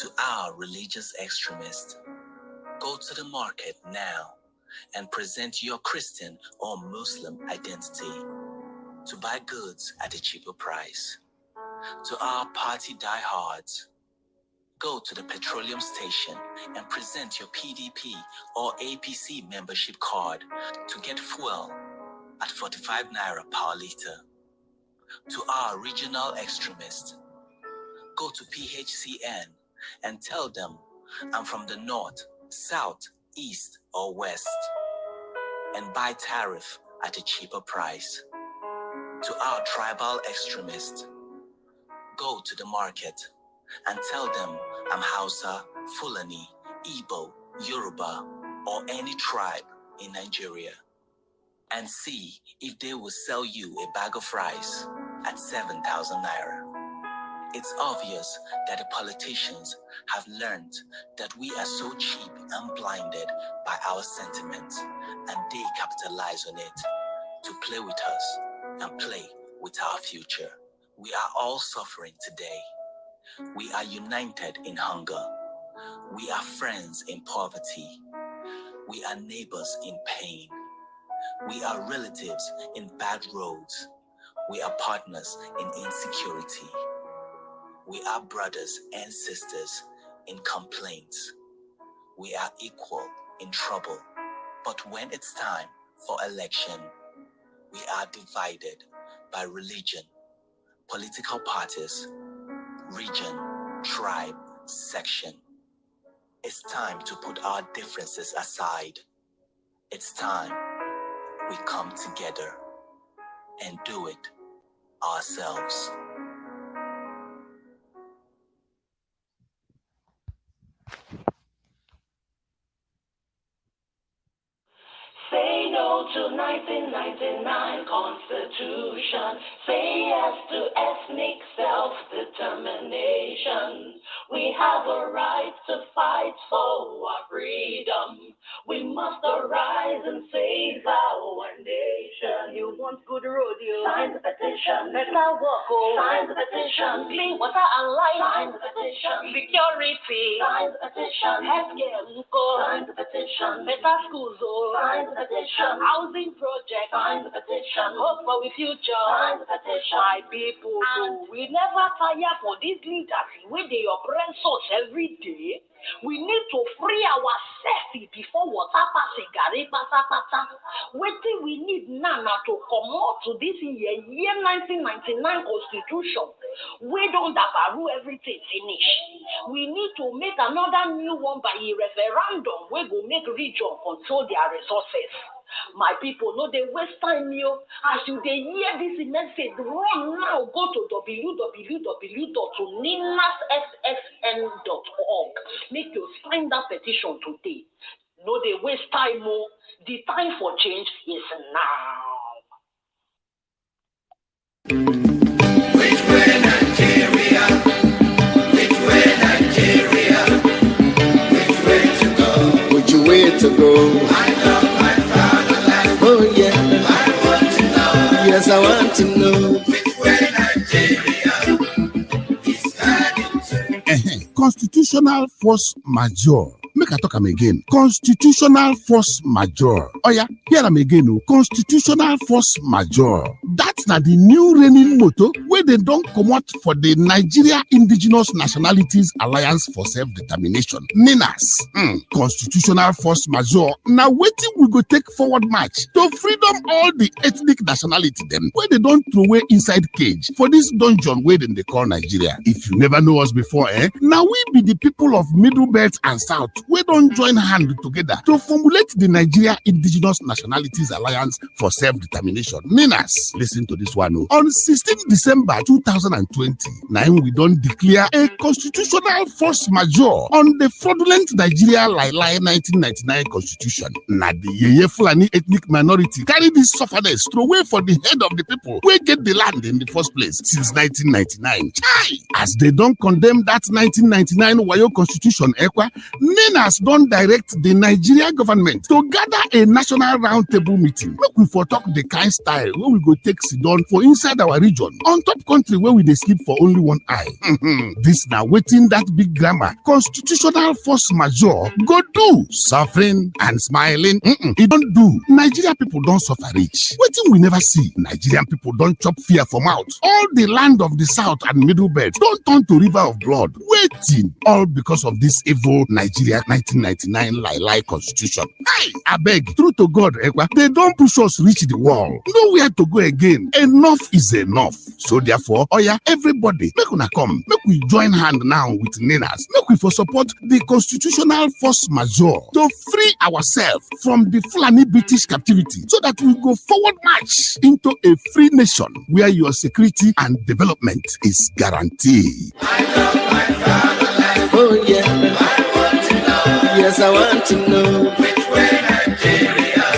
To our religious extremists, go to the market now and present your Christian or Muslim identity to buy goods at a cheaper price. To our party diehards, go to the petroleum station and present your PDP or APC membership card to get fuel at 45 naira per liter. To our regional extremists, go to PHCN and tell them I'm from the north, south, east, or west, and buy tariff at a cheaper price. To our tribal extremists, go to the market and tell them I'm Hausa, Fulani, Igbo, Yoruba, or any tribe in Nigeria, and see if they will sell you a bag of rice at 7,000 naira. It's obvious that the politicians have learned that we are so cheap and blinded by our sentiments, and they capitalize on it to play with us and play with our future. We are all suffering today. We are united in hunger. We are friends in poverty. We are neighbors in pain. We are relatives in bad roads. We are partners in insecurity. We are brothers and sisters in complaints. We are equal in trouble. But when it's time for election, we are divided by religion, political parties, region, tribe, section. It's time to put our differences aside. It's time we come together and do it ourselves. Say no to 1999 Constitution. Say yes to ethnic self-determination. We have a right to fight for our freedom. We must arise and save our nation. You want good rodeo? Sign the petition. Better work. Sign the petition. Clean water and light. Sign the petition. Security. Sign the petition. Healthcare. Sign the petition. Better schools. Sign the petition. Housing project. Sign the petition. Hope for the future. Sign the petition. My people, we never tire for these leaders when they oppress us every day. We need to free ourselves before water passing. Gary pata pata. to come out to this year 1999 constitution. We don't dabaru everything finish. We need to make another new one by a referendum. We go make region control their resources. My people, no, they waste time, yo. As you they hear this message, run now, go to www.ninassfn.org. Make you sign that petition today. No, they waste time, mo. The time for change is now. Which way Nigeria? Which way Nigeria? Which way to go? Which way to go? I love my fatherland. Oh yeah. I want to know. Yes, I want to know. Which way Nigeria is heading to? Constitutional force majeure. Make I talk am again. Constitutional force majeure. Oh yeah, hear am again. Oh. Constitutional force majeure. That's not the new reigning motto where they don't come out for the Nigeria Indigenous Nationalities Alliance for Self-Determination. NINAS. Constitutional force majeure. Now waiting we go take forward march to freedom all the ethnic nationality them where they don't throw away inside cage for this dungeon where they call Nigeria. If you never know us before, now we be the people of Middle Belt and South. We don't join hands together to formulate the Nigeria Indigenous Nationalities Alliance for Self-Determination. NINAS. Listen to this one. On 16 December 2020, now we don't declare a constitutional force majeure on the fraudulent Nigeria Lai 1999 constitution. Now the Yeye Fulani ethnic minority carry this sufferness throw away for the head of the people who get the land in the first place since 1999. Chai! As they don't condemn that 1999 Wayo constitution, NINAS don't direct the Nigeria government to gather a national roundtable meeting. Make we for talk the kind style where we go take sit down for inside our region on top country where we dey sleep for only one eye. This now waiting that big grammar constitutional force majeure go do suffering and smiling. It don't do. Nigeria people don't suffer rich. Waiting we never see. Nigerian people don't chop fear from out. All the land of the South and Middle Belt don't turn to river of blood. Waiting all because of this evil Nigeria 1999 lie constitution. Hey, I beg, true to God, they don't push us reach the wall. Nowhere to go again. Enough is enough. So therefore, everybody, make una come. Make we join hand now with NINAS. Make we for support the constitutional force majeure to free ourselves from the Fulani British captivity so that we go forward march into a free nation where your security and development is guaranteed. I love my fatherland. Oh yeah. I want to know. Yes, I want to know. Which way Nigeria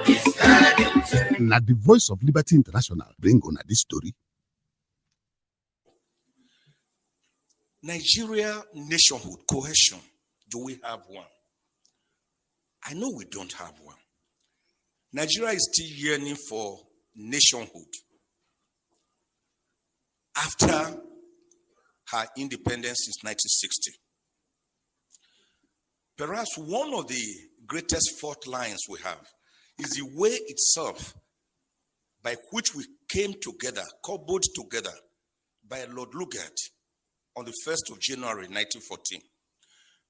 is heading to? Now the Voice of Liberty International bring on this story. Nigeria nationhood cohesion. Do we have one? I know we don't have one. Nigeria is still yearning for nationhood after her independence since 1960. Perhaps one of the greatest fault lines we have is the way itself by which we came together, cobbled together by Lord Lugard on the 1st of January 1914.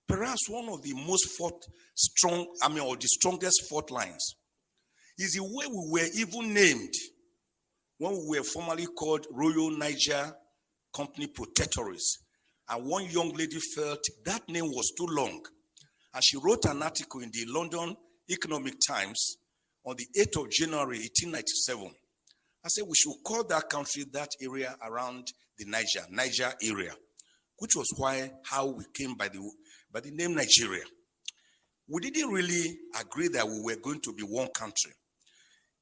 Perhaps one of the most the strongest fault lines is the way we were even named when we were formerly called Royal Niger Company Protectorates. And one young lady felt that name was too long. And she wrote an article in the London Economic Times on the 8th of January 1897. I said we should call that country, that area around the Niger area, which was how we came by the name Nigeria. We didn't really agree that we were going to be one country.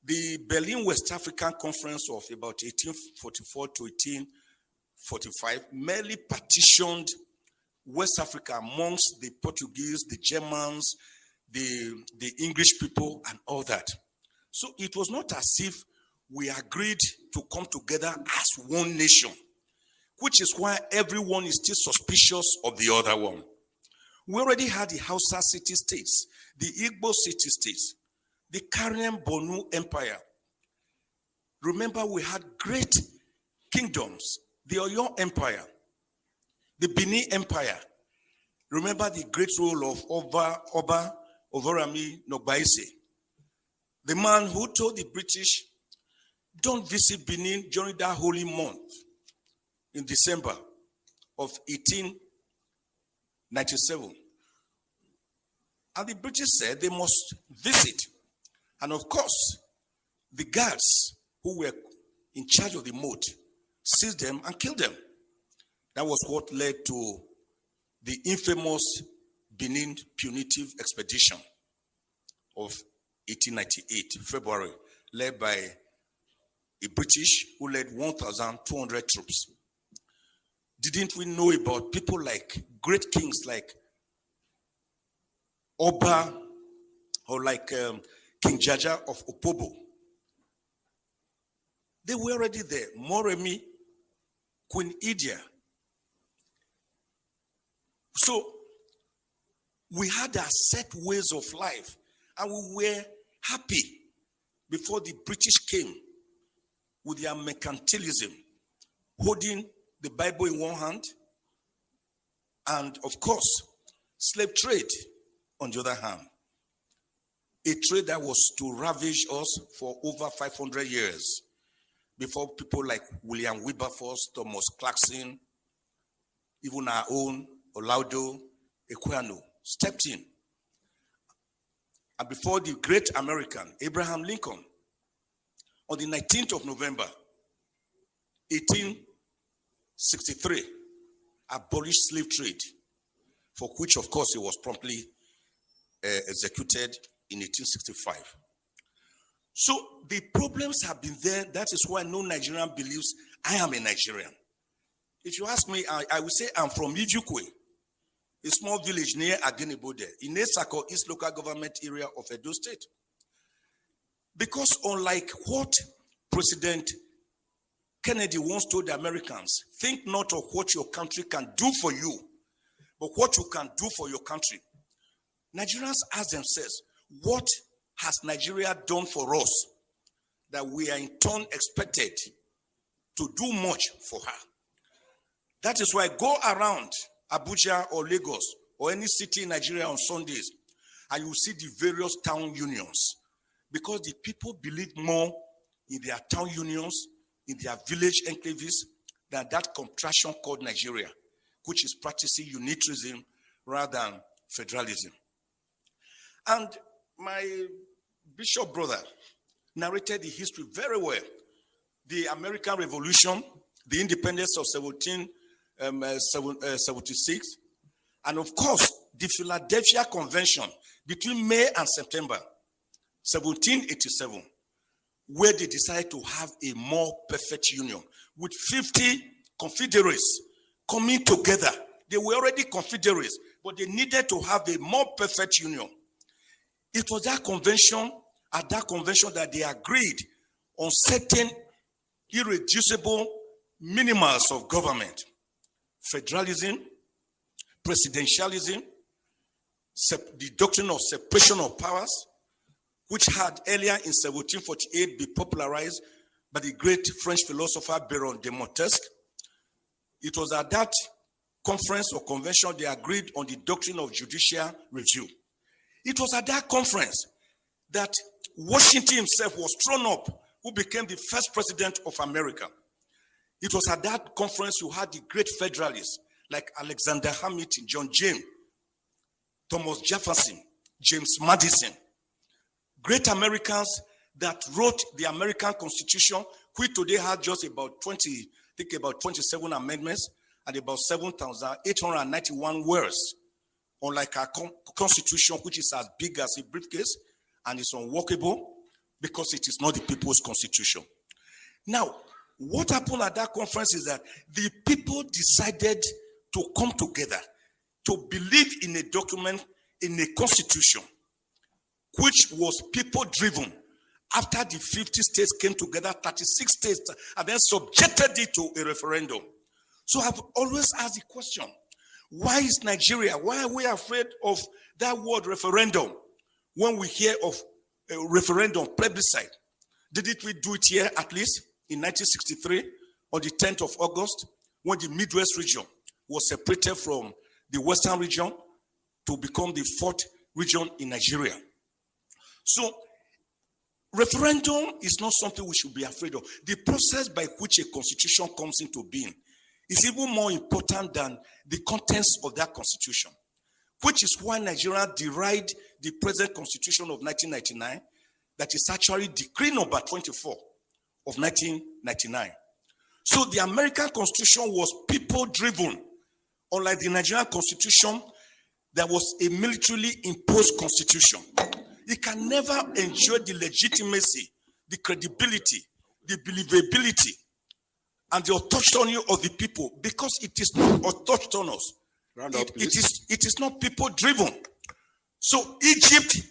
The Berlin West African Conference of about 1844 to 1845 merely partitioned West Africa amongst the Portuguese, the Germans, the English people, and all that. So it was not as if we agreed to come together as one nation, which is why everyone is still suspicious of the other one. We already had the Hausa city-states, the Igbo city-states, the Karen Bonu Empire. Remember, we had great kingdoms, the Oyo Empire, the Benin Empire. Remember the great role of Oba Ovorami Nogbaise. The man who told the British, don't visit Benin during that holy month in December of 1897. And the British said they must visit. And of course, the guards who were in charge of the moat seized them and killed them. That was what led to the infamous Benin punitive expedition of 1898, February, led by a British who led 1,200 troops. Didn't we know about people like great kings like Oba or like King Jaja of Opobo? They were already there. Moremi, Queen Idia. So we had our set ways of life, and we were happy before the British came with their mercantilism, holding the Bible in one hand, and of course, slave trade on the other hand. A trade that was to ravage us for over 500 years before people like William Wilberforce, Thomas Clarkson, even our own Olaudo Equiano stepped in. And before the great American, Abraham Lincoln, on the 19th of November, 1863, abolished slave trade, for which, of course, he was promptly executed in 1865. So the problems have been there. That is why no Nigerian believes I am a Nigerian. If you ask me, I will say I'm from Ijukwe, a small village near Agenibode, in Esako, East Local Government Area of Edo State. Because unlike what President Kennedy once told the Americans, think not of what your country can do for you, but what you can do for your country. Nigerians ask themselves, what has Nigeria done for us that we are in turn expected to do much for her? That is why go around Abuja or Lagos or any city in Nigeria on Sundays and you see the various town unions, because the people believe more in their town unions, in their village enclaves, than that contraction called Nigeria, which is practicing unitarism rather than federalism. And my bishop brother narrated the history very well. The American Revolution, the independence of 1776, and of course, the Philadelphia Convention between May and September 1787, where they decided to have a more perfect union with 50 confederates coming together. They were already confederates, but they needed to have a more perfect union. It was that convention, at that convention, that they agreed on certain irreducible minimals of government: federalism, presidentialism, the doctrine of separation of powers, which had earlier in 1748 been popularized by the great French philosopher Baron de Montesquieu. It was at that conference or convention they agreed on the doctrine of judicial review. It was at that conference that Washington himself was thrown up, who became the first president of America. It was at that conference you had the great federalists like Alexander Hamilton, John James, Thomas Jefferson, James Madison, great Americans that wrote the American Constitution, which today had just about 27 amendments and about 7,891 words. Unlike our constitution, which is as big as a briefcase and is unworkable because it is not the people's constitution. Now, what happened at that conference is that the people decided to come together to believe in a document, in a constitution, which was people-driven. After the 50 states came together, 36 states, and then subjected it to a referendum. So I've always asked the question, why is Nigeria, why are we afraid of that word referendum when we hear of a referendum, plebiscite? Didn't we do it here at least in 1963 on the 10th of August when the Midwest region was separated from the Western region to become the fourth region in Nigeria? So Referendum is not something we should be afraid of. The process by which a constitution comes into being is even more important than the contents of that constitution, which is why Nigeria derived the present constitution of 1999, that is actually decree number 24 of 1999. So the American constitution was people-driven, unlike the Nigerian constitution that was a militarily imposed constitution. It can never enjoy the legitimacy, the credibility, the believability, and the autonomy of the people, because it is not autonomous. It is not people-driven. So Egypt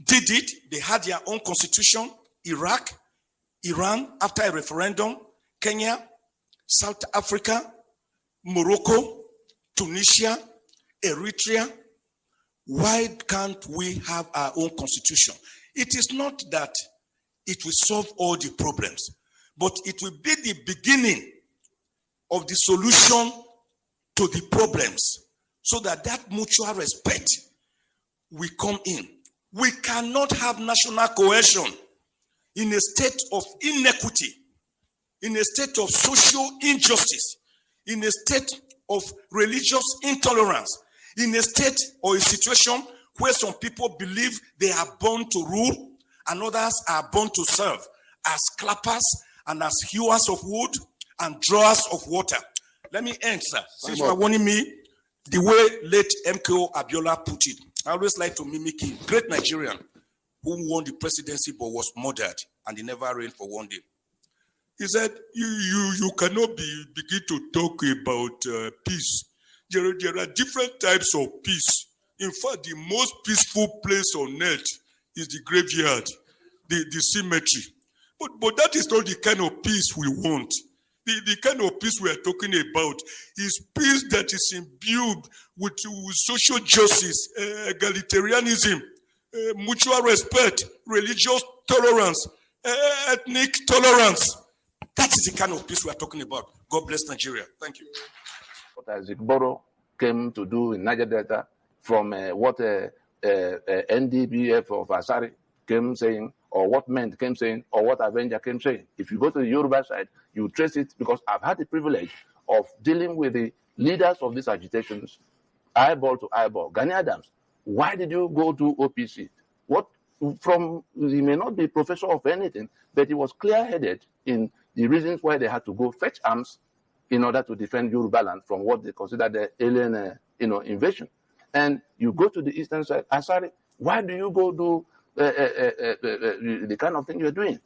did it. They had their own constitution. Iraq, Iran, after a referendum, Kenya, South Africa, Morocco, Tunisia, Eritrea. Why can't we have our own constitution? It is not that it will solve all the problems, but it will be the beginning of the solution to the problems, so that mutual respect will come in. We cannot have national cohesion in a state of inequity, in a state of social injustice, in a state of religious intolerance, in a state or a situation where some people believe they are born to rule and others are born to serve as clappers and as hewers of wood and drawers of water. Let me end, sir. Since you are warning me, the way late MKO Abiola put it, I always like to mimic him. Great Nigerian who won the presidency but was murdered and he never reigned for one day. He said, you cannot begin to talk about peace. There are different types of peace. In fact, the most peaceful place on earth is the graveyard, the cemetery. But that is not the kind of peace we want. The kind of peace we are talking about is peace that is imbued with social justice, egalitarianism, mutual respect, religious tolerance, ethnic tolerance. That is the kind of peace we are talking about. God bless Nigeria. Thank you. What Igboro came to do in Niger Delta from what NDBF of Asari came saying, or what men came saying, or what Avenger came saying. If you go to the Yoruba side, you trace it, because I've had the privilege of dealing with the leaders of these agitations, eyeball to eyeball. Gani Adams, why did you go to OPC? He may not be professor of anything, but he was clear-headed in the reasons why they had to go fetch arms in order to defend Yoruba land from what they consider the alien, invasion. And you go to the eastern side, Asari, why do you go do the kind of thing you're doing?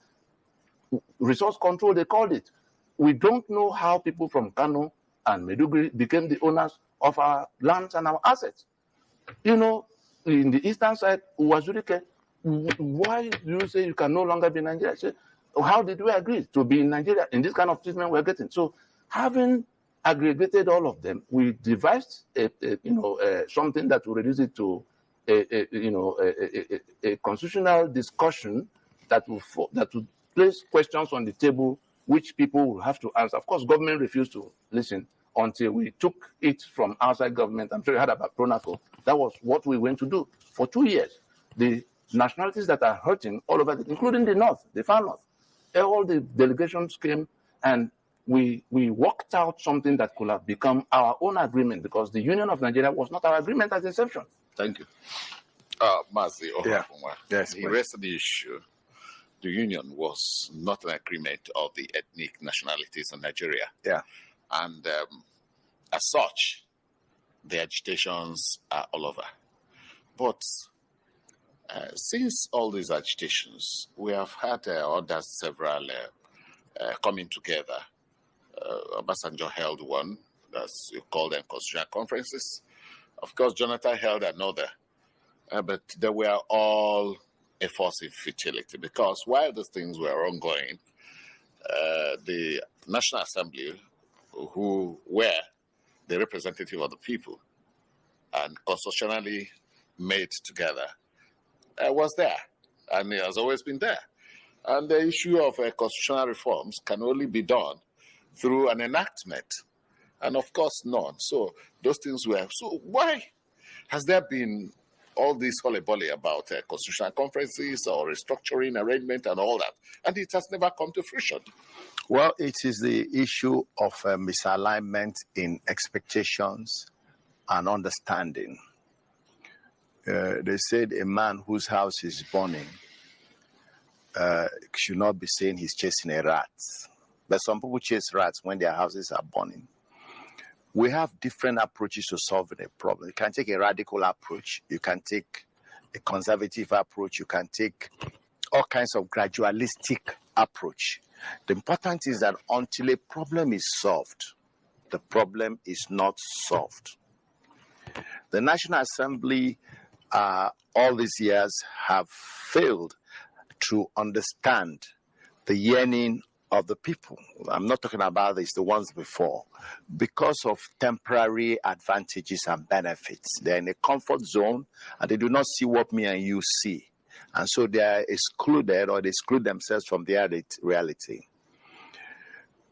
Resource control, they called it. We don't know how people from Kano and Meduguri became the owners of our lands and our assets. In the eastern side, Uwazurike, why do you say you can no longer be in Nigeria? Say, how did we agree to be in Nigeria in this kind of treatment we're getting? So, having aggregated all of them, we devised something that will reduce it to a constitutional discussion that will place questions on the table which people will have to answer. Of course, government refused to listen until we took it from outside government. I'm sure you heard about Pronaco. That was what we went to do for 2 years. The nationalities that are hurting all over, including the North, the far North, all the delegations came and we worked out something that could have become our own agreement, because the Union of Nigeria was not our agreement as inception. Thank you. Mazi, yes, he raised the issue. The union was not an agreement of the ethnic nationalities in Nigeria. Yeah. And as such, the agitations are all over. But since all these agitations, we have had several coming together. Obasanjo held one, that's you call them constitutional conferences. Of course, Jonathan held another, but they were all a force in futility, because while these things were ongoing, the National Assembly, who were the representative of the people and constitutionally made together, was there, and it has always been there. And the issue of constitutional reforms can only be done through an enactment, and of course none. So those things were. So why has there been all this holy-bolly about constitutional conferences or restructuring arrangement and all that, and it has never come to fruition. Well, it is the issue of misalignment in expectations and understanding. They said a man whose house is burning should not be saying he's chasing a rat. But some people chase rats when their houses are burning. We have different approaches to solving a problem. You can take a radical approach. You can take a conservative approach. You can take all kinds of gradualistic approach. The important is that until a problem is solved, the problem is not solved. The National Assembly, all these years, have failed to understand the yearning of the people. I'm not talking about this, the ones before. Because of temporary advantages and benefits, they're in a comfort zone and they do not see what me and you see. And so they are excluded, or they exclude themselves from their reality.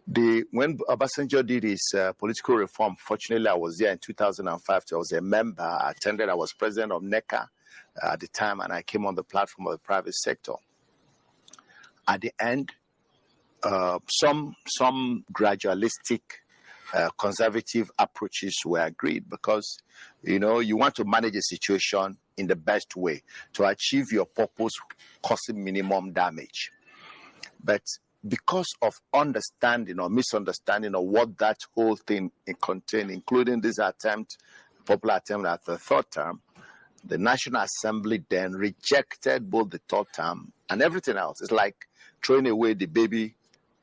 When Obasanjo did his political reform, fortunately I was there in 2005. I was a member, I attended, I was president of NECA at the time, and I came on the platform of the private sector. At the end, some gradualistic conservative approaches were agreed, because you want to manage a situation in the best way to achieve your purpose, causing minimum damage. But because of understanding or misunderstanding of what that whole thing contained, including this popular attempt at the third term, the National Assembly then rejected both the third term and everything else. It's like throwing away the baby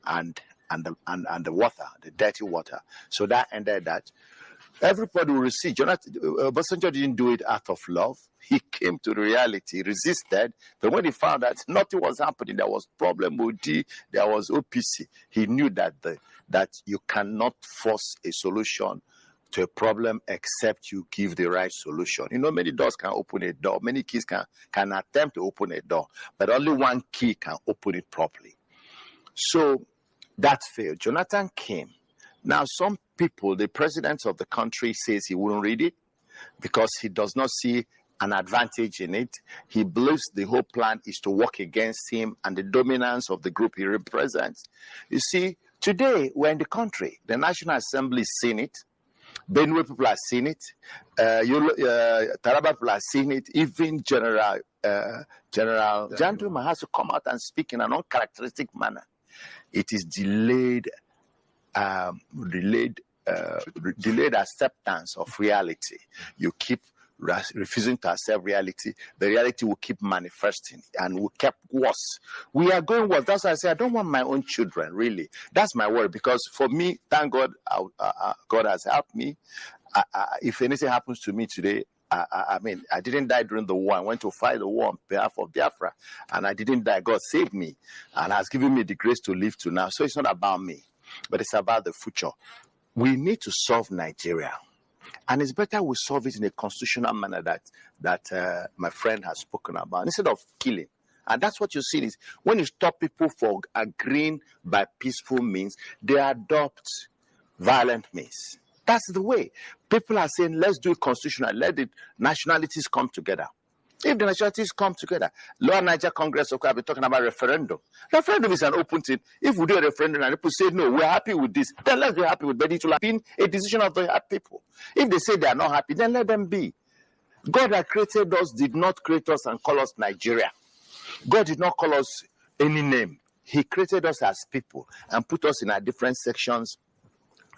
and the water, the dirty water. So that ended that. Everybody will receive. Obasanjo didn't do it out of love. He came to the reality, resisted. But when he found that nothing was happening, there was problem with there was OPC. He knew that that you cannot force a solution to a problem except you give the right solution. Many doors can open a door. Many keys can attempt to open a door, but only one key can open it properly. So that failed. Jonathan came. Now, some people, the president of the country, says he wouldn't read it because he does not see an advantage in it. He believes the whole plan is to work against him and the dominance of the group he represents. You see, today we're in the country. The National Assembly has seen it. Benue people have seen it. Taraba people have seen it. Even General Janduma has to come out and speak in an uncharacteristic manner. It is delayed acceptance of reality. You keep refusing to accept reality. The reality will keep manifesting and will keep worse. We are going worse. That's why I say I don't want my own children, really. That's my worry, because for me, thank God, God has helped me. If anything happens to me today, I didn't die during the war. I went to fight the war on behalf of Biafra, and I didn't die. God saved me and has given me the grace to live to now. So it's not about me, but it's about the future. We need to solve Nigeria, and it's better we solve it in a constitutional manner that my friend has spoken about, instead of killing. And that's what you see is when you stop people from agreeing by peaceful means, they adopt violent means. That's the way. People are saying, let's do it constitutional. Let the nationalities come together. If the nationalities come together, Lower Niger Congress, okay, I'll be talking about referendum. Referendum is an open thing. If we do a referendum and people say, no, we're happy with this, then let's be happy with it. But it will have been a decision of the people. If they say they are not happy, then let them be. God that created us did not create us and call us Nigeria. God did not call us any name. He created us as people and put us in our different sections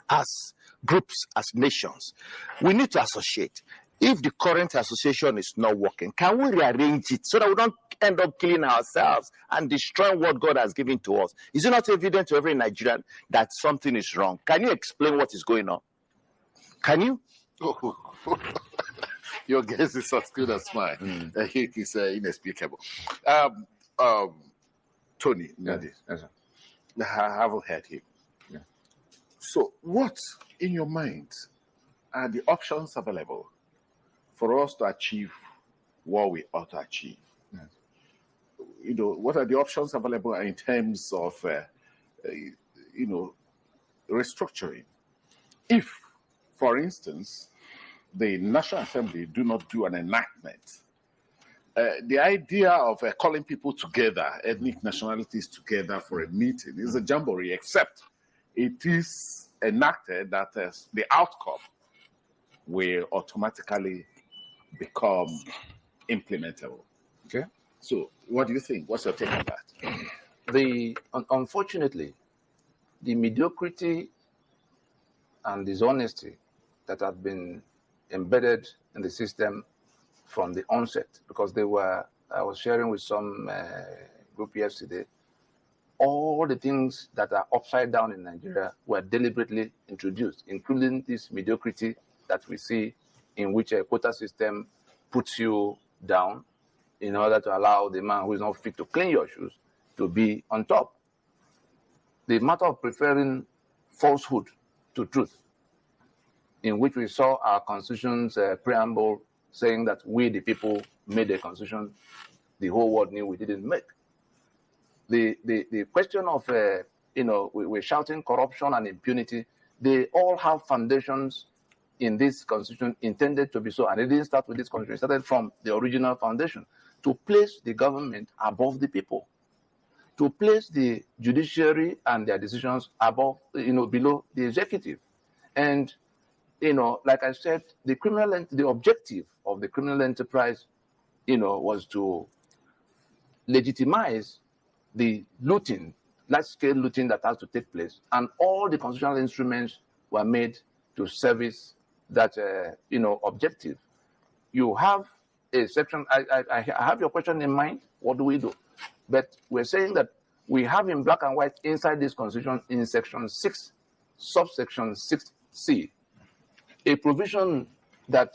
as groups, as nations. We need to associate. If the current association is not working, can we rearrange it so that we don't end up killing ourselves and destroying what God has given to us? Is it not evident to every Nigerian that something is wrong? Can you explain what is going on? Can you? Your guess is as good as mine. It is inexplicable. Tony, I haven't heard him. Yeah. So, what in your mind are the options available for us to achieve what we ought to achieve? Yes. What are the options available in terms of, restructuring? If, for instance, the National Assembly do not do an enactment The idea of calling people together, ethnic nationalities together for a meeting, is a jamboree, except it is enacted that the outcome will automatically become implementable. Okay. So, what do you think? What's your take on that? Unfortunately, the mediocrity and dishonesty that have been embedded in the system from the onset, because I was sharing with some group yesterday, all the things that are upside down in Nigeria were deliberately introduced, including this mediocrity that we see, in which a quota system puts you down in order to allow the man who is not fit to clean your shoes to be on top. The matter of preferring falsehood to truth, in which we saw our constitution's preamble saying that we, the people, made the constitution, the whole world knew we didn't make. The question of, we're shouting corruption and impunity, they all have foundations in this constitution intended to be so. And it didn't start with this constitution, it started from the original foundation, to place the government above the people, to place the judiciary and their decisions above, below the executive. And, like I said, the objective of the criminal enterprise, was to legitimize the looting, large-scale looting that has to take place. And all the constitutional instruments were made to service that, objective. You have a section, I have your question in mind, what do we do? But we're saying that we have in black and white inside this constitution in section 6, subsection 6C, a provision that,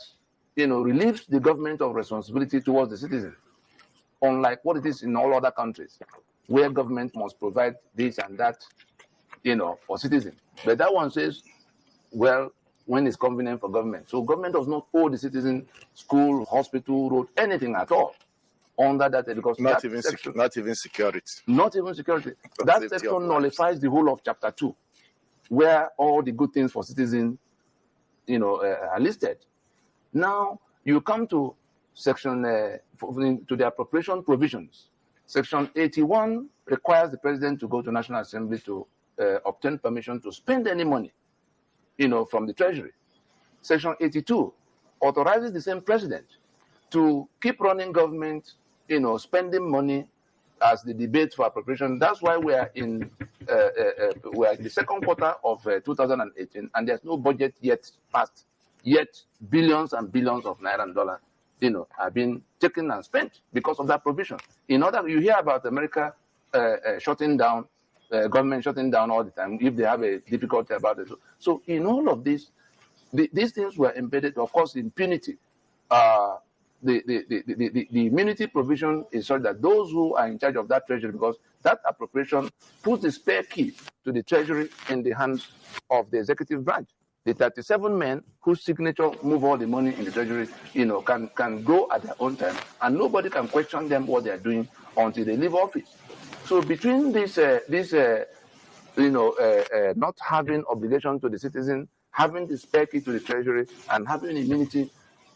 relieves the government of responsibility towards the citizen, unlike what it is in all other countries, where government must provide this and that, for citizens. But that one says, well, when it's convenient for government. So government does not owe the citizen school, hospital, road, anything at all under that, because not even security. Not even security. That section nullifies the whole of chapter 2, where all the good things for citizens, are listed. Now you come to section to the appropriation provisions. Section 81 requires the president to go to National Assembly to obtain permission to spend any money, from the treasury. Section 82 authorizes the same president to keep running government, spending money as the debate for appropriation. That's why we are in the second quarter of 2018, and there's no budget yet passed. Yet billions and billions of naira and dollar, have been taken and spent because of that provision. You hear about America shutting down, government shutting down all the time if they have a difficulty about it. So in all of this, these things were embedded, of course, impunity. The immunity provision is such that those who are in charge of that treasury, because that appropriation puts the spare key to the treasury in the hands of the executive branch. The 37 men whose signature move all the money in the treasury, can go at their own time, and nobody can question them what they are doing until they leave office. So between this, not having obligation to the citizen, having the spare key to the treasury, and having immunity,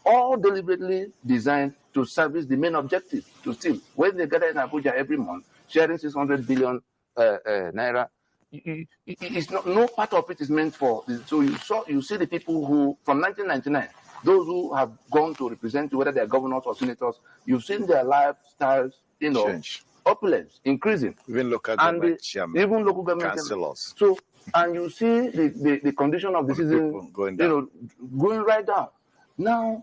all deliberately designed to service the main objective, to steal. When they gather in Abuja every month, sharing 600 billion naira, it's not, no part of it is meant for. So you see the people who, from 1999, those who have gone to represent, whether they're governors or senators, you've seen their lifestyles, change, opulence, increasing. Even local government chairman, even local government councillors. So, and you see the condition of the citizen, going down. Going right down. Now,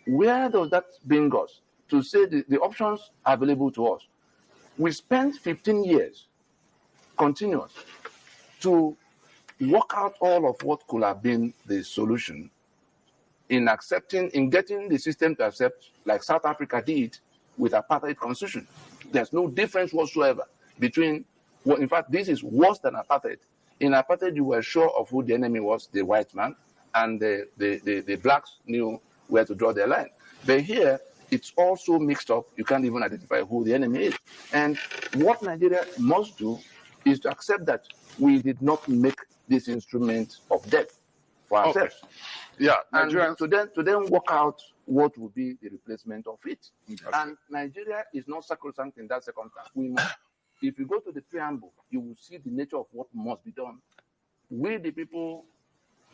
where does that bring us? To say the options are available to us. We spent 15 years continuous to work out all of what could have been the solution in getting the system to accept, like South Africa did with apartheid constitution. There's no difference whatsoever between, well, in fact, this is worse than apartheid. In apartheid, you were sure of who the enemy was, the white man, and the blacks knew where to draw their line. But here, it's also mixed up. You can't even identify who the enemy is. And what Nigeria must do is to accept that we did not make this instrument of death. for ourselves. Yeah, and Nigerians to then work out what will be the replacement of it. Okay. And Nigeria is not sacrosanct in that circumstance. We must, if you go to the preamble, you will see the nature of what must be done. We, the people,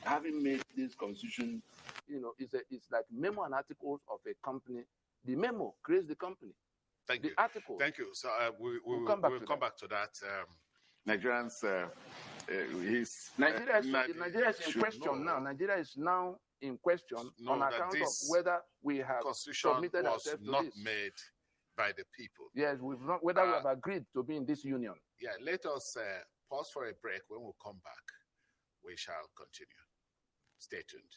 having made this constitution, it's like memo and articles of a company. The memo creates the company. Thank the you. Article. Thank you. So we'll come back to that. Nigerians, Nigeria is in question now. Nigeria is now in question on account of whether we have submitted ourselves to not this. made by the people. Yes, whether we have agreed to be in this union. Yeah, let us pause for a break. When we come back, we shall continue. Stay tuned.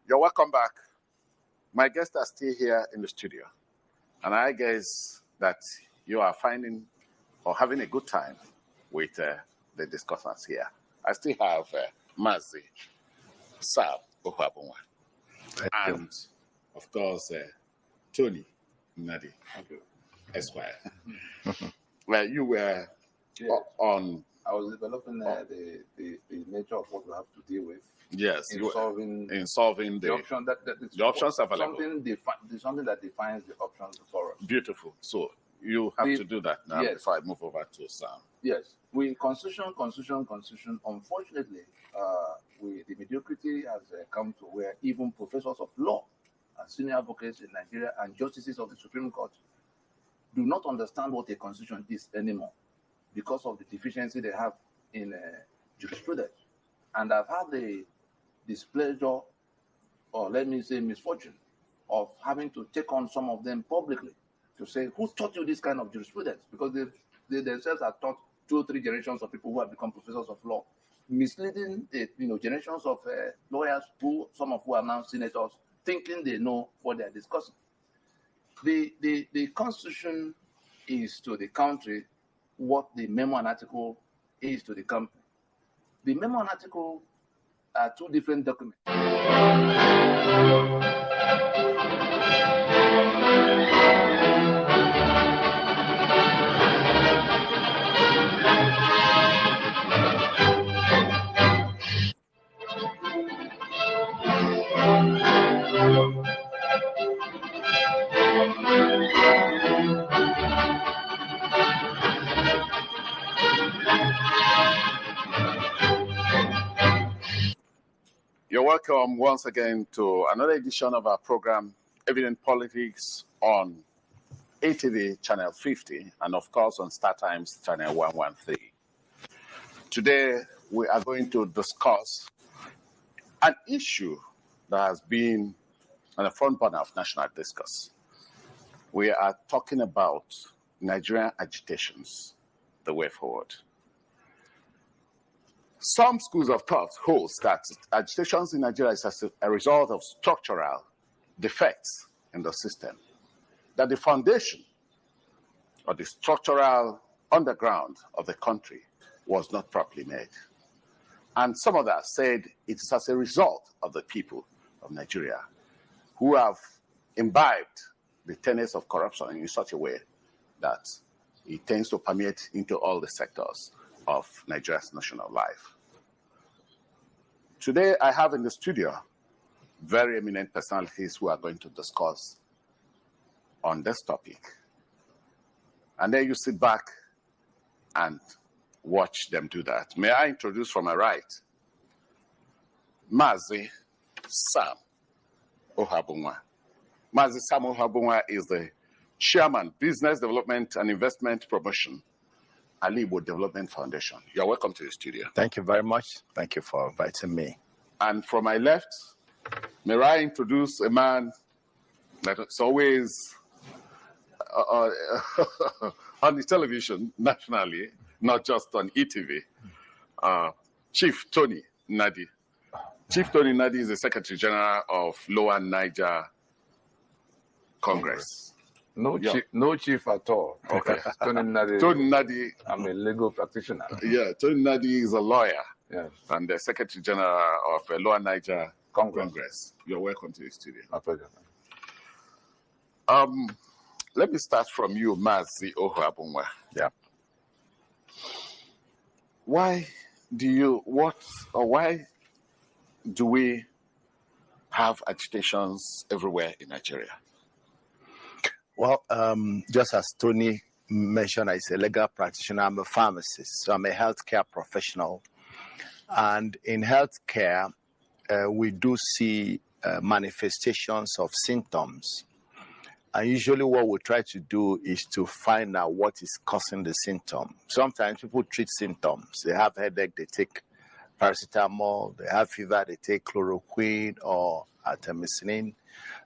You're welcome back. My guests are still here in the studio, and I guess that you are finding or having a good time with the discussants here. I still have Mazi, Sam Ohabunwa, and of course Tony Nadi, Esquire. Well, you were on. I was developing the nature of what we have to deal with. Yes, in solving the option the options available. Something that defines the options for us. Beautiful. So you have to do that now before I move over to Sam. Yes, constitution. Unfortunately, the mediocrity has come to where even professors of law and senior advocates in Nigeria and justices of the Supreme Court do not understand what a constitution is anymore because of the deficiency they have in jurisprudence. And I've had the displeasure, or let me say misfortune, of having to take on some of them publicly to say, who taught you this kind of jurisprudence? Because they themselves are taught 2 or 3 generations of people who have become professors of law, misleading generations of lawyers some of who are now senators, thinking they know what they are discussing. The Constitution is to the country what the memo and article is to the company. The memo and article are 2 different documents. You're welcome once again to another edition of our program, Evident Politics, on ATV Channel 50, and of course on StarTimes Channel 113. Today, we are going to discuss an issue that has been on the front burner of national discourse. We are talking about Nigerian agitations, the way forward. Some schools of thought hold that agitations in Nigeria is as a result of structural defects in the system, that the foundation or the structural underground of the country was not properly made. And some of that said it is as a result of the people of Nigeria who have imbibed the tenets of corruption in such a way that it tends to permeate into all the sectors of Nigeria's national life. Today, I have in the studio very eminent personalities who are going to discuss on this topic. And then you sit back and watch them do that. May I introduce from my right, Mazi Sam Ohabunwa. Mazi Sam Ohabunwa is the Chairman, Business Development and Investment Promotion, Alibo Development Foundation. You're welcome to the studio. Thank you very much. Thank you for inviting me. And from my left, may I introduce a man that is always on the television nationally, not just on ETV, Chief Tony Nadi. Chief Tony Nadi is the Secretary General of Lower Niger Congress. No chief at all. Okay. Tony Nadi. Tony Nadi. I'm a legal practitioner. Yeah, Tony Nadi is a lawyer Yes. and the Secretary General of Lower Niger Congress. You're welcome to the studio. My pleasure. Let me start from you, Mazi Ohabunwa. Yeah. Why do we have agitations everywhere in Nigeria? Well, just as Tony mentioned, I'm a legal practitioner. I'm a pharmacist, so I'm a healthcare professional. And in healthcare, we do see manifestations of symptoms. And usually what we try to do is to find out what is causing the symptom. Sometimes people treat symptoms. They have headache, they take paracetamol. They have fever, they take chloroquine or artemisinin.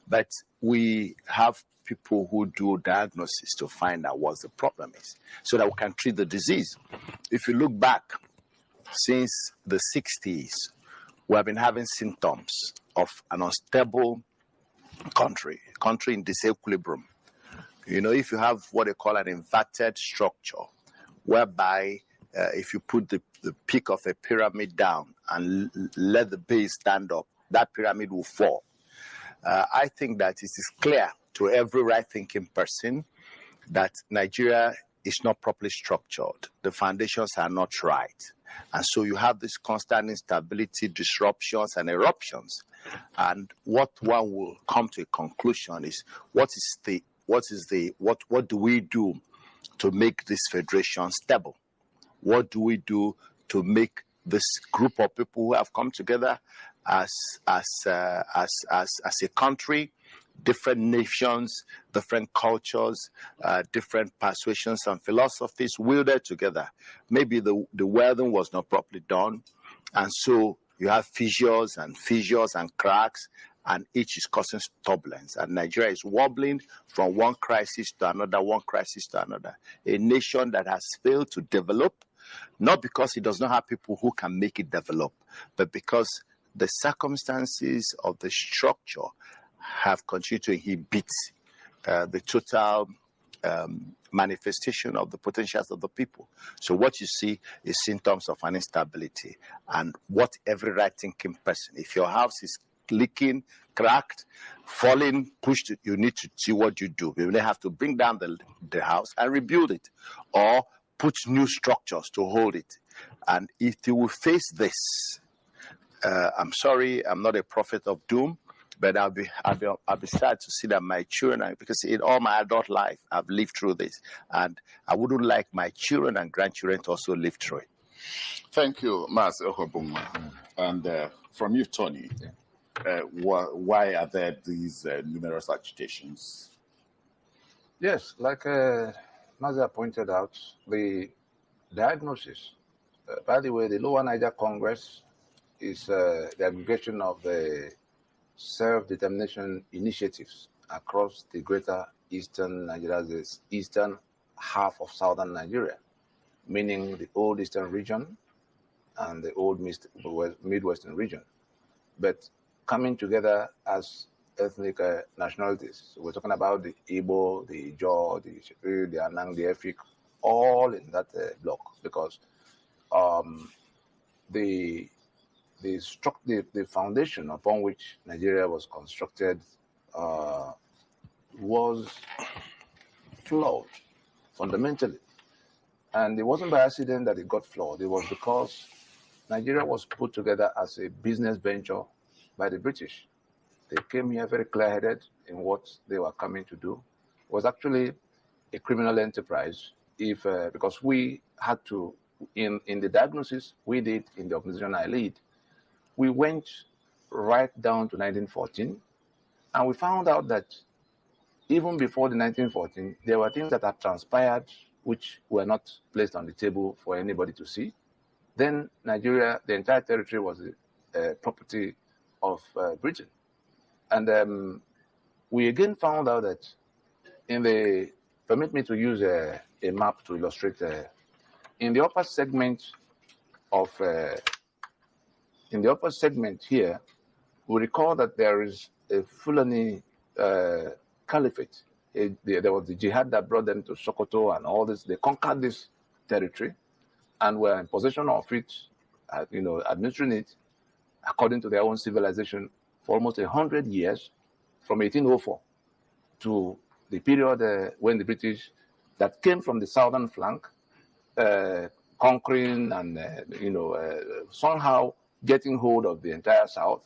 But we have people who do diagnosis to find out what the problem is so that we can treat the disease. If you look back since the 60s, we have been having symptoms of an unstable country in disequilibrium. You know, if you have what they call an inverted structure, whereby if you put the peak of a pyramid down and let the base stand up, that pyramid will fall. I think that it is clear to every right-thinking person that Nigeria is not properly structured. The foundations are not right. And so you have this constant instability, disruptions, and eruptions. And what one will come to a conclusion is what do we do to make this federation stable? What do we do to make this group of people who have come together as a country, different nations, different cultures, different persuasions and philosophies wielded together? Maybe the welding was not properly done, and so you have fissures and cracks, and each is causing turbulence. And Nigeria is wobbling from one crisis to another, A nation that has failed to develop, not because it does not have people who can make it develop, but because the circumstances of the structure have continued to inhibit the total manifestation of the potentials of the people. So what you see is symptoms of an instability. And what every right-thinking person, if your house is leaking, cracked, falling, pushed, you need to see what you do. You may have to bring down the house and rebuild it, or put new structures to hold it. And if you will face this, I'm sorry, I'm not a prophet of doom, but I'll be sad to see that my children, because in all my adult life, I've lived through this, and I wouldn't like my children and grandchildren to also live through it. Thank you, Mas Ohobunwa. And from you, Tony, why are there these numerous agitations? Yes, like Mazda pointed out, the diagnosis. By the way, the Lower Niger Congress is the aggregation of the self-determination initiatives across the greater eastern Nigeria, the eastern half of southern Nigeria, meaning the old eastern region and the old midwestern region, but coming together as ethnic nationalities. So we're talking about the Igbo, the Ijaw, the Shekiri, the Anang, the Efik, all in that block, because the foundation upon which Nigeria was constructed was flawed fundamentally. And it wasn't by accident that it got flawed. It was because Nigeria was put together as a business venture by the British. They came here very clear-headed in what they were coming to do. It was actually a criminal enterprise, because we had to, in the diagnosis we did in the organization I lead, we went right down to 1914, and we found out that even before the 1914, there were things that had transpired which were not placed on the table for anybody to see. Then Nigeria, the entire territory, was the property of Britain. And we again found out that permit me to use a map to illustrate, in the upper segment here, we recall that there is a Fulani caliphate. There was the jihad that brought them to Sokoto and all this. They conquered this territory and were in possession of it administering it according to their own civilization for almost 100 years, from 1804 to the period when the British that came from the southern flank, conquering and somehow getting hold of the entire south.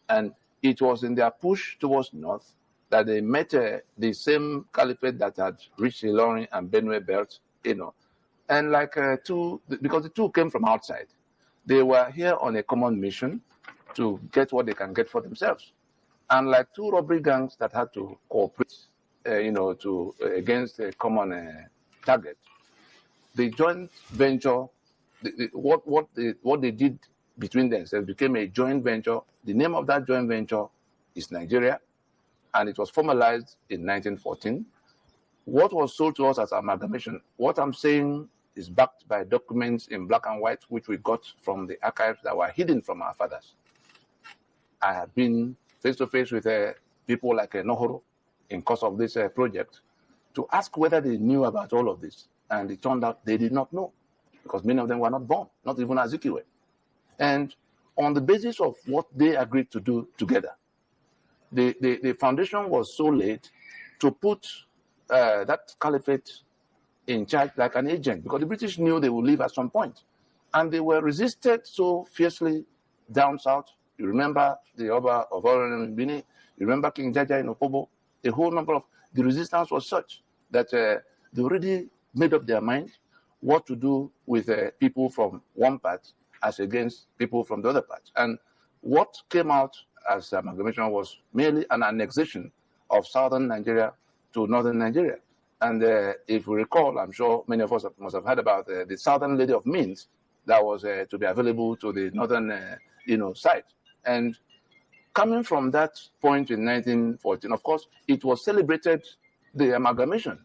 And it was in their push towards north that they met the same caliphate that had reached Ilorin and Benue belt, and because the two came from outside, they were here on a common mission to get what they can get for themselves. And like two robbery gangs that had to cooperate, against a common target, the joint venture, what they did between themselves became a joint venture. The name of that joint venture is Nigeria, and it was formalized in 1914. What was sold to us as amalgamation, what I'm saying is backed by documents in black and white, which we got from the archives that were hidden from our fathers. I have been face-to-face with people like Nohoro in course of this project to ask whether they knew about all of this. And it turned out they did not know, because many of them were not born, not even Azikiwe. And on the basis of what they agreed to do together, the foundation was so laid to put that caliphate in charge like an agent, because the British knew they would leave at some point. And they were resisted so fiercely down south. You remember the Oba of Oran Bini, you remember King Jaja in Opobo. A whole number of the resistance was such that they already made up their mind what to do with people from one part as against people from the other part. And what came out as amalgamation was merely an annexation of southern Nigeria to northern Nigeria. And if we recall, I'm sure many of us must have heard about the Southern Lady of Means that was to be available to the northern side. And coming from that point in 1914, of course, it was celebrated, the amalgamation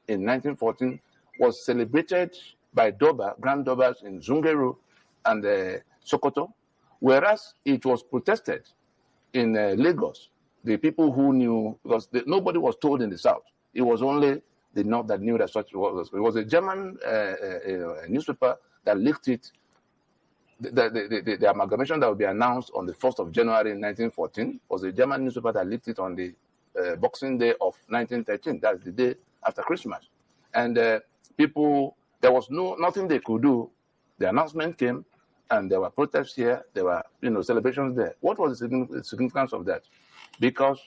in 1914 was celebrated by Grand Dobas in Zungeru and Sokoto, whereas it was protested in Lagos. The people who knew, because nobody was told in the South. It was only the North that knew that such was. It was a German newspaper that leaked it. The amalgamation that would be announced on the 1st of January 1914 was a German newspaper that leaked it on the Boxing Day of 1913. That's the day after Christmas. And people, there was nothing they could do. The announcement came, and there were protests here. There were celebrations there. What was the significance of that? Because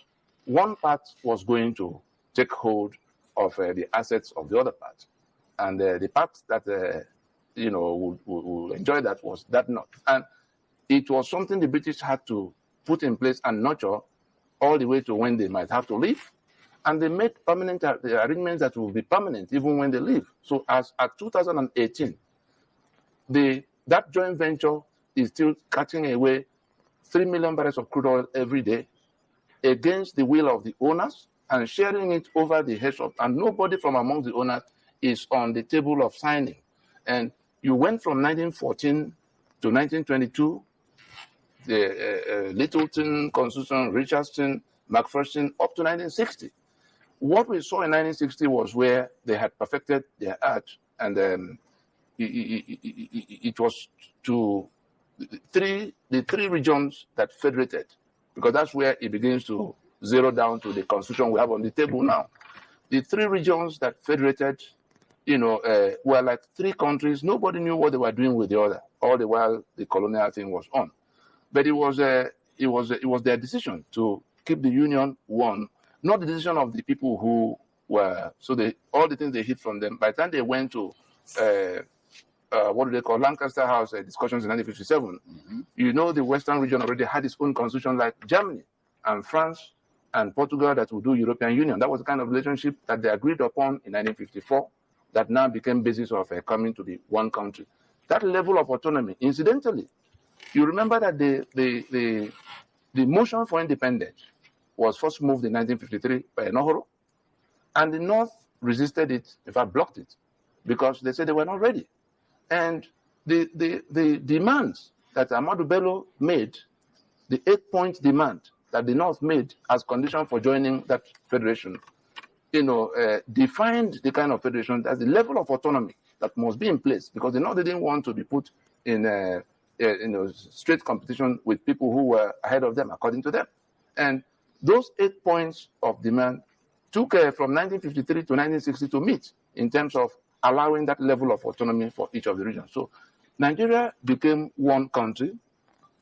one part was going to take hold of the assets of the other part, and the part that would enjoy that was that North. And it was something the British had to put in place and nurture all the way to when they might have to leave. And they made permanent arrangements that will be permanent even when they leave. So as at 2018, that joint venture is still cutting away 3 million barrels of crude oil every day against the will of the owners and sharing it over the heads of, and nobody from among the owners is on the table of signing. And you went from 1914 to 1922, the Littleton, Constitution, Richardson, McPherson, up to 1960. What we saw in 1960 was where they had perfected their art, and it was to the three regions that federated, because that's where it begins to zero down to the constitution we have on the table now. The three regions that federated, were like three countries. Nobody knew what they were doing with the other, all the while the colonial thing was on. But it was their decision to keep the union one, not the decision of the people who were. So all the things they hid from them. By the time they went to what do they call Lancaster House discussions in 1957, the Western region already had its own constitution, like Germany and France and Portugal that would do European Union. That was the kind of relationship that they agreed upon in 1954 that now became basis of coming to be one country. That level of autonomy, incidentally, you remember that the motion for independence was first moved in 1953 by Nohoro, and the North resisted it, in fact blocked it, because they said they were not ready. And the demands that Ahmadu Bello made, the 8-point demand that the North made as condition for joining that federation, defined the kind of federation as the level of autonomy that must be in place, because the North didn't want to be put in straight competition with people who were ahead of them, according to them. And those 8 points of demand took from 1953 to 1960 to meet in terms of allowing that level of autonomy for each of the regions. So Nigeria became one country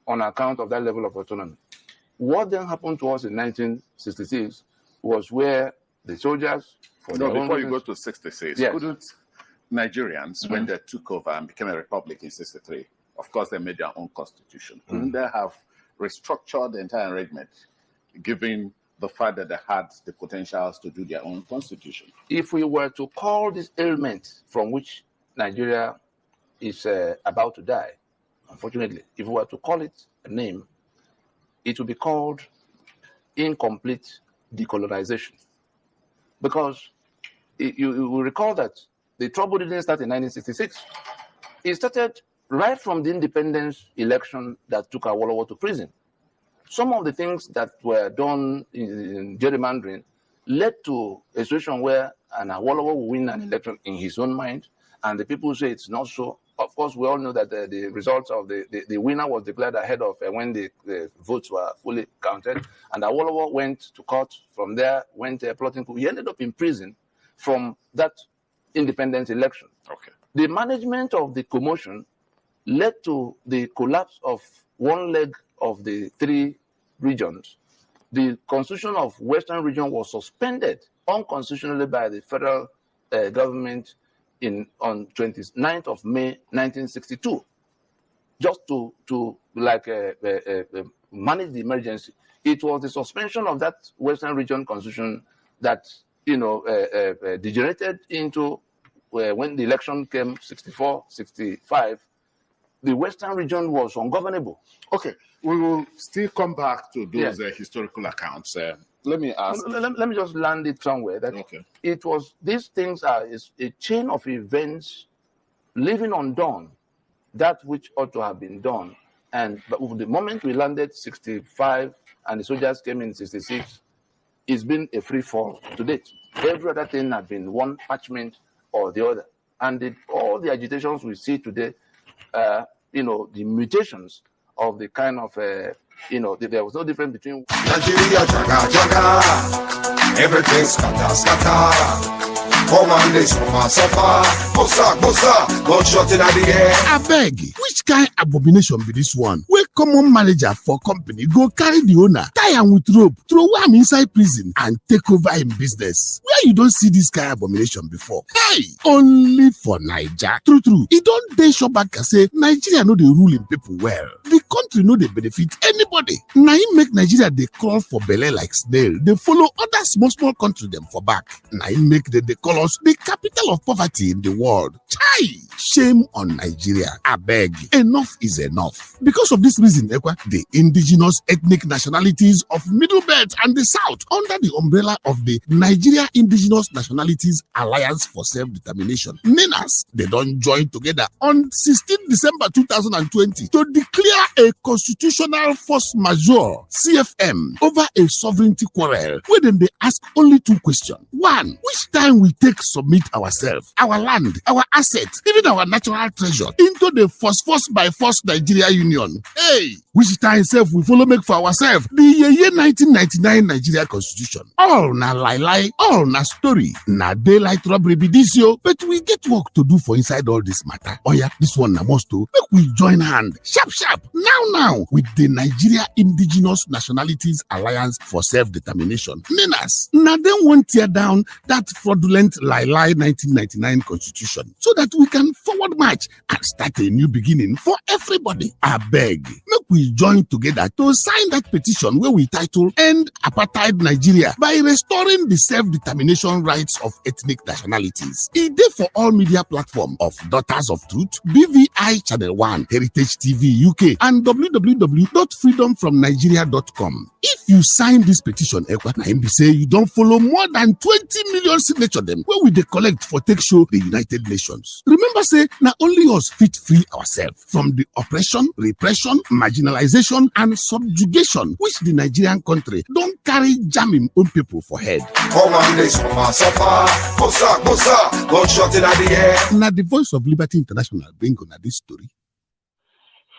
on account of that level of autonomy. What then happened to us in 1966 was where the soldiers, before you go to 66, yes. Couldn't Nigerians, when they took over and became a republic in 63, of course they made their own constitution, couldn't they have restructured the entire arrangement, given the fact that they had the potentials to do their own constitution? If we were to call this ailment from which Nigeria is about to die, unfortunately, if we were to call it a name, it would be called incomplete decolonization. Because you will recall that the trouble didn't start in 1966. It started right from the independence election that took Awolowo to prison. Some of the things that were done in gerrymandering led to a situation where an Awolowo will win an election in his own mind, and the people say it's not so. Of course, we all know that the results of the winner was declared ahead of when the votes were fully counted, and Awolowo went to court. From there, went plotting coup. He ended up in prison from that independence election. Okay. The management of the commotion led to the collapse of one leg of the three regions. The constitution of Western region was suspended unconstitutionally by the federal government on 29th of May 1962, just to manage the emergency. It was the suspension of that Western region constitution that degenerated into when the election came 64, 65. The Western region was ungovernable. Okay, we will still come back to those Yes. historical accounts. Let me ask. Let me just land it somewhere. That it was, these things are a chain of events leaving undone that which ought to have been done. But the moment we landed 65 and the soldiers came in 66, it's been a free fall to date. Every other thing had been one parchment or the other. And all the agitations we see today, the mutations of the kind of, there was no difference between Nigeria, jaga, jaga. Everything scatter, scatter. Come on, this suffer. Bossa, bossa. Gunshot in the air. I beg, which kind abomination be this one? Where common manager for company go carry the owner, tie am with rope, throw am inside prison, and take over in business. Where you don't see this kind of abomination before? Hey, only for Niger. True, it don't dey sure back and say Nigeria no dey rule in people well. The country no dey benefit anybody. Na im make Nigeria dey crawl for belle like snail. They follow other small country them for back. Na im make them dey call us the capital of poverty in the world. Chai! Shame on Nigeria. I beg, enough is enough. Because of this reason, the indigenous ethnic nationalities of Middle Belt and the South, under the umbrella of the Nigeria Indigenous Nationalities Alliance for Self-Determination, NINAS, they don't join together on 16 December 2020 to declare a constitutional force majeure, CFM, over a sovereignty quarrel, where then they ask only two questions. One, which time we take submit ourselves, our land, our assets, even our natural treasure, into the force by force Nigeria Union? Hey, which time self we follow make for ourselves the year 1999 Nigeria Constitution? All na lie, all na story, na daylight robbery be this yo. But we get work to do for inside all this matter. Oh yeah, this one na must to make we join hand, sharp, now with the Nigeria Indigenous Nationalities Alliance for Self-Determination, NINAS. Now they won't tear down that fraudulent lie 1999 Constitution, so that we can forward march and start a new beginning for everybody. I beg, make we join together to sign that petition where we title End Apartheid Nigeria by Restoring the Self-Determination Rights of Ethnic Nationalities. It is for all media platform of Daughters of Truth, BVI Channel 1, Heritage TV UK, and www.freedomfromnigeria.com. If you sign this petition, say you don't follow more than 20 million signature them where we collect for take show the United Nations. Remember, say now only us fit free ourselves from the oppression, repression, marginalization, and subjugation which the Nigerian country don't carry jamming on people for head. Come on, they suffer. Bossa, gunshot in the air. Now the Voice of Liberty International bring on this story.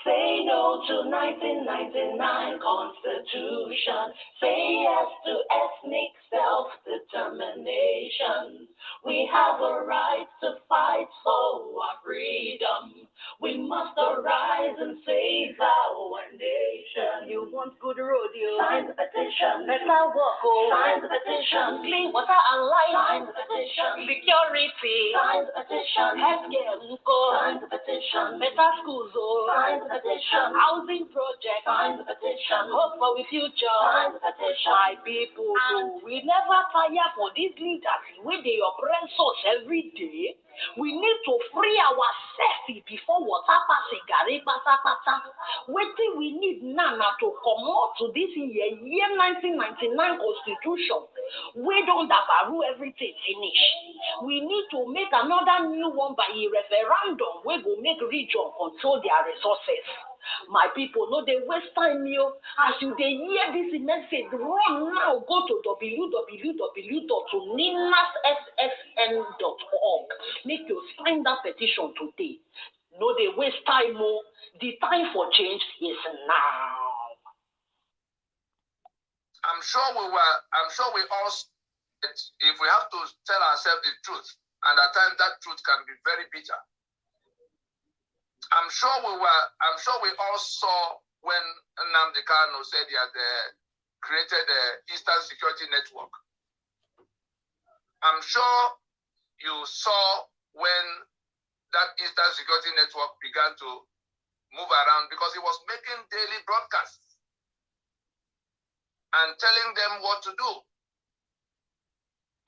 Say to 1999 Constitution. Say yes to ethnic self-determination. We have a right to fight for our freedom. We must arise and save our nation. You want good road, you sign the petition. Better walk, oh, sign the petition. Clean water and light, sign the petition. Security, sign the petition. Healthcare, sign the petition. Better schools, oh, sign the petition. Housing project, sign the petition. Hope for the future, sign the petition. My people, we never tire for these leaders with the oppress us every day. We need to free ourselves before water passing Gary Pata. Waiting we need now to come out to this year 1999 Constitution. We don't dabaru everything finish. We need to make another new one by a referendum. We will make region control their resources. My people, no, they waste time, you. As you they hear this message, run now, go to www.ninassfn.org. Make you sign that petition today. No, they waste time, oh. The time for change is now. I'm sure we all, if we have to tell ourselves the truth, and at times that truth can be very bitter. I'm sure we all saw when Nnamdi Kanu said he had created the Eastern Security Network. I'm sure you saw when that Eastern Security Network began to move around because he was making daily broadcasts and telling them what to do.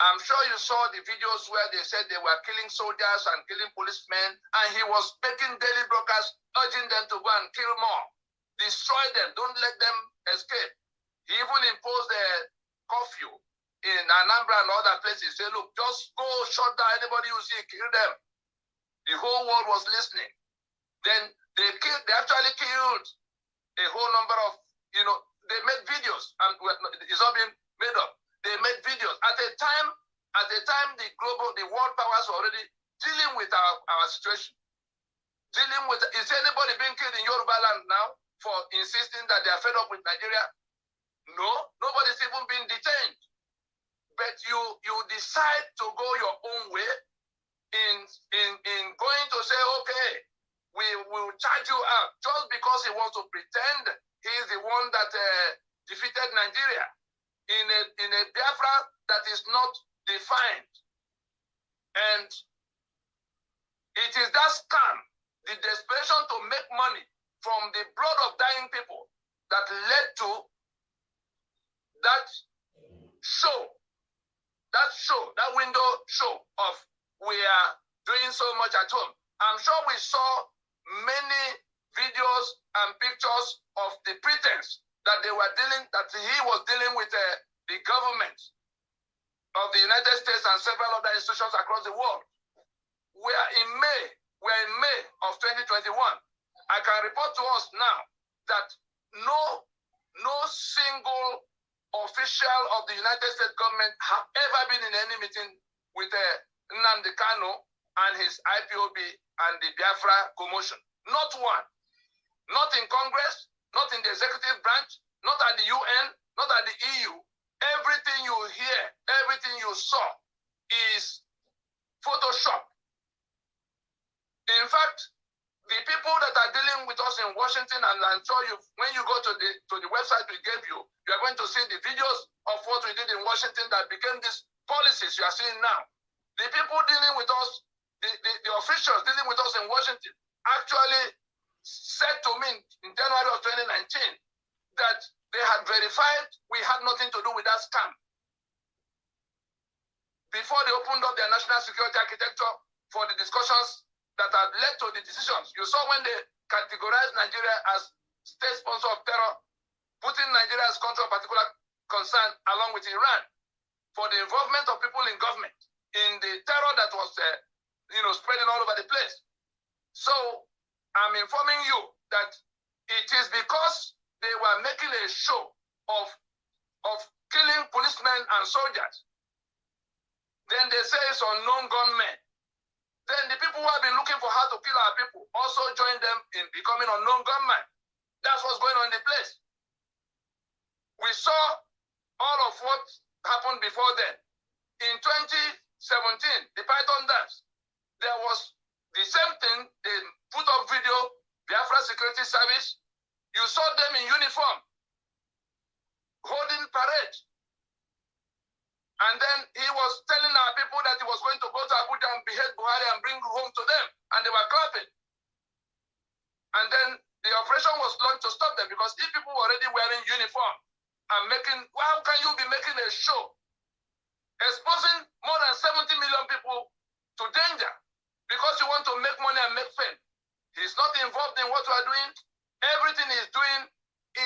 I'm sure you saw the videos where they said they were killing soldiers and killing policemen, and he was making daily broadcasts urging them to go and kill more, destroy them, don't let them escape. He even imposed a curfew in Anambra and other places. Say, look, just go shut down anybody you see, kill them. The whole world was listening. Then they actually killed a whole number of, they made videos, and it's all been made up. They made videos. At the time, the world powers were already dealing with our situation. Is anybody being killed in Yoruba land now for insisting that they are fed up with Nigeria? No, nobody's even being detained. But you decide to go your own way in going to say, okay, we will charge you out just because he wants to pretend he is the one that defeated Nigeria in a Biafra that is not defined. And it is that scam, the desperation to make money from the blood of dying people that led to that window show of we are doing so much at home. I'm sure we saw many videos and pictures of the pretense that he was dealing with the government of the United States and several other institutions across the world. We are in May of 2021. I can report to us now that no single official of the United States government have ever been in any meeting with Nnamdi Kanu and his IPOB and the Biafra commotion. Not one. Not in Congress, not in the executive branch, not at the UN, not at the EU. Everything you hear, everything you saw is Photoshop. In fact, the people that are dealing with us in Washington, and I'm sure when you go to the website we gave you, you are going to see the videos of what we did in Washington that became these policies you are seeing now. The people dealing with us, the officials dealing with us in Washington actually said to me in January of 2019 that they had verified we had nothing to do with that scam. Before they opened up their national security architecture for the discussions that had led to the decisions. You saw when they categorized Nigeria as state sponsor of terror, putting Nigeria as country of particular concern along with Iran for the involvement of people in government in the terror that was spreading all over the place. So I'm informing you that it is because they were making a show of killing policemen and soldiers. Then they say it's unknown gunmen. Then the people who have been looking for how to kill our people also join them in becoming unknown gunmen. That's what's going on in the place. We saw all of what happened before then. In 2017, the Python dance, there was the same thing. They put up video, Biafra Security Service. You saw them in uniform, holding parade. And then he was telling our people that he was going to go to Abuja and behead Buhari and bring home to them. And they were clapping. And then the operation was launched to stop them, because if people were already wearing uniform and making, how can you be making a show exposing more than 70 million people to danger because you want to make money and make fame? He's not involved in what we are doing. Everything he's doing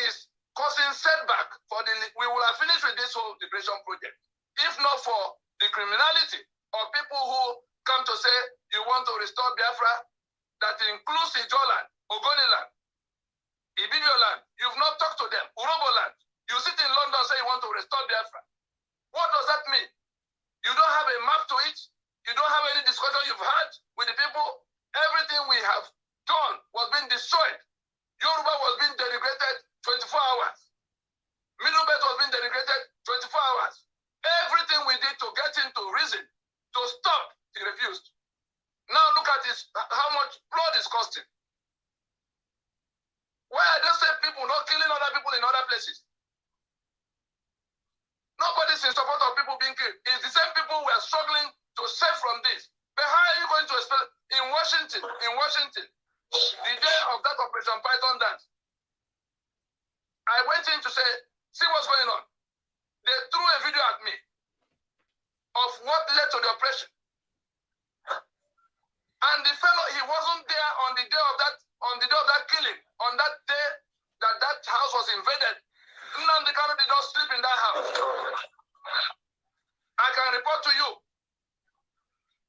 is causing setback for the, we will have finished with this whole liberation project. If not for the criminality of people who come to say you want to restore Biafra, that includes Ijoland, Ogoniland, Ibibioland. You've not talked to them. Uroboland. You sit in London and say you want to restore Biafra. What does that mean? You don't have a map to it. You don't have any discussion you've had with the people. Everything we have done was being destroyed. Yoruba was being denigrated 24 hours. Middle Belt was being denigrated 24 hours. Everything we did to get him to reason, to stop, he refused. Now look at this, how much blood is costing. Why are those same people not killing other people in other places? Nobody's in support of people being killed. It's the same people who are struggling to save from this. But how are you going to explain? In Washington, the day of that Operation Python dance, I went in to say, see what's going on. They threw a video at me of what led to the operation. And the fellow, he wasn't there on the day of that killing, on that day that house was invaded. Nnamdi Kanu did not sleep in that house. I can report to you,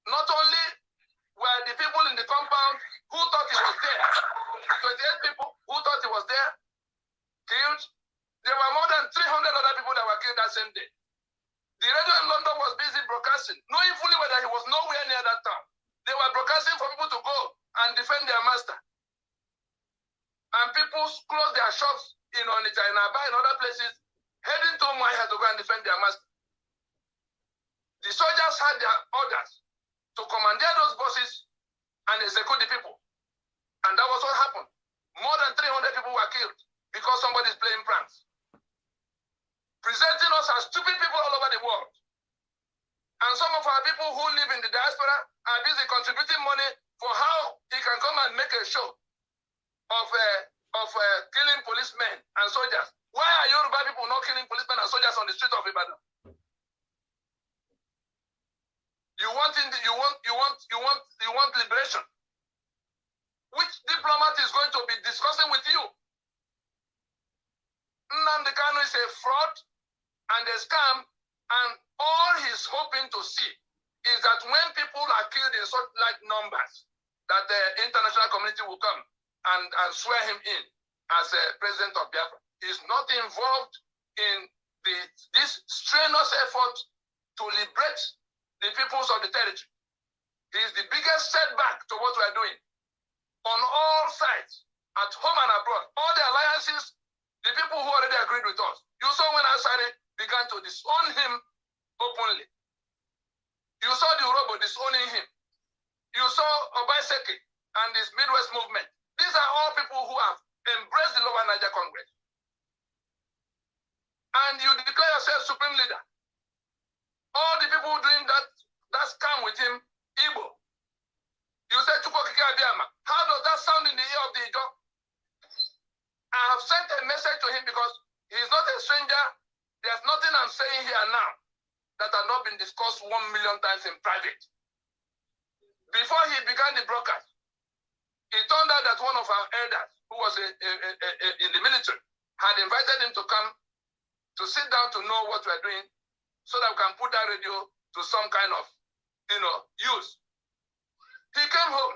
not only were the people in the compound who thought he was there, 28 people who thought he was there, killed. There were more than 300 other people that were killed that same day. The radio in London was busy broadcasting, knowing fully well that he was nowhere near that town. They were broadcasting for people to go and defend their master. And people closed their shops in Onitsha, in Aba, in other places, heading to Umuahia to go and defend their master. The soldiers had their orders to commandeer those buses and execute the people. And that was what happened. More than 300 people were killed because somebody is playing pranks, presenting us as stupid people all over the world. And some of our people who live in the diaspora are busy contributing money for how he can come and make a show of killing policemen and soldiers. Why are Yoruba people not killing policemen and soldiers on the street of Ibadan? You want liberation. Which diplomat is going to be discussing with you? Nnamdi Kanu is a fraud and a scam, and all he's hoping to see is that when people are killed in such large numbers, that the international community will come and swear him in as a president of Biafra. He's not involved in this strenuous effort to liberate the peoples of the territory. He is the biggest setback to what we are doing on all sides, at home and abroad. All the alliances, the people who already agreed with us. You saw when Asari began to disown him openly. You saw the Urobo disowning him. You saw Obaiseki and his Midwest movement. These are all people who have embraced the Lower Niger Congress. And you declare yourself supreme leader. All the people doing that scam with him, Igbo. You said Chukwokike Abiyama. How does that sound in the ear of the Ijo? I have sent a message to him because he is not a stranger. There's nothing I'm saying here now that has not been discussed 1 million times in private. Before he began the broadcast, it turned out that one of our elders, who was in the military, had invited him to come to sit down to know what we're doing so that we can put that radio to some kind of, use. He came home,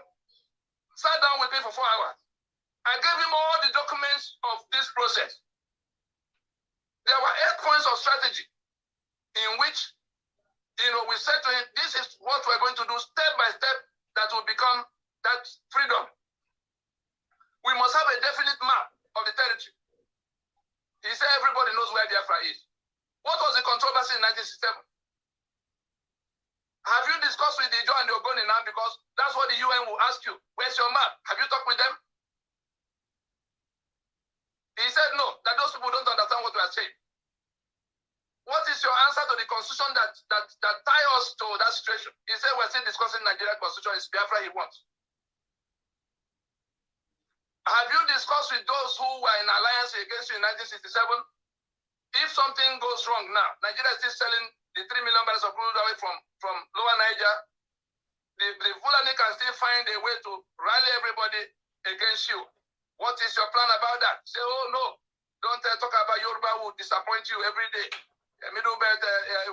sat down with me for 4 hours. I gave him all the documents of this process. There were 8 points of strategy in which, we said to him, this is what we're going to do step by step that will become that freedom. We must have a definite map of the territory. He said everybody knows where Biafra is. What was the controversy in 1967? Have you discussed with the Ijo and the Ogoni now? Because that's what the UN will ask you. Where's your map? Have you talked with them? He said no, that those people don't understand what we are saying. What is your answer to the constitution that tie us to that situation? He said we're still discussing Nigerian constitution. It's Biafra he wants. Have you discussed with those who were in alliance against you in 1967? If something goes wrong now, Nigeria is still selling the 3 million barrels of crude oil from Lower Niger. The Fulani can still find a way to rally everybody against you. What is your plan about that? Say, oh no, don't talk about Yoruba who disappoint you every day. Middle belt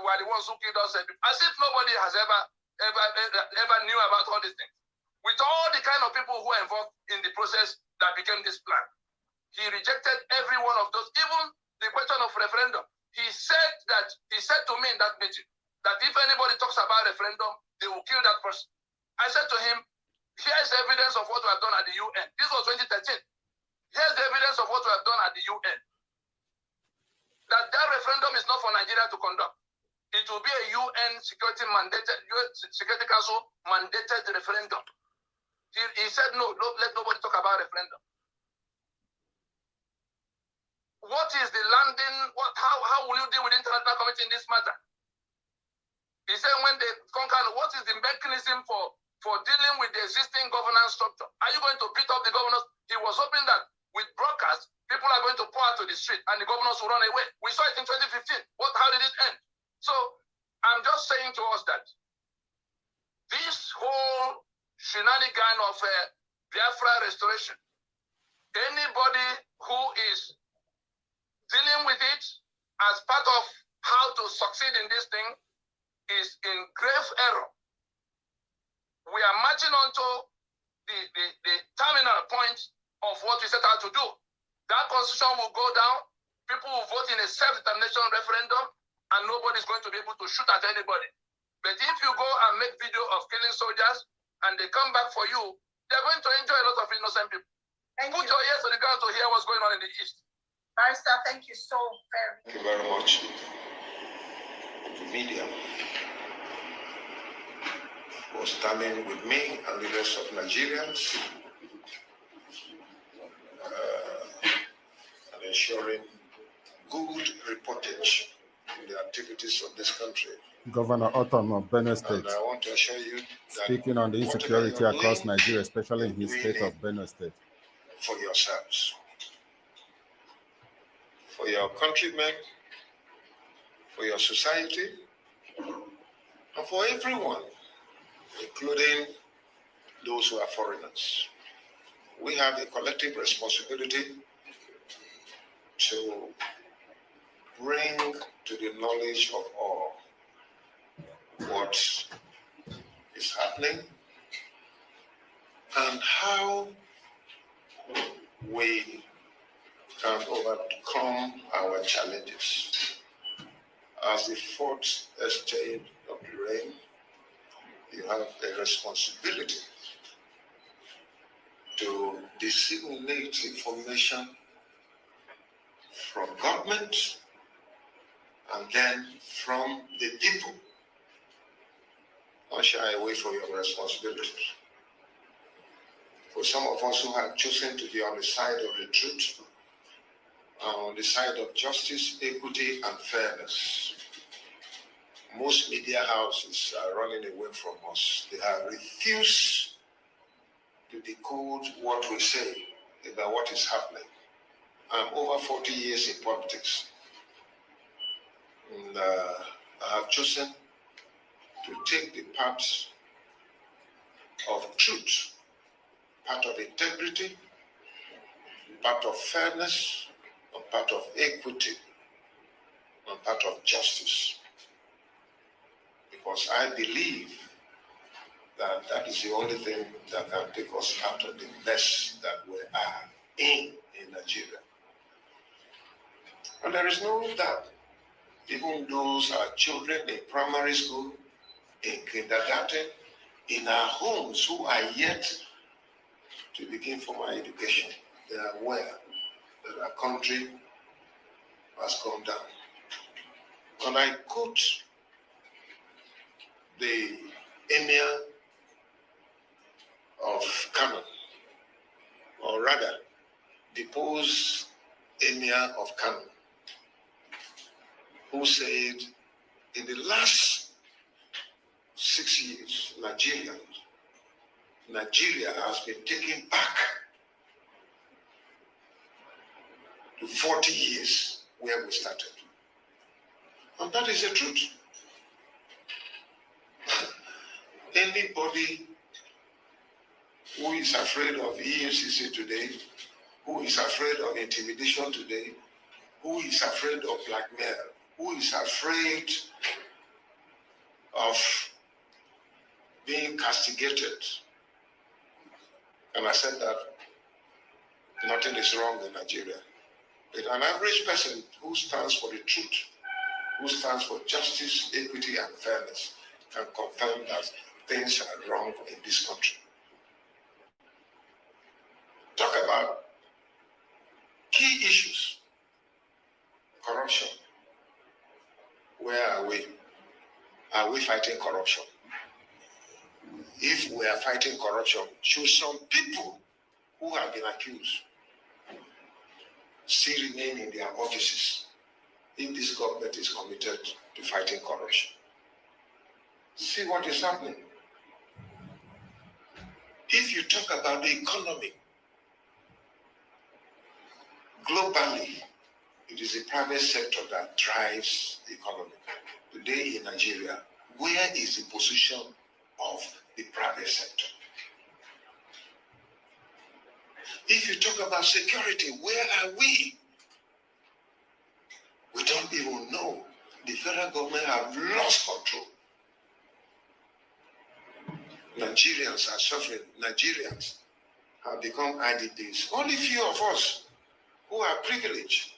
were the ones who killed us. As if nobody has ever knew about all these things. With all the kind of people who are involved in the process that became this plan. He rejected every one of those, even the question of referendum. He said to me in that meeting that if anybody talks about referendum, they will kill that person. I said to him, here's evidence of what we have done at the UN. This was 2013. Here's the evidence of what we have done at the UN. That referendum is not for Nigeria to conduct. It will be a UN Security Council mandated referendum. He said, no, don't let nobody talk about referendum. What is the landing? How will you deal with the international committee in this matter? He said when they conquer, what is the mechanism for dealing with the existing governance structure? Are you going to beat up the governors? He was hoping that with broadcast, people are going to pour out to the street and the governors will run away. We saw it in 2015. How did it end? So I'm just saying to us that this whole shenanigan of Biafra restoration, anybody who is dealing with it as part of how to succeed in this thing is in grave error. We are marching on to the terminal point of what we set out to do. That constitution will go down, people will vote in a self-determination referendum, and nobody is going to be able to shoot at anybody. But if you go and make video of killing soldiers, and they come back for you, they're going to enjoy a lot of innocent people. Put your ears to the ground to hear what's going on in the East. Barrister, thank you so very much. Thank you very much, the media, for standing with me and the rest of Nigerians and ensuring good reportage in the activities of this country. Governor Otom of Benue State, and I want to assure you that speaking on the insecurity across Nigeria, especially in his state of Benue State. For yourselves, for your countrymen, for your society, and for everyone, including those who are foreigners. We have a collective responsibility to bring to the knowledge of all what is happening and how we can overcome our challenges. As the fourth estate of the reign, you have a responsibility to disseminate information from government and then from the people. Don't shy away from your responsibilities. For some of us who have chosen to be on the side of the truth, on the side of justice, equity, and fairness, most media houses are running away from us. They have refused to decode what we say about what is happening. I'm over 40 years in politics, and I have chosen to take the path of truth, part of integrity, part of fairness, and part of equity, and part of justice. Because I believe that that is the only thing that can take us out of the mess that we are in Nigeria. And there is no doubt, even those are children in primary school, in kindergarten, in our homes who are yet to begin formal education, they are aware that our country has gone down. And I quote the Emir of Kano, or rather, deposed Emir of Kano, who said, in the last 6 years, Nigeria has been taken back to 40 years where we started. And that is the truth. Anybody who is afraid of EFCC today, who is afraid of intimidation today, who is afraid of blackmail, who is afraid of being castigated, and I said that nothing is wrong in Nigeria. But an average person who stands for the truth, who stands for justice, equity, and fairness, can confirm that things are wrong in this country. Talk about key issues. Corruption. Where are we? Are we fighting corruption? If we are fighting corruption, should some people who have been accused still remain in their offices if this government is committed to fighting corruption? See what is happening. If you talk about the economy, globally, it is the private sector that drives the economy. Today in Nigeria, where is the position of the private sector? If you talk about security, where are we? We don't even know. The federal government have lost control. Nigerians are suffering. Nigerians have become IDPs. Only few of us who are privileged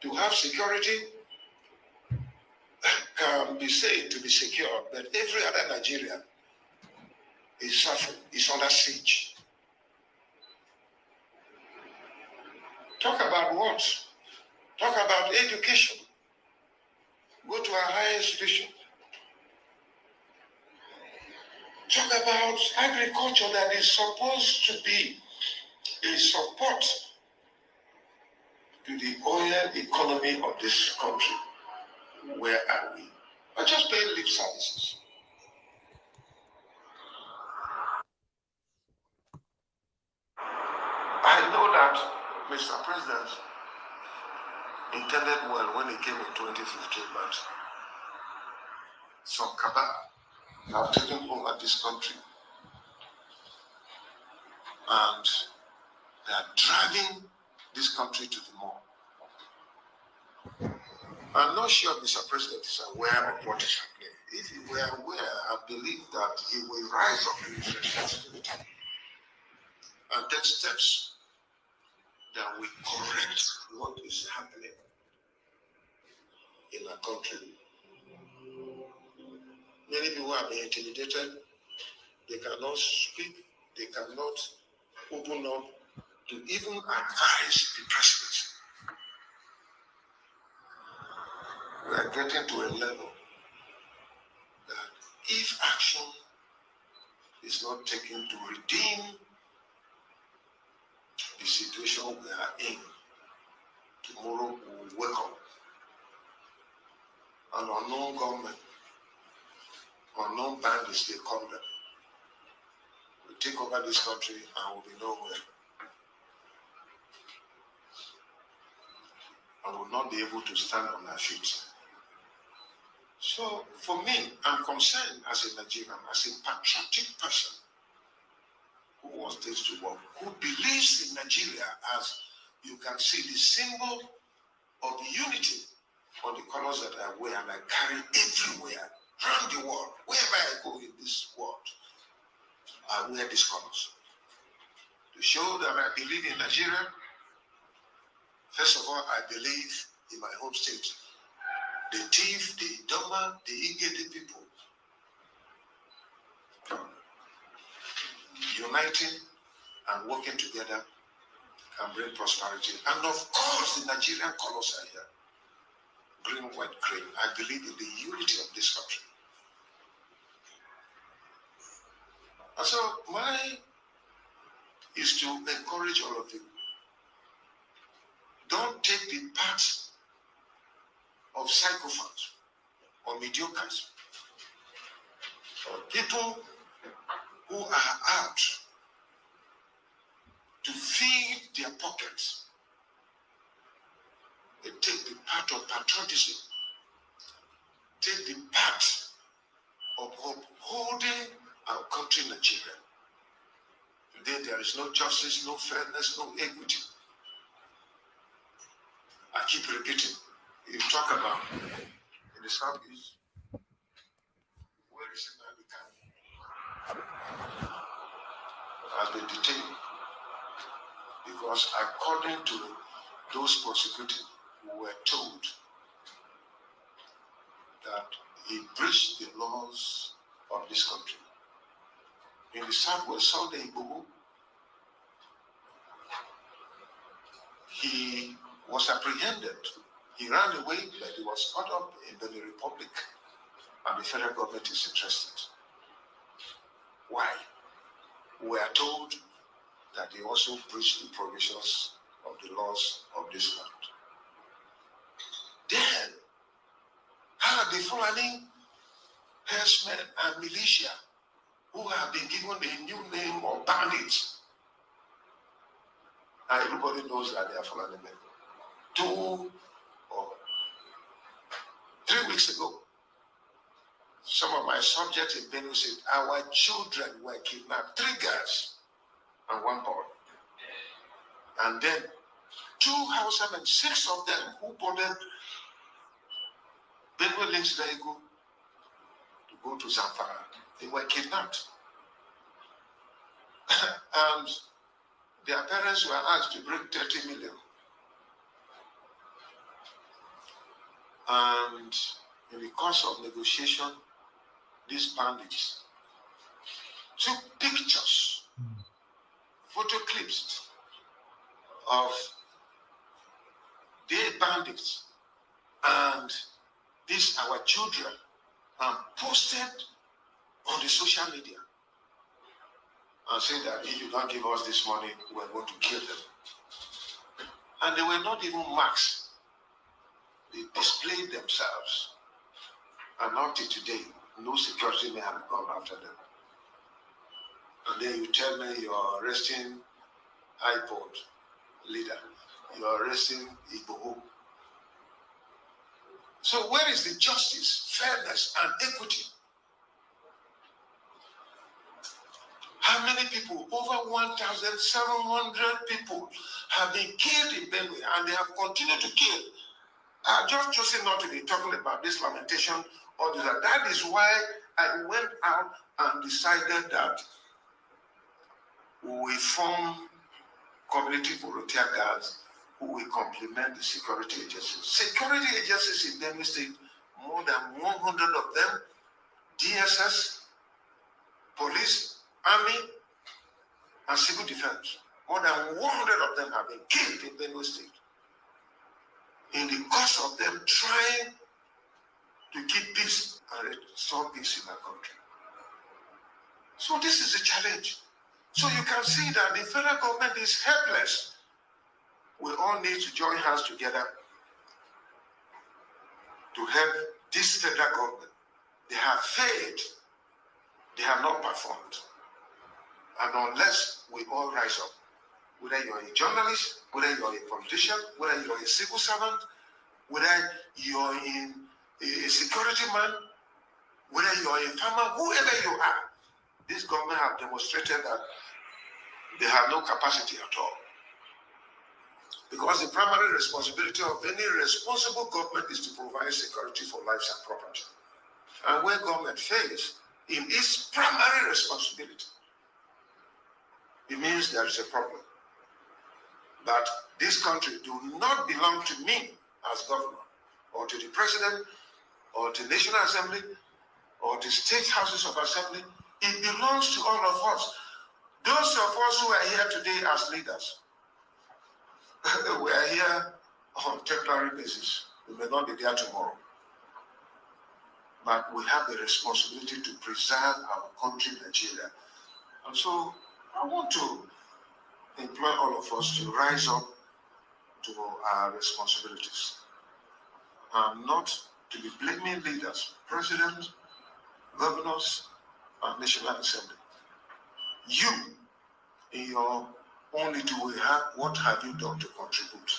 to have security can be said to be secure, but every other Nigerian is suffering, is under siege. Talk about what? Talk about education. Go to a higher institution. Talk about agriculture that is supposed to be a support to the oil economy of this country. Where are we? Or just paying lip services. I know that Mr. President intended well when he came in 2015, but some cabal have taken over this country and they are driving this country to the mall. I'm not sure Mr. President is aware of what is happening. If he were aware, I believe that he will rise up to his responsibility and take steps that will correct what is happening in our country. Many people have been intimidated. They cannot speak. They cannot open up to even advise the presidency. We are getting to a level that if action is not taken to redeem the situation we are in, tomorrow we will wake up. An unknown government, unknown bandits, they call them, will take over this country and will be nowhere. And will not be able to stand on our feet. So, for me, I'm concerned as a Nigerian, as a patriotic person who wants this to work, who believes in Nigeria as, you can see the symbol of unity on the colors that I wear and I carry everywhere, around the world, wherever I go in this world, I wear these colors. To show that I believe in Nigeria, first of all, I believe in my home state. The Tiv, the Idoma, the Igede people, uniting and working together can bring prosperity. And of course, the Nigerian colors are here. Green, white, green. I believe in the unity of this country. And so mine is to encourage all of you. Don't take the path of psychopaths or mediocres or people who are out to feed their pockets. They take the path of patriotism, take the path of upholding our country, Nigeria. Today there is no justice, no fairness, no equity. I keep repeating. You talk about in the Southeast, where is it now? Has been detained because according to those prosecuted, who were told that he breached the laws of this country. In the Southwest, Sunday Igboho, he was apprehended. He ran away, but he was caught up in the Republic, and the federal government is interested. Why? We are told that he also breached the provisions of the laws of this land. Then, how are the Fulani herdsmen and militia who have been given a new name of bandits? And everybody knows that they are Fulani men. 2 or 3 weeks ago, some of my subjects in Benue said, our children were kidnapped, 3 girls and 1 boy. And then 2 Hausa men, 6 of them who boarded Benue Links Daegu to go to Zamfara, they were kidnapped. And their parents were asked to bring 30 million. And in the course of negotiation, these bandits took pictures, photo clips of their bandits and these our children, and posted on the social media and said that if you don't give us this money, we're going to kill them. And they were not even marks. They displayed themselves. And up to today, no security may have gone after them. And then you tell me you're arresting IPOD leader, you're arresting Igboho. So where is the justice, fairness, and equity? How many people, over 1,700 people, have been killed in Benue, and they have continued to kill? I've just chosen not to be talking about this lamentation or that. That is why I went out and decided that we form community volunteer guards who will complement the security agencies. Security agencies in Benue State, more than 100 of them, DSS, police, army, and civil defense. More than 100 of them have been killed in Benue State in the course of them trying to keep peace and restore peace in our country. So this is a challenge. So you can see that the federal government is helpless. We all need to join hands together to help this federal government. They have failed. They have not performed. And unless we all rise up, whether you're a journalist, whether you're a politician, whether you're a civil servant, whether you're a security man, whether you're a farmer, whoever you are, this government have demonstrated that they have no capacity at all. Because the primary responsibility of any responsible government is to provide security for lives and property. And where government fails in its primary responsibility, it means there is a problem. That this country do not belong to me as governor, or to the president, or to the National Assembly, or to state houses of assembly. It belongs to all of us. Those of us who are here today as leaders, We are here on temporary basis. We may not be there tomorrow. But we have the responsibility to preserve our country, Nigeria. And so I want to employ all of us to rise up to our responsibilities. And not to be blaming leaders, presidents, governors, and National Assembly. You, in your own little way, what have you done to contribute,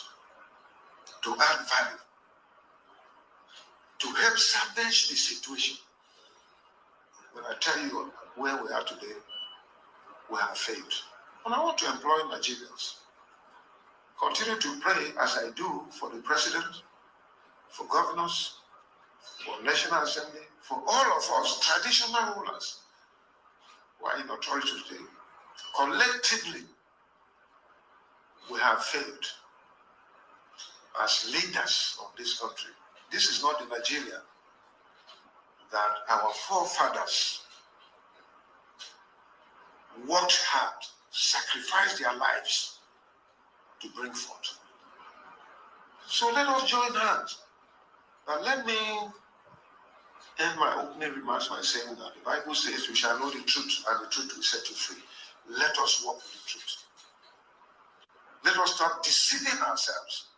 to add value, to help salvage the situation? When I tell you where we are today, we have failed. And I want to employ Nigerians. Continue to pray as I do for the president, for governors, for National Assembly, for all of us, traditional rulers who are in authority today. Collectively, we have failed as leaders of this country. This is not the Nigeria that our forefathers worked hard, sacrificed their lives to bring forth. So let us join hands. Now let me end my opening remarks by saying that the Bible says we shall know the truth and the truth will set you free. Let us walk with the truth. Let us stop deceiving ourselves.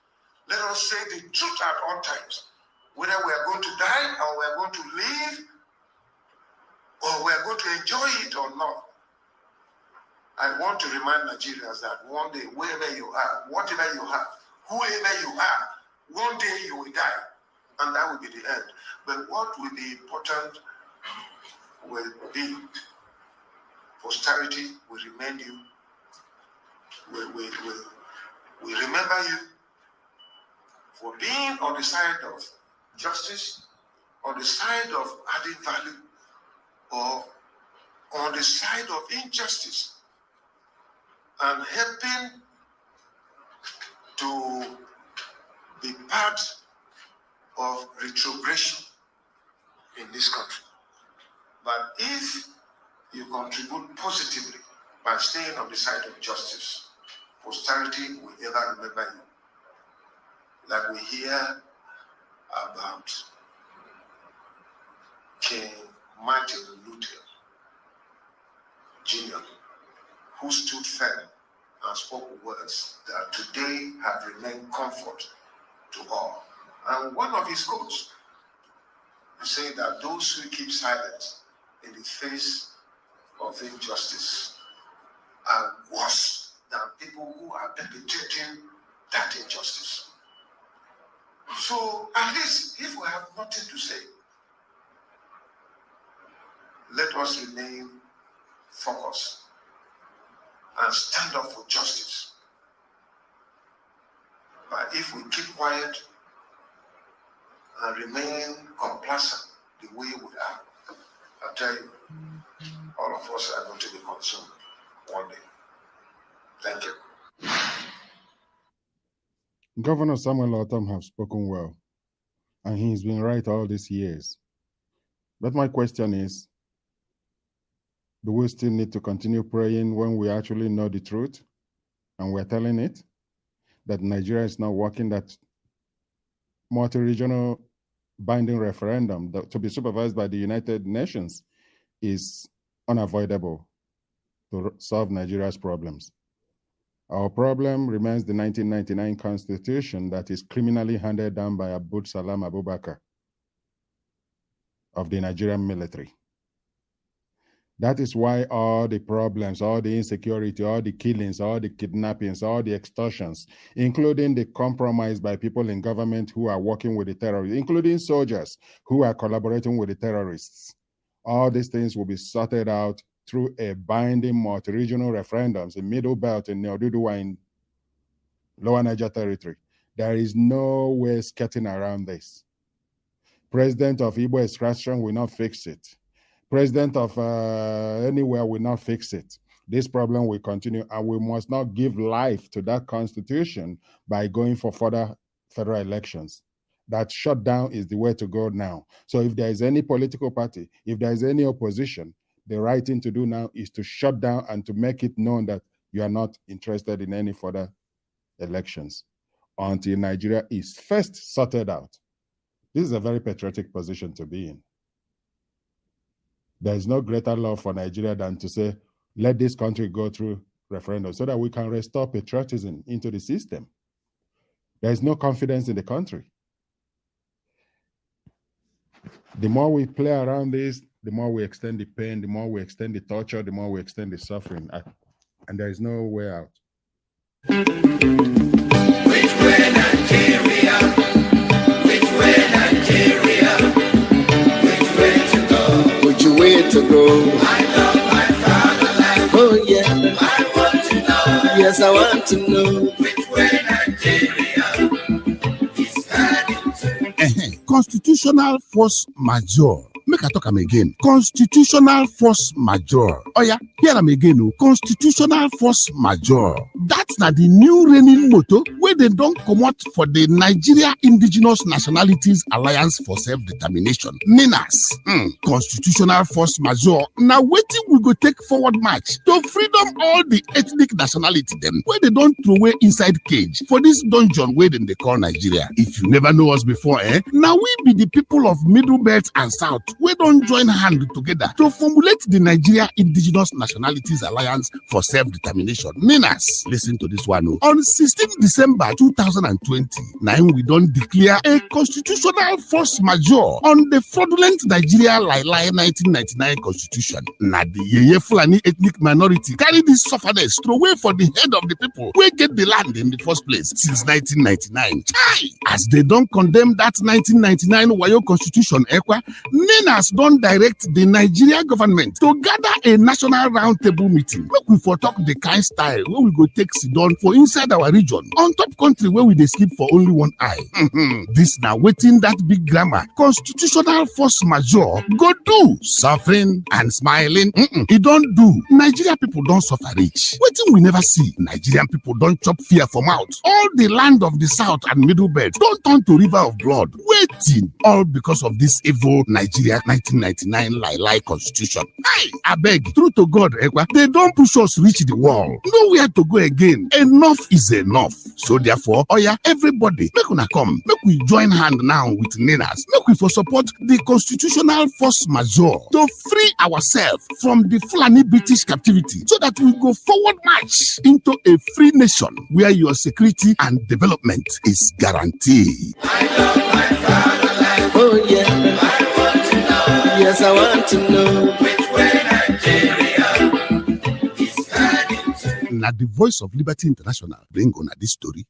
Let us say the truth at all times. Whether we are going to die or we are going to live or we are going to enjoy it or not. I want to remind Nigerians that one day, wherever you are, whatever you have, whoever you are, one day you will die. And that will be the end. But what will be important will be posterity will remain you, will remember you for being on the side of justice, on the side of adding value, or on the side of injustice, and helping to be part of retrogression in this country. But if you contribute positively by staying on the side of justice, posterity will ever remember you. Like we hear about King Martin Luther Jr., who stood firm and spoke words that today have remained comfort to all. And one of his quotes is saying that those who keep silent in the face of injustice are worse than people who are perpetrating that injustice. So at least if we have nothing to say, let us remain focused and stand up for justice. But if we keep quiet and remain complacent the way we are, I tell you, all of us are going to be consumed one day. Thank you. Governor Samuel Otom have spoken well, and he's been right all these years. But my question is, do we still need to continue praying when we actually know the truth and we're telling it? That Nigeria is not working, that multi-regional binding referendum to be supervised by the United Nations is unavoidable to solve Nigeria's problems. Our problem remains the 1999 Constitution that is criminally handed down by Abdul Salam Abubakar of the Nigerian military. That is why all the problems, all the insecurity, all the killings, all the kidnappings, all the extortions, including the compromise by people in government who are working with the terrorists, including soldiers who are collaborating with the terrorists, all these things will be sorted out through a binding multi-regional referendums in Middle Belt, in Neoduduwa, in Lower Niger Territory. There is no way skirting around this. President of Igbo extraction will not fix it. President of anywhere will not fix it. This problem will continue, and we must not give life to that constitution by going for further federal elections. That shutdown is the way to go now. So if there is any political party, if there is any opposition, the right thing to do now is to shut down and to make it known that you are not interested in any further elections until Nigeria is first sorted out. This is a very patriotic position to be in. There is no greater love for Nigeria than to say, let this country go through referendum so that we can restore patriotism into the system. There is no confidence in the country. The more we play around this, the more we extend the pain, the more we extend the torture, the more we extend the suffering, and there is no way out. Which way Nigeria? Which way Nigeria? Which way to go? Which way to go? I love my fatherland. Oh yeah. I want to know. Yes, I want to know. Which way Nigeria is heading to? Constitutional force majeure. Make I talk am again. Constitutional force majeure. Oh yeah, here am again. Constitutional force majeure. That's not the new reigning motto where they don't come out for the Nigeria Indigenous Nationalities Alliance for Self-Determination. NINAS. Constitutional force majeure. Now waiting we go take forward march to freedom all the ethnic nationality them where they don't throw away inside cage for this dungeon where they call Nigeria. If you never know us before, now we be the people of Middle Belt and South. We don't join hands together to formulate the Nigeria Indigenous Nationalities Alliance for Self-Determination. NINAS. Listen to this one. On 16 December 2020, now we don't declare a constitutional force majeure on the fraudulent Nigeria Lai 1999 constitution. Now the Yeye Fulani ethnic minority carry this sufferness throw away for the head of the people who get the land in the first place since 1999. As they don't condemn that 1999 Wayo constitution, NINAS don't direct the Nigeria government to gather a national roundtable meeting. Make we for talk the kind style where we go take sit down for inside our region, on top country where we dey sleep for only one eye. This now waiting that big grammar. Constitutional force majeure go do suffering and smiling. It don't do. Nigeria people don't suffer rich. Waiting we never see. Nigerian people don't chop fear for mouth. All the land of the South and Middle Belt don't turn to river of blood. Waiting all because of this evil Nigeria 1999 lie constitution. I beg, true to God, they don't push us reach the wall. Nowhere to go again. Enough is enough. So therefore, everybody, make una come. Make we join hand now with NINAS. Make we for support the constitutional force majeure to free ourselves from the Fulani British captivity so that we go forward march into a free nation where your security and development is guaranteed. I love my fatherland. Oh yeah. I want to know. Yes, I want to know. Which way Nigeria is heading to? Now the Voice of Liberty International bring on this story.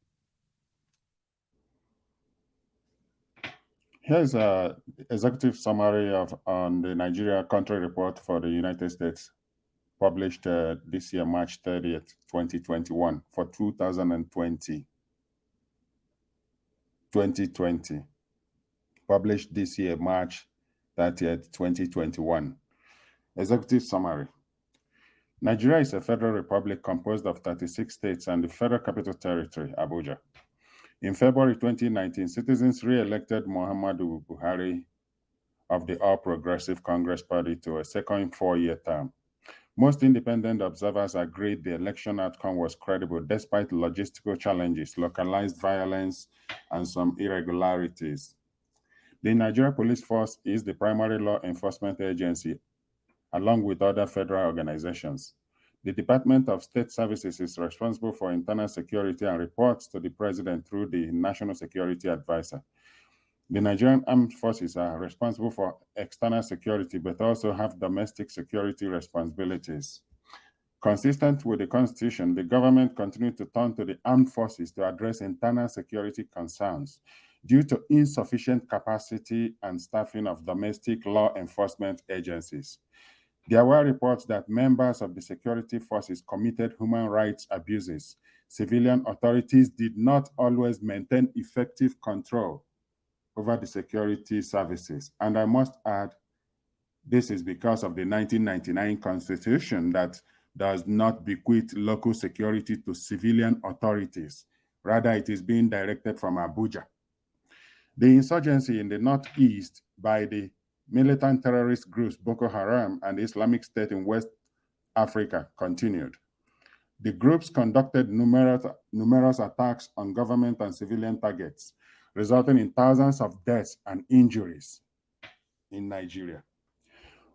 Here's an executive summary on the Nigeria country report for the United States, published this year, March 30th, 2021, for 2020. Published this year, March 30th, 2021. Executive summary. Nigeria is a federal republic composed of 36 states and the Federal Capital Territory, Abuja. In February 2019, citizens re-elected Muhammadu Buhari of the All Progressive Congress Party to a second four-year term. Most independent observers agreed the election outcome was credible despite logistical challenges, localized violence, and some irregularities. The Nigeria Police Force is the primary law enforcement agency, along with other federal organizations. The Department of State Services is responsible for internal security and reports to the President through the National Security Advisor. The Nigerian Armed Forces are responsible for external security, but also have domestic security responsibilities. Consistent with the Constitution, the government continued to turn to the armed forces to address internal security concerns due to insufficient capacity and staffing of domestic law enforcement agencies. There were reports that members of the security forces committed human rights abuses. Civilian authorities did not always maintain effective control over the security services. And I must add, this is because of the 1999 Constitution that does not bequeath local security to civilian authorities. Rather, it is being directed from Abuja. The insurgency in the Northeast by the militant terrorist groups Boko Haram and the Islamic State in West Africa continued. The groups conducted numerous attacks on government and civilian targets, resulting in thousands of deaths and injuries in Nigeria.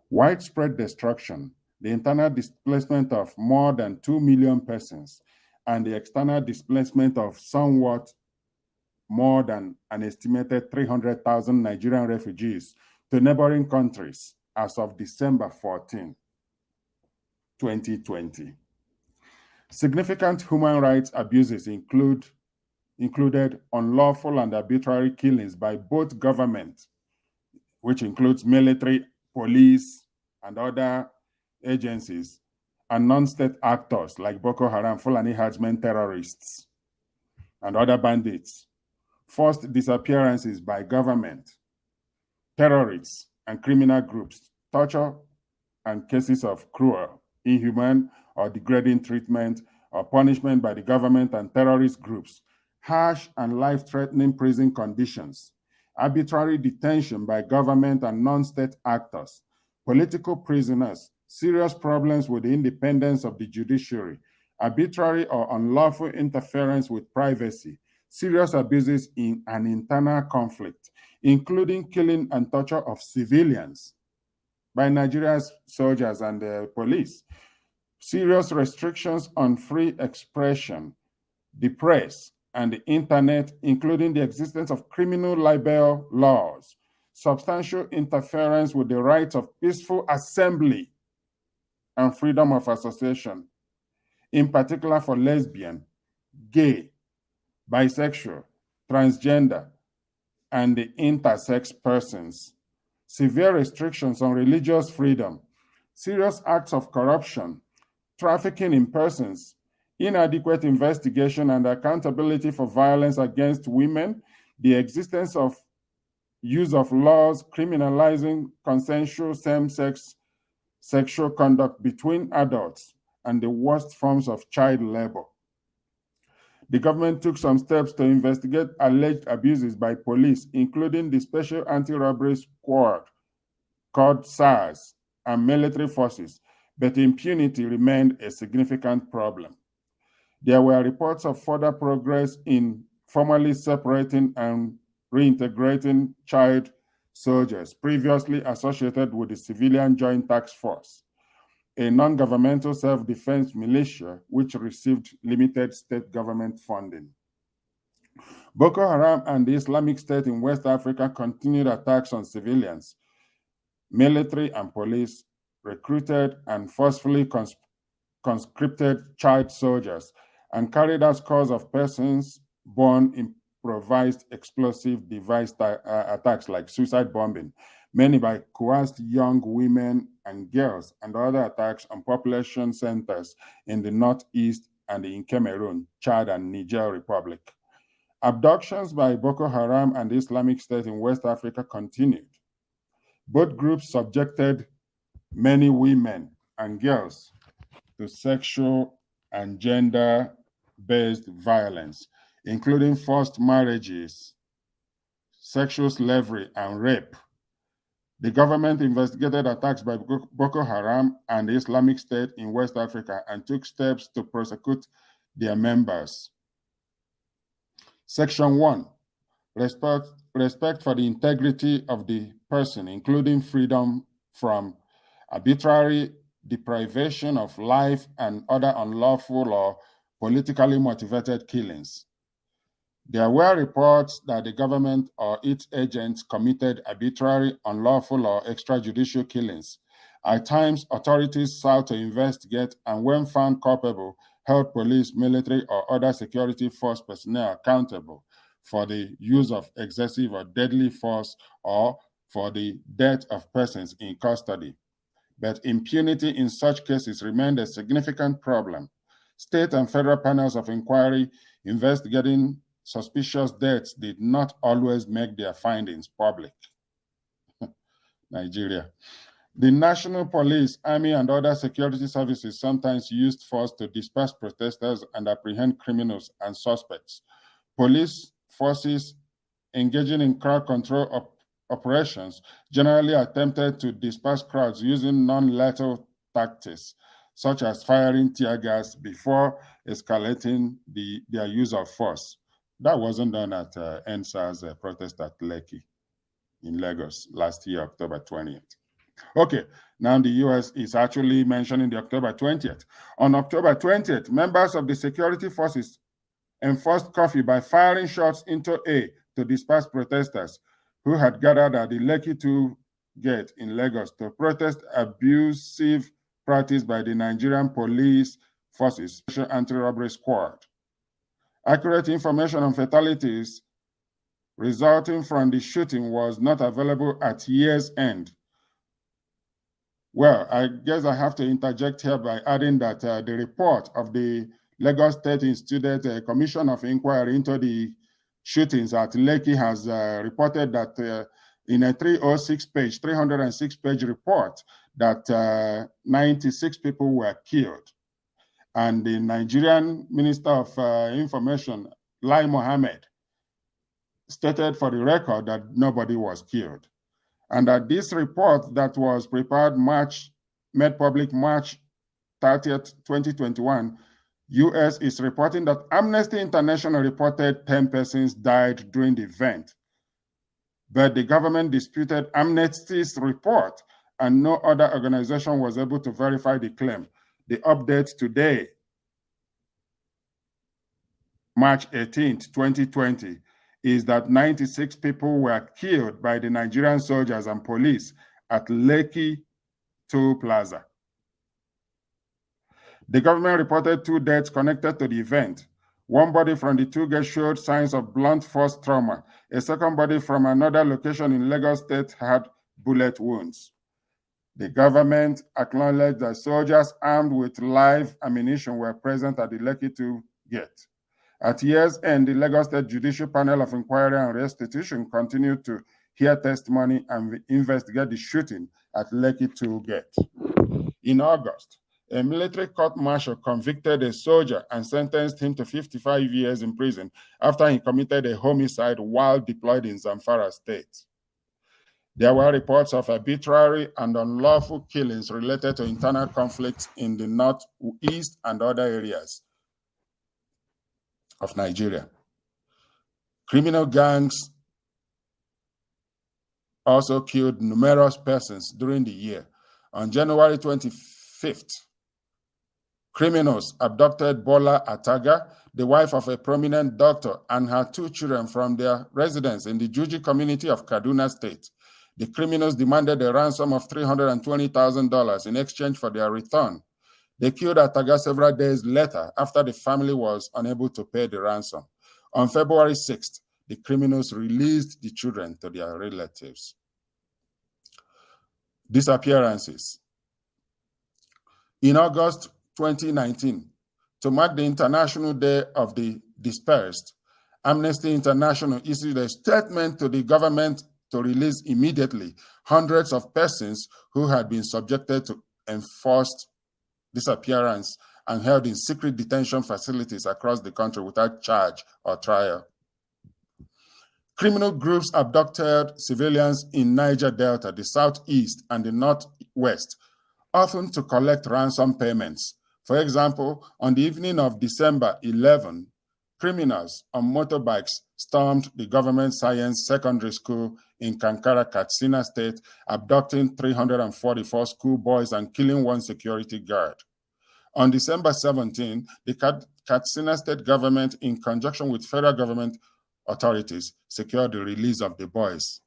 Widespread destruction, the internal displacement of more than 2 million persons, and the external displacement of somewhat more than an estimated 300,000 Nigerian refugees to neighboring countries as of December 14, 2020. Significant human rights abuses included unlawful and arbitrary killings by both governments, which includes military, police, and other agencies, and non-state actors like Boko Haram, Fulani herdsmen terrorists, and other bandits. Forced disappearances by government, terrorists, and criminal groups, torture, and cases of cruel, inhuman, or degrading treatment or punishment by the government and terrorist groups, harsh and life-threatening prison conditions, arbitrary detention by government and non-state actors, political prisoners, serious problems with the independence of the judiciary, arbitrary or unlawful interference with privacy, serious abuses in an internal conflict, including killing and torture of civilians by Nigeria's soldiers and the police, serious restrictions on free expression, the press, and the internet, including the existence of criminal libel laws, substantial interference with the rights of peaceful assembly and freedom of association, in particular for lesbian, gay, bisexual, transgender, and the intersex persons, severe restrictions on religious freedom, serious acts of corruption, trafficking in persons, inadequate investigation and accountability for violence against women, the existence of use of laws criminalizing consensual same-sex sexual conduct between adults, and the worst forms of child labor. The government took some steps to investigate alleged abuses by police, including the Special Anti-Robbery Squad, called SARS, and military forces, but impunity remained a significant problem. There were reports of further progress in formally separating and reintegrating child soldiers previously associated with the Civilian Joint Task Force, a non-governmental self-defense militia which received limited state government funding. Boko Haram and the Islamic State in West Africa continued attacks on civilians. Military and police recruited and forcefully conscripted child soldiers and carried out scores of persons-born improvised explosive device attacks like suicide bombing, many by coerced young women and girls, and other attacks on population centers in the northeast and in Cameroon, Chad, and Niger Republic. Abductions by Boko Haram and the Islamic State in West Africa continued. Both groups subjected many women and girls to sexual and gender-based violence, including forced marriages, sexual slavery, and rape. The government investigated attacks by Boko Haram and the Islamic State in West Africa and took steps to prosecute their members. Section 1, respect for the integrity of the person, including freedom from arbitrary deprivation of life and other unlawful or politically motivated killings. There were reports that the government or its agents committed arbitrary, unlawful, or extrajudicial killings. At times, authorities sought to investigate and, when found culpable, held police, military, or other security force personnel accountable for the use of excessive or deadly force or for the death of persons in custody. But impunity in such cases remained a significant problem. State and federal panels of inquiry investigating suspicious deaths did not always make their findings public. Nigeria. The National Police, Army, and other security services sometimes used force to disperse protesters and apprehend criminals and suspects. Police forces engaging in crowd control operations generally attempted to disperse crowds using non-lethal tactics, such as firing tear gas before escalating their use of force. That wasn't done at NSA's protest at Lekki in Lagos last year, October 20th. Okay, now the US is actually mentioning the October 20th. On October 20th, members of the security forces enforced curfew by firing shots into A to disperse protesters who had gathered at the Lekki 2 gate in Lagos to protest abusive practice by the Nigerian police forces, Special Anti-Robbery Squad. Accurate information on fatalities resulting from the shooting was not available at year's end. Well, I guess I have to interject here by adding that the report of the Lagos State Institute Commission of Inquiry into the shootings at Lekki has reported that in a 306-page report that 96 people were killed. And the Nigerian Minister of Information, Lai Mohammed, stated for the record that nobody was killed. And that this report that was prepared made public March 30th, 2021, US is reporting that Amnesty International reported 10 persons died during the event. But the government disputed Amnesty's report and no other organization was able to verify the claim. The update today, March 18th, 2020, is that 96 people were killed by the Nigerian soldiers and police at Lekki Toll Plaza. The government reported 2 deaths connected to the event. One body from the 2 gate showed signs of blunt force trauma. A second body from another location in Lagos State had bullet wounds. The government acknowledged that soldiers armed with live ammunition were present at the Lekki 2 gate. At year's end, the Lagos State Judicial Panel of Inquiry and Restitution continued to hear testimony and investigate the shooting at Lekki 2 gate. In August, a military court-martial convicted a soldier and sentenced him to 55 years in prison after he committed a homicide while deployed in Zamfara State. There were reports of arbitrary and unlawful killings related to internal conflicts in the northeast and other areas of Nigeria. Criminal gangs also killed numerous persons during the year. On January 25th, criminals abducted Bola Ataga, the wife of a prominent doctor, and her 2 children from their residence in the Juji community of Kaduna State. The criminals demanded a ransom of $320,000 in exchange for their return. They killed Ataga several days later after the family was unable to pay the ransom. On February 6th, the criminals released the children to their relatives. Disappearances. In August 2019, to mark the International Day of the Dispersed, Amnesty International issued a statement to the government to release immediately hundreds of persons who had been subjected to enforced disappearance and held in secret detention facilities across the country without charge or trial. Criminal groups abducted civilians in Niger Delta, the southeast, and the northwest, often to collect ransom payments. For example, on the evening of December 11, criminals on motorbikes stormed the government science secondary school in Kankara, Katsina State, abducting 344 schoolboys and killing 1 security guard. On December 17, the Katsina State government, in conjunction with federal government authorities, secured the release of the boys.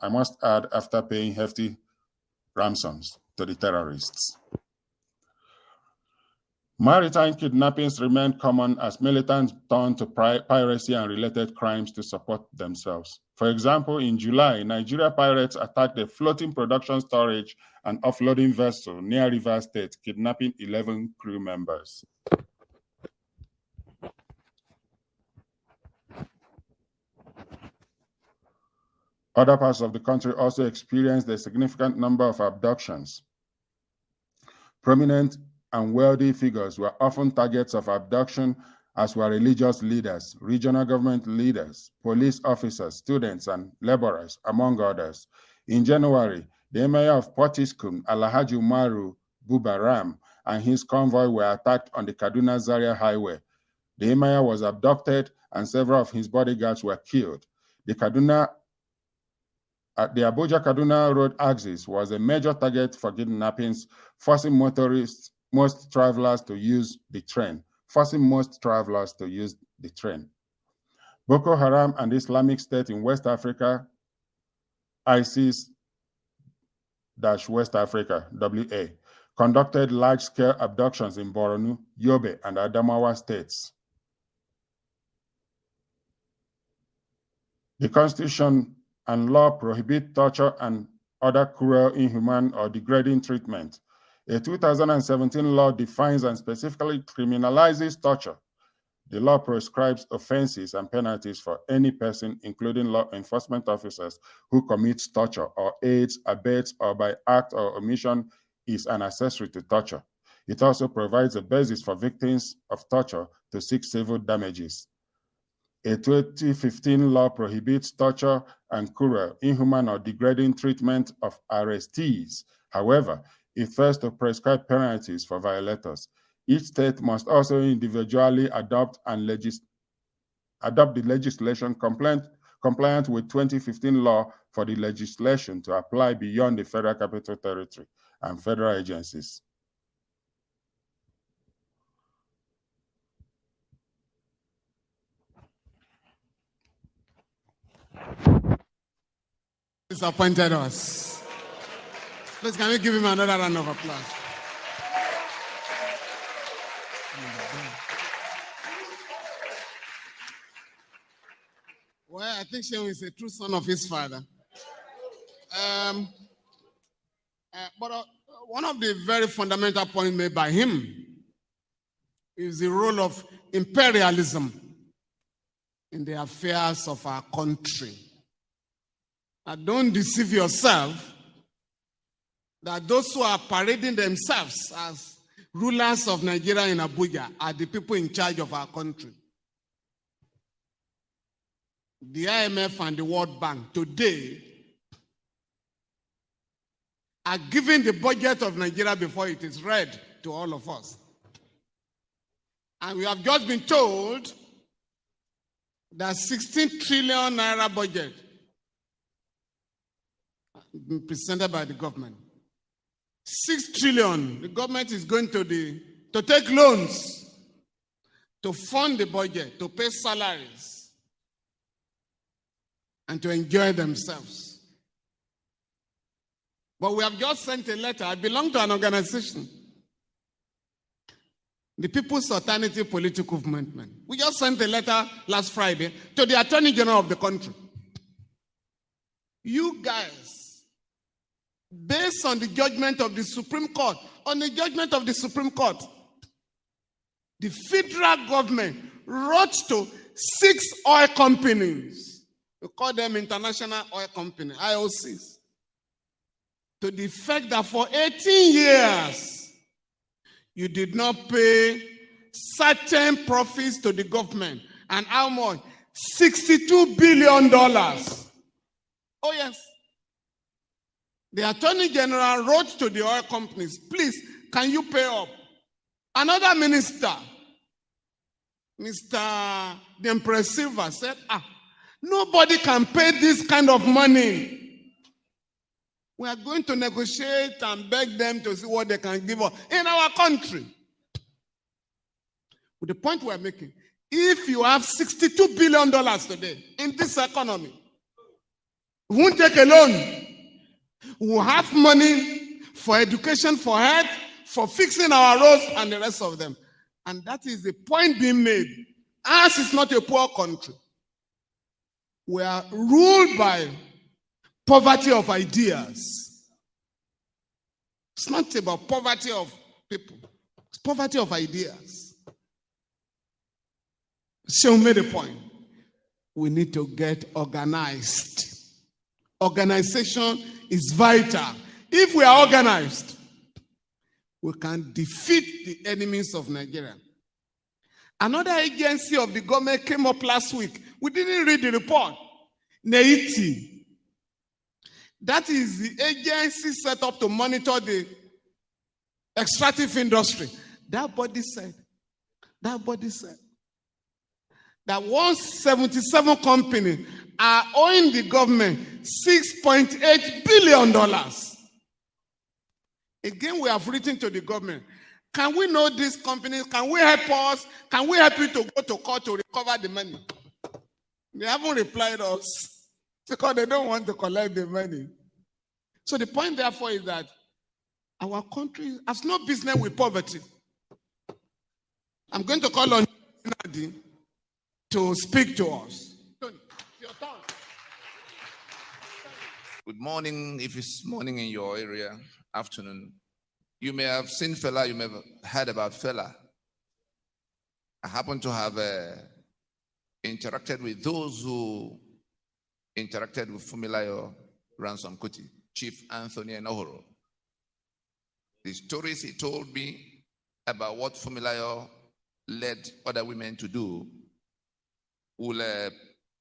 I must add, after paying hefty ransoms to the terrorists. Maritime kidnappings remain common as militants turn to piracy and related crimes to support themselves. For example, in July, Nigeria pirates attacked a floating production storage and offloading vessel near Rivers State, kidnapping 11 crew members. Other parts of the country also experienced a significant number of abductions. Prominent and wealthy figures were often targets of abduction, as were religious leaders, regional government leaders, police officers, students, and laborers, among others. In January, the Emir of Potiskum, Alhaji Umaru Bubaram, and his convoy were attacked on the Kaduna-Zaria highway. The Emir was abducted and several of his bodyguards were killed. The Abuja-Kaduna road axis was a major target for kidnappings, forcing most travelers to use the train. Boko Haram and Islamic State in West Africa, ISIS-West Africa, WA, conducted large-scale abductions in Borno, Yobe, and Adamawa states. The Constitution and law prohibit torture and other cruel, inhuman, or degrading treatment. A 2017 law defines and specifically criminalizes torture. The law prescribes offenses and penalties for any person, including law enforcement officers, who commits torture or aids, abets, or by act or omission is an accessory to torture. It also provides a basis for victims of torture to seek civil damages. A 2015 law prohibits torture and cruel, inhuman, or degrading treatment of arrestees. However, it fails to prescribe penalties for violators. Each state must also individually adopt the legislation compliant with 2015 law for the legislation to apply beyond the Federal Capital Territory and federal agencies. Disappointed us. Please, can we give him another round of applause? Well, I think Shehu is a true son of his father. But one of the very fundamental points made by him is the role of imperialism in the affairs of our country. Now, don't deceive yourself that those who are parading themselves as rulers of Nigeria in Abuja are the people in charge of our country. The IMF and the World Bank today are giving the budget of Nigeria before it is read to all of us. And we have just been told that 16 trillion naira budget been presented by the government. 6 trillion, the government is going to take loans to fund the budget, to pay salaries, and to enjoy themselves. But we have just sent a letter. I belong to an organization, the People's Alternative Political Movement. We just sent a letter last Friday to the Attorney General of the country. You guys, based on the judgment of the Supreme Court, the federal government wrote to 6 oil companies, we call them international oil companies, IOCs, to the effect that for 18 years, you did not pay certain profits to the government. And how much? $62 billion. Oh, yes. The Attorney General wrote to the oil companies, please, can you pay up? Another minister, Mr. Dempress Silva, said, nobody can pay this kind of money. We are going to negotiate and beg them to see what they can give us in our country. With the point we are making, if you have $62 billion today in this economy, we won't take a loan. We'll have money for education, for health, for fixing our roads and the rest of them. And that is the point being made. Ours is not a poor country. We are ruled by poverty of ideas. It's not about poverty of people. It's poverty of ideas. Shehu made a point. We need to get organized. Organization is vital. If we are organized, we can defeat the enemies of Nigeria. Another agency of the government came up last week. We didn't read the report. NEITI. That is the agency set up to monitor the extractive industry. That body said that 177 companies are owing the government $6.8 billion. Again, we have written to the government. Can we know these companies? Can we help us? Can we help you to go to court to recover the money? They haven't replied us because they don't want to collect the money. So the point, therefore, is that our country has no business with poverty. I'm going to call on Nadi to speak to us. Tony, your turn. Good morning, if it's morning in your area, afternoon. You may have seen Fela, you may have heard about Fela. I happen to have interacted with those who interacted with Fumilayo Ransom Kuti, Chief Anthony Enohoro. The stories he told me about what Fumilayo led other women to do will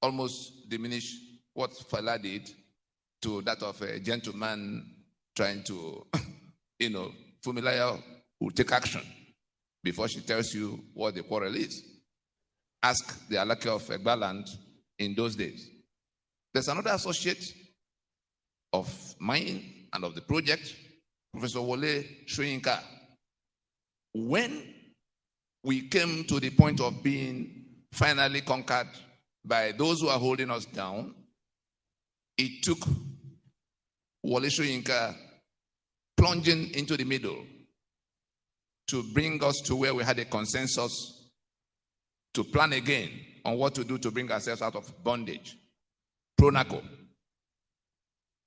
almost diminish what Fela did to that of a gentleman trying to, Fumilayo will take action before she tells you what the quarrel is. Ask the Alake of Egbaland in those days. There's another associate of mine and of the project, Professor Wole Soyinka. When we came to the point of being finally conquered by those who are holding us down, it took Wole Soyinka plunging into the middle to bring us to where we had a consensus to plan again on what to do to bring ourselves out of bondage. Pronaco.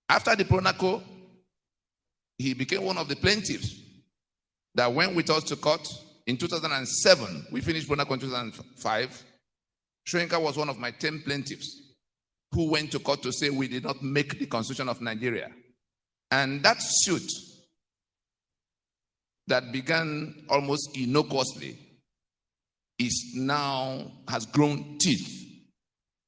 After the Pronaco, he became one of the plaintiffs that went with us to court in 2007. We finished Pronaco in 2005. Soyinka was one of my 10 plaintiffs who went to court to say we did not make the Constitution of Nigeria. And that suit that began almost innocuously has grown teeth.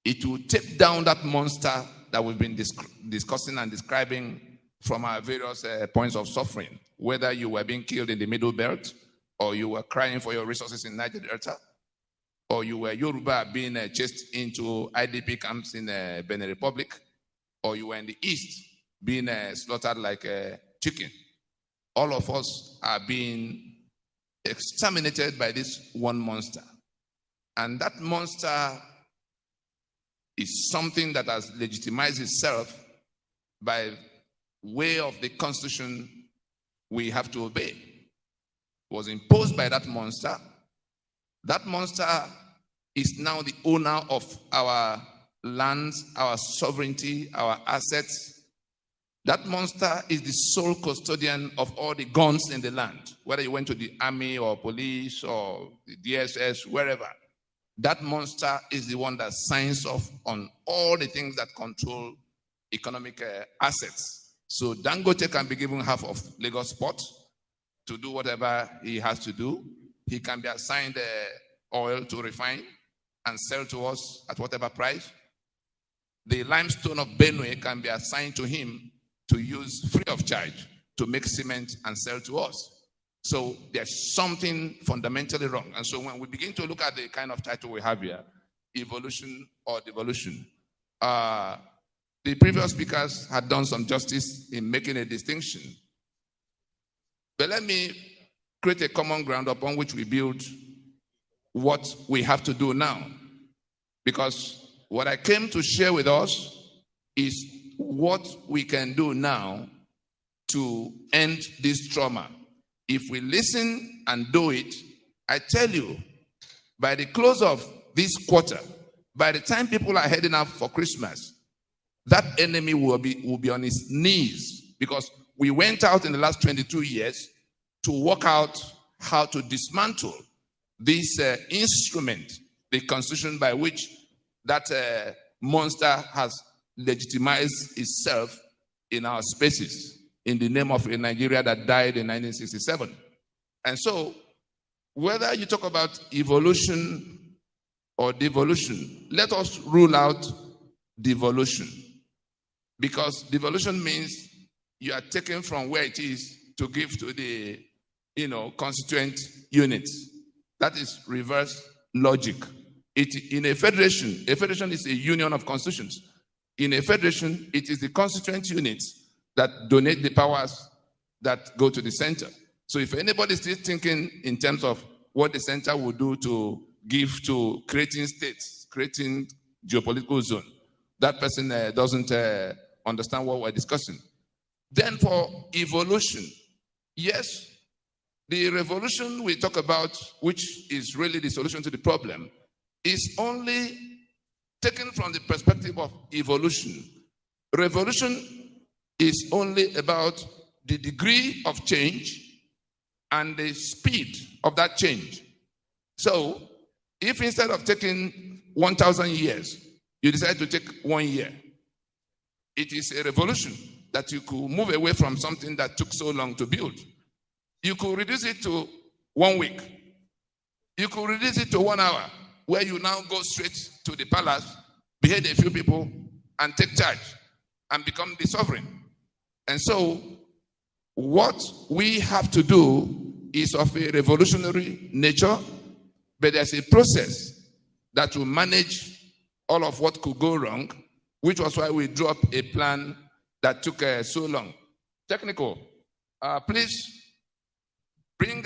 It will take down that monster that we've been discussing and describing from our various points of suffering, whether you were being killed in the Middle Belt, or you were crying for your resources in Niger Delta, or you were Yoruba being chased into IDP camps in Benin Republic, or you were in the East being slaughtered like a chicken. All of us are being exterminated by this one monster. And that monster is something that has legitimized itself by way of the Constitution we have to obey. It was imposed by that monster. That monster is now the owner of our lands, our sovereignty, our assets. That monster is the sole custodian of all the guns in the land, whether you went to the army or police or the DSS, wherever. That monster is the one that signs off on all the things that control economic assets. So Dangote can be given half of Lagos Port to do whatever he has to do. He can be assigned oil to refine and sell to us at whatever price. The limestone of Benue can be assigned to him to use free of charge to make cement and sell to us. So there's something fundamentally wrong. And so when we begin to look at the kind of title we have here, evolution or devolution, the previous speakers had done some justice in making a distinction. But let me create a common ground upon which we build what we have to do now. Because what I came to share with us is what we can do now to end this trauma. If we listen and do it, I tell you, by the close of this quarter, by the time people are heading out for Christmas, that enemy will be on his knees, because we went out in the last 22 years to work out how to dismantle this instrument, the Constitution, by which that monster has legitimized itself in our spaces in the name of a Nigeria that died in 1967. And so, whether you talk about evolution or devolution, let us rule out devolution. Because devolution means you are taken from where it is to give to the constituent units. That is reverse logic. In a federation is a union of constitutions. In a federation, it is the constituent units that donate the powers that go to the center. So if anybody is still thinking in terms of what the center will do to give to creating states, creating geopolitical zone, that person doesn't understand what we're discussing. Then for evolution, yes, the revolution we talk about, which is really the solution to the problem, is only taken from the perspective of evolution. Revolution is only about the degree of change and the speed of that change. So, if instead of taking 1,000 years, you decide to take 1 year, it is a revolution that you could move away from something that took so long to build. You could reduce it to 1 week. You could reduce it to 1 hour, where you now go straight to the palace, behead a few people, and take charge, and become the sovereign. And so, what we have to do is of a revolutionary nature, but there's a process that will manage all of what could go wrong, which was why we drew up a plan that took so long. Technical, please bring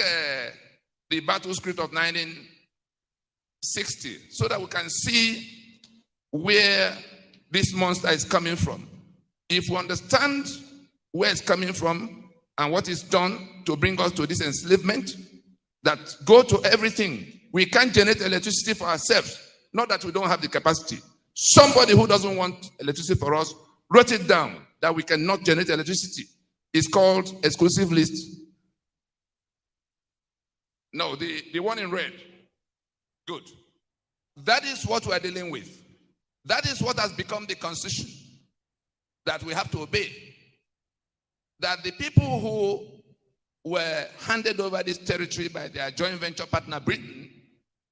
the battle script of 1960 so that we can see where this monster is coming from. If we understand where it's coming from and what is done to bring us to this enslavement, that go to everything. We can't generate electricity for ourselves, not that we don't have the capacity. Somebody who doesn't want electricity for us wrote it down that we cannot generate electricity. It's called exclusive list. No, the one in red. Good. That is what we're dealing with. That is what has become the constitution that we have to obey. That the people who were handed over this territory by their joint venture partner Britain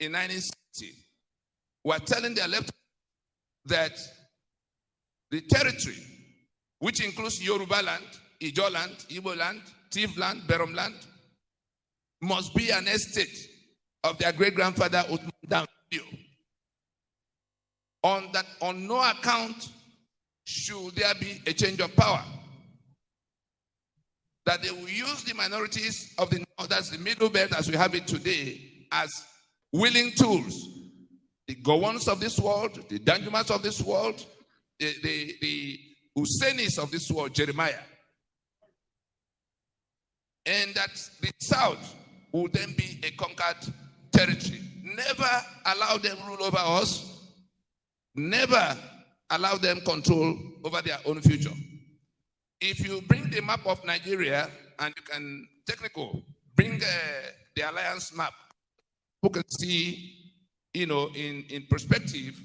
in 1960 were telling their left that the territory, which includes Yoruba land, Ijo land, Igbo land, Tiv land, Berom land, must be an estate of their great-grandfather Uthman Danfodio. On no account should there be a change of power. That they will use the minorities of the north, that's the middle belt as we have it today, as willing tools. The Gowons of this world, the Danjumas of this world, the Husainis of this world, Jeremiah. And that the south will then be a conquered territory. Never allow them rule over us. Never allow them control over their own future. If you bring the map of Nigeria, and you can, technical, bring the alliance map, you can see, in perspective,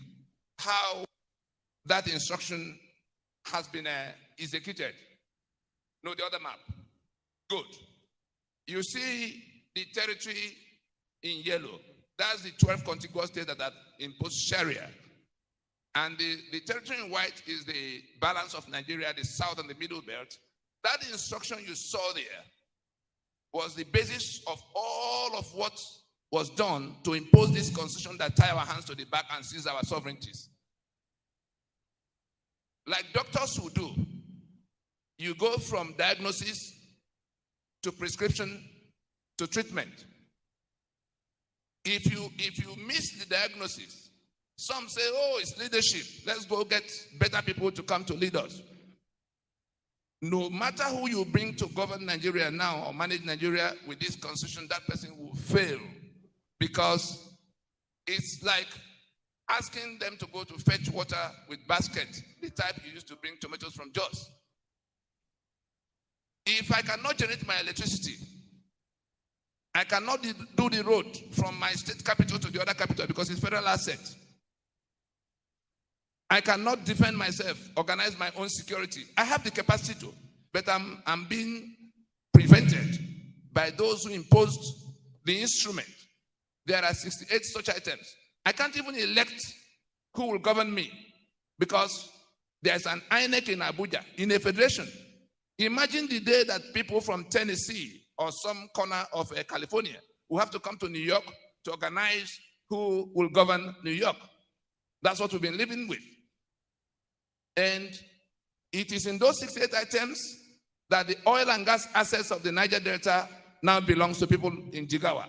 how that instruction has been executed. No, the other map. Good. You see the territory in yellow. That's the 12 contiguous states that have imposed Sharia. And the territory in white is the balance of Nigeria, the south and the middle belt. That instruction you saw there was the basis of all of what was done to impose this constitution that tie our hands to the back and seize our sovereignties. Like doctors who do, you go from diagnosis to prescription to treatment. If you miss the diagnosis, some say, oh, it's leadership. Let's go get better people to come to lead us. No matter who you bring to govern Nigeria now or manage Nigeria with this constitution, that person will fail. Because it's like asking them to go to fetch water with basket, the type you used to bring tomatoes from Jos. If I cannot generate my electricity, I cannot do the road from my state capital to the other capital because it's federal asset. I cannot defend myself, organize my own security. I have the capacity to, but I'm being prevented by those who imposed the instrument. There are 68 such items. I can't even elect who will govern me because there's an INEC in Abuja, in a federation. Imagine the day that people from Tennessee or some corner of California. We have to come to New York to organize who will govern New York. That's what we've been living with. And it is in those 68 items that the oil and gas assets of the Niger Delta now belongs to people in Jigawa.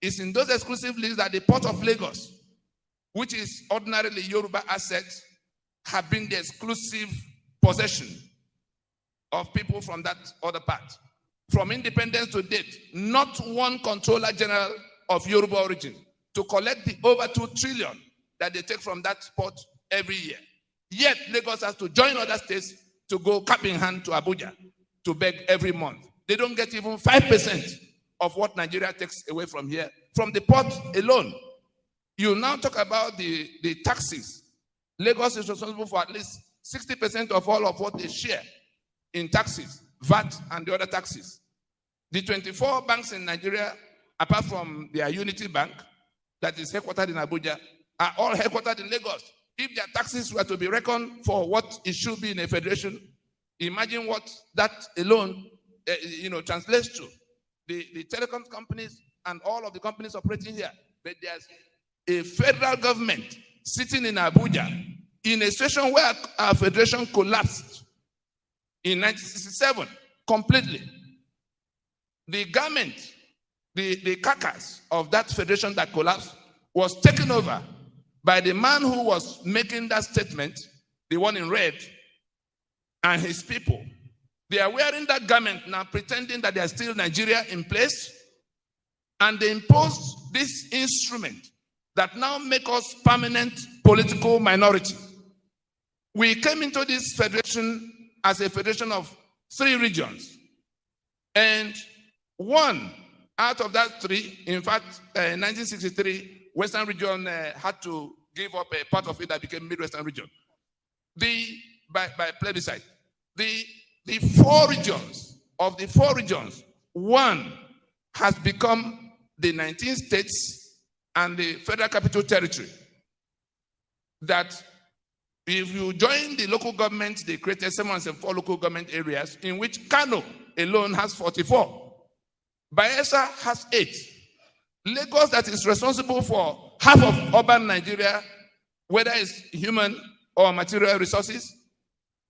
It's in those exclusive lists that the Port of Lagos, which is ordinarily Yoruba assets, have been the exclusive possession of people from that other part. From independence to date, not one controller general of Yoruba origin to collect the over 2 trillion that they take from that port every year. Yet Lagos has to join other states to go cap in hand to Abuja to beg every month. They don't get even 5% of what Nigeria takes away from here, from the port alone. You now talk about the taxes. Lagos is responsible for at least 60% of all of what they share in taxes, VAT and the other taxes. The 24 banks in Nigeria, apart from their Unity Bank, that is headquartered in Abuja, are all headquartered in Lagos. If their taxes were to be reckoned for what it should be in a federation, imagine what that alone translates to. The telecom companies and all of the companies operating here. But there's a federal government sitting in Abuja in a situation where our federation collapsed in 1967 completely. The garment, the carcass of that federation that collapsed was taken over by the man who was making that statement, the one in red, and his people. They are wearing that garment now, pretending that they are still Nigeria in place, and they imposed this instrument that now make us permanent political minority. We came into this federation as a federation of 3 regions, and one out of that 3, in fact, in 1963, Western region had to give up a part of it that became Midwestern region. By plebiscite. The 4 regions, of the 4 regions, one has become the 19 states and the Federal Capital Territory. That if you join the local government, they created 704 local government areas, in which Kano alone has 44. Bayelsa has 8. Lagos, that is responsible for half of urban Nigeria, whether it's human or material resources,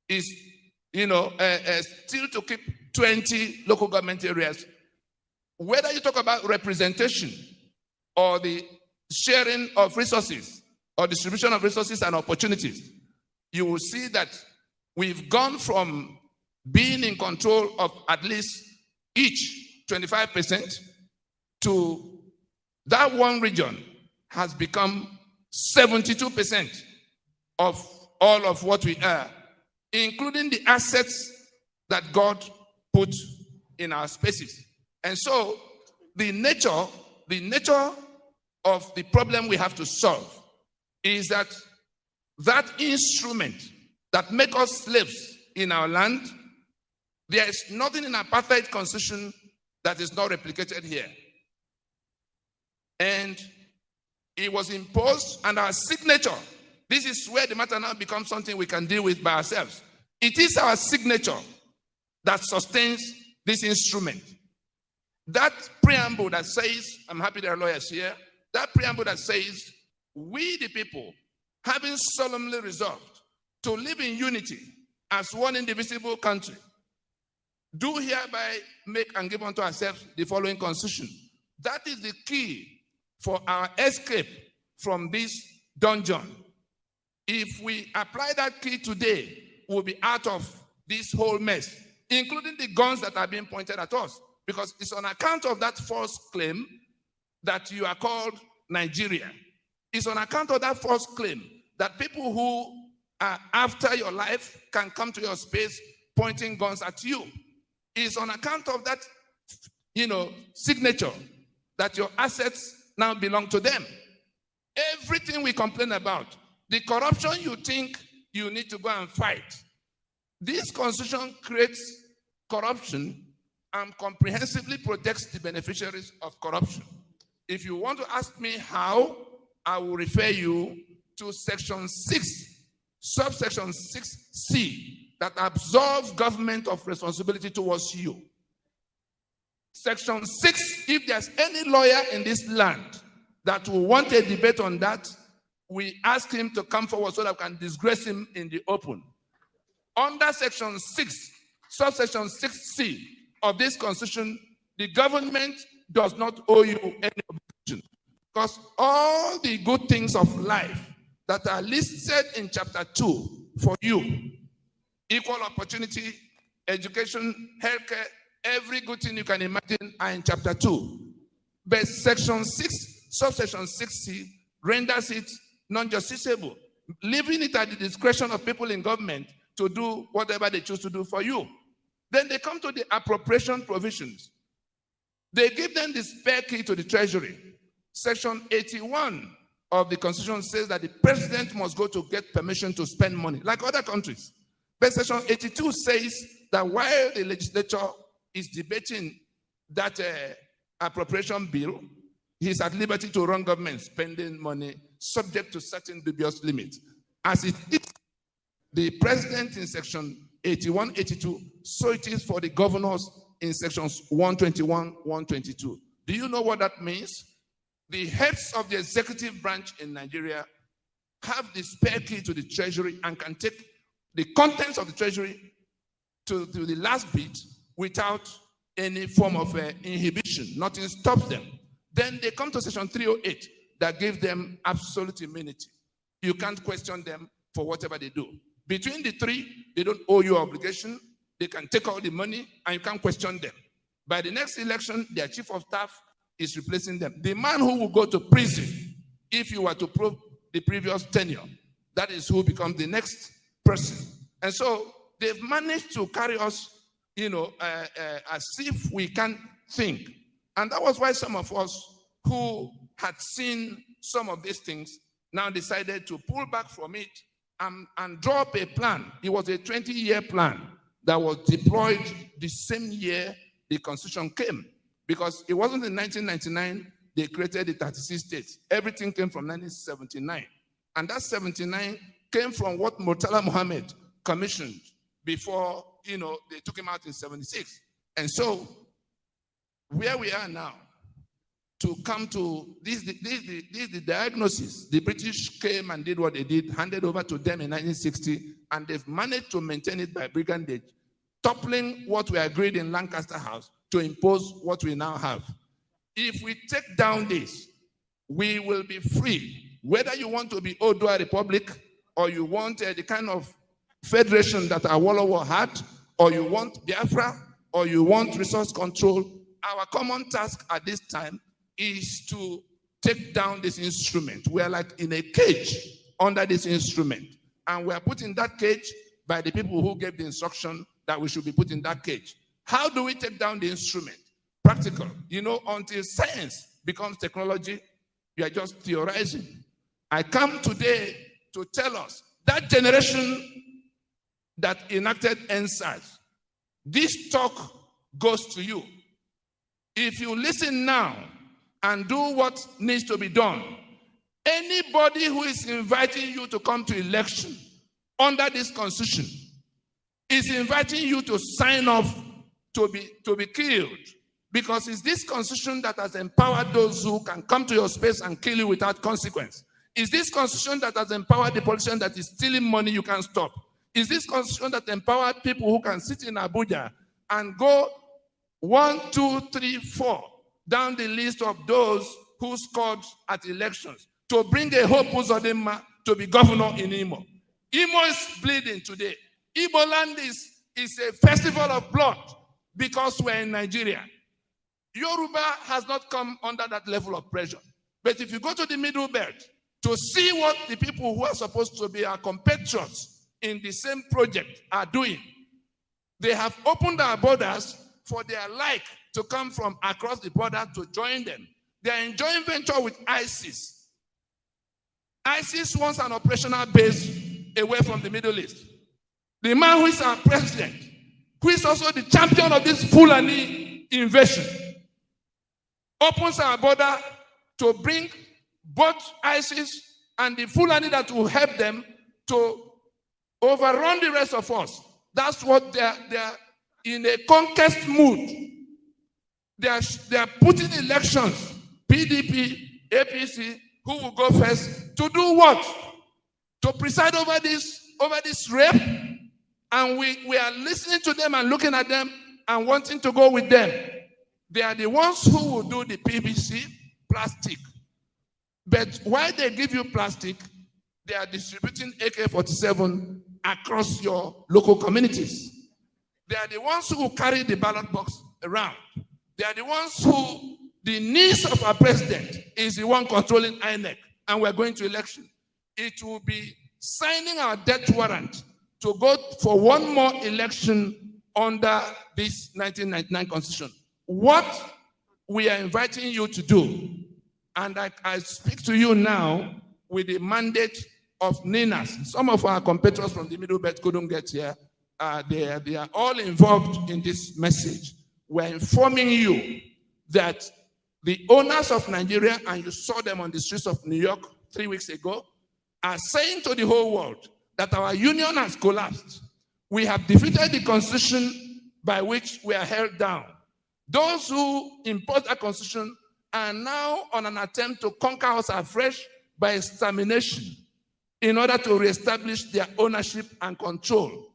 is still to keep 20 local government areas. Whether you talk about representation or the sharing of resources or distribution of resources and opportunities, you will see that we've gone from being in control of at least each 25% to that one region has become 72% of all of what we are, including the assets that God put in our spaces. And so the nature of the problem we have to solve is that instrument that make us slaves in our land, there is nothing in apartheid constitution that is not replicated here. And it was imposed, and our signature, this is where the matter now becomes something we can deal with by ourselves. It is our signature that sustains this instrument. That preamble that says, I'm happy there are lawyers here, that preamble that says, we the people, having solemnly resolved to live in unity as one indivisible country, do hereby make and give unto ourselves the following constitution. That is the key for our escape from this dungeon. If we apply that key today, we'll be out of this whole mess, including the guns that are being pointed at us, because it's on account of that false claim that you are called Nigeria. It's on account of that false claim that people who are after your life can come to your space pointing guns at you. It's on account of that, signature that your assets now belong to them. Everything we complain about, the corruption you think you need to go and fight, this constitution creates corruption and comprehensively protects the beneficiaries of corruption. If you want to ask me how, I will refer you to section 6, subsection 6C, that absolves government of responsibility towards you. Section 6, if there's any lawyer in this land that will want a debate on that, we ask him to come forward so that we can disgrace him in the open. Under Section 6, subsection 6C of this Constitution, the government does not owe you any obligation, because all the good things of life that are listed in Chapter 2 for you, equal opportunity, education, healthcare, every good thing you can imagine are in Chapter 2. But Section 6, subsection 6C, renders it non-justiciable, leaving it at the discretion of people in government to do whatever they choose to do for you. Then they come to the appropriation provisions. They give them the spare key to the treasury. Section 81 of the Constitution says that the president must go to get permission to spend money, like other countries. But Section 82 says that while the legislature is debating that appropriation bill, he's at liberty to run government spending money subject to certain dubious limits. As it is the president in Section 81, 82, so it is for the governors in Sections 121, 122. Do you know what that means? The heads of the executive branch in Nigeria have the spare key to the treasury and can take the contents of the treasury to the last bit without any form of inhibition. Nothing stops them. Then they come to Section 308 that gives them absolute immunity. You can't question them for whatever they do. Between the three, they don't owe you obligation. They can take all the money and you can't question them. By the next election, their chief of staff is replacing them. The man who will go to prison if you were to prove the previous tenure, that is who becomes the next person. And so they've managed to carry us, as if we can't think. And that was why some of us who had seen some of these things now decided to pull back from it and draw up a plan. It was a 20-year plan that was deployed the same year the Constitution came. Because it wasn't in 1999 they created the 36 states. Everything came from 1979. And that 79 came from what Murtala Muhammad commissioned before, they took him out in 76. And so where we are now, to come to this the diagnosis. The British came and did what they did, handed over to them in 1960, and they've managed to maintain it by brigandage, toppling what we agreed in Lancaster House to impose what we now have. If we take down this, we will be free. Whether you want to be Odua Republic, or you want the kind of federation that Awolowo had, or you want Biafra, or you want resource control, our common task at this time is to take down this instrument. We are like in a cage under this instrument. And we are put in that cage by the people who gave the instruction that we should be put in that cage. How do we take down the instrument? Practical. Until science becomes technology, you are just theorizing. I come today to tell us that generation that enacted NSAS, this talk goes to you. If you listen now and do what needs to be done, anybody who is inviting you to come to election under this Constitution is inviting you to sign off to be killed, because it's this Constitution that has empowered those who can come to your space and kill you without consequence. It's this Constitution that has empowered the politician that is stealing money you can't stop. It's this Constitution that empowered people who can sit in Abuja and go 1, 2, 3, 4 down the list of those who scored at elections to bring a Hope Uzodinma to be governor in Imo. Imo is bleeding today. Igbo land is a festival of blood because we're in Nigeria. Yoruba has not come under that level of pressure. But if you go to the Middle Belt to see what the people who are supposed to be our compatriots in the same project are doing, they have opened our borders for their like to come from across the border to join them. They are in joint venture with ISIS. ISIS wants an operational base away from the Middle East. The man who is our president, who is also the champion of this Fulani invasion, opens our border to bring both ISIS and the Fulani that will help them to overrun the rest of us. That's what they are in a conquest mood. They are putting elections, PDP, APC, who will go first, to do what? To preside over this rape, and we are listening to them and looking at them and wanting to go with them. They are the ones who will do the PVC plastic. But while they give you plastic, they are distributing AK-47 across your local communities. They are the ones who will carry the ballot box around. They are the ones who, the needs of our president is the one controlling INEC, and we're going to election. It will be signing our death warrant to go for one more election under this 1999 Constitution. What we are inviting you to do, and I speak to you now with the mandate of NINAS. Some of our competitors from the Middle Belt couldn't get here. They are all involved in this message. We're informing you that the owners of Nigeria, and you saw them on the streets of New York 3 weeks ago, are saying to the whole world that our union has collapsed. We have defeated the constitution by which we are held down. Those who imposed that constitution are now on an attempt to conquer us afresh by extermination in order to reestablish their ownership and control.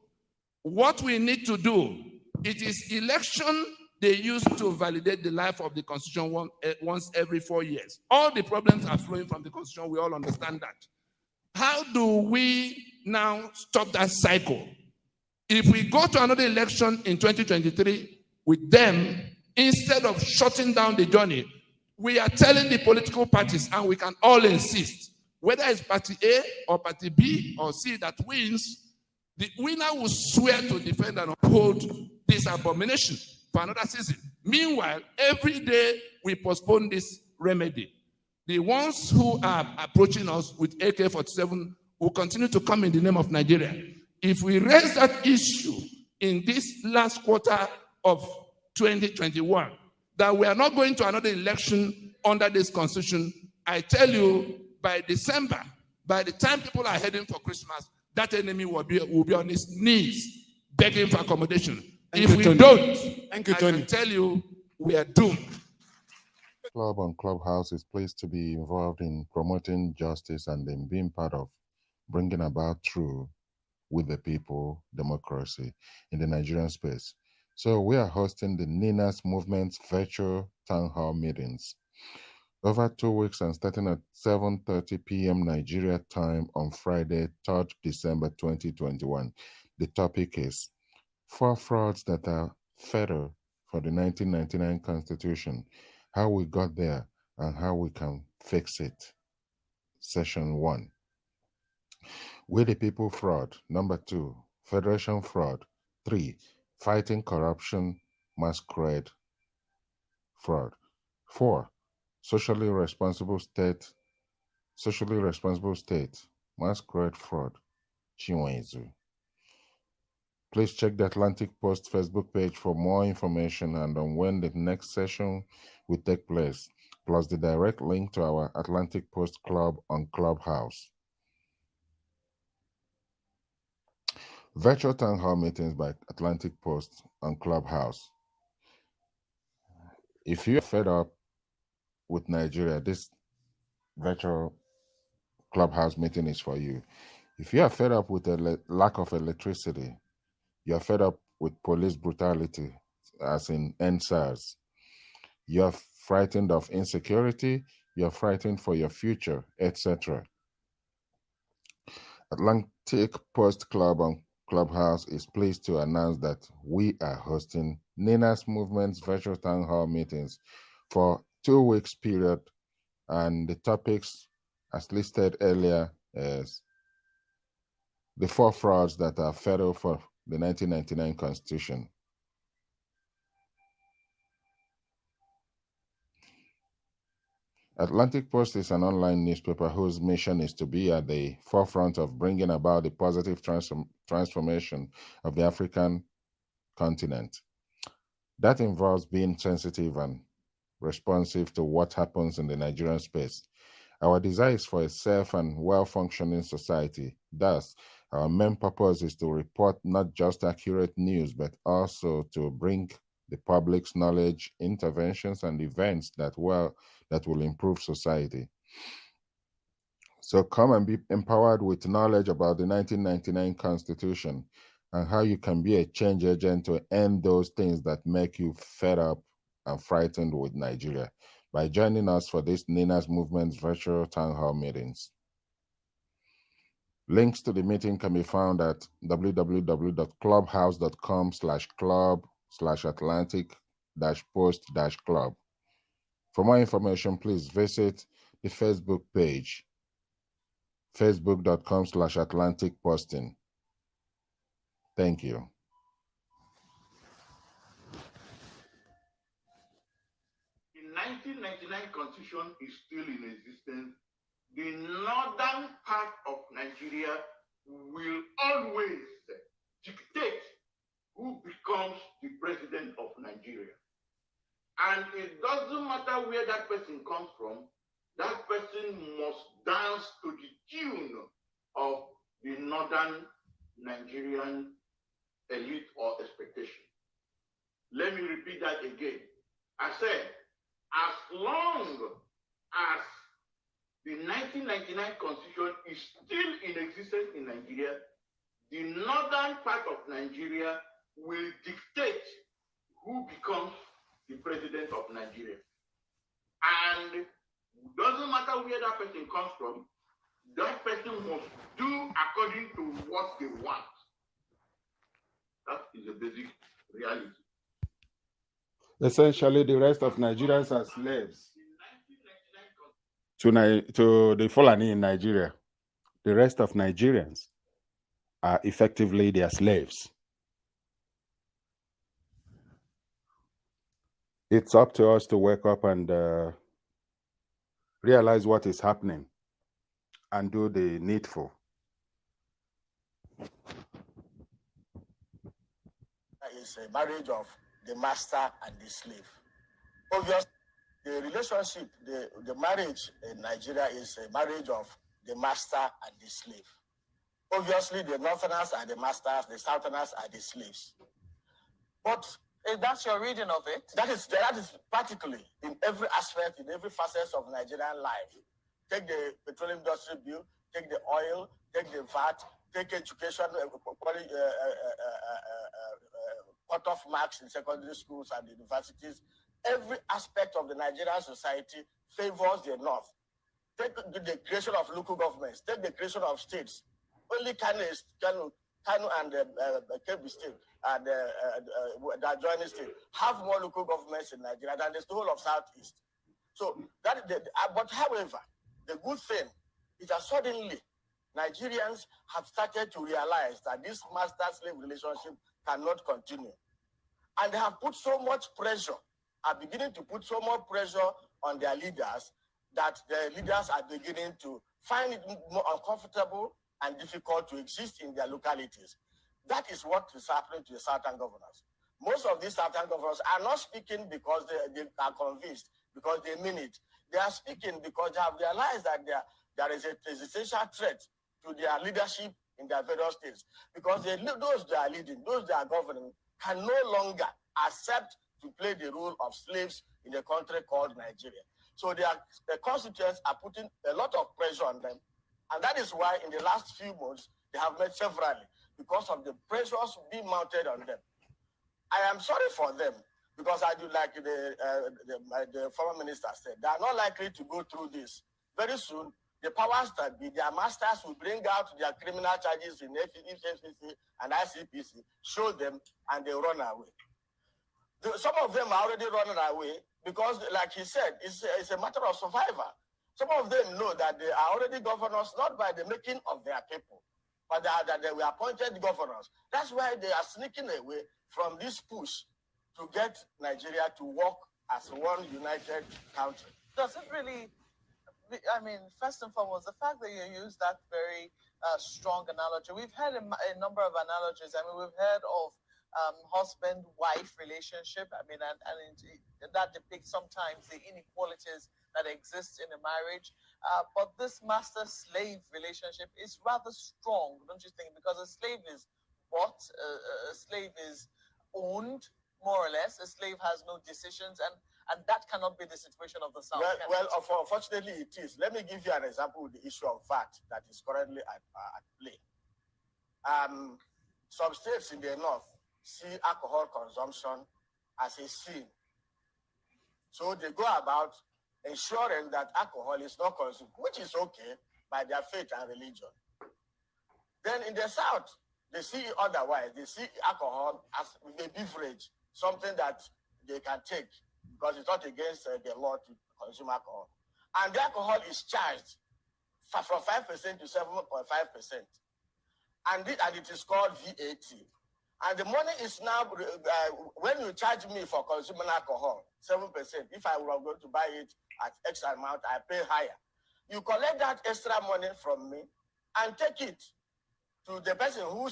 What we need to do, it is election they use to validate the life of the constitution once every 4 years. All the problems are flowing from the constitution, we all understand that. How do we now stop that cycle? If we go to another election in 2023 with them, instead of shutting down the journey, we are telling the political parties, and we can all insist, whether it's party A or party B or C that wins, the winner will swear to defend and uphold this abomination for another season. Meanwhile, every day we postpone this remedy. The ones who are approaching us with AK-47 will continue to come in the name of Nigeria. If we raise that issue in this last quarter of 2021, that we are not going to another election under this constitution, I tell you, by December, by the time people are heading for Christmas, that enemy will be on his knees begging for accommodation. If we don't, I can tell you, we are doomed. Club on Clubhouse is pleased to be involved in promoting justice and in being part of bringing about true with the people democracy in the Nigerian space. So we are hosting the NINAS Movement's virtual town hall meetings over 2 weeks and starting at 7:30 p.m. Nigeria time on Friday, 3rd December 2021. The topic is 4 frauds that are fatal for the 1999 Constitution, how we got there and how we can fix it. Session 1. We the People fraud. Number 2, Federation fraud. 3, Fighting corruption masquerade fraud. 4, Socially responsible state masquerade fraud. Chinwenzu. Please check the Atlantic Post Facebook page for more information and on when the next session will take place, plus the direct link to our Atlantic Post Club on Clubhouse. Virtual town hall meetings by Atlantic Post on Clubhouse. If you're fed up with Nigeria, this virtual Clubhouse meeting is for you. If you are fed up with the lack of electricity, you are fed up with police brutality, as in NSAS, you are frightened of insecurity, you are frightened for your future, etc. Atlantic Post Club on Clubhouse is pleased to announce that we are hosting NINAS Movement's virtual town hall meetings for 2 weeks period, and the topics as listed earlier is the 4 frauds that are fatal for the 1999 Constitution. Atlantic Post is an online newspaper whose mission is to be at the forefront of bringing about the positive transformation of the African continent. That involves being sensitive and responsive to what happens in the Nigerian space. Our desire is for a safe and well-functioning society. Thus, our main purpose is to report not just accurate news, but also to bring the public's knowledge, interventions, and events that will improve society. So come and be empowered with knowledge about the 1999 Constitution and how you can be a change agent to end those things that make you fed up and frightened with Nigeria by joining us for this Nina's Movement's virtual town hall meetings. Links to the meeting can be found at www.clubhouse.com/club/Atlantic-post-club. For more information, please visit the Facebook page, facebook.com/Atlantic-posting. Thank you. The 1999 Constitution is still in existence. The northern part of Nigeria will always dictate who becomes the president of Nigeria. And it doesn't matter where that person comes from, that person must dance to the tune of the northern Nigerian elite or expectation. Let me repeat that again. I said, as long as the 1999 Constitution is still in existence in Nigeria, the northern part of Nigeria will dictate who becomes the president of Nigeria. And it doesn't matter where that person comes from, that person must do according to what they want. That is a basic reality. Essentially, the rest of Nigerians are slaves to the Fulani in Nigeria. The rest of Nigerians are effectively their slaves. It's up to us to wake up and realize what is happening and do the needful. It's a marriage of the master and the slave. Obviously, the relationship, the marriage in Nigeria is a marriage of the master and the slave. Obviously, the Northerners are the masters, the Southerners are the slaves. But that's your reading of it? That is practically in every aspect, in every facet of Nigerian life. Take the petroleum industry bill, take the oil, take the VAT, take education, cut-off marks in secondary schools and universities. Every aspect of the Nigerian society favors the North. Take the creation of local governments, take the creation of states. Only Kano and Kebbi State and the adjoining state have more local governments in Nigeria than the whole of Southeast. So but however, the good thing is that suddenly Nigerians have started to realize that this master-slave relationship cannot continue. And they have put so much pressure, are beginning to put so much pressure on their leaders that the leaders are beginning to find it more uncomfortable and difficult to exist in their localities. That is what is happening to the Southern governors. Most of these Southern governors are not speaking because they are convinced, because they mean it. They are speaking because they have realized that there is a existential threat to their leadership in their various states. Because those they are leading, those they are governing, can no longer accept to play the role of slaves in a country called Nigeria. So the constituents are putting a lot of pressure on them. And that is why in the last few months, they have met severally because of the pressures being mounted on them. I am sorry for them because I do like the former minister said, they are not likely to go through this. Very soon, the powers that be, their masters will bring out their criminal charges in FCC and ICPC, show them, and they run away. Some of them are already running away because, like he said, it's a matter of survival. Some of them know that they are already governors, not by the making of their people, but that they were appointed governors. That's why they are sneaking away from this push to get Nigeria to work as one united country. Does it really, I mean, first and foremost, the fact that you use that very strong analogy, we've had a number of analogies. I mean, we've heard of husband-wife relationship. I mean, and that depicts sometimes the inequalities that exist in a marriage. But this master-slave relationship is rather strong, don't you think? Because a slave is bought, a slave is owned more or less. A slave has no decisions, and that cannot be the situation of the South. Well, unfortunately, it is. Let me give you an example with the issue of VAT that is currently at play. Some states in the north see alcohol consumption as a sin. So they go about ensuring that alcohol is not consumed, which is okay by their faith and religion. Then in the south, they see it otherwise. They see alcohol as a beverage, something that they can take because it's not against the law to consume alcohol. And the alcohol is charged from 5% to 7.5%. And it is called VAT. And the money is now, when you charge me for consuming alcohol, 7%, if I were going to buy it at X amount, I pay higher. You collect that extra money from me and take it to the person who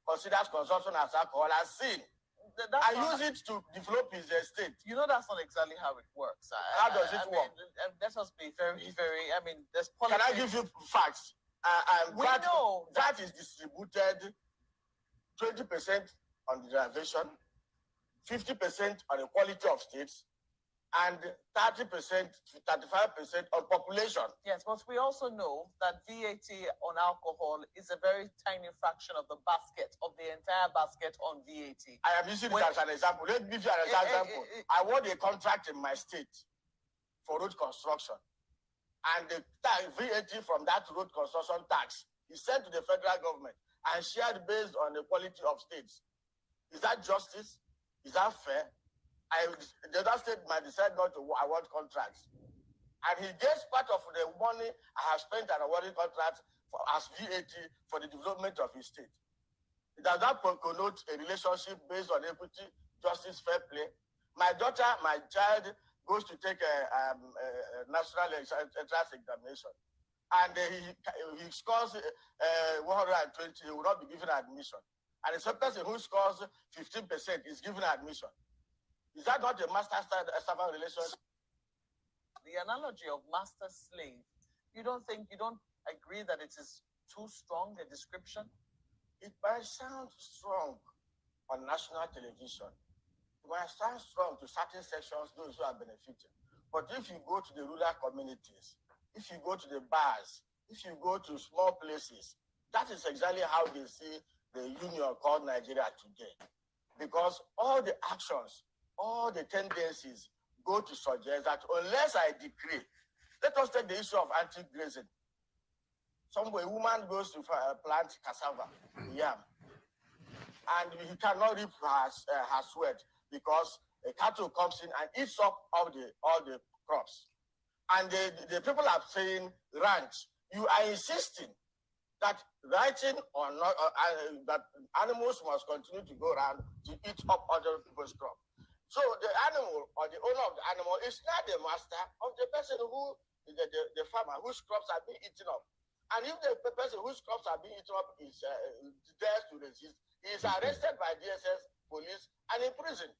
considers consumption as alcohol as sin. I use it to develop his estate. You know, that's not exactly how it works. How does it work? Let us be very, very, there's politics. Can I give you facts? We know that is distributed 20% on the derivation, 50% on the quality of states, and 30% to 35% on population. Yes, but we also know that VAT on alcohol is a very tiny fraction of the basket, of the entire basket on VAT. I am using it as an example. Let me give you an example. I won a contract in my state for road construction. And the VAT from that road construction tax is sent to the federal government and shared based on the quality of states. Is that justice? Is that fair? The other state might decide not to award contracts. And he gets part of the money I have spent on awarding contracts as VAT for the development of his state. Does that connote a relationship based on equity, justice, fair play? My child goes to take a national entrance examination, and he scores 120, he will not be given admission. And the same person who scores 15% is given admission. Is that not a master-servant relationship? The analogy of master-slave, you don't agree that it is too strong a description? It might sound strong on national television. It might sound strong to certain sections, those who are benefiting. But if you go to the rural communities, if you go to the bars, if you go to small places, that is exactly how they see the union called Nigeria today. Because all the actions, all the tendencies go to suggest that unless I decree, let us take the issue of anti-grazing. A woman goes to plant cassava, yam, and he cannot reap her sweat because a cattle comes in and eats up all the crops. And the people are saying, ranch, you are insisting that writing or not, that animals must continue to go around to eat up other people's crops. So the animal or the owner of the animal is not the master of the person who, the farmer whose crops are being eaten up. And if the person whose crops are being eaten up is dares to resist, he is arrested by DSS, police, and imprisoned.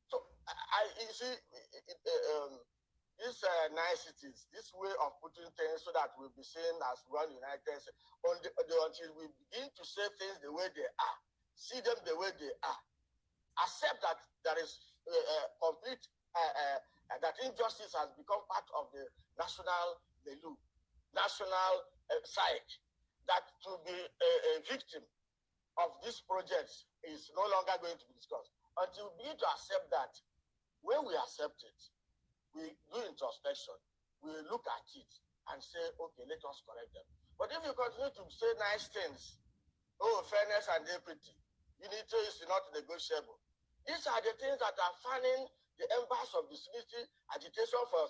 So you see, these niceties, this way of putting things so that we'll be seen as one united, until we begin to say things the way they are, see them the way they are, accept that there is complete, that injustice has become part of the national psyche, that to be a victim of these projects is no longer going to be discussed. Until we begin to accept that, when we accept it, we do introspection, we look at it and say, okay, let us correct them. But if you continue to say nice things, fairness and equity, unity is not negotiable. These are the things that are fanning the embers of disunity, agitation for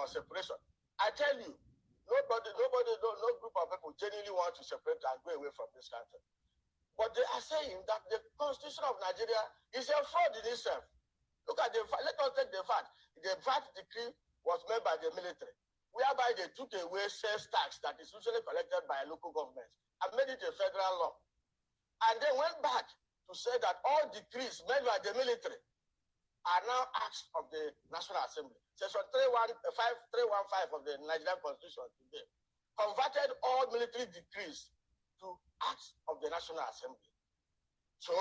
separation. I tell you, no group of people genuinely want to separate and go away from this country. But they are saying that the Constitution of Nigeria is a fraud in itself. Look at let us take the fact. The VAT decree was made by the military, whereby they took away sales tax that is usually collected by local governments and made it a federal law. And then went back to say that all decrees made by the military are now acts of the National Assembly. Section 315 of the Nigerian Constitution today converted all military decrees to acts of the National Assembly. So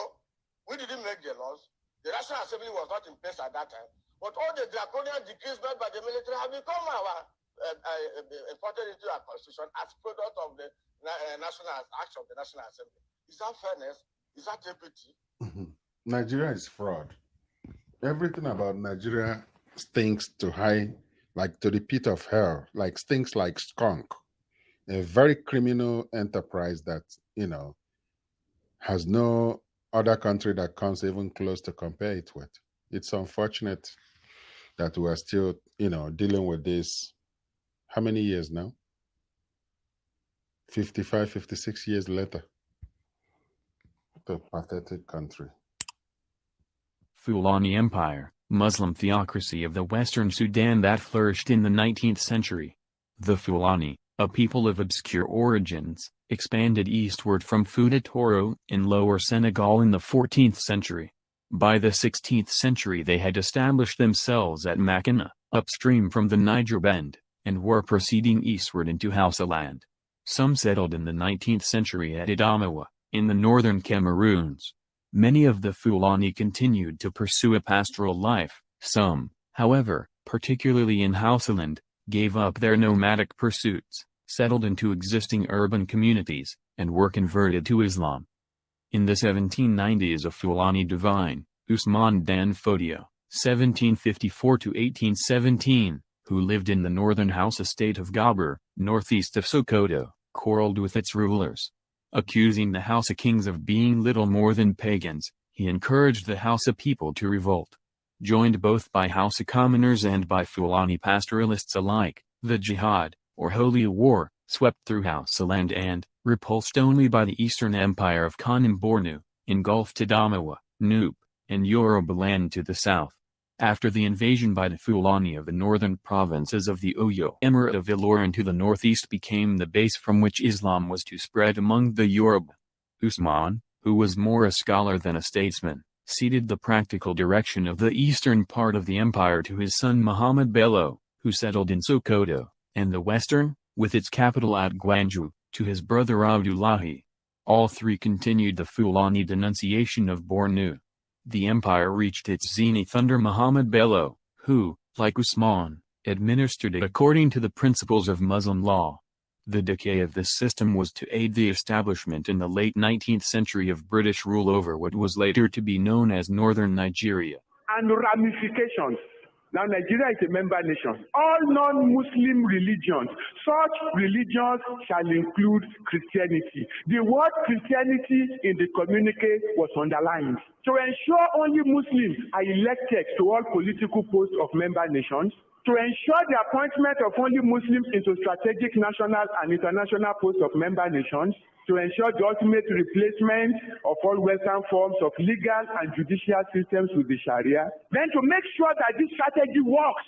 We didn't make the laws. The National Assembly was not in place at that time. But all the draconian decrees made by the military have become imported into our constitution as product of the national acts of the National Assembly. Is that fairness? Is that equity? Nigeria is fraud. Everything about Nigeria stinks to high, like to the pit of hell, like stinks like skunk. A very criminal enterprise that, has no other country that comes even close to compare it with. It's unfortunate that we're still, dealing with this. How many years now? 55, 56 years later. What a pathetic country. Fulani Empire, Muslim theocracy of the Western Sudan that flourished in the 19th century. The Fulani, a people of obscure origins, expanded eastward from Fouta Toro in Lower Senegal in the 14th century. By the 16th century they had established themselves at Makina, upstream from the Niger Bend, and were proceeding eastward into Hausaland. Some settled in the 19th century at Adamawa, in the northern Cameroons. Many of the Fulani continued to pursue a pastoral life. Some, however, particularly in Hausaland, gave up their nomadic pursuits, settled into existing urban communities, and were converted to Islam. In the 1790s a Fulani divine, Usman Dan Fodio, 1754–1817, who lived in the northern Hausa state of Gabar, northeast of Sokoto, quarreled with its rulers. Accusing the Hausa kings of being little more than pagans, he encouraged the Hausa people to revolt. Joined both by Hausa commoners and by Fulani pastoralists alike, the jihad, or holy war, swept through Hausaland and, repulsed only by the Eastern Empire of Kanem Bornu, engulfed Adamawa, Nupe, and Yorubaland to the south. After the invasion by the Fulani of the northern provinces of the Oyo Emirate of Ilorin to the northeast became the base from which Islam was to spread among the Yoruba. Usman, who was more a scholar than a statesman, ceded the practical direction of the eastern part of the empire to his son Muhammad Bello, who settled in Sokoto, and the western, with its capital at Gwanju, to his brother Abdullahi. All three continued the Fulani denunciation of Bornu. The empire reached its zenith under Muhammad Bello, who, like Usman, administered it according to the principles of Muslim law. The decay of this system was to aid the establishment in the late 19th century of British rule over what was later to be known as Northern Nigeria. And ramifications. Now, Nigeria is a member nation. All non-Muslim religions, such religions shall include Christianity. The word Christianity in the communique was underlined. To ensure only Muslims are elected to all political posts of member nations, to ensure the appointment of only Muslims into strategic national and international posts of member nations, to ensure the ultimate replacement of all Western forms of legal and judicial systems with the Sharia, then to make sure that this strategy works,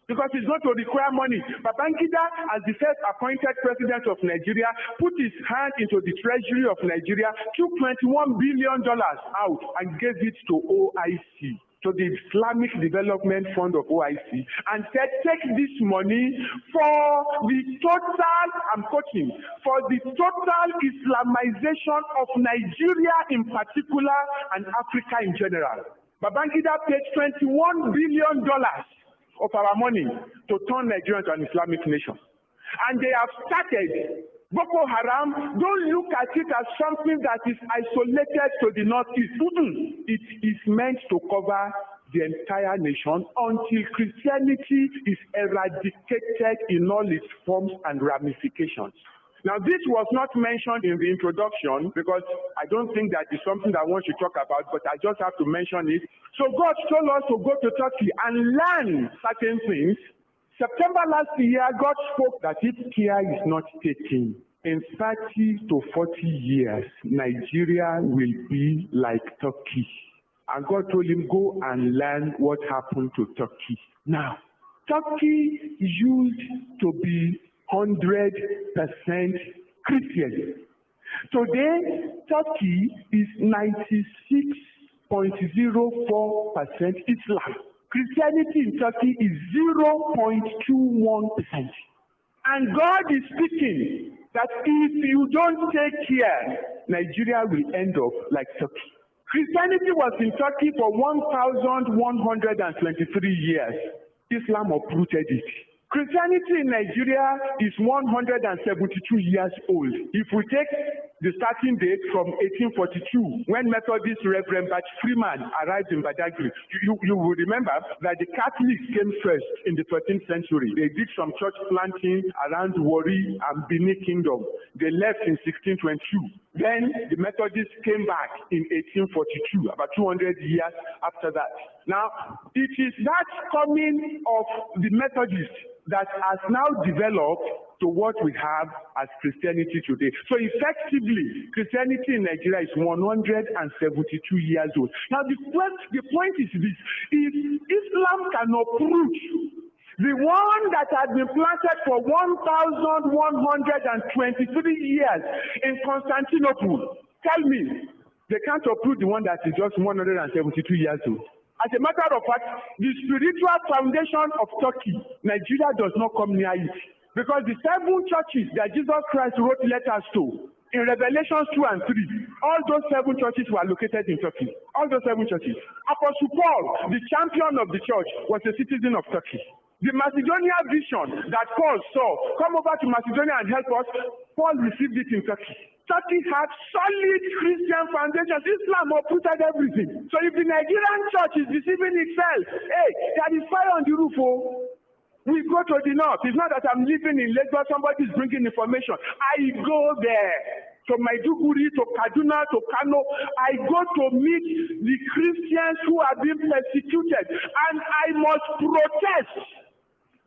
because it's going to require money. Babangida, as the first appointed president of Nigeria, put his hand into the treasury of Nigeria, took $21 billion out and gave it to OIC, to the Islamic Development Fund of OIC, and said, take this money for the total, I'm quoting, for the total Islamization of Nigeria in particular and Africa in general. Babangida paid $21 billion of our money to turn Nigeria into an Islamic nation. And they have started. Boko Haram, don't look at it as something that is isolated to the northeast. It is meant to cover the entire nation until Christianity is eradicated in all its forms and ramifications. Now, this was not mentioned in the introduction because I don't think that is something that I want to talk about, but I just have to mention it. So God told us to go to Turkey and learn certain things. September last year, God spoke that if care is not taken, in 30 to 40 years, Nigeria will be like Turkey. And God told him, go and learn what happened to Turkey. Now, Turkey used to be 100% Christian. Today, Turkey is 96.04% Islam. Christianity in Turkey is 0.21%. And God is speaking that if you don't take care, Nigeria will end up like Turkey. Christianity was in Turkey for 1,123 years. Islam uprooted it. Christianity in Nigeria is 172 years old. If we take the starting date from 1842, when Methodist Reverend Bach Freeman arrived in Badagry, you will remember that the Catholics came first in the 13th century. They did some church planting around Warri and Benin Kingdom. They left in 1622. Then the Methodists came back in 1842, about 200 years after that. Now, it is that coming of the Methodists that has now developed to what we have as Christianity today. So effectively, Christianity in Nigeria is 172 years old. Now the point is this: if Islam cannot prove the one that had been planted for 1,123 years in Constantinople, tell me, they can't uproot the one that is just 172 years old. As a matter of fact, the spiritual foundation of Turkey, Nigeria does not come near it. Because the 7 churches that Jesus Christ wrote letters to, in Revelations 2 and 3, all those 7 churches were located in Turkey. All those 7 churches. Apostle Paul, the champion of the church, was a citizen of Turkey. The Macedonia vision that Paul saw, come over to Macedonia and help us, Paul received it in Turkey. Turkey had solid Christian foundations. Islam uprooted everything. So if the Nigerian church is deceiving itself, hey, there is fire on the roof. Oh. We go to the north. It's not that I'm living in Lagos, somebody is bringing information. I go there. To Maiduguri, to Kaduna, to Kano. I go to meet the Christians who are being persecuted. And I must protest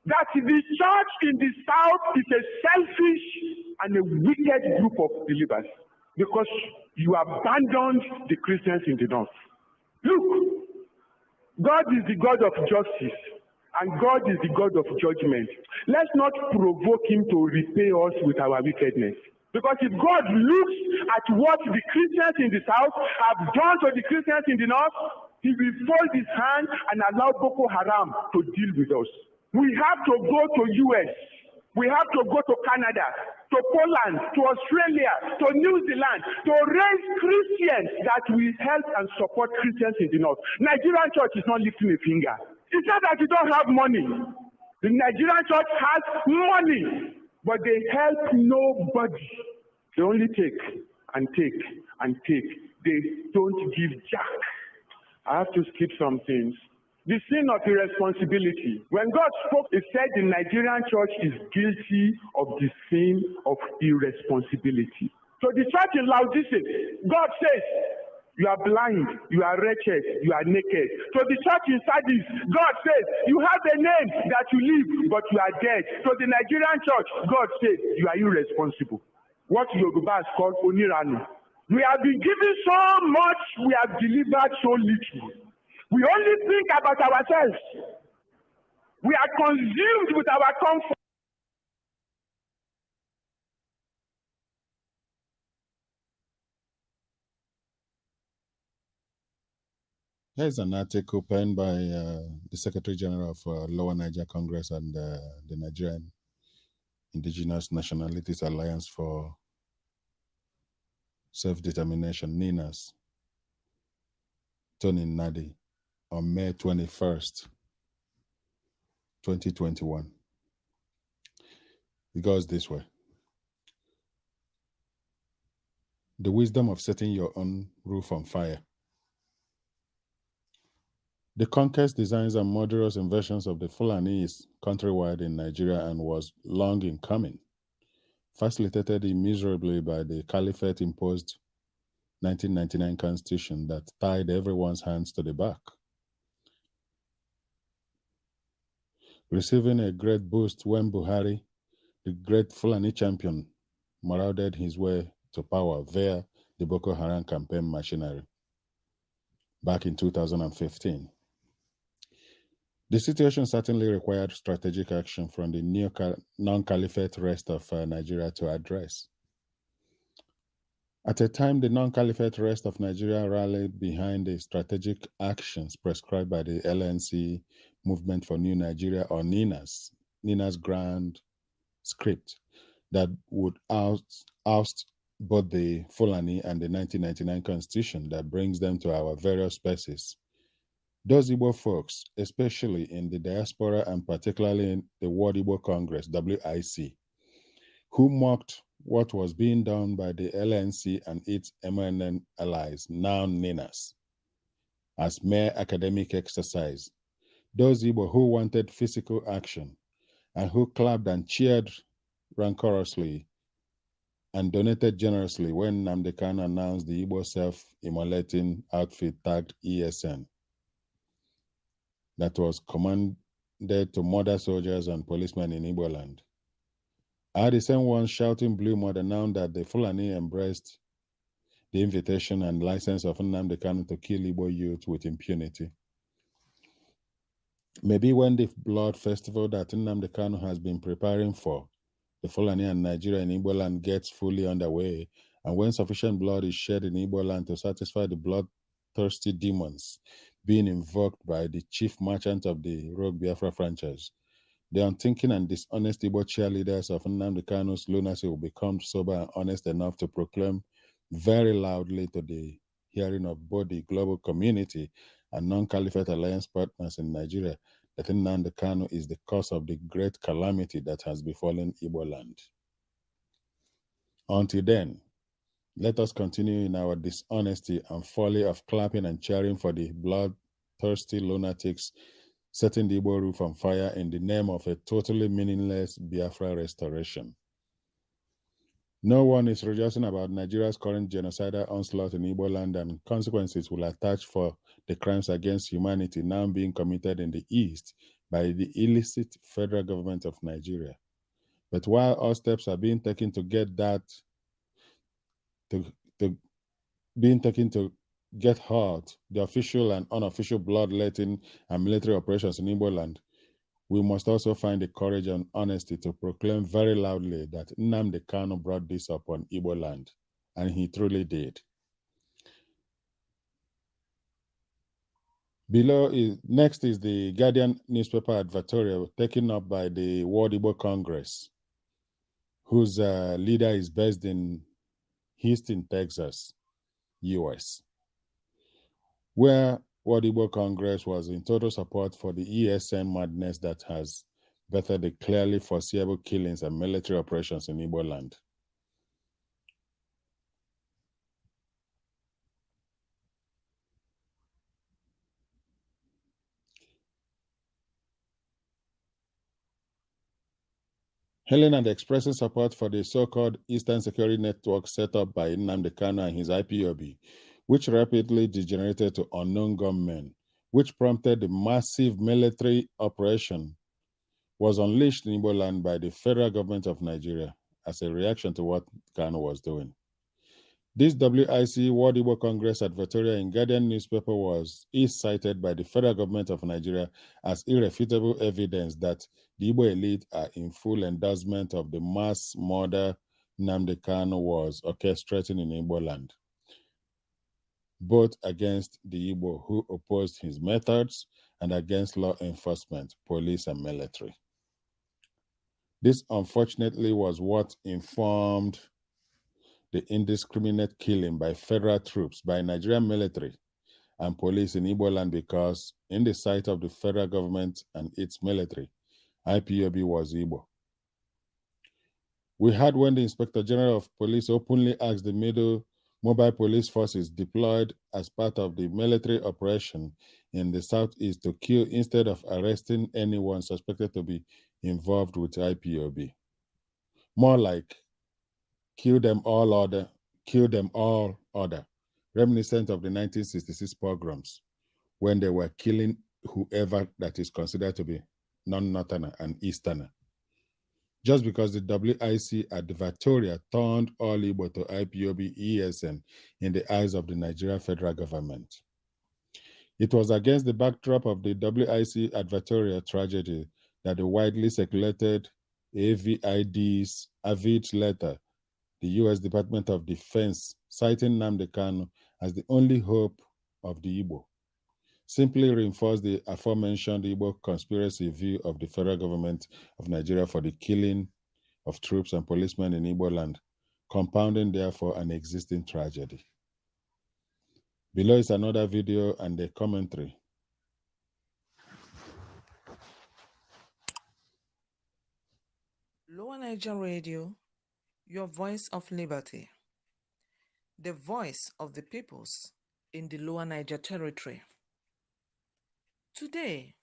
that the church in the south is a selfish and a wicked group of believers because you abandoned the Christians in the north. Look, God is the God of justice and God is the God of judgment. Let's not provoke him to repay us with our wickedness. Because if God looks at what the Christians in the south have done to the Christians in the north, he will fold his hand and allow Boko Haram to deal with us. We have to go to US. We have to go to Canada, to Poland, to Australia, to New Zealand, to raise Christians that will help and support Christians in the north. Nigerian church is not lifting a finger. It's not that you don't have money. The Nigerian church has money, but they help nobody. They only take and take and take. They don't give jack. I have to skip some things. The sin of irresponsibility. When God spoke, he said the Nigerian church is guilty of the sin of irresponsibility. So the church in Laodicea, God says, you are blind, you are wretched, you are naked. So the church in Sardis, God says, you have a name that you live, but you are dead. So the Nigerian church, God says, you are irresponsible. What Yoruba is called Oniranu. We have been given so much, we have delivered so little. We only think about ourselves. We are consumed with our comfort. Here's an article penned by the Secretary General of Lower Niger Congress and the Nigerian Indigenous Nationalities Alliance for Self-Determination, NINAS, Tony Nadi, on May 21st, 2021. It goes this way. The wisdom of setting your own roof on fire. The conquest, designs, and murderous invasions of the Fulanis countrywide in Nigeria and was long in coming, facilitated immeasurably by the Caliphate-imposed 1999 constitution that tied everyone's hands to the back. Receiving a great boost when Buhari, the great Fulani champion, marauded his way to power via the Boko Haram campaign machinery back in 2015. The situation certainly required strategic action from the new non-caliphate rest of Nigeria to address. At a time, the non-caliphate rest of Nigeria rallied behind the strategic actions prescribed by the LNC Movement for New Nigeria, or NINA's grand script that would oust both the Fulani and the 1999 Constitution that brings them to our various spaces. Those Igbo folks, especially in the diaspora and particularly in the World Igbo Congress, WIC, who mocked what was being done by the LNC and its MNN allies, now NINAS, as mere academic exercise. Those Igbo who wanted physical action and who clapped and cheered rancorously and donated generously when Nnamdi Kanu announced the Igbo self-immolating outfit tagged ESN that was commanded to murder soldiers and policemen in Igbo land. Are the same ones shouting blue murder now that the Fulani embraced the invitation and license of Nnamdi Kanu to kill Igbo youth with impunity? Maybe when the blood festival that Nnamdi Kanu has been preparing for the Fulani and Nigeria in Igbo land gets fully underway, and when sufficient blood is shed in Igbo land to satisfy the bloodthirsty demons being invoked by the chief merchant of the Rogue Biafra franchise, the unthinking and dishonest Igbo cheerleaders of Nnamdi Kanu's lunacy will become sober and honest enough to proclaim very loudly to the hearing of both the global community and non-caliphate alliance partners in Nigeria that Nnamdi Kanu is the cause of the great calamity that has befallen Igbo land. Until then, let us continue in our dishonesty and folly of clapping and cheering for the bloodthirsty lunatics setting the Igbo roof on fire in the name of a totally meaningless Biafra restoration. No one is rejoicing about Nigeria's current genocidal onslaught in Igbo land, and consequences will attach for the crimes against humanity now being committed in the East by the illicit federal government of Nigeria. But while all steps are being taken to get that, to get halt the official and unofficial bloodletting and military operations in Igbo land, we must also find the courage and honesty to proclaim very loudly that Nnamdi Kanu brought this upon Igbo land, and he truly did. Next is the Guardian newspaper advertorial taken up by the World Igbo Congress, whose leader is based in Houston, Texas, US, where World Igbo Congress was in total support for the ESN madness that has bettered the clearly foreseeable killings and military operations in Igbo land. Hailing and expressing support for the so-called Eastern Security Network set up by Nnamdi Kanu and his IPOB, which rapidly degenerated to unknown gunmen, which prompted the massive military operation, was unleashed in Igbo land by the federal government of Nigeria as a reaction to what Kanu was doing. This WIC World Igbo Congress advertorial in Guardian newspaper is cited by the federal government of Nigeria as irrefutable evidence that the Igbo elite are in full endorsement of the mass murder Nnamdi Kanu was orchestrating in Igbo land, both against the Igbo who opposed his methods and against law enforcement, police, and military. This, unfortunately, was what informed the indiscriminate killing by federal troops, by Nigerian military and police in Igbo land, because in the sight of the federal government and its military, IPOB was Igbo. We heard when the Inspector General of Police openly asked the mobile police forces deployed as part of the military operation in the southeast to kill instead of arresting anyone suspected to be involved with IPOB. More like kill them all order, reminiscent of the 1966 pogroms, when they were killing whoever that is considered to be non-Northerner and Easterner. Just because the WIC advertorial turned all Igbo to IPOB ESN in the eyes of the Nigerian federal government. It was against the backdrop of the WIC advertorial tragedy that the widely circulated AVID's avid letter, the U.S. Department of Defense citing Nnamdi Kanu as the only hope of the Igbo, simply reinforced the aforementioned Igbo conspiracy view of the federal government of Nigeria for the killing of troops and policemen in Igbo land compounding therefore an existing tragedy. Below is another video and a commentary. Lower Niger Radio, your voice of liberty, the voice of the peoples in the Lower Niger Territory. Today,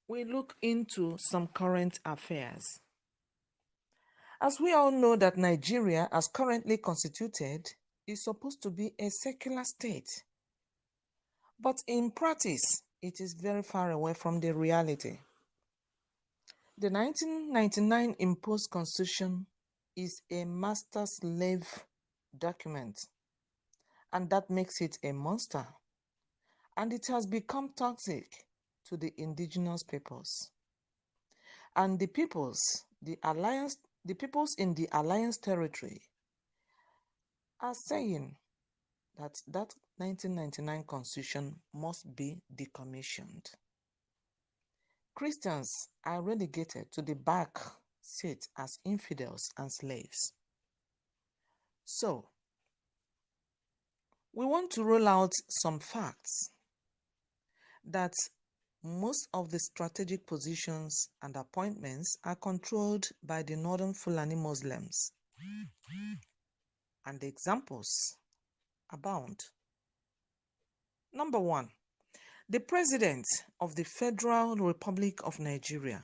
we look into some current affairs. As we all know that Nigeria, as currently constituted, is supposed to be a secular state. But in practice, it is very far away from the reality. The 1999 imposed constitution is a master slave document, and that makes it a monster. And it has become toxic to the indigenous peoples. And the peoples in the alliance territory are saying that 1999 constitution must be decommissioned. Christians are relegated to the back seat as infidels and slaves. So, we want to roll out some facts that most of the strategic positions and appointments are controlled by the Northern Fulani Muslims. And the examples abound. Number one, the President of the Federal Republic of Nigeria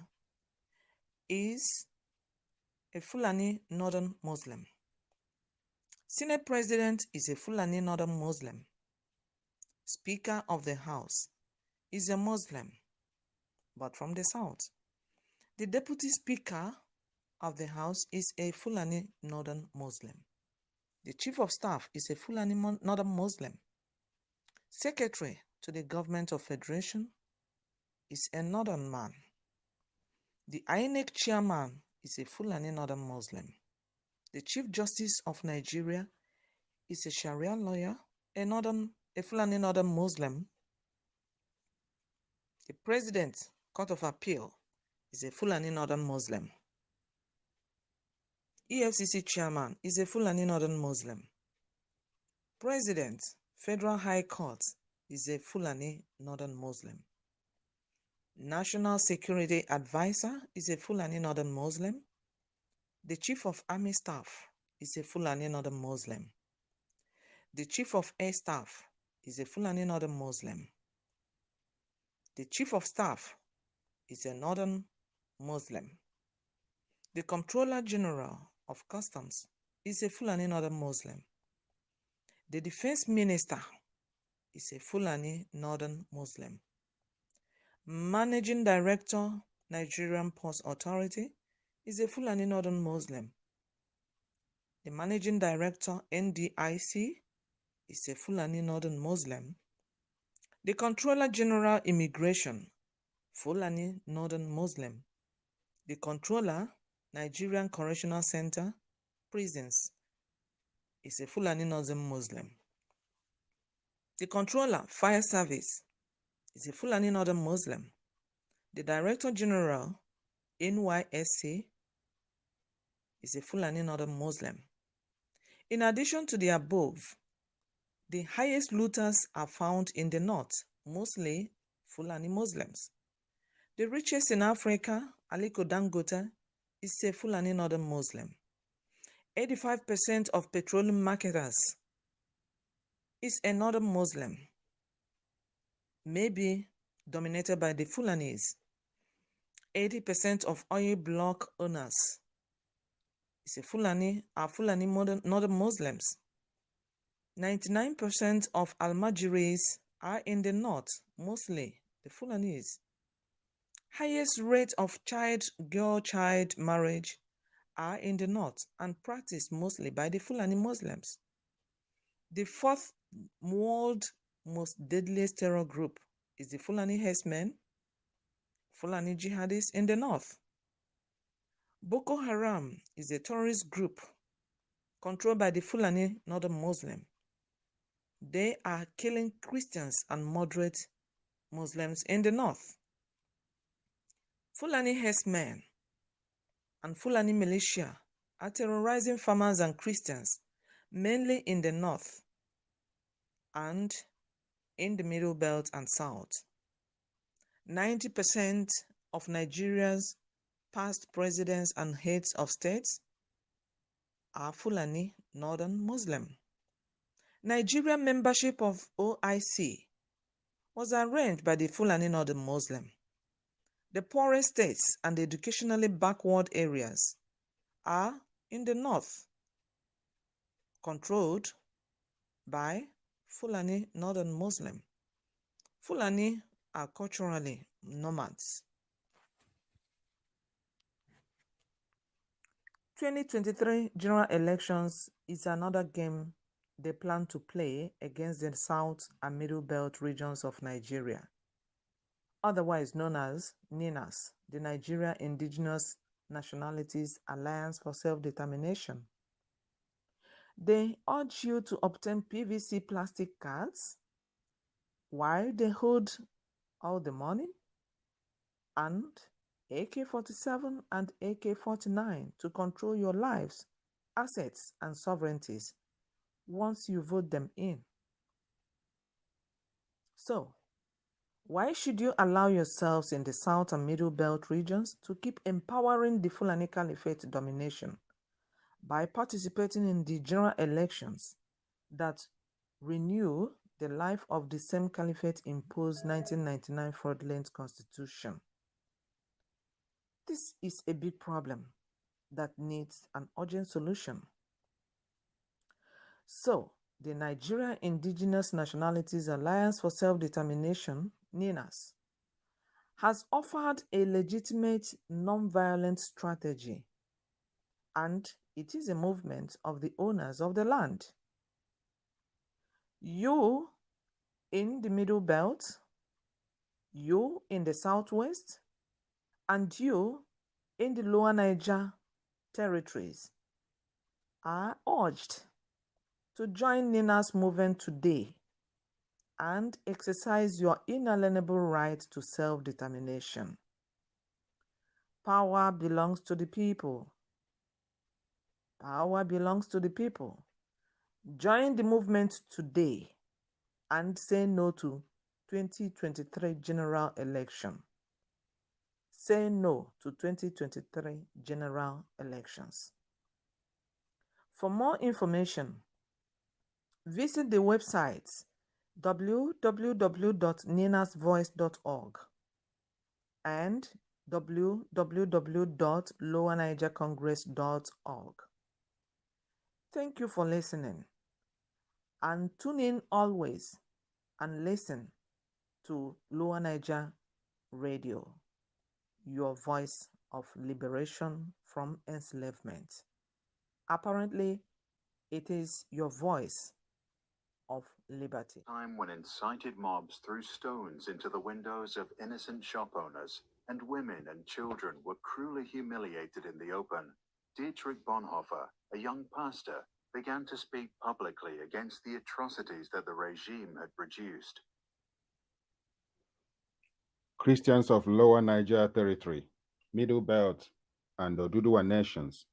is a Fulani Northern Muslim. Senate President is a Fulani Northern Muslim. Speaker of the House is a Muslim, but from the South. The Deputy Speaker of the House is a Fulani Northern Muslim. The Chief of Staff is a Fulani Northern Muslim. Secretary to the Government of Federation is a Northern man. The INEC Chairman is a Fulani Northern Muslim. The Chief Justice of Nigeria is a Sharia lawyer, a Fulani Northern Muslim. The President, Court of Appeal, is a Fulani Northern Muslim. EFCC Chairman is a Fulani Northern Muslim. President, Federal High Court, is a Fulani Northern Muslim. National Security Advisor is a Fulani Northern Muslim. The Chief of Army Staff is a Fulani Northern Muslim. The Chief of Air Staff is a Fulani Northern Muslim. The Chief of Staff is a Northern Muslim. The Comptroller General of Customs is a Fulani Northern Muslim. The Defense Minister is a Fulani Northern Muslim. Managing Director, Nigerian Ports Authority, is a Fulani Northern Muslim. The Managing Director, NDIC, is a Fulani Northern Muslim. The Controller General Immigration, Fulani Northern Muslim. The Controller, Nigerian Correctional Center, Prisons, is a Fulani Northern Muslim. The Controller, Fire Service, is a Fulani Northern Muslim. The Director General, NYSC, is a Fulani Northern Muslim. In addition to the above, the highest looters are found in the north, mostly Fulani Muslims. The richest in Africa, Aliko Dangote, is a Fulani Northern Muslim. 85% of petroleum marketers is a Northern Muslim, maybe dominated by the Fulanis. 80% of oil block owners is are Fulani Northern Muslims. 99% of Almajiris are in the north, mostly the Fulanis. Highest rate of girl-child marriage are in the north and practiced mostly by the Fulani Muslims. The fourth world most deadliest terror group is the Fulani herdsmen, Fulani jihadists in the north. Boko Haram is a terrorist group controlled by the Fulani Northern Muslim. They are killing Christians and moderate Muslims in the north. Fulani herdsmen and Fulani militia are terrorizing farmers and Christians mainly in the north and in the middle belt and south. 90% of Nigeria's past presidents and heads of states are Fulani Northern Muslim. Nigeria membership of OIC was arranged by the Fulani Northern Muslim. The poorest states and educationally backward areas are in the north, controlled by Fulani Northern Muslim. Fulani are culturally nomads. 2023 general elections is another game they plan to play against the South and Middle Belt regions of Nigeria, otherwise known as NINAS, the Nigeria Indigenous Nationalities Alliance for Self-Determination. They urge you to obtain PVC plastic cards while they hold all the money and AK-47 and AK-49 to control your lives, assets, and sovereignties once you vote them in. So, why should you allow yourselves in the South and Middle Belt regions to keep empowering the Fulani Caliphate domination by participating in the general elections that renew the life of the same Caliphate imposed 1999 fraudulent constitution? This is a big problem that needs an urgent solution. So, the Nigeria Indigenous Nationalities Alliance for Self-Determination, NINAS, has offered a legitimate non-violent strategy, and it is a movement of the owners of the land. You in the Middle Belt, you in the Southwest, and you in the Lower Niger territories are urged to join NINA's movement today and exercise your inalienable right to self-determination. Power belongs to the people. Power belongs to the people. Join the movement today and say no to 2023 general election. Say no to 2023 general elections. For more information, visit the websites www.ninasvoice.org and www.lowernigercongress.org. Thank you for listening, and tune in always and listen to Lower Niger Radio, your voice of liberation from enslavement. Apparently, it is your voice of liberty. Time when incited mobs threw stones into the windows of innocent shop owners, and women and children were cruelly humiliated in the open, Dietrich Bonhoeffer, a young pastor, began to speak publicly against the atrocities that the regime had produced. Christians of Lower Niger Territory, Middle Belt, and Oduduwa nations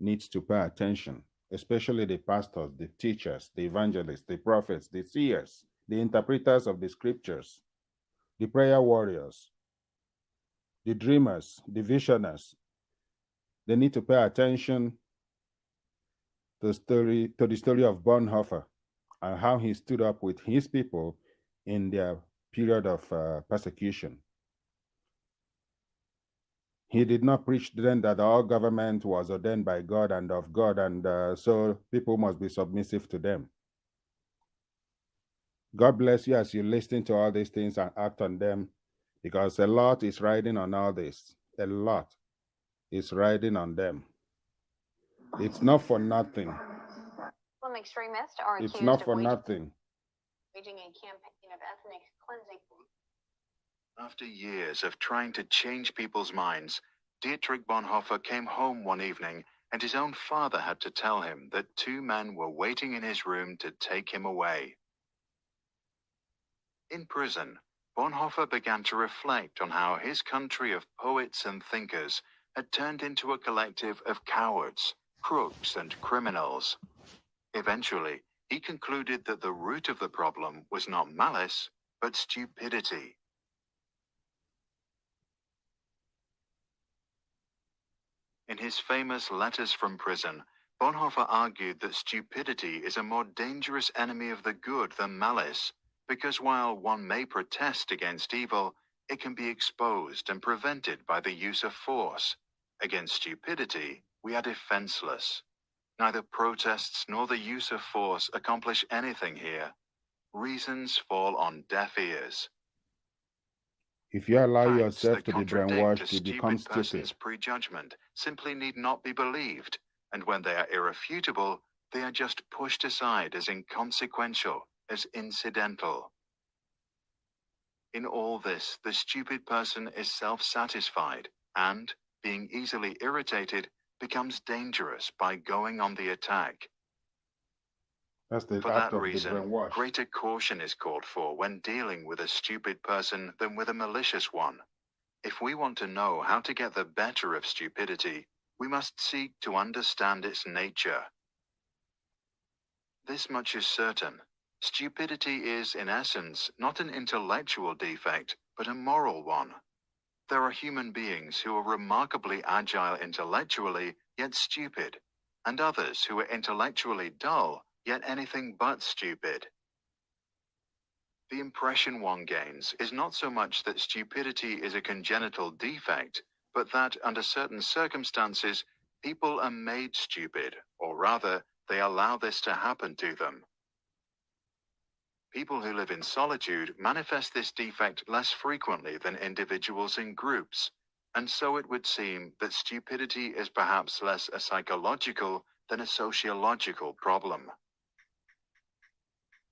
need to pay attention, especially the pastors, the teachers, the evangelists, the prophets, the seers, the interpreters of the scriptures, the prayer warriors, the dreamers, the visioners. They need to pay attention to the story of Bonhoeffer and how he stood up with his people in their period of persecution. He did not preach then that all government was ordained by God and of God, and so people must be submissive to them. God bless you as you listen to all these things and act on them, because a lot is riding on all this. A lot is riding on them. It's not for nothing. Muslim extremists are It's accused not of for nothing. waging a campaign of ethnic cleansing. After years of trying to change people's minds, Dietrich Bonhoeffer came home one evening, and his own father had to tell him that two men were waiting in his room to take him away. In prison, Bonhoeffer began to reflect on how his country of poets and thinkers had turned into a collective of cowards, crooks, and criminals. Eventually, he concluded that the root of the problem was not malice, but stupidity. In his famous Letters from Prison, Bonhoeffer argued that stupidity is a more dangerous enemy of the good than malice, because while one may protest against evil, it can be exposed and prevented by the use of force. Against stupidity, we are defenseless. Neither protests nor the use of force accomplish anything here. Reasons fall on deaf ears. If you allow Facts yourself that to be contradict brainwashed, a you become stupid person's stupid. prejudgment simply need not be believed, and when they are irrefutable, they are just pushed aside as inconsequential, as incidental. In all this, the stupid person is self-satisfied and, being easily irritated, becomes dangerous by going on the attack. That's the For act that of the reason, brainwash. greater caution is called for when dealing with a stupid person than with a malicious one. If we want to know how to get the better of stupidity, we must seek to understand its nature. This much is certain. Stupidity is, in essence, not an intellectual defect, but a moral one. There are human beings who are remarkably agile intellectually, yet stupid, and others who are intellectually dull, yet anything but stupid. The impression one gains is not so much that stupidity is a congenital defect, but that under certain circumstances, people are made stupid, or rather, they allow this to happen to them. People who live in solitude manifest this defect less frequently than individuals in groups, and so it would seem that stupidity is perhaps less a psychological than a sociological problem.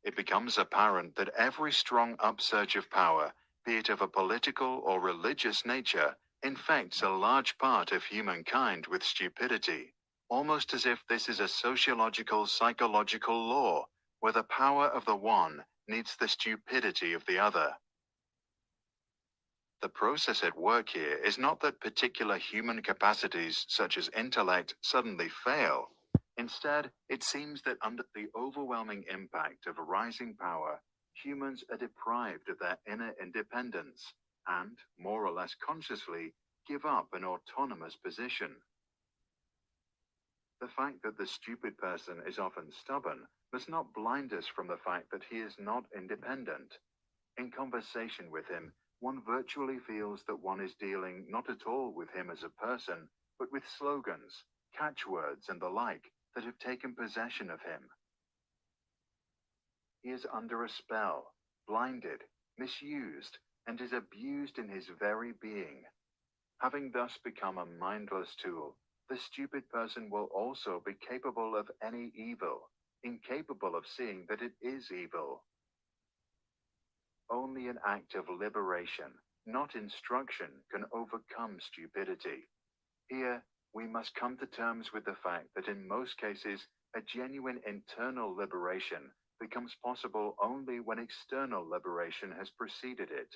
It becomes apparent that every strong upsurge of power, be it of a political or religious nature, infects a large part of humankind with stupidity, almost as if this is a sociological psychological law, where the power of the one needs the stupidity of the other. The process at work here is not that particular human capacities such as intellect suddenly fail. Instead, it seems that under the overwhelming impact of rising power, humans are deprived of their inner independence and, more or less consciously, give up an autonomous position. The fact that the stupid person is often stubborn must not blind us from the fact that he is not independent. In conversation with him, one virtually feels that one is dealing not at all with him as a person, but with slogans, catchwords, and the like that have taken possession of him. He is under a spell, blinded, misused, and is abused in his very being. Having thus become a mindless tool, the stupid person will also be capable of any evil, incapable of seeing that it is evil. Only an act of liberation, not instruction, can overcome stupidity. Here, we must come to terms with the fact that in most cases, a genuine internal liberation becomes possible only when external liberation has preceded it.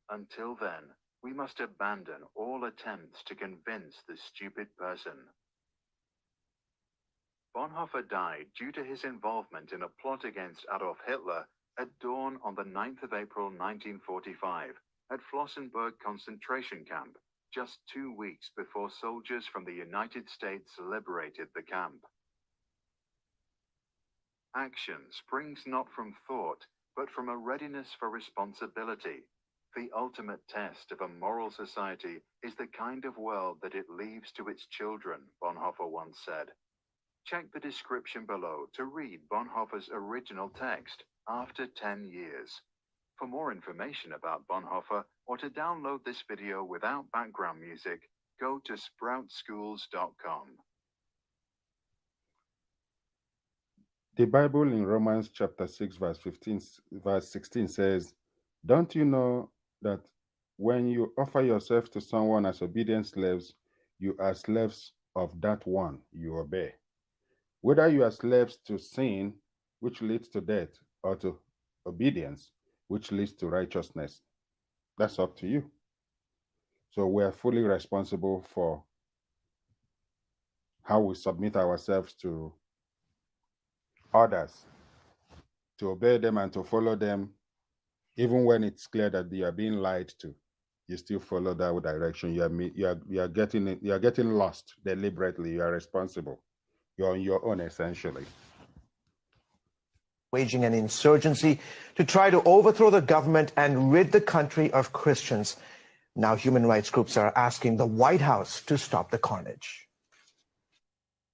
Until then, we must abandon all attempts to convince the stupid person. Bonhoeffer died due to his involvement in a plot against Adolf Hitler at dawn on the 9th of April 1945 at Flossenburg concentration camp, just 2 weeks before soldiers from the United States liberated the camp. Action springs not from thought, but from a readiness for responsibility. The ultimate test of a moral society is the kind of world that it leaves to its children, Bonhoeffer once said. Check the description below to read Bonhoeffer's original text, After 10 Years. For more information about Bonhoeffer or to download this video without background music, go to sproutschools.com. The Bible in Romans chapter 6, verse 16 says, "Don't you know that when you offer yourself to someone as obedient slaves, you are slaves of that one you obey? Whether you are slaves to sin, which leads to death, or to obedience, which leads to righteousness. That's up to you." So we are fully responsible for how we submit ourselves to others to obey them and to follow them, even when it's clear that you are being lied to. You still follow that direction. You are getting lost deliberately. You are responsible. You're on your own, essentially. Waging an insurgency to try to overthrow the government and rid the country of Christians. Now human rights groups are asking the White House to stop the carnage.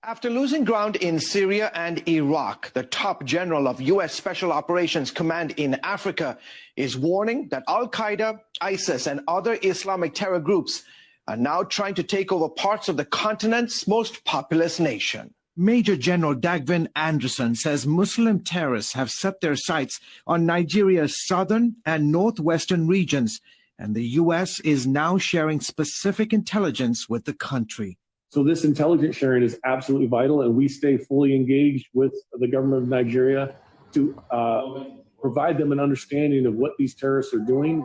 After losing ground in Syria and Iraq, the top general of U.S. Special Operations Command in Africa is warning that Al-Qaeda, ISIS, and other Islamic terror groups are now trying to take over parts of the continent's most populous nation. Major General Dagvin Anderson says Muslim terrorists have set their sights on Nigeria's southern and northwestern regions, and the U.S. is now sharing specific intelligence with the country. So this intelligence sharing is absolutely vital, and we stay fully engaged with the government of Nigeria to provide them an understanding of what these terrorists are doing